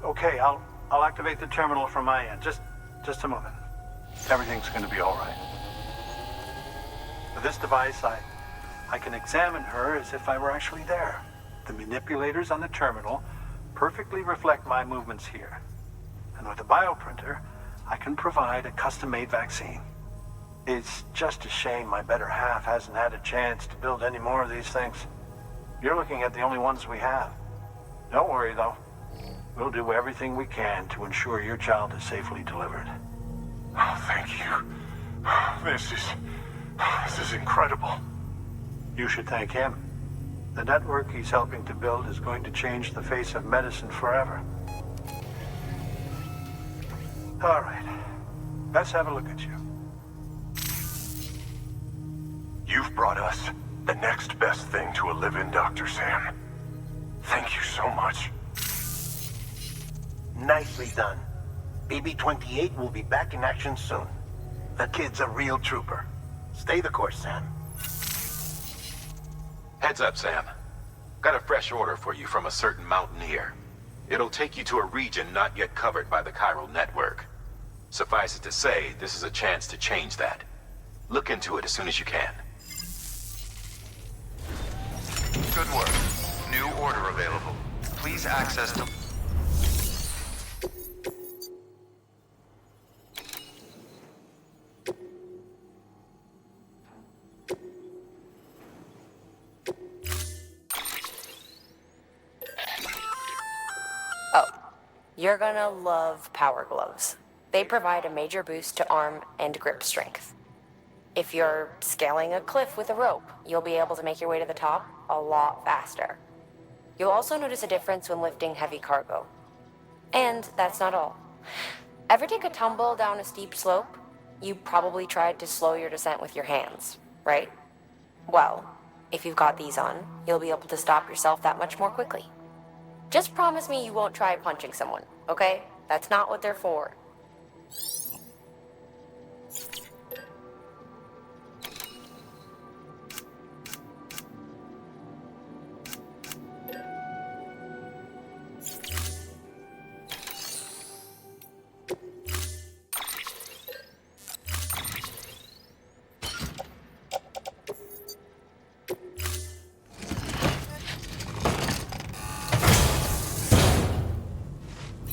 Okay, I'll activate the terminal from my end. Just a moment. Everything's gonna be all right. With this device, I can examine her as if I were actually there. The manipulators on the terminal perfectly reflect my movements here. And with the bioprinter, I can provide a custom-made vaccine. It's just a shame my better half hasn't had a chance to build any more of these things. You're looking at the only ones we have. Don't worry, though. We'll do everything we can to ensure your child is safely delivered.
Oh, thank you. This is incredible.
You should thank him. The network he's helping to build is going to change the face of medicine forever. All right. Let's have a look at you.
You've brought us the next best thing to a live-in Dr. Sam. Thank you so much.
Nicely done. BB-28 will be back in action soon. The kid's a real trooper. Stay the course, Sam.
Heads up, Sam. Got a fresh order for you from a certain mountaineer. It'll take you to a region not yet covered by the chiral network. Suffice it to say, this is a chance to change that. Look into it as soon as you can.
Good work. New order available. Please access the...
Oh, you're gonna love power gloves. They provide a major boost to arm and grip strength. If you're scaling a cliff with a rope, you'll be able to make your way to the top a lot faster. You'll also notice a difference when lifting heavy cargo. And that's not all. Ever take a tumble down a steep slope? You probably tried to slow your descent with your hands, right? Well, if you've got these on, you'll be able to stop yourself that much more quickly. Just promise me you won't try punching someone, okay? That's not what they're for.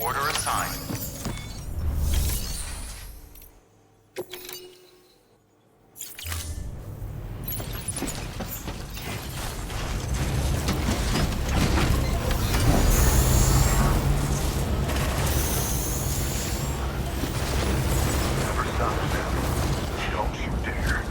Order assigned.
Never stop, Sam. Don't you dare.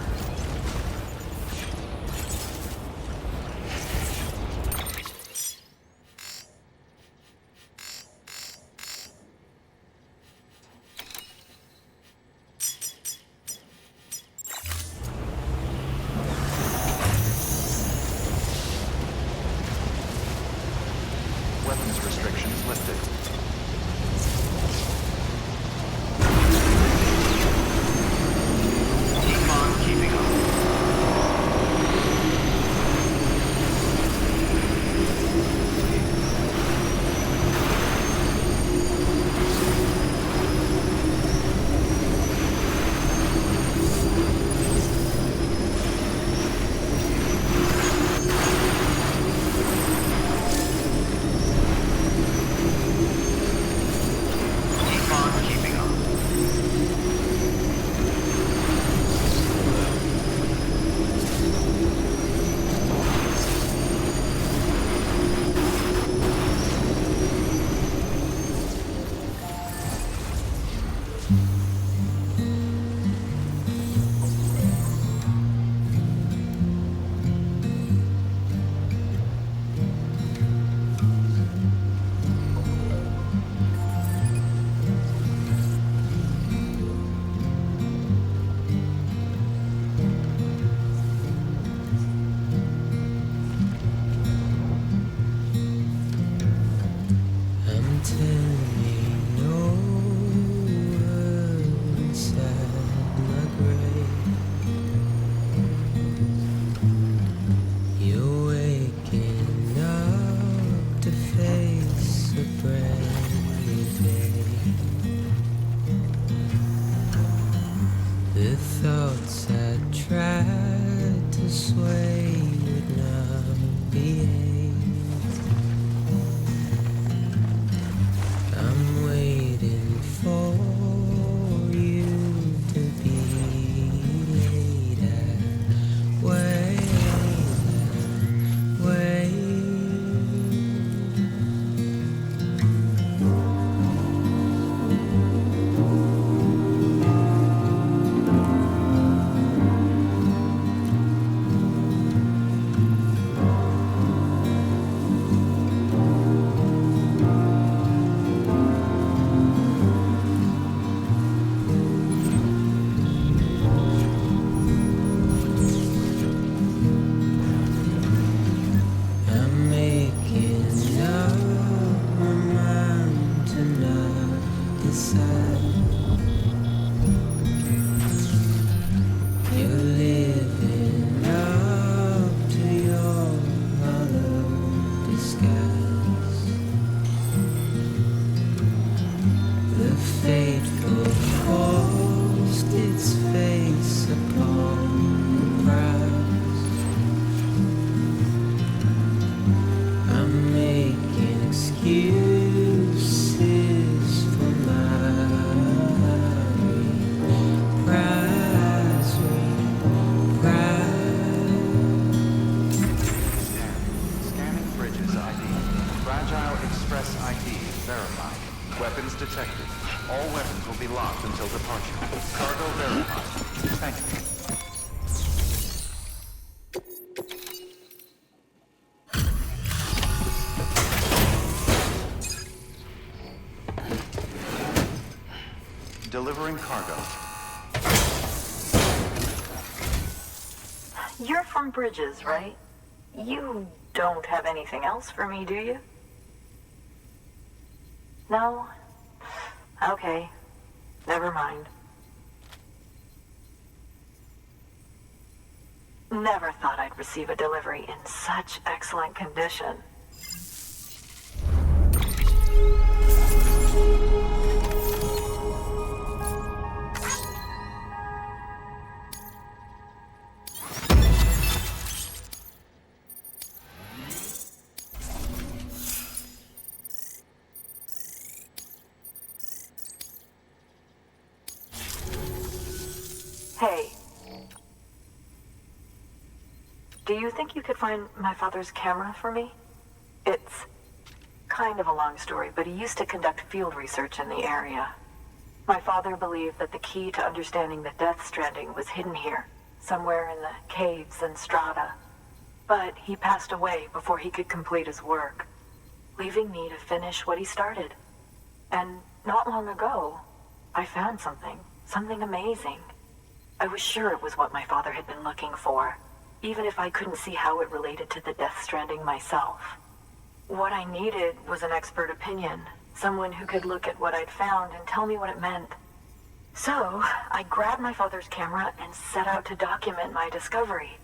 Weapons restrictions lifted. Keep on keeping up. detected. All weapons will be locked until departure. Cargo verified. Thank you. Delivering cargo.
You're from Bridges, right? You don't have anything else for me, do you? No? Okay. Never mind. Never thought I'd receive a delivery in such excellent condition. Hey. Do you think you could find my father's camera for me? It's kind of a long story, but he used to conduct field research in the area. My father believed that the key to understanding the Death Stranding was hidden here, somewhere in the caves and strata. But he passed away before he could complete his work, leaving me to finish what he started. And not long ago, I found something amazing. I was sure it was what my father had been looking for, even if I couldn't see how it related to the Death Stranding myself. What I needed was an expert opinion, someone who could look at what I'd found and tell me what it meant. So, I grabbed my father's camera and set out to document my discovery.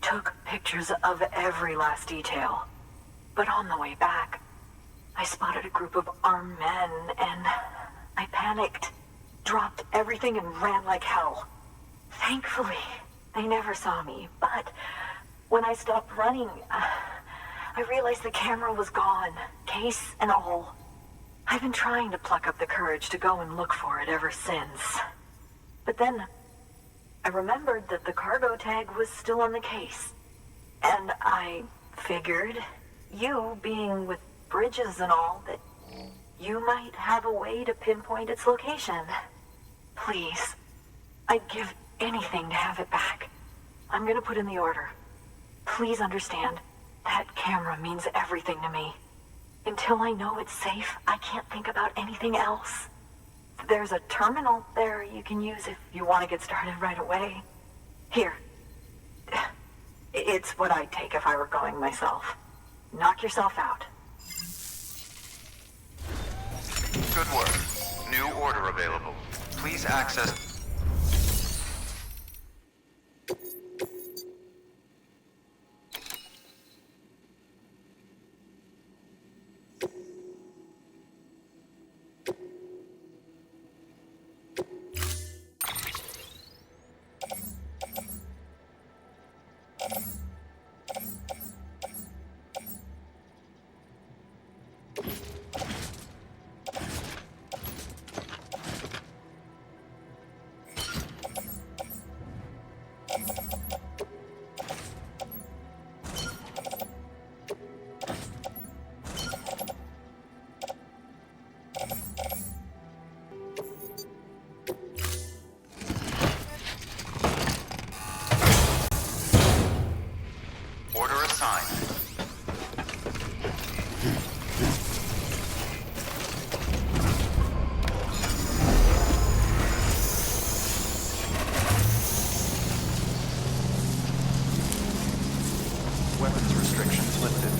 Took pictures of every last detail. But on the way back, I spotted a group of armed men and I panicked, dropped everything and ran like hell. Thankfully, they never saw me, but when I stopped running, I realized the camera was gone, case and all. I've been trying to pluck up the courage to go and look for it ever since. But then, I remembered that the cargo tag was still on the case. And I figured, you being with Bridges and all, that you might have a way to pinpoint its location. Please, I'd give anything to have it back. I'm gonna put in the order. Please understand, that camera means everything to me. Until I know it's safe, I can't think about anything else. There's a terminal there you can use if you want to get started right away. Here. It's what I'd take if I were going myself. Knock yourself out.
Good work. New order available. Please access... Weapons restrictions lifted.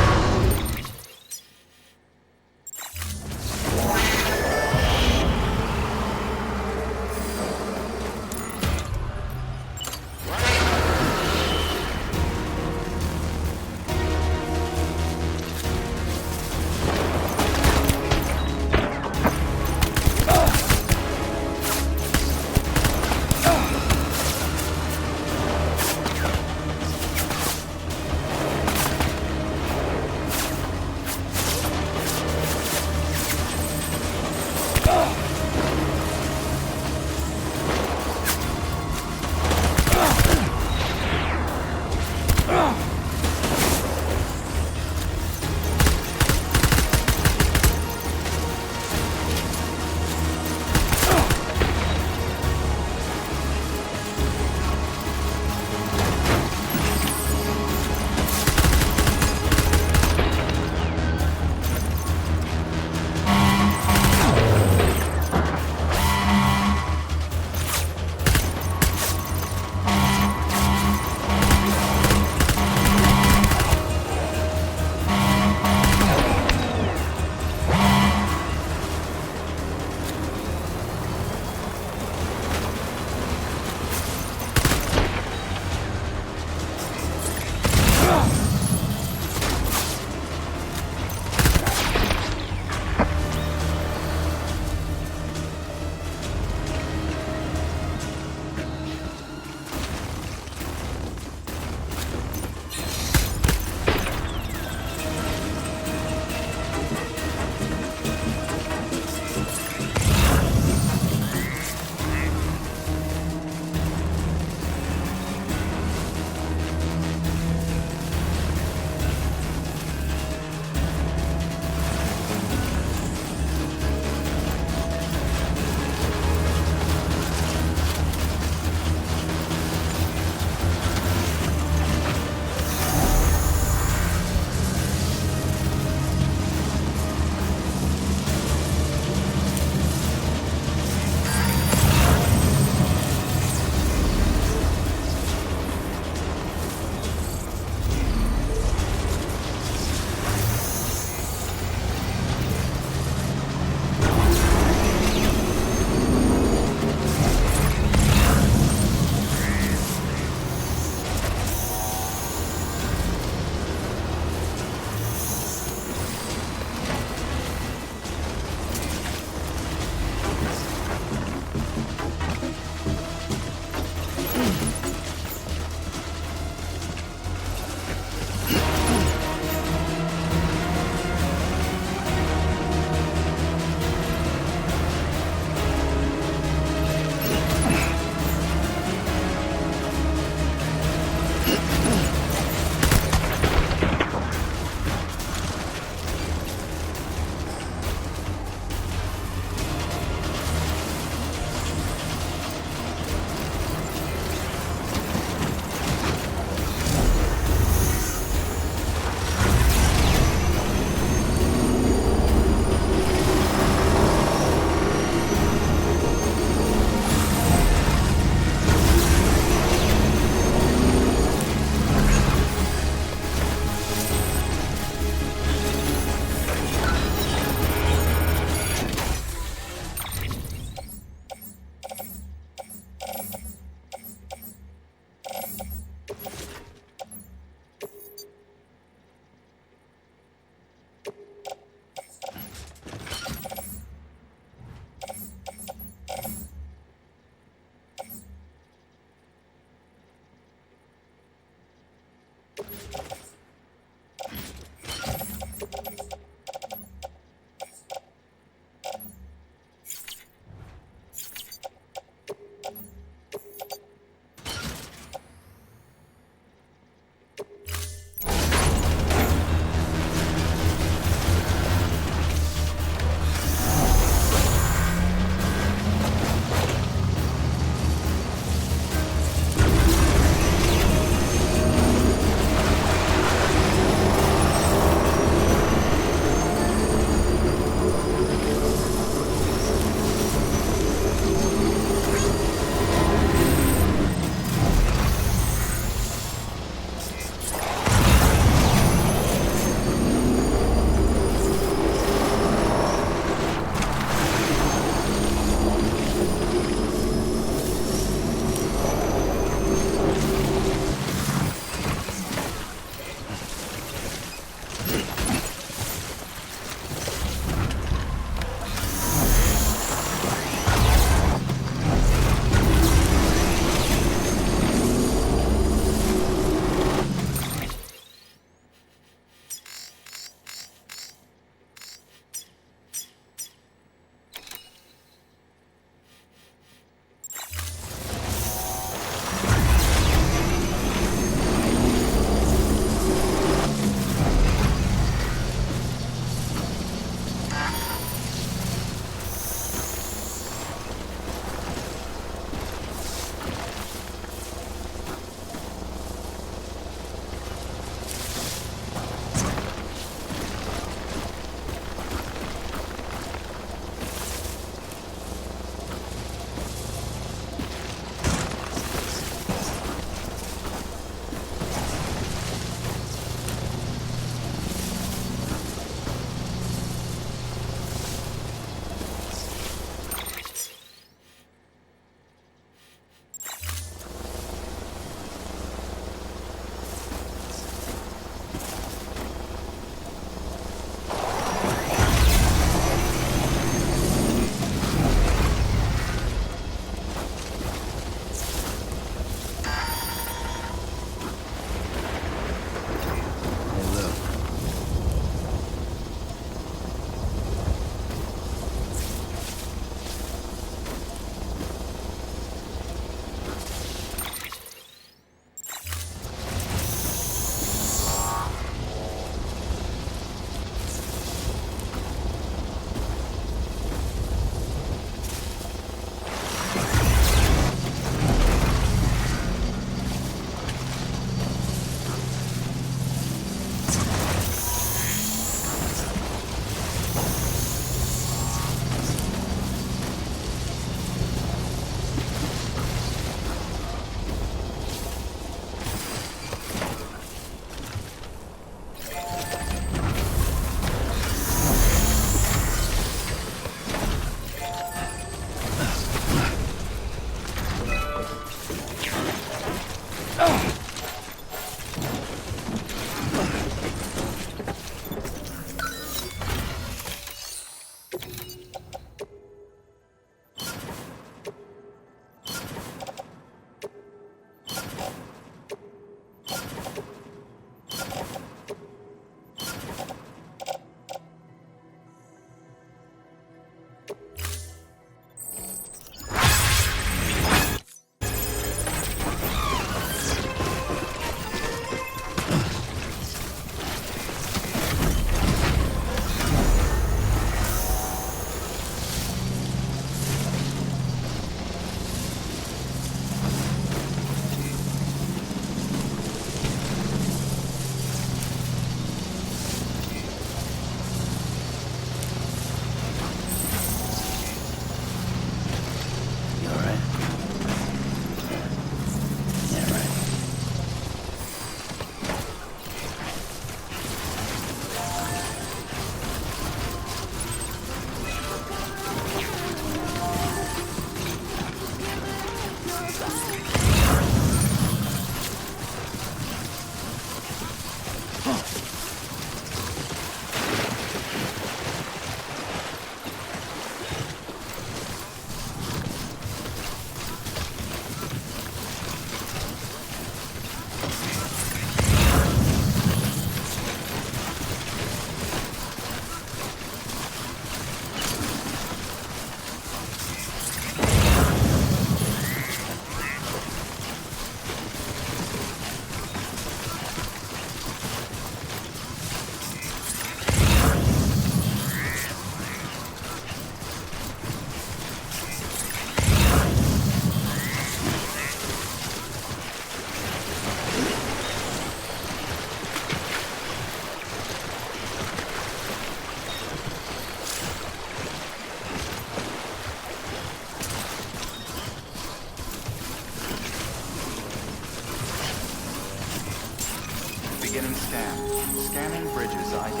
Scanning bridges ID.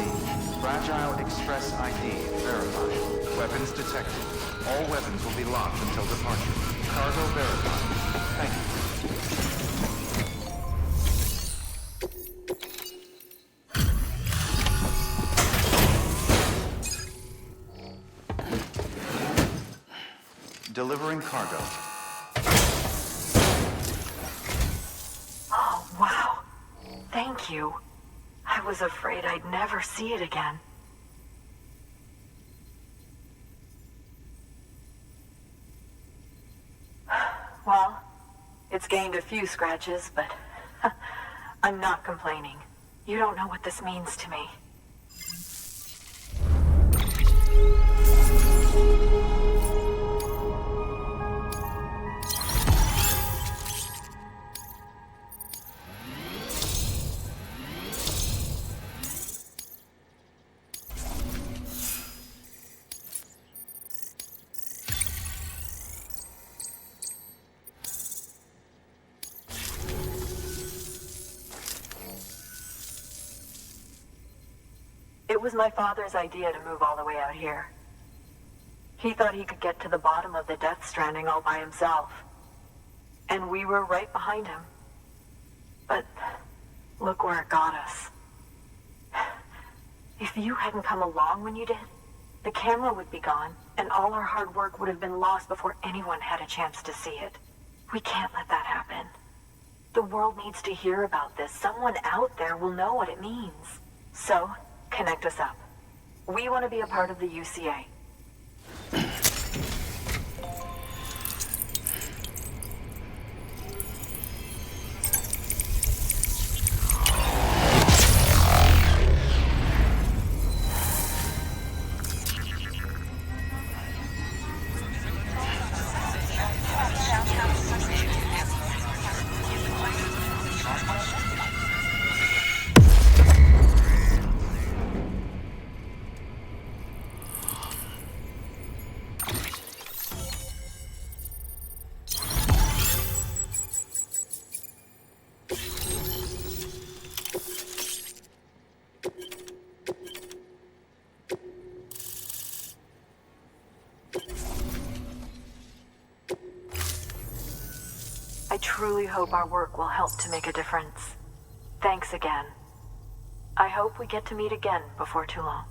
Fragile Express ID verified. Weapons detected. All weapons will be locked until departure. Cargo verified. Thank you. Delivering cargo.
Oh, wow. Thank you. I was afraid I'd never see it again. Well, it's gained a few scratches, but I'm not complaining. You don't know what this means to me. It was my father's idea to move all the way out here. He thought he could get to the bottom of the Death Stranding all by himself. And we were right behind him. But look where it got us. If you hadn't come along when you did, the camera would be gone, and all our hard work would have been lost before anyone had a chance to see it. We can't let that happen. The world needs to hear about this. Someone out there will know what it means. So, connect us up. We want to be a part of the UCA. I truly hope our work will help to make a difference. Thanks again. I hope we get to meet again before too long.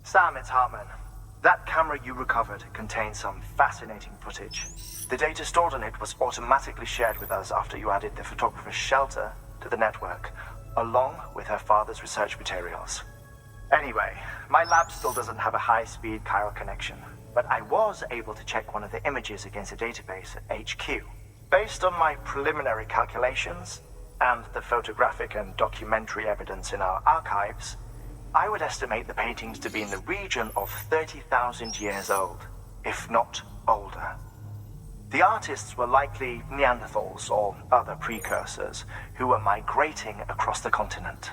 Sam, it's Hartman. That camera you recovered contains some fascinating footage. The data stored on it was automatically shared with us after you added the photographer's shelter to the network, along with her father's research materials. Anyway, my lab still doesn't have a high-speed chiral connection, but I was able to check one of the images against a database at HQ. Based on my preliminary calculations, and the photographic and documentary evidence in our archives, I would estimate the paintings to be in the region of 30,000 years old, if not older. The artists were likely Neanderthals or other precursors who were migrating across the continent.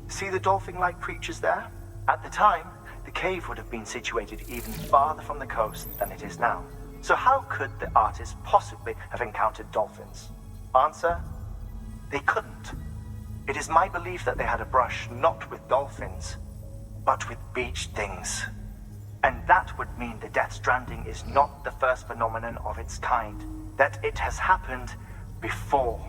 See the dolphin-like creatures there? At the time, the cave would have been situated even farther from the coast than it is now. So how could the artists possibly have encountered dolphins? Answer: they couldn't. It is my belief that they had a brush not with dolphins, but with beach things. And that would mean the Death Stranding is not the first phenomenon of its kind, that it has happened before.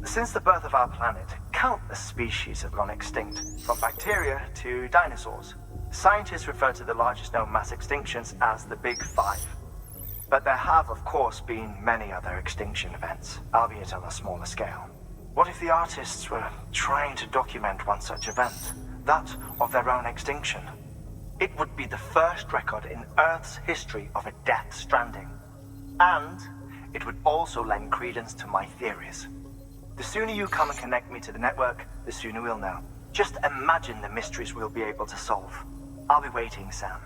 Since the birth of our planet, countless species have gone extinct, from bacteria to dinosaurs. Scientists refer to the largest known mass extinctions as the Big Five. But there have, of course, been many other extinction events, albeit on a smaller scale. What if the artists were trying to document one such event, that of their own extinction? It would be the first record in Earth's history of a Death Stranding. And it would also lend credence to my theories. The sooner you come and connect me to the network, the sooner we'll know. Just imagine the mysteries we'll be able to solve. I'll be waiting, Sam.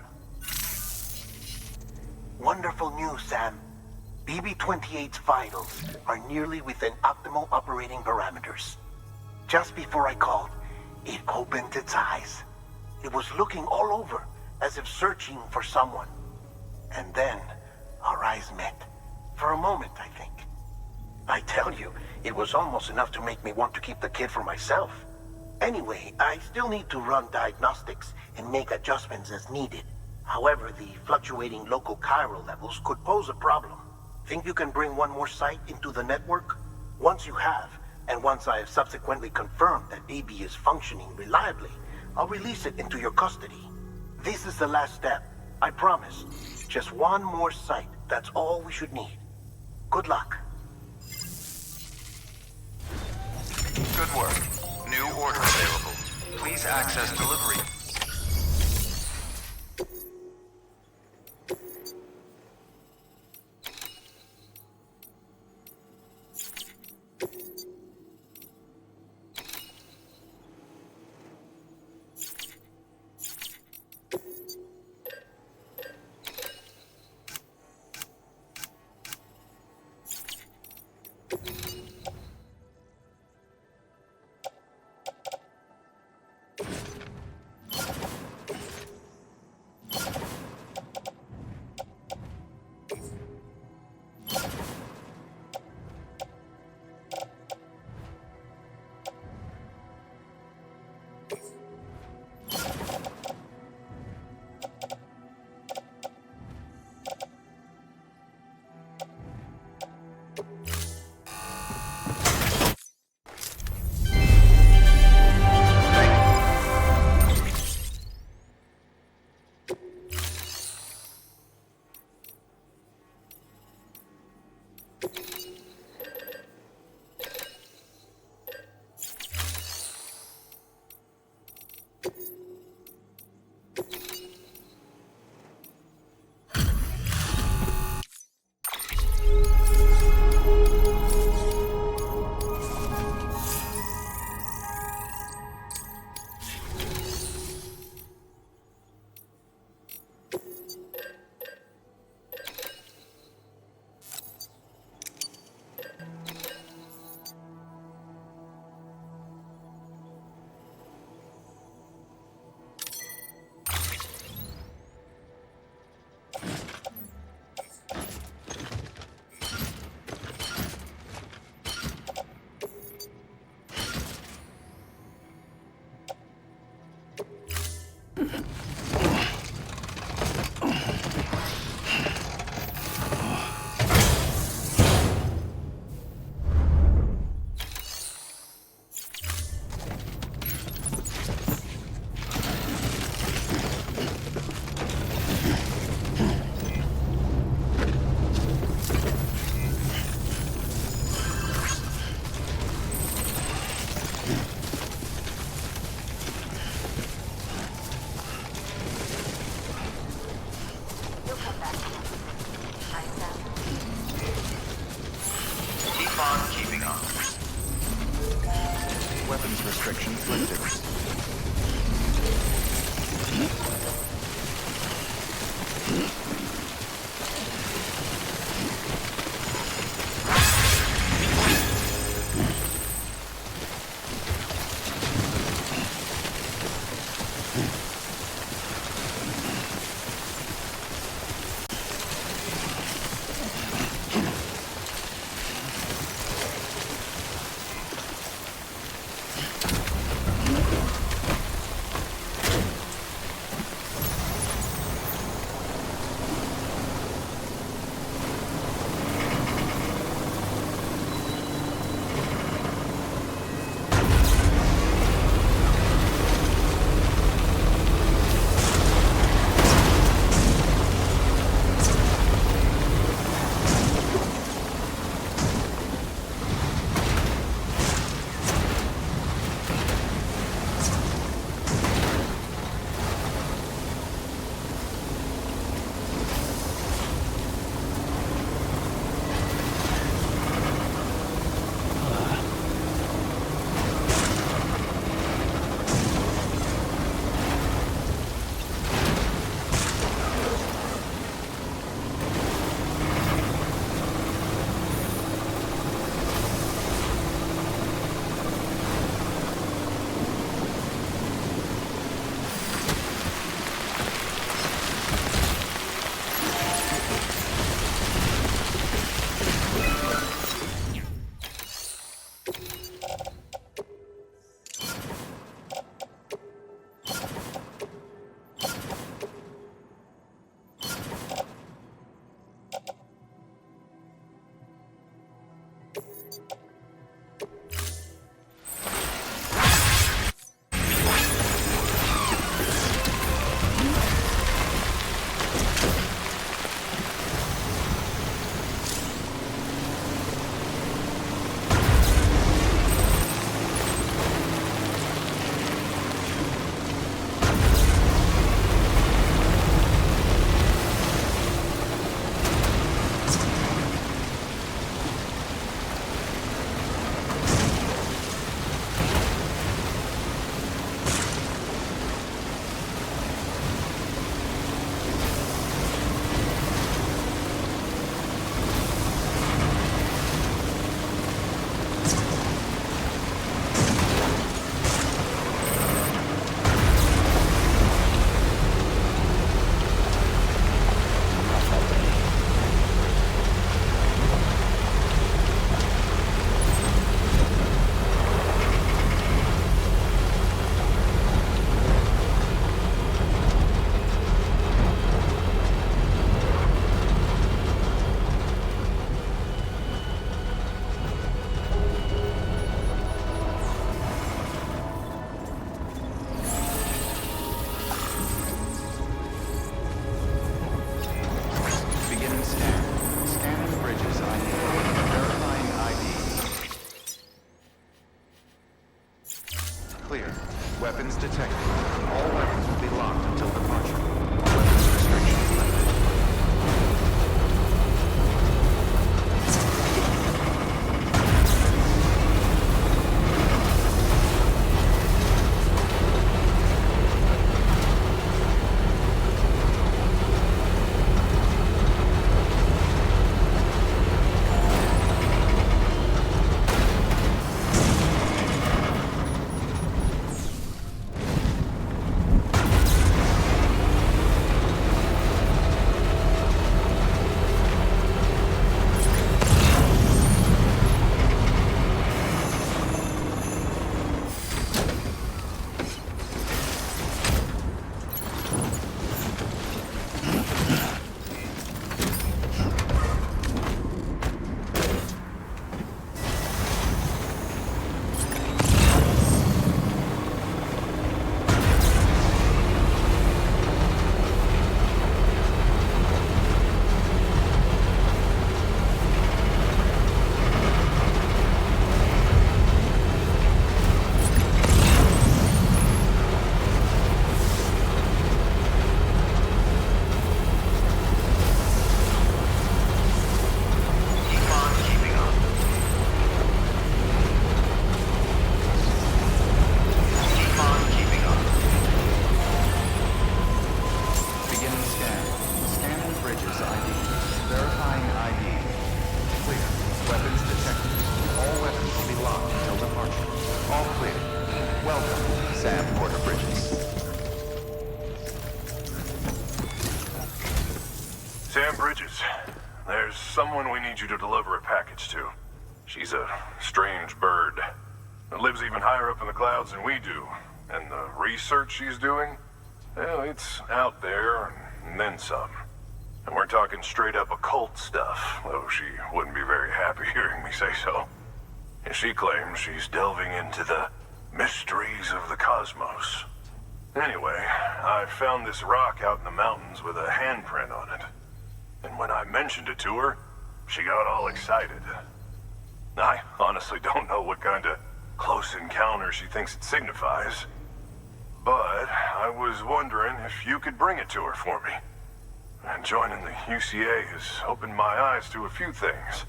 Wonderful news, Sam. BB-28's vitals are nearly within optimal operating parameters. Just before I called, it opened its eyes. It was looking all over, as if searching for someone. And then, our eyes met. For a moment, I think. I tell you, it was almost enough to make me want to keep the kid for myself. Anyway, I still need to run diagnostics and make adjustments as needed. However, the fluctuating local chiral levels could pose a problem. Think you can bring one more site into the network? Once you have, and once I have subsequently confirmed that BB is functioning reliably, I'll release it into your custody. This is the last step. I promise. Just one more site. That's all we should need. Good luck.
Good work. New order available. Please access delivery. All weapons will be locked until departure. Weapons restrictions lifted.
Someone we need you to deliver a package to. She's a strange bird that lives even higher up in the clouds than we do. And the research she's doing, well, it's out there and then some. And we're talking straight up occult stuff, though she wouldn't be very happy hearing me say so. And she claims she's delving into the mysteries of the cosmos. Anyway, I found this rock out in the mountains with a handprint on it. And when I mentioned it to her, she got all excited. I honestly don't know what kind of close encounter she thinks it signifies. But I was wondering if you could bring it to her for me. And joining the UCA has opened my eyes to a few things.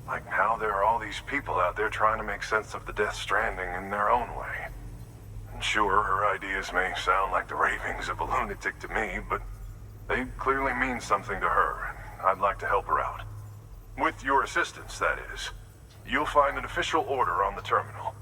Like how there are all these people out there trying to make sense of the Death Stranding in their own way. And sure, her ideas may sound like the ravings of a lunatic to me, but they clearly mean something to her, and I'd like to help her out. With your assistance, that is. You'll find an official order on the terminal.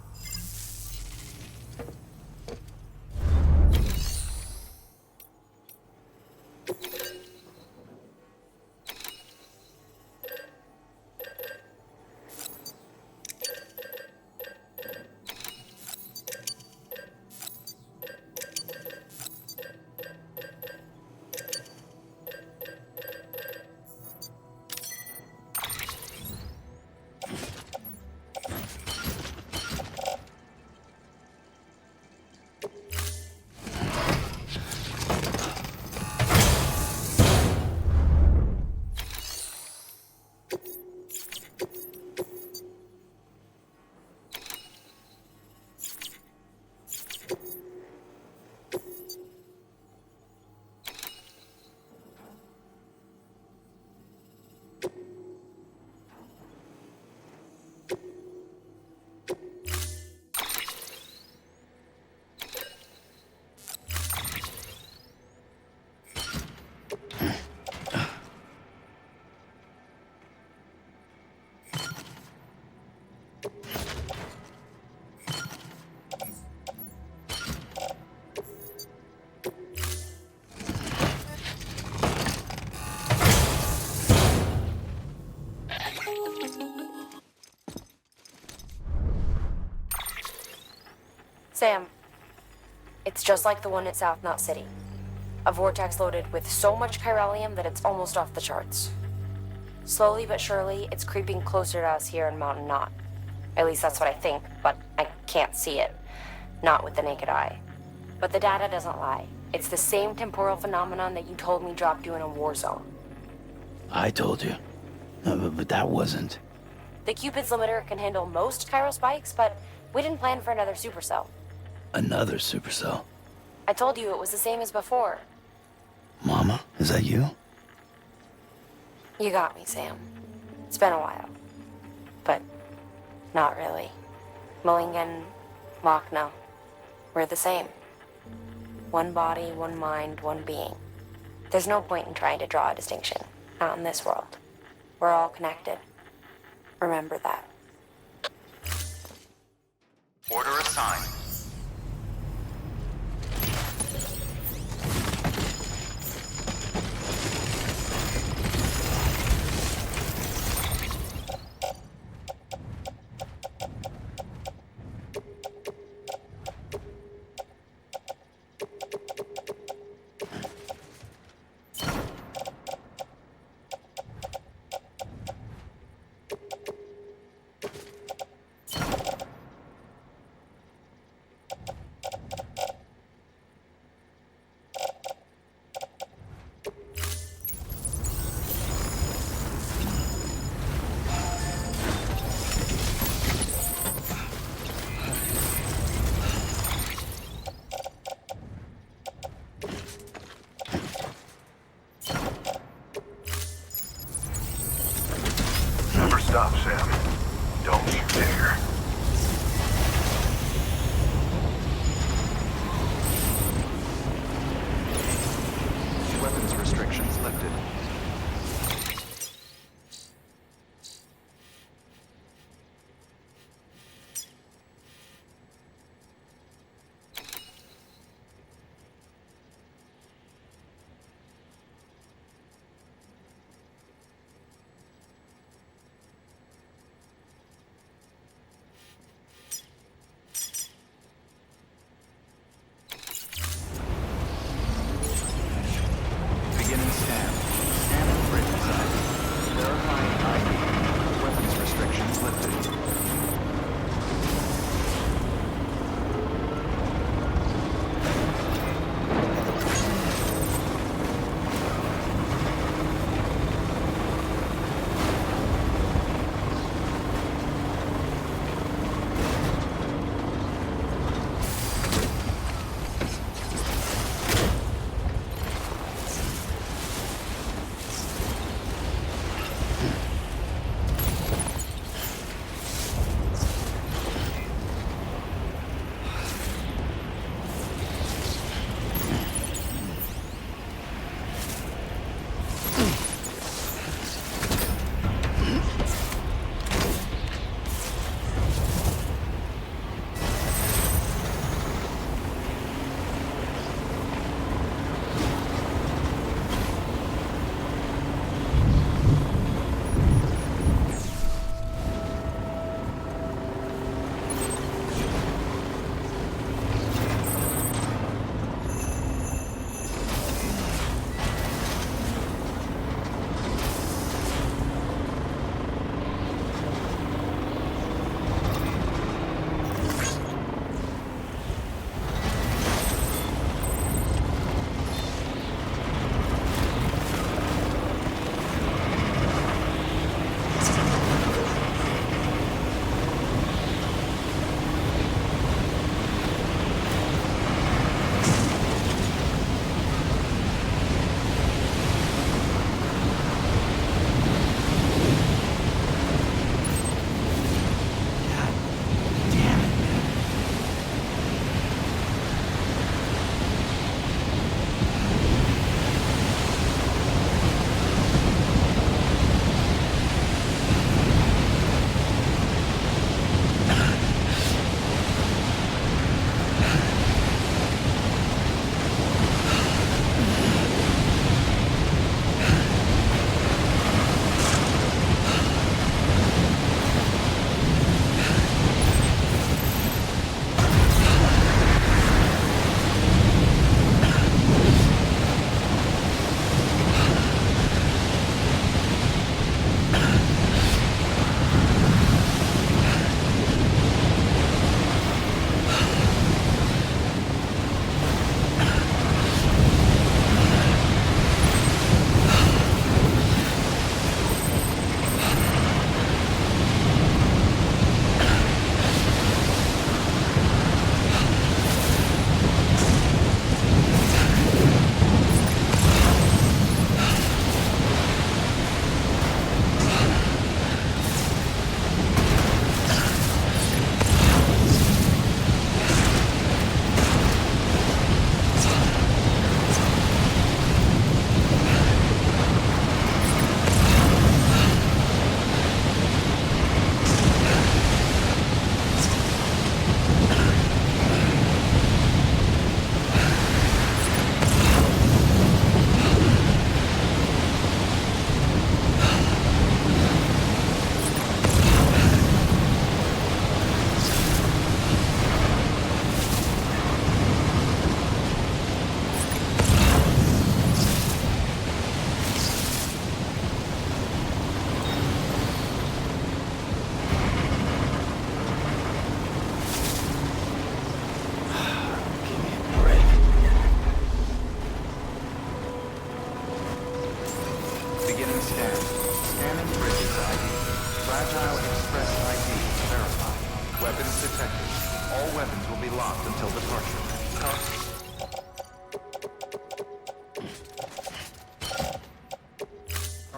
Sam, it's just like the one at South Knot City. A vortex loaded with so much chiralium that it's almost off the charts. Slowly but surely, it's creeping closer to us here in Mountain Knot. At least that's what I think, but I can't see it. Not with the naked eye. But the data doesn't lie. It's the same temporal phenomenon that you told me dropped you in a war zone.
I told you. But that wasn't.
The Cupid's limiter can handle most chiral spikes, but we didn't plan for another supercell.
Another supercell?
I told you it was the same as before.
Mama, is that you?
You got me, Sam. It's been a while. But not really. Mulligan, Lochno, we're the same. One body, one mind, one being. There's no point in trying to draw a distinction. Not in this world. We're all connected. Remember that.
Order assigned.
Never stop, Sam. Don't you dare.
Weapons restrictions lifted.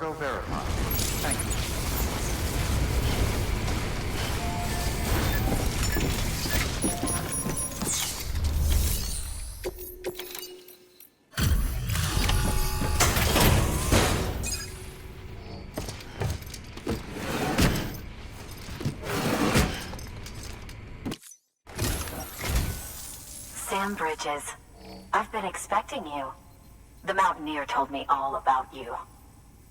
Cargo verified. Thank you.
Sam Bridges, I've been expecting you. The Mountaineer told me all about you.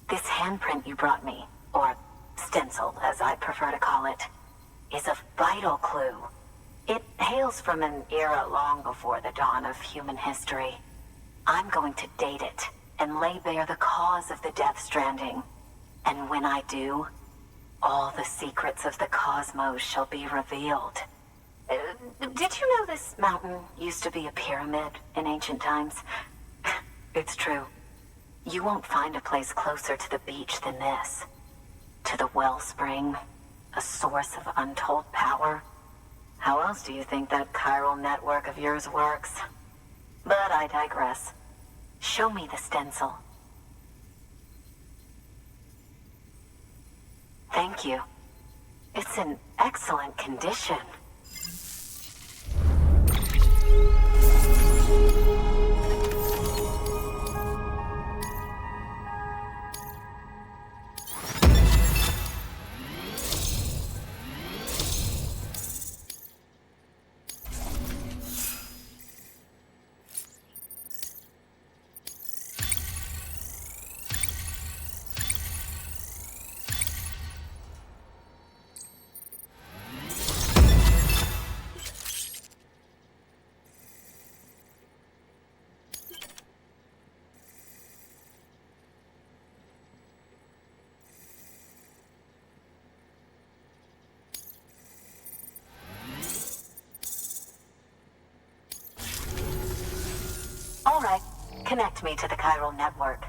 This handprint you brought me, or stencil as I prefer to call it, is a vital clue. It hails from an era long before the dawn of human history. I'm going to date it and lay bare the cause of the Death Stranding. And when I do, all the secrets of the cosmos shall be revealed. Did you know this mountain used to be a pyramid in ancient times? It's true. You won't find a place closer to the beach than this. To the wellspring, a source of untold power. How else do you think that chiral network of yours works? But I digress. Show me the stencil. Thank you. It's in excellent condition. All right, connect me to the chiral network.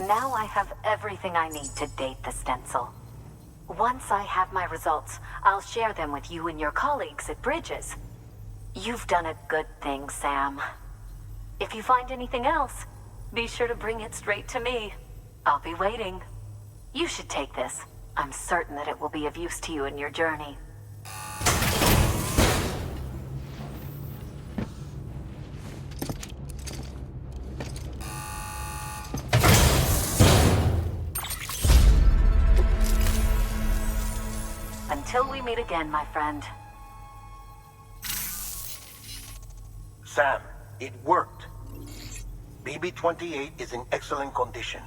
Now I have everything I need to date the stencil. Once I have my results, I'll share them with you and your colleagues at Bridges. You've done a good thing, Sam. If you find anything else, be sure to bring it straight to me. I'll be waiting. You should take this. I'm certain that it will be of use to you in your journey. Until we meet again, my friend.
Sam, it worked. BB-28 is in excellent condition.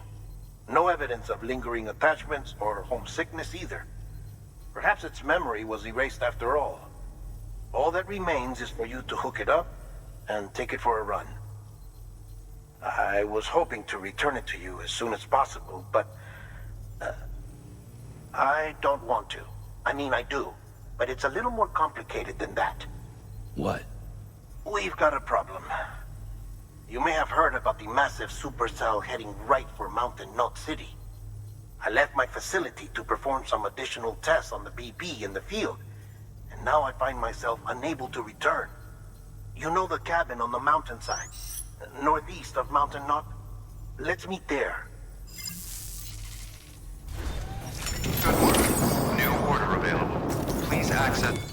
No evidence of lingering attachments or homesickness either. Perhaps its memory was erased after all. All that remains is for you to hook it up and take it for a run. I was hoping to return it to you as soon as possible, but I don't want to. I mean, I do, but it's a little more complicated than that.
What?
We've got a problem. You may have heard about the massive supercell heading right for Mountain Knot City. I left my facility to perform some additional tests on the BB in the field, and now I find myself unable to return. You know the cabin on the mountainside, northeast of Mountain Knot? Let's meet there.
Good work. New order available. Please access...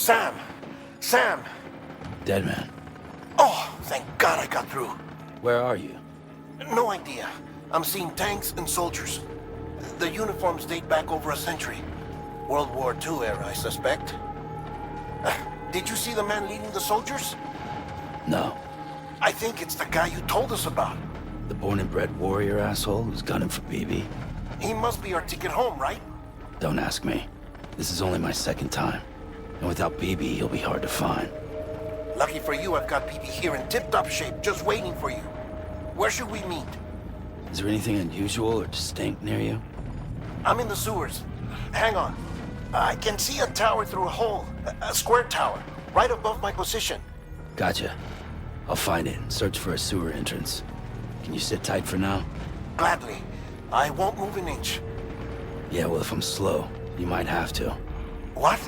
Sam! Sam!
Dead man.
Oh, thank God I got through.
Where are you?
No idea. I'm seeing tanks and soldiers. The uniforms date back over a century. World War II era, I suspect. Did you see the man leading the soldiers?
No.
I think it's the guy you told us about.
The born and bred warrior asshole who's gunning for BB?
He must be our ticket home, right?
Don't ask me. This is only my second time. And without BB, he'll be hard to find.
Lucky for you, I've got BB here in tip-top shape, just waiting for you. Where should we meet?
Is there anything unusual or distinct near you?
I'm in the sewers. Hang on. I can see a tower through a hole. A square tower, right above my position.
Gotcha. I'll find it and search for a sewer entrance. Can you sit tight for now?
Gladly. I won't move an inch.
Yeah, well, if I'm slow, you might have to.
What?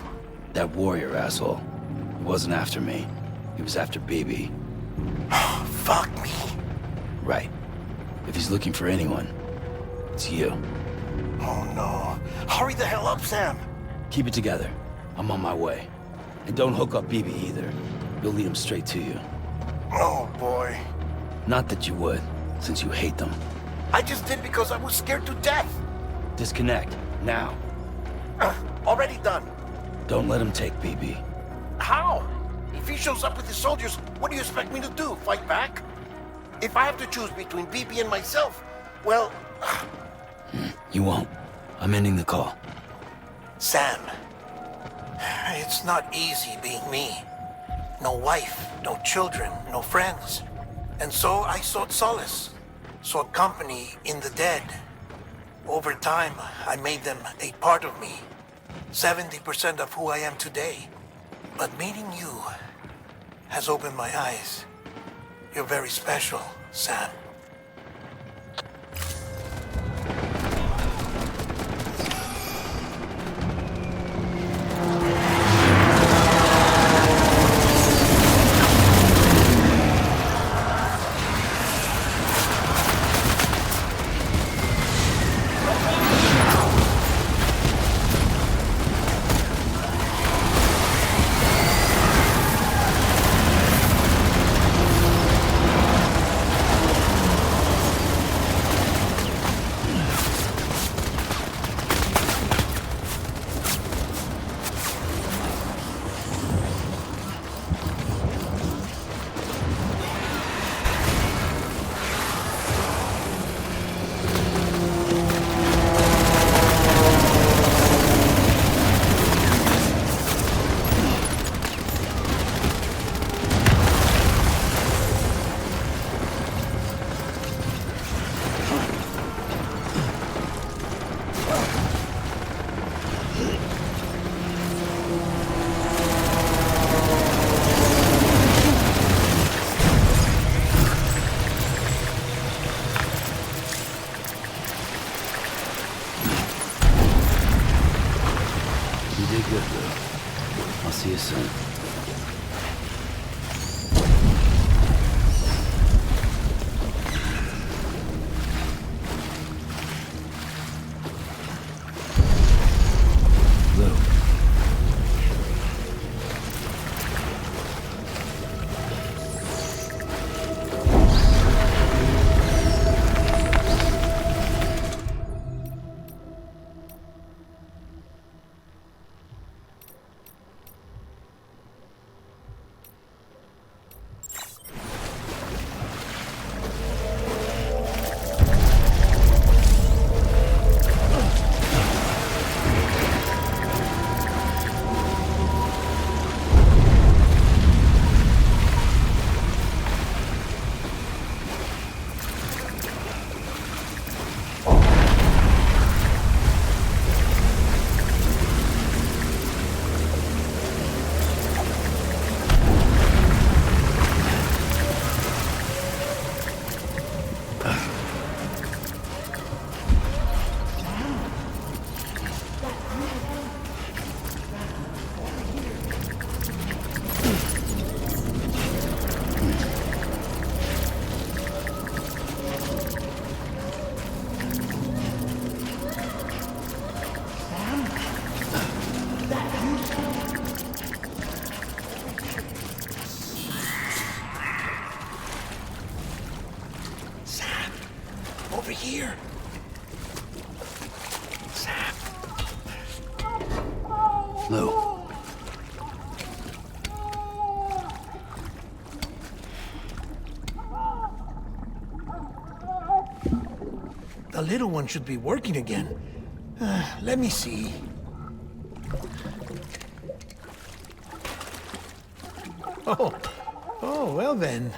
That warrior asshole. He wasn't after me. He was after BB.
Fuck me.
Right. If he's looking for anyone, it's you.
Oh no. Hurry the hell up, Sam.
Keep it together. I'm on my way. And don't hook up BB either. You'll lead him straight to you.
Oh boy.
Not that you would, since you hate them.
I just did because I was scared to death.
Disconnect, now.
Already done.
Don't let him take BB.
How? If he shows up with his soldiers, what do you expect me to do? Fight back? If I have to choose between BB and myself, well...
You won't. I'm ending the call.
Sam, it's not easy being me. No wife, no children, no friends. And so I sought solace, sought company in the dead. Over time, I made them a part of me. 70% of who I am today. But meeting you has opened my eyes. You're very special, Sam.
See you soon.
Over here. Sam.
Lou.
The little one should be working again. Let me see. Oh, well then.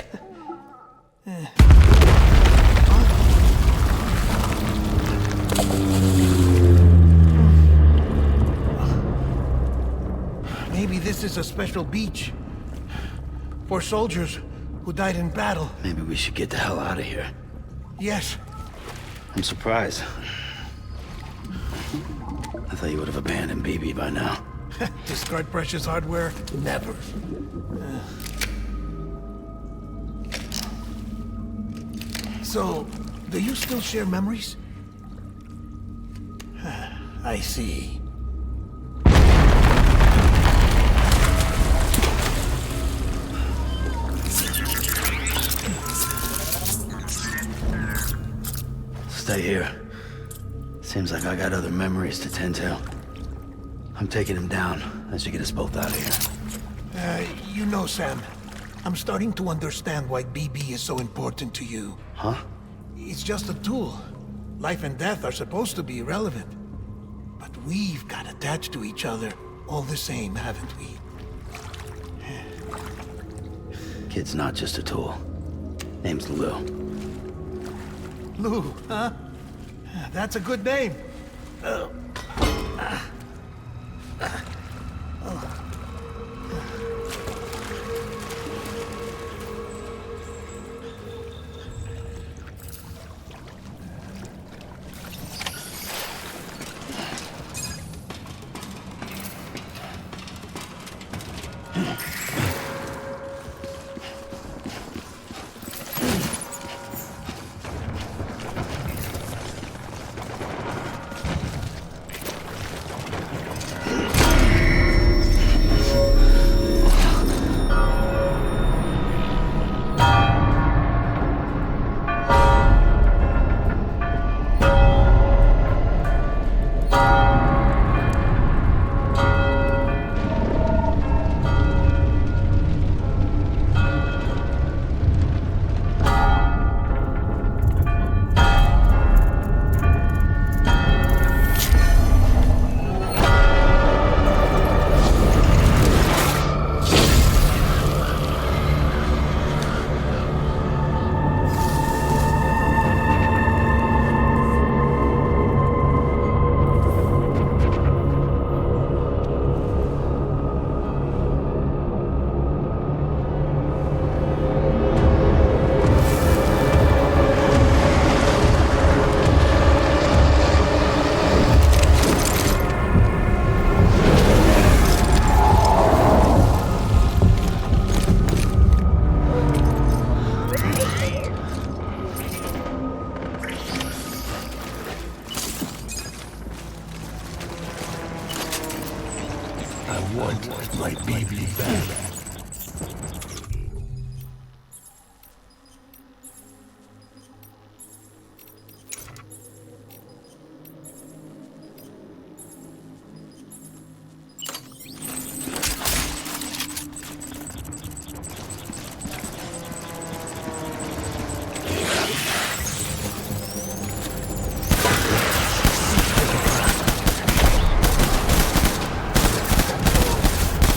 Maybe this is a special beach. For soldiers who died in battle.
Maybe we should get the hell out of here.
Yes.
I'm surprised. I thought you would have abandoned BB by now.
Discard precious hardware? Never. So, do you still share memories? I see.
Stay here. Seems like I got other memories to tend to. I'm taking him down. That should get us both out of here.
You know, Sam, I'm starting to understand why BB is so important to you.
Huh?
It's just a tool. Life and death are supposed to be irrelevant. But we've got attached to each other all the same, haven't we?
Kid's not just a tool. Name's Lou.
Lou, huh? That's a good name.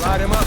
Light him up.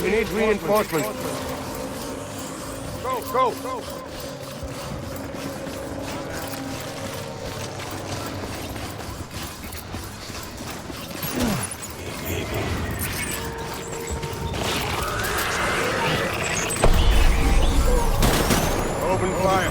We need reinforcements. Go. Open fire.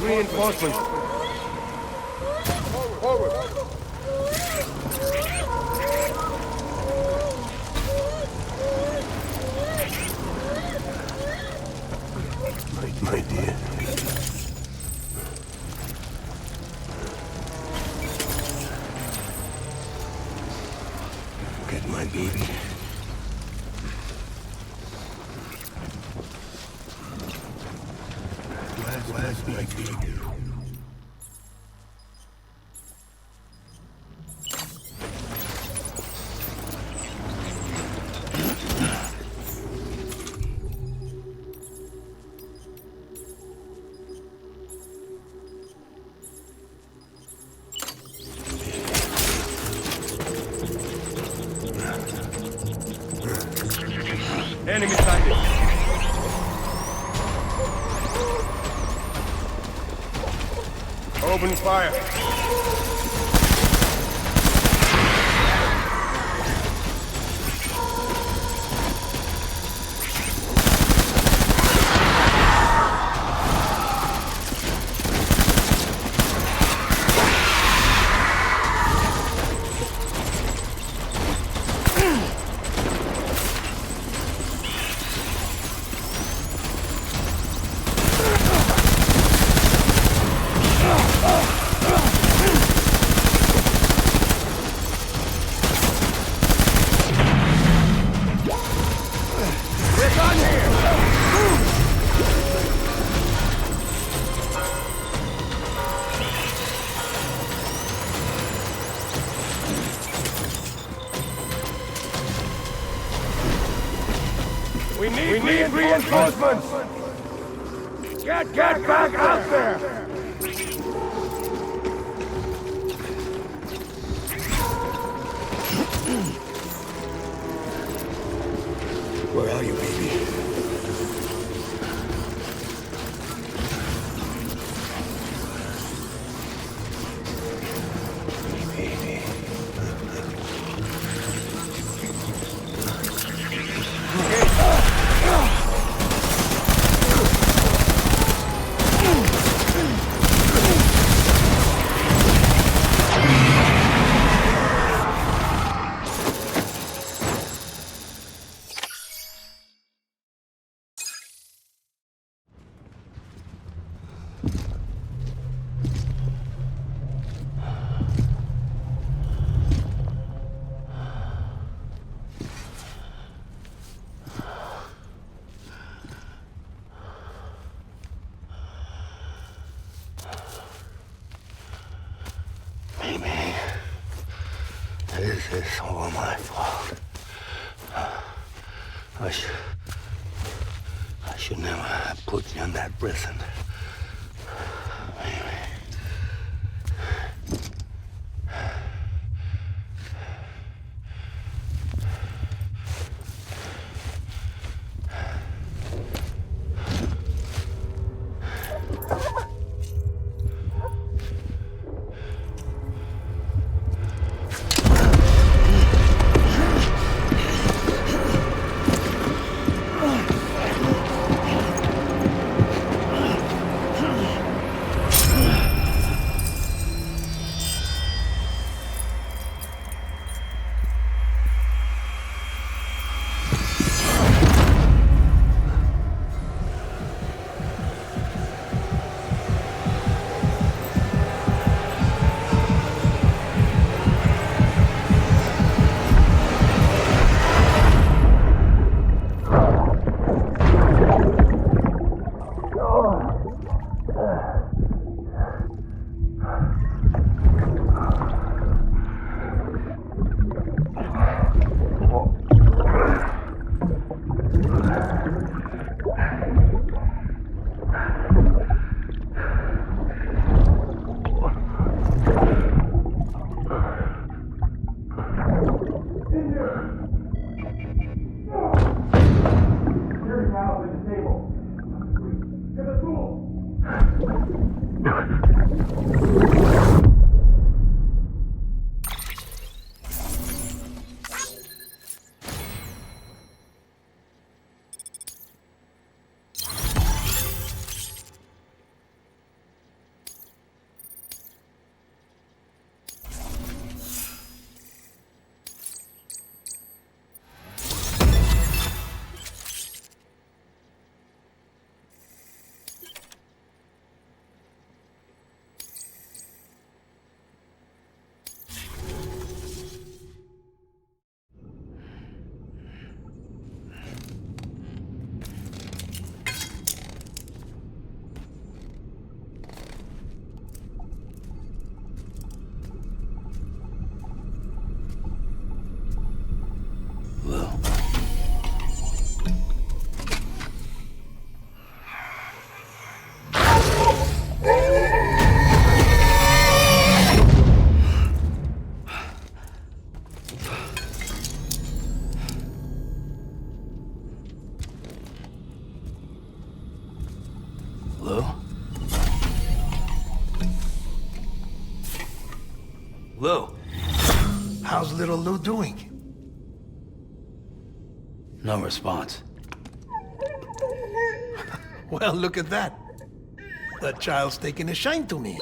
reinforcements. Forward.
My dear. Get my baby. Where's my baby?
Enemy sighted. Open fire. We need reinforcements! Get back out there!
Where are you, baby? This is all my fault. I should never have put you in that prison.
Lou? Lou?
How's little Lou doing?
No response.
Well, look at that. The child's taking a shine to me.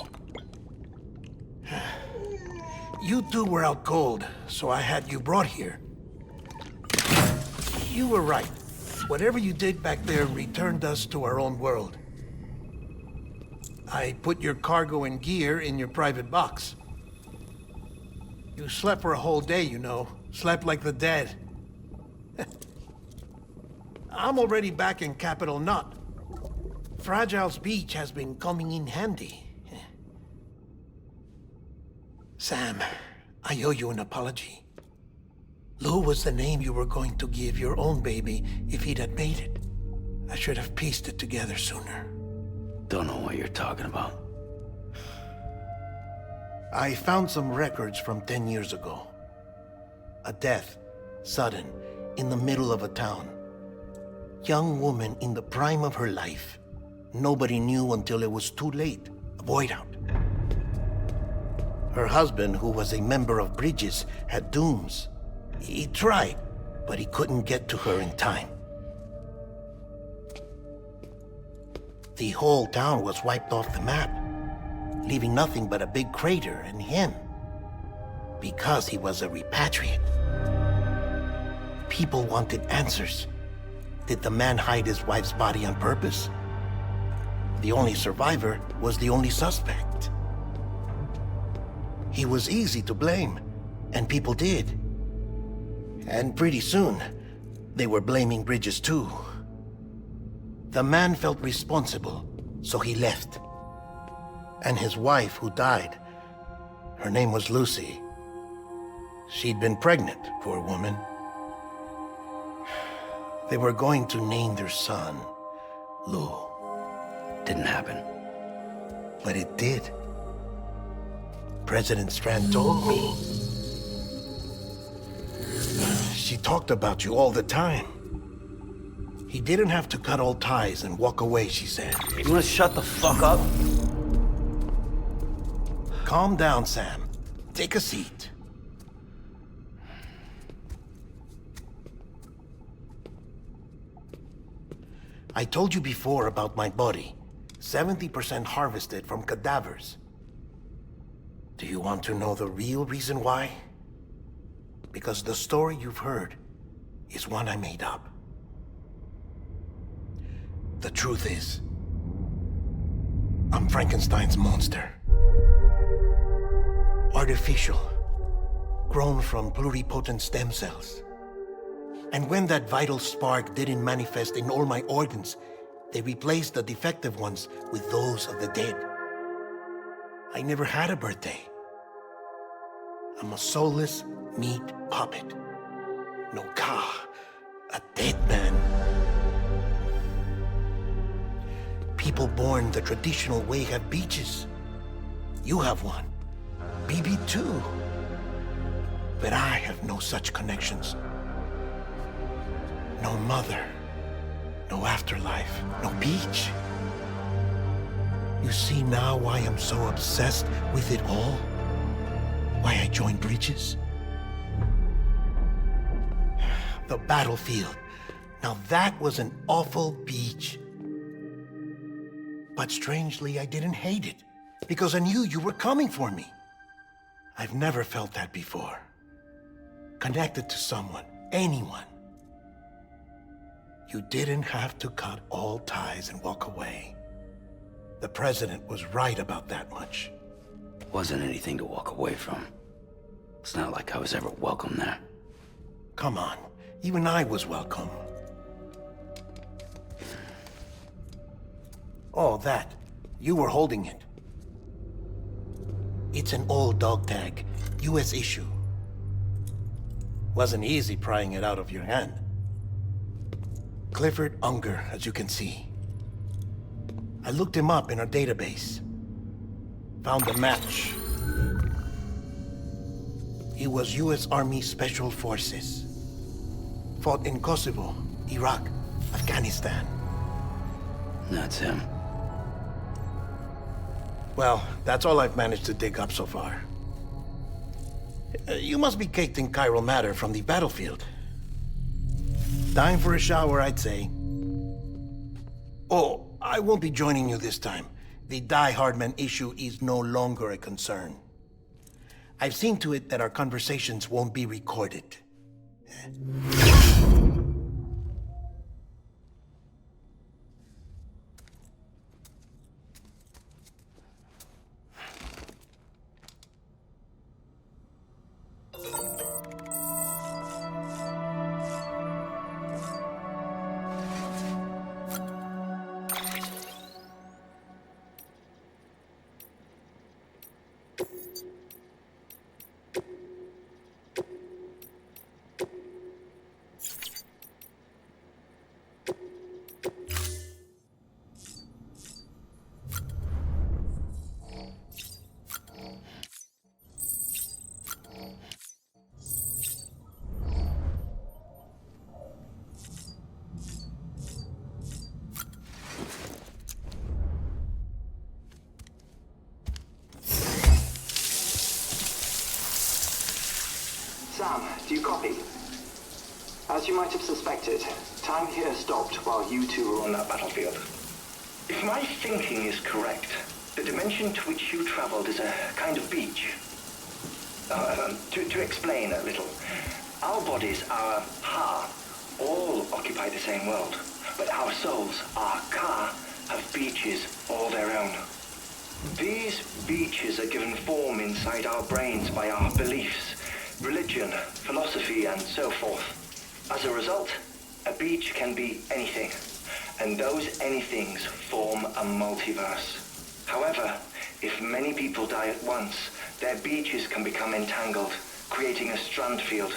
You two were out cold, so I had you brought here. You were right. Whatever you did back there returned us to our own world. I put your cargo and gear in your private box. You slept for a whole day, you know. Slept like the dead. I'm already back in Capital Knot. Fragile's beach has been coming in handy. Sam, I owe you an apology. Lou was the name you were going to give your own baby if he'd had made it. I should have pieced it together sooner.
Don't know what you're talking about.
I found some records from 10 years ago. A death, sudden, in the middle of a town. Young woman in the prime of her life. Nobody knew until it was too late. A void out. Her husband, who was a member of Bridges, had dooms. He tried, but he couldn't get to her in time. The whole town was wiped off the map, leaving nothing but a big crater and him. Because he was a repatriate. People wanted answers. Did the man hide his wife's body on purpose? The only survivor was the only suspect. He was easy to blame, and people did. And pretty soon, they were blaming Bridges too. The man felt responsible, so he left. And his wife, who died, her name was Lucy. She'd been pregnant, poor woman. They were going to name their son Lou.
Didn't happen.
But it did. President Strand told me. She talked about you all the time. He didn't have to cut all ties and walk away, she said.
You wanna shut the fuck up?
Calm down, Sam. Take a seat. I told you before about my body. 70% harvested from cadavers. Do you want to know the real reason why? Because the story you've heard is one I made up. The truth is, I'm Frankenstein's monster. Artificial, grown from pluripotent stem cells. And when that vital spark didn't manifest in all my organs, they replaced the defective ones with those of the dead. I never had a birthday. I'm a soulless meat puppet. No ka, a dead man. People born the traditional way have beaches. You have one. BB too. But I have no such connections. No mother. No afterlife. No beach. You see now why I'm so obsessed with it all? Why I joined Bridges? The battlefield. Now that was an awful beach. But strangely, I didn't hate it, because I knew you were coming for me. I've never felt that before. Connected to someone, anyone. You didn't have to cut all ties and walk away. The president was right about that much.
Wasn't anything to walk away from. It's not like I was ever welcome there.
Come on, even I was welcome. Oh, that. You were holding it. It's an old dog tag, US issue. Wasn't easy prying it out of your hand. Clifford Unger, as you can see. I looked him up in our database. Found a match. He was US Army Special Forces. Fought in Kosovo, Iraq, Afghanistan.
That's him.
Well, that's all I've managed to dig up so far. You must be caked in chiral matter from the battlefield. Time for a shower, I'd say. Oh, I won't be joining you this time. The Die Hardman issue is no longer a concern. I've seen to it that our conversations won't be recorded.
Sam, do you copy? As you might have suspected, time here stopped while you two were on that battlefield. If my thinking is correct, the dimension to which you traveled is a kind of beach. To explain a little, our bodies, our Ha, all occupy the same world, but our souls, our Ka, have beaches all their own. These beaches are given form inside our brains by our beliefs, religion, philosophy, and so forth. As a result, a beach can be anything, and those anythings form a multiverse. However, if many people die at once, their beaches can become entangled, creating a strand field.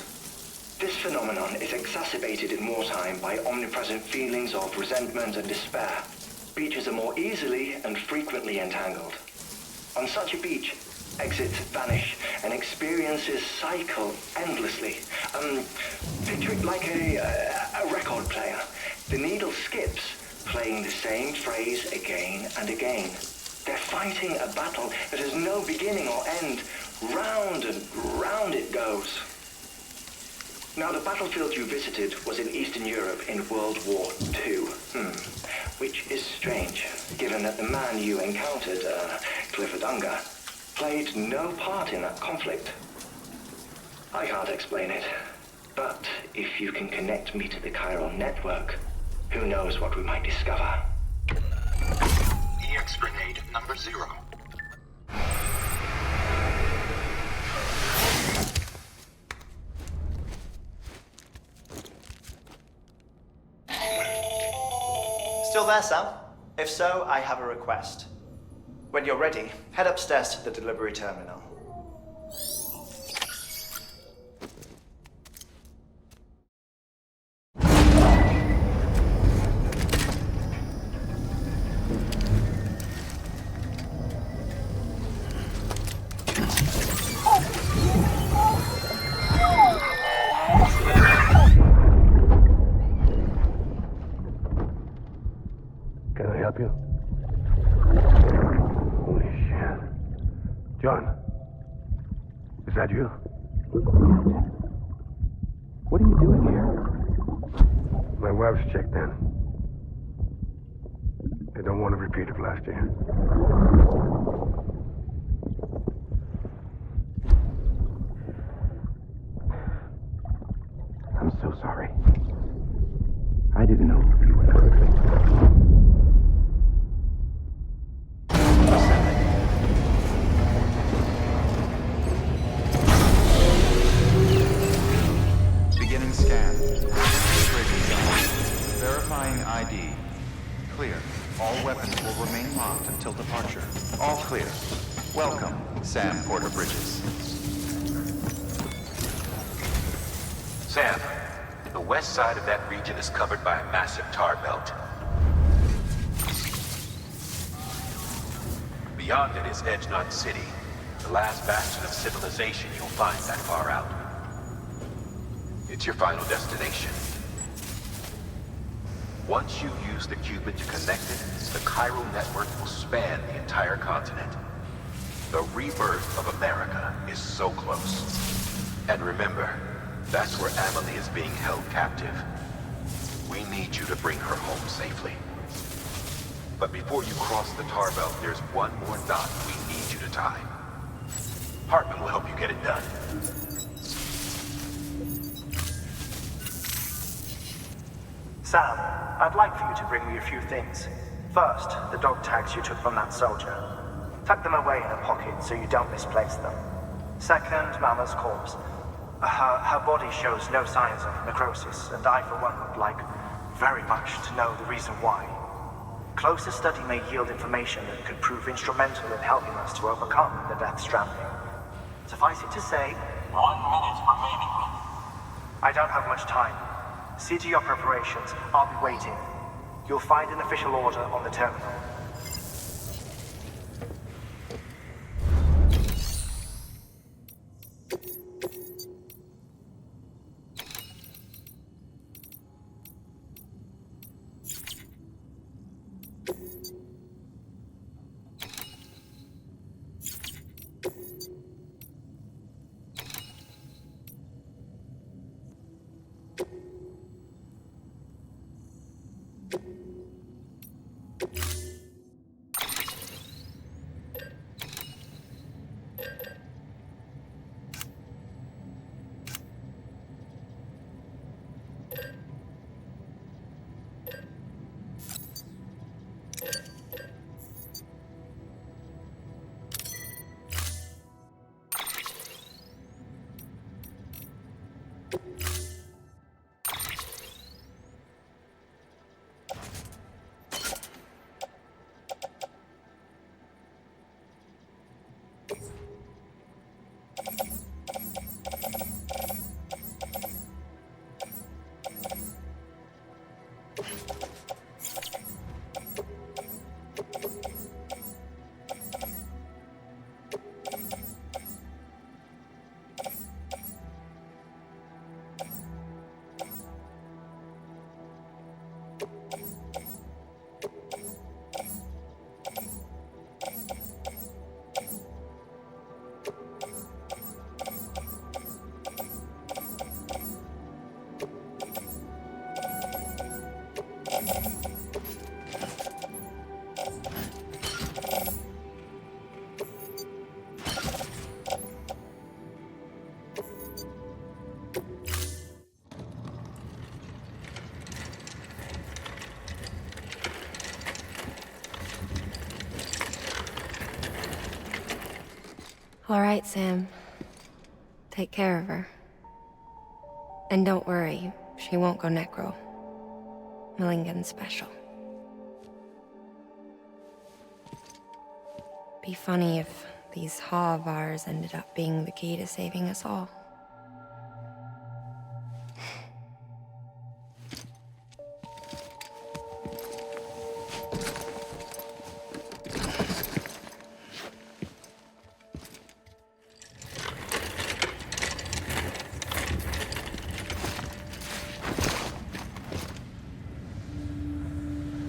This phenomenon is exacerbated in wartime by omnipresent feelings of resentment and despair. Beaches are more easily and frequently entangled. On such a beach, exits vanish and experiences cycle endlessly. Picture it like a record player. The needle skips, playing the same phrase again and again. They're fighting a battle that has no beginning or end. Round and round it goes. Now, the battlefield you visited was in Eastern Europe in World War II. Which is strange, given that the man you encountered, Clifford Unger, played no part in that conflict. I can't explain it, but if you can connect me to the chiral network, who knows what we might discover.
EX grenade number 0.
Still there, Sam? If so, I have a request. When you're ready, head upstairs to the delivery terminal.
Can I help you? Holy shit. John, is that you? What are you doing here? My wife's checked in. They don't want to repeat of last year. I'm so sorry. I didn't know you were perfect.
Beginning scan. Verifying ID. Clear. All weapons will remain locked until departure. All clear. Welcome, Sam Porter Bridges.
Sam, the west side of that region is covered by a massive tar belt. Beyond it is Edgenot City, the last bastion of civilization you'll find that far out. It's your final destination. Once you use the Cubit to connect it, the chiral network will span the entire continent.
The rebirth of America is so close. And remember, that's where Amelie is being held captive. We need you to bring her home safely. But before you cross the tar belt, there's one more knot we need you to tie. Hartman will help you get it done.
Sam, I'd like for you to bring me a few things. First, the dog tags you took from that soldier. Tuck them away in a pocket so you don't misplace them. Second, Mama's corpse. Her body shows no signs of necrosis, and I, for one, would like very much to know the reason why. Closer study may yield information that could prove instrumental in helping us to overcome the Death Stranding. Suffice it to say, 1 minute remaining. I don't have much time. See to your preparations. I'll be waiting. You'll find an official order on the terminal.
All right, Sam. Take care of her. And don't worry, she won't go necro. Millingan's special. Be funny if these Ha of ours ended up being the key to saving us all.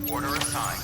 Order assigned.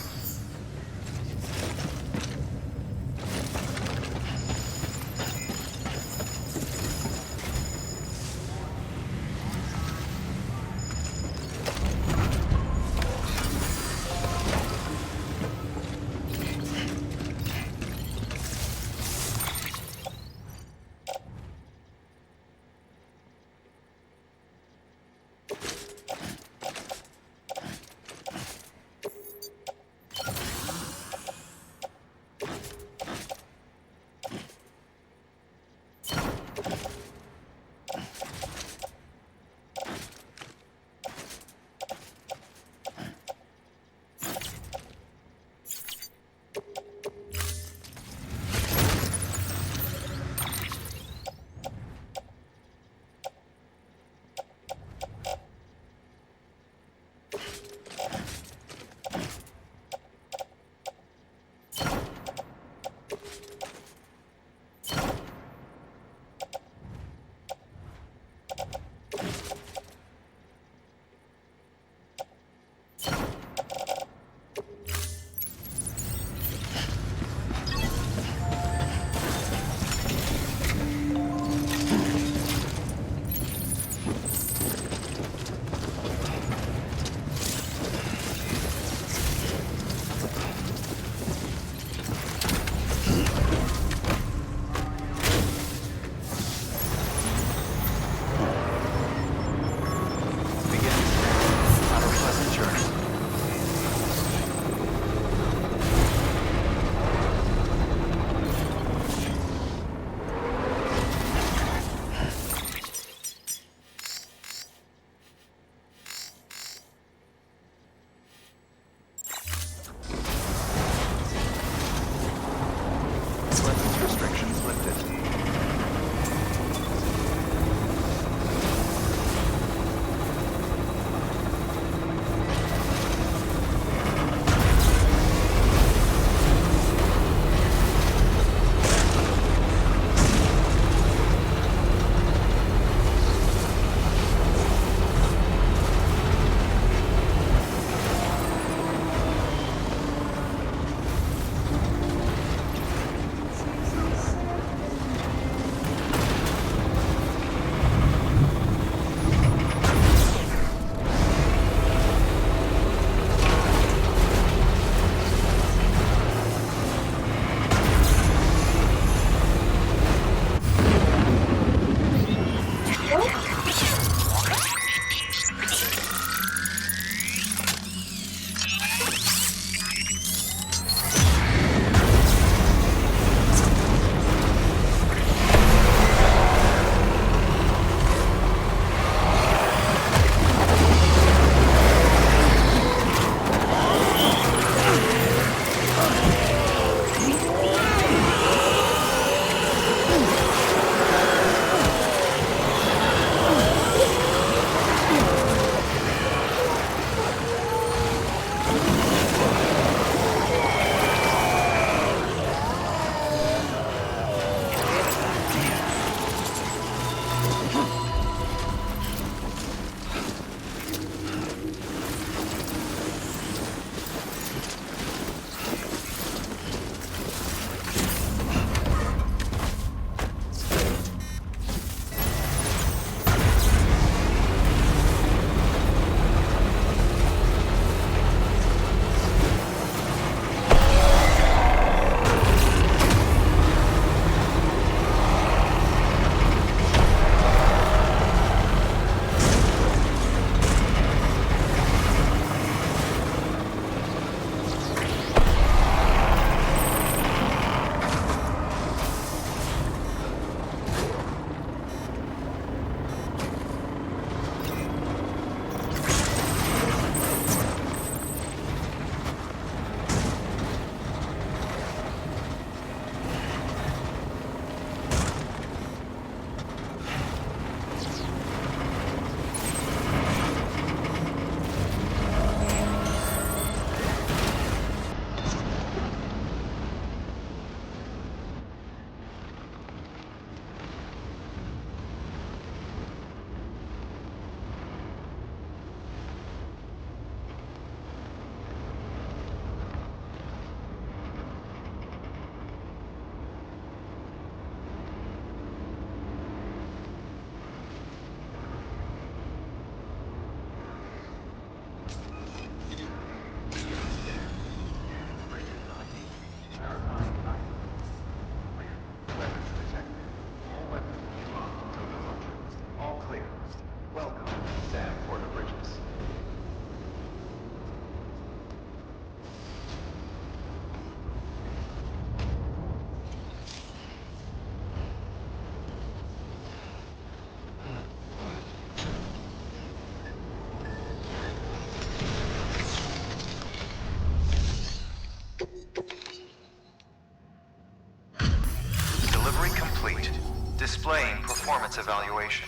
Displaying performance evaluation.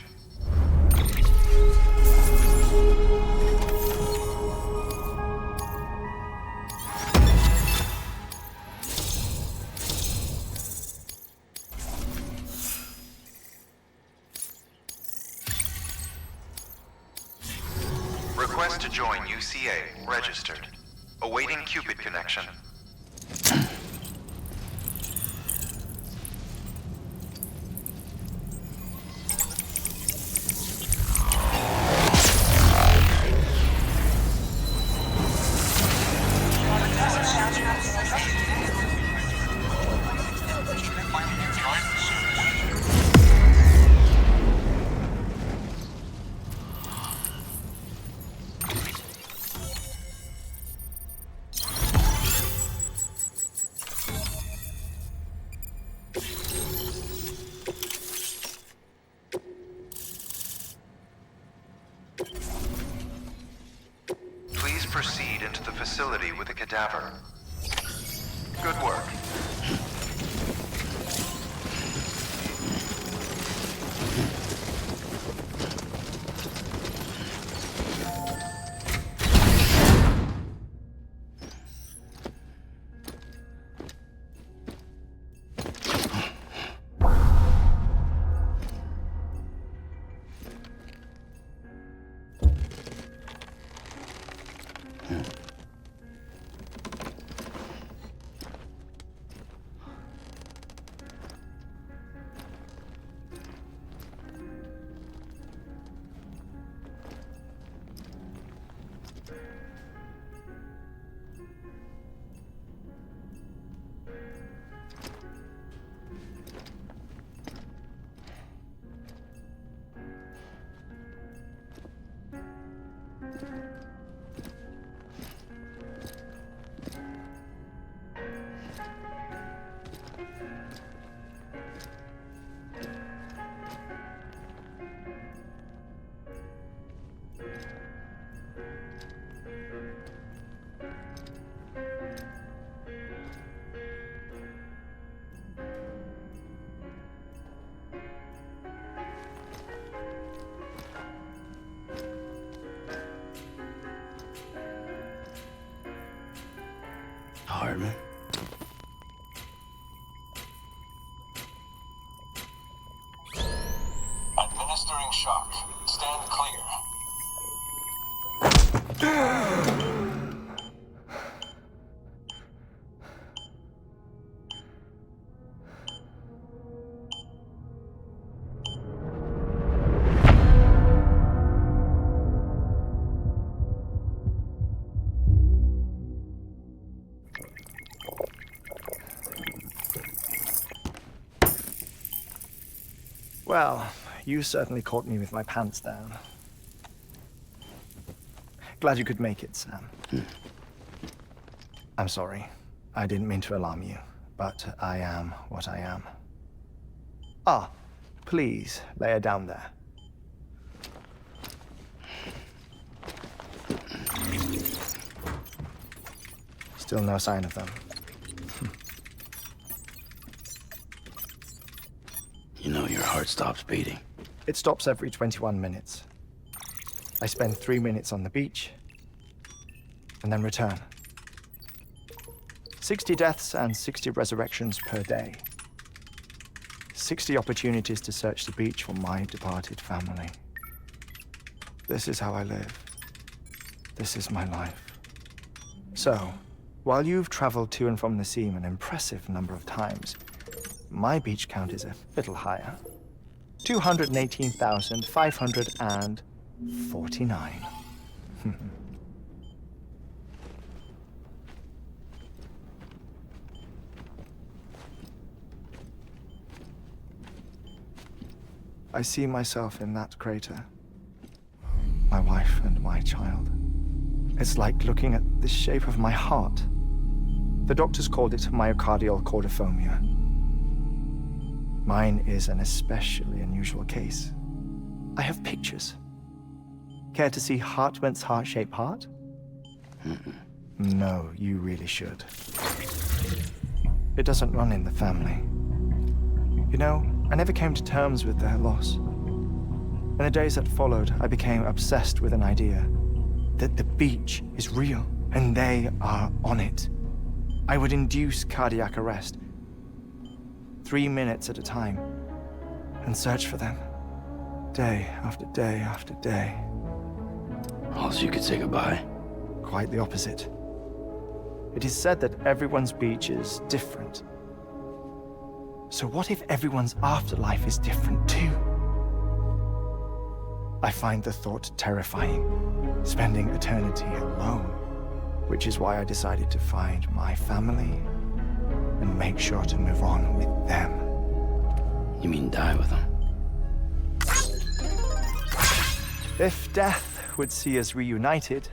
Request to join UCA. Registered. Awaiting Cupid connection. Please proceed into the facility with the cadaver. Good work.
Hardman?
Administering shock. Stand clear.
Well, you certainly caught me with my pants down. Glad you could make it, Sam. I'm sorry. I didn't mean to alarm you, but I am what I am. Ah, please, lay her down there. Still no sign of them.
You know your heart stops beating.
It stops every 21 minutes. I spend 3 minutes on the beach, and then return. 60 deaths and 60 resurrections per day. 60 opportunities to search the beach for my departed family. This is how I live. This is my life. So, while you've traveled to and from the sea an impressive number of times, my beach count is a little higher. 218,549. I see myself in that crater. My wife and my child. It's like looking at the shape of my heart. The doctors called it myocardial cordiformia. Mine is an especially unusual case. I have pictures. Care to see Hartman's heart-shaped heart? No, you really should. It doesn't run in the family. You know, I never came to terms with their loss. In the days that followed, I became obsessed with an idea that the beach is real and they are on it. I would induce cardiac arrest, 3 minutes at a time, and search for them, day after day after day.
Also, you could say goodbye.
Quite the opposite. It is said that everyone's beach is different. So what if everyone's afterlife is different too? I find the thought terrifying, spending eternity alone, which is why I decided to find my family and make sure to move on with them.
You mean die with them?
If death would see us reunited,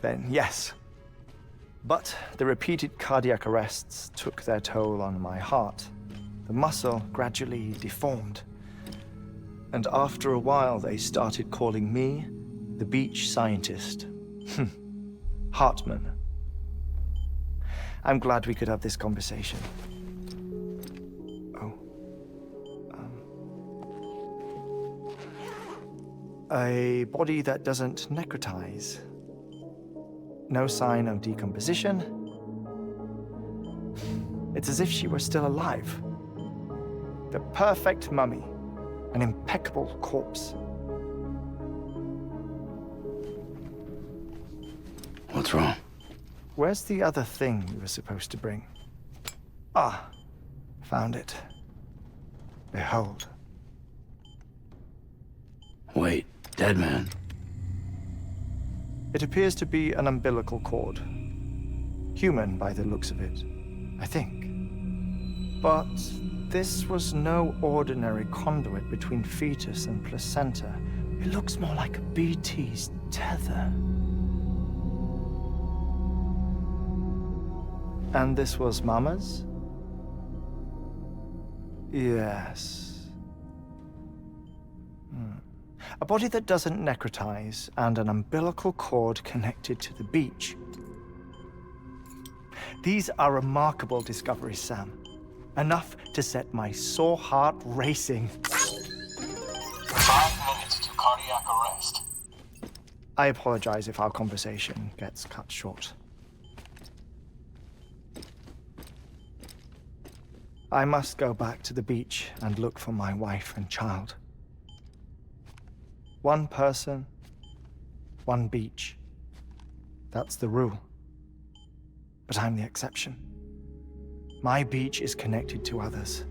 then yes. But the repeated cardiac arrests took their toll on my heart. The muscle gradually deformed. And after a while, they started calling me the beach scientist. Hartman. I'm glad we could have this conversation. A body that doesn't necrotize. No sign of decomposition. It's as if she were still alive. The perfect mummy. An impeccable corpse.
What's wrong?
Where's the other thing you were supposed to bring? Ah, found it. Behold.
Wait, dead man.
It appears to be an umbilical cord. Human by the looks of it, I think. But this was no ordinary conduit between fetus and placenta. It looks more like a BT's tether. And this was Mama's? Yes. A body that doesn't necrotize and an umbilical cord connected to the beach. These are remarkable discoveries, Sam. Enough to set my sore heart racing.
5 minutes to cardiac arrest.
I apologize if our conversation gets cut short. I must go back to the beach and look for my wife and child. One person, one beach. That's the rule. But I'm the exception. My beach is connected to others,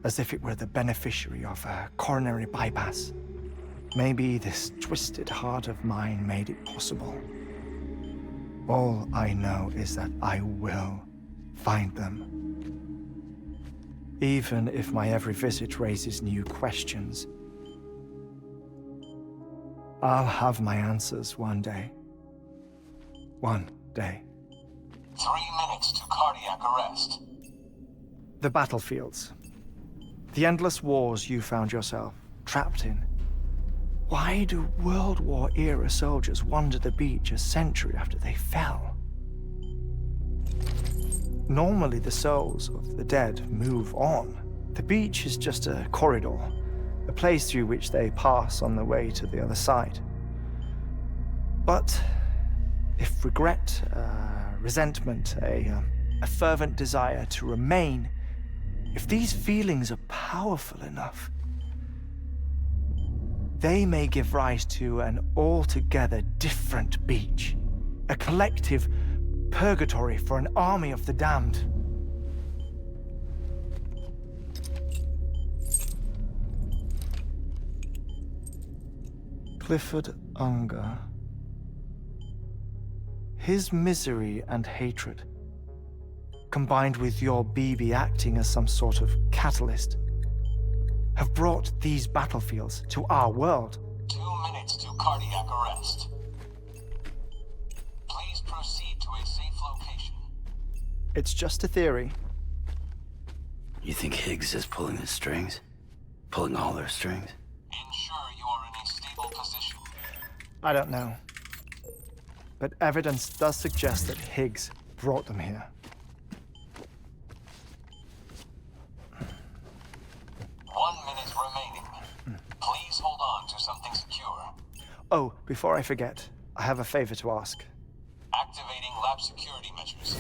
as if it were the beneficiary of a coronary bypass. Maybe this twisted heart of mine made it possible. All I know is that I will find them. Even if my every visit raises new questions, I'll have my answers one day. One day.
3 minutes to cardiac arrest.
The battlefields. The endless wars you found yourself trapped in. Why do World War-era soldiers wander the beach a century after they fell? Normally, the souls of the dead move on. The beach is just a corridor, a place through which they pass on the way to the other side. But if regret, resentment, a fervent desire to remain, if these feelings are powerful enough, they may give rise to an altogether different beach, a collective purgatory for an army of the damned. Clifford Unger. His misery and hatred, combined with your BB acting as some sort of catalyst, have brought these battlefields to our world.
2 minutes to cardiac arrest. Please proceed to a safe location.
It's just a theory.
You think Higgs is pulling the strings? Pulling all their strings?
Ensure you are in a stable position.
I don't know. But evidence does suggest that Higgs brought them here. Oh, before I forget, I have a favor to ask.
Activating lab security measures.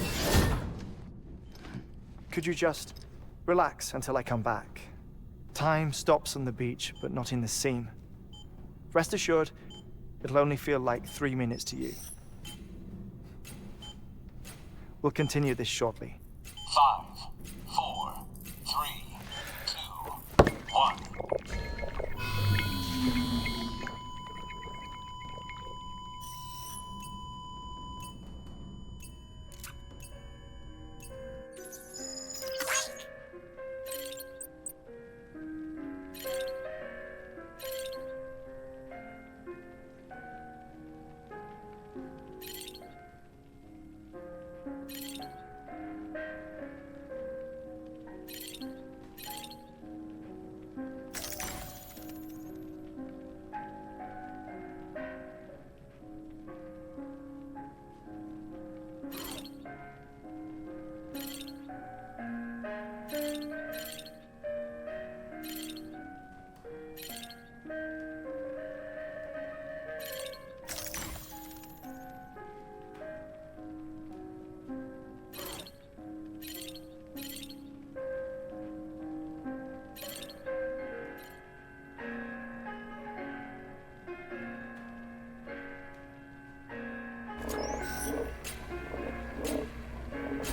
Could you just relax until I come back? Time stops on the beach, but not in the scene. Rest assured, it'll only feel like 3 minutes to you. We'll continue this shortly.
5, 4, 3, 2, 1.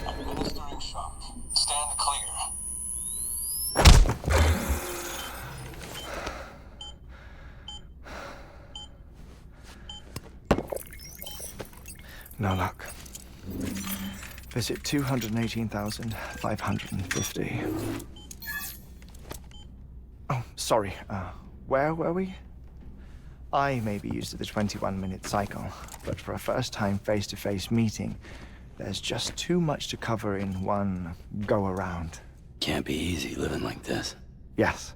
Administering shock. Stand clear.
No luck. Visit 218,550. Oh, sorry. Where were we? I may be used to the 21-minute cycle, but for a first-time face-to-face meeting, there's just too much to cover in one go-around.
Can't be easy living like this.
Yes.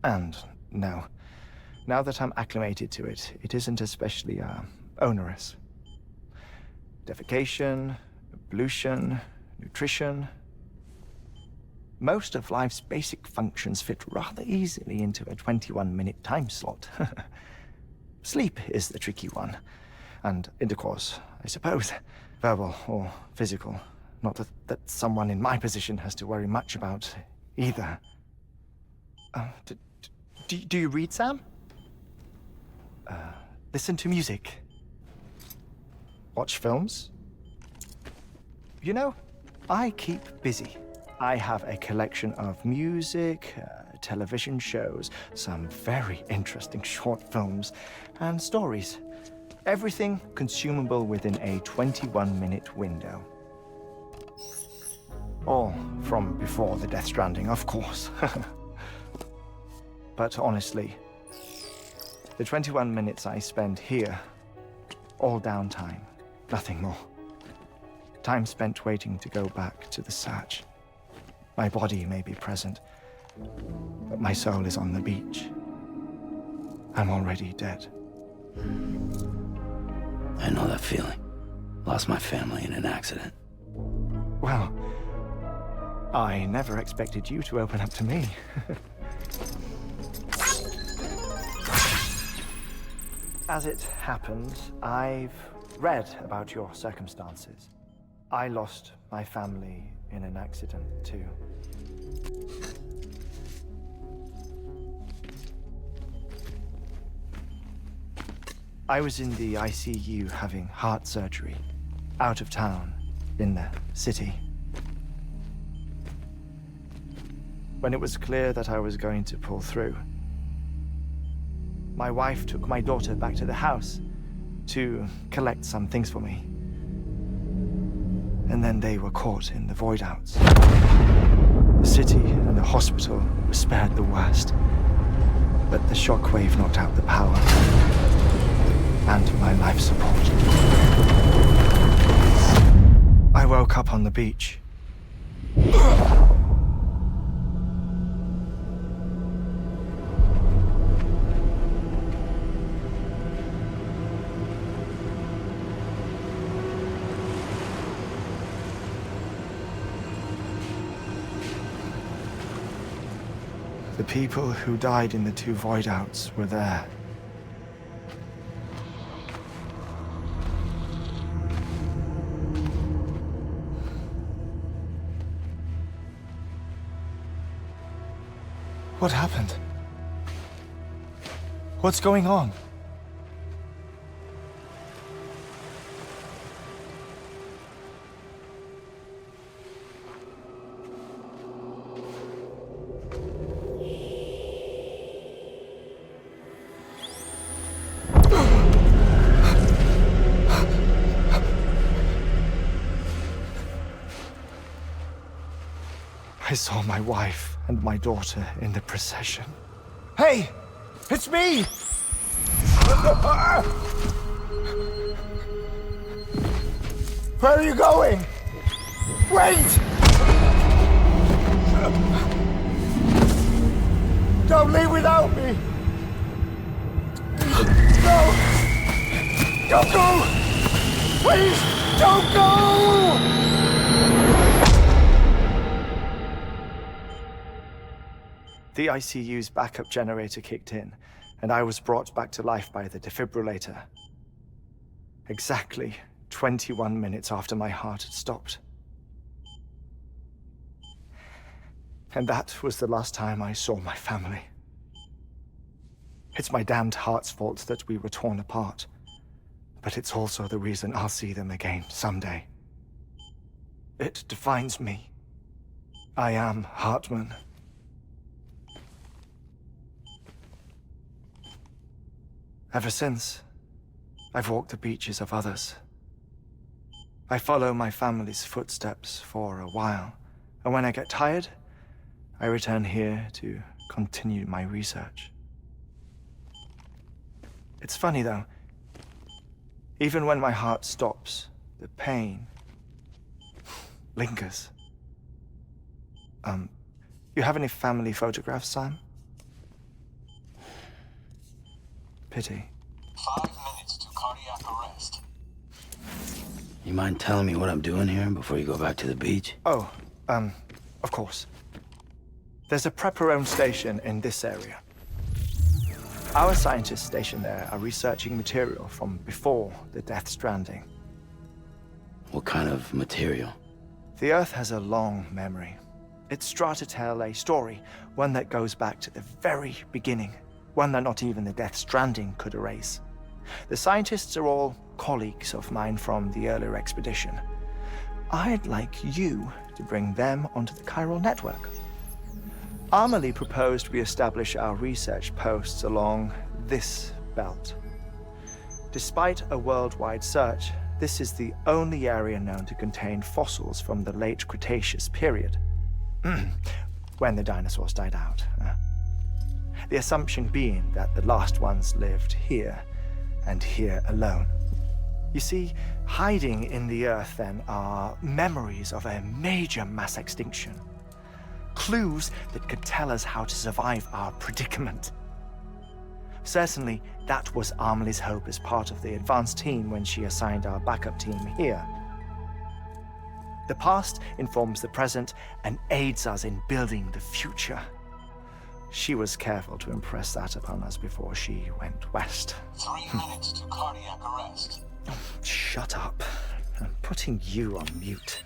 And no. Now that I'm acclimated to it, it isn't especially, onerous. Defecation, ablution, nutrition. Most of life's basic functions fit rather easily into a 21-minute time slot. Sleep is the tricky one. And intercourse, I suppose. Verbal or physical. Not that someone in my position has to worry much about either. Do you read, Sam? Listen to music. Watch films? You know, I keep busy. I have a collection of music, television shows, some very interesting short films, and stories. Everything consumable within a 21-minute window. All from before the Death Stranding, of course. But honestly, the 21 minutes I spend here, all downtime, nothing more. Time spent waiting to go back to the Satch. My body may be present, but my soul is on the beach. I'm already dead.
I know that feeling. Lost my family in an accident.
Well, I never expected you to open up to me. As it happens, I've read about your circumstances. I lost my family in an accident, too. I was in the ICU having heart surgery, out of town, in the city. When it was clear that I was going to pull through, my wife took my daughter back to the house to collect some things for me. And then they were caught in the void outs. The city and the hospital were spared the worst, but the shockwave knocked out the power and my life support. I woke up on the beach. The people who died in the two void outs were there.
What happened? What's going on? I saw my wife and my daughter in the procession. Hey! It's me! Where are you going? Wait! Don't leave without me! No! Don't go! Please, don't go! The ICU's backup generator kicked in, and I was brought back to life by the defibrillator. Exactly 21 minutes after my heart had stopped. And that was the last time I saw my family. It's my damned heart's fault that we were torn apart, but it's also the reason I'll see them again someday. It defines me. I am Hartman. Ever since, I've walked the beaches of others. I follow my family's footsteps for a while, and when I get tired, I return here to continue my research. It's funny though, even when my heart stops, the pain lingers. You have any family photographs, Sam? Pity.
5 minutes to cardiac arrest.
You mind telling me what I'm doing here before you go back to the beach?
Oh, of course. There's a prepper-owned station in this area. Our scientists stationed there are researching material from before the Death Stranding.
What kind of material?
The Earth has a long memory. It's trying to tell a story, one that goes back to the very beginning, one that not even the Death Stranding could erase. The scientists are all colleagues of mine from the earlier expedition. I'd like you to bring them onto the chiral network. Amelie proposed we establish our research posts along this belt. Despite a worldwide search, this is the only area known to contain fossils from the late Cretaceous period, when the dinosaurs died out. The assumption being that the last ones lived here, and here alone. You see, hiding in the Earth then are memories of a major mass extinction. Clues that could tell us how to survive our predicament. Certainly, that was Amelie's hope as part of the advanced team when she assigned our backup team here. The past informs the present and aids us in building the future. She was careful to impress that upon us before she went west.
3 minutes to cardiac arrest.
Oh, shut up. I'm putting you on mute.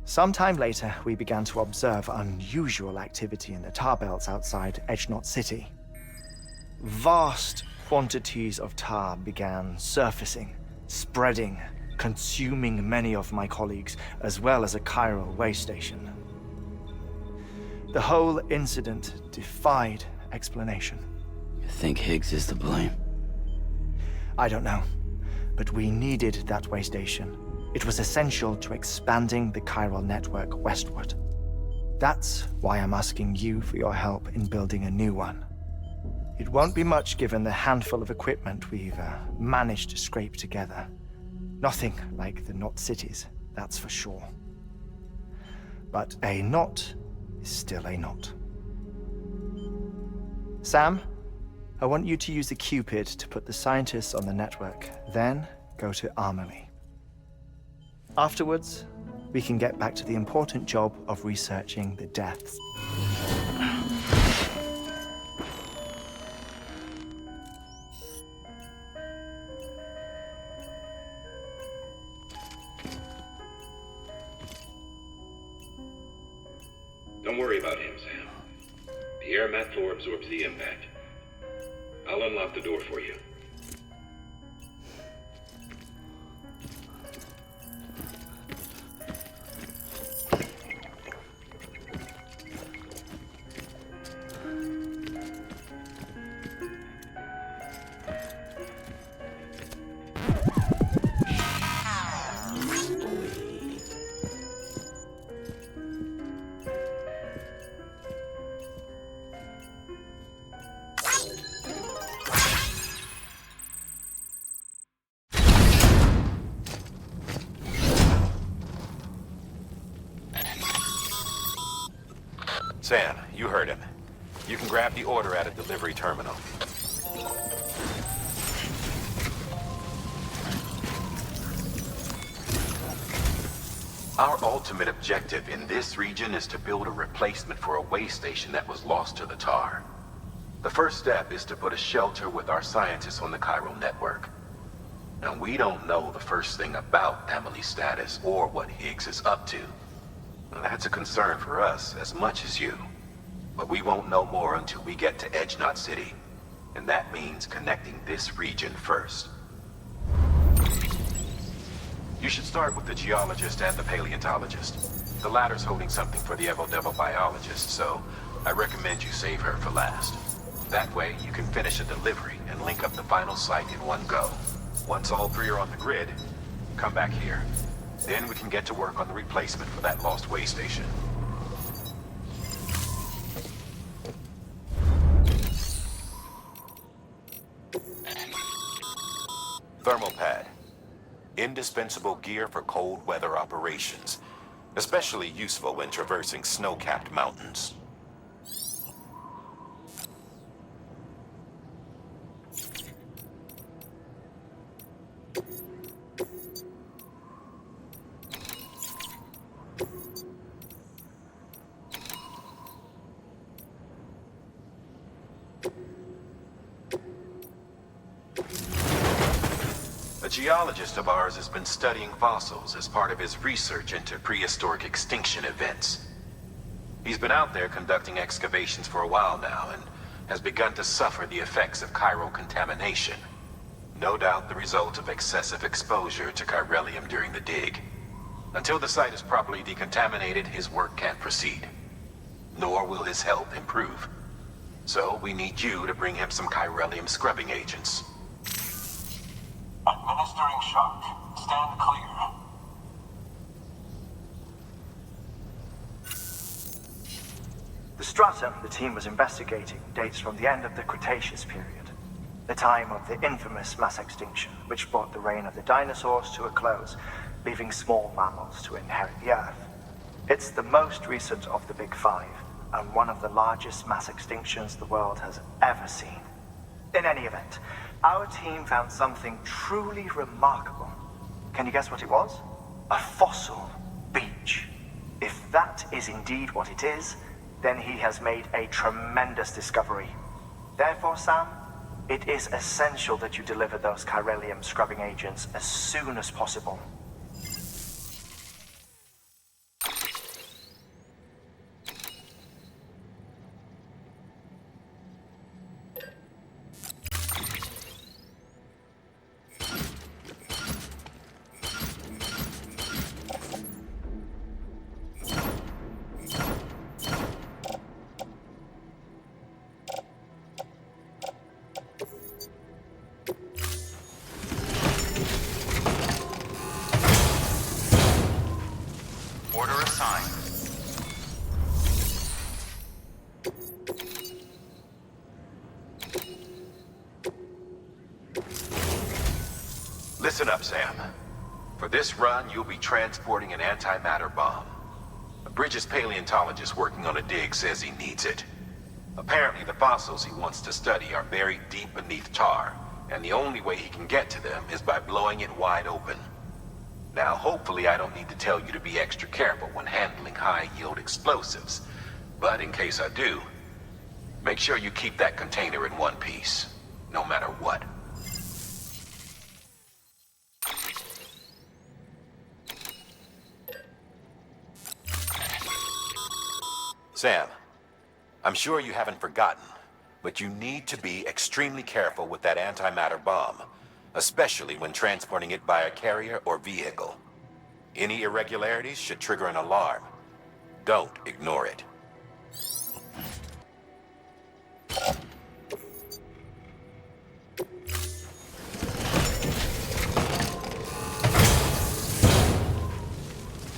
Sometime later, we began to observe unusual activity in the tar belts outside Edgenot City. Vast quantities of tar began surfacing, spreading, consuming many of my colleagues, as well as a chiral way station. The whole incident defied explanation.
You think Higgs is to blame?
I don't know, but we needed that way station. It was essential to expanding the chiral network westward. That's why I'm asking you for your help in building a new one. It won't be much given the handful of equipment we've managed to scrape together. Nothing like the knot cities, that's for sure. But a knot is still a knot. Sam, I want you to use the Cupid to put the scientists on the network, then go to Amelie. Afterwards, we can get back to the important job of researching the deaths.
Don't worry about him, Sam.
The air mat floor absorbs the impact. I'll unlock the door for you. Sam, you heard him. You can grab the order at a delivery terminal. Our ultimate objective in this region is to build a replacement for a way station that was lost to the tar. The first step is to put a shelter with our scientists on the chiral network. Now, we don't know the first thing about Emily's status or what Higgs is up to. That's a concern for us as much as you. But we won't know more until we get to Edge Knot City. And that means connecting this region first. You should start with the geologist and the paleontologist. The latter's holding something for the Evo biologist, so I recommend you save her for last. That way, you can finish a delivery and link up the final site in one go. Once all three are on the grid, come back here. Then we can get to work on the replacement for that lost way station. Thermal pad. Indispensable gear for cold weather operations. Especially useful when traversing snow-capped mountains. A geologist of ours has been studying fossils as part of his research into prehistoric extinction events. He's been out there conducting excavations for a while now and has begun to suffer the effects of chiral contamination. No doubt the result of excessive exposure to chiralium during the dig. Until the site is properly decontaminated, his work can't proceed. Nor will his health improve. So we need you to bring him some chiralium scrubbing agents.
Administering shock. Stand clear.
The stratum the team was investigating dates from the end of the Cretaceous period, the time of the infamous mass extinction, which brought the reign of the dinosaurs to a close, leaving small mammals to inherit the Earth. It's the most recent of the Big Five, and one of the largest mass extinctions the world has ever seen. In any event, our team found something truly remarkable. Can you guess what it was? A fossil beach. If that is indeed what it is, then he has made a tremendous discovery. Therefore, Sam, it is essential that you deliver those chiralium scrubbing agents as soon as possible.
Order assigned.
Listen up, Sam. For this run, you'll be transporting an antimatter bomb. Bridges' paleontologist working on a dig says he needs it. Apparently, the fossils he wants to study are buried deep beneath tar, and the only way he can get to them is by blowing it wide open. Now, hopefully I don't need to tell you to be extra careful when handling high-yield explosives. But in case I do, make sure you keep that container in one piece, no matter what. Sam, I'm sure you haven't forgotten, but you need to be extremely careful with that antimatter bomb, especially when transporting it by a carrier or vehicle. Any irregularities should trigger an alarm. Don't ignore it.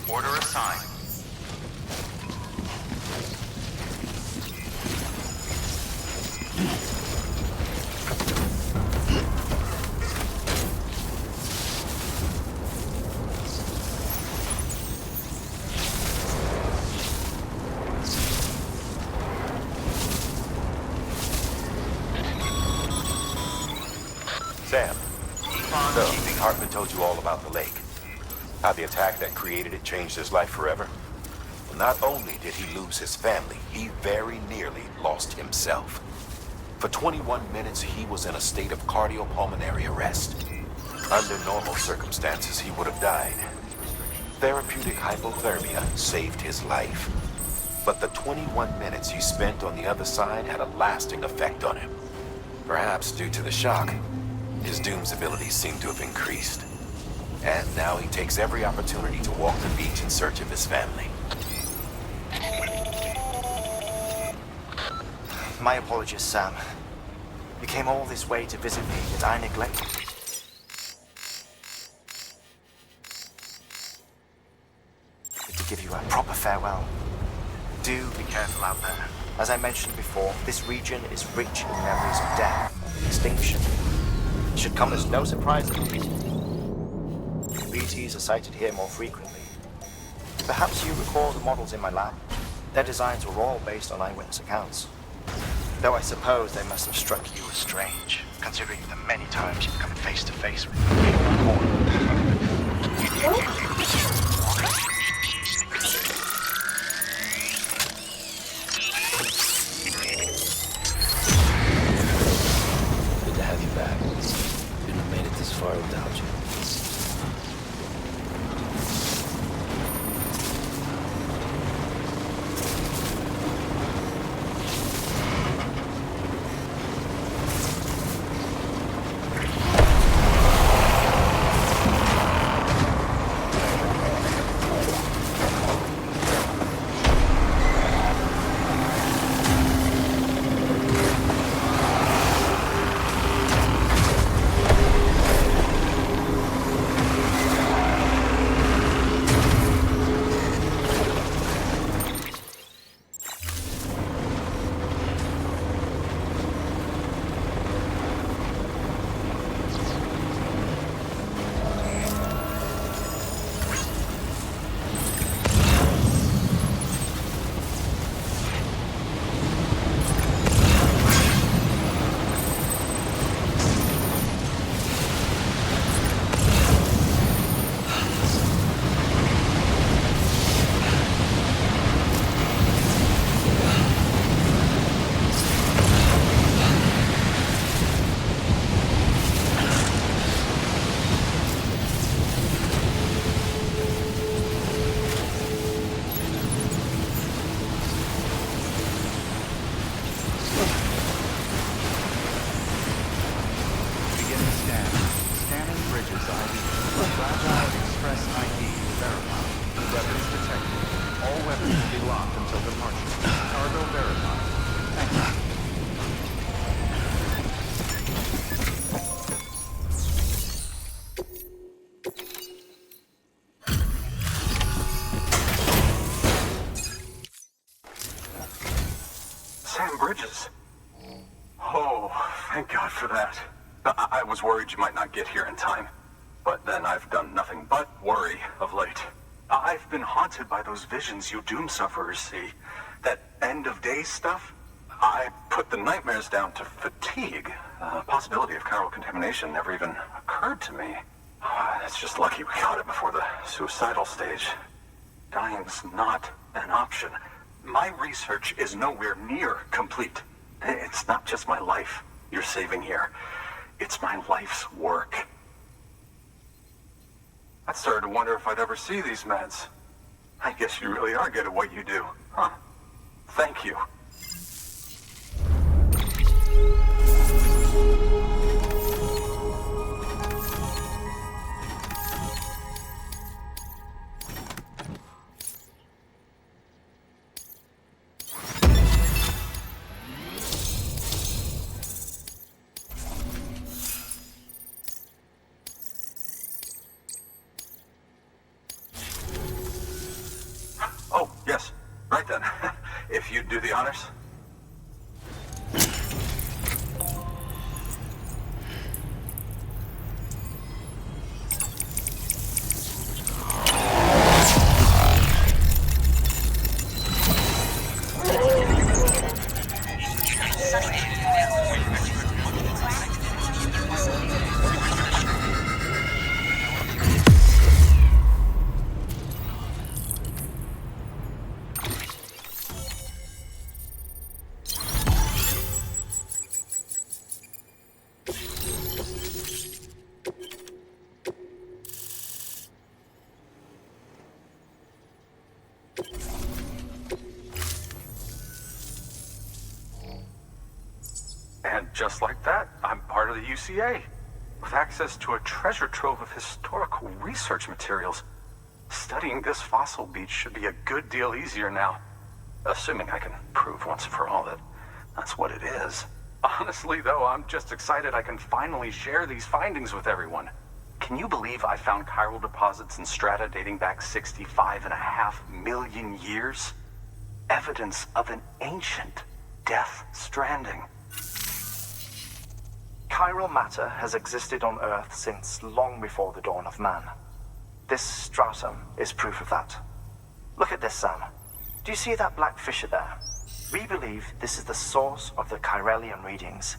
Order assigned.
Sam, so Hartman told you all about the lake. How the attack that created it changed his life forever? Well, not only did he lose his family, he very nearly lost himself. For 21 minutes, he was in a state of cardiopulmonary arrest. Under normal circumstances, he would have died. Therapeutic hypothermia saved his life. But the 21 minutes he spent on the other side had a lasting effect on him. Perhaps due to the shock, his Doom's abilities seem to have increased. And now he takes every opportunity to walk the beach in search of his family.
My apologies, Sam. You came all this way to visit me, yet I neglected you. To give you a proper farewell. Do be careful out there. As I mentioned before, this region is rich in memories of death and extinction. It should come as no surprise to you. BTs are sighted here more frequently. Perhaps you recall the models in my lab. Their designs were all based on eyewitness accounts. Though I suppose they must have struck you as strange, considering the many times you've come face to face with them.
Good to have you back. Couldn't have made it this far without you.
Sam Bridges. Oh, thank God for that. I was worried you might not get here in time. But then I've done nothing but worry of late. I've been haunted by those visions you Doom sufferers see. That end-of-day stuff. I put the nightmares down to fatigue. The possibility of chiral contamination never even occurred to me. It's just lucky we caught it before the suicidal stage. Dying's not an option. My research is nowhere near complete. It's not just my life you're saving here. It's my life's work. I started to wonder if I'd ever see these meds. I guess you really are good at what you do, huh? Thank you.
just like that, I'm part of the UCA. With access to a treasure trove of historical research materials. Studying this fossil beach should be a good deal easier now. Assuming I can prove once and for all that that's what it is. Honestly, though, I'm just excited I can finally share these findings with everyone. Can you believe I found chiral deposits in strata dating back 65.5 million years? Evidence of an ancient Death Stranding.
Chiral matter has existed on Earth since long before the dawn of man. This stratum is proof of that. Look at this, Sam. Do you see that black fissure there? We believe this is the source of the Chiralian readings.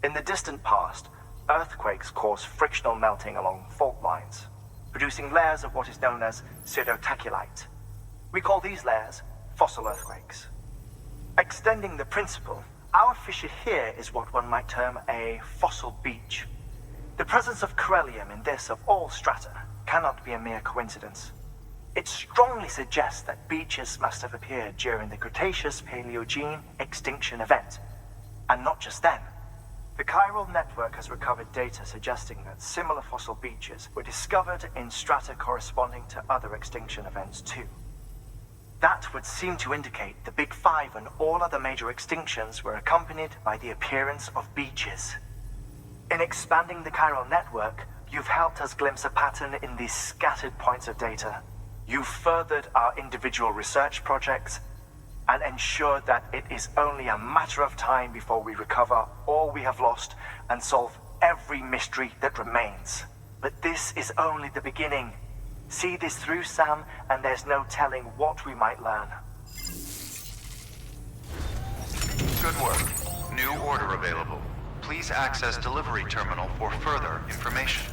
In the distant past, earthquakes cause frictional melting along fault lines, producing layers of what is known as pseudotaculite. We call these layers fossil earthquakes. Extending the principle, our fissure here is what one might term a fossil beach. The presence of Chiralium in this of all strata cannot be a mere coincidence. It strongly suggests that beaches must have appeared during the Cretaceous-Paleogene extinction event. And not just then. The chiral network has recovered data suggesting that similar fossil beaches were discovered in strata corresponding to other extinction events too. That would seem to indicate the Big Five and all other major extinctions were accompanied by the appearance of beaches. In expanding the chiral network, you've helped us glimpse a pattern in these scattered points of data. You've furthered our individual research projects and ensured that it is only a matter of time before we recover all we have lost and solve every mystery that remains. But this is only the beginning. See this through, Sam, and there's no telling what we might learn.
Good work. New order available. Please access delivery terminal for further information.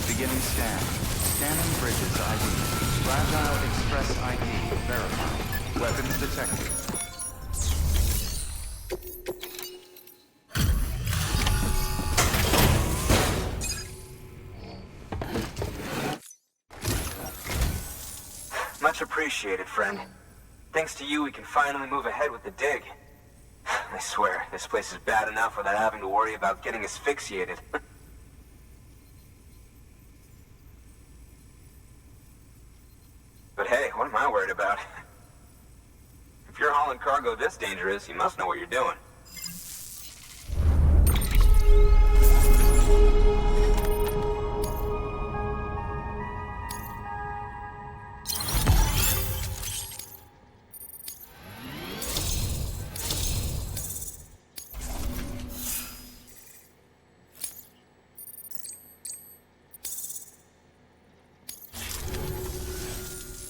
Beginning scan. Scanning bridges ID. Fragile Express ID verified. Weapons detected.
Much appreciated, friend. Thanks to you, we can finally move ahead with the dig. I swear, this place is bad enough without having to worry about getting asphyxiated. But hey, what am I worried about? If you're hauling cargo this dangerous, you must know what you're doing.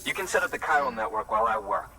You can set up the chiral network while I work.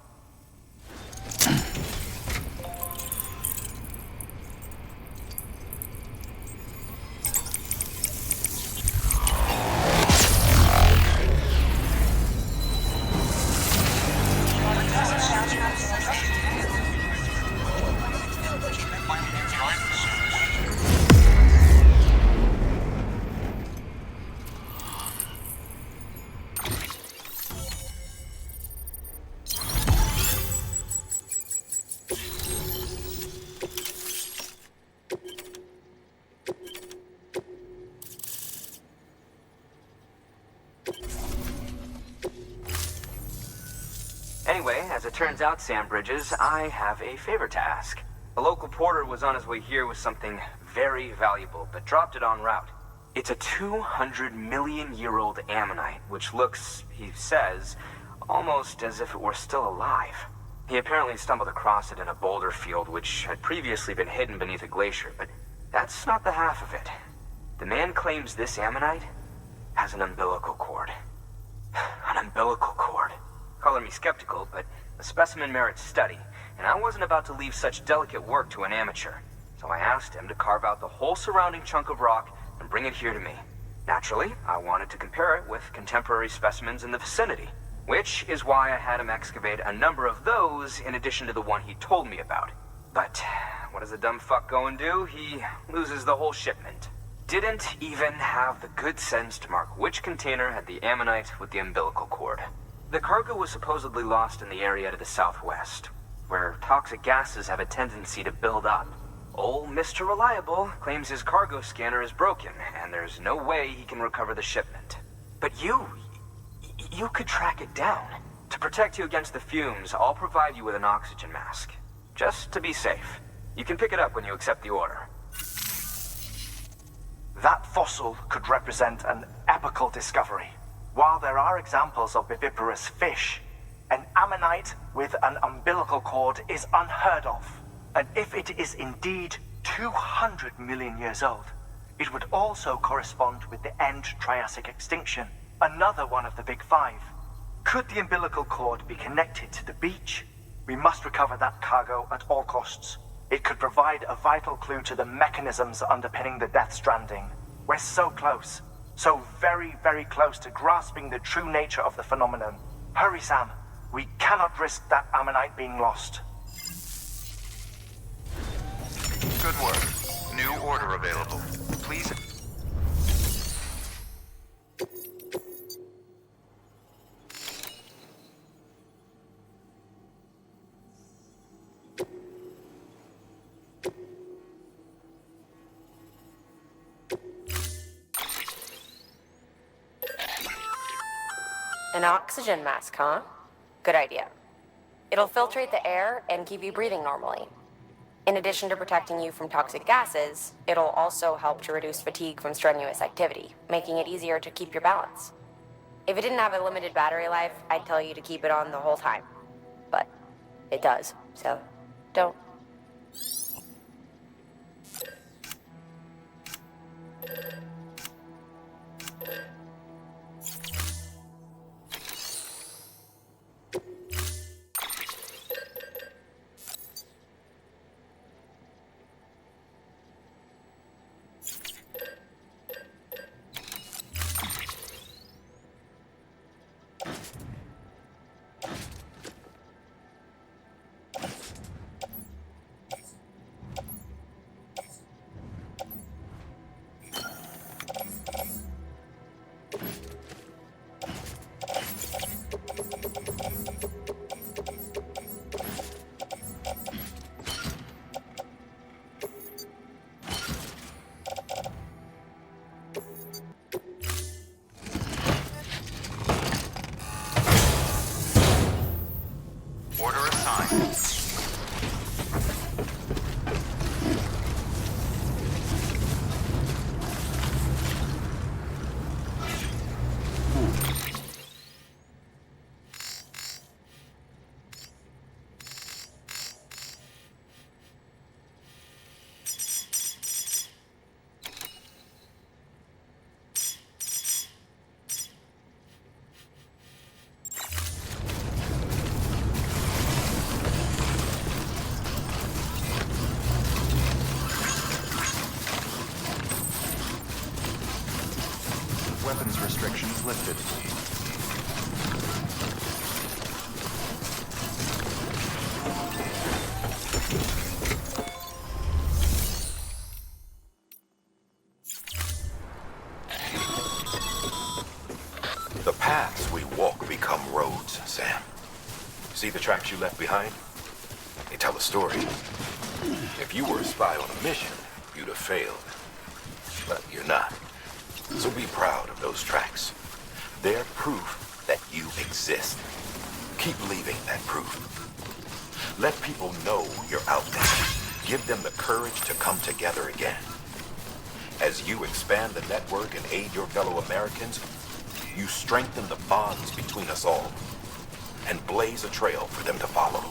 Anyway, as it turns out, Sam Bridges, I have a favor to ask. A local porter was on his way here with something very valuable, but dropped it en route. It's a 200-million-year-old ammonite, which looks, he says, almost as if it were still alive. He apparently stumbled across it in a boulder field which had previously been hidden beneath a glacier, but that's not the half of it. The man claims this ammonite has an umbilical cord. An umbilical cord. Color me skeptical, but the specimen merits study, and I wasn't about to leave such delicate work to an amateur. So I asked him to carve out the whole surrounding chunk of rock and bring it here to me. Naturally, I wanted to compare it with contemporary specimens in the vicinity, which is why I had him excavate a number of those in addition to the one he told me about. But what does the dumb fuck go and do? He loses the whole shipment. Didn't even have the good sense to mark which container had the ammonite with the umbilical cord. The cargo was supposedly lost in the area to the southwest, where toxic gases have a tendency to build up. Old Mr. Reliable claims his cargo scanner is broken, and there's no way he can recover the shipment. But you could track it down. To protect you against the fumes, I'll provide you with an oxygen mask. Just to be safe. You can pick it up when you accept the order.
That fossil could represent an epical discovery. While there are examples of viviparous fish, an ammonite with an umbilical cord is unheard of. And if it is indeed 200 million years old, it would also correspond with the end Triassic extinction, another one of the big five. Could the umbilical cord be connected to the beach? We must recover that cargo at all costs. It could provide a vital clue to the mechanisms underpinning the Death Stranding. We're so close. So very, very close to grasping the true nature of the phenomenon. Hurry, Sam. We cannot risk that ammonite being lost.
Good work. New order available. Please.
An oxygen mask, huh? Good idea. It'll filtrate the air and keep you breathing normally. In addition to protecting you from toxic gases, it'll also help to reduce fatigue from strenuous activity, making it easier to keep your balance. If it didn't have a limited battery life, I'd tell you to keep it on the whole time. But it does, so don't.
Order assigned. Weapons restrictions lifted.
The paths we walk become roads, Sam. See the tracks you left behind? They tell a story. If you were a spy on a mission, you'd have failed. But you're not. So be proud of those tracks. They're proof that you exist. Keep leaving that proof. Let people know you're out there. Give them the courage to come together again. As you expand the network and aid your fellow Americans, you strengthen the bonds between us all and blaze a trail for them to follow.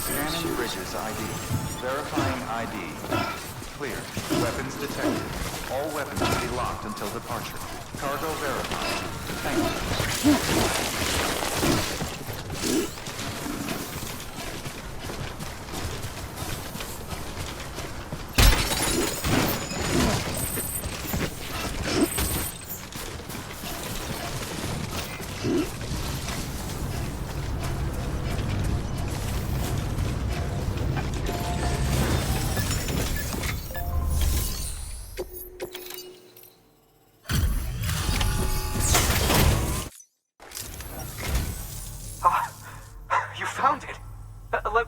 Scanning bridges ID. Verifying ID. Clear. Weapons detected. All weapons will be locked until departure. Cargo verified. Thank you.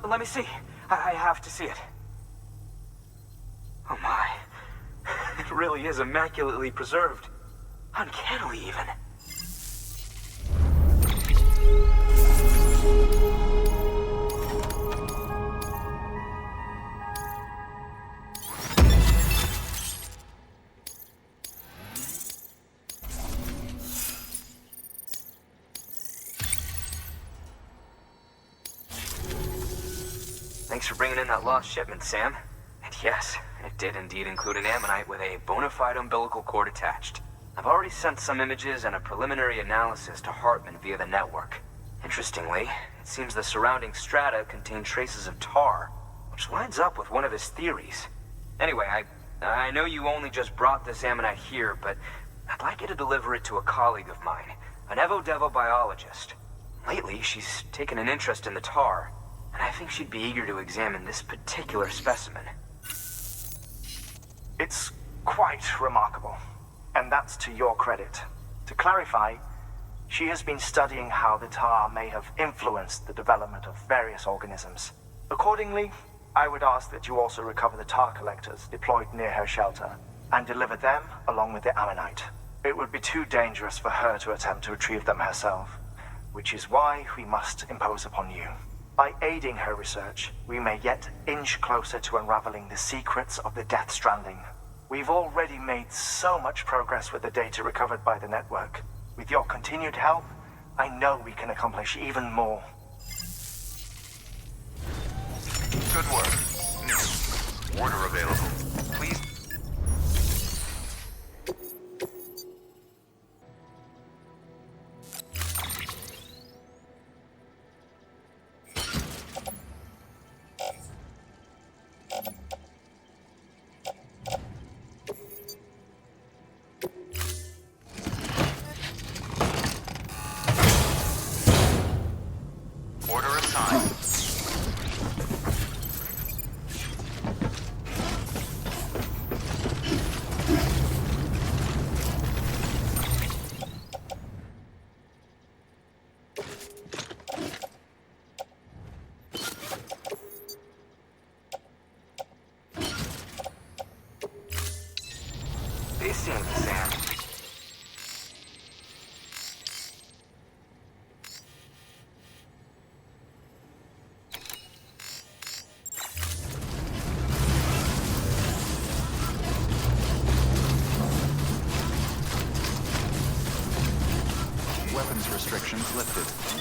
Let me see. I have to see it. Oh my. It really is immaculately preserved. Uncannily even. Thanks for bringing in that lost shipment, Sam. And yes, it did indeed include an ammonite with a bona fide umbilical cord attached. I've already sent some images and a preliminary analysis to Hartman via the network. Interestingly, it seems the surrounding strata contain traces of tar, which lines up with one of his theories. Anyway, I know you only just brought this ammonite here, but I'd like you to deliver it to a colleague of mine, an Evo-Devo biologist. Lately, she's taken an interest in the tar, and I think she'd be eager to examine this particular specimen.
It's quite remarkable, and that's to your credit. To clarify, she has been studying how the tar may have influenced the development of various organisms. Accordingly, I would ask that you also recover the tar collectors deployed near her shelter, and deliver them along with the ammonite. It would be too dangerous for her to attempt to retrieve them herself, which is why we must impose upon you. By aiding her research, we may yet inch closer to unraveling the secrets of the Death Stranding. We've already made so much progress with the data recovered by the network. With your continued help, I know we can accomplish even more.
Good work. Order available. Please. Order assigned.
Listen, Sam.
Weapons restrictions lifted.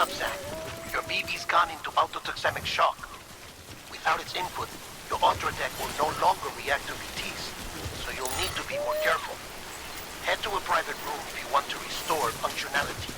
up, Zach. Your BB's gone into autotoxemic shock. Without its input, your Ultra deck will no longer react to BTs, so you'll need to be more careful. Head to a private room if you want to restore functionality.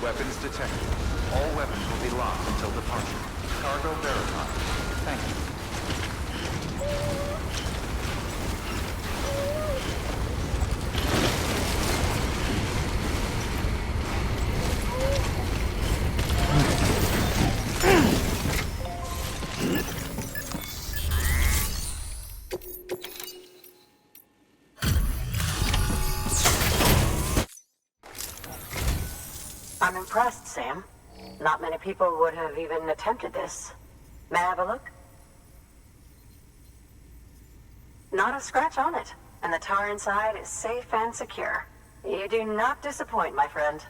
Weapons detected. All weapons will be locked until departure. Cargo verified. Thank you.
I'm impressed, Sam. Not many people would have even attempted this. May I have a look? Not a scratch on it, and the tar inside is safe and secure. You do not disappoint, my friend.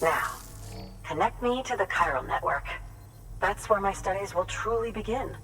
Now, connect me to the chiral network. That's where my studies will truly begin.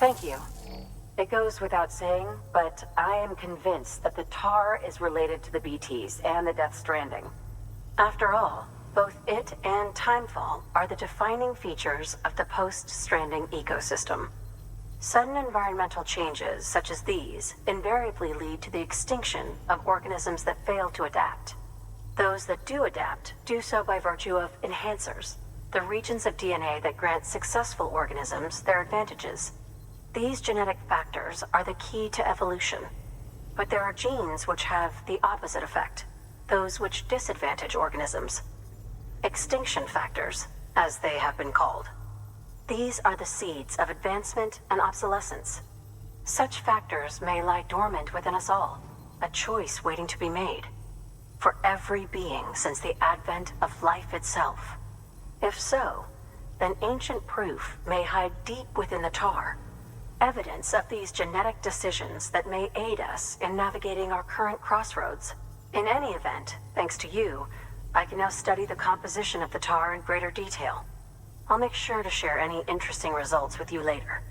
Thank you. It goes without saying, but I am convinced that the tar is related to the BTs and the Death Stranding. After all, both it and Timefall are the defining features of the post-Stranding ecosystem. Sudden environmental changes such as these invariably lead to the extinction of organisms that fail to adapt. Those that do adapt do so by virtue of enhancers, the regions of DNA that grant successful organisms their advantages. These genetic factors are the key to evolution. But there are genes which have the opposite effect, those which disadvantage organisms. Extinction factors, as they have been called. These are the seeds of advancement and obsolescence. Such factors may lie dormant within us all, a choice waiting to be made. For every being since the advent of life itself. If so, then ancient proof may hide deep within the tar. Evidence of these genetic decisions that may aid us in navigating our current crossroads. In any event, thanks to you, I can now study the composition of the tar in greater detail. I'll make sure to share any interesting results with you later.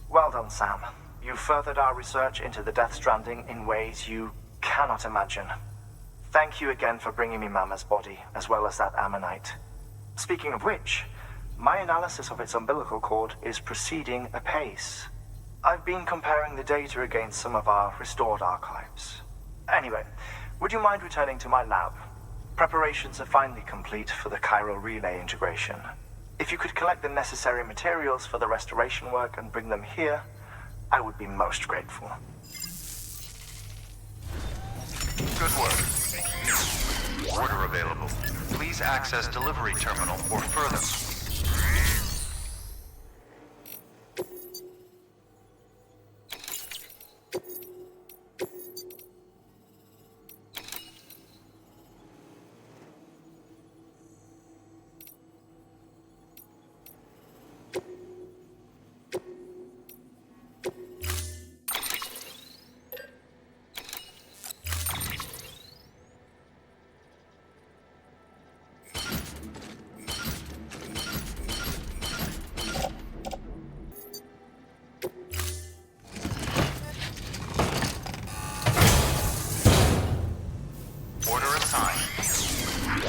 Well done, Sam. You furthered our research into the Death Stranding in ways you cannot imagine. Thank you again for bringing me Mama's body, as well as that ammonite. Speaking of which, my analysis of its umbilical cord is proceeding apace. I've been comparing the data against some of our restored archives. Anyway, would you mind returning to my lab? Preparations are finally complete for the chiral relay integration. If you could collect the necessary materials for the restoration work and bring them here, I would be most grateful.
Good work. Order available. Please access delivery terminal or further.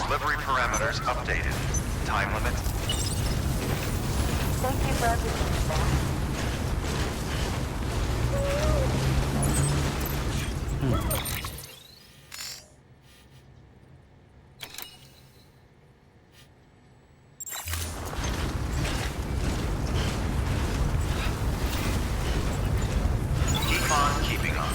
Delivery parameters updated. Time limit.
Thank you for everything, Sam.
Keep on keeping on.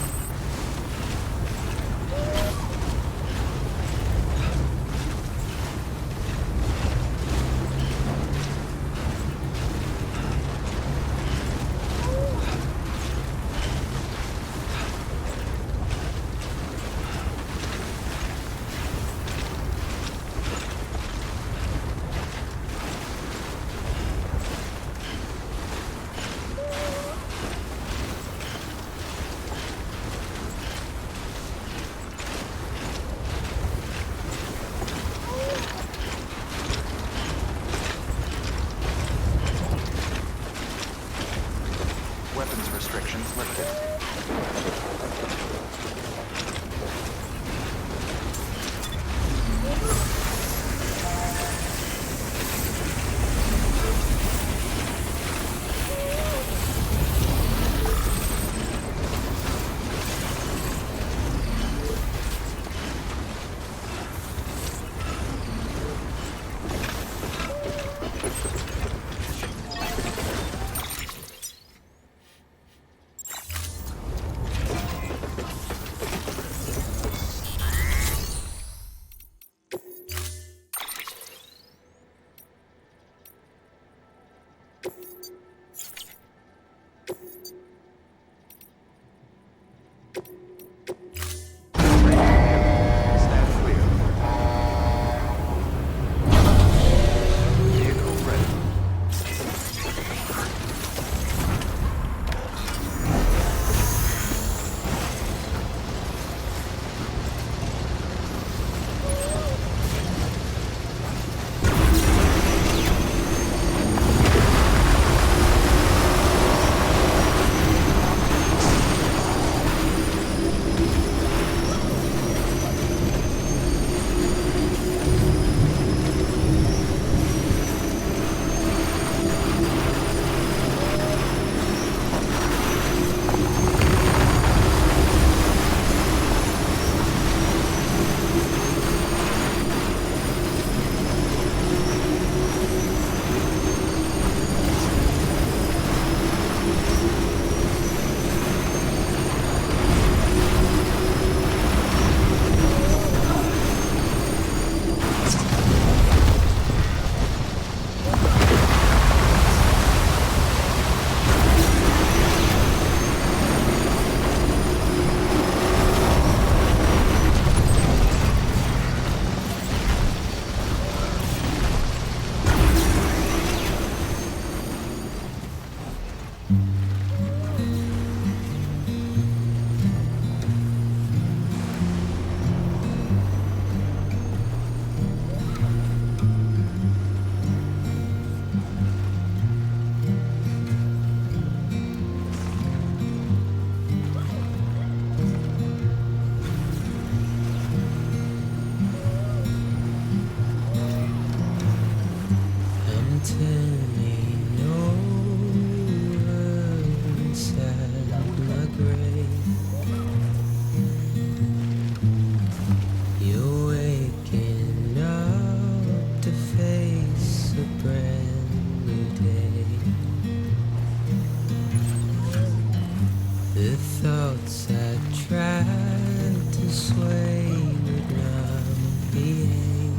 thoughts I tried to sway would not behave.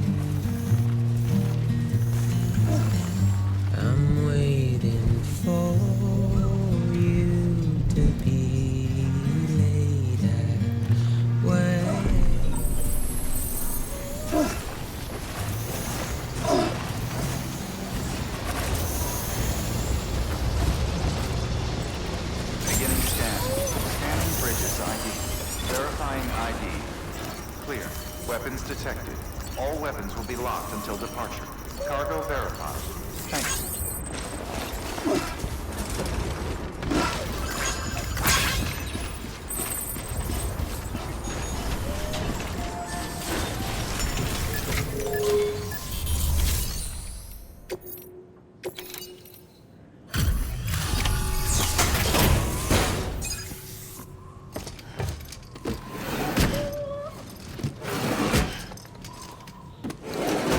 I'm waiting for you to be laid away.
Beginning scan. Scanning bridges ID. Verifying ID. Clear. Weapons detected. All weapons will be locked until departure. Cargo verified. Thank you.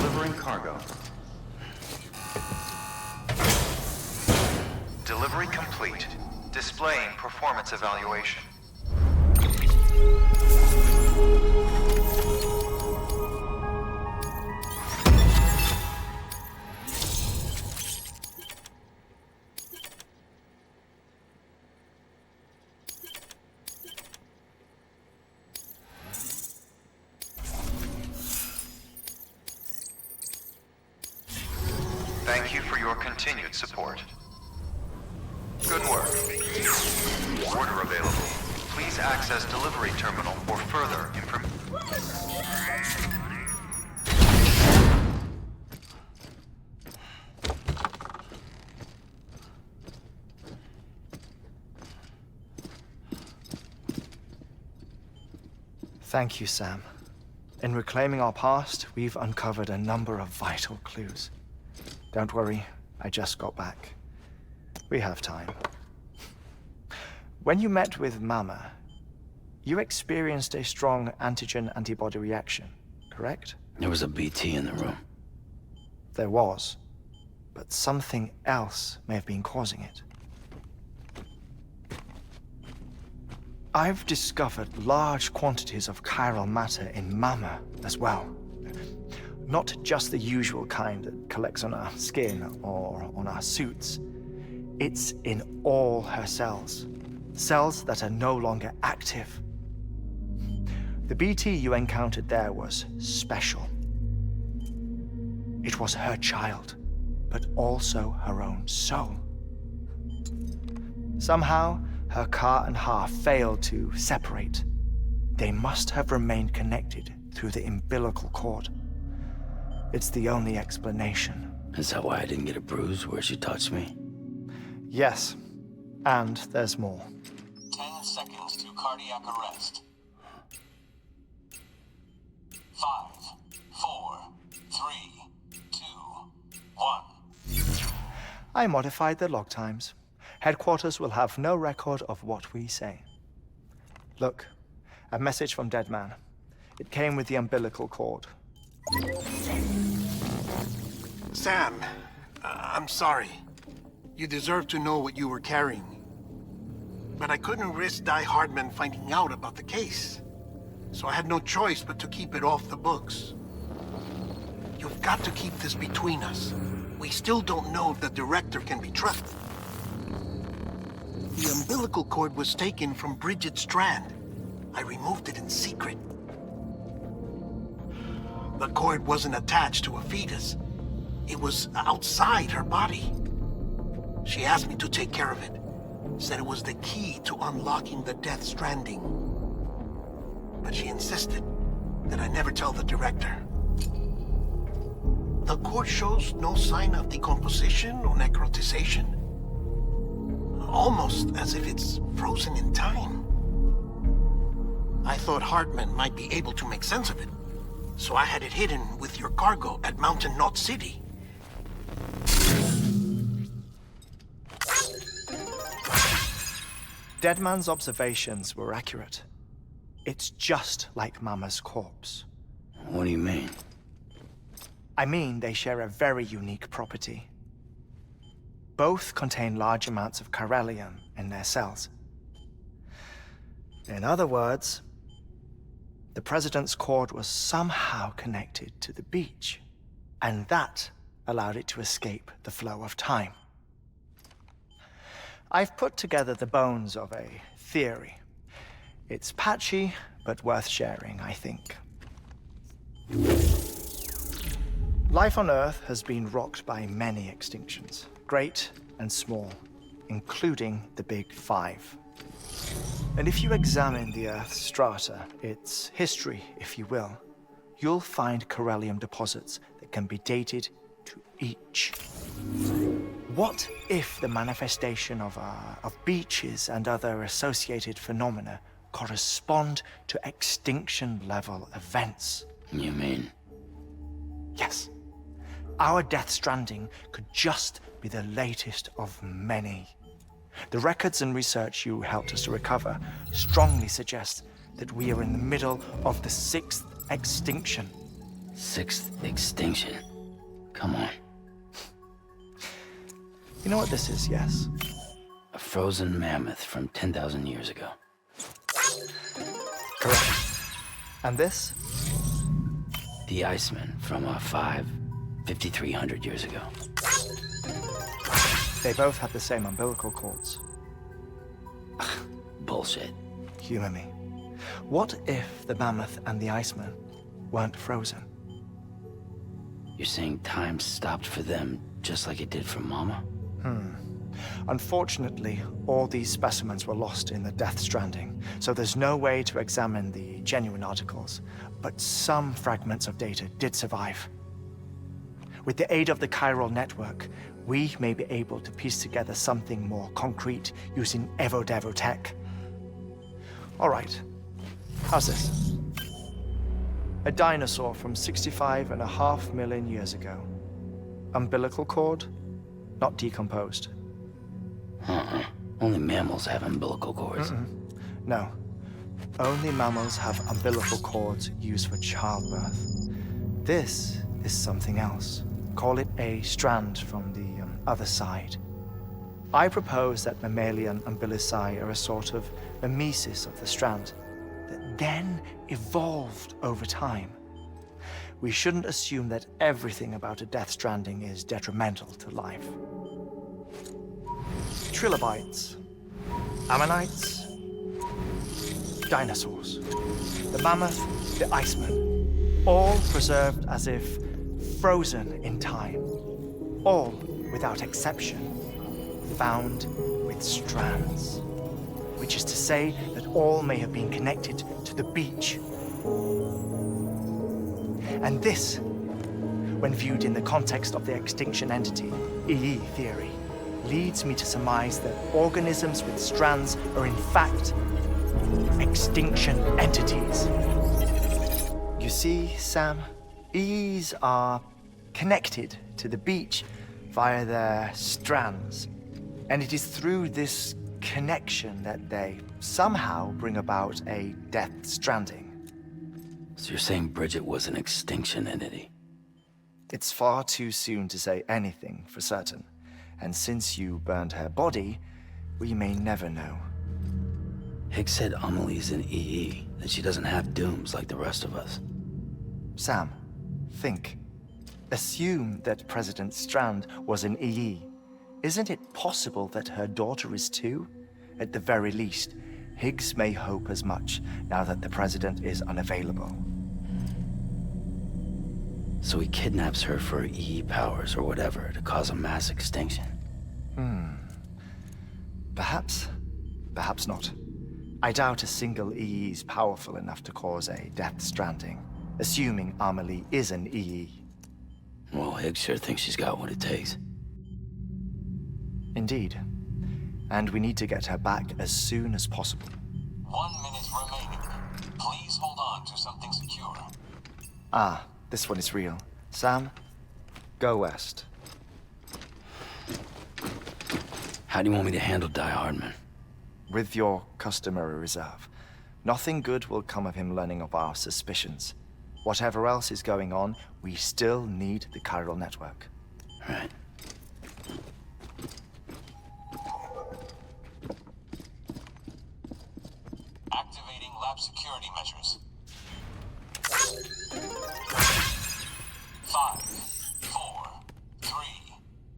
Delivering cargo. Delivery complete. Displaying performance evaluation. Thank you for your continued support. Good work. Order available. Please access delivery terminal for further information.
Thank you, Sam. In reclaiming our past, we've uncovered a number of vital clues. Don't worry, I just got back. We have time. When you met with Mama, you experienced a strong antigen-antibody reaction, correct?
There was a BT in the room.
There was, but something else may have been causing it. I've discovered large quantities of chiral matter in Mama as well. Not just the usual kind that collects on our skin or on our suits. It's in all her cells. Cells that are no longer active. The BT you encountered there was special. It was her child, but also her own soul. Somehow, her car and half failed to separate. They must have remained connected through the umbilical cord. It's the only explanation.
Is that why I didn't get a bruise where she touched me?
Yes, and there's more.
10 seconds to cardiac arrest. 5, 4, 3, 2, 1.
I modified the log times. Headquarters will have no record of what we say. Look, a message from DeadMan. It came with the umbilical cord.
Sam, I'm sorry. You deserve to know what you were carrying. But I couldn't risk Die Hardman finding out about the case. So I had no choice but to keep it off the books. You've got to keep this between us. We still don't know if the director can be trusted. The umbilical cord was taken from Bridget Strand. I removed it in secret. The cord wasn't attached to a fetus. It was outside her body. She asked me to take care of it. Said it was the key to unlocking the Death Stranding. But she insisted that I never tell the director. The cord shows no sign of decomposition or necrotization. Almost as if it's frozen in time. I thought Hartman might be able to make sense of it. So I had it hidden with your cargo at Mountain Knot City.
DeadMan's observations were accurate. It's just like Mama's corpse.
What do you mean?
I mean, they share a very unique property. Both contain large amounts of chiralium in their cells. In other words, the president's cord was somehow connected to the beach, and that allowed it to escape the flow of time. I've put together the bones of a theory. It's patchy, but worth sharing, I think. Life on Earth has been rocked by many extinctions, great and small, including the Big Five. And if you examine the Earth's strata, its history, if you will, you'll find corellium deposits that can be dated to each. What if the manifestation of beaches and other associated phenomena correspond to extinction-level events?
You mean?
Yes. Our Death Stranding could just be the latest of many. The records and research you helped us to recover strongly suggest that we are in the middle of the 6th extinction.
6th extinction? Come on.
You know what this is, yes?
A frozen mammoth from 10,000 years ago.
Correct. And this?
The Iceman from 5,300 years ago.
They both have the same umbilical cords.
Bullshit.
Humor me. What if the mammoth and the Iceman weren't frozen?
You're saying time stopped for them just like it did for Mama?
Unfortunately, all these specimens were lost in the Death Stranding, so there's no way to examine the genuine articles, but some fragments of data did survive. With the aid of the chiral network, we may be able to piece together something more concrete using Evo-Devo tech. All right, how's this? A dinosaur from 65.5 million years ago. Umbilical cord, not decomposed.
Only mammals have umbilical cords.
No. Only mammals have umbilical cords used for childbirth. This is something else. Call it a strand from the other side. I propose that mammalian umbilici are a sort of mimesis of the strand that then evolved over time. We shouldn't assume that everything about a Death Stranding is detrimental to life. Trilobites, ammonites, dinosaurs, the mammoth, the Iceman, all preserved as if frozen in time, all without exception, found with strands, which is to say that all may have been connected to the beach. And this, when viewed in the context of the extinction entity, EE theory, leads me to surmise that organisms with strands are in fact extinction entities. You see, Sam, EEs are connected to the beach via their strands, and it is through this connection that they somehow bring about a Death Stranding.
So you're saying Bridget was an extinction entity?
It's far too soon to say anything for certain. And since you burned her body, we may never know.
Higgs said Amelie's an EE, that she doesn't have dooms like the rest of us.
Sam, think. Assume that President Strand was an EE. Isn't it possible that her daughter is too? At the very least, Higgs may hope as much now that the President is unavailable.
So he kidnaps her for EE powers or whatever to cause a mass extinction.
Perhaps. Perhaps not. I doubt a single EE is powerful enough to cause a Death Stranding, assuming Amelie is an EE.
Well, Higgs sure thinks she's got what it takes.
Indeed. And we need to get her back as soon as possible.
1 minute remaining. Please hold on to something secure.
Ah, this one is real. Sam, go west.
How do you want me to handle Die Hardman?
With your customary reserve. Nothing good will come of him learning of our suspicions. Whatever else is going on, we still need the chiral network.
Right.
Activate Activating lab security measures. 5, 4, 3,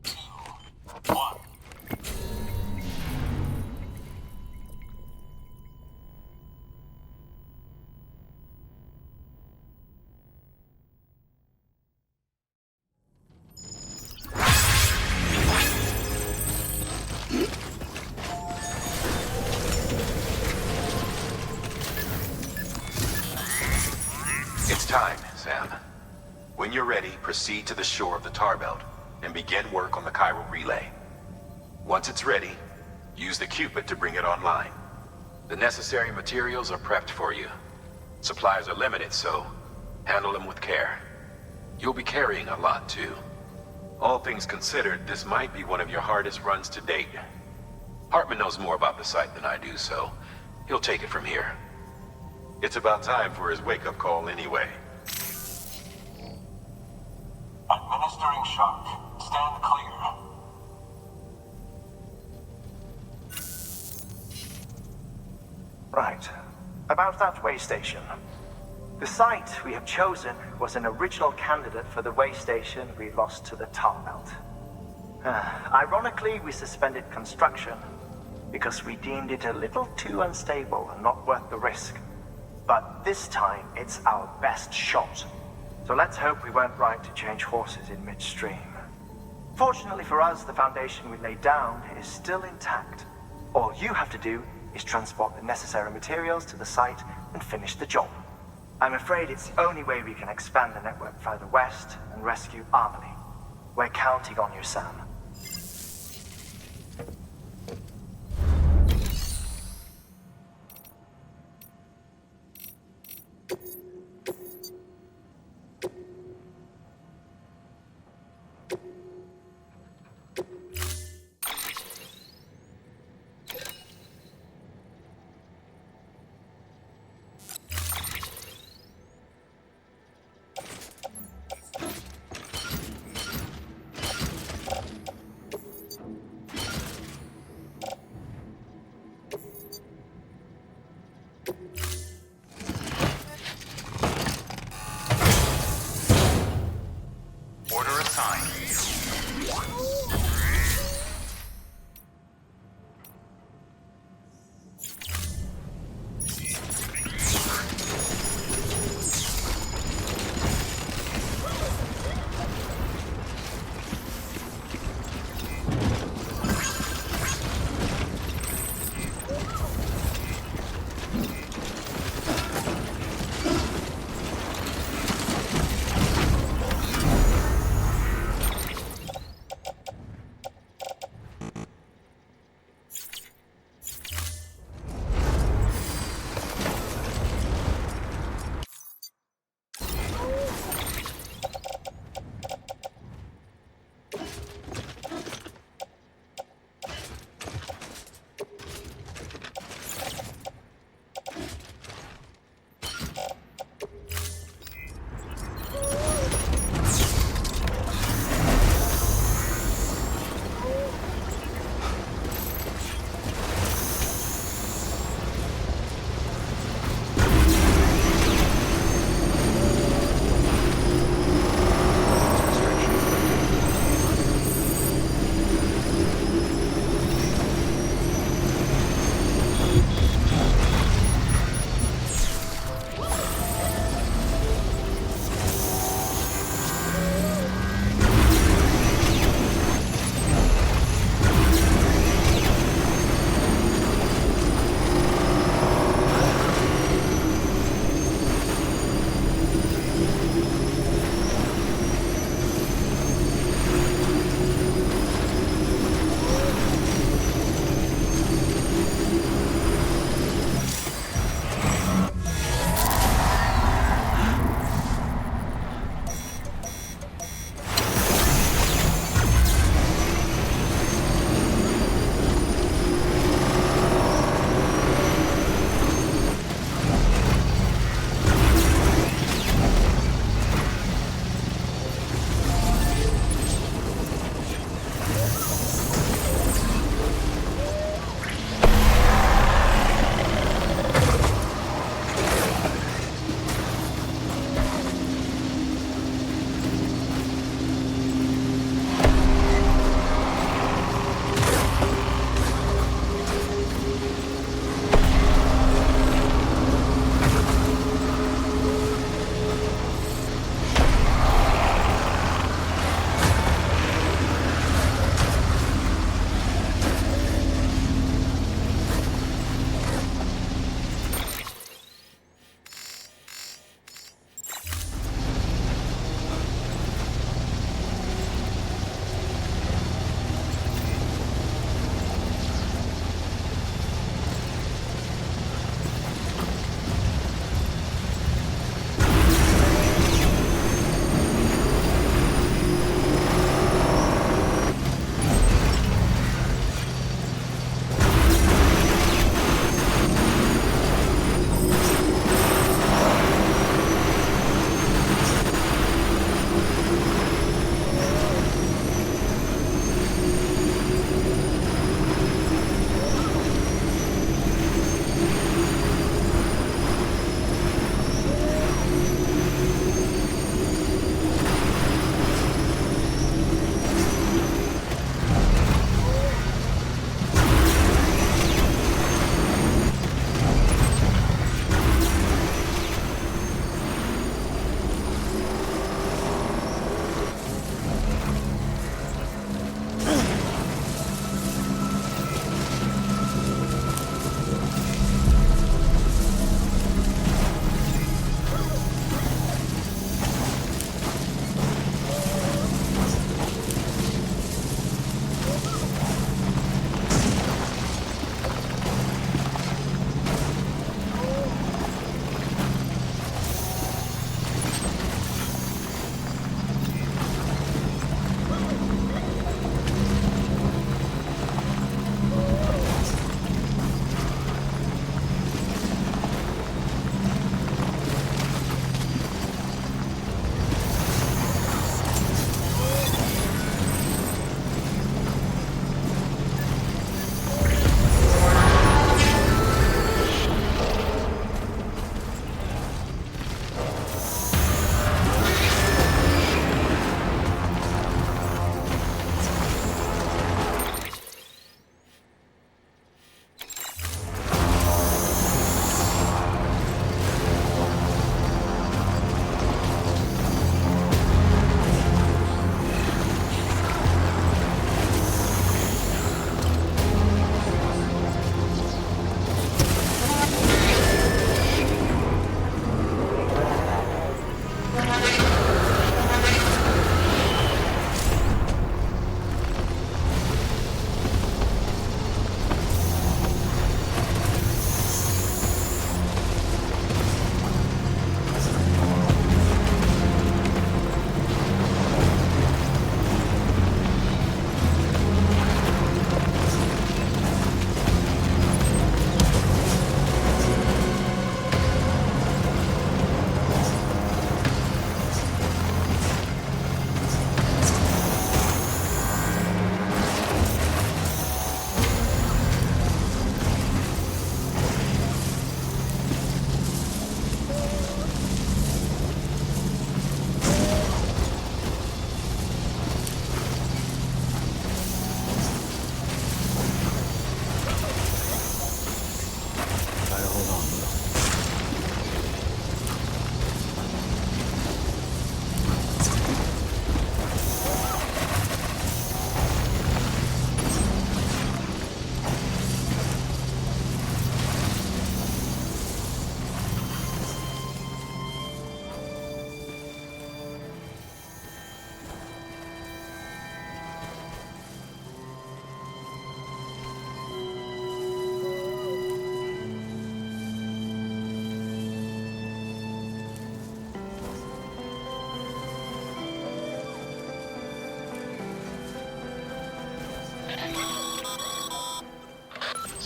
2, 1.
It's time, Sam. When you're ready, proceed to the shore of the tar belt and begin work on the chiral relay. Once it's ready, use the Cupid to bring it online. The necessary materials are prepped for you. Supplies are limited, so handle them with care. You'll be carrying a lot, too. All things considered, this might be one of your hardest runs to date. Hartman knows more about the site than I do, so he'll take it from here. It's about time for his wake-up call anyway.
Administering shock. Stand clear.
Right. About that way station. The site we have chosen was an original candidate for the way station we lost to the tar belt. Ironically, we suspended construction because we deemed it a little too unstable and not worth the risk. But this time, it's our best shot. So let's hope we weren't right to change horses in midstream. Fortunately for us, the foundation we laid down is still intact. All you have to do is transport the necessary materials to the site and finish the job. I'm afraid it's the only way we can expand the network further west and rescue Amelie. We're counting on you, Sam.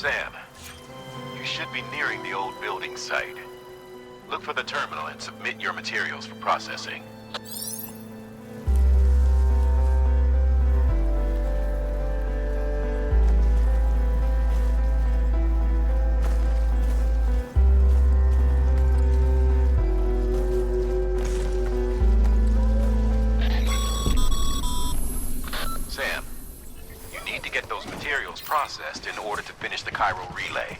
Sam, you should be nearing the old building site. Look for the terminal and submit your materials for processing. Sam, you need to get those materials processed in order to finish the chiral relay.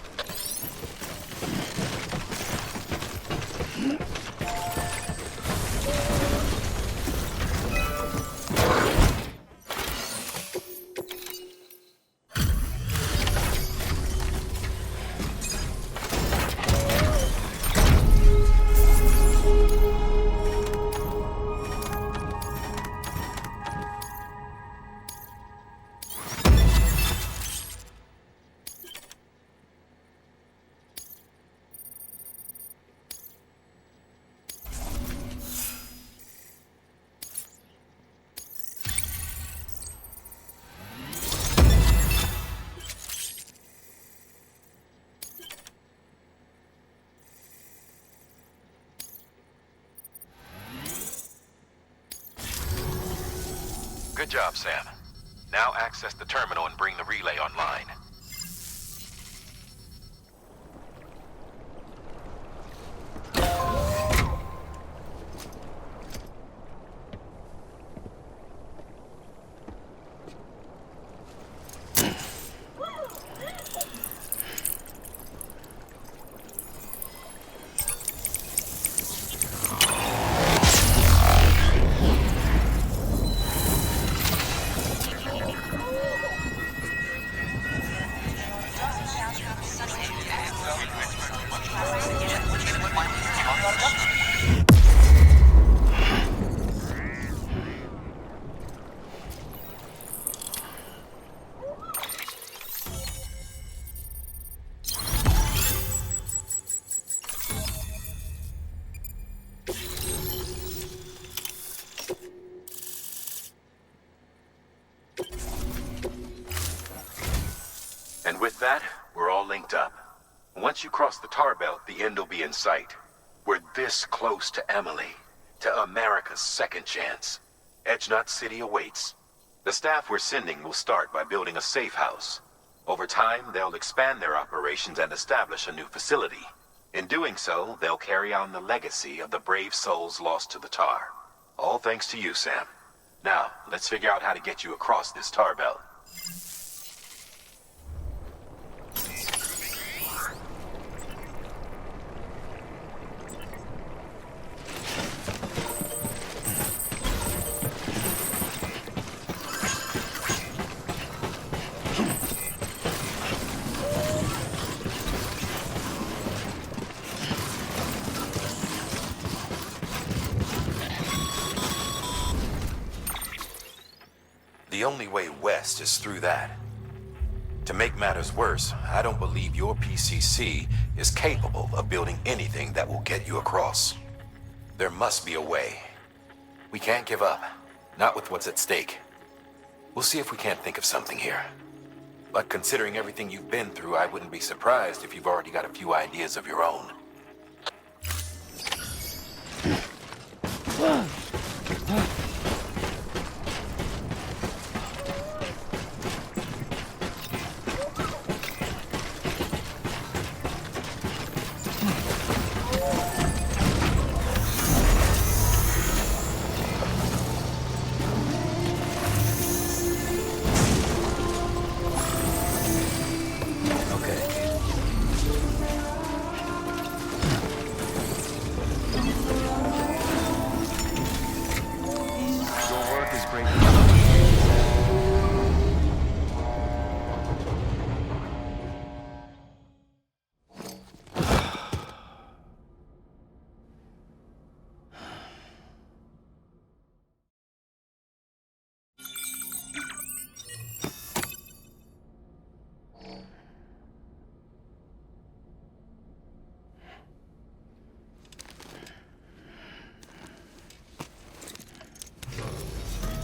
Good job, Sam. Now access the terminal and bring the relay online. And with that, we're all linked up. Once you cross the tar belt, the end will be in sight. We're this close to Emily, to America's second chance. Edgenut City awaits. The staff we're sending will start by building a safe house. Over time, they'll expand their operations and establish a new facility. In doing so, they'll carry on the legacy of the brave souls lost to the tar. All thanks to you, Sam. Now, let's figure out how to get you across this tar belt. The only way west is through that. To make matters worse, I don't believe your PCC is capable of building anything that will get you across. There must be a way. We can't give up, not with what's at stake. We'll see if we can't think of something here. But considering everything you've been through, I wouldn't be surprised if you've already got a few ideas of your own.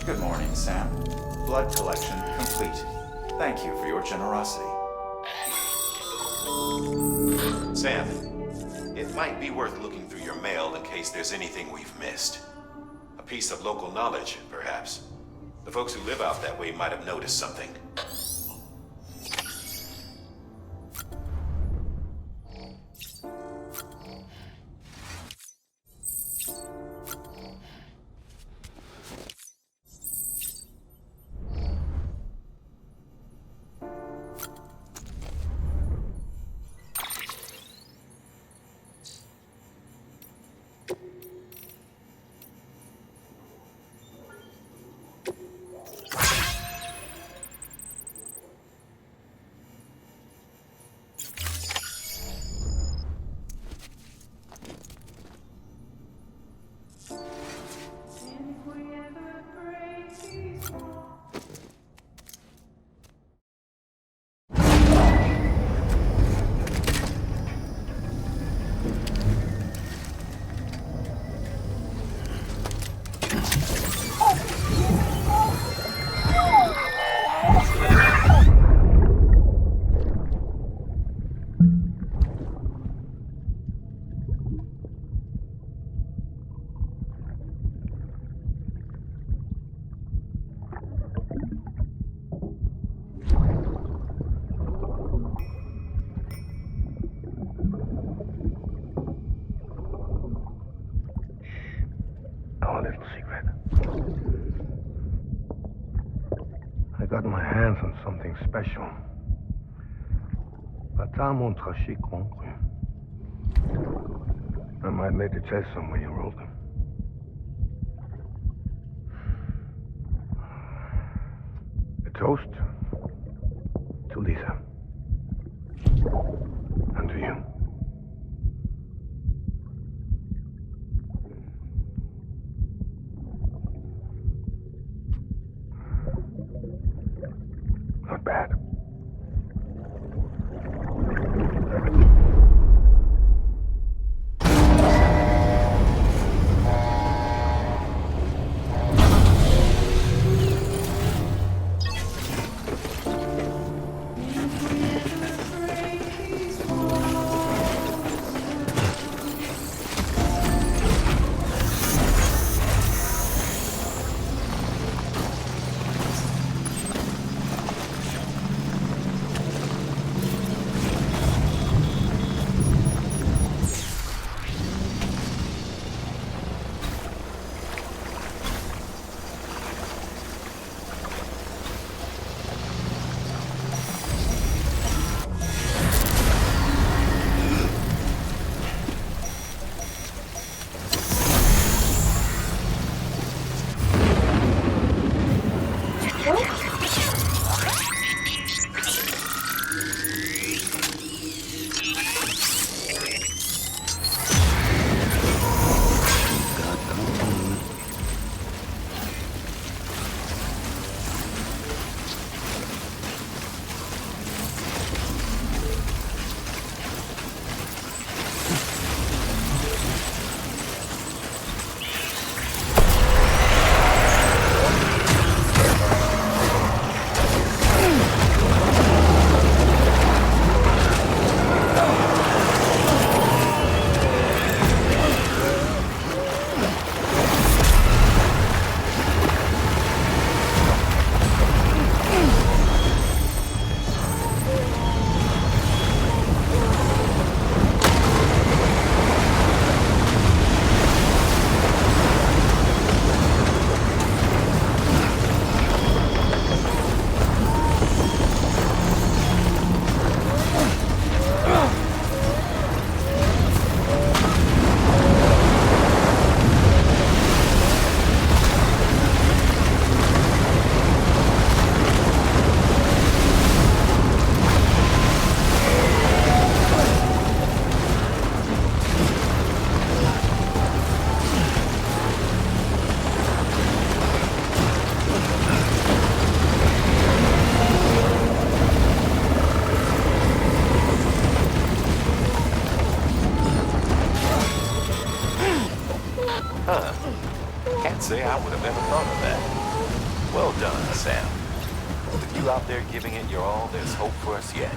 Good morning, Sam. Blood collection complete. Thank you for your generosity.
Sam, it might be worth looking through your mail in case there's anything we've missed. A piece of local knowledge, perhaps. The folks who live out that way might have noticed something.
Got my hands on something special. Pata mon traché concru. I might lay the test some when you roll them. A toast to Lisa. And to you. Not bad.
Huh. Can't say I would have ever thought of that. Well done, Sam. With you out there giving it your all, there's hope for us yet.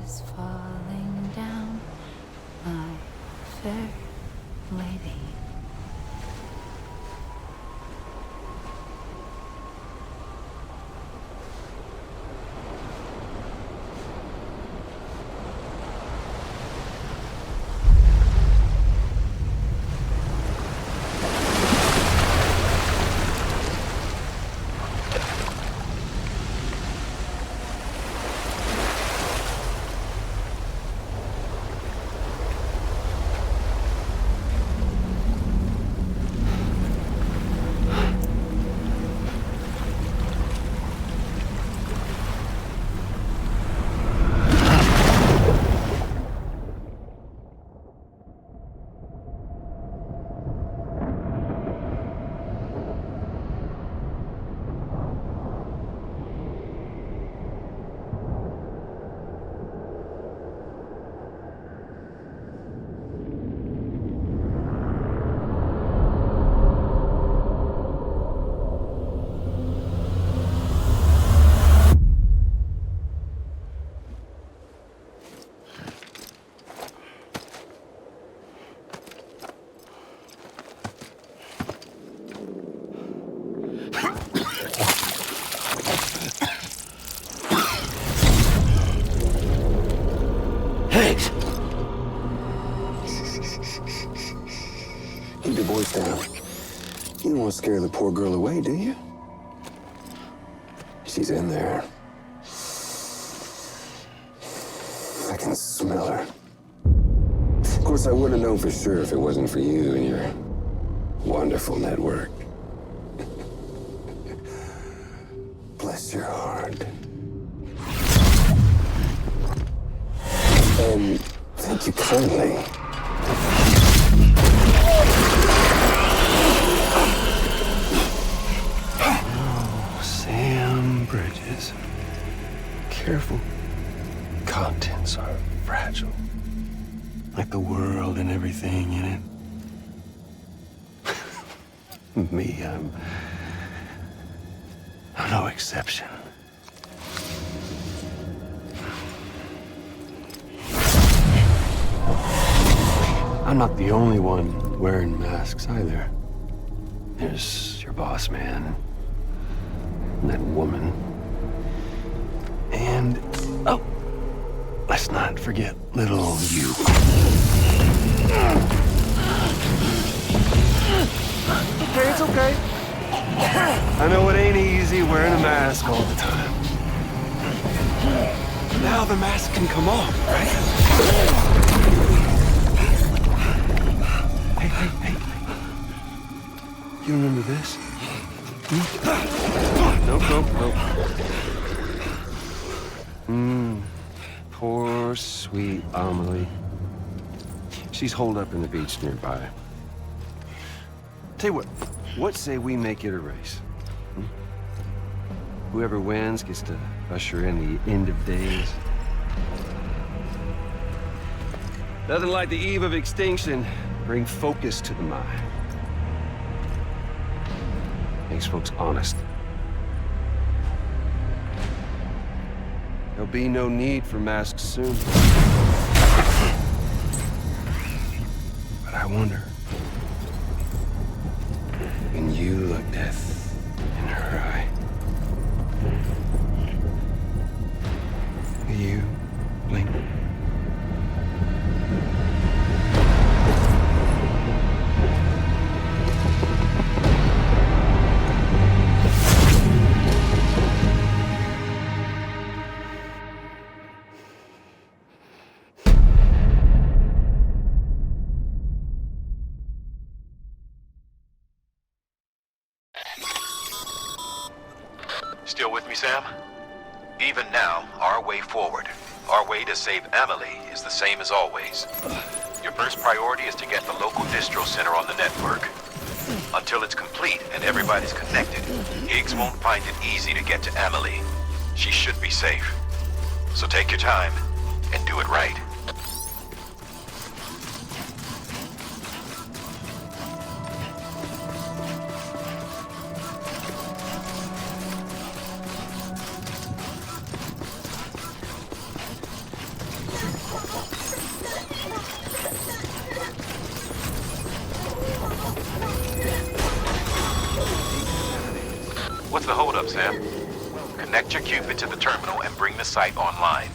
is falling down, my fair lady.
voice down. You don't want to scare the poor girl away, do you? She's in there. I can smell her. Of course, I wouldn't have known for sure if it wasn't for you and your wonderful network. Bless your heart. And thank you kindly. Oh, Sam Bridges. Careful. Contents are fragile. Like the world and everything in it. Me, I'm no exception. I'm not the only one wearing masks either. There's your boss man, and that woman, and oh, let's not forget little you. Okay, it's okay. I know it ain't easy wearing a mask all the time. Now the mask can come off, right? Hey. You remember this? Nope. Poor, sweet Amelie. She's holed up in the beach nearby. Tell you what say we make it a race? Whoever wins gets to usher in the end of days. Nothing like the eve of extinction. Bring focus to the mind. Makes folks honest. There'll be no need for masks soon. But I wonder, when you look death in her eye, will you blink?
Still with me, Sam? Even now, our way forward, our way to save Amelie is the same as always. Your first priority is to get the local distro center on the network. Until it's complete and everybody's connected, Higgs won't find it easy to get to Amelie. She should be safe. So take your time and do it right. What's the holdup, Sam? Connect your Cupid to the terminal and bring the site online.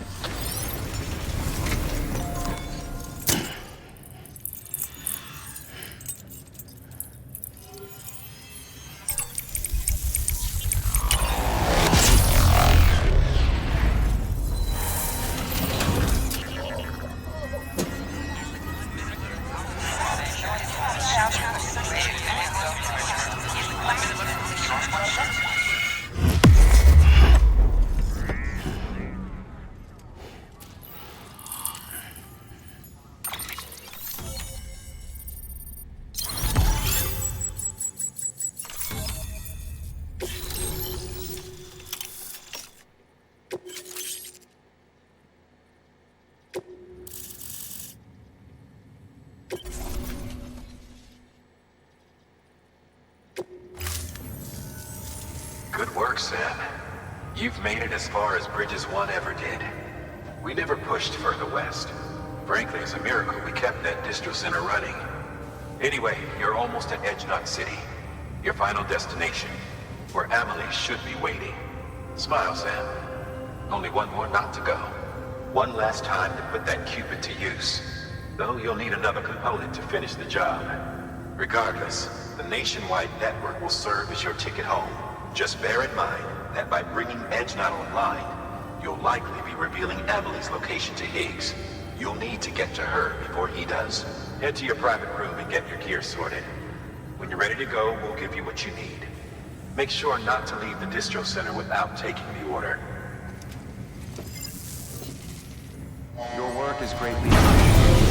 Good work, Sam. You've made it as far as Bridges 1 ever did. We never pushed further west. Frankly, it's a miracle we kept that distro center running. Anyway, you're almost at Edge Knot City, your final destination, where Amelie should be waiting. Smile, Sam. Only one more knot to go. One last time to put that Cupid to use. Though you'll need another component to finish the job.
Regardless, the nationwide network will serve as your ticket home. Just bear in mind that by bringing EdgeNet online, you'll likely be revealing Emily's location to Higgs. You'll need to get to her before he does. Head to your private room and get your gear sorted. When you're ready to go, we'll give you what you need. Make sure not to leave the distro center without taking the order.
Your work is greatly appreciated.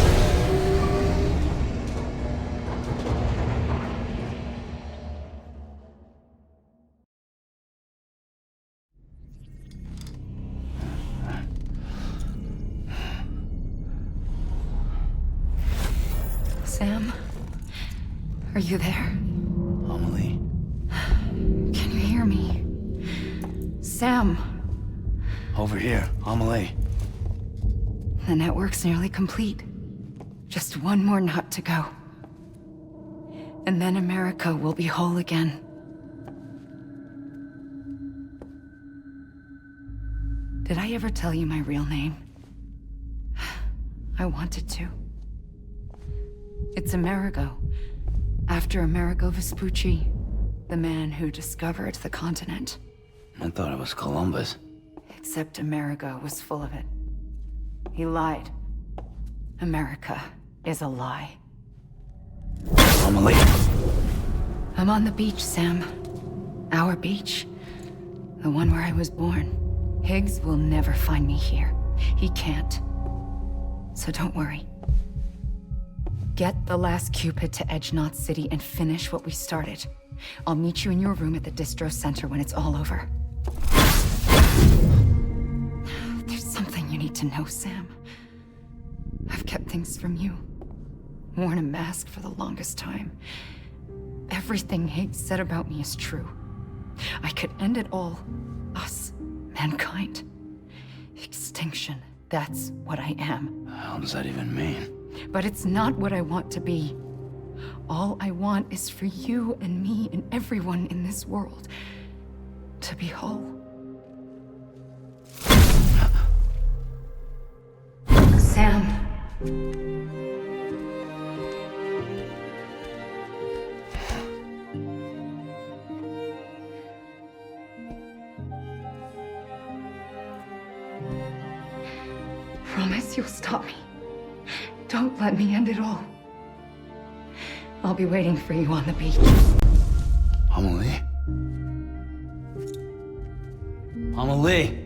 Sam? Are you there?
Amelie?
Can you hear me? Sam!
Over here, Amelie.
The network's nearly complete. Just one more nut to go. And then America will be whole again. Did I ever tell you my real name? I wanted to. It's Amerigo. After Amerigo Vespucci, the man who discovered the continent.
I thought it was Columbus.
Except Amerigo was full of it. He lied. America is a lie.
Amelie.
I'm on the beach, Sam. Our beach. The one where I was born. Higgs will never find me here. He can't. So don't worry. Get the last Cupid to Edgenot City and finish what we started. I'll meet you in your room at the distro center when it's all over. There's something you need to know, Sam. I've kept things from you. Worn a mask for the longest time. Everything Higgs said about me is true. I could end it all. Us. Mankind. Extinction. That's what I am.
How does that even mean?
But it's not what I want to be. All I want is for you and me and everyone in this world to be whole. Sam. Promise you'll stop me. Don't let me end it all. I'll be waiting for you on the beach.
Amelie? Amelie!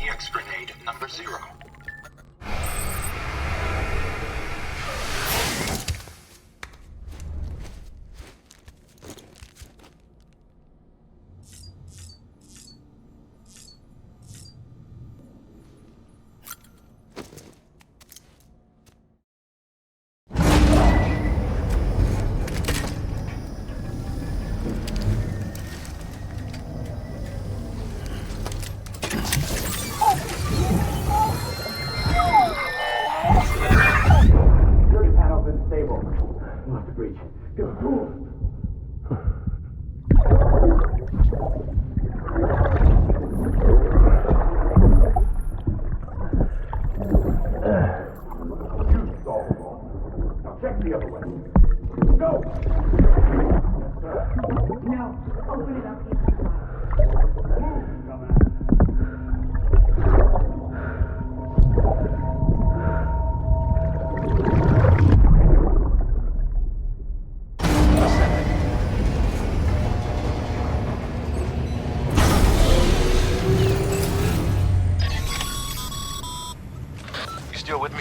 EX grenade number 0.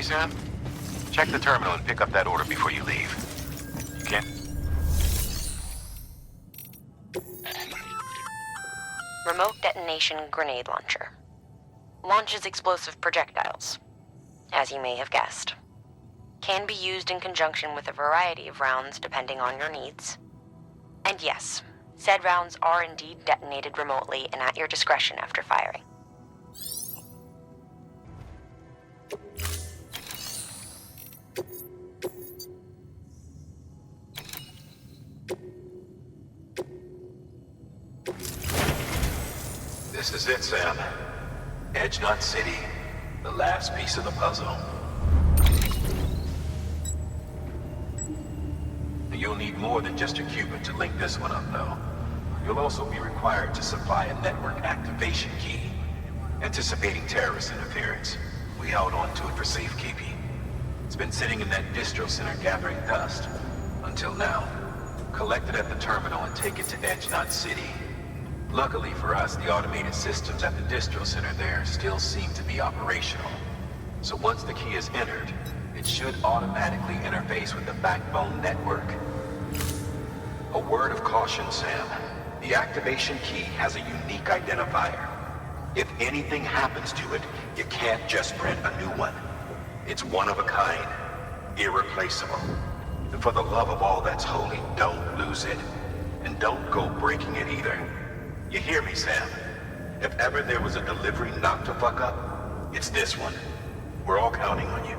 me, Sam? Check the terminal and pick up that order before you leave. You can't...
Remote detonation grenade launcher. Launches explosive projectiles. As you may have guessed. Can be used in conjunction with a variety of rounds depending on your needs. And yes, said rounds are indeed detonated remotely and at your discretion after firing.
This is it, Sam. Edge Knot City, the last piece of the puzzle. You'll need more than just a qubit to link this one up, though. You'll also be required to supply a network activation key. Anticipating terrorist interference, we held on to it for safekeeping. It's been sitting in that distro center gathering dust. Until now. Collect it at the terminal and take it to Edge Knot City. Luckily for us, the automated systems at the distro center there still seem to be operational. So once the key is entered, it should automatically interface with the backbone network. A word of caution, Sam. The activation key has a unique identifier. If anything happens to it, you can't just print a new one. It's one of a kind, irreplaceable. And for the love of all that's holy, don't lose it. And don't go breaking it either. You hear me, Sam? If ever there was a delivery not to fuck up, it's this one. We're all counting on you.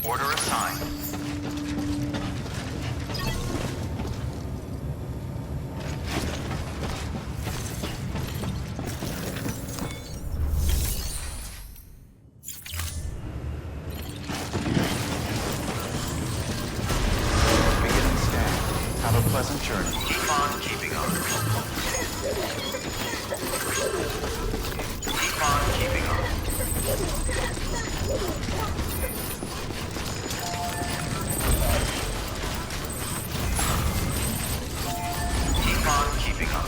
Order assigned. Beginning scan. Have a pleasant journey. Keep on keeping on. Keep on keeping on. Keep on keeping on.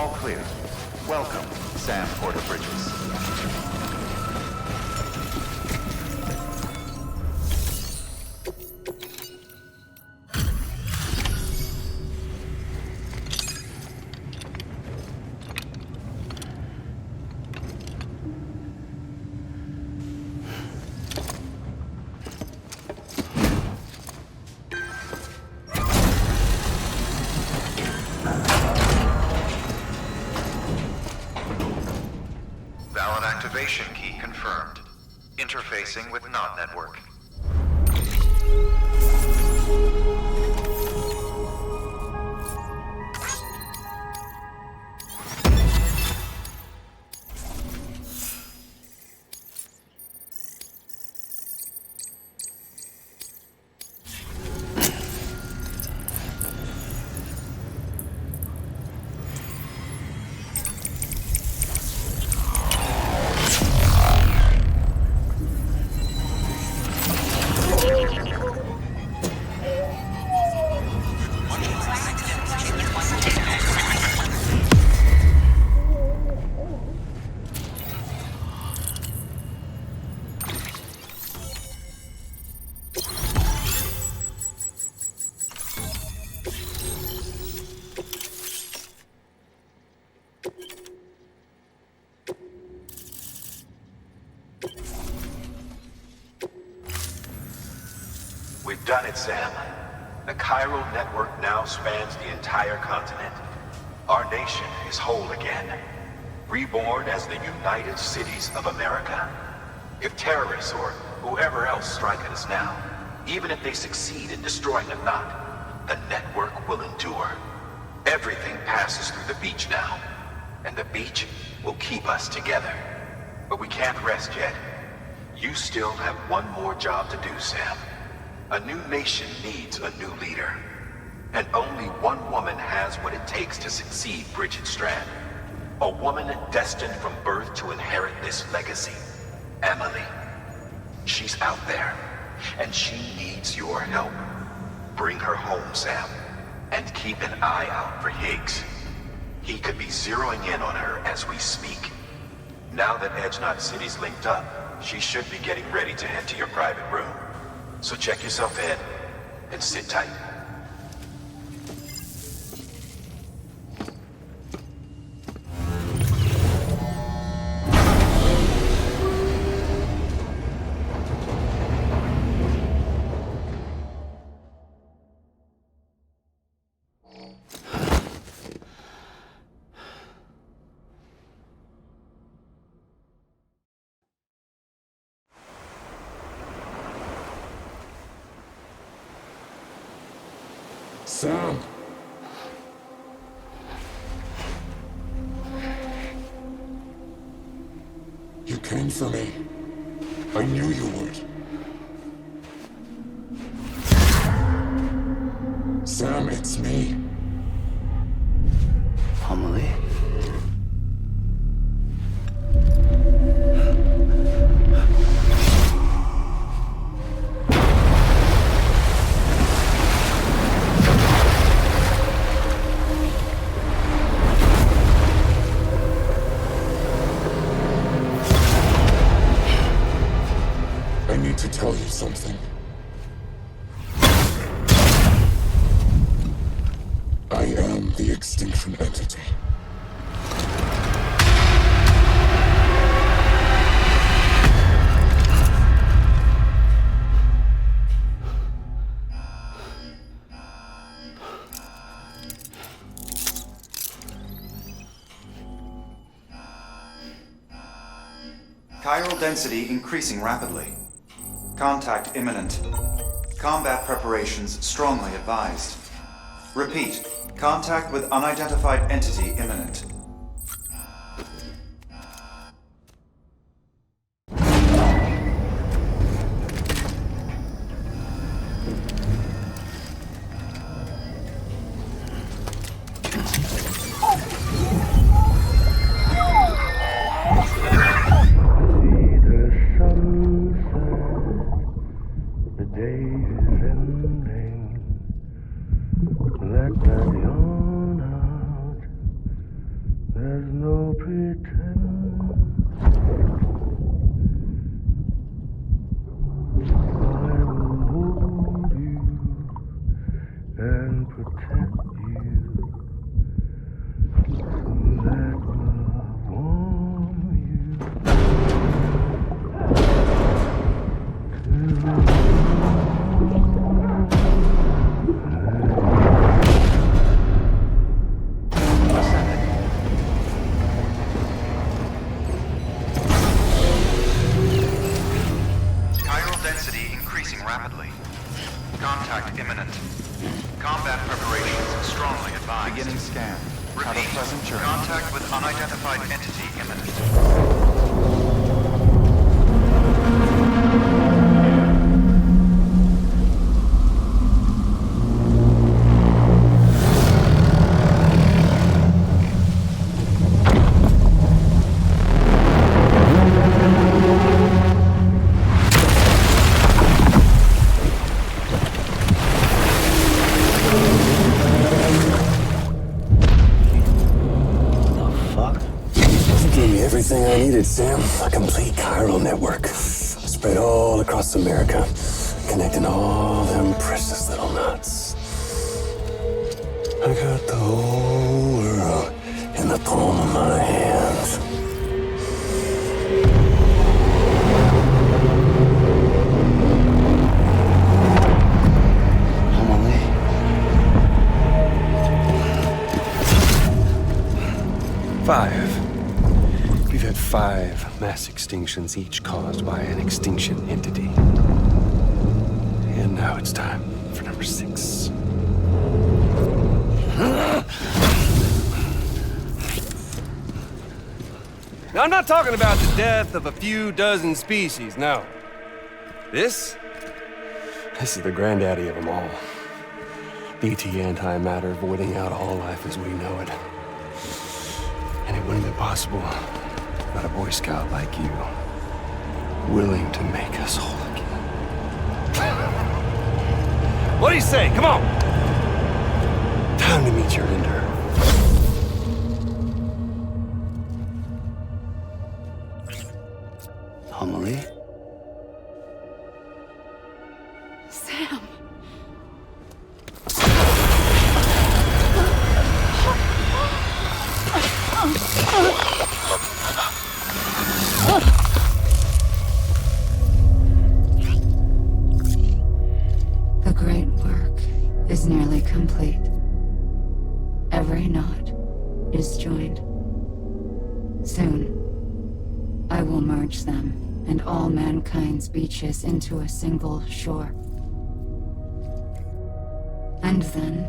All clear. Welcome, Sam Porter Bridges.
Valid activation key confirmed. Interfacing with NOT network.
We've done it, Sam. The chiral network now spans the entire continent. Our nation is whole again, reborn as the United Cities of America. If terrorists or whoever else strike at us now, even if they succeed in destroying the knot, the network will endure. Everything passes through the beach now, and the beach will keep us together. But we can't rest yet. You still have one more job to do, Sam. A new nation needs a new leader. And only one woman has what it takes to succeed Bridget Strand. A woman destined from birth to inherit this legacy. Emily. She's out there, and she needs your help. Bring her home, Sam, and keep an eye out for Higgs. He could be zeroing in on her as we speak. Now that Edge Knot City's linked up, she should be getting ready to head to your private room. So check yourself in, and sit tight.
Sam! You came for me. I knew you would. Sam, it's me.
Emily?
To tell you something. I am the Extinction Entity.
Chiral density increasing rapidly. Contact imminent. Combat preparations strongly advised. Repeat, contact with unidentified entity imminent.
and protect you. Let love warm you.
Chiral density increasing rapidly. Contact imminent. Combat preparations strongly advised. Beginning scan. Have a pleasant journey. Contact with unidentified entity imminent.
Everything I needed, Sam. A complete chiral network. Spread all across America. Connecting all them precious little nuts. I got the whole world in the palm of my hands. Five. We've had 5 mass extinctions, each caused by an extinction entity. And now it's time for number 6.
Now, I'm not talking about the death of a few dozen species, no. This
is the granddaddy of them all. BT antimatter voiding out all life as we know it. And it wouldn't have been possible without a Boy Scout like you, willing to make us whole again.
What do you say? Come on!
Time to meet your ender.
Amelie?
Sam. The great work is nearly complete. Every knot is joined. Soon, I will merge them and all mankind's beaches into a single shore. And then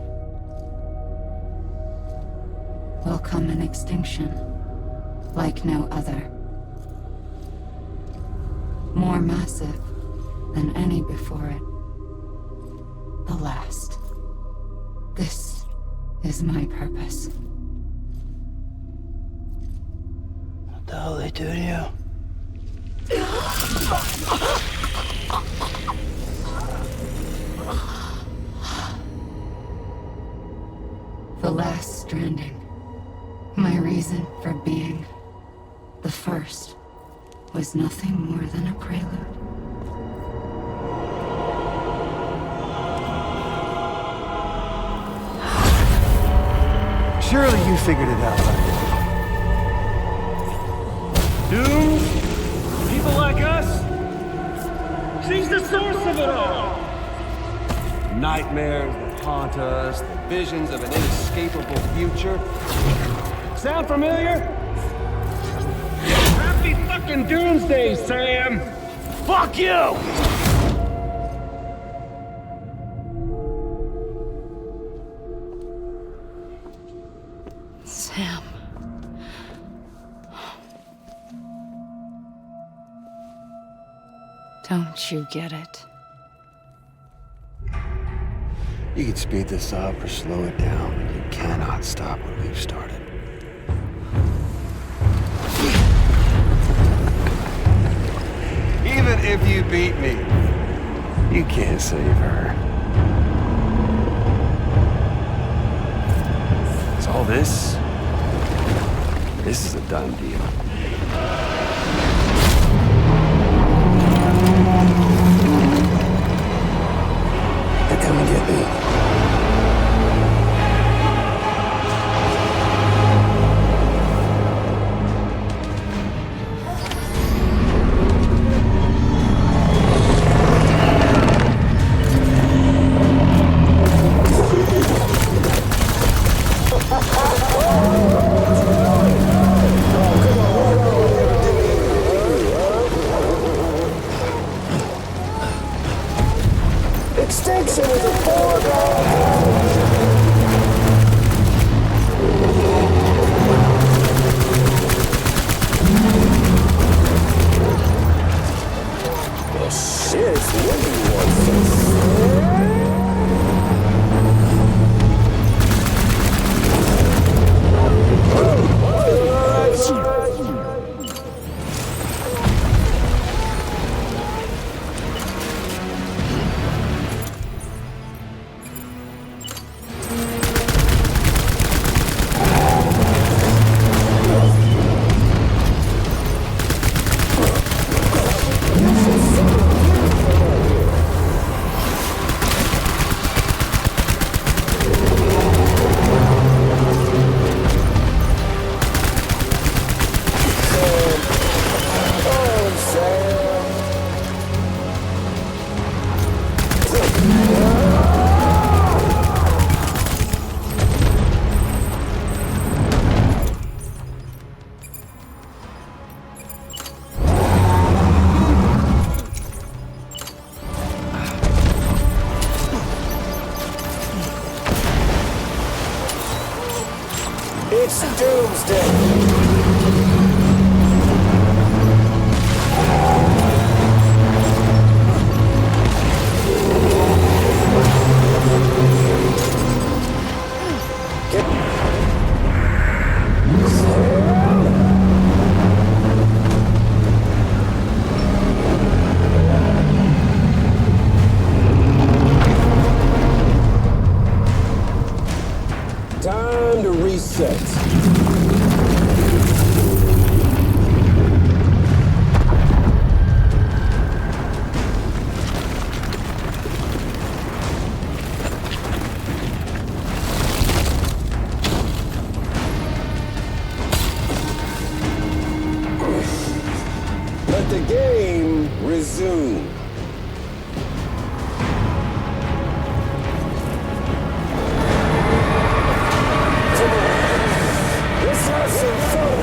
will come an extinction like no other. More massive than any before it. The last. This is my purpose.
What the hell they do to you?
The last stranding. My reason for being. The first was nothing more than a prelude.
Surely you figured it out by now. Dooms? People like us? She's the source of it all! Nightmares that haunt us, the visions of an inescapable future. Sound familiar? Happy fucking doomsday, Sam! Fuck you!
Sam. Don't you get it?
You can speed this up or slow it down, but you cannot stop what we've started.
Even if you beat me,
you can't save her.
Is all this
This is a done deal. They're coming to get me. Extinction is a foregone. Well, shit, it's the end you want, It's doomsday. Time to reset. Let the game resume. Let's have some fun!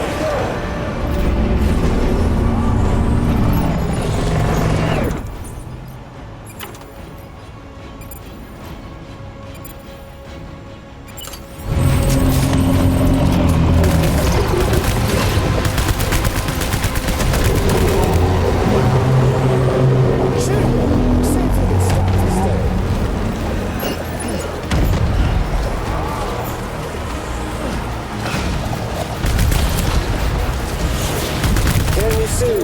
Can you see?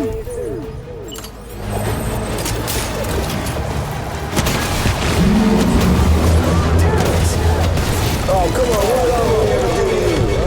Oh, come on, what am I ever do to you?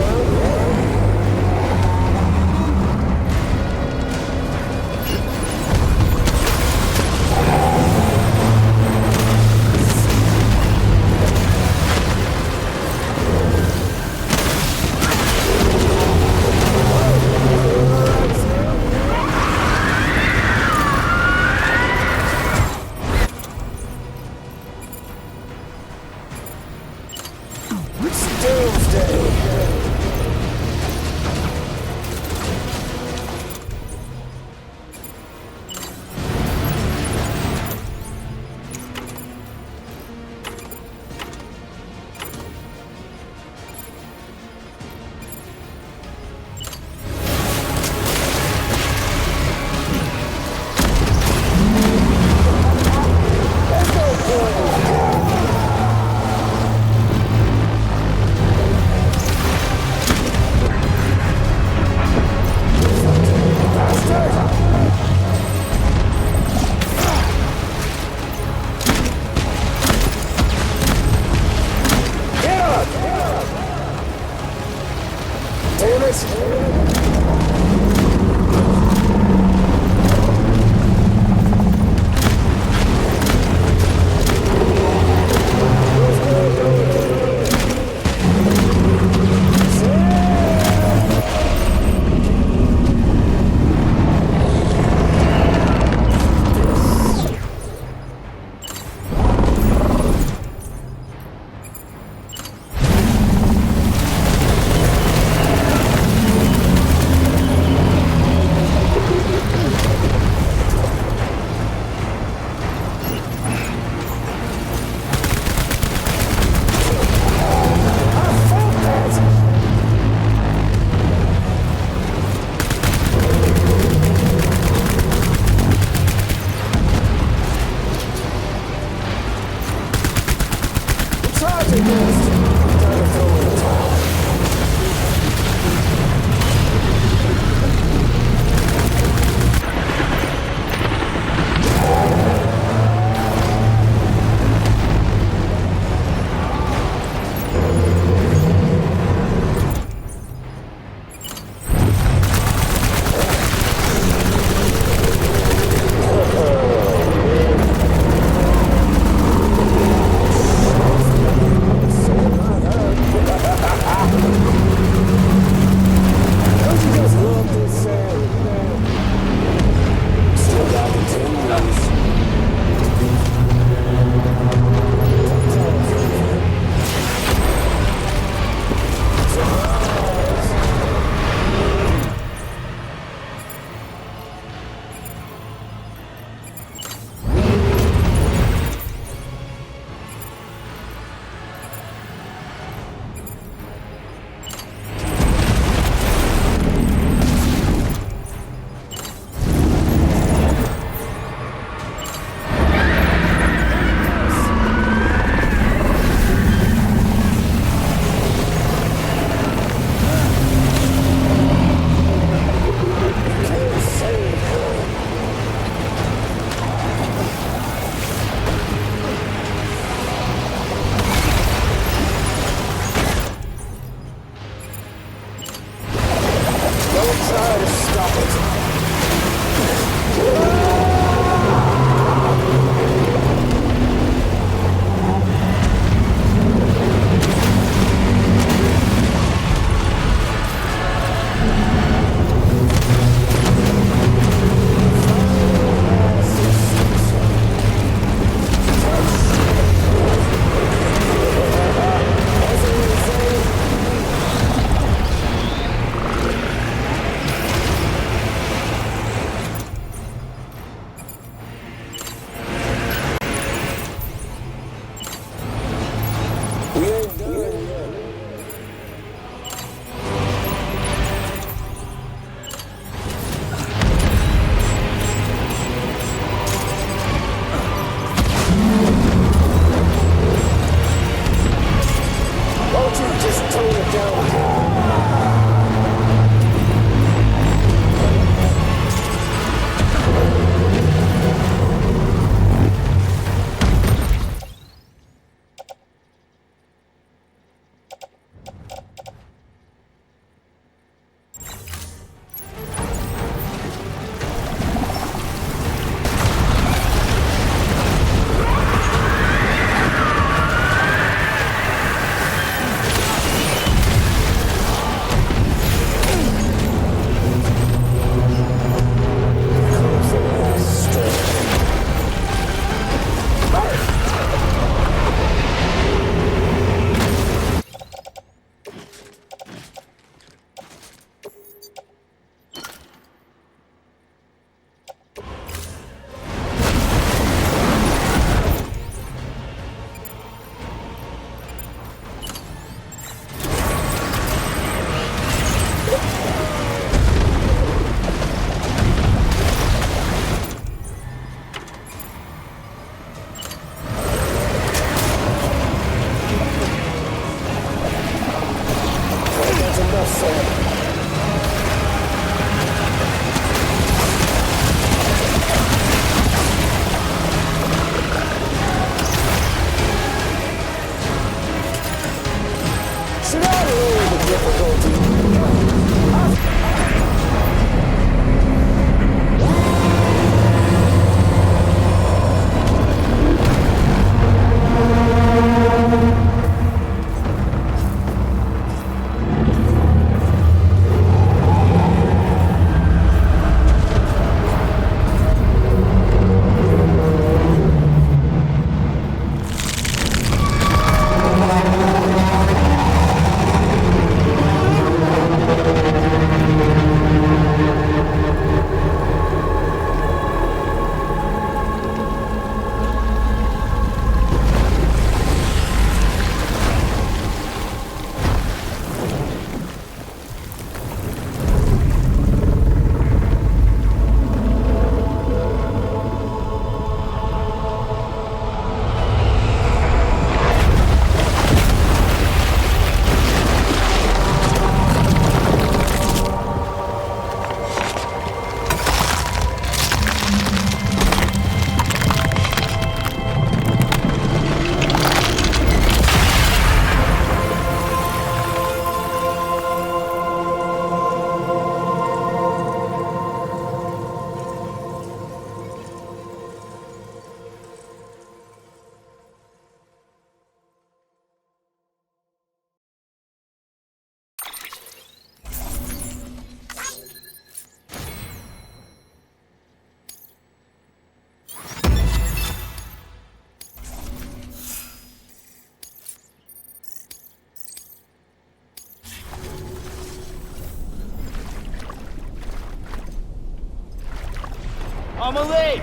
Amelie!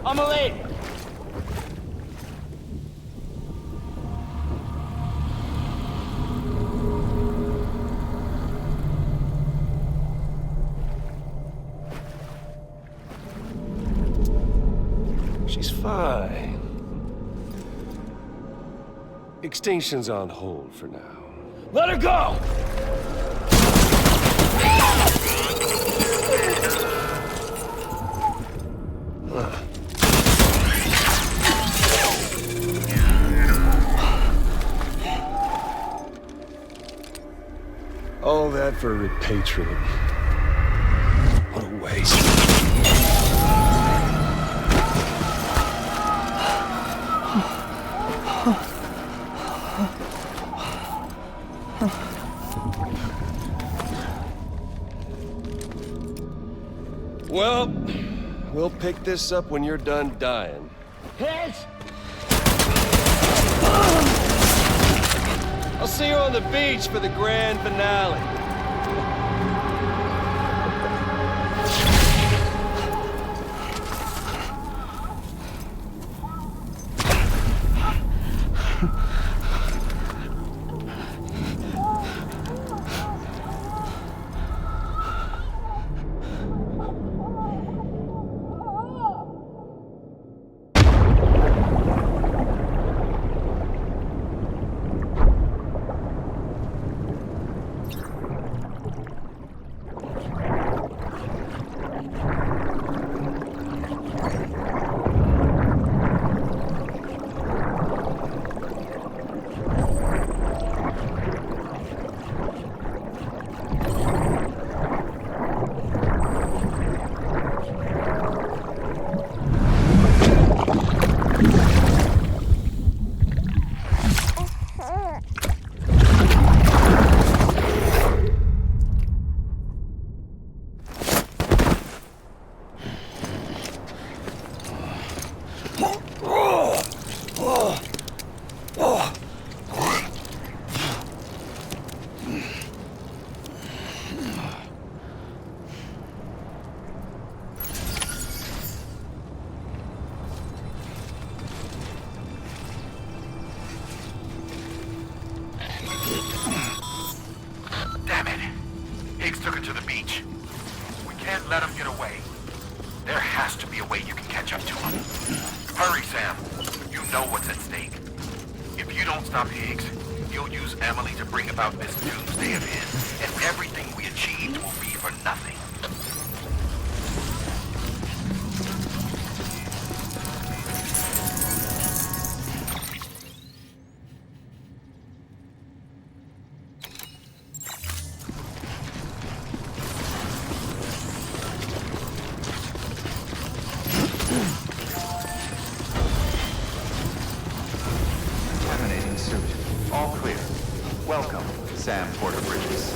Amelie!
She's fine. Extinction's on hold for now.
Let her go!
All that for repatriate. What a waste. Well, we'll pick this up when you're done dying.
Hit!
I'll see you on the beach for the grand finale.
Damn it! Higgs took her to the beach. We can't let him get away. There has to be a way you can catch up to him. Hurry, Sam. You know what's at stake. If you don't stop Higgs, you'll use Emily to bring about this doomsday of his, and everything we achieved will be for nothing.
Contaminating suit. All clear. Welcome, Sam Porter Bridges.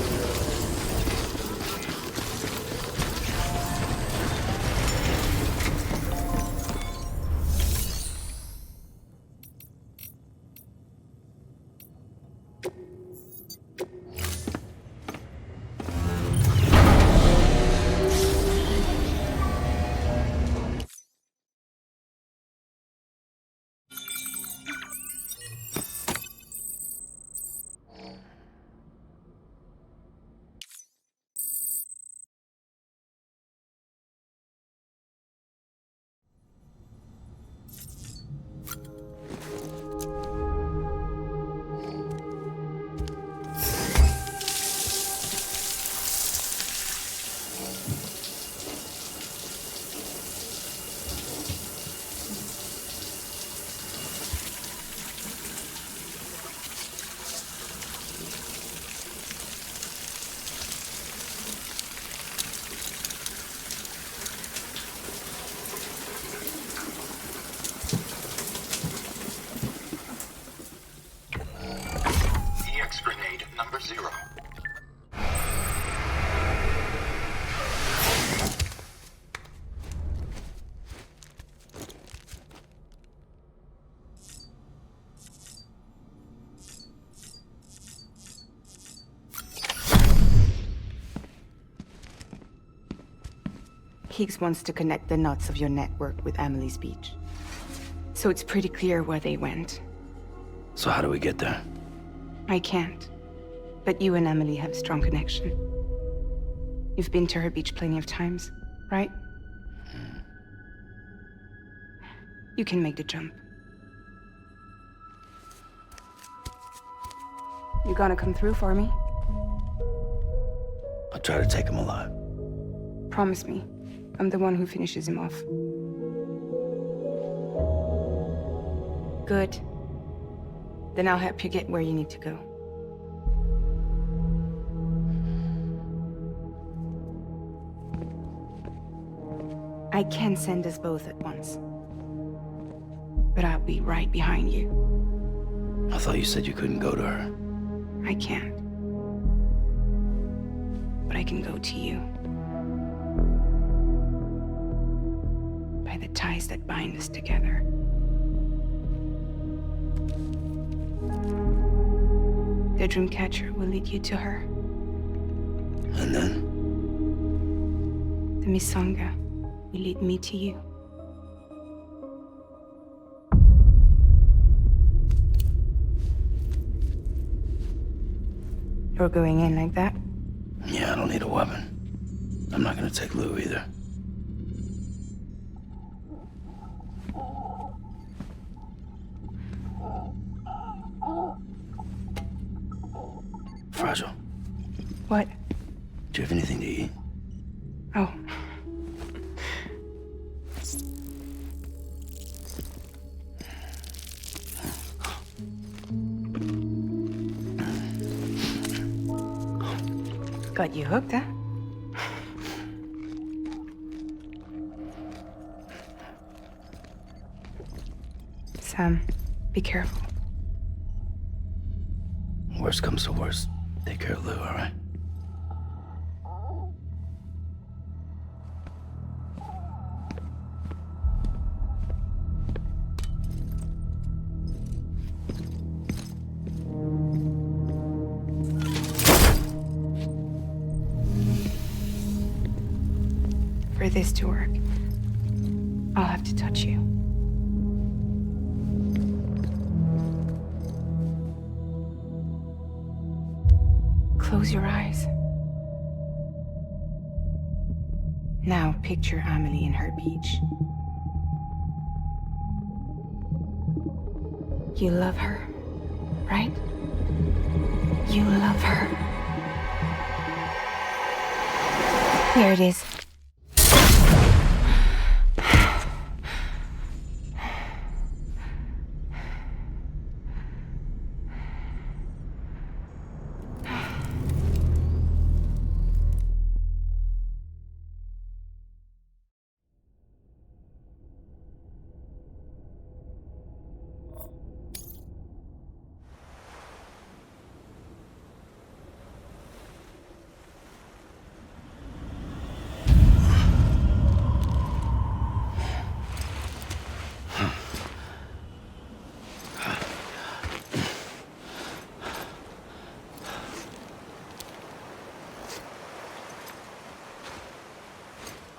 Higgs wants to connect the knots of your network with Amelie's beach. So it's pretty clear where they went.
So how do we get there?
I can't. But you and Emily have a strong connection. You've been to her beach plenty of times, right? You can make the jump. You gonna come through for me?
I'll try to take him alive.
Promise me. I'm the one who finishes him off. Good. Then I'll help you get where you need to go. I can send us both at once. But I'll be right behind you.
I thought you said you couldn't go to her.
I can't. But I can go to you. By the ties that bind us together. The Dreamcatcher will lead you to her.
And then?
The Misanga will lead me to you. You're going in like that?
Yeah, I don't need a weapon. I'm not gonna take Lou either. Fragile.
What?
Do you have anything to eat?
Oh. Got you hooked, huh? Sam, be careful.
Worst comes to worst. Take care of Lou, all right?
For this to work, I'll have to touch you. Close your eyes. Now picture Amelie in her beach. You love her, right? You love her. Here it is.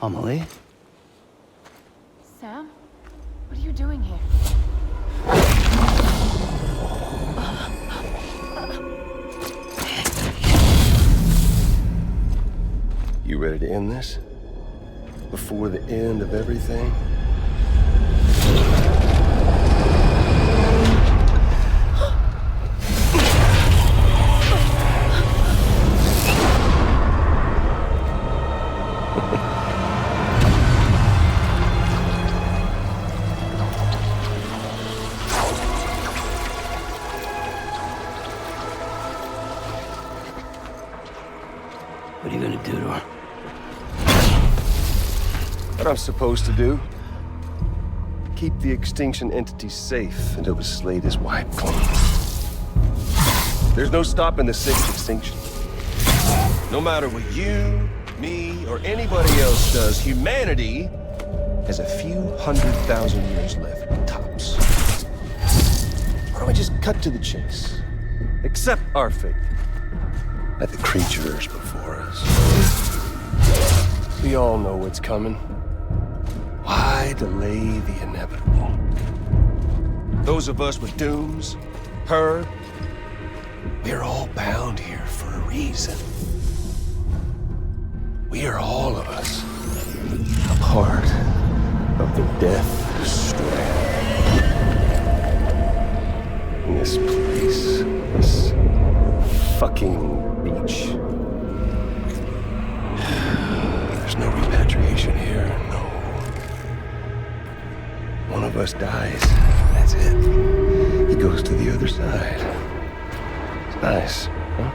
Amelie?
Sam? What are you doing here?
You ready to end this? Before the end of everything?
What are you gonna do to her?
What I'm supposed to do? Keep the extinction entity safe until the slate is wiped clean. There's no stopping the sixth extinction. No matter what you, me, or anybody else does, humanity has a few 100,000 years left, tops. Why don't we just cut to the chase? Accept our fate, like the creatures before us. We all know what's coming. Why delay the inevitable? Those of us with dooms, her, we're all bound here for a reason. We are all of us a part of the Death Stranding. In this place, this fucking beach. There's no repatriation here, no. One of us dies, that's it. He goes to the other side. It's nice, huh?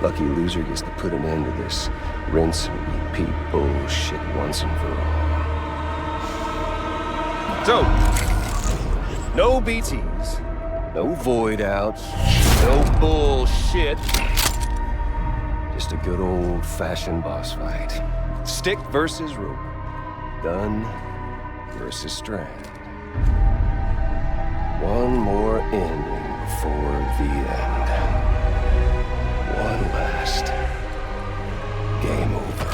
Lucky loser gets to put an end to this rinse and repeat bullshit once and for all. So, no BTs, no void outs, no bullshit. Just a good old-fashioned boss fight. Stick versus rope. Gun versus strand. One more ending before the end. One last game over.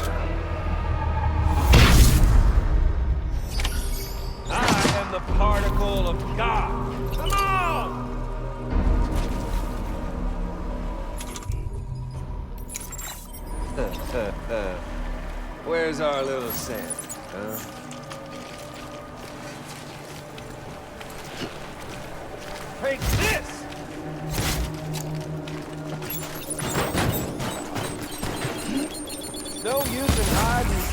I am the particle of God. Come on!
Where's our little Sam, huh?
Take this!
No use in hiding.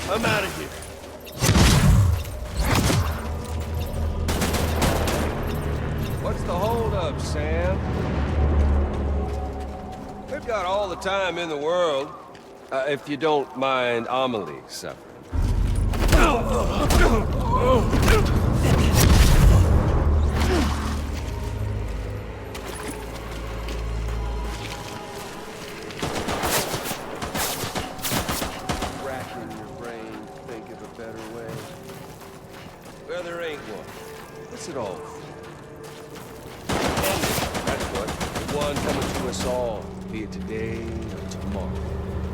I'm out of here.
What's the holdup, Sam? We've got all the time in the world, if you don't mind Amelie suffering. Racking your brain, think of a better way. Well, there ain't one. What's it all for? That's what. The one coming to us all, be it today or tomorrow.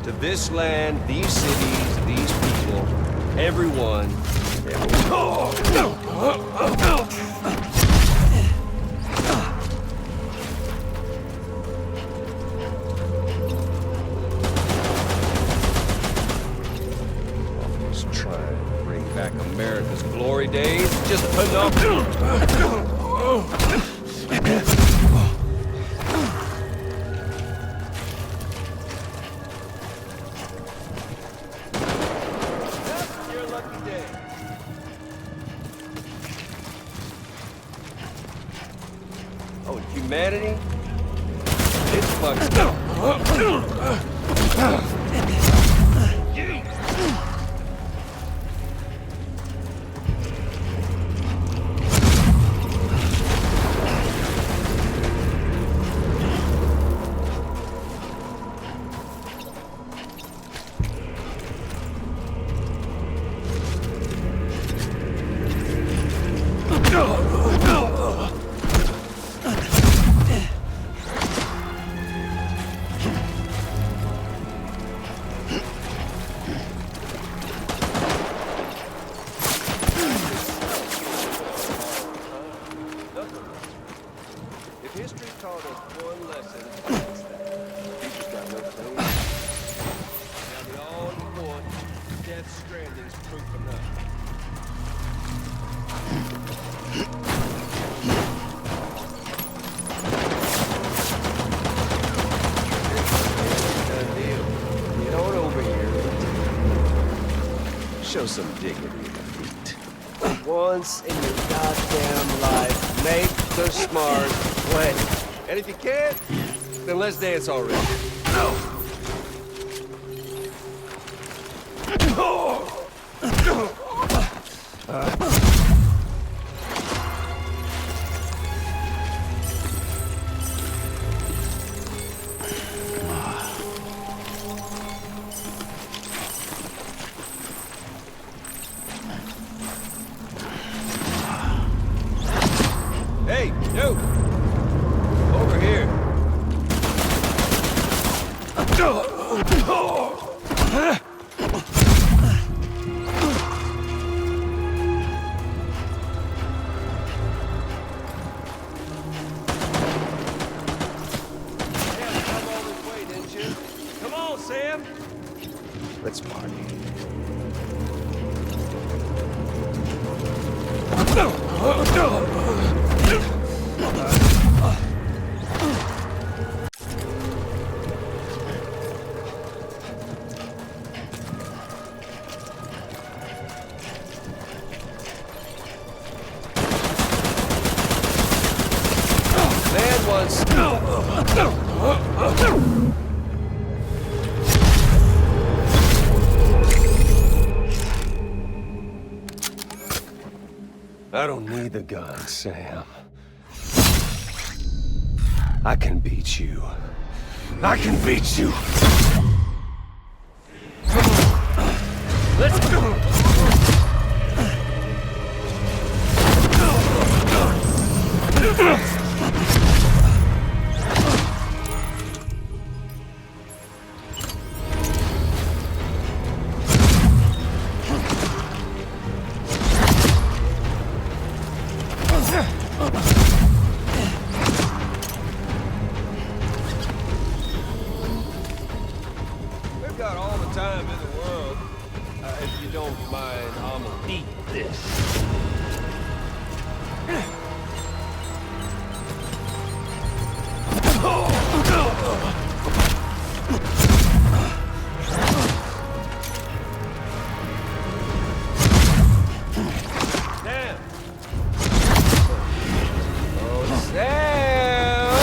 To this land, these cities, these people, everyone. Always trying to bring back America's glory days. Just enough. Your lucky day. Oh, humanity? It's fucked up. If history taught us one lesson, it's that future's got no clue. Tell me all you want, Death Stranding's proof enough. Done deal. Get on over here. Show some dignity in the feet. Once in your goddamn life, make the smart play. And if you can't, then let's dance already. Man wants... I don't need the gun, Sam. I can beat you. I can beat you. Let's go. We've got all the time in the world. If you don't mind, I'm gonna eat this. Damn. Oh, Sam!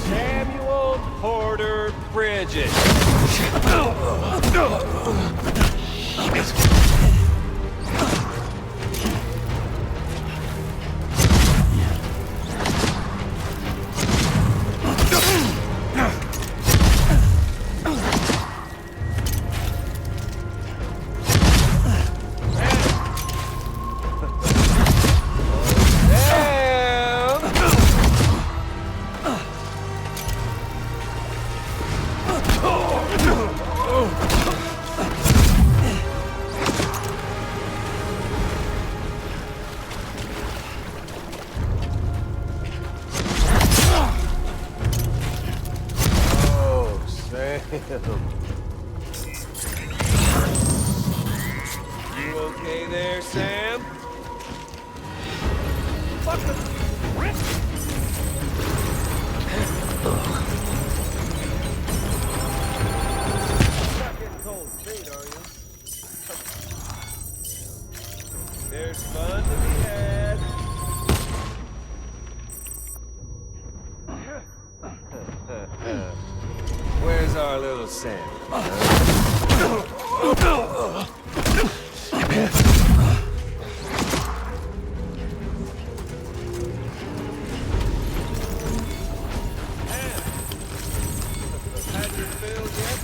Samuel Porter Bridges. Oh, Sam. You okay there, Sam? Not getting cold feet, are you? There's fun to be had. Where's our little Sam? Had you filled yet?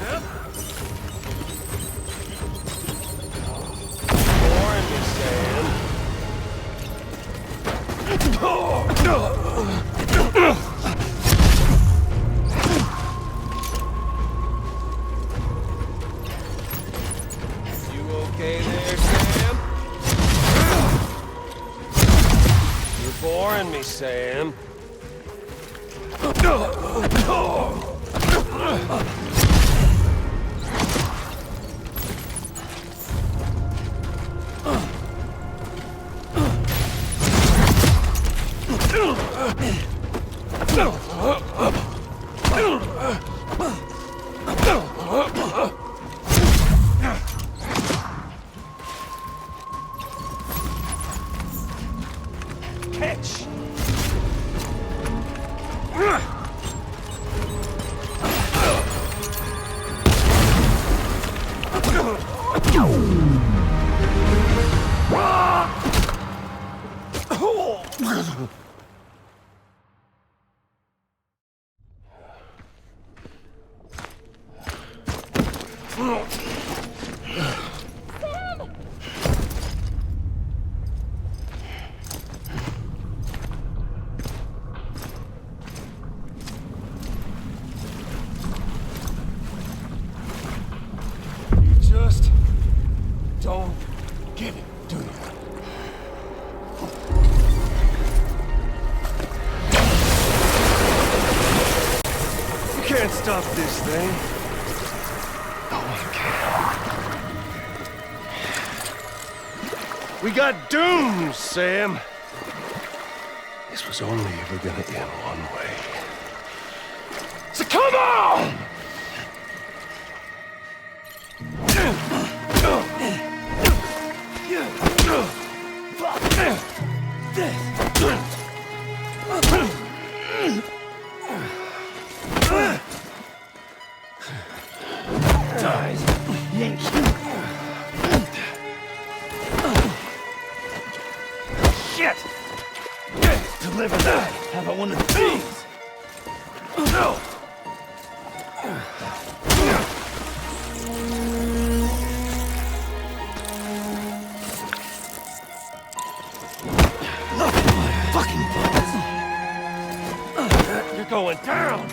Yep. Boring me, Sam. You okay there, Sam? You're boring me, Sam. Catch! Just don't get it, do you? You can't stop this thing. No one can. We got doomed, Sam. This was only ever gonna end one way. So come on! Dies. Shit! Deliver that! How about one of these? No! Fucking balls! You're going down!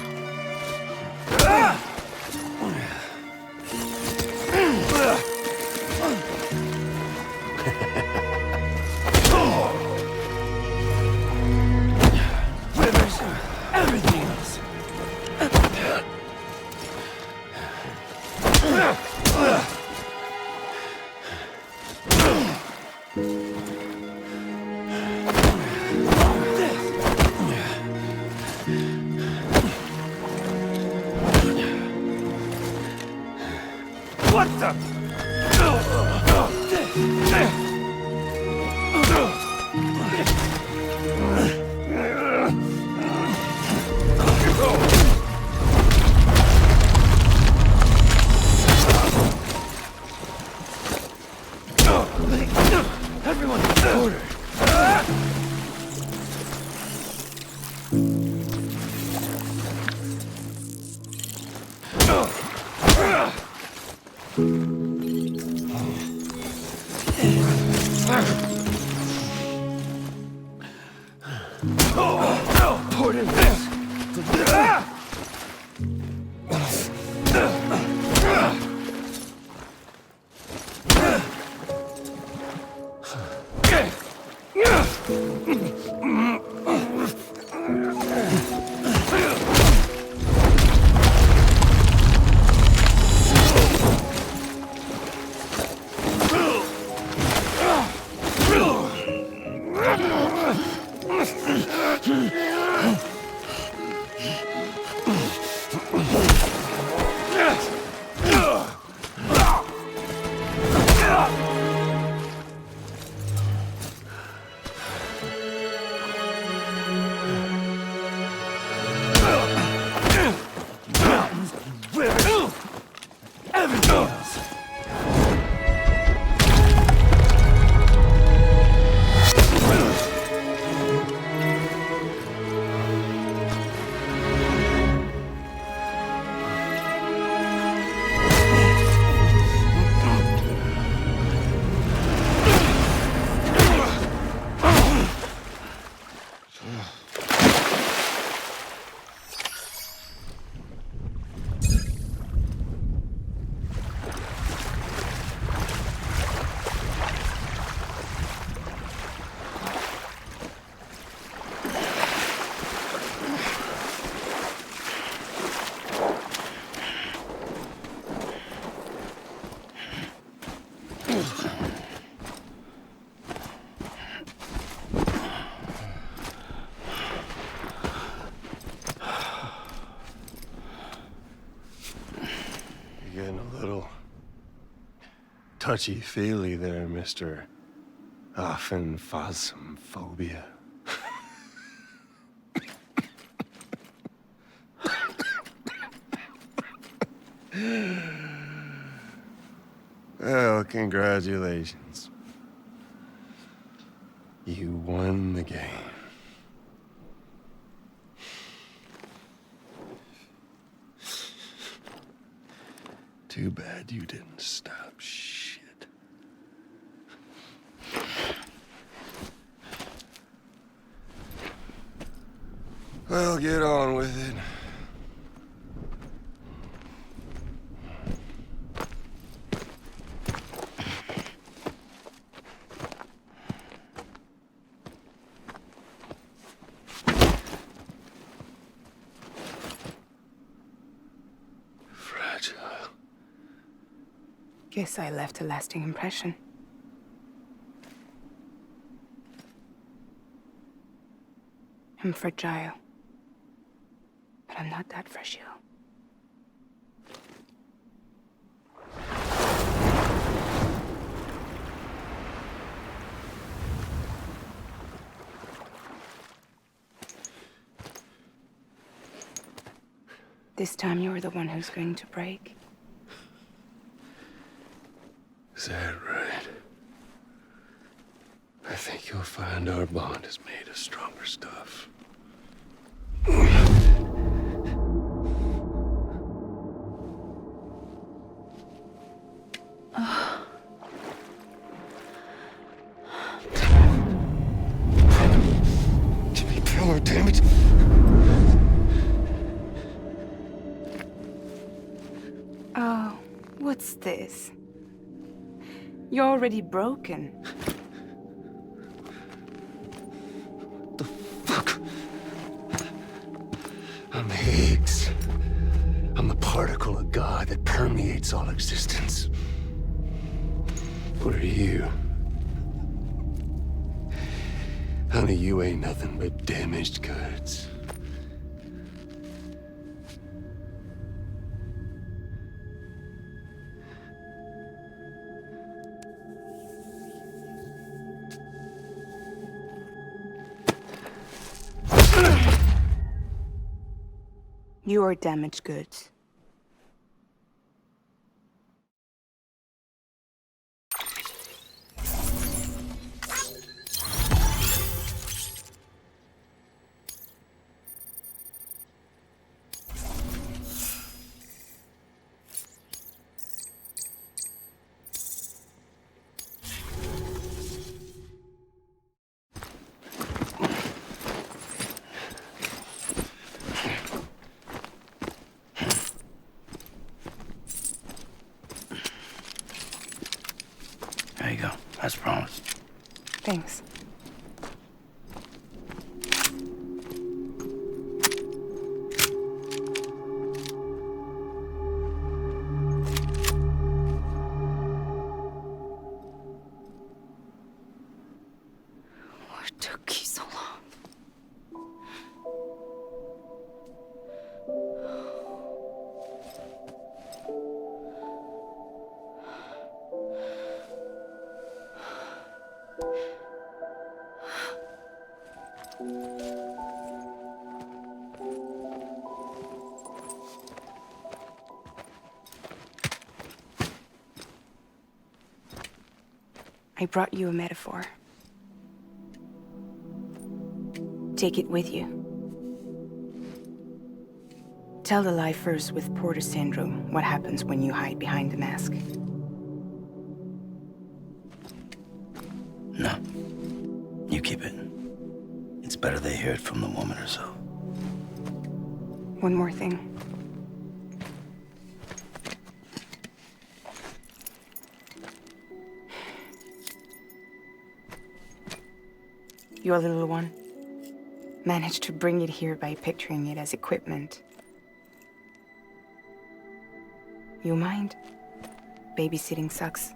Rivers, everything else. What the? Everyone's in order. Put in this. Everything else. You're getting a little touchy-feely there, Mr. Aphenphasmophobia. Well, congratulations. You won the game. Too bad you didn't stop shit. Well, get on with it. Fragile.
Guess I left a lasting impression. I'm fragile. But I'm not that fragile. This time you're the one who's going to break.
Is that right? I think you'll find our bond is made of stronger stuff. Jimmy Pillar, damn it!
Oh, what's this? You're already broken.
I'm Higgs. I'm the particle of God that permeates all existence. What are you? Honey, you ain't nothing but damaged goods.
You are damaged goods.
There you go, as promised.
Thanks.
What took you so long?
I brought you a metaphor. Take it with you. Tell the lifers with Porter syndrome what happens when you hide behind the mask.
No. You keep it. It's better they hear it from the woman herself.
One more thing. Your little one managed to bring it here by picturing it as equipment. You mind? Babysitting sucks.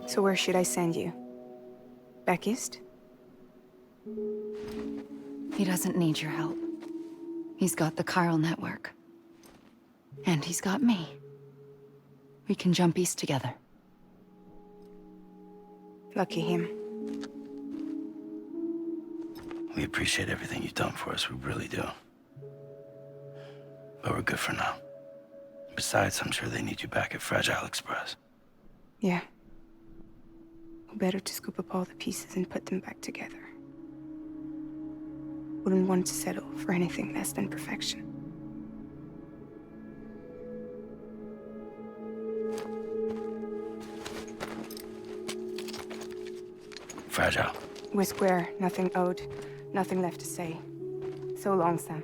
So where should I send you? Back east?
He doesn't need your help. He's got the chiral network. And he's got me. We can jump east together.
Lucky him.
We appreciate everything you've done for us, we really do. But we're good for now. Besides, I'm sure they need you back at Fragile Express.
Yeah. Better to scoop up all the pieces and put them back together. Wouldn't want to settle for anything less than perfection.
Fragile.
We're square, nothing owed, nothing left to say. So long, Sam.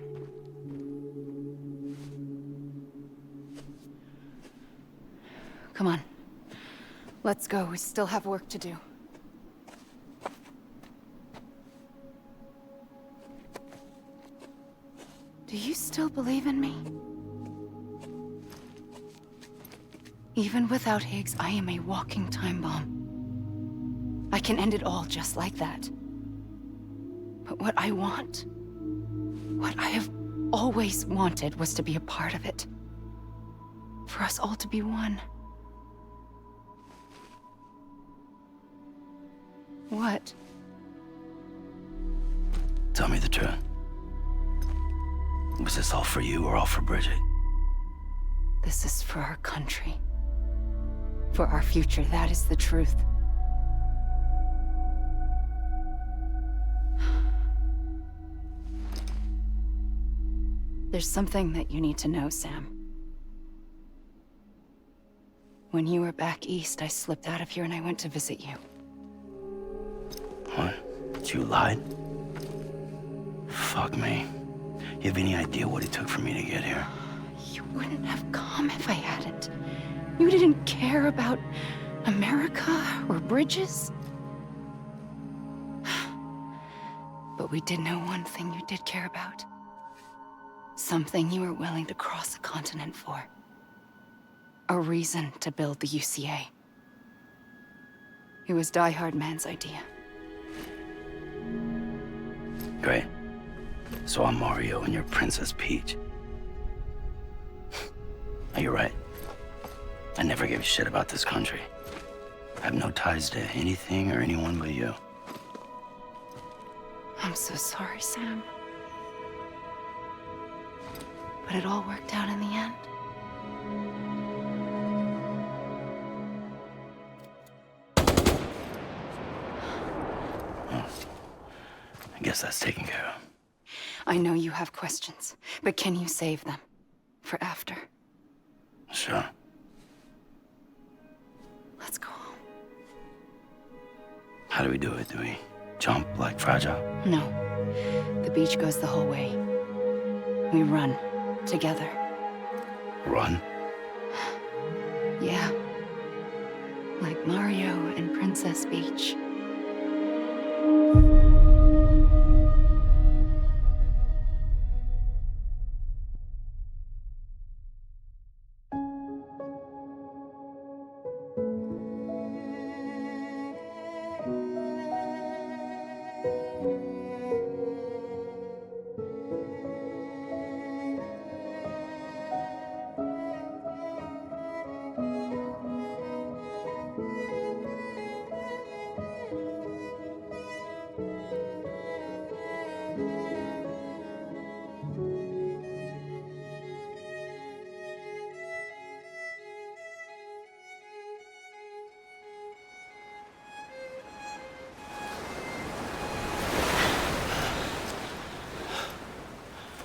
Come on. Let's go. We still have work to do. Do you still believe in me? Even without Higgs, I am a walking time bomb. I can end it all just like that. But what I want, what I have always wanted, was to be a part of it. For us all to be one. What?
Tell me the truth. Was this all for you or all for Bridget?
This is for our country. For our future, that is the truth. There's something that you need to know, Sam. When you were back east, I slipped out of here and I went to visit you.
What? You lied? Fuck me. You have any idea what it took for me to get here?
You wouldn't have come if I hadn't. You didn't care about America or bridges. But we did know one thing you did care about. Something you were willing to cross a continent for. A reason to build the UCA. It was Die Hard Man's idea.
Great. So I'm Mario and you're Princess Peach. You're right. I never gave a shit about this country. I have no ties to anything or anyone but you.
I'm so sorry, Sam. But it all worked out in the end.
Well, I guess that's taken care of.
I know you have questions, but can you save them for after?
Sure.
Let's go home.
How do we do it? Do we jump like Fragile?
No. The beach goes the whole way. We run together.
Run?
Yeah. Like Mario and Princess Peach.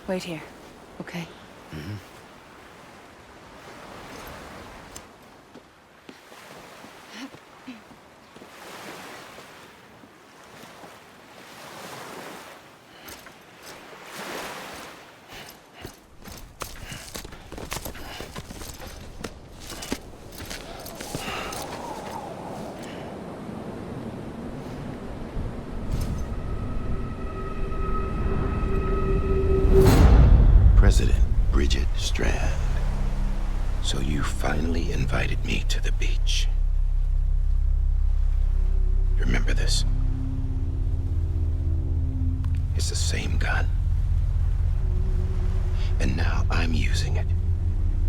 Wait here, okay?
Mm-hmm.
President Bridget Strand. So you finally invited me to the beach. Remember this? It's the same gun. And now I'm using it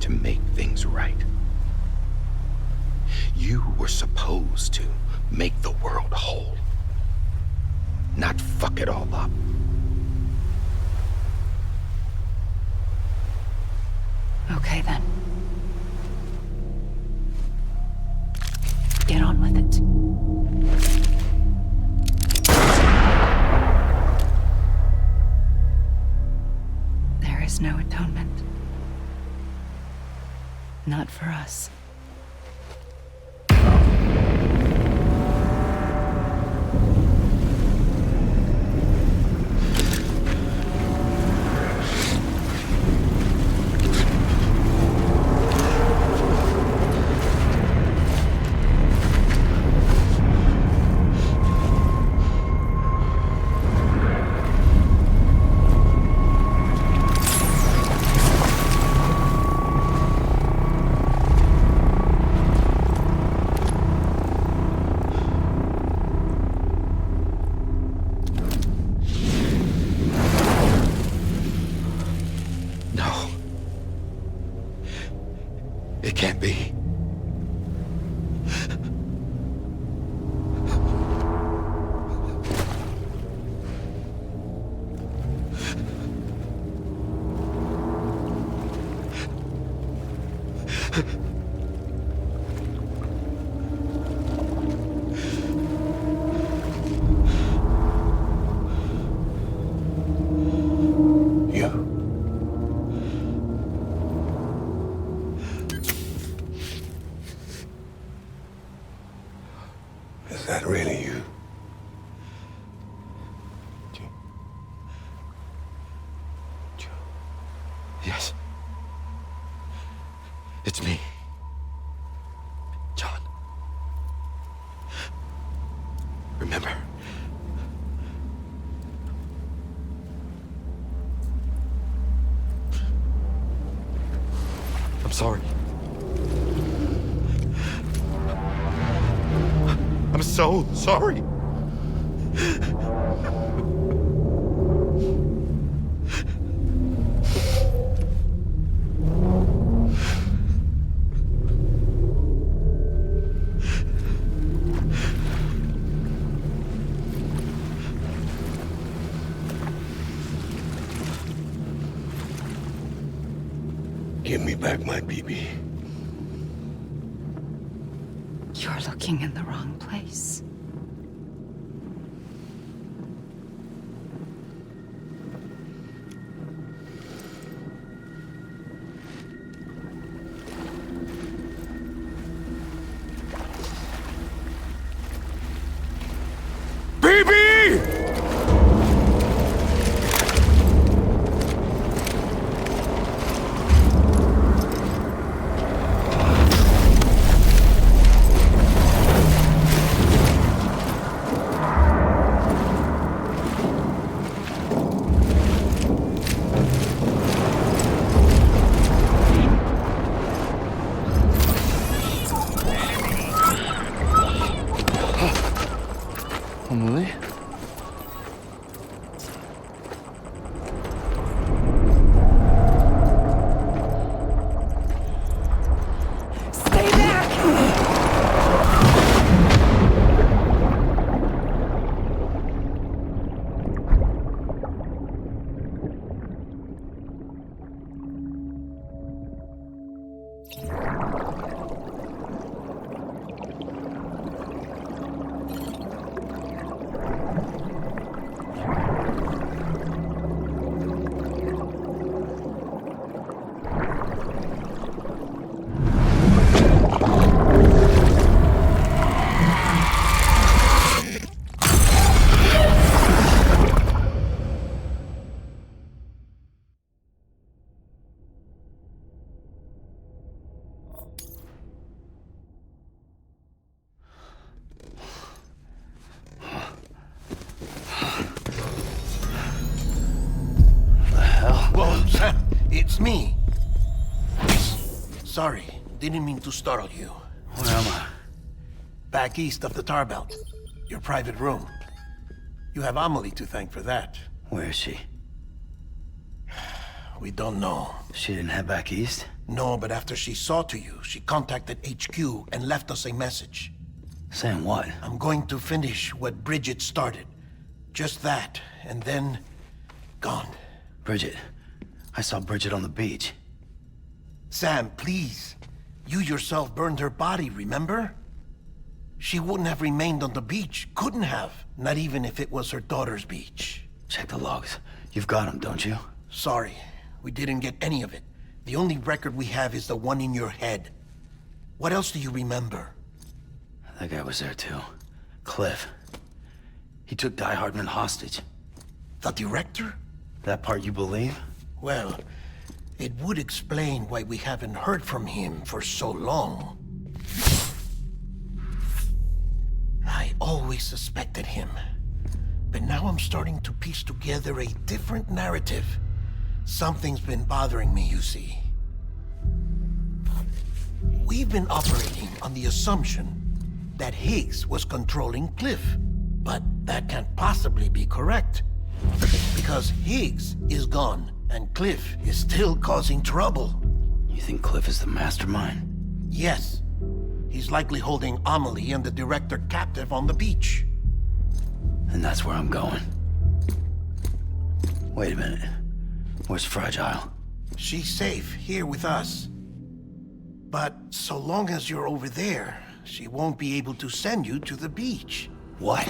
to make things right. You were supposed to make the world whole, not fuck it all up.
Okay, then. Get on with it. not for us.
It can't be.
Is that really you?
Yes. It's me. John. Remember? I'm sorry. I'm so sorry.
Give me back my BB.
You're looking in the wrong place.
Emily?
Stay back!
Whoa, Sam, it's me. Sorry, didn't mean to startle you.
Where am I?
Back east of the Tar Belt. Your private room. You have Amelie to thank for that.
Where is she?
We don't know.
She didn't head back east?
No, but after she saw to you, she contacted HQ and left us a message.
Saying what?
I'm going to finish what Bridget started. Just that, and then... gone.
Bridget. I saw Bridget on the beach.
Sam, please. You yourself burned her body, remember? She wouldn't have remained on the beach. Couldn't have. Not even if it was her daughter's beach.
Check the logs. You've got them, don't you?
Sorry. We didn't get any of it. The only record we have is the one in your head. What else do you remember?
That guy was there too. Cliff. He took Die Hardman hostage.
The director?
That part you believe?
Well, it would explain why we haven't heard from him for so long. I always suspected him. But now I'm starting to piece together a different narrative. Something's been bothering me, you see. We've been operating on the assumption that Higgs was controlling Cliff. But that can't possibly be correct. Because Higgs is gone, and Cliff is still causing trouble.
You think Cliff is the mastermind?
Yes. He's likely holding Amelie and the director captive on the beach.
And that's where I'm going. Wait a minute. Where's Fragile?
She's safe here with us. But so long as you're over there, she won't be able to send you to the beach.
What?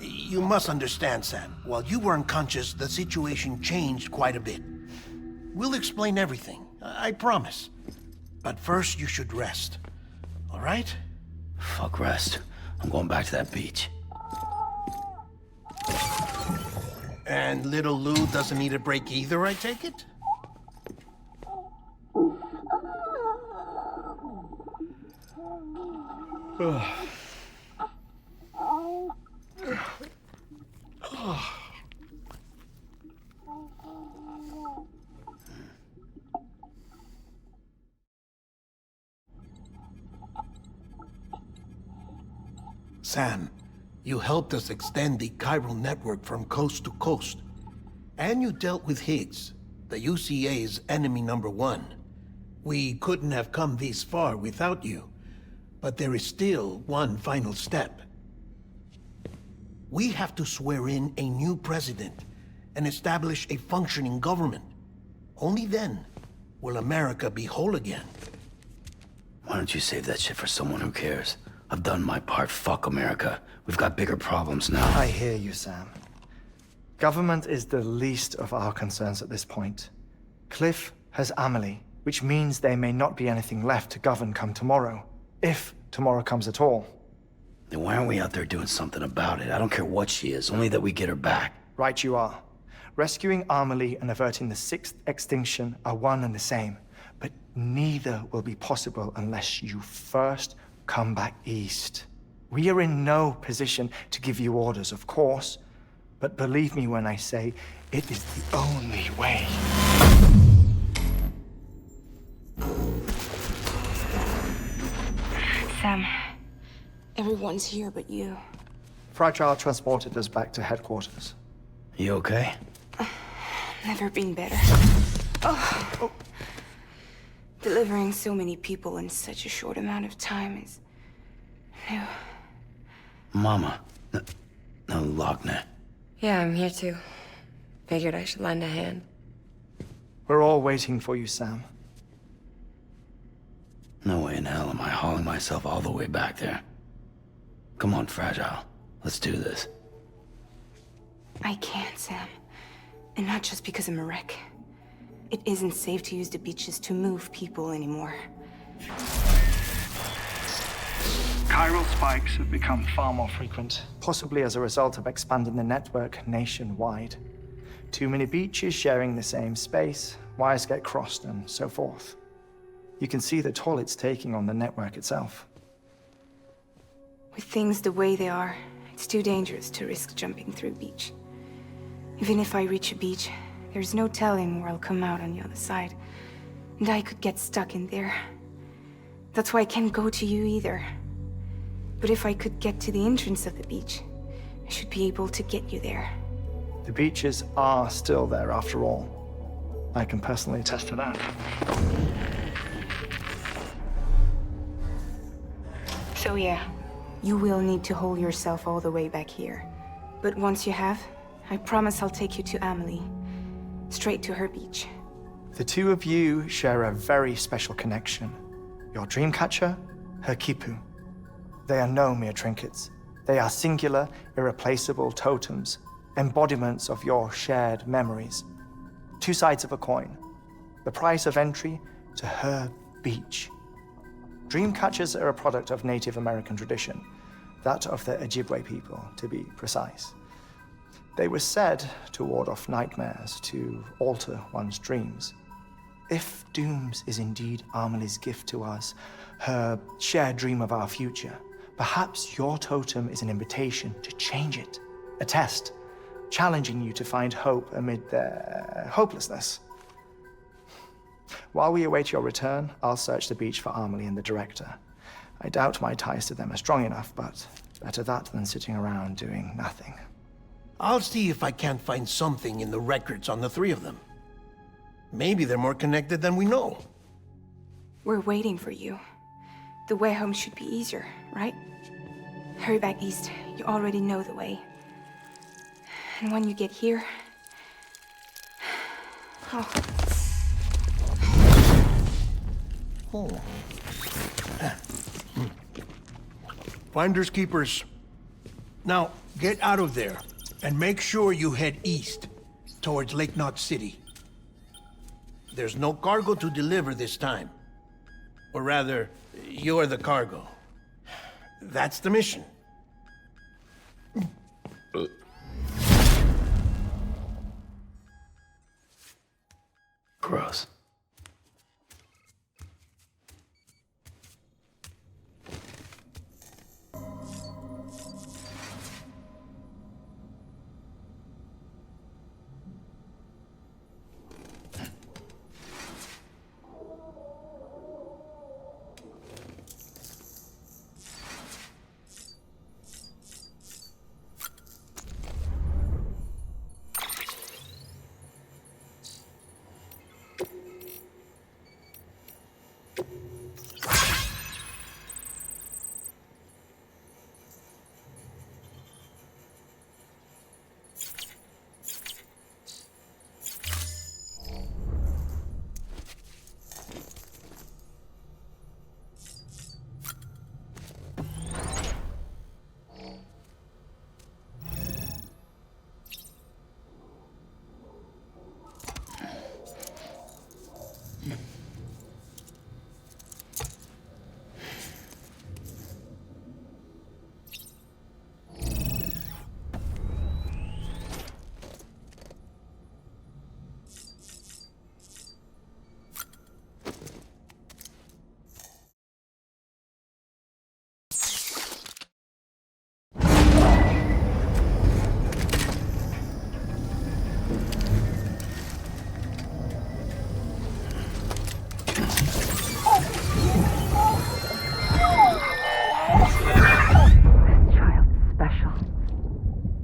You must understand, Sam. While you were unconscious, the situation changed quite a bit. We'll explain everything, I promise. But first, you should rest. All right?
Fuck rest. I'm going back to that beach.
And little Lou doesn't need a break either, I take it? Sam, you helped us extend the chiral network from coast to coast. And you dealt with Higgs, the UCA's enemy #1. We couldn't have come this far without you. But there is still one final step. We have to swear in a new president and establish a functioning government. Only then will America be whole again.
Why don't you save that shit for someone who cares? I've done my part. Fuck America. We've got bigger problems now.
I hear you, Sam. Government is the least of our concerns at this point. Cliff has Amelie, which means there may not be anything left to govern come tomorrow. If tomorrow comes at all.
Then why aren't we out there doing something about it? I don't care what she is, only that we get her back.
Right you are. Rescuing Amelie and averting the 6th extinction are one and the same. But neither will be possible unless you first come back east. We are in no position to give you orders, of course. But believe me when I say, it is the only way.
Sam, everyone's here but you.
Fragile transported us back to headquarters.
You okay?
Never been better. Oh. Delivering so many people in such a short amount of time is new.
Mama. No, Lochner.
Yeah, I'm here too. Figured I should lend a hand.
We're all waiting for you, Sam.
No way in hell am I hauling myself all the way back there. Come on, Fragile. Let's do this.
I can't, Sam. And not just because I'm a wreck. It isn't safe to use the beaches to move people anymore.
Chiral spikes have become far more frequent, possibly as a result of expanding the network nationwide. Too many beaches sharing the same space, wires get crossed, and so forth. You can see the toll it's taking on the network itself.
With things the way they are, it's too dangerous to risk jumping through a beach. Even if I reach a beach, there's no telling where I'll come out on the other side. And I could get stuck in there. That's why I can't go to you either. But if I could get to the entrance of the beach, I should be able to get you there.
The beaches are still there after all. I can personally attest to that.
So yeah, you will need to hold yourself all the way back here. But once you have, I promise I'll take you to Amelie. Straight to her beach.
The two of you share a very special connection. Your dreamcatcher, her Kipu. They are no mere trinkets. They are singular, irreplaceable totems, embodiments of your shared memories. Two sides of a coin, the price of entry to her beach. Dreamcatchers are a product of Native American tradition, that of the Ojibwe people, to be precise. They were said to ward off nightmares, to alter one's dreams. If Dooms is indeed Amelie's gift to us, her shared dream of our future, perhaps your totem is an invitation to change it, a test, challenging you to find hope amid their hopelessness. While we await your return, I'll search the beach for Amelie and the director. I doubt my ties to them are strong enough, but better that than sitting around doing nothing.
I'll see if I can't find something in the records on the three of them. Maybe they're more connected than we know.
We're waiting for you. The way home should be easier, right? Hurry back east. You already know the way. And when you get here... Oh.
Oh. Finders keepers. Now, get out of there, and make sure you head east, towards Lake Knot City. There's no cargo to deliver this time. Or rather, you're the cargo. That's the mission.
Gross.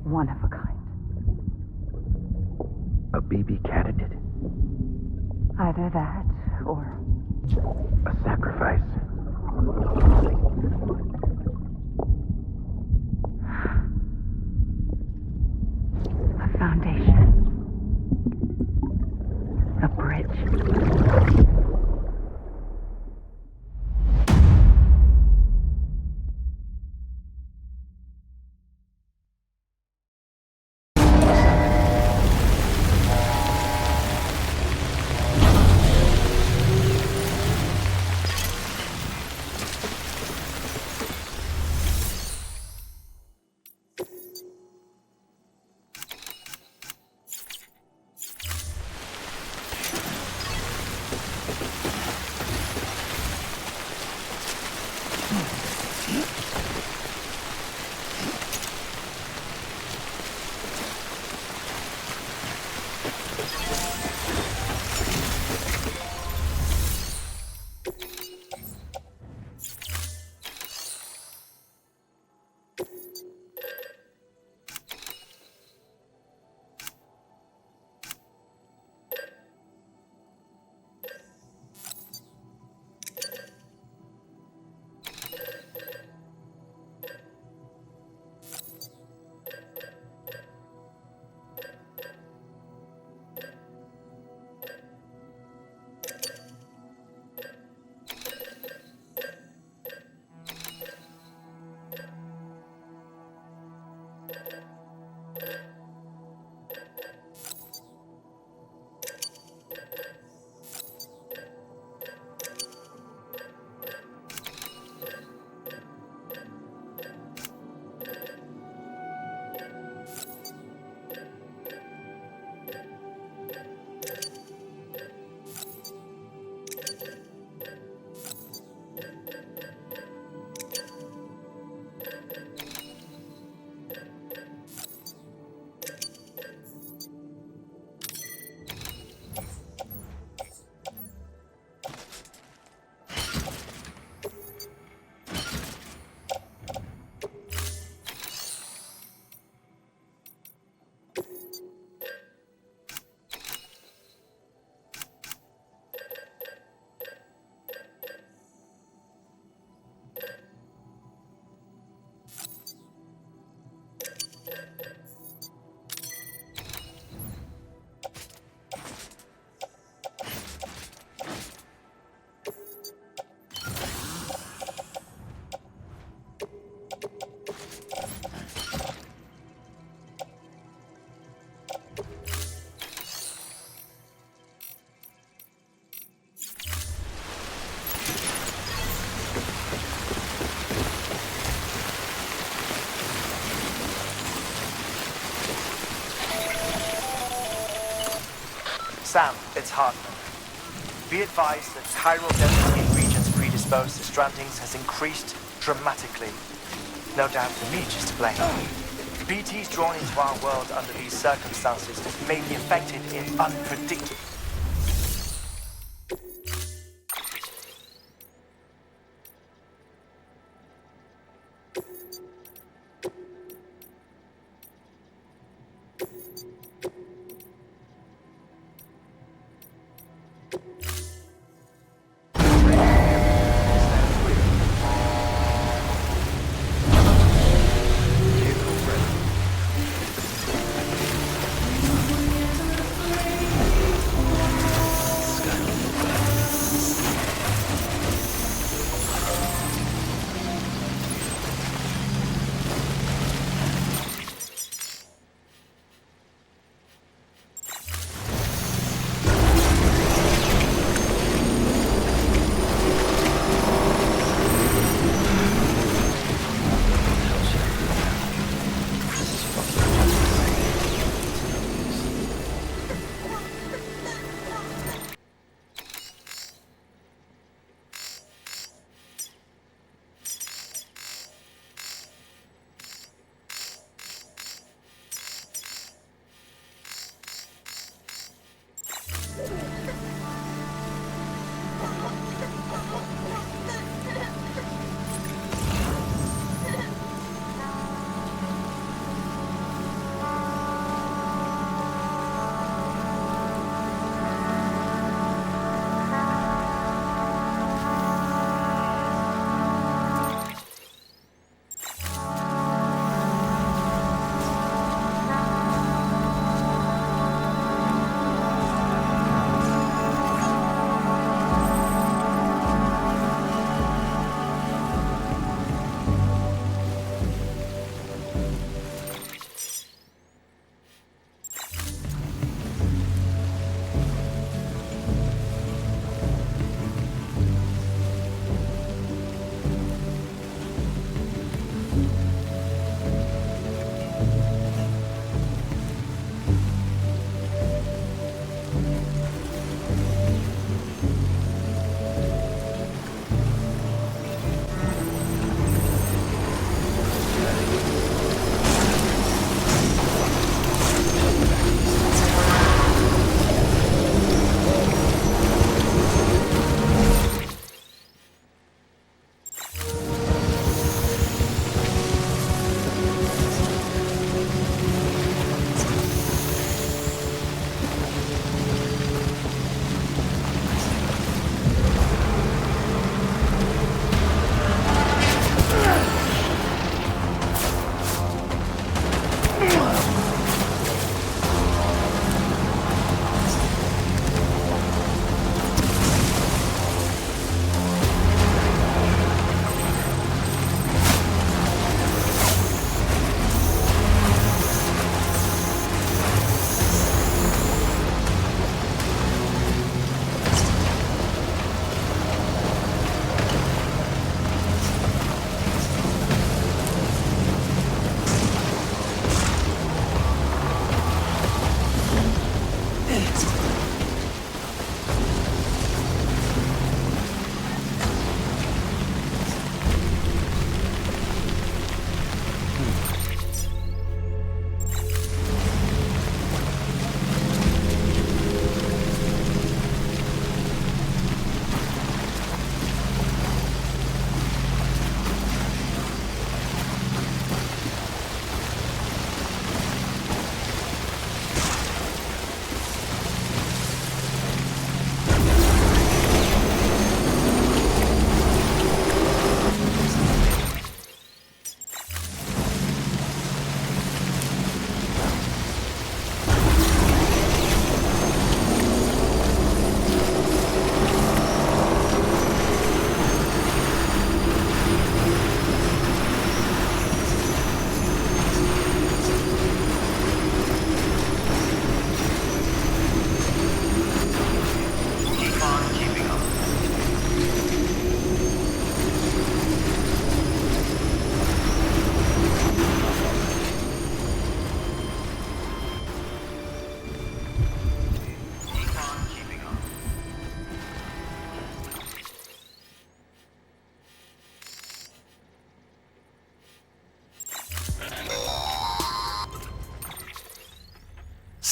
One of a kind.
A baby candidate?
Either that, or...
a sacrifice?
A foundation. A bridge.
Sam, it's Hartman. Be advised that chiral density in regions predisposed to strandings has increased dramatically. No doubt the Reach is to blame. BTs drawn into our world under these circumstances may be affected in unpredictable.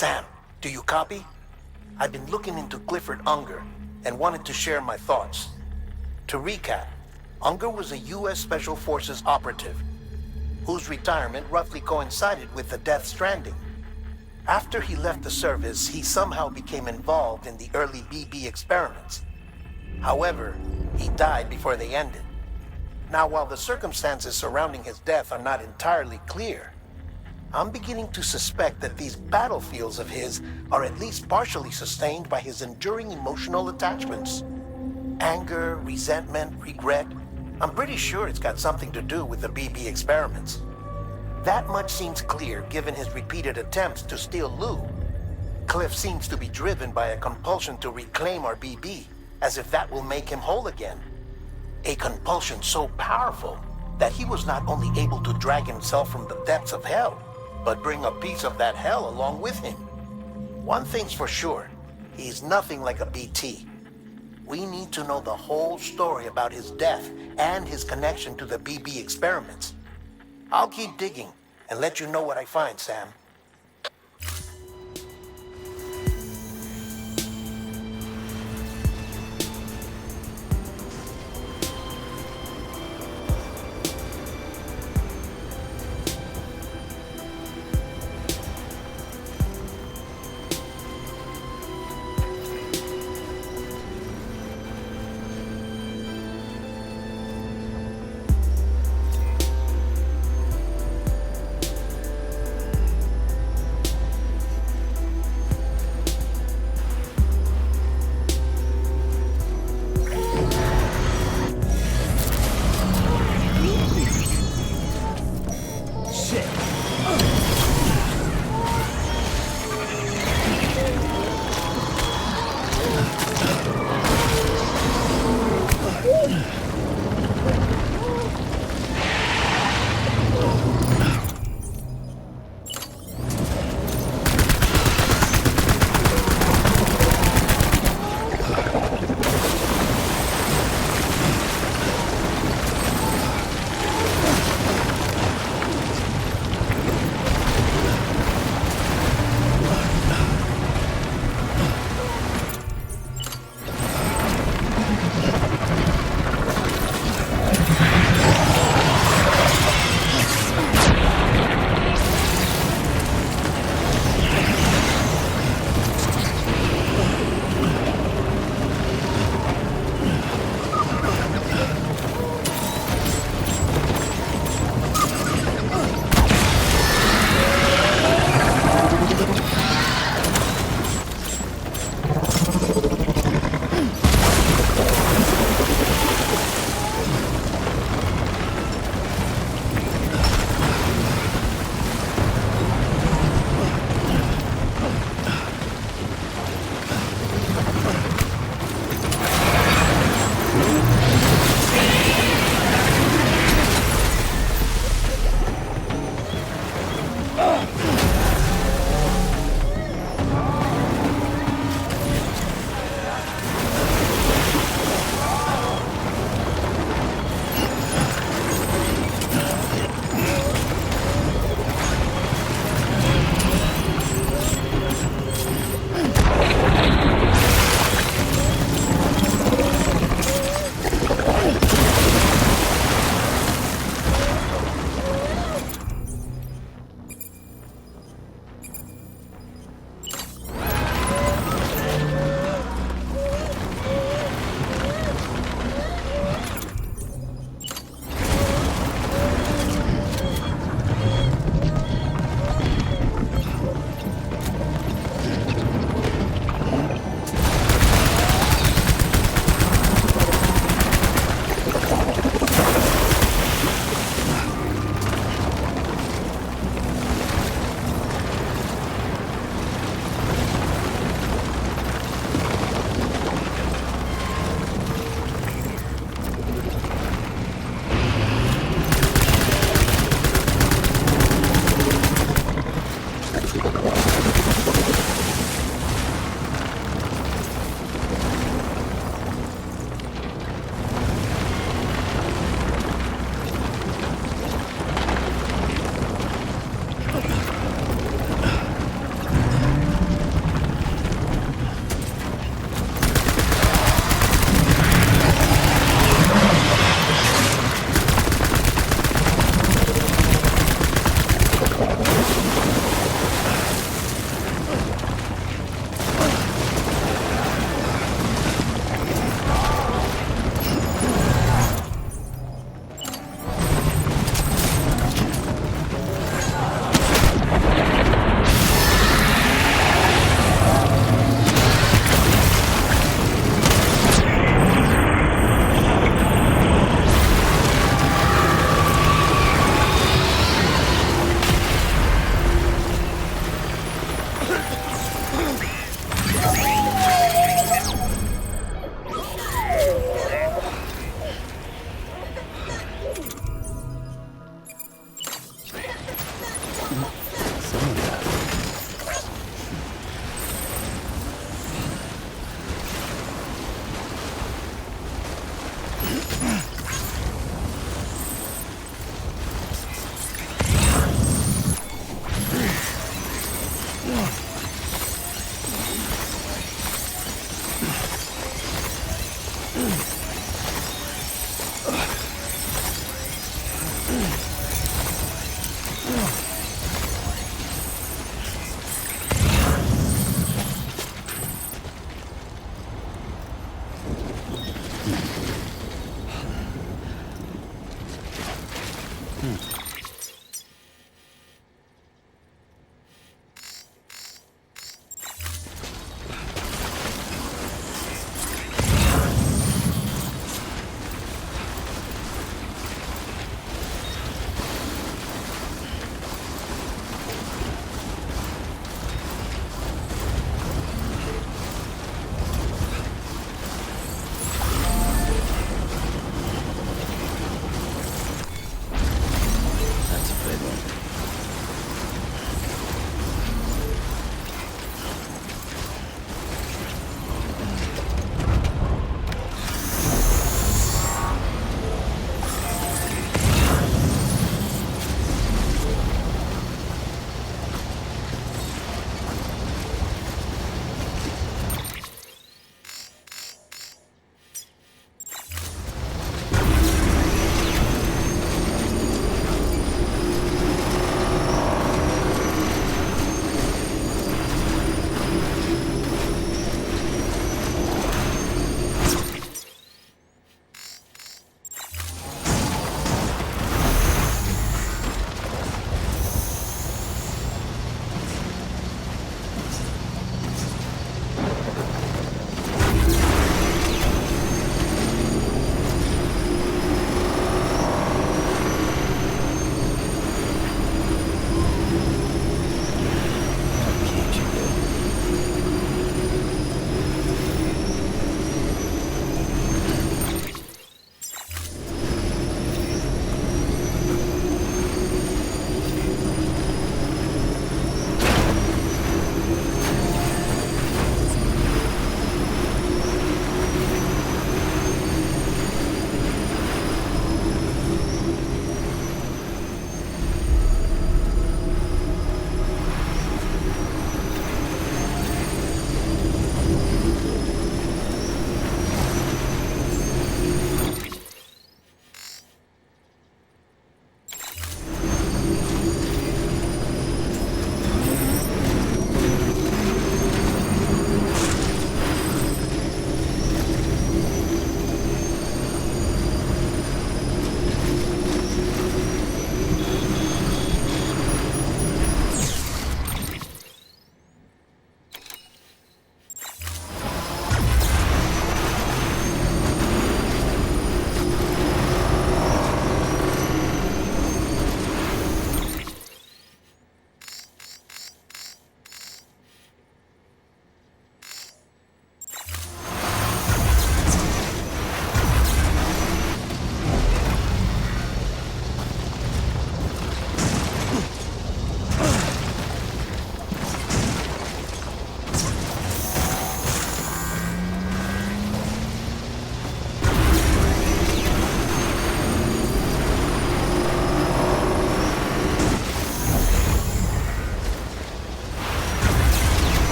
Sam, do you copy? I've been looking into Clifford Unger and wanted to share my thoughts. To recap, Unger was a U.S. Special Forces operative whose retirement roughly coincided with the Death Stranding. After he left the service, he somehow became involved in the early BB experiments. However, he died before they ended. Now, while the circumstances surrounding his death are not entirely clear, I'm beginning to suspect that these battlefields of his are at least partially sustained by his enduring emotional attachments. Anger, resentment, regret. I'm pretty sure it's got something to do with the BB experiments. That much seems clear given his repeated attempts to steal Lou. Cliff seems to be driven by a compulsion to reclaim our BB, as if that will make him whole again. A compulsion so powerful that he was not only able to drag himself from the depths of hell, but bring a piece of that hell along with him. One thing's for sure, he's nothing like a BT. We need to know the whole story about his death and his connection to the BB experiments. I'll keep digging and let you know what I find, Sam.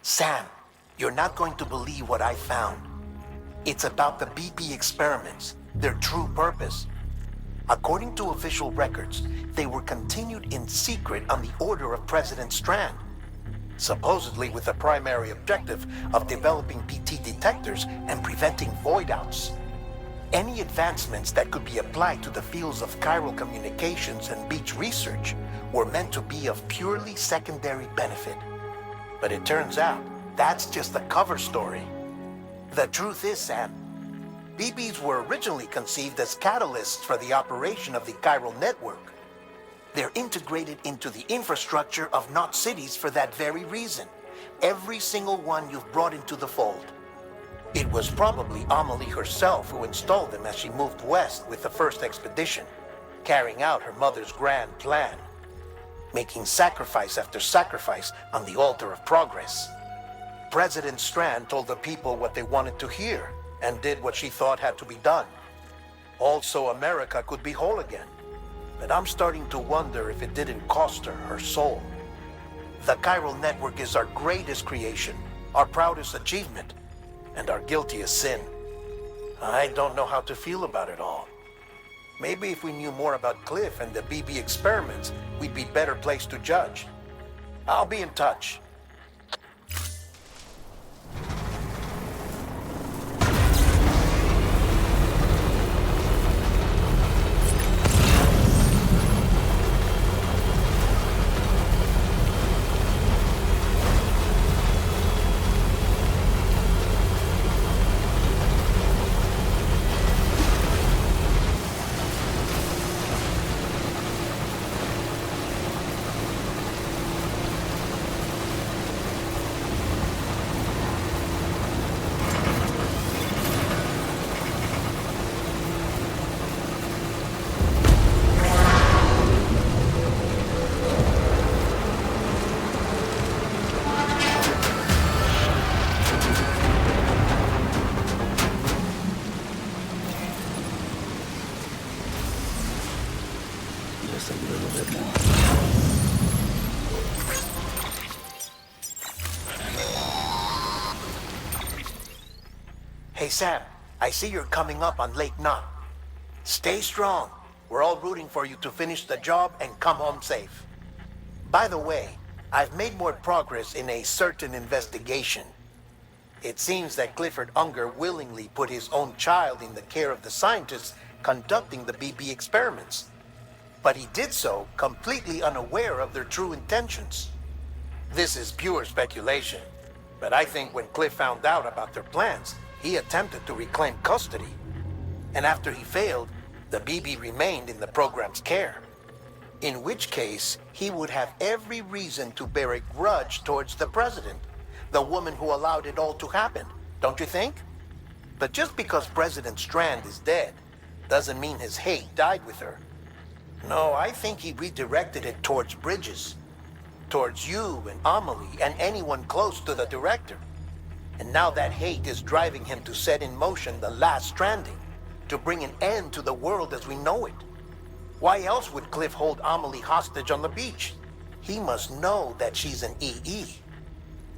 Sam, you're not going to believe what I found. It's about the BP experiments, their true purpose. According to official records, they were continued in secret on the order of President Strand, supposedly with the primary objective of developing BT detectors and preventing void-outs. Any advancements that could be applied to the fields of chiral communications and beach research were meant to be of purely secondary benefit. But it turns out, that's just a cover story. The truth is, Sam, BBs were originally conceived as catalysts for the operation of the chiral network. They're integrated into the infrastructure of Knot cities for that very reason. Every single one you've brought into the fold. It was probably Amelie herself who installed them as she moved west with the first expedition, carrying out her mother's grand plan, making sacrifice after sacrifice on the altar of progress. President Strand told the people what they wanted to hear and did what she thought had to be done. Also, America could be whole again. But I'm starting to wonder if it didn't cost her soul. The chiral network is our greatest creation, our proudest achievement, and our guiltiest sin. I don't know how to feel about it all. Maybe if we knew more about Cliff and the BB experiments, we'd be better placed to judge. I'll be in touch.
Just a little bit more.
Hey Sam, I see you're coming up on Lake Knot. Stay strong. We're all rooting for you to finish the job and come home safe. By the way, I've made more progress in a certain investigation. It seems that Clifford Unger willingly put his own child in the care of the scientists conducting the BB experiments. But he did so completely unaware of their true intentions. This is pure speculation, but I think when Cliff found out about their plans, he attempted to reclaim custody. And after he failed, the BB remained in the program's care. In which case, he would have every reason to bear a grudge towards the president, the woman who allowed it all to happen, don't you think? But just because President Strand is dead, doesn't mean his hate died with her. No, I think he redirected it towards Bridges. Towards you and Amelie and anyone close to the director. And now that hate is driving him to set in motion the last stranding, to bring an end to the world as we know it. Why else would Cliff hold Amelie hostage on the beach? He must know that she's an EE.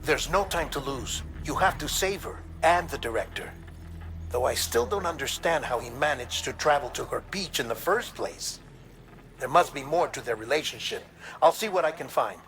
There's no time to lose. You have to save her and the director. Though I still don't understand how he managed to travel to her beach in the first place. There must be more to their relationship. I'll see what I can find.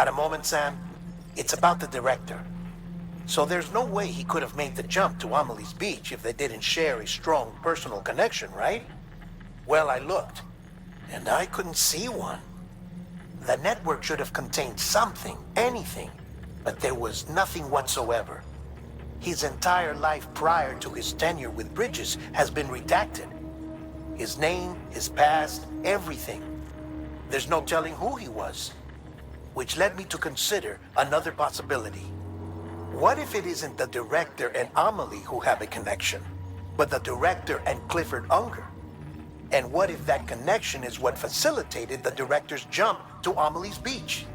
Got a moment, Sam? It's about the director. So there's no way he could have made the jump to Amelie's Beach if they didn't share a strong personal connection, right? Well, I looked, and I couldn't see one. The network should have contained something, anything, but there was nothing whatsoever. His entire life prior to his tenure with Bridges has been redacted. His name, his past, everything. There's no telling who he was. Which led me to consider another possibility. What if it isn't the director and Amelie who have a connection, but the director and Clifford Unger? And what if that connection is what facilitated the director's jump to Amelie's Beach?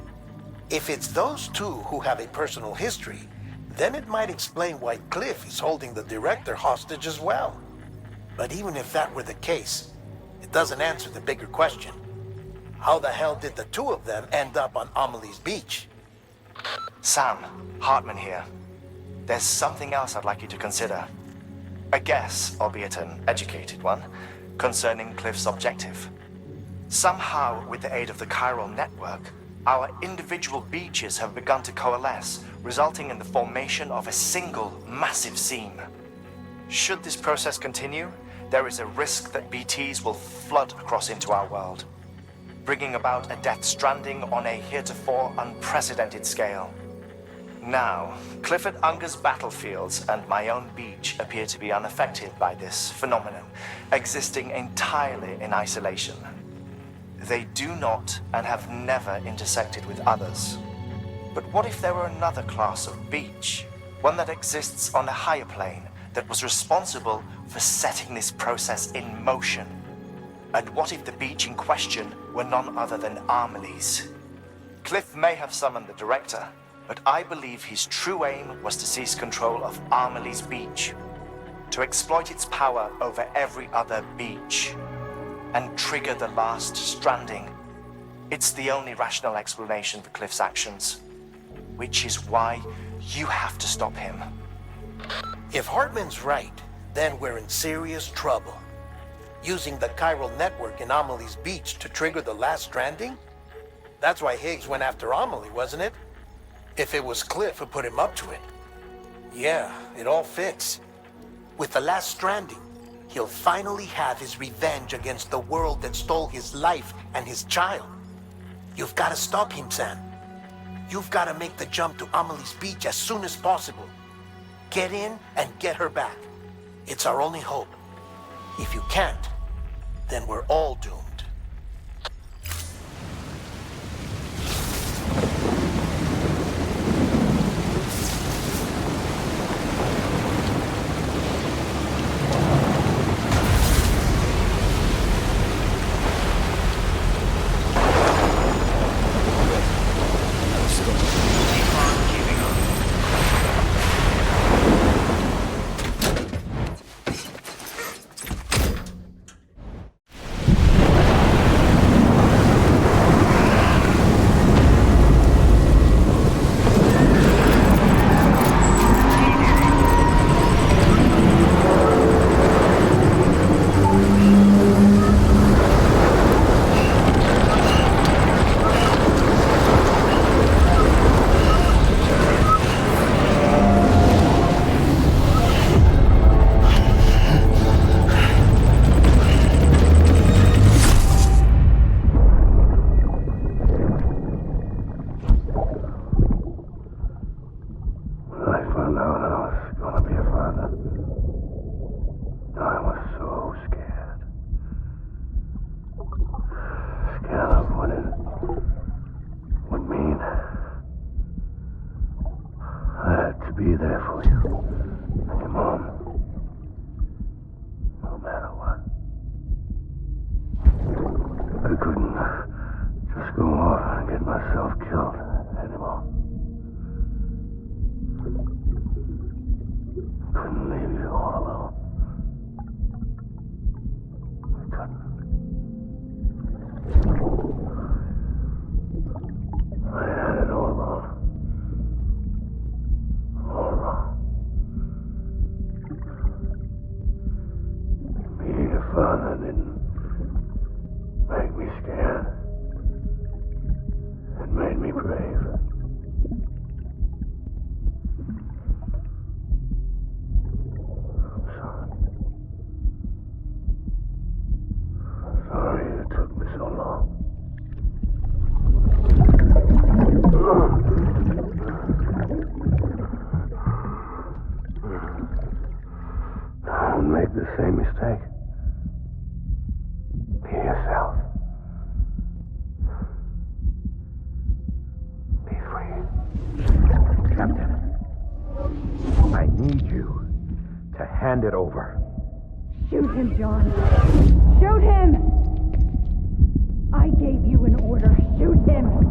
If it's those two who have a personal history, then it might explain why Cliff is holding the director hostage as well. But even if that were the case, it doesn't answer the bigger question. How the hell did the two of them end up on Amelie's Beach?
Sam, Hartman here. There's something else I'd like you to consider. A guess, albeit an educated one, concerning Cliff's objective. Somehow, with the aid of the chiral network, our individual beaches have begun to coalesce, resulting in the formation of a single massive seam. Should this process continue, there is a risk that BTs will flood across into our world, bringing about a Death Stranding on a heretofore unprecedented scale. Now, Clifford Unger's battlefields and my own beach appear to be unaffected by this phenomenon, existing entirely in isolation. They do not and have never intersected with others. But what if there were another class of beach, one that exists on a higher plane, that was responsible for setting this process in motion? And what if the beach in question were none other than Amelie's? Cliff may have summoned the director, but I believe his true aim was to seize control of Amelie's Beach, to exploit its power over every other beach, and trigger the last stranding. It's the only rational explanation for Cliff's actions, which is why you have to stop him.
If Hartman's right, then we're in serious trouble. Using the chiral network in Amelie's Beach to trigger the last stranding? That's why Higgs went after Amelie, wasn't it? If it was Cliff who put him up to it. Yeah, it all fits. With the last stranding, he'll finally have his revenge against the world that stole his life and his child. You've got to stop him, Sam. You've got to make the jump to Amelie's Beach as soon as possible. Get in and get her back. It's our only hope. If you can't, then we're all doomed.
Be there for you and your mom, no matter what. I couldn't just go off and get myself killed anymore. Couldn't leave you all alone. I couldn't. I had it all wrong. Father didn't make me scared. It made me brave.
Hand it over.
Shoot him, John. Shoot him! I gave you an order. Shoot him!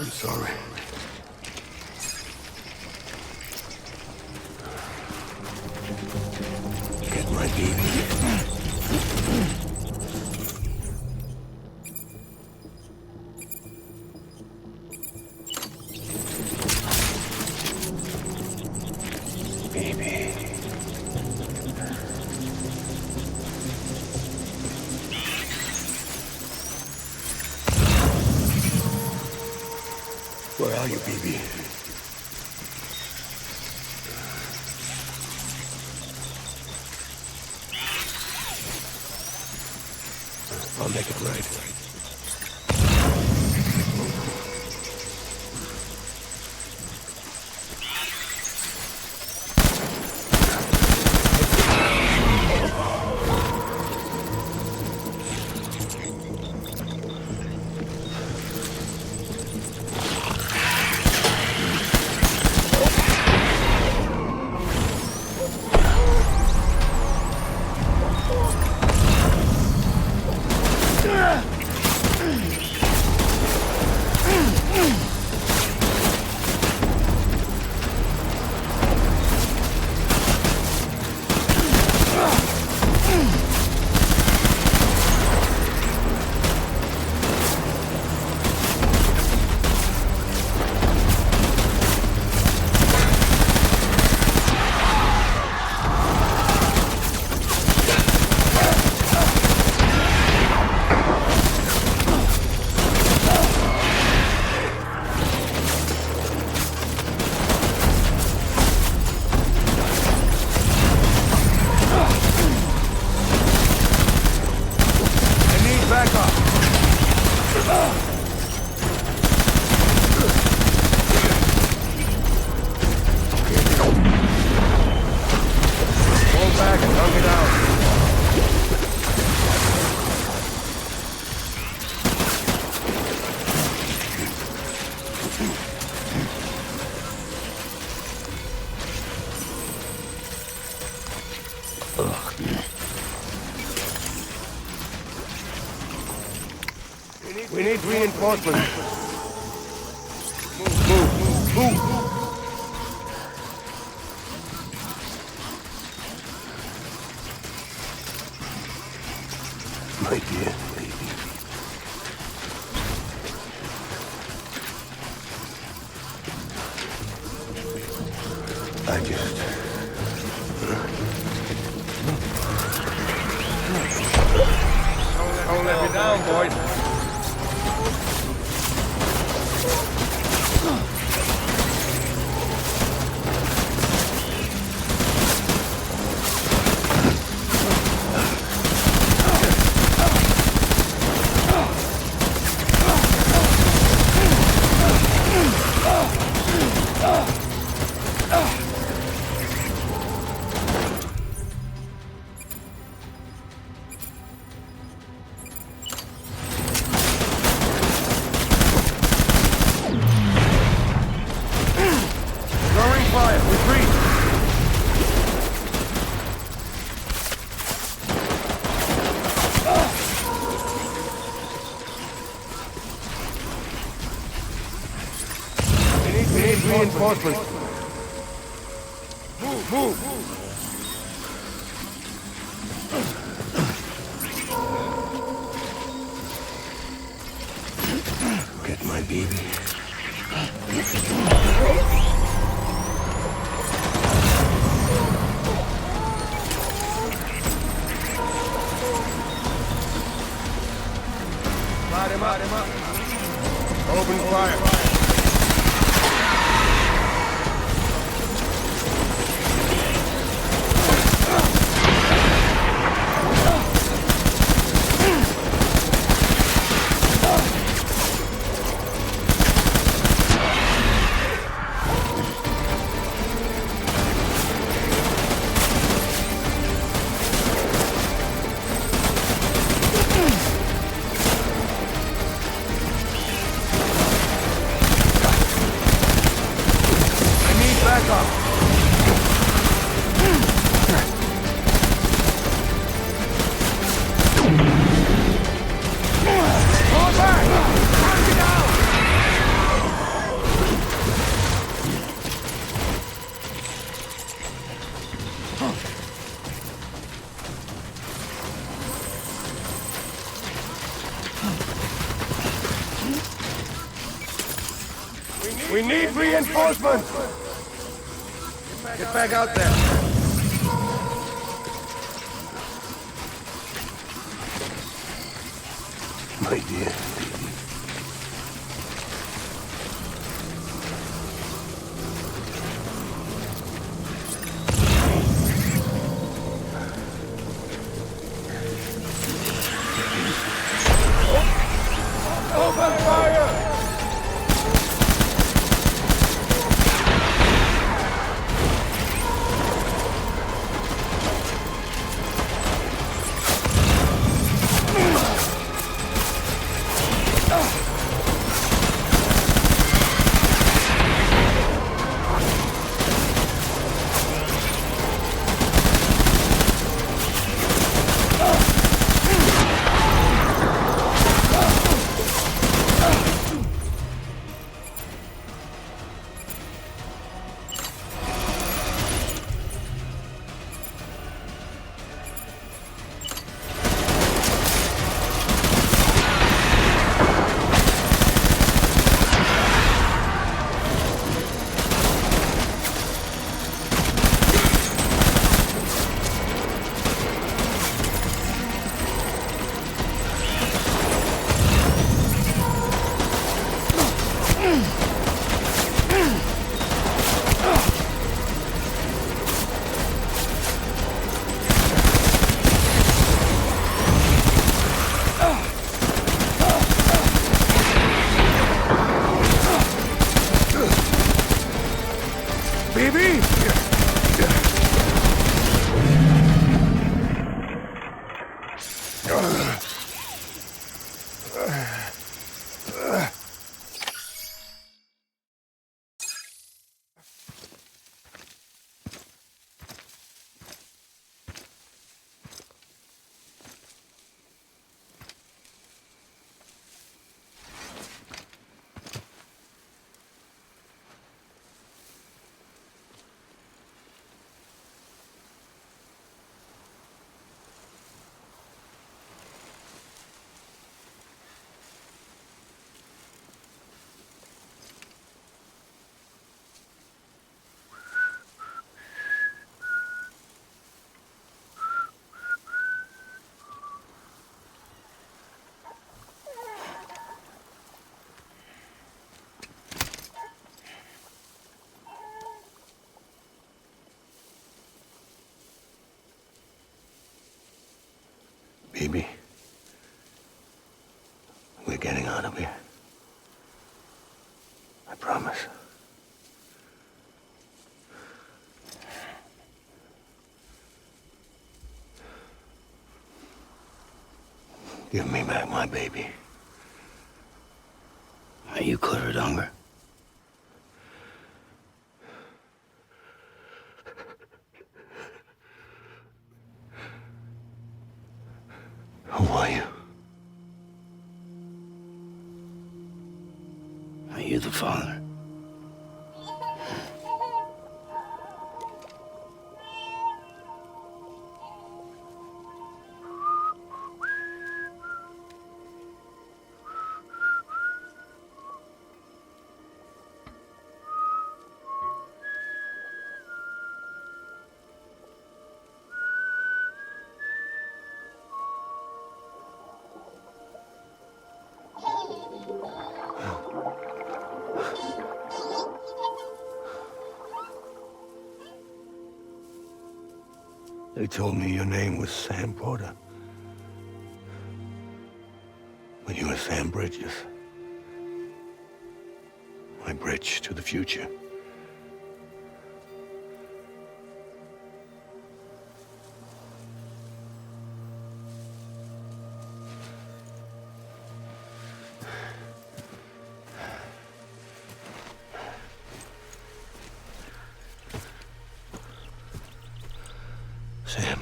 I'm sorry. Get my baby. Where are you, baby? I'll make it right.
We need reinforcements. Move.
My dear baby. I just...
Don't let me down, boys. Reinforcements. Move.
Get my baby.
Light him up. Open fire.
We need reinforcements!
Get back out there!
My dear.
Open fire!
Baby, we're getting out of here. I promise. Give me back my baby.
Are you clear of hunger?
Who are you?
Are you the father?
They told me your name was Sam Porter. But you were Sam Bridges. My bridge to the future. Sam,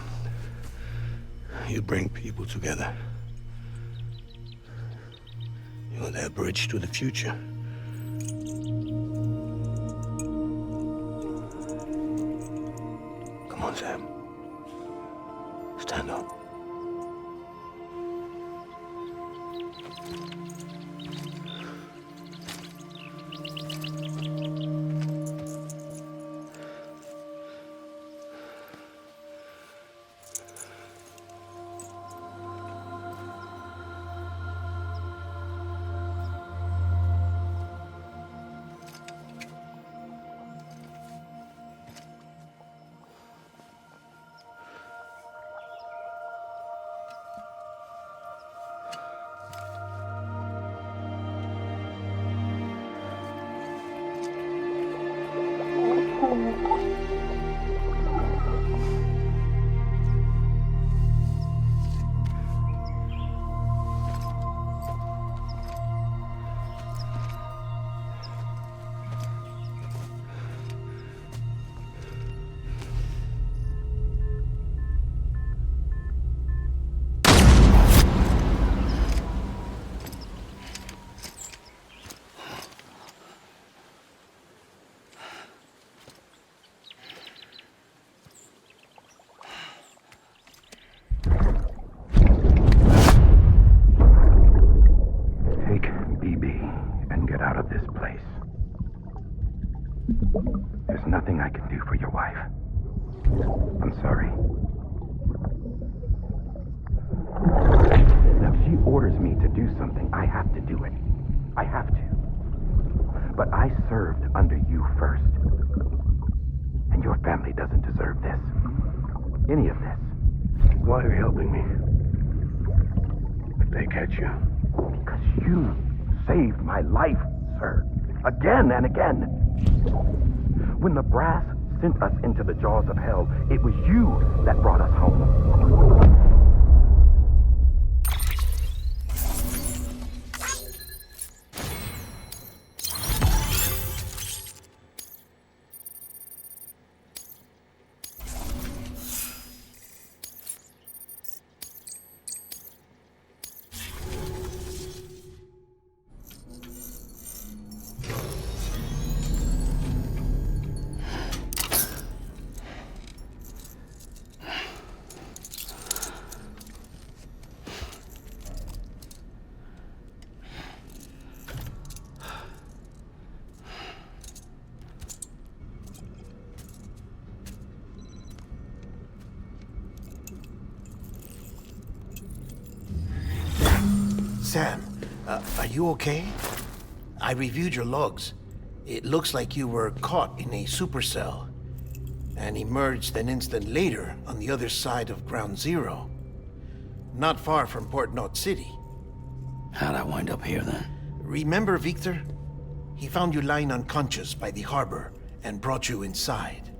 you bring people together. You're their bridge to the future. Come on, Sam. Stand up.
of this place. There's nothing I can do for your wife. I'm sorry. Now, if she orders me to do something, I have to do it. I have to. But I served under you first. And your family doesn't deserve this. Any of this.
Why are you helping me? If they catch you.
Because you saved my life, sir. Again and again. When the brass sent us into the jaws of hell, it was you that brought us home.
Sam, are you okay? I reviewed your logs. It looks like you were caught in a supercell and emerged an instant later on the other side of Ground Zero. Not far from Port Knot City.
How'd I wind up here then?
Remember Victor? He found you lying unconscious by the harbor and brought you inside.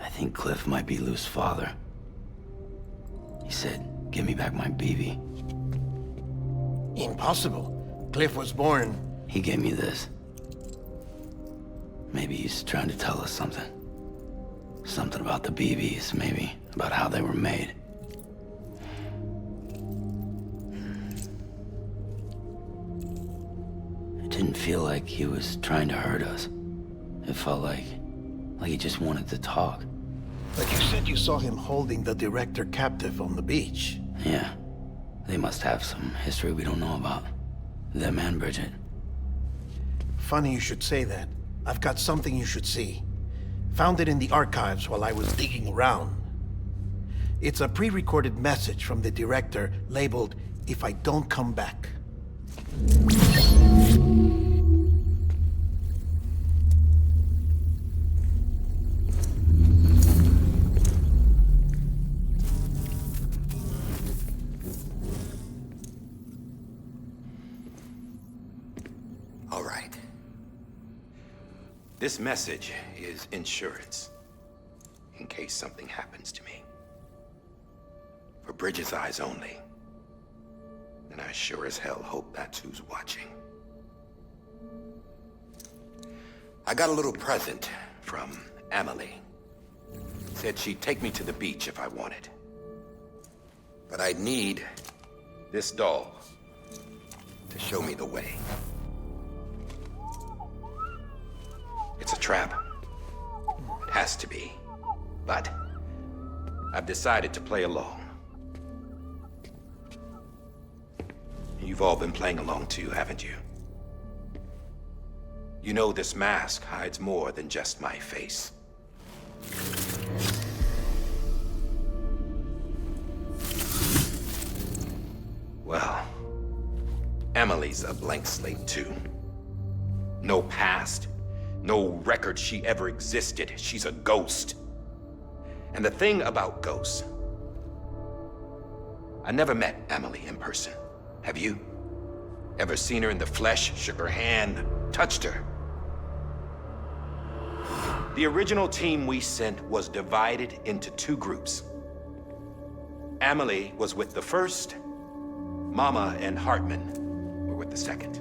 I think Cliff might be Lou's father. He said, give me back my BB.
Impossible. Cliff was born...
He gave me this. Maybe he's trying to tell us something. Something about the BBs, maybe. About how they were made. It didn't feel like he was trying to hurt us. It felt like he just wanted to talk.
But you said you saw him holding the director captive on the beach.
Yeah. They must have some history we don't know about. Them and Bridget.
Funny you should say that. I've got something you should see. Found it in the archives while I was digging around. It's a pre-recorded message from the director labeled, "If I don't come back."
All right. This message is insurance. In case something happens to me. For Bridget's eyes only. And I sure as hell hope that's who's watching. I got a little present from Emily. Said she'd take me to the beach if I wanted. But I'd need this doll to show me the way. It's a trap. It has to be. But I've decided to play along. You've all been playing along too, haven't you? You know this mask hides more than just my face. Well, Emily's a blank slate too. No past. No record she ever existed. She's a ghost. And the thing about ghosts, I never met Emily in person. Have you? Ever seen her in the flesh, shook her hand, touched her? The original team we sent was divided into two groups. Emily was with the first. Mama and Hartman were with the second.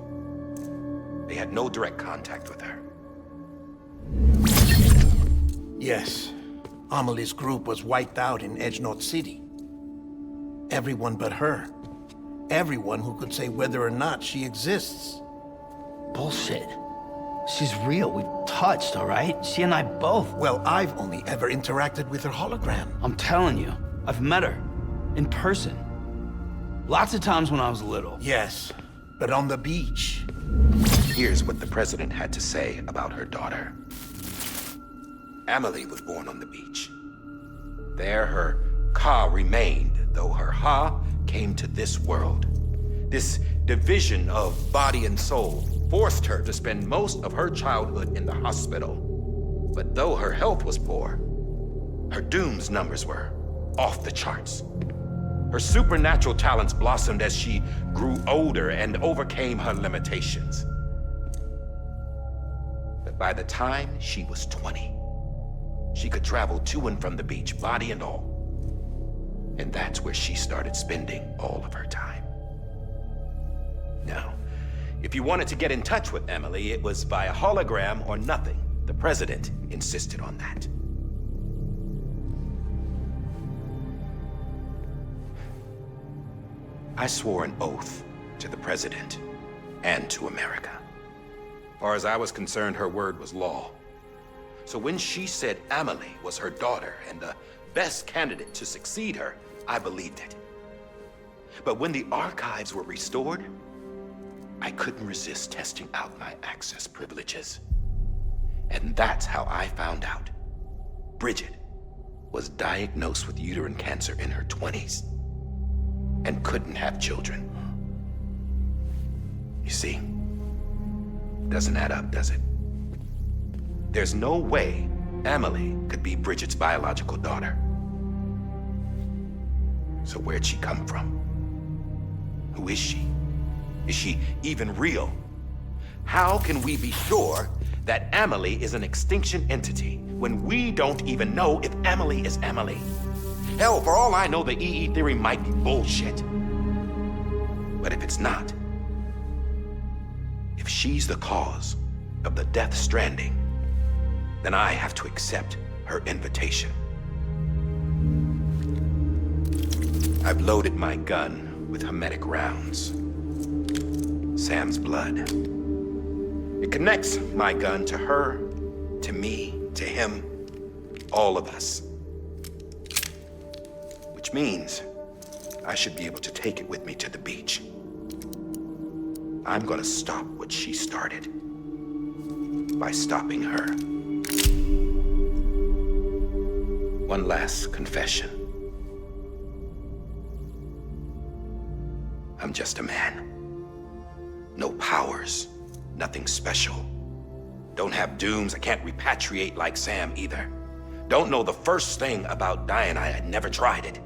They had no direct contact with her.
Yes. Amelie's group was wiped out in Edge Knot City. Everyone but her. Everyone who could say whether or not she exists.
Bullshit. She's real. We've touched, all right? She and I both.
Well, I've only ever interacted with her hologram.
I'm telling you, I've met her. In person. Lots of times when I was little.
Yes. But on the beach.
Here's what the president had to say about her daughter. Amelie was born on the beach. There her Ka remained, though her Ha came to this world. This division of body and soul forced her to spend most of her childhood in the hospital. But though her health was poor, her Doom's numbers were off the charts. Her supernatural talents blossomed as she grew older and overcame her limitations. But by the time she was 20, she could travel to and from the beach, body and all. And that's where she started spending all of her time. Now, if you wanted to get in touch with Emily, it was via hologram or nothing. The president insisted on that. I swore an oath to the president and to America. As far as I was concerned, her word was law. So when she said Amelie was her daughter and the best candidate to succeed her, I believed it. But when the archives were restored, I couldn't resist testing out my access privileges. And that's how I found out Bridget was diagnosed with uterine cancer in her 20s and couldn't have children. You see, doesn't add up, does it? There's no way Amelie could be Bridget's biological daughter. So where'd she come from? Who is she? Is she even real? How can we be sure that Amelie is an extinction entity when we don't even know if Amelie is Amelie? Hell, for all I know, the EE theory might be bullshit. But if it's not, if she's the cause of the Death Stranding, then I have to accept her invitation. I've loaded my gun with hermetic rounds. Sam's blood. It connects my gun to her, to me, to him, all of us. Which means I should be able to take it with me to the beach. I'm gonna stop what she started by stopping her. One last confession. I'm just a man. No powers, nothing special. Don't have dooms, I can't repatriate like Sam either. Don't know the first thing about dying, I had never tried it.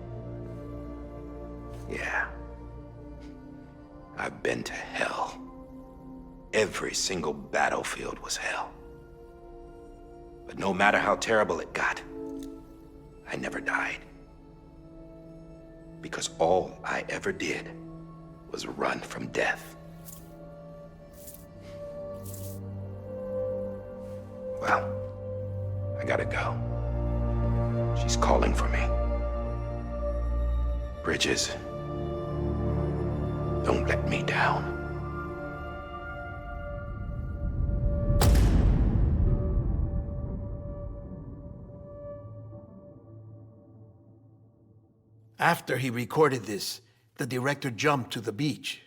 Yeah. I've been to hell. Every single battlefield was hell. But no matter how terrible it got, I never died. Because all I ever did was run from death. Well, I gotta go. She's calling for me. Bridges, don't let me down.
After he recorded this, the director jumped to the beach.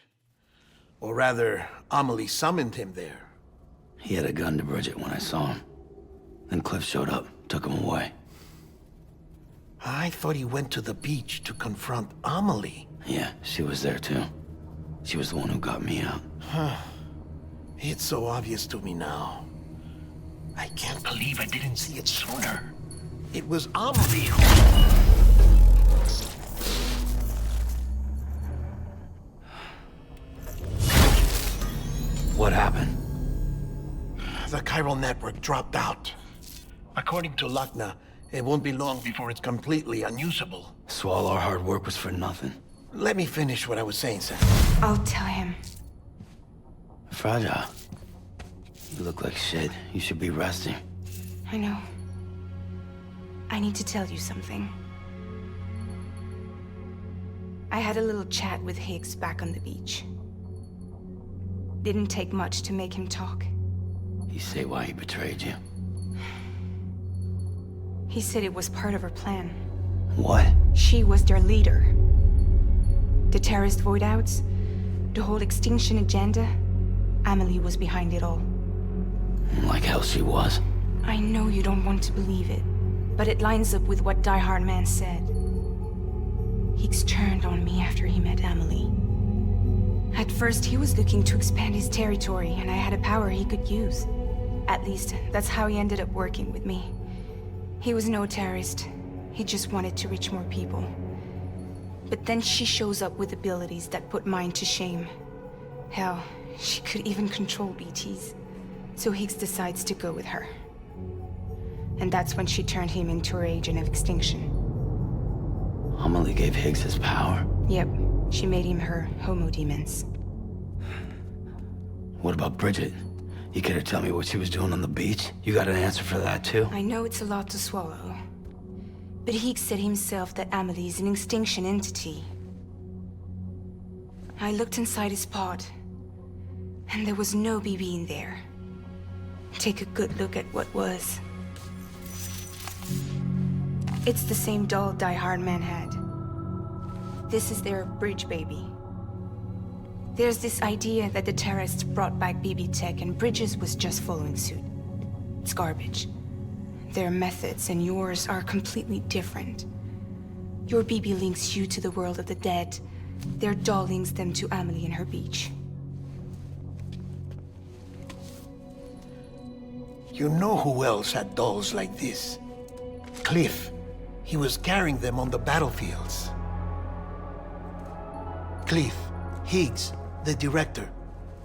Or rather, Amelie summoned him there.
He had a gun to Bridget when I saw him. Then Cliff showed up, took him away.
I thought he went to the beach to confront Amelie.
Yeah, she was there too. She was the one who got me out.
It's so obvious to me now. I can't believe I didn't see it sooner. It was Amelie who...
What happened?
The chiral network dropped out. According to Lachna, it won't be long before it's completely unusable.
So all our hard work was for nothing.
Let me finish what I was saying, Sam.
I'll tell him.
Fragile. You look like shit. You should be resting.
I know. I need to tell you something. I had a little chat with Higgs back on the beach. Didn't take much to make him talk.
You say why he betrayed you?
He said it was part of her plan.
What?
She was their leader. The terrorist voidouts, The whole extinction agenda, Amelie was behind it all.
Like hell she was.
I know you don't want to believe it, but it lines up with what TheBaldMan said. Higgs turned on me after he met Amelie. At first, he was looking to expand his territory, and I had a power he could use. At least, that's how he ended up working with me. He was no terrorist. He just wanted to reach more people. But then she shows up with abilities that put mine to shame. Hell, she could even control BTs. So Higgs decides to go with her. And that's when she turned him into her agent of extinction.
Amelie gave Higgs his power?
Yep, she made him her homo demons.
What about Bridget? You care to tell me what she was doing on the beach? You got an answer for that too?
I know it's a lot to swallow. But Higgs said himself that Amelie is an extinction entity. I looked inside his pod, and there was no BB in there. Take a good look at what was. It's the same doll TheBaldMan had. This is their bridge baby. There's this idea that the terrorists brought back BB tech and Bridges was just following suit. It's garbage. Their methods and yours are completely different. Your BB links you to the world of the dead. Their doll links them to Amelie and her beach.
You know who else had dolls like this? Cliff. He was carrying them on the battlefields. Cliff, Higgs, the director.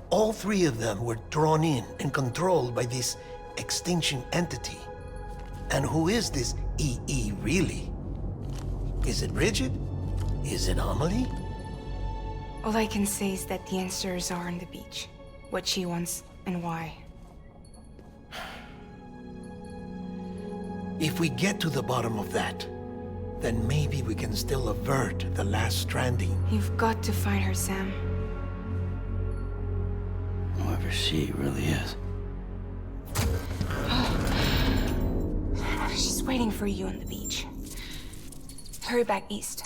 All three of them were drawn in and controlled by this extinction entity. And who is this EE really? Is it Bridget? Is it Amelie?
All I can say is that the answers are on the beach. What she wants and why.
If we get to the bottom of that, then maybe we can still avert the last stranding.
You've got to find her, Sam.
Whoever she really is.
She's waiting for you on the beach. Hurry back east.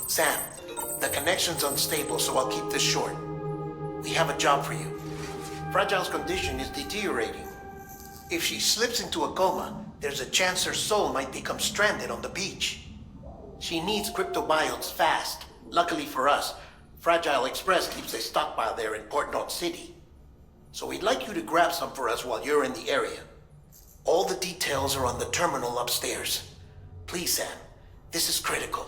Sam, the connection's unstable, so I'll keep this short. We have a job for you. Fragile's condition is deteriorating. If she slips into a coma, there's a chance her soul might become stranded on the beach. She needs cryptobiotes fast. Luckily for us, Fragile Express keeps a stockpile there in Port North City. So we'd like you to grab some for us while you're in the area. All the details are on the terminal upstairs. Please, Sam, this is critical.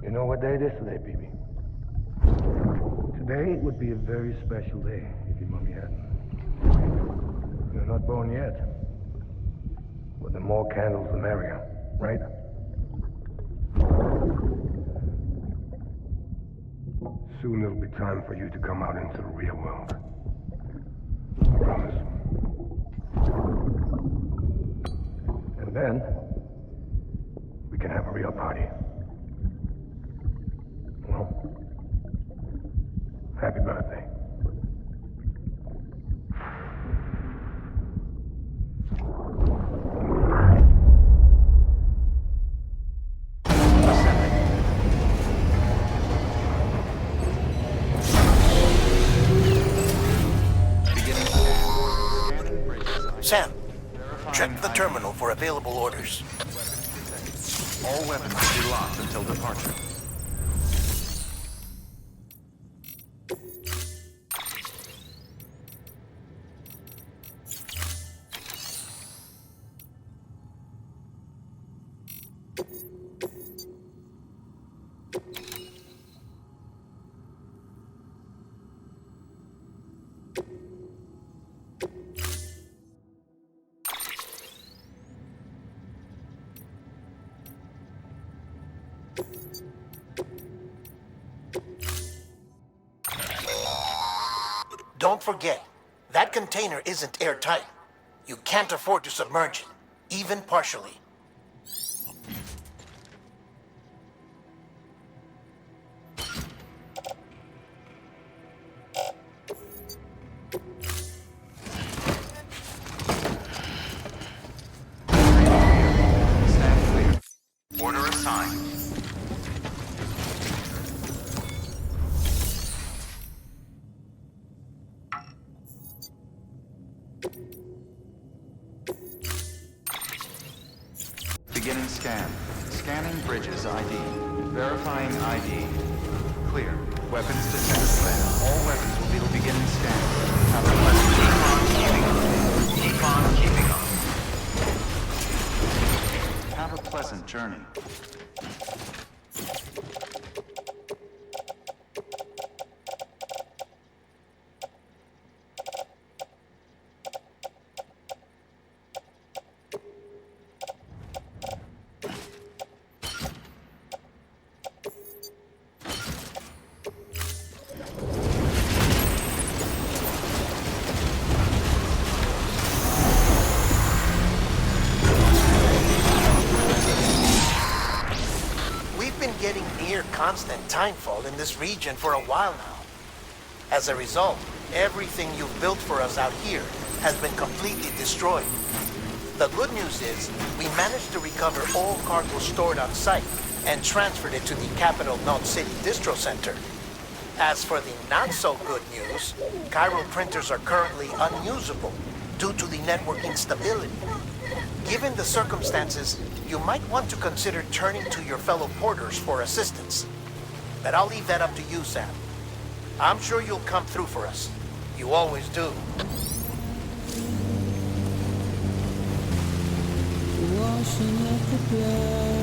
You know what day it is today, BB? Today would be a very special day if your mommy hadn't. You're not born yet. But the more candles, the merrier, right? Soon it'll be time for you to come out into the real world. I promise. And then, we can have a real party. Well, happy birthday.
Sam, check the terminal for available orders.
All weapons will be locked until departure.
Don't forget, that container isn't airtight. You can't afford to submerge it, even partially.
Stand clear. Order assigned. Beginning scan. Scanning bridges ID. Verifying ID. Clear. Weapons detected clear. All weapons will be beginning scan. Have a pleasant keep on keeping on. Have a pleasant journey.
Constant timefall in this region for a while now. As a result, everything you've built for us out here has been completely destroyed. The good news is, we managed to recover all cargo stored on site and transferred it to the Capital Knot City Distro Center. As for the not-so-good news, Chiral printers are currently unusable due to the network instability. Given the circumstances, you might want to consider turning to your fellow porters for assistance. But I'll leave that up to you, Sam. I'm sure you'll come through for us. You always do.
Washing up the blood.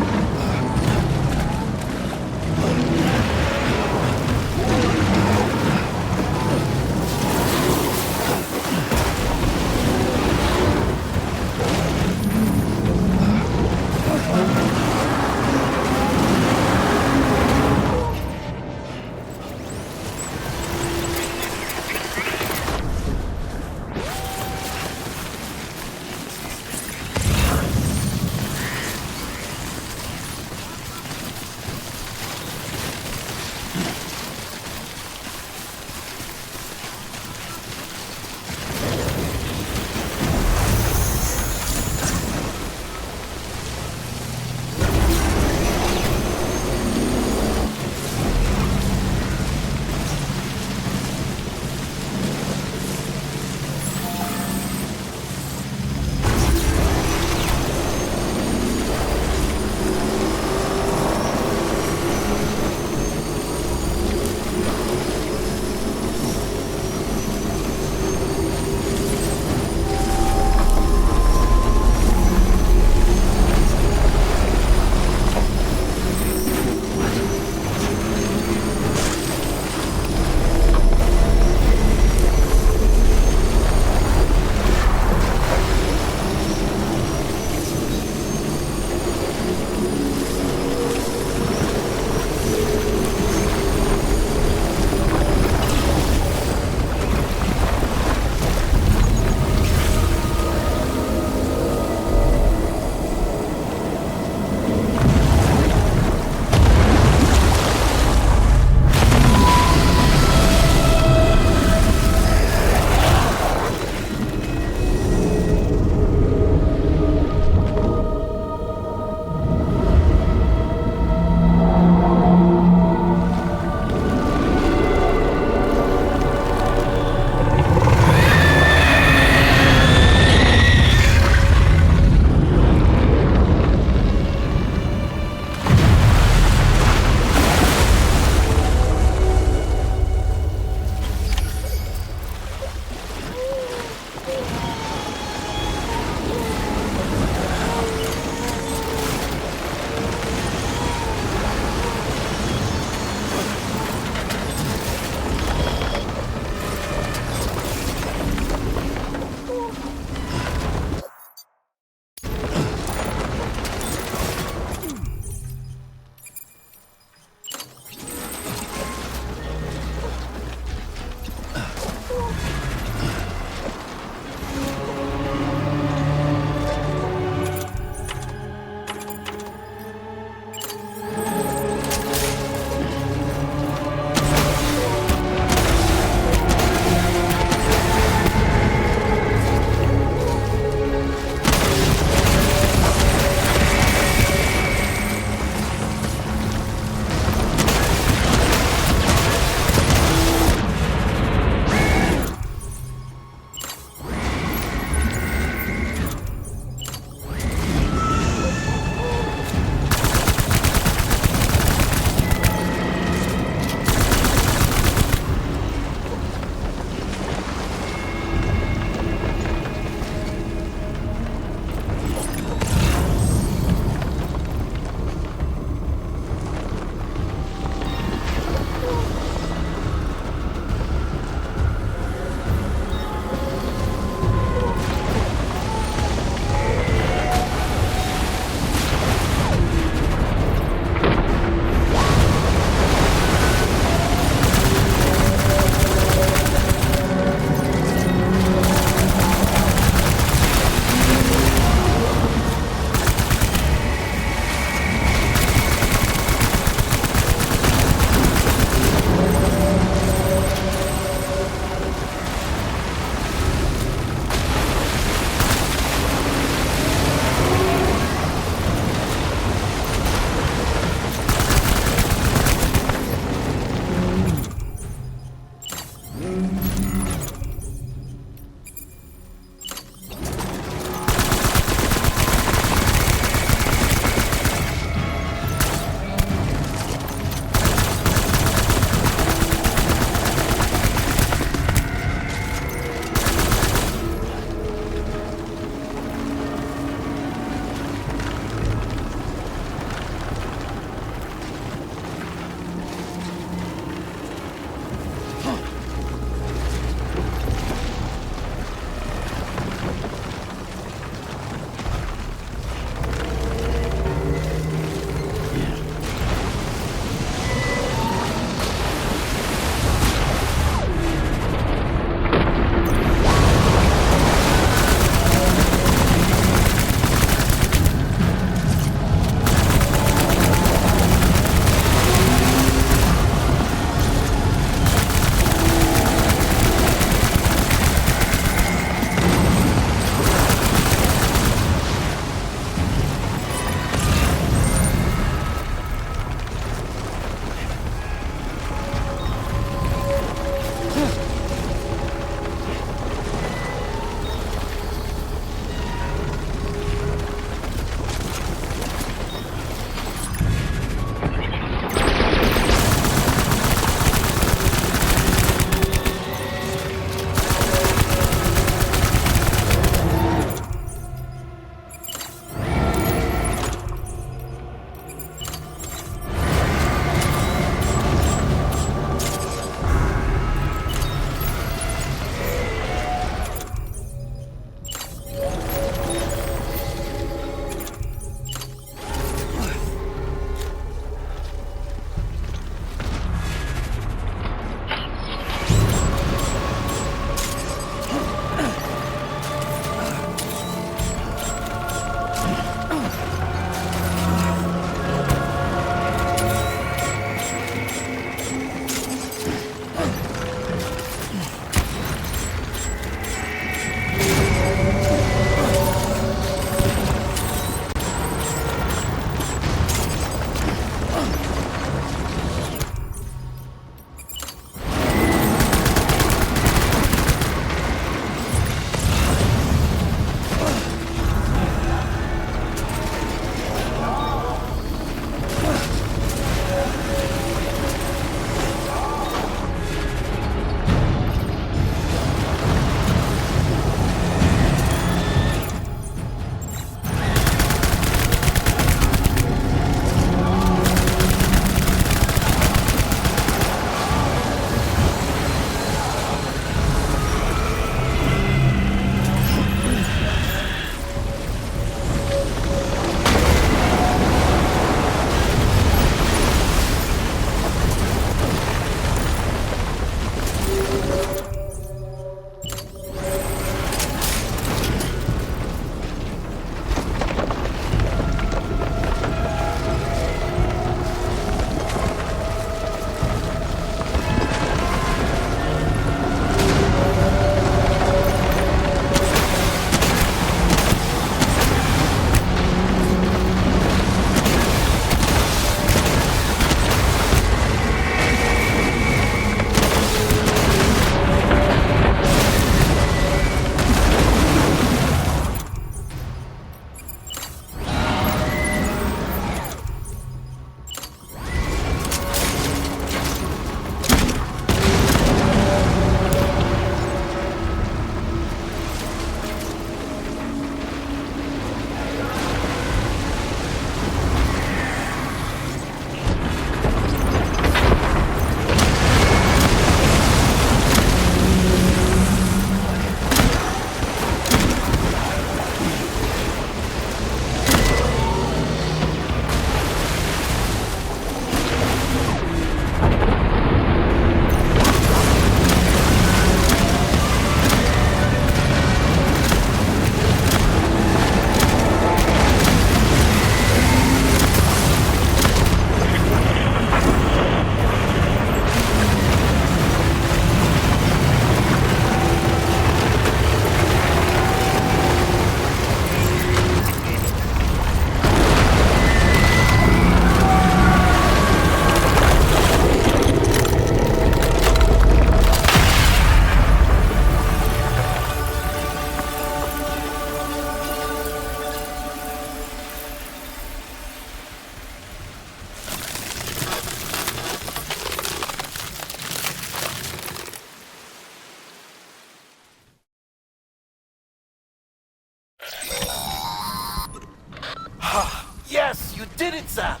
Ah, yes, you did it, Sam!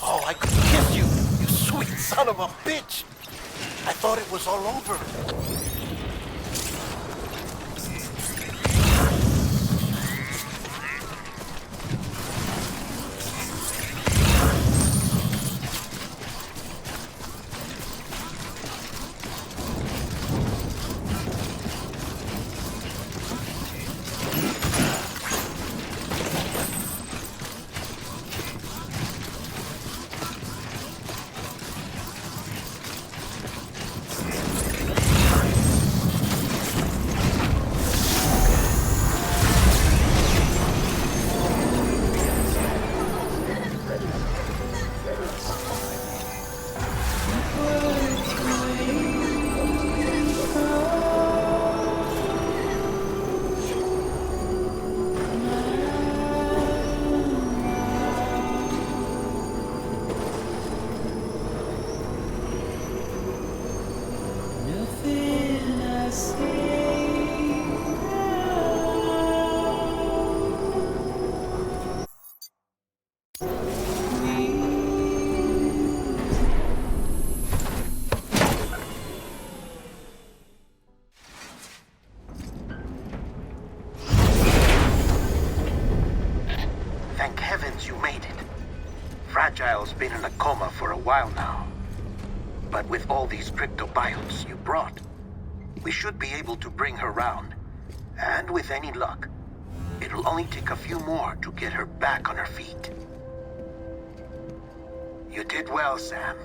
Oh, I could kiss you, you sweet son of a bitch! I thought it was all over.
Thank heavens you made it. Fragile's been in a coma for a while now. But with all these cryptobiotes you brought, we should be able to bring her round. And with any luck, it'll only take a few more to get her back on her feet. You did well, Sam.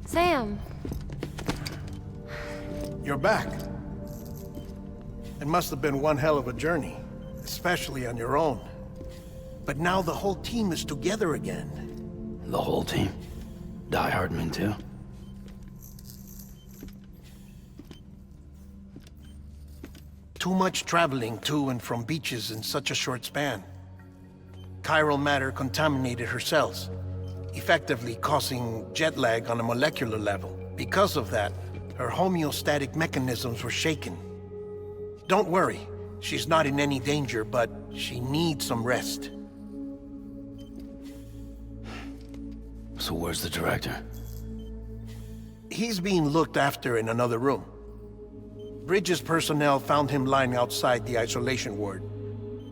Sam!
You're back. It must have been one hell of a journey, especially on your own. But now the whole team is together again.
The whole team? Die Hardman too?
Too much traveling to and from beaches in such a short span. Chiral matter contaminated her cells, effectively causing jet lag on a molecular level. Because of that, her homeostatic mechanisms were shaken. Don't worry, she's not in any danger, but she needs some rest.
So where's the director?
He's being looked after in another room. Bridges personnel found him lying outside the isolation ward.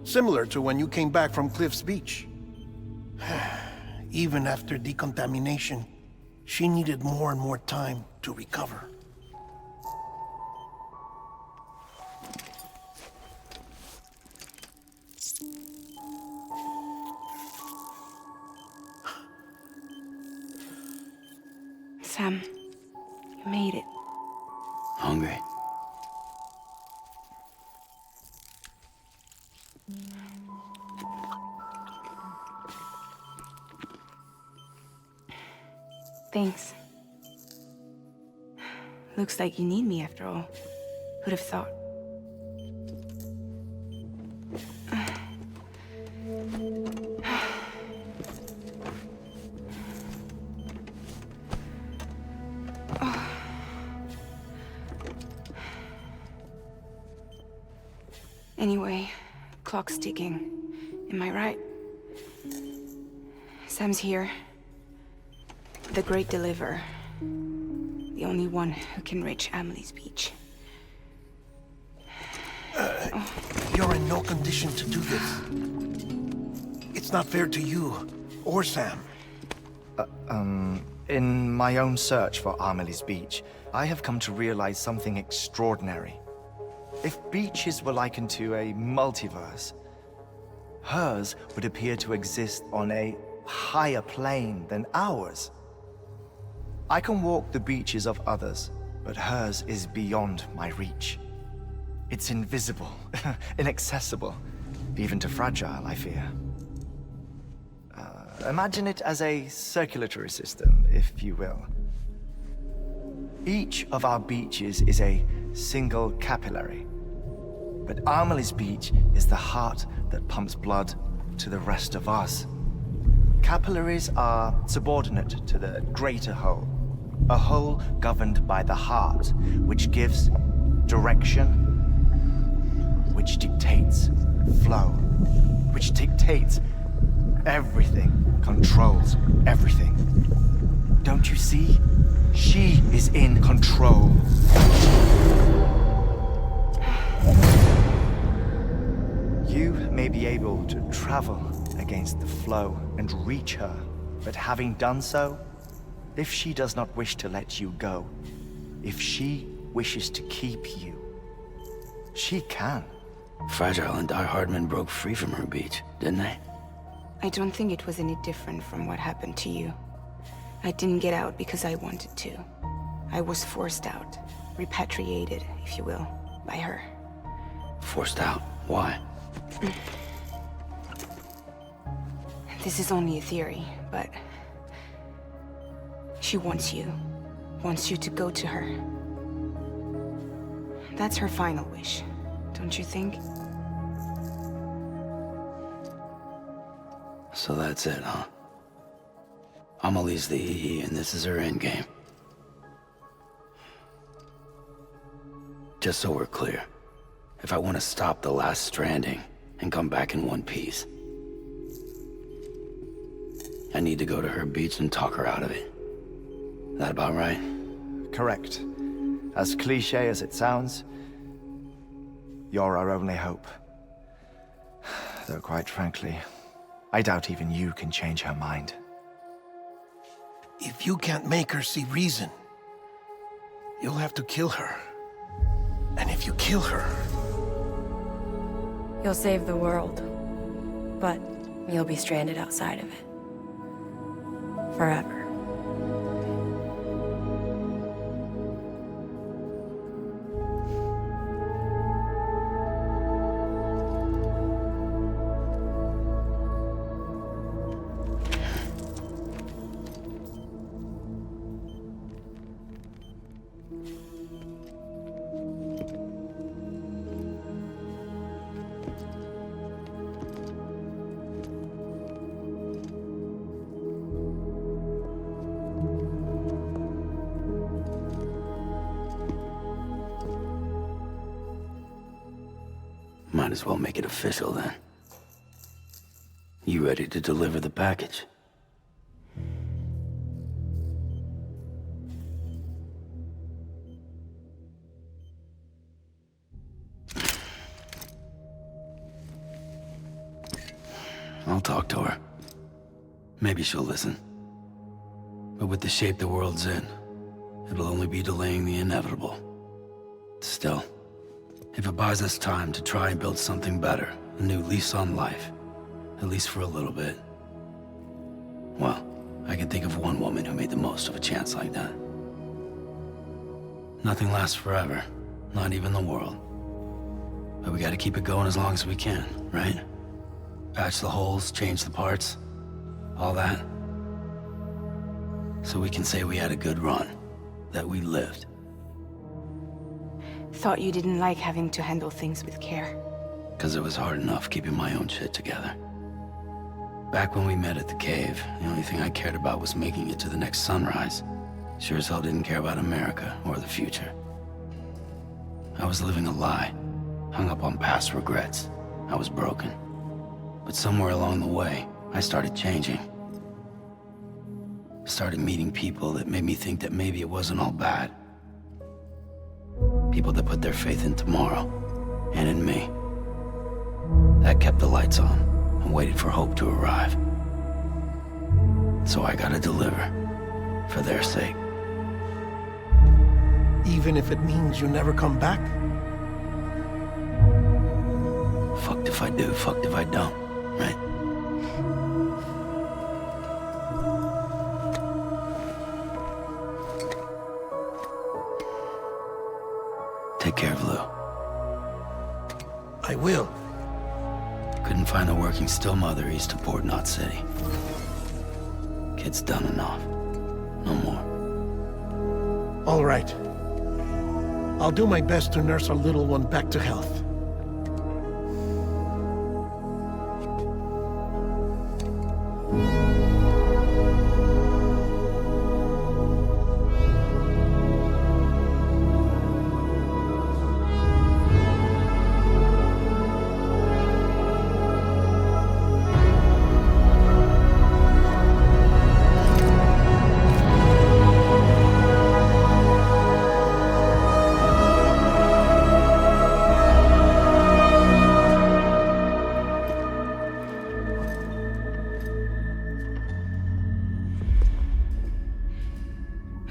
Similar to when you came back from Cliff's Beach. Even after decontamination, she needed more and more time to recover.
Sam, you made it.
Hungry?
Thanks. Looks like you need me after all. Who'd have thought? Anyway, clock's ticking. Am I right? Sam's here. The Great Deliverer. The only one who can reach Amelie's Beach.
You're in no condition to do this. It's not fair to you, or Sam.
In my own search for Amelie's Beach, I have come to realize something extraordinary. If beaches were likened to a multiverse, hers would appear to exist on a higher plane than ours. I can walk the beaches of others, but hers is beyond my reach. It's invisible, inaccessible, even to fragile, I fear. Imagine it as a circulatory system, if you will. Each of our beaches is a single capillary, but Amelie's beach is the heart that pumps blood to the rest of us. Capillaries are subordinate to the greater whole, a whole governed by the heart, which gives direction, which dictates flow, which dictates everything, controls everything. Don't you see? She is in control. You may be able to travel against the flow and reach her, but having done so, if she does not wish to let you go, if she wishes to keep you, she can.
Fragile and Die Hardman broke free from her beach, didn't they?
I don't think it was any different from what happened to you. I didn't get out because I wanted to. I was forced out, repatriated, if you will, by her.
Forced out? Why?
This is only a theory, but she wants you to go to her. That's her final wish, don't you think?
So that's it, huh? Amelie's the EE, and this is her endgame. Just so we're clear, if I want to stop the last stranding and come back in one piece, I need to go to her beach and talk her out of it. That about right?
Correct. As cliché as it sounds, you're our only hope. Though quite frankly, I doubt even you can change her mind.
If you can't make her see reason, you'll have to kill her. And if you kill her...
You'll save the world, but you'll be stranded outside of it. Forever.
Might as well make it official then. You ready to deliver the package? I'll talk to her. Maybe she'll listen. But with the shape the world's in, it'll only be delaying the inevitable. Still, if it buys us time to try and build something better, a new lease on life, at least for a little bit, well, I can think of one woman who made the most of a chance like that. Nothing lasts forever, not even the world. But we gotta keep it going as long as we can, right? Patch the holes, change the parts, all that. So we can say we had a good run, that we lived.
Thought you didn't like having to handle things with care.
'Cause it was hard enough keeping my own shit together. Back when we met at the cave, the only thing I cared about was making it to the next sunrise. Sure as hell didn't care about America or the future. I was living a lie, hung up on past regrets. I was broken. But somewhere along the way, I started changing. Started meeting people that made me think that maybe it wasn't all bad. People that put their faith in tomorrow, and in me. That kept the lights on, and waited for hope to arrive. So I gotta deliver, for their sake.
Even if it means you never come back?
Fucked if I do, fucked if I don't. right? Take care of Lou.
I will.
Couldn't find a working still mother east of Port Knot City. Kid's done enough. No more.
All right. I'll do my best to nurse our little one back to health.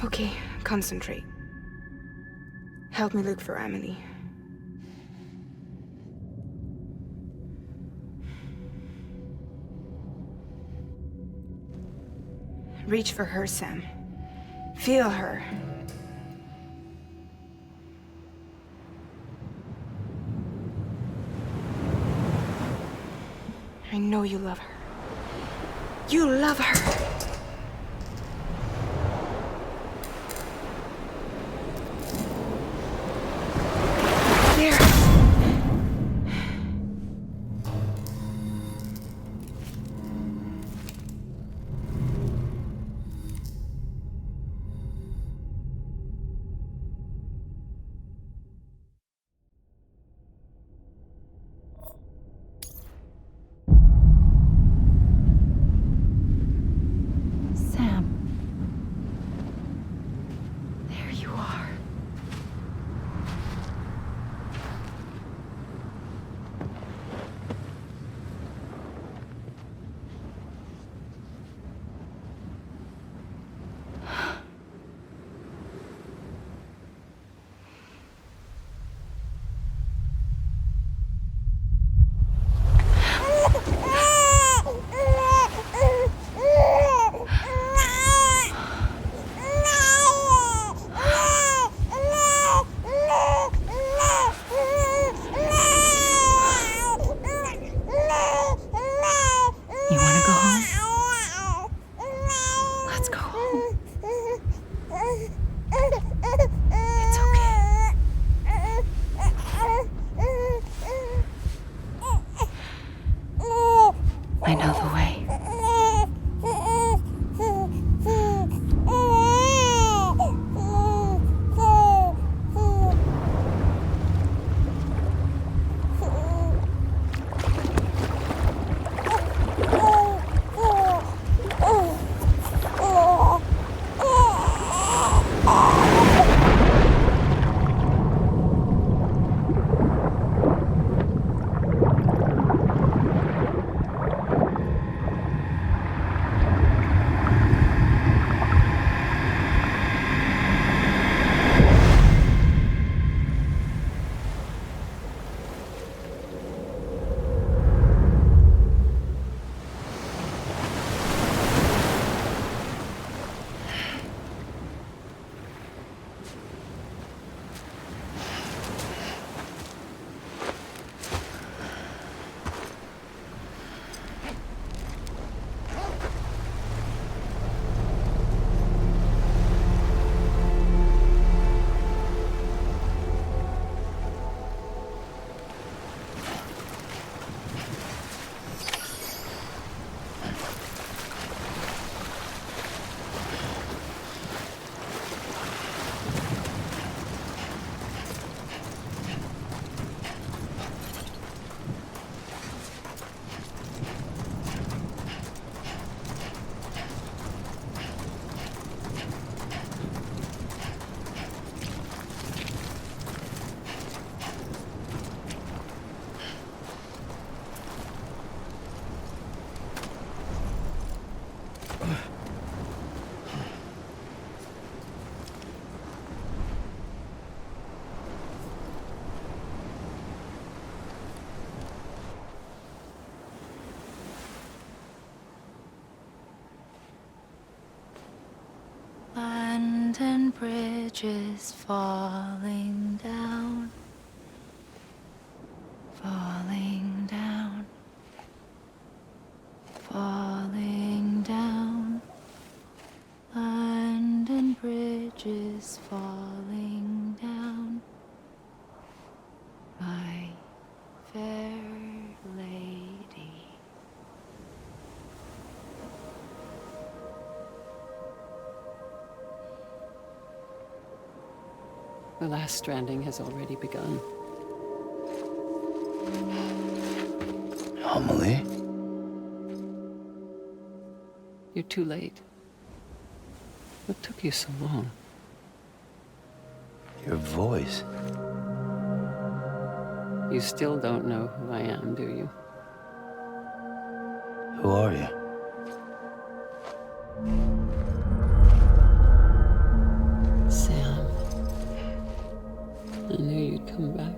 Okay, concentrate. Help me look for Emily. Reach for her, Sam. Feel her. I know you love her. You love her! I know the way.
bridges falling down, falling down, falling down. London Bridge is falling down, my fair lady.
The last stranding has already begun.
Amelie?
You're too late. What took you so long?
Your voice.
You still don't know who I am, do you?
Who are you?
Sam. I knew you'd come back.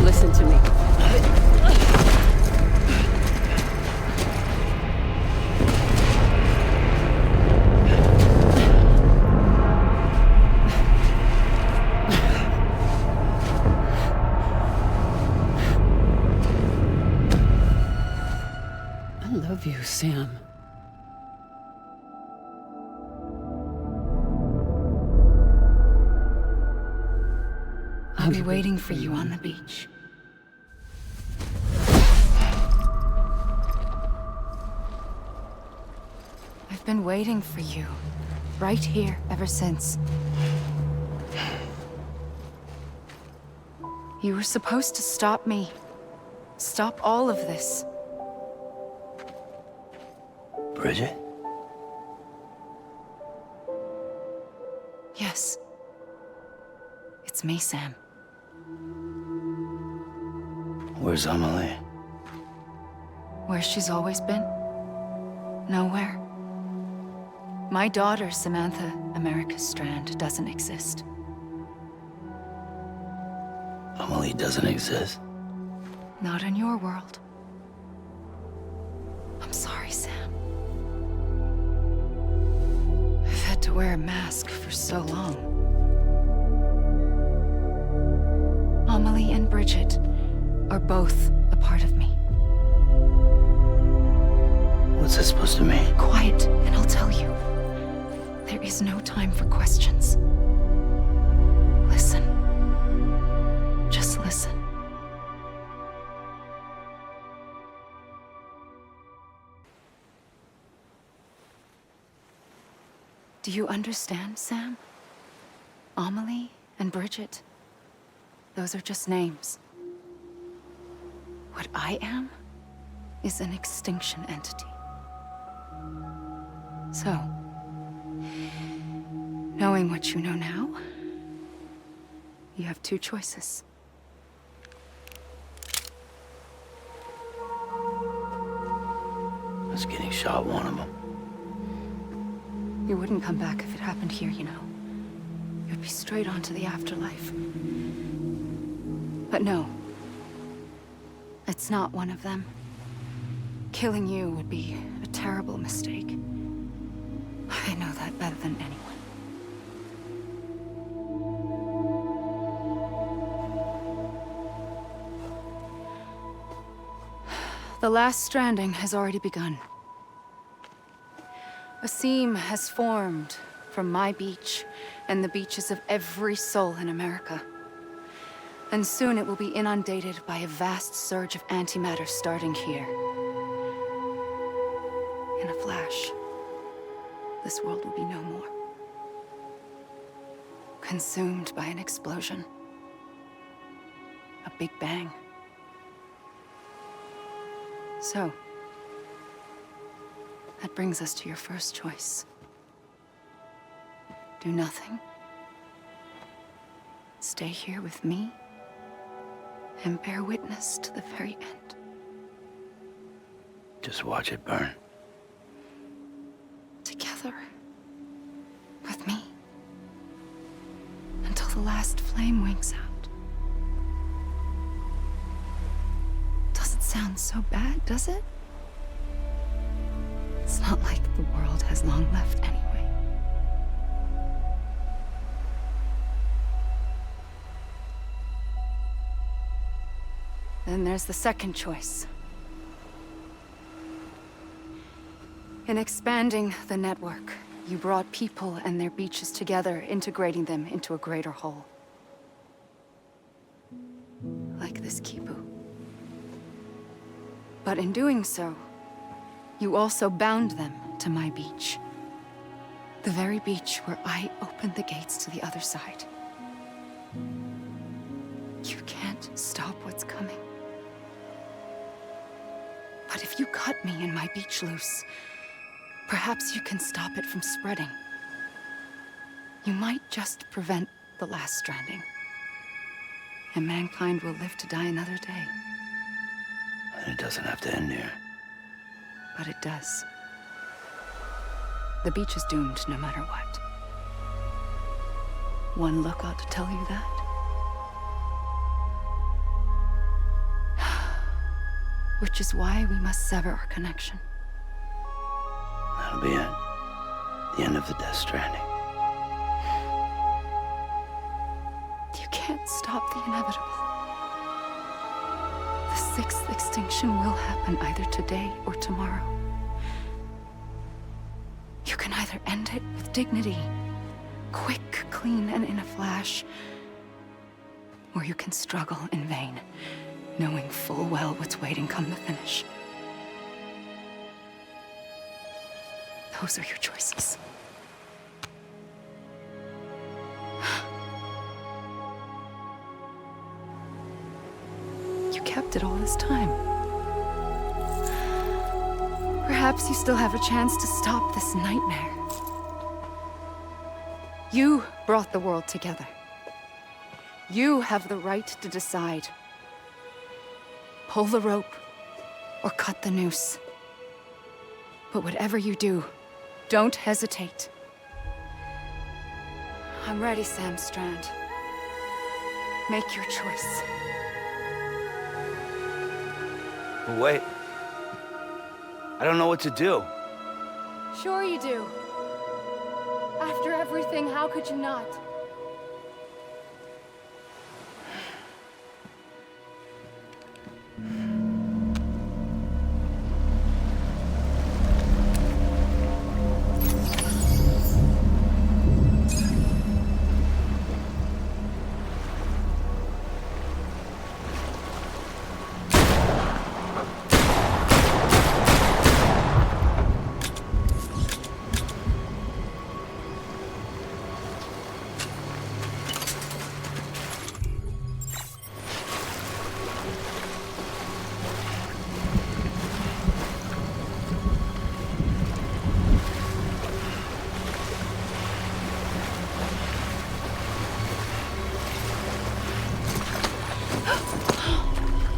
Listen to me. I love you, Sam.
I'll be waiting for you on the beach. I've been waiting for you, right here, ever since. You were supposed to stop me. Stop all of this.
Bridget?
Yes. It's me, Sam.
Where's Amelie?
Where she's always been. Nowhere. My daughter, Samantha America Strand, doesn't exist.
Amelie doesn't exist?
Not in your world. I'm sorry, Sam. I've had to wear a mask for so long. Amelie and Bridget are both a part of me.
What's that supposed to mean?
Quiet, and I'll tell you. There is no time for questions. Listen. Just listen. Do you understand, Sam? Amelie and Bridget, those are just names. What I am is an extinction entity. So, knowing what you know now, you have two choices.
Was getting shot one of them.
You wouldn't come back if it happened here, you know. You'd be straight on to the afterlife. But no. It's not one of them. Killing you would be a terrible mistake. I know that better than anyone. The last stranding has already begun. A seam has formed from my beach and the beaches of every soul in America. And soon it will be inundated by a vast surge of antimatter starting here. In a flash, this world will be no more. Consumed by an explosion. A big bang. So, that brings us to your first choice. Do nothing, Stay here with me and bear witness to the very end.
Just watch it burn.
Together. With me. Until the last flame winks out. Doesn't sound so bad, does it? It's not like the world has long left anyway. Then there's the second choice. In expanding the network, you brought people and their beaches together, integrating them into a greater whole. Like this Kipu. But in doing so, you also bound them to my beach. The very beach where I opened the gates to the other side. You can't stop what's coming. But if you cut me and my beach loose, perhaps you can stop it from spreading. You might just prevent the last stranding. And mankind will live to die another day.
And it doesn't have to end here.
But it does. The beach is doomed no matter what. One look ought to tell you that. Which is why we must sever our connection.
That'll be it. The end of the Death Stranding.
You can't stop the inevitable. The sixth extinction will happen either today or tomorrow. You can either end it with dignity, quick, clean, and in a flash, or you can struggle in vain, knowing full well what's waiting come the finish. Those are your choices. You kept it all this time. Perhaps you still have a chance to stop this nightmare. You brought the world together. You have the right to decide. Pull the rope or cut the noose. But whatever you do, don't hesitate. I'm ready, Sam Strand. Make your choice.
But wait. I don't know what to do.
Sure you do. After everything, how could you not?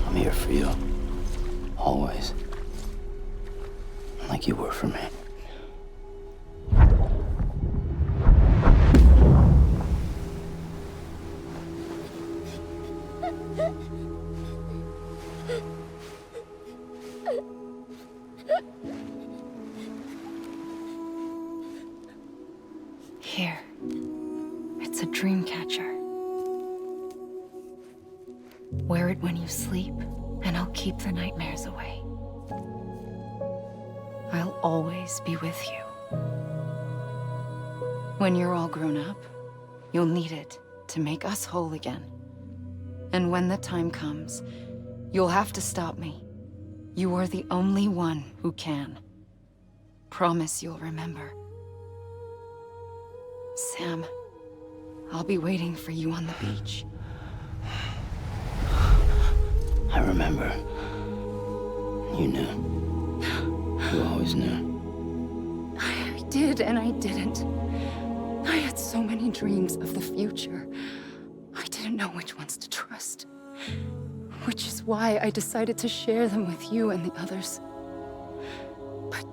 I'm here for you. Always. Like you were for me.
Here. It's a dream catcher. Wear it when you sleep, and I'll keep the nightmares away. I'll always be with you. When you're all grown up, you'll need it to make us whole again. And when the time comes, you'll have to stop me. You are the only one who can. Promise you'll remember. Sam, I'll be waiting for you on the beach.
I remember. You knew. You always knew.
I did and I didn't. I had so many dreams of the future. I didn't know which ones to trust. Which is why I decided to share them with you and the others. But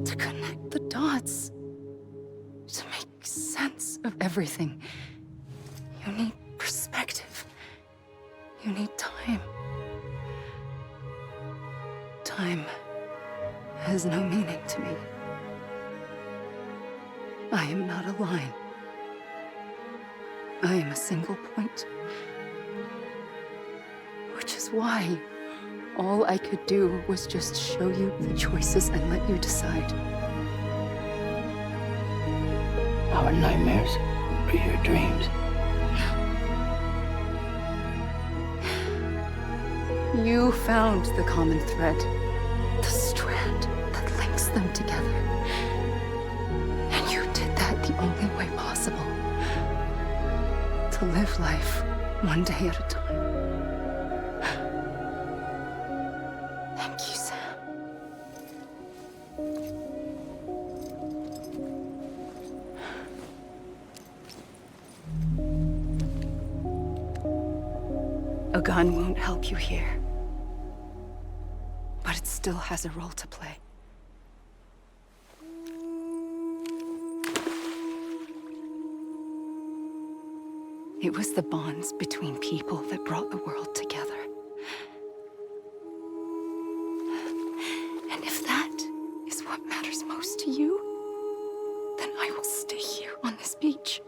to connect the dots, to make sense of everything, you need perspective. You need time. Time has no meaning to me. I am not a line. I am a single point. Which is why all I could do was just show you the choices and let you decide.
Our nightmares or your dreams?
You found the common thread, the strand that links them together. And you did that the only way possible. To live life one day at a time. Thank you, Sam. A gun won't help you here. But it still has a role to play. It was the bonds between people that brought the world together. And if that is what matters most to you, then I will stay here on this beach.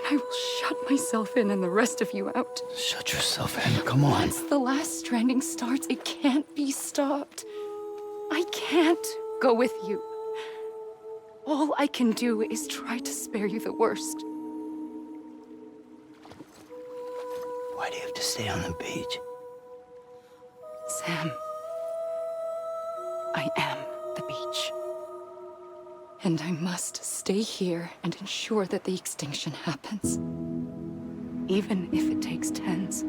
And I will shut myself in and the rest of you out.
Shut yourself in, come on.
Once the last stranding starts, it can't be stopped. I can't go with you. All I can do is try to spare you the worst.
Why do you have to stay on the beach?
Sam, I am the beach. And I must stay here and ensure that the extinction happens. Even if it takes tens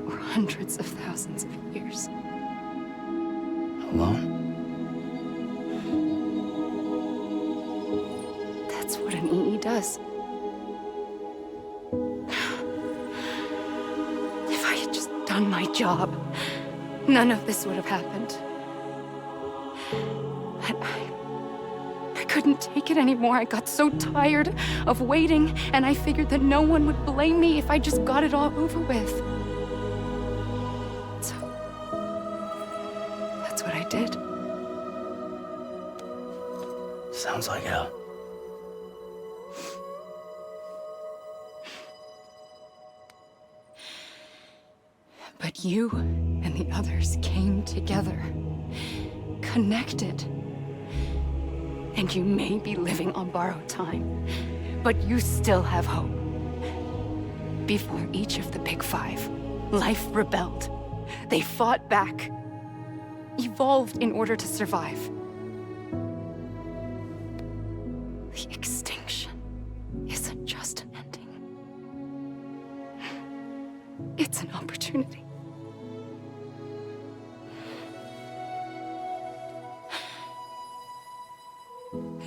or hundreds of thousands of years.
Alone?
That's what an EE does. If I had just done my job, none of this would have happened. But I couldn't take it anymore. I got so tired of waiting, and I figured that no one would blame me if I just got it all over with. So, that's what I did.
Sounds like hell.
But you and the others came together, connected. And you may be living on borrowed time, but you still have hope. Before each of the Big Five, life rebelled. They fought back, evolved in order to survive. The extinction isn't just an ending. It's an opportunity.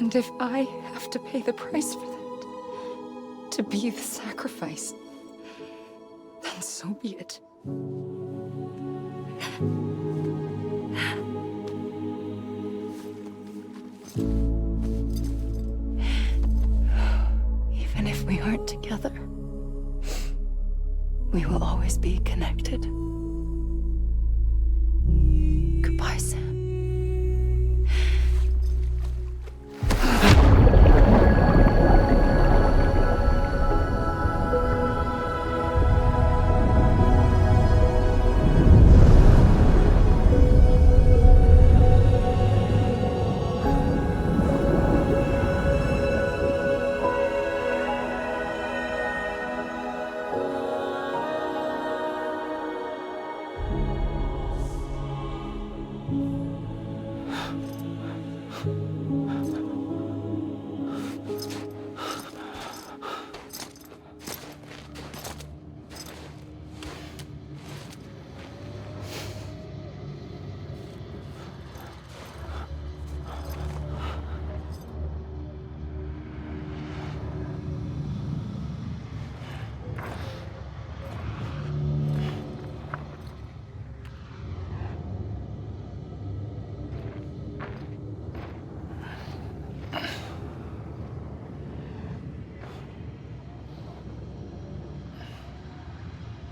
And if I have to pay the price for that, to be the sacrifice, then so be it. Even if we aren't together, we will always be connected. Goodbye, Sam.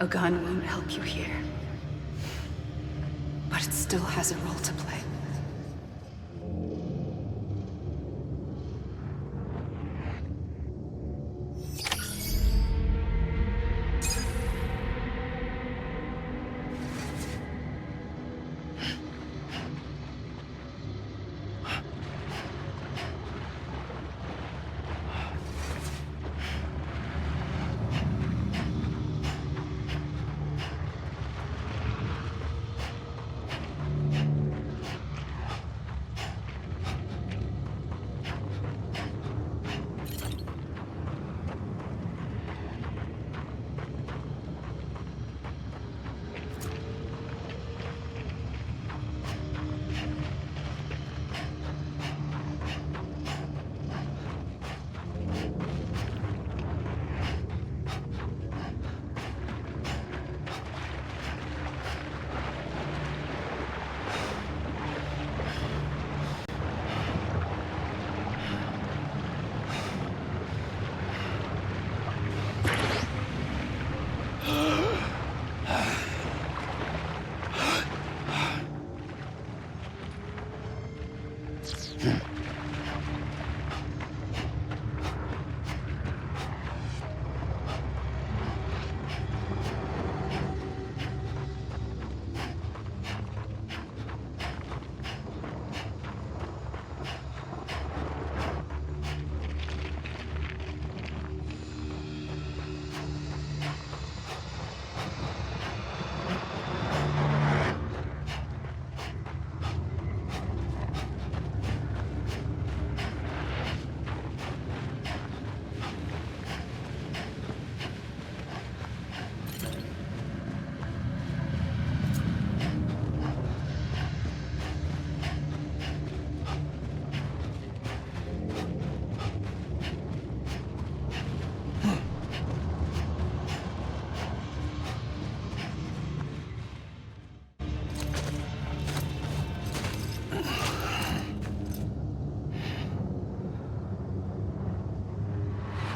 A gun won't help you here. But it still has a role to play.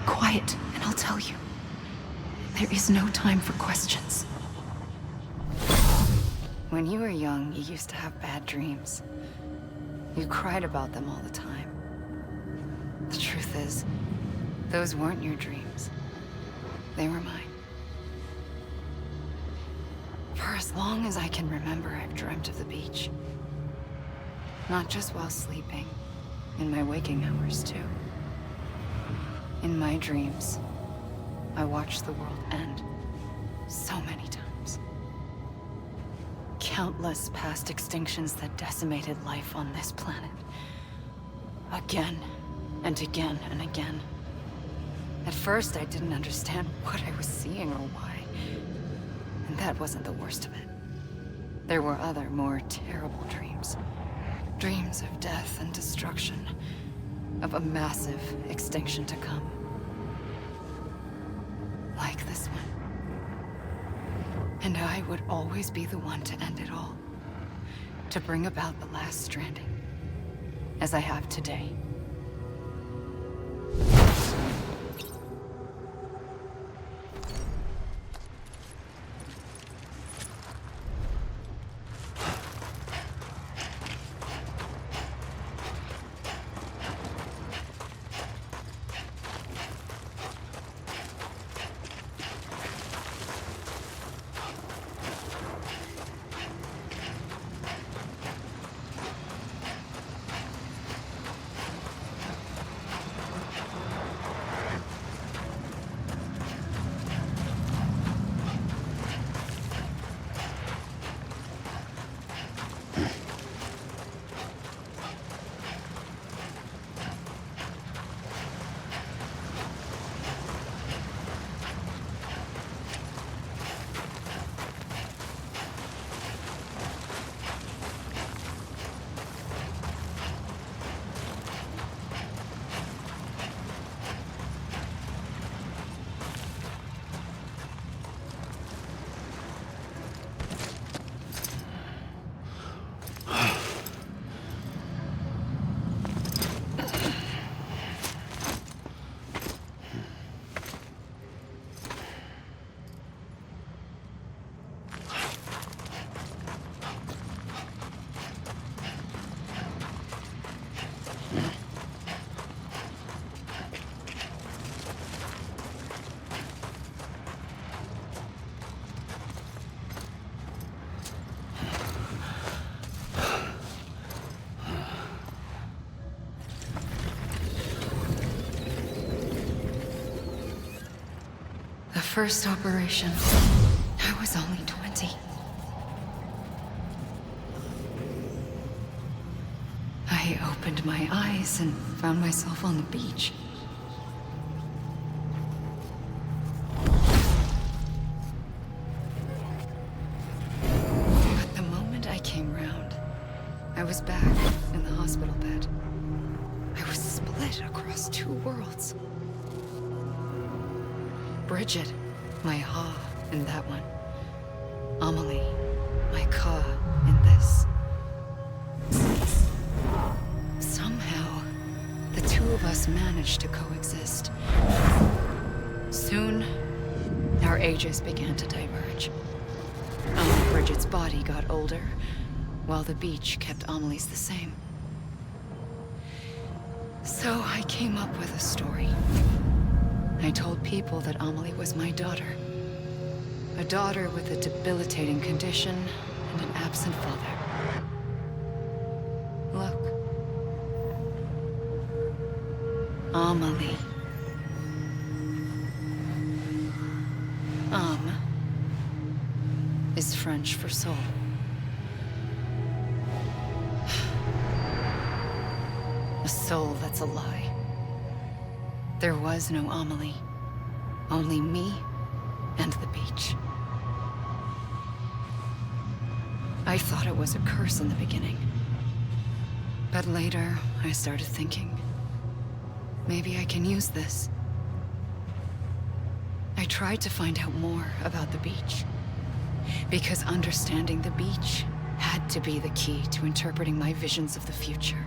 Quiet, and I'll tell you. There is no time for questions. When you were young, you used to have bad dreams. You cried about them all the time. The truth is, those weren't your dreams. They were mine. For as long as I can remember, I've dreamt of the beach. Not just while sleeping, in my waking hours too. In my dreams, I watched the world end so many times. Countless past extinctions that decimated life on this planet. Again, and again, and again. At first, I didn't understand what I was seeing or why. And that wasn't the worst of it. There were other, more terrible dreams. Dreams of death and destruction. Of a massive extinction to come. Like this one. And I would always be the one to end it all. To bring about the last stranding. As I have today. first operation, I was only 20. I opened my eyes and found myself on the beach. But the moment I came round, I was back in the hospital bed. I was split across two worlds. Bridget, my Ha in that one. Amelie, my Ka in this. Somehow, the two of us managed to coexist. Soon, our ages began to diverge. Bridget's body got older, while the beach kept Amelie's the same. So I came up with a story. I told people that Amelie was my daughter. A daughter with a debilitating condition and an absent father. Look. Amelie. Is French for soul. A soul that's a lie. There was no Amelie. Only me and the beach. I thought it was a curse in the beginning. But later, I started thinking, maybe I can use this. I tried to find out more about the beach. Because understanding the beach had to be the key to interpreting my visions of the future.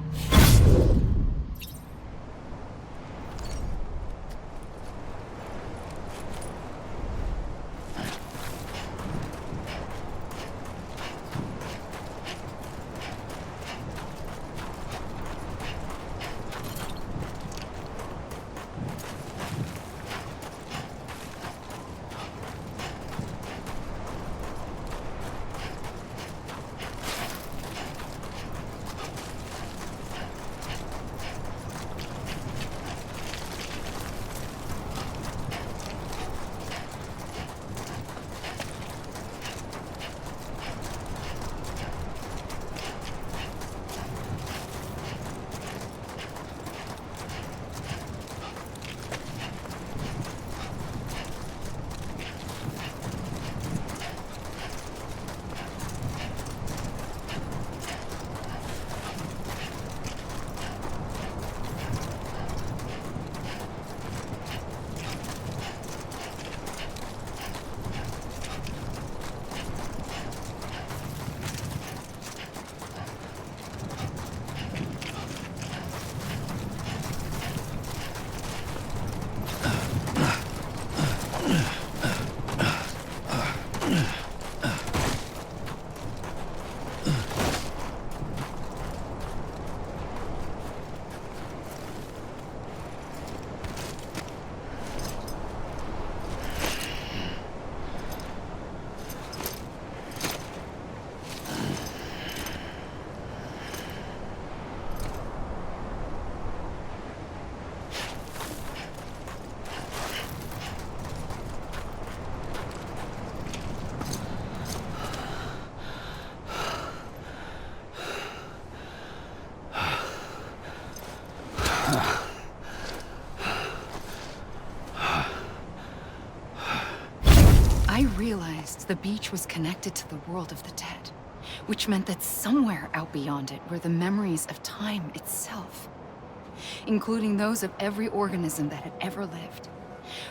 I realized the beach was connected to the world of the dead, which meant that somewhere out beyond it were the memories of time itself, including those of every organism that had ever lived.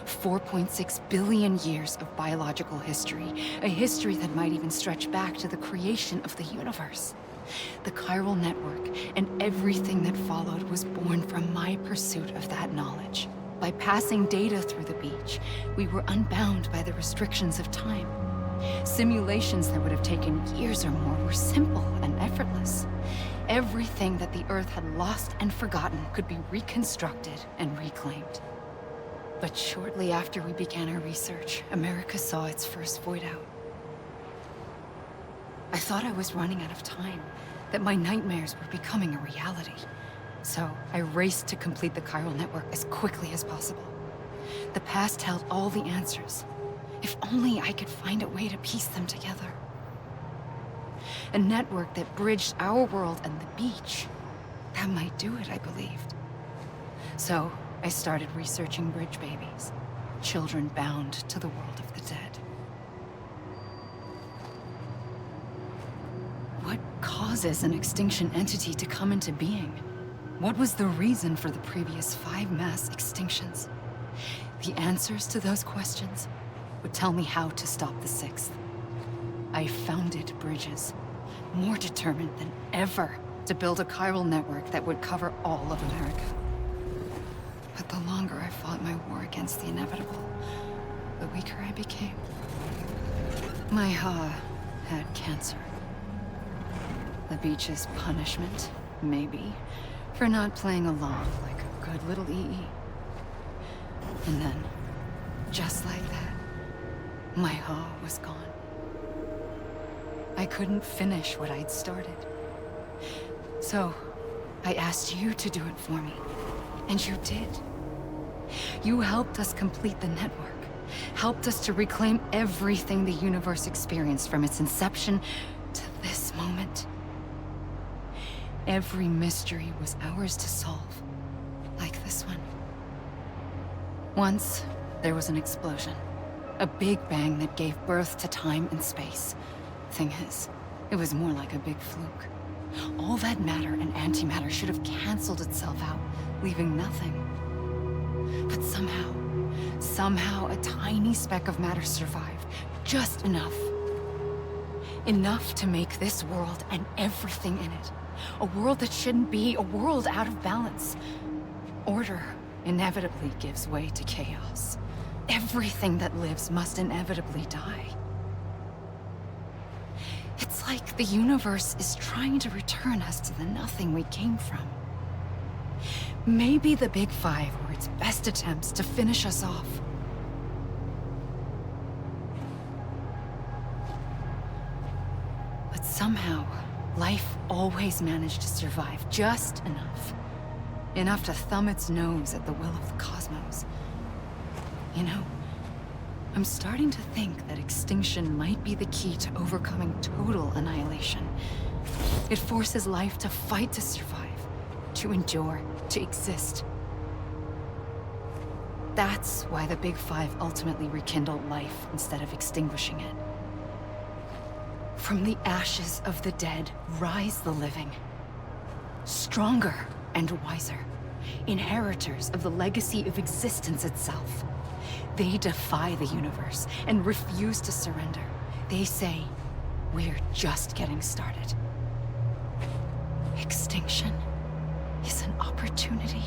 4.6 billion years of biological history, a history that might even stretch back to the creation of the universe. The chiral network and everything that followed was born from my pursuit of that knowledge. By passing data through the beach, we were unbound by the restrictions of time. Simulations that would have taken years or more were simple and effortless. Everything that the Earth had lost and forgotten could be reconstructed and reclaimed. But shortly after we began our research, America saw its first void out. I thought I was running out of time, that my nightmares were becoming a reality. So I raced to complete the chiral network as quickly as possible. The past held all the answers, If only I could find a way to piece them together. A network that bridged our world and the beach. That might do it, I believed. So, I started researching bridge babies. Children bound to the world of the dead. What causes an extinction entity to come into being? What was the reason for the previous 5 mass extinctions? The answers to those questions would tell me how to stop the 6th. I founded bridges, more determined than ever to build a chiral network that would cover all of America. But the longer I fought my war against the inevitable, the weaker I became. My Ha had cancer. The beach's punishment, maybe, for not playing along like a good little EE. And then, just like that, my Ha was gone. I couldn't finish what I'd started. So, I asked you to do it for me. And you did. You helped us complete the network. Helped us to reclaim everything the universe experienced from its inception to this moment. Every mystery was ours to solve. Like this one. Once, there was an explosion. A big bang that gave birth to time and space. Thing is, it was more like a big fluke. All that matter and antimatter should have canceled itself out, leaving nothing. But somehow a tiny speck of matter survived. Just enough. Enough to make this world and everything in it. A world that shouldn't be, a world out of balance. Order inevitably gives way to chaos. Everything that lives must inevitably die. It's like the universe is trying to return us to the nothing we came from. Maybe the Big Five were its best attempts to finish us off. But somehow, life always managed to survive just enough. Enough to thumb its nose at the will of the cosmos. You know, I'm starting to think that extinction might be the key to overcoming total annihilation. It forces life to fight to survive, to endure, to exist. That's why the Big Five ultimately rekindled life instead of extinguishing it. From the ashes of the dead rise the living. Stronger and wiser. Inheritors of the legacy of existence itself. They defy the universe and refuse to surrender. They say, we're just getting started. Extinction is an opportunity.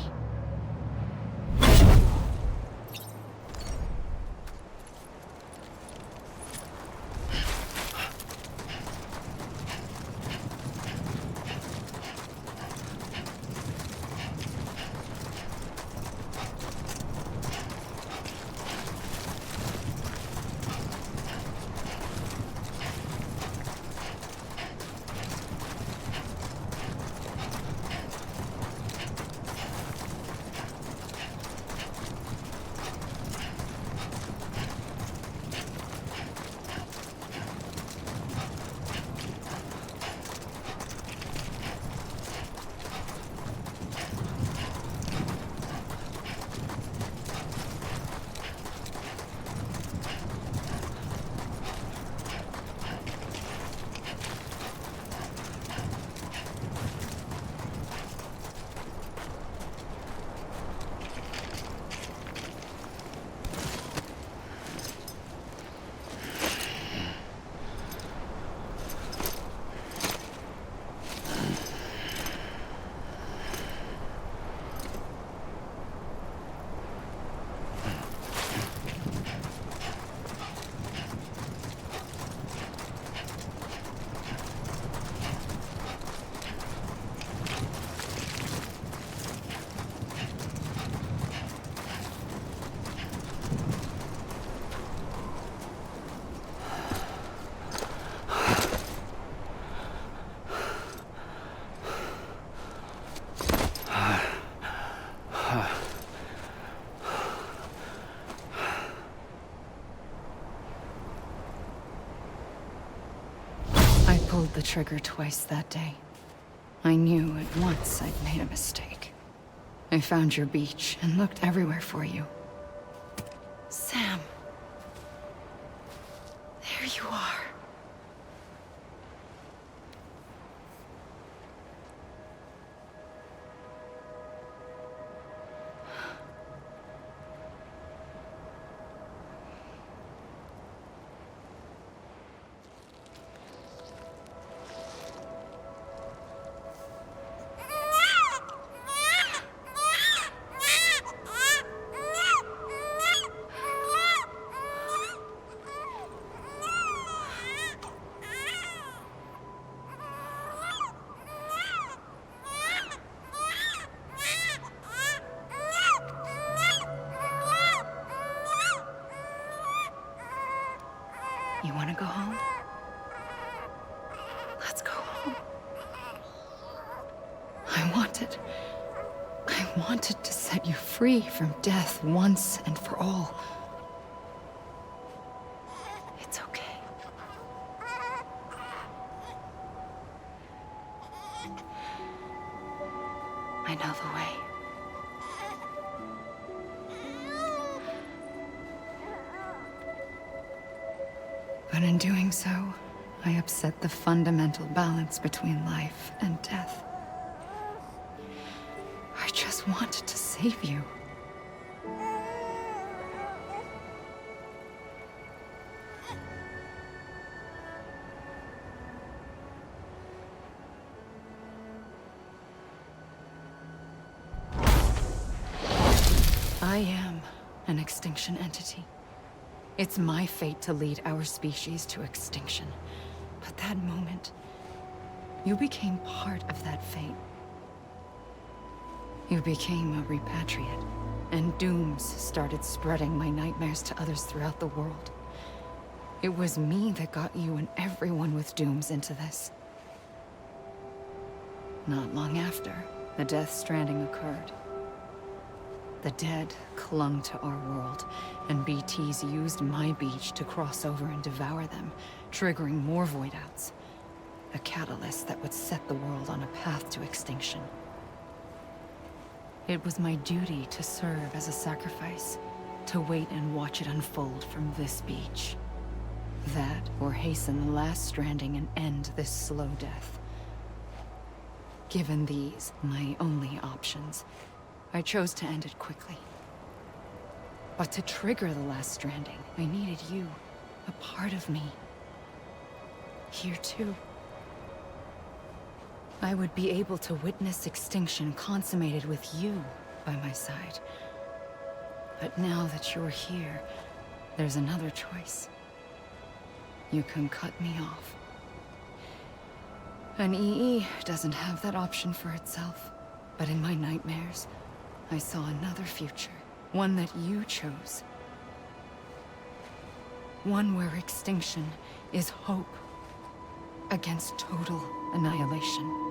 the trigger twice that day. I knew at once I'd made a mistake. I found your beach and looked everywhere for you. Sam. There you are. You want to go home? Let's go home. I wanted to set you free from death once and for all. It's okay. I know the way. But in doing so, I upset the fundamental balance between life and death. I just wanted to save you. I am an extinction entity. It's my fate to lead our species to extinction. But that moment, you became part of that fate. You became a repatriate, and dooms started spreading my nightmares to others throughout the world. It was me that got you and everyone with dooms into this. Not long after, the Death Stranding occurred. The dead clung to our world, and BTs used my beach to cross over and devour them, triggering more void outs. A catalyst that would set the world on a path to extinction. It was my duty to serve as a sacrifice, to wait and watch it unfold from this beach. That, or hasten the last stranding and end this slow death. Given these, my only options, I chose to end it quickly. But to trigger the last stranding, I needed you, a part of me. Here too. I would be able to witness extinction consummated with you by my side. But now that you're here, there's another choice. You can cut me off. An EE doesn't have that option for itself. But in my nightmares, I saw another future, one that you chose. One where extinction is hope against total annihilation.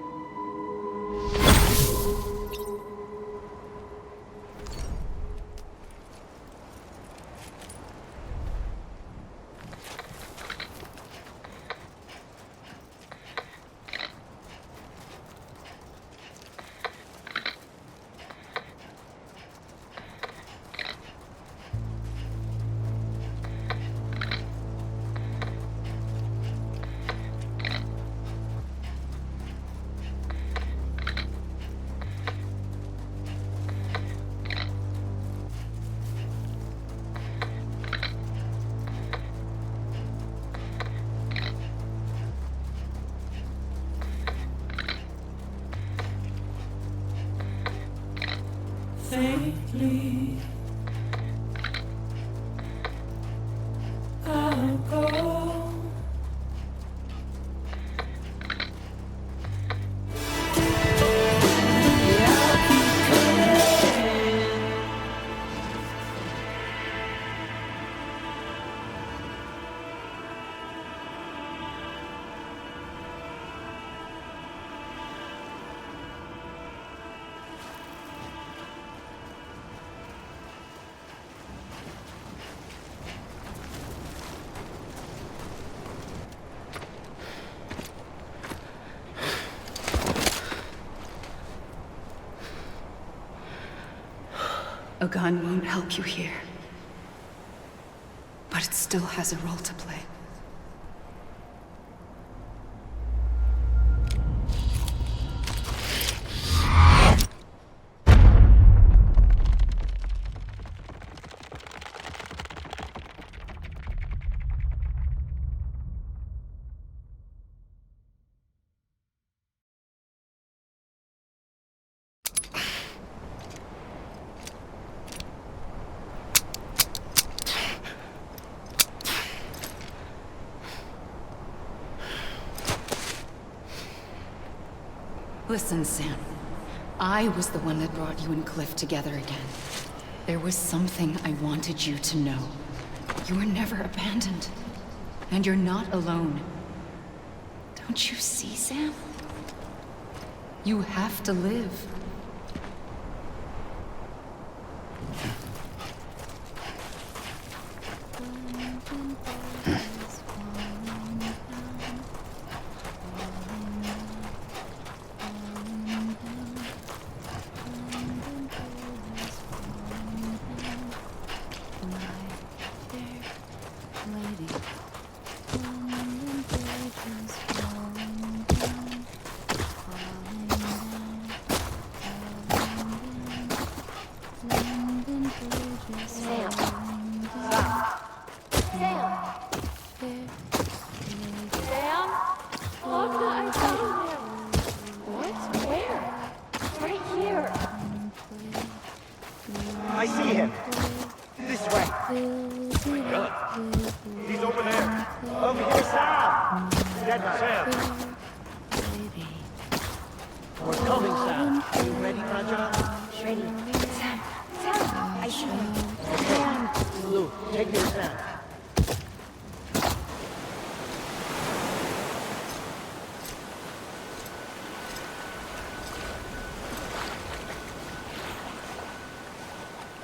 Faintly, I'll go.
A gun won't help you here. But it still has a role to play. Listen, Sam. I was the one that brought you and Cliff together again. There was something I wanted you to know. You were never abandoned. And you're not alone. Don't you see, Sam? You have to live.
I see him. This way. My God. He's over there. Over here, Sam. Dead Sam. We're coming, Sam. Are you ready, Raja?
Ready. Sam. Sam. I see him. Sam.
Lou, take your Sam.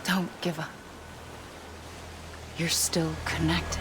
Don't give up. You're still connected.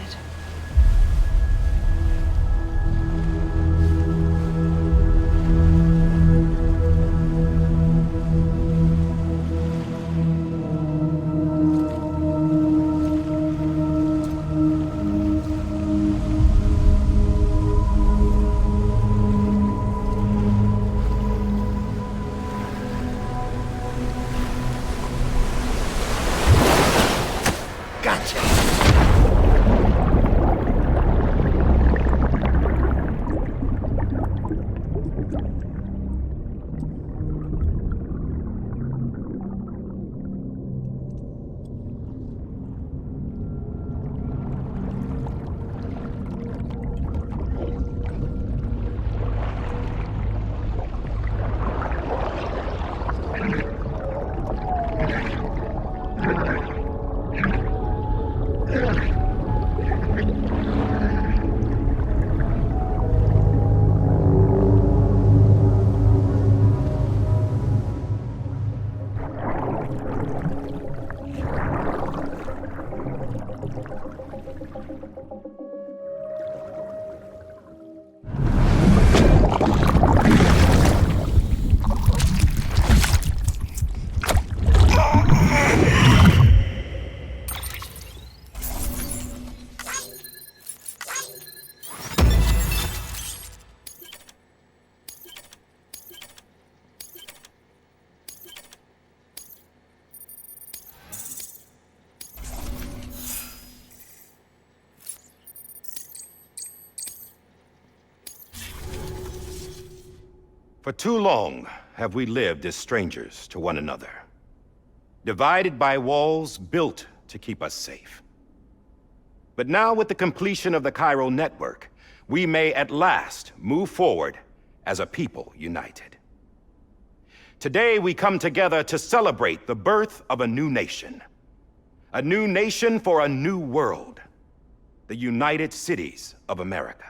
For too long have we lived as strangers to one another, divided by walls built to keep us safe. But now, with the completion of the chiral network, we may at last move forward as a people united. Today we come together to celebrate the birth of a new nation for a new world, the United Cities of America.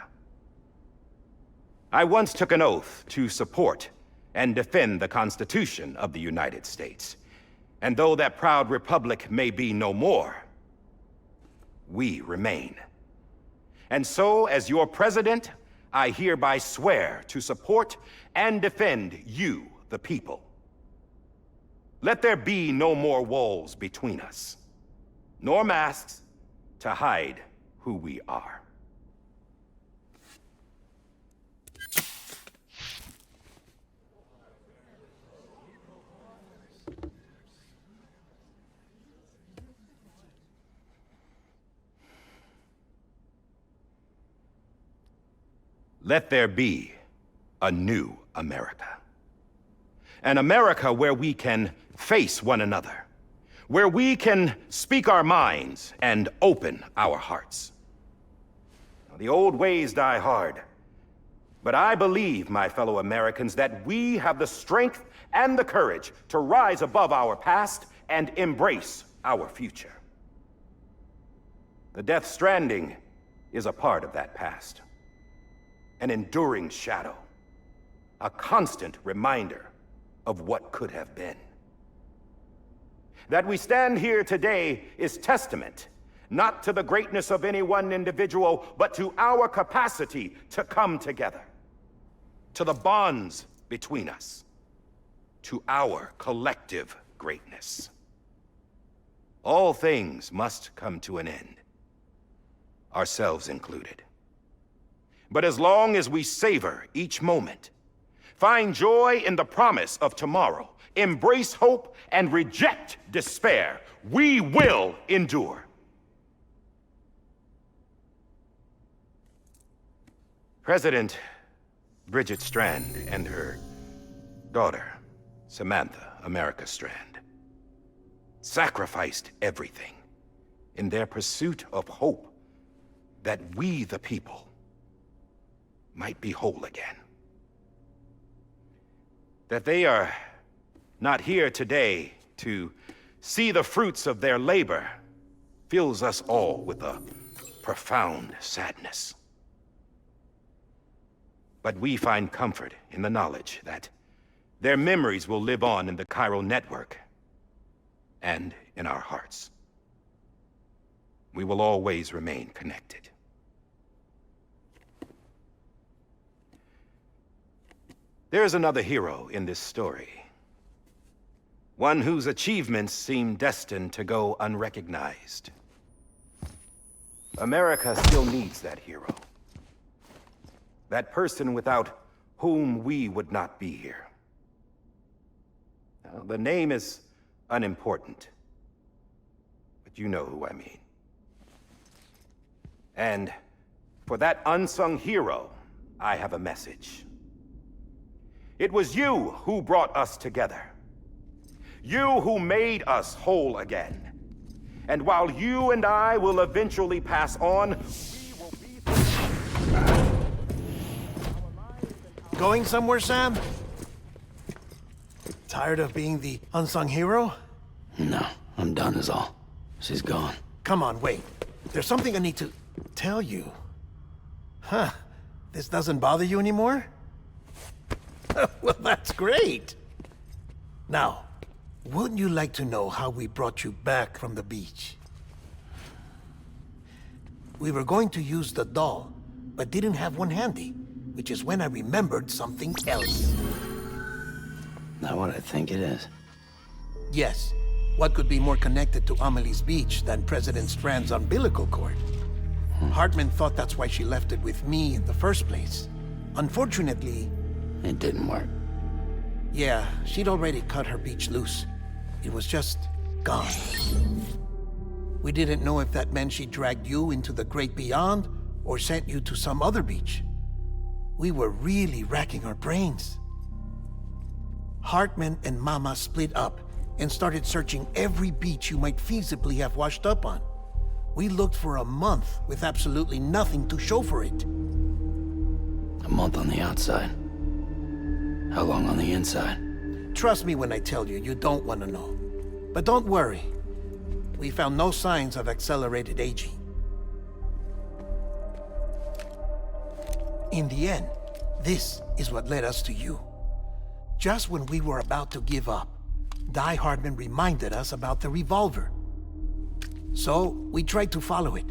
I once took an oath to support and defend the Constitution of the United States. And though that proud republic may be no more, we remain. And so, as your president, I hereby swear to support and defend you, the people. Let there be no more walls between us, nor masks to hide who we are. Let there be a new America. An America where we can face one another, where we can speak our minds and open our hearts. Now, the old ways die hard, but I believe, my fellow Americans, that we have the strength and the courage to rise above our past and embrace our future. The Death Stranding is a part of that past. An enduring shadow, a constant reminder of what could have been. That we stand here today is testament, not to the greatness of any one individual, but to our capacity to come together, to the bonds between us, to our collective greatness. All things must come to an end, ourselves included. But as long as we savor each moment, find joy in the promise of tomorrow, embrace hope, and reject despair, we will endure. President Bridget Strand and her daughter, Samantha America Strand, sacrificed everything in their pursuit of hope that we, the people, might be whole again. That they are not here today to see the fruits of their labor fills us all with a profound sadness. But we find comfort in the knowledge that their memories will live on in the chiral network and in our hearts. We will always remain connected. There's another hero in this story. One whose achievements seem destined to go unrecognized. America still needs that hero. That person without whom we would not be here. Now, the name is unimportant, but you know who I mean. And for that unsung hero, I have a message. It was you who brought us together. You who made us whole again. And while you and I will eventually pass on, we will be...
Going somewhere, Sam? Tired of being the unsung hero?
No, I'm done is all. She's gone.
Come on, wait. There's something I need to tell you. Huh. This doesn't bother you anymore? Well, that's great. Now, wouldn't you like to know how we brought you back from the beach? We were going to use the doll, but didn't have one handy, which is when I remembered something else.
Not what I think it is.
Yes. What could be more connected to Amelie's beach than President Strand's umbilical cord? Hartman thought that's why she left it with me in the first place. Unfortunately...
It didn't work.
Yeah, she'd already cut her beach loose. It was just gone. We didn't know if that meant she dragged you into the great beyond or sent you to some other beach. We were really racking our brains. Hartman and Mama split up and started searching every beach you might feasibly have washed up on. We looked for a month with absolutely nothing to show for it.
A month on the outside. How long on the inside?
Trust me when I tell you, you don't want to know. But don't worry. We found no signs of accelerated aging. In the end, this is what led us to you. Just when we were about to give up, Die Hartman reminded us about the revolver. So, we tried to follow it,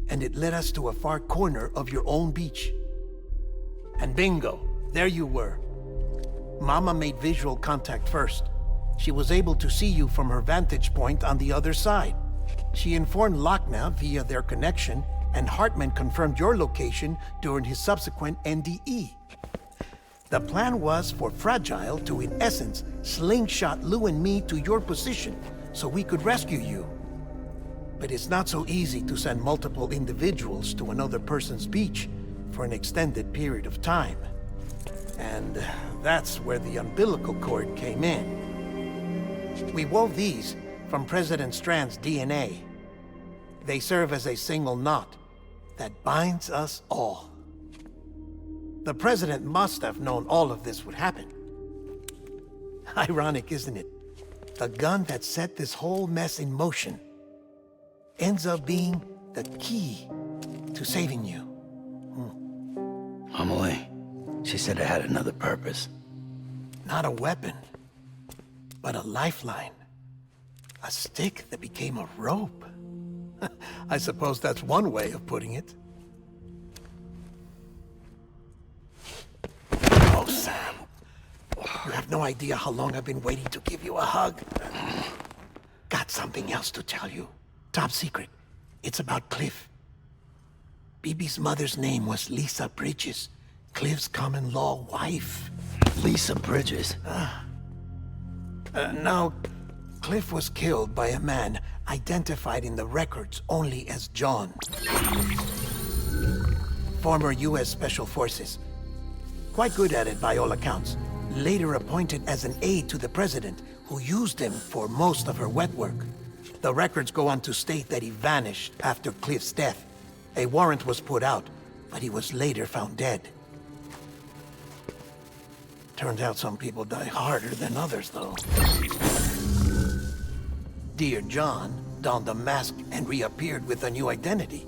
and it led us to a far corner of your own beach. And bingo, there you were. Mama made visual contact first. She was able to see you from her vantage point on the other side. She informed Lochna via their connection, and Hartman confirmed your location during his subsequent NDE. The plan was for Fragile to, in essence, slingshot Lou and me to your position so we could rescue you. But it's not so easy to send multiple individuals to another person's beach for an extended period of time. And that's where the umbilical cord came in. We wove these from President Strand's DNA. They serve as a single knot that binds us all. The President must have known all of this would happen. Ironic, isn't it? The gun that set this whole mess in motion ends up being the key to saving you.
Amelie, she said it had another purpose.
Not a weapon, but a lifeline. A stick that became a rope. I suppose that's one way of putting it. Oh, Sam. You have no idea how long I've been waiting to give you a hug. Got something else to tell you. Top secret. It's about Cliff. BB's mother's name was Lisa Bridges, Cliff's common-law wife.
Lisa Bridges?
Now, Cliff was killed by a man identified in the records only as John. Former U.S. Special Forces. Quite good at it by all accounts. Later appointed as an aide to the president, who used him for most of her wet work. The records go on to state that he vanished after Cliff's death. A warrant was put out, but he was later found dead. Turns out some people die harder than others, though. Dear John donned a mask and reappeared with a new identity.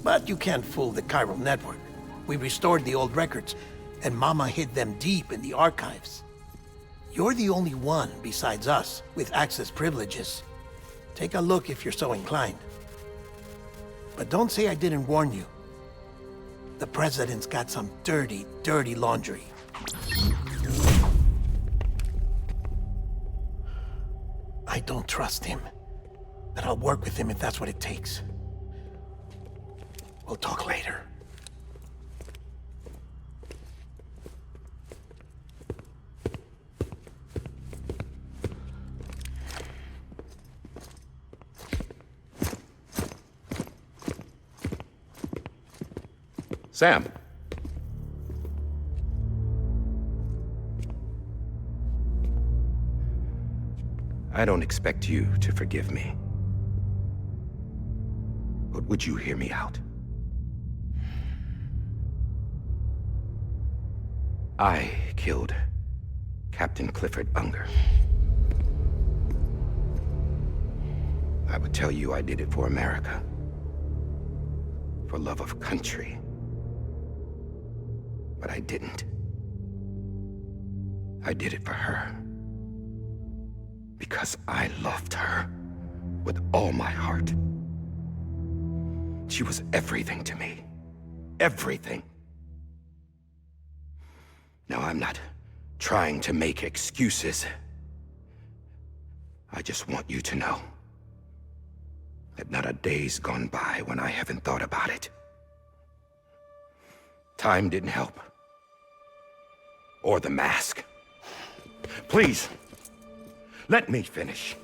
But you can't fool the chiral network. We restored the old records, and Mama hid them deep in the archives. You're the only one besides us with access privileges. Take a look if you're so inclined. But don't say I didn't warn you. The President's got some dirty, dirty laundry. I don't trust him, but I'll work with him if that's what it takes. We'll talk later.
Sam. I don't expect you to forgive me. But would you hear me out? I killed Captain Clifford Unger. I would tell you I did it for America. For love of country. But I didn't. I did it for her. Because I loved her with all my heart. She was everything to me. Everything. Now, I'm not trying to make excuses. I just want you to know that not a day's gone by when I haven't thought about it. Time didn't help. Or the mask. Please, let me finish.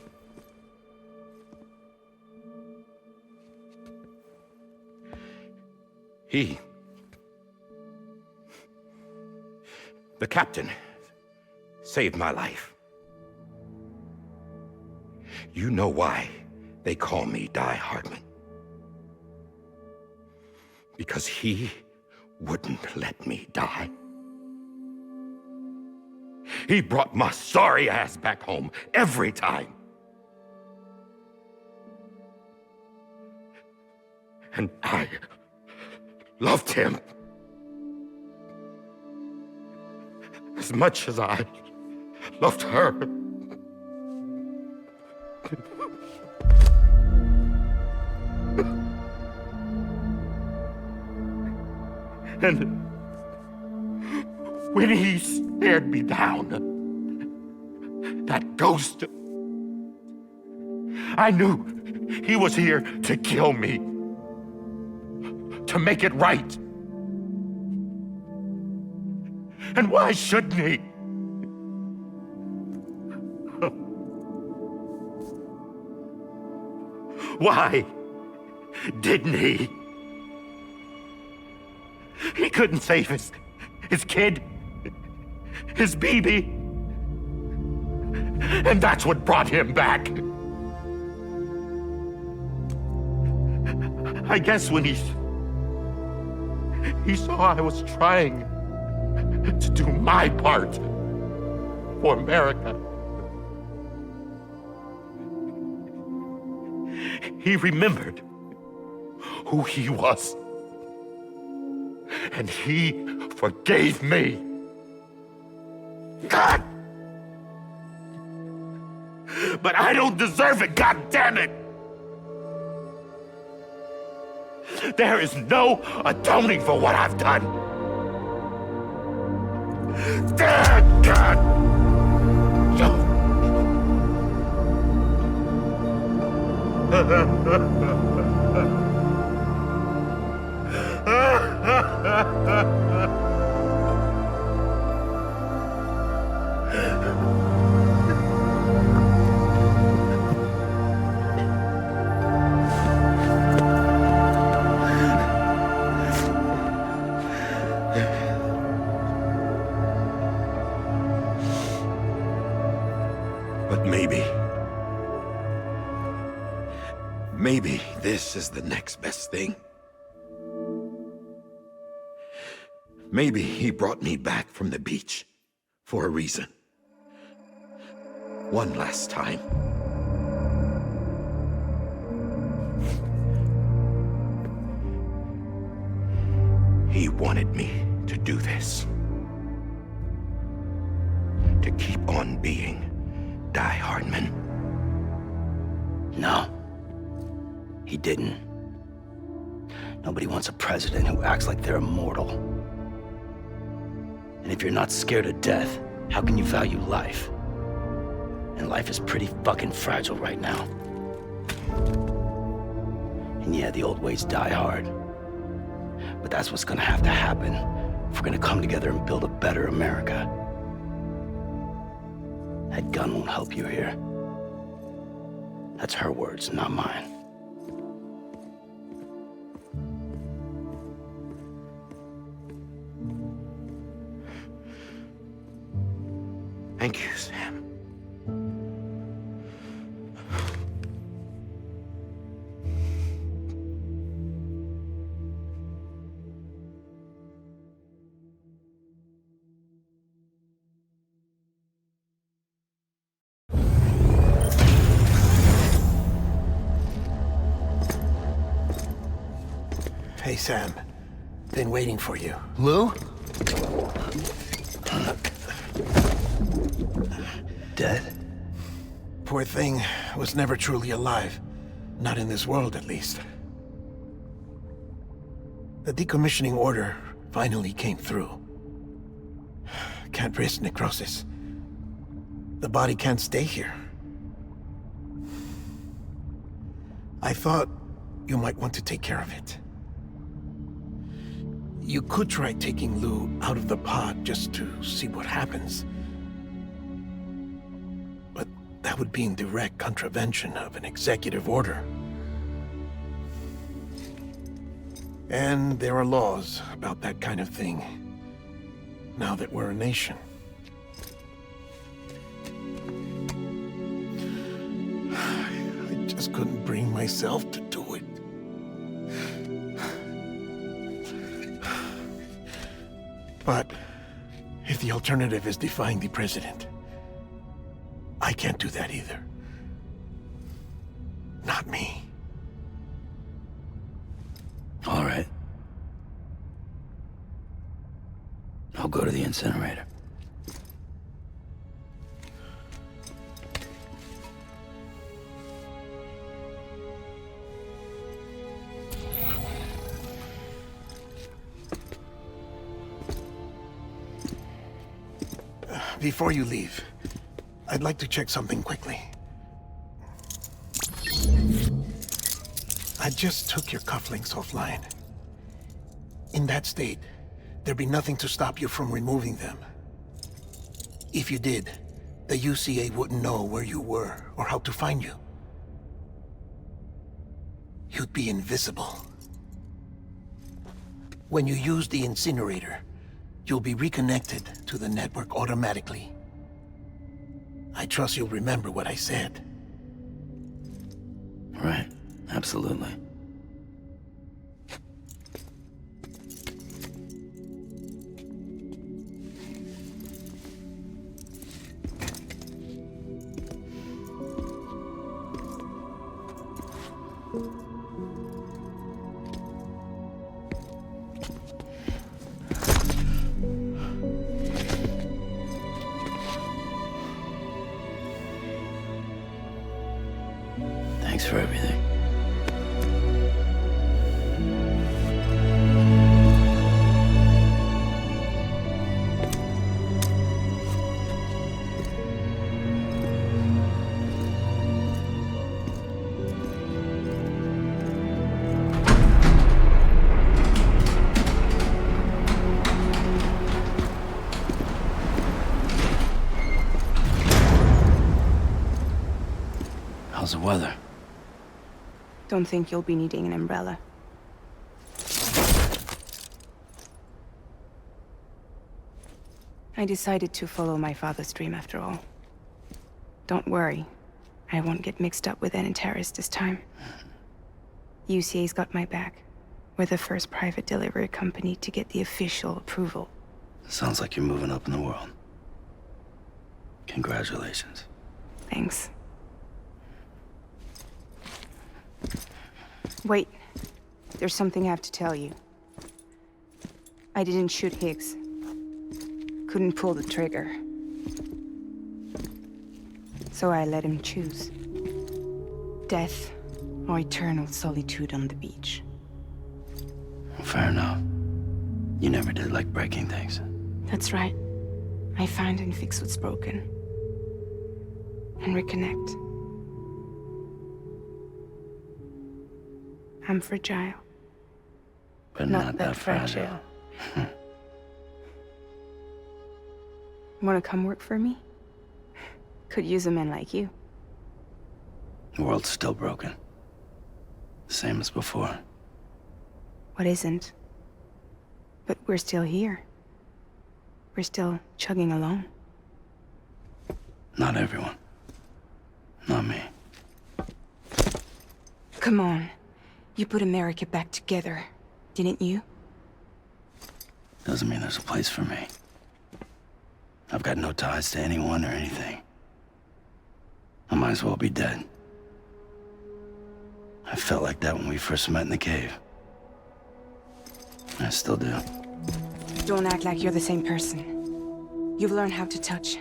The captain, saved my life. You know why they call me Die Hardman. Because he wouldn't let me die. He brought my sorry ass back home every time. And I loved him as much as I loved her. And when he stared me down,
That ghost. I knew he was here to kill me. To make it right. And why shouldn't he? Why didn't he? He couldn't save his kid, his baby. And that's what brought him back. I guess when he saw I was trying to do my part for America, he remembered who he was. And he forgave me. God! But I don't deserve it, God damn it! There is no atoning for what I've done. Damn, God! But maybe this is the next best thing. Maybe he brought me back from the beach for a reason. One last time. He wanted me to do this. To keep on being Die Hardman.
No. He didn't. Nobody wants a president who acts like they're immortal. And if you're not scared of death, how can you value life? And life is pretty fucking fragile right now. And yeah, the old ways die hard. But that's what's gonna have to happen if we're gonna come together and build a better America. That gun won't help you here. That's her words, not mine.
Thank you, Sam.
Hey, Sam. Been waiting for you.
Lou?
Dead? Poor thing was never truly alive. Not in this world, at least. The decommissioning order finally came through. Can't risk necrosis. The body can't stay here. I thought you might want to take care of it. You could try taking Lou out of the pod just to see what happens. But that would be in direct contravention of an executive order. And there are laws about that kind of thing, now that we're a nation. I just couldn't bring myself to do it. But if the alternative is defying the president, I can't do that either. Not me.
All right. I'll go to the incinerator.
Before you leave, I'd like to check something quickly. I just took your cufflinks offline. In that state, there'd be nothing to stop you from removing them. If you did, the UCA wouldn't know where you were or how to find you. You'd be invisible. When you use the incinerator, you'll be reconnected to the network automatically. I trust you'll remember what I said.
Right. Absolutely. Thanks for everything. How's the weather?
Don't think you'll be needing an umbrella. I decided to follow my father's dream after all. Don't worry. I won't get mixed up with any terrorists this time. UCA's got my back. We're the first private delivery company to get the official approval.
Sounds like you're moving up in the world. Congratulations.
Thanks. Wait. There's something I have to tell you. I didn't shoot Higgs. Couldn't pull the trigger. So I let him choose. Death or eternal solitude on the beach.
Fair enough. You never did like breaking things.
That's right. I find and fix what's broken. And reconnect. I'm fragile.
But not that fragile.
Wanna come work for me? Could use a man like you.
The world's still broken. Same as before.
What isn't? But we're still here. We're still chugging along.
Not everyone. Not me.
Come on. You put America back together, didn't you?
Doesn't mean there's a place for me. I've got no ties to anyone or anything. I might as well be dead. I felt like that when we first met in the cave. I still do.
Don't act like you're the same person. You've learned how to touch,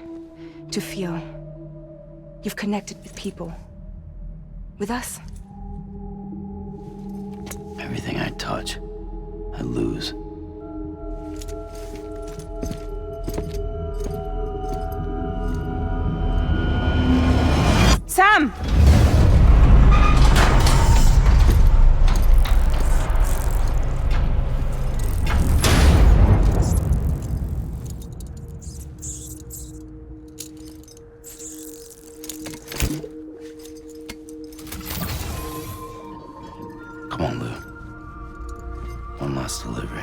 to feel. You've connected with people. With us.
Everything I touch, I lose.
Sam!
Come on, Lou. One last delivery.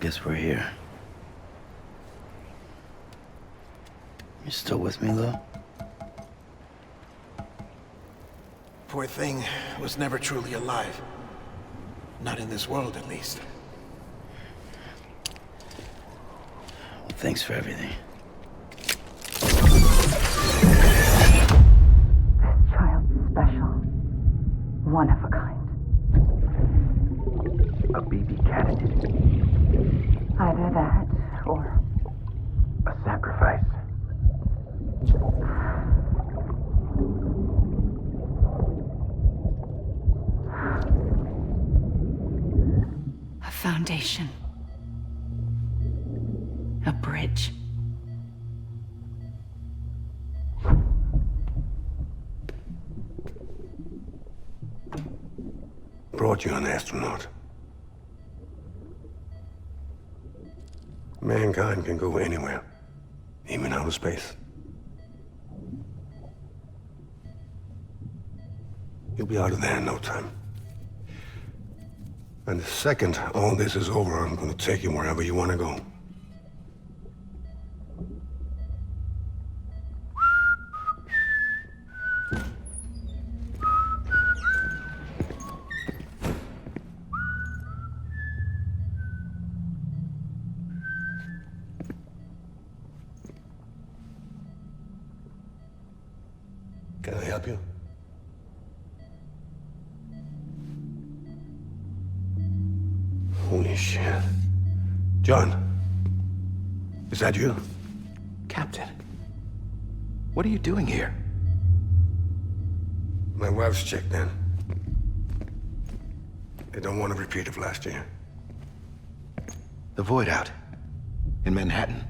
guess we're here. You still with me, Lou?
Poor thing was never truly alive. Not in this world, at least.
Well, thanks for everything.
Special. One of a kind.
A BB candidate.
Either that, or...
a sacrifice.
A foundation. A bridge.
Brought you an astronaut. Mankind can go anywhere, even outer space. You'll be out of there in no time. And the second all this is over, I'm gonna take you wherever you want to go. Can I help you? Holy shit. John, is that you?
Captain, what are you doing here?
My wife's checked in. They don't want a repeat of last year.
The Void out in Manhattan.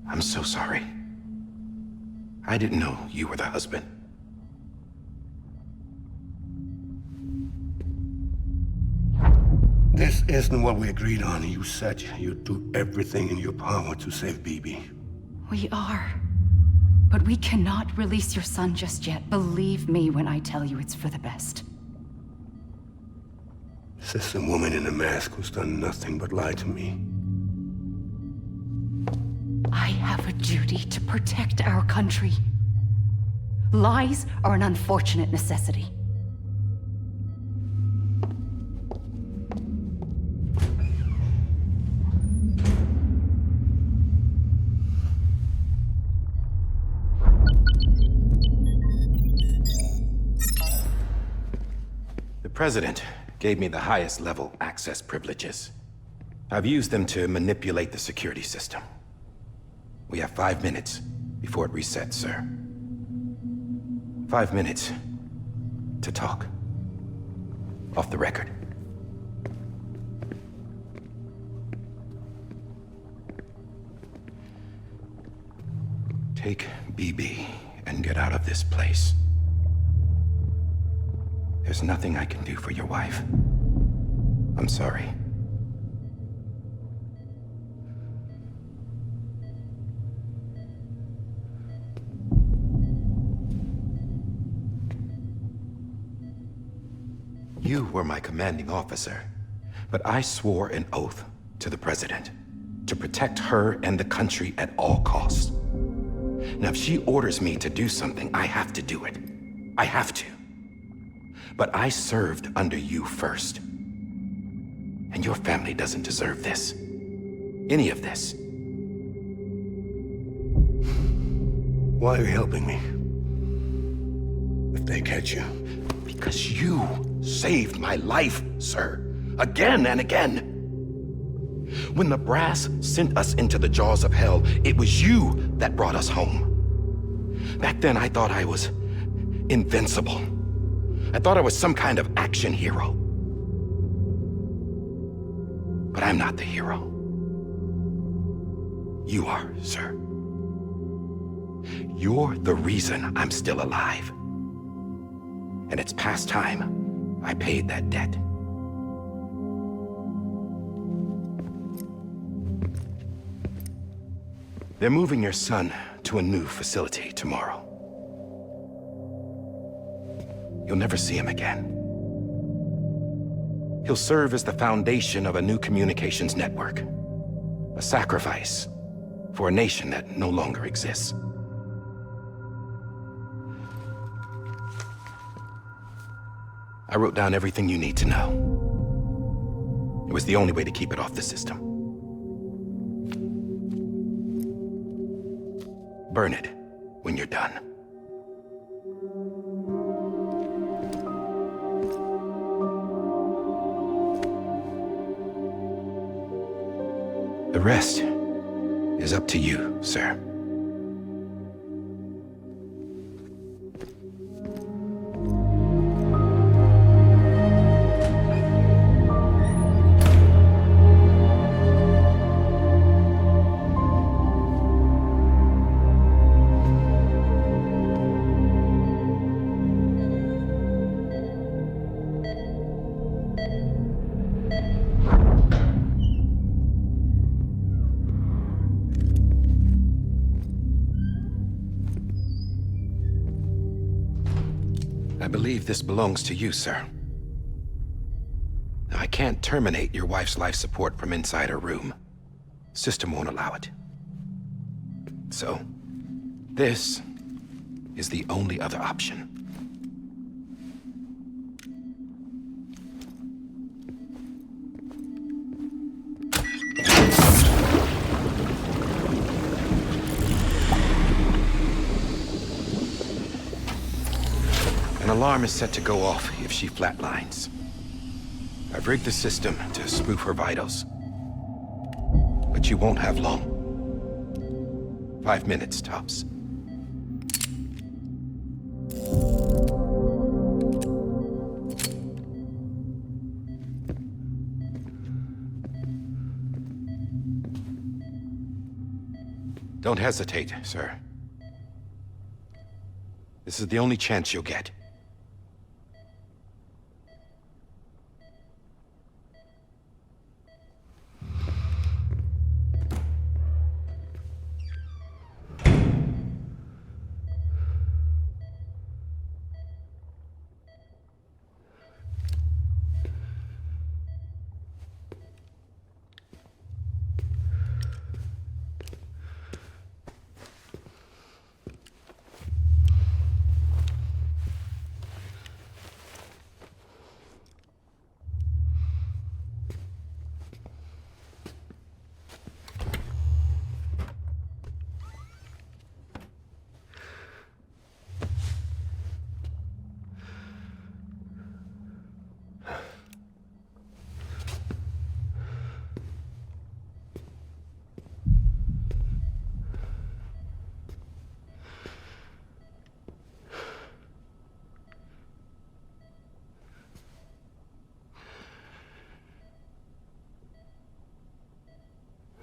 I'm so sorry. I didn't know you were the husband.
This isn't what we agreed on. You said you'd do everything in your power to save BB.
We are. But we cannot release your son just yet. Believe me when I tell you it's for the best.
This is a woman in a mask who's done nothing but lie to me.
I have a duty to protect our country. Lies are an unfortunate necessity.
The President gave me the highest level access privileges. I've used them to manipulate the security system. We have 5 minutes before it resets, sir. 5 minutes to talk. Off the record. Take BB and get out of this place. There's nothing I can do for your wife. I'm sorry. You were my commanding officer, but I swore an oath to the President to protect her and the country at all costs. Now, if she orders me to do something, I have to do it. I have to. But I served under you first. And your family doesn't deserve this. Any of this.
Why are you helping me? If they catch you.
Because you saved my life, sir. Again and again. When the brass sent us into the jaws of hell, it was you that brought us home. Back then, I thought I was invincible. I thought I was some kind of action hero. But I'm not the hero. You are, sir. You're the reason I'm still alive. And it's past time I paid that debt. They're moving your son to a new facility tomorrow. You'll never see him again. He'll serve as the foundation of a new communications network. A sacrifice for a nation that no longer exists. I wrote down everything you need to know. It was the only way to keep it off the system. Burn it when you're done. The rest is up to you, sir. I believe this belongs to you, sir. I can't terminate your wife's life support from inside her room. System won't allow it. So, this is the only other option. An alarm is set to go off if she flatlines. I've rigged the system to spoof her vitals. But you won't have long. 5 minutes, tops. Don't hesitate, sir. This is the only chance you'll get.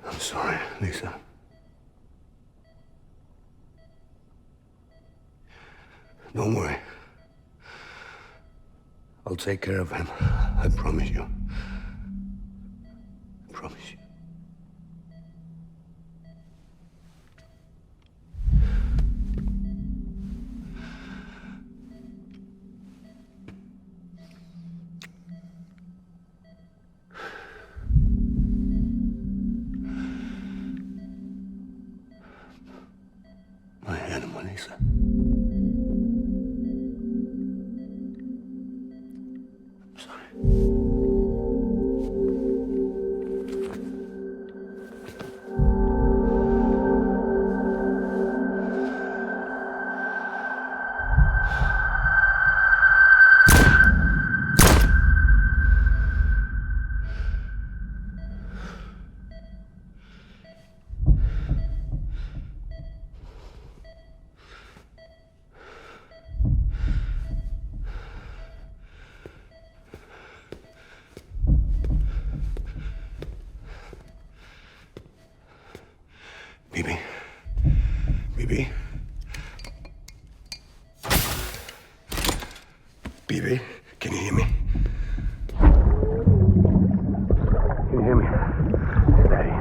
I'm sorry, Lisa. Don't worry. I'll take care of him. I promise you. I promise you. My animal, Lisa. I'm sorry. Bibi? Bibi? Bibi? Can you hear me? Can you hear me? It's Daddy.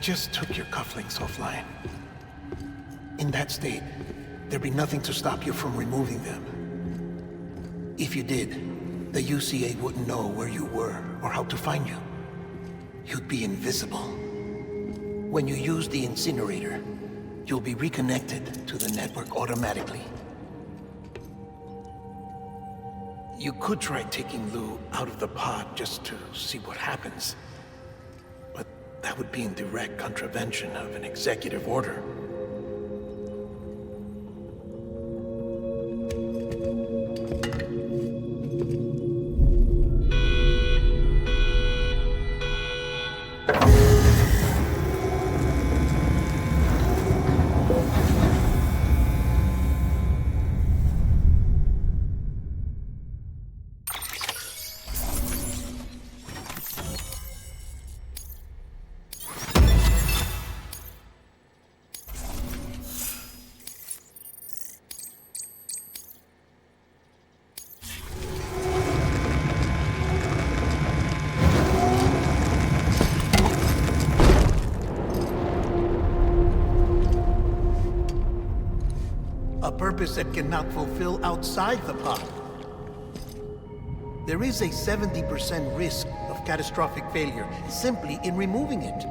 just took your cufflinks offline. In that state, there'd be nothing to stop you from removing them. If you did, the UCA wouldn't know where you were or how to find you. You'd be invisible. When you use the incinerator, you'll be reconnected to the network automatically. You could try taking Lou out of the pod just to see what happens. But that would be in direct contravention of an executive order. Purpose that cannot fulfill outside the pod. There is a 70% risk of catastrophic failure simply in removing it.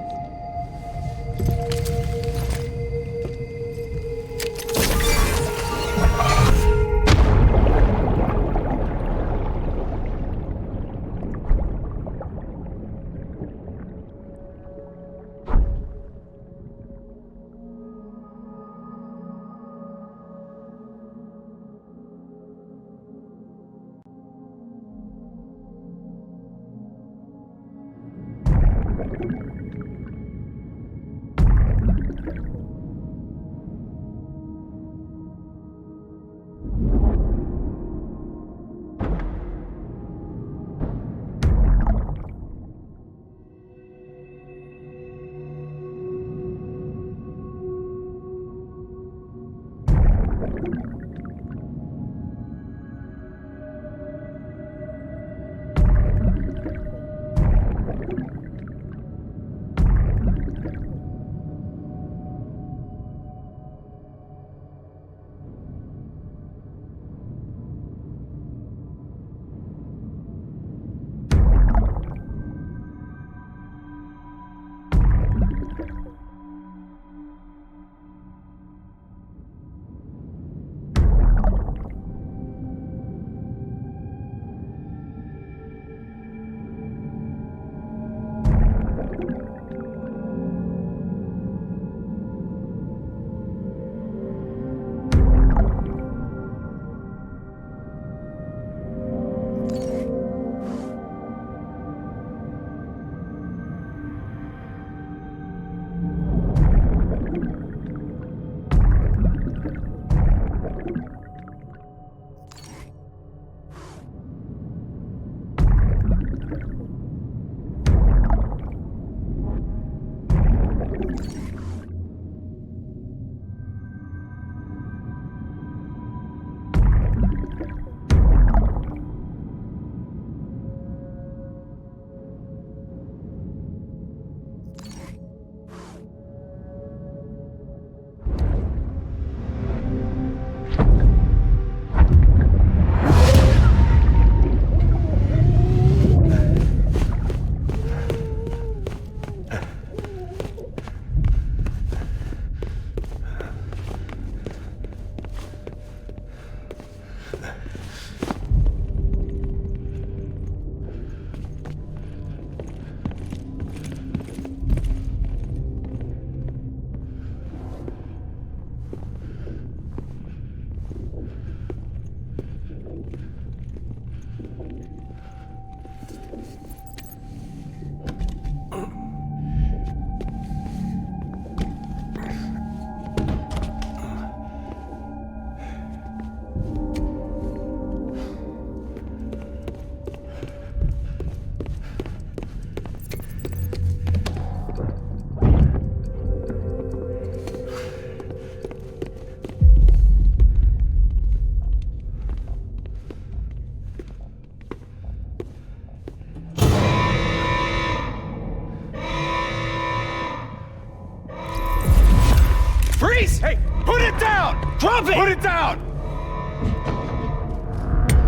Drop it!
Put it down!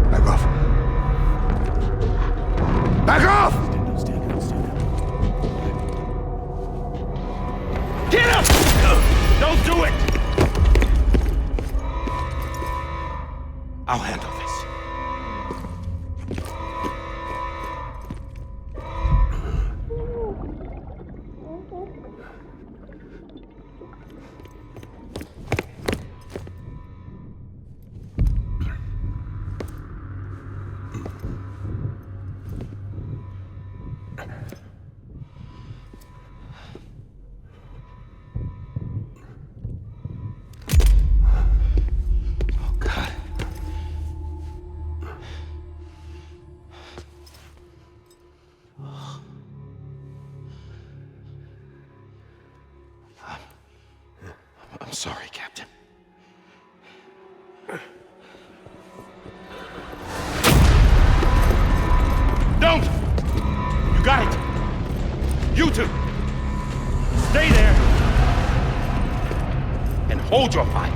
Back off.
Back off!
Get him! Don't do it!
I'll handle this. I'm sorry, Captain.
Don't! You got it! You two! Stay there! And hold your fire!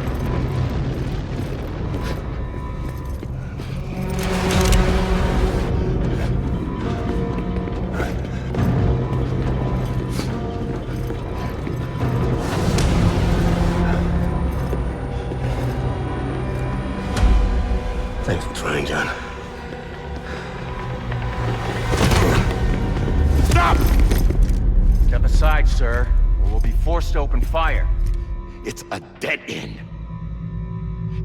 Thanks for trying, John.
Stop! Step aside, sir, or we'll be forced to open fire.
It's a dead end.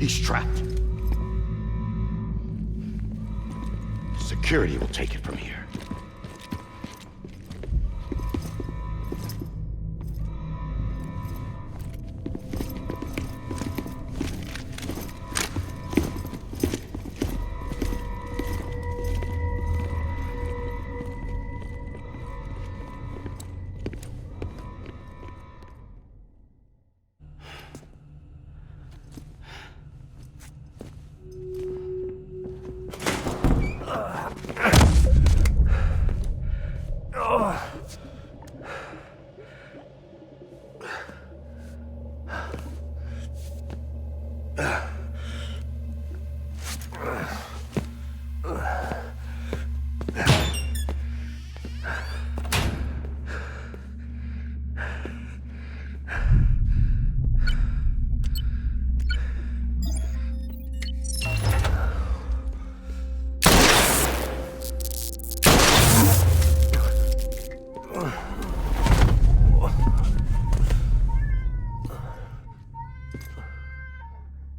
He's trapped. Security will take it from here.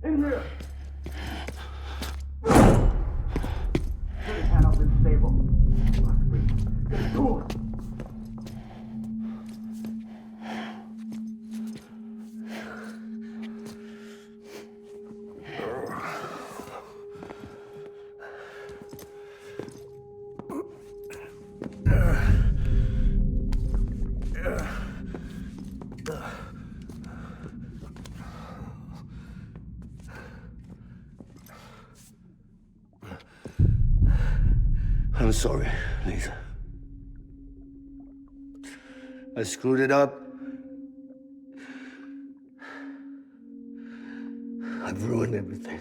In here! Panel's unstable. Get the door!
I'm sorry, Lisa. I screwed it up. I've ruined everything.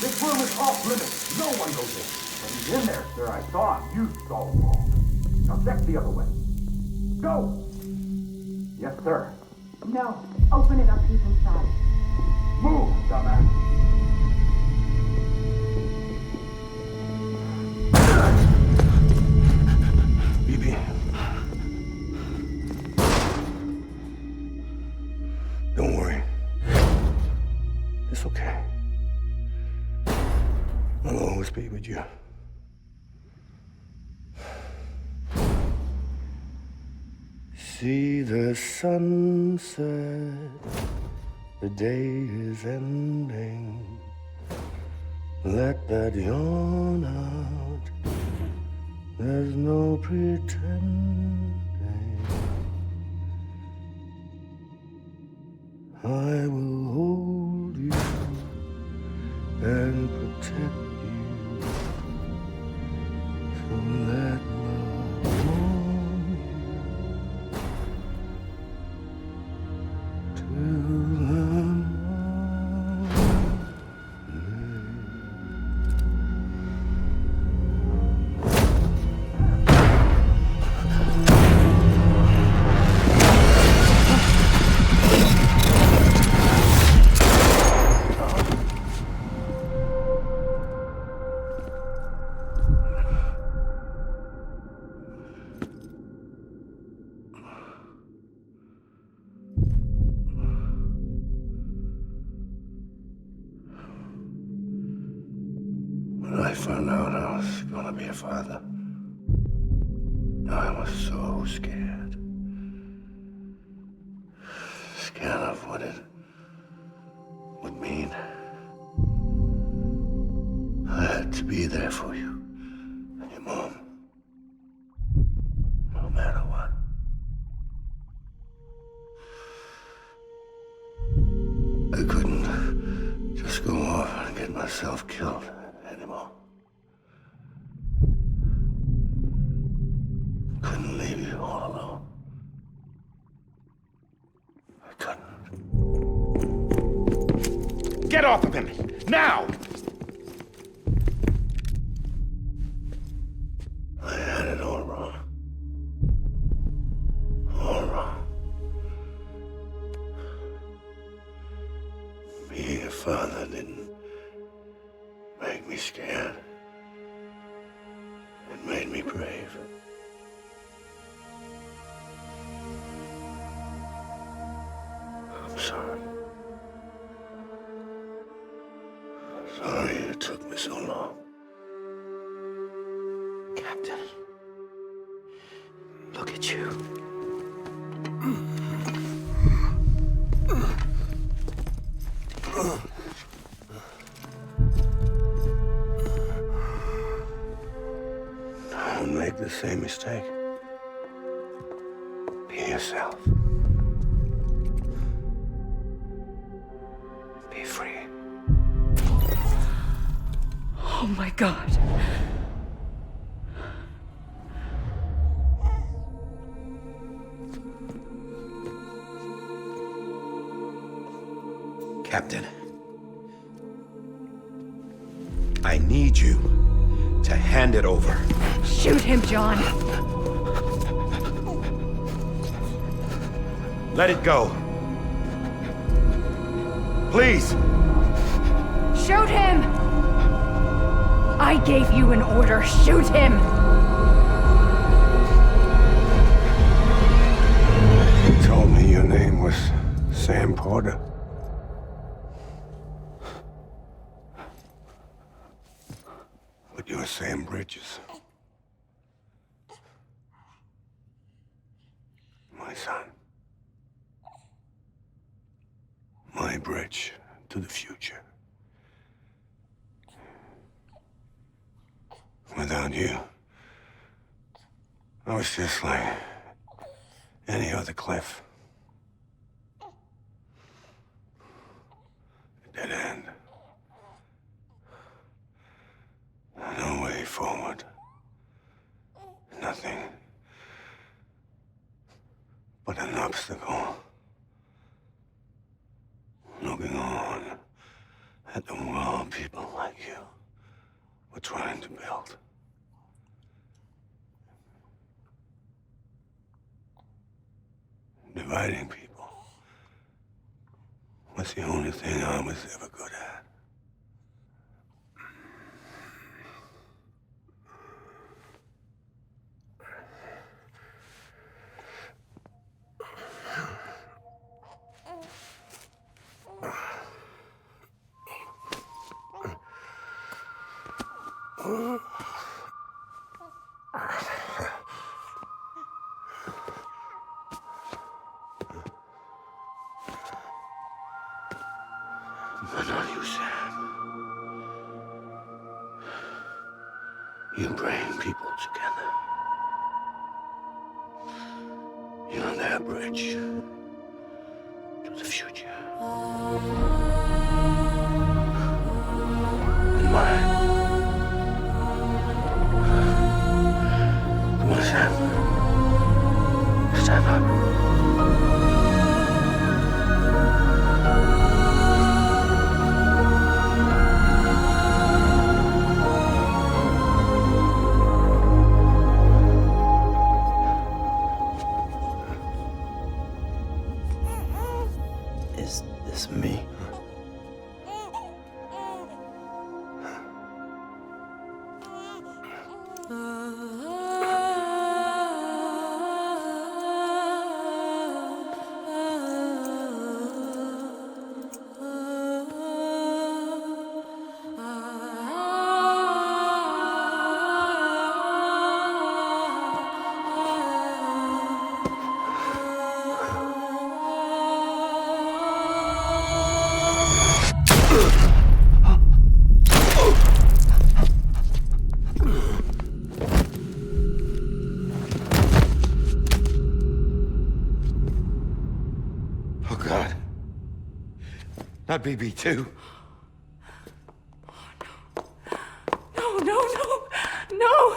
This room is off limits. No one goes in. But he's in there, sir. I saw him. You saw him all. Now check the other way. Go! Yes, sir.
No. Open it up. He's inside.
Move, dumbass.
BB. Don't worry. It's okay. I'll always be with you. See the sunset. The day is ending. Let that yawn out. There's no pretending. I will hold you and protect you. So let love warm you. When I found out I was gonna be a father, I was so scared. Scared of what it would mean. I had to be there for you and your mom, no matter what. I couldn't just go off and get myself killed anymore. Couldn't leave you all alone. I couldn't.
Get off of him! Now!
I had it all wrong. All wrong. Being a father didn't make me scared. It made me brave. I'm sorry. Sorry it took me so long.
Captain, look at you.
Don't make the same mistake. Be yourself. Be free.
Oh my God.
Captain, I need you to hand it over.
Shoot him, John.
Let it go. Please.
Shoot him! I gave you an order. Shoot him!
You told me your name was Sam Porter. But you're Sam Bridges. My son. My bridge to the future. Without you, I was just like any other cliff. A dead end. No way forward. Nothing but an obstacle. Looking on at the world people like you were trying to build. Dividing people was the only thing I was ever good at. But not you, Sam. You bring people together. You're their bridge to the future. And mine. Come on, Sam. Stand up.
Is this me?
Oh, God. Not BB2.
No, no, no, no!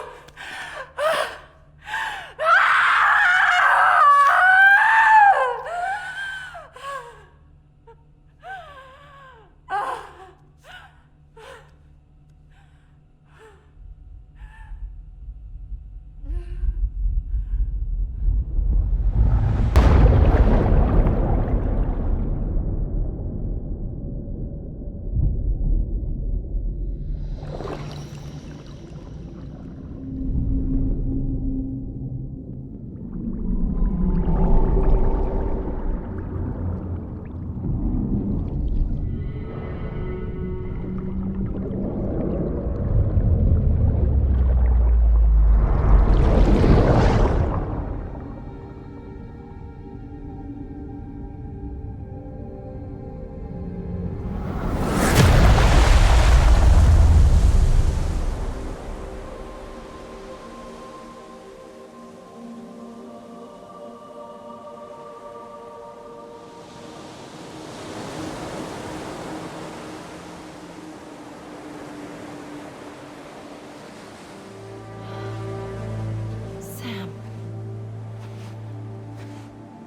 Sam.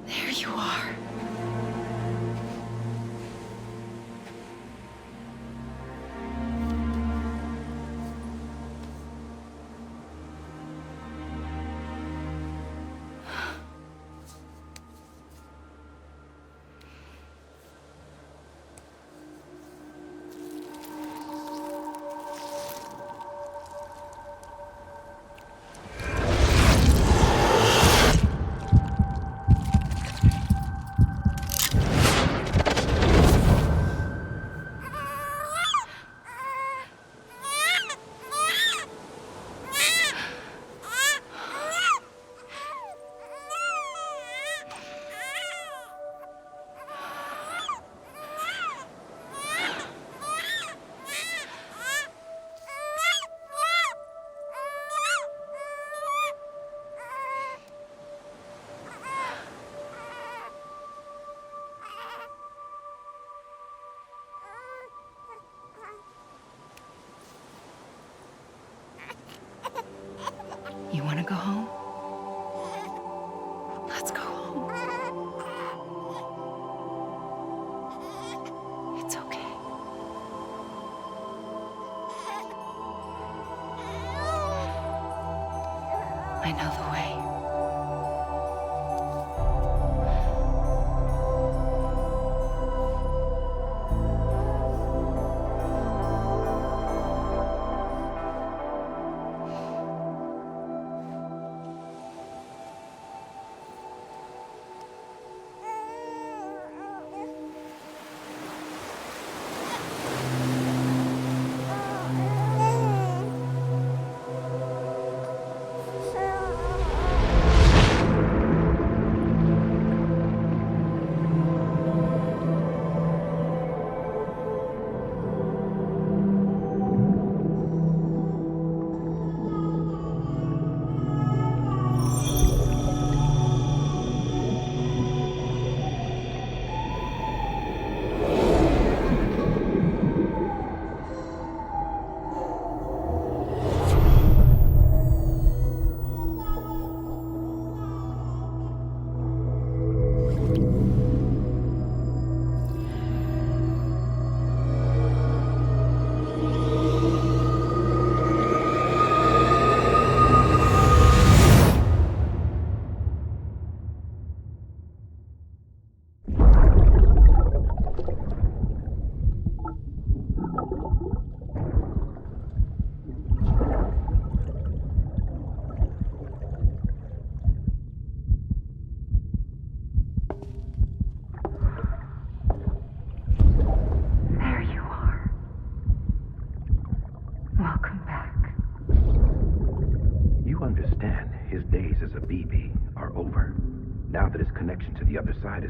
There you are. You want to go home? Let's go home. It's okay. I know the way.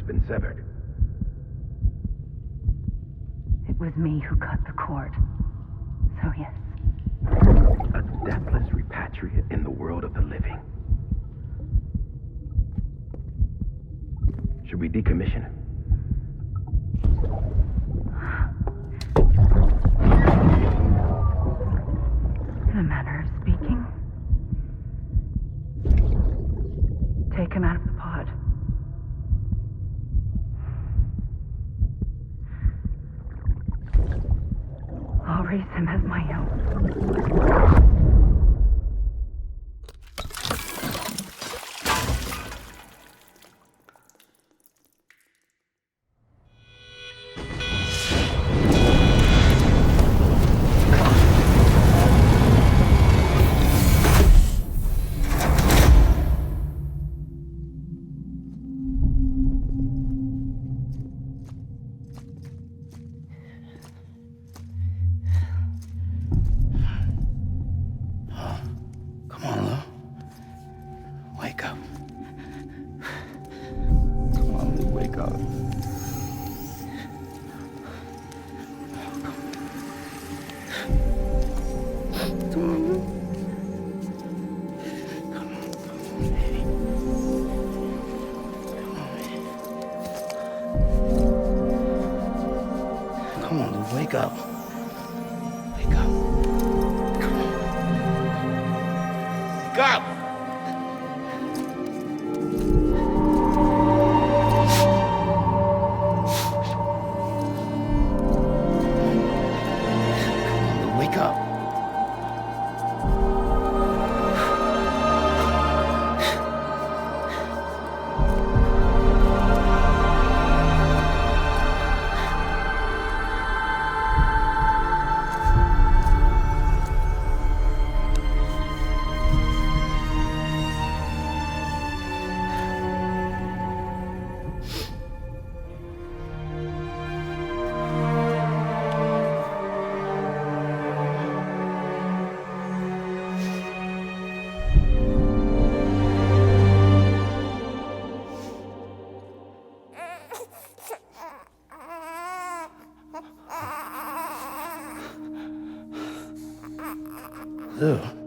been severed.
It was me who cut the cord. So yes.
A deathless repatriate in the world of the living. Should we decommission him?
In a manner of speaking. Take him out of the pod. I'll raise him as my own.
Come on, Lou. Wake up. Come on, Lou, wake up. Come on, Lou. Come on, Lou, wake up. Wake up. Come on. Wake up! Wake up. Lou.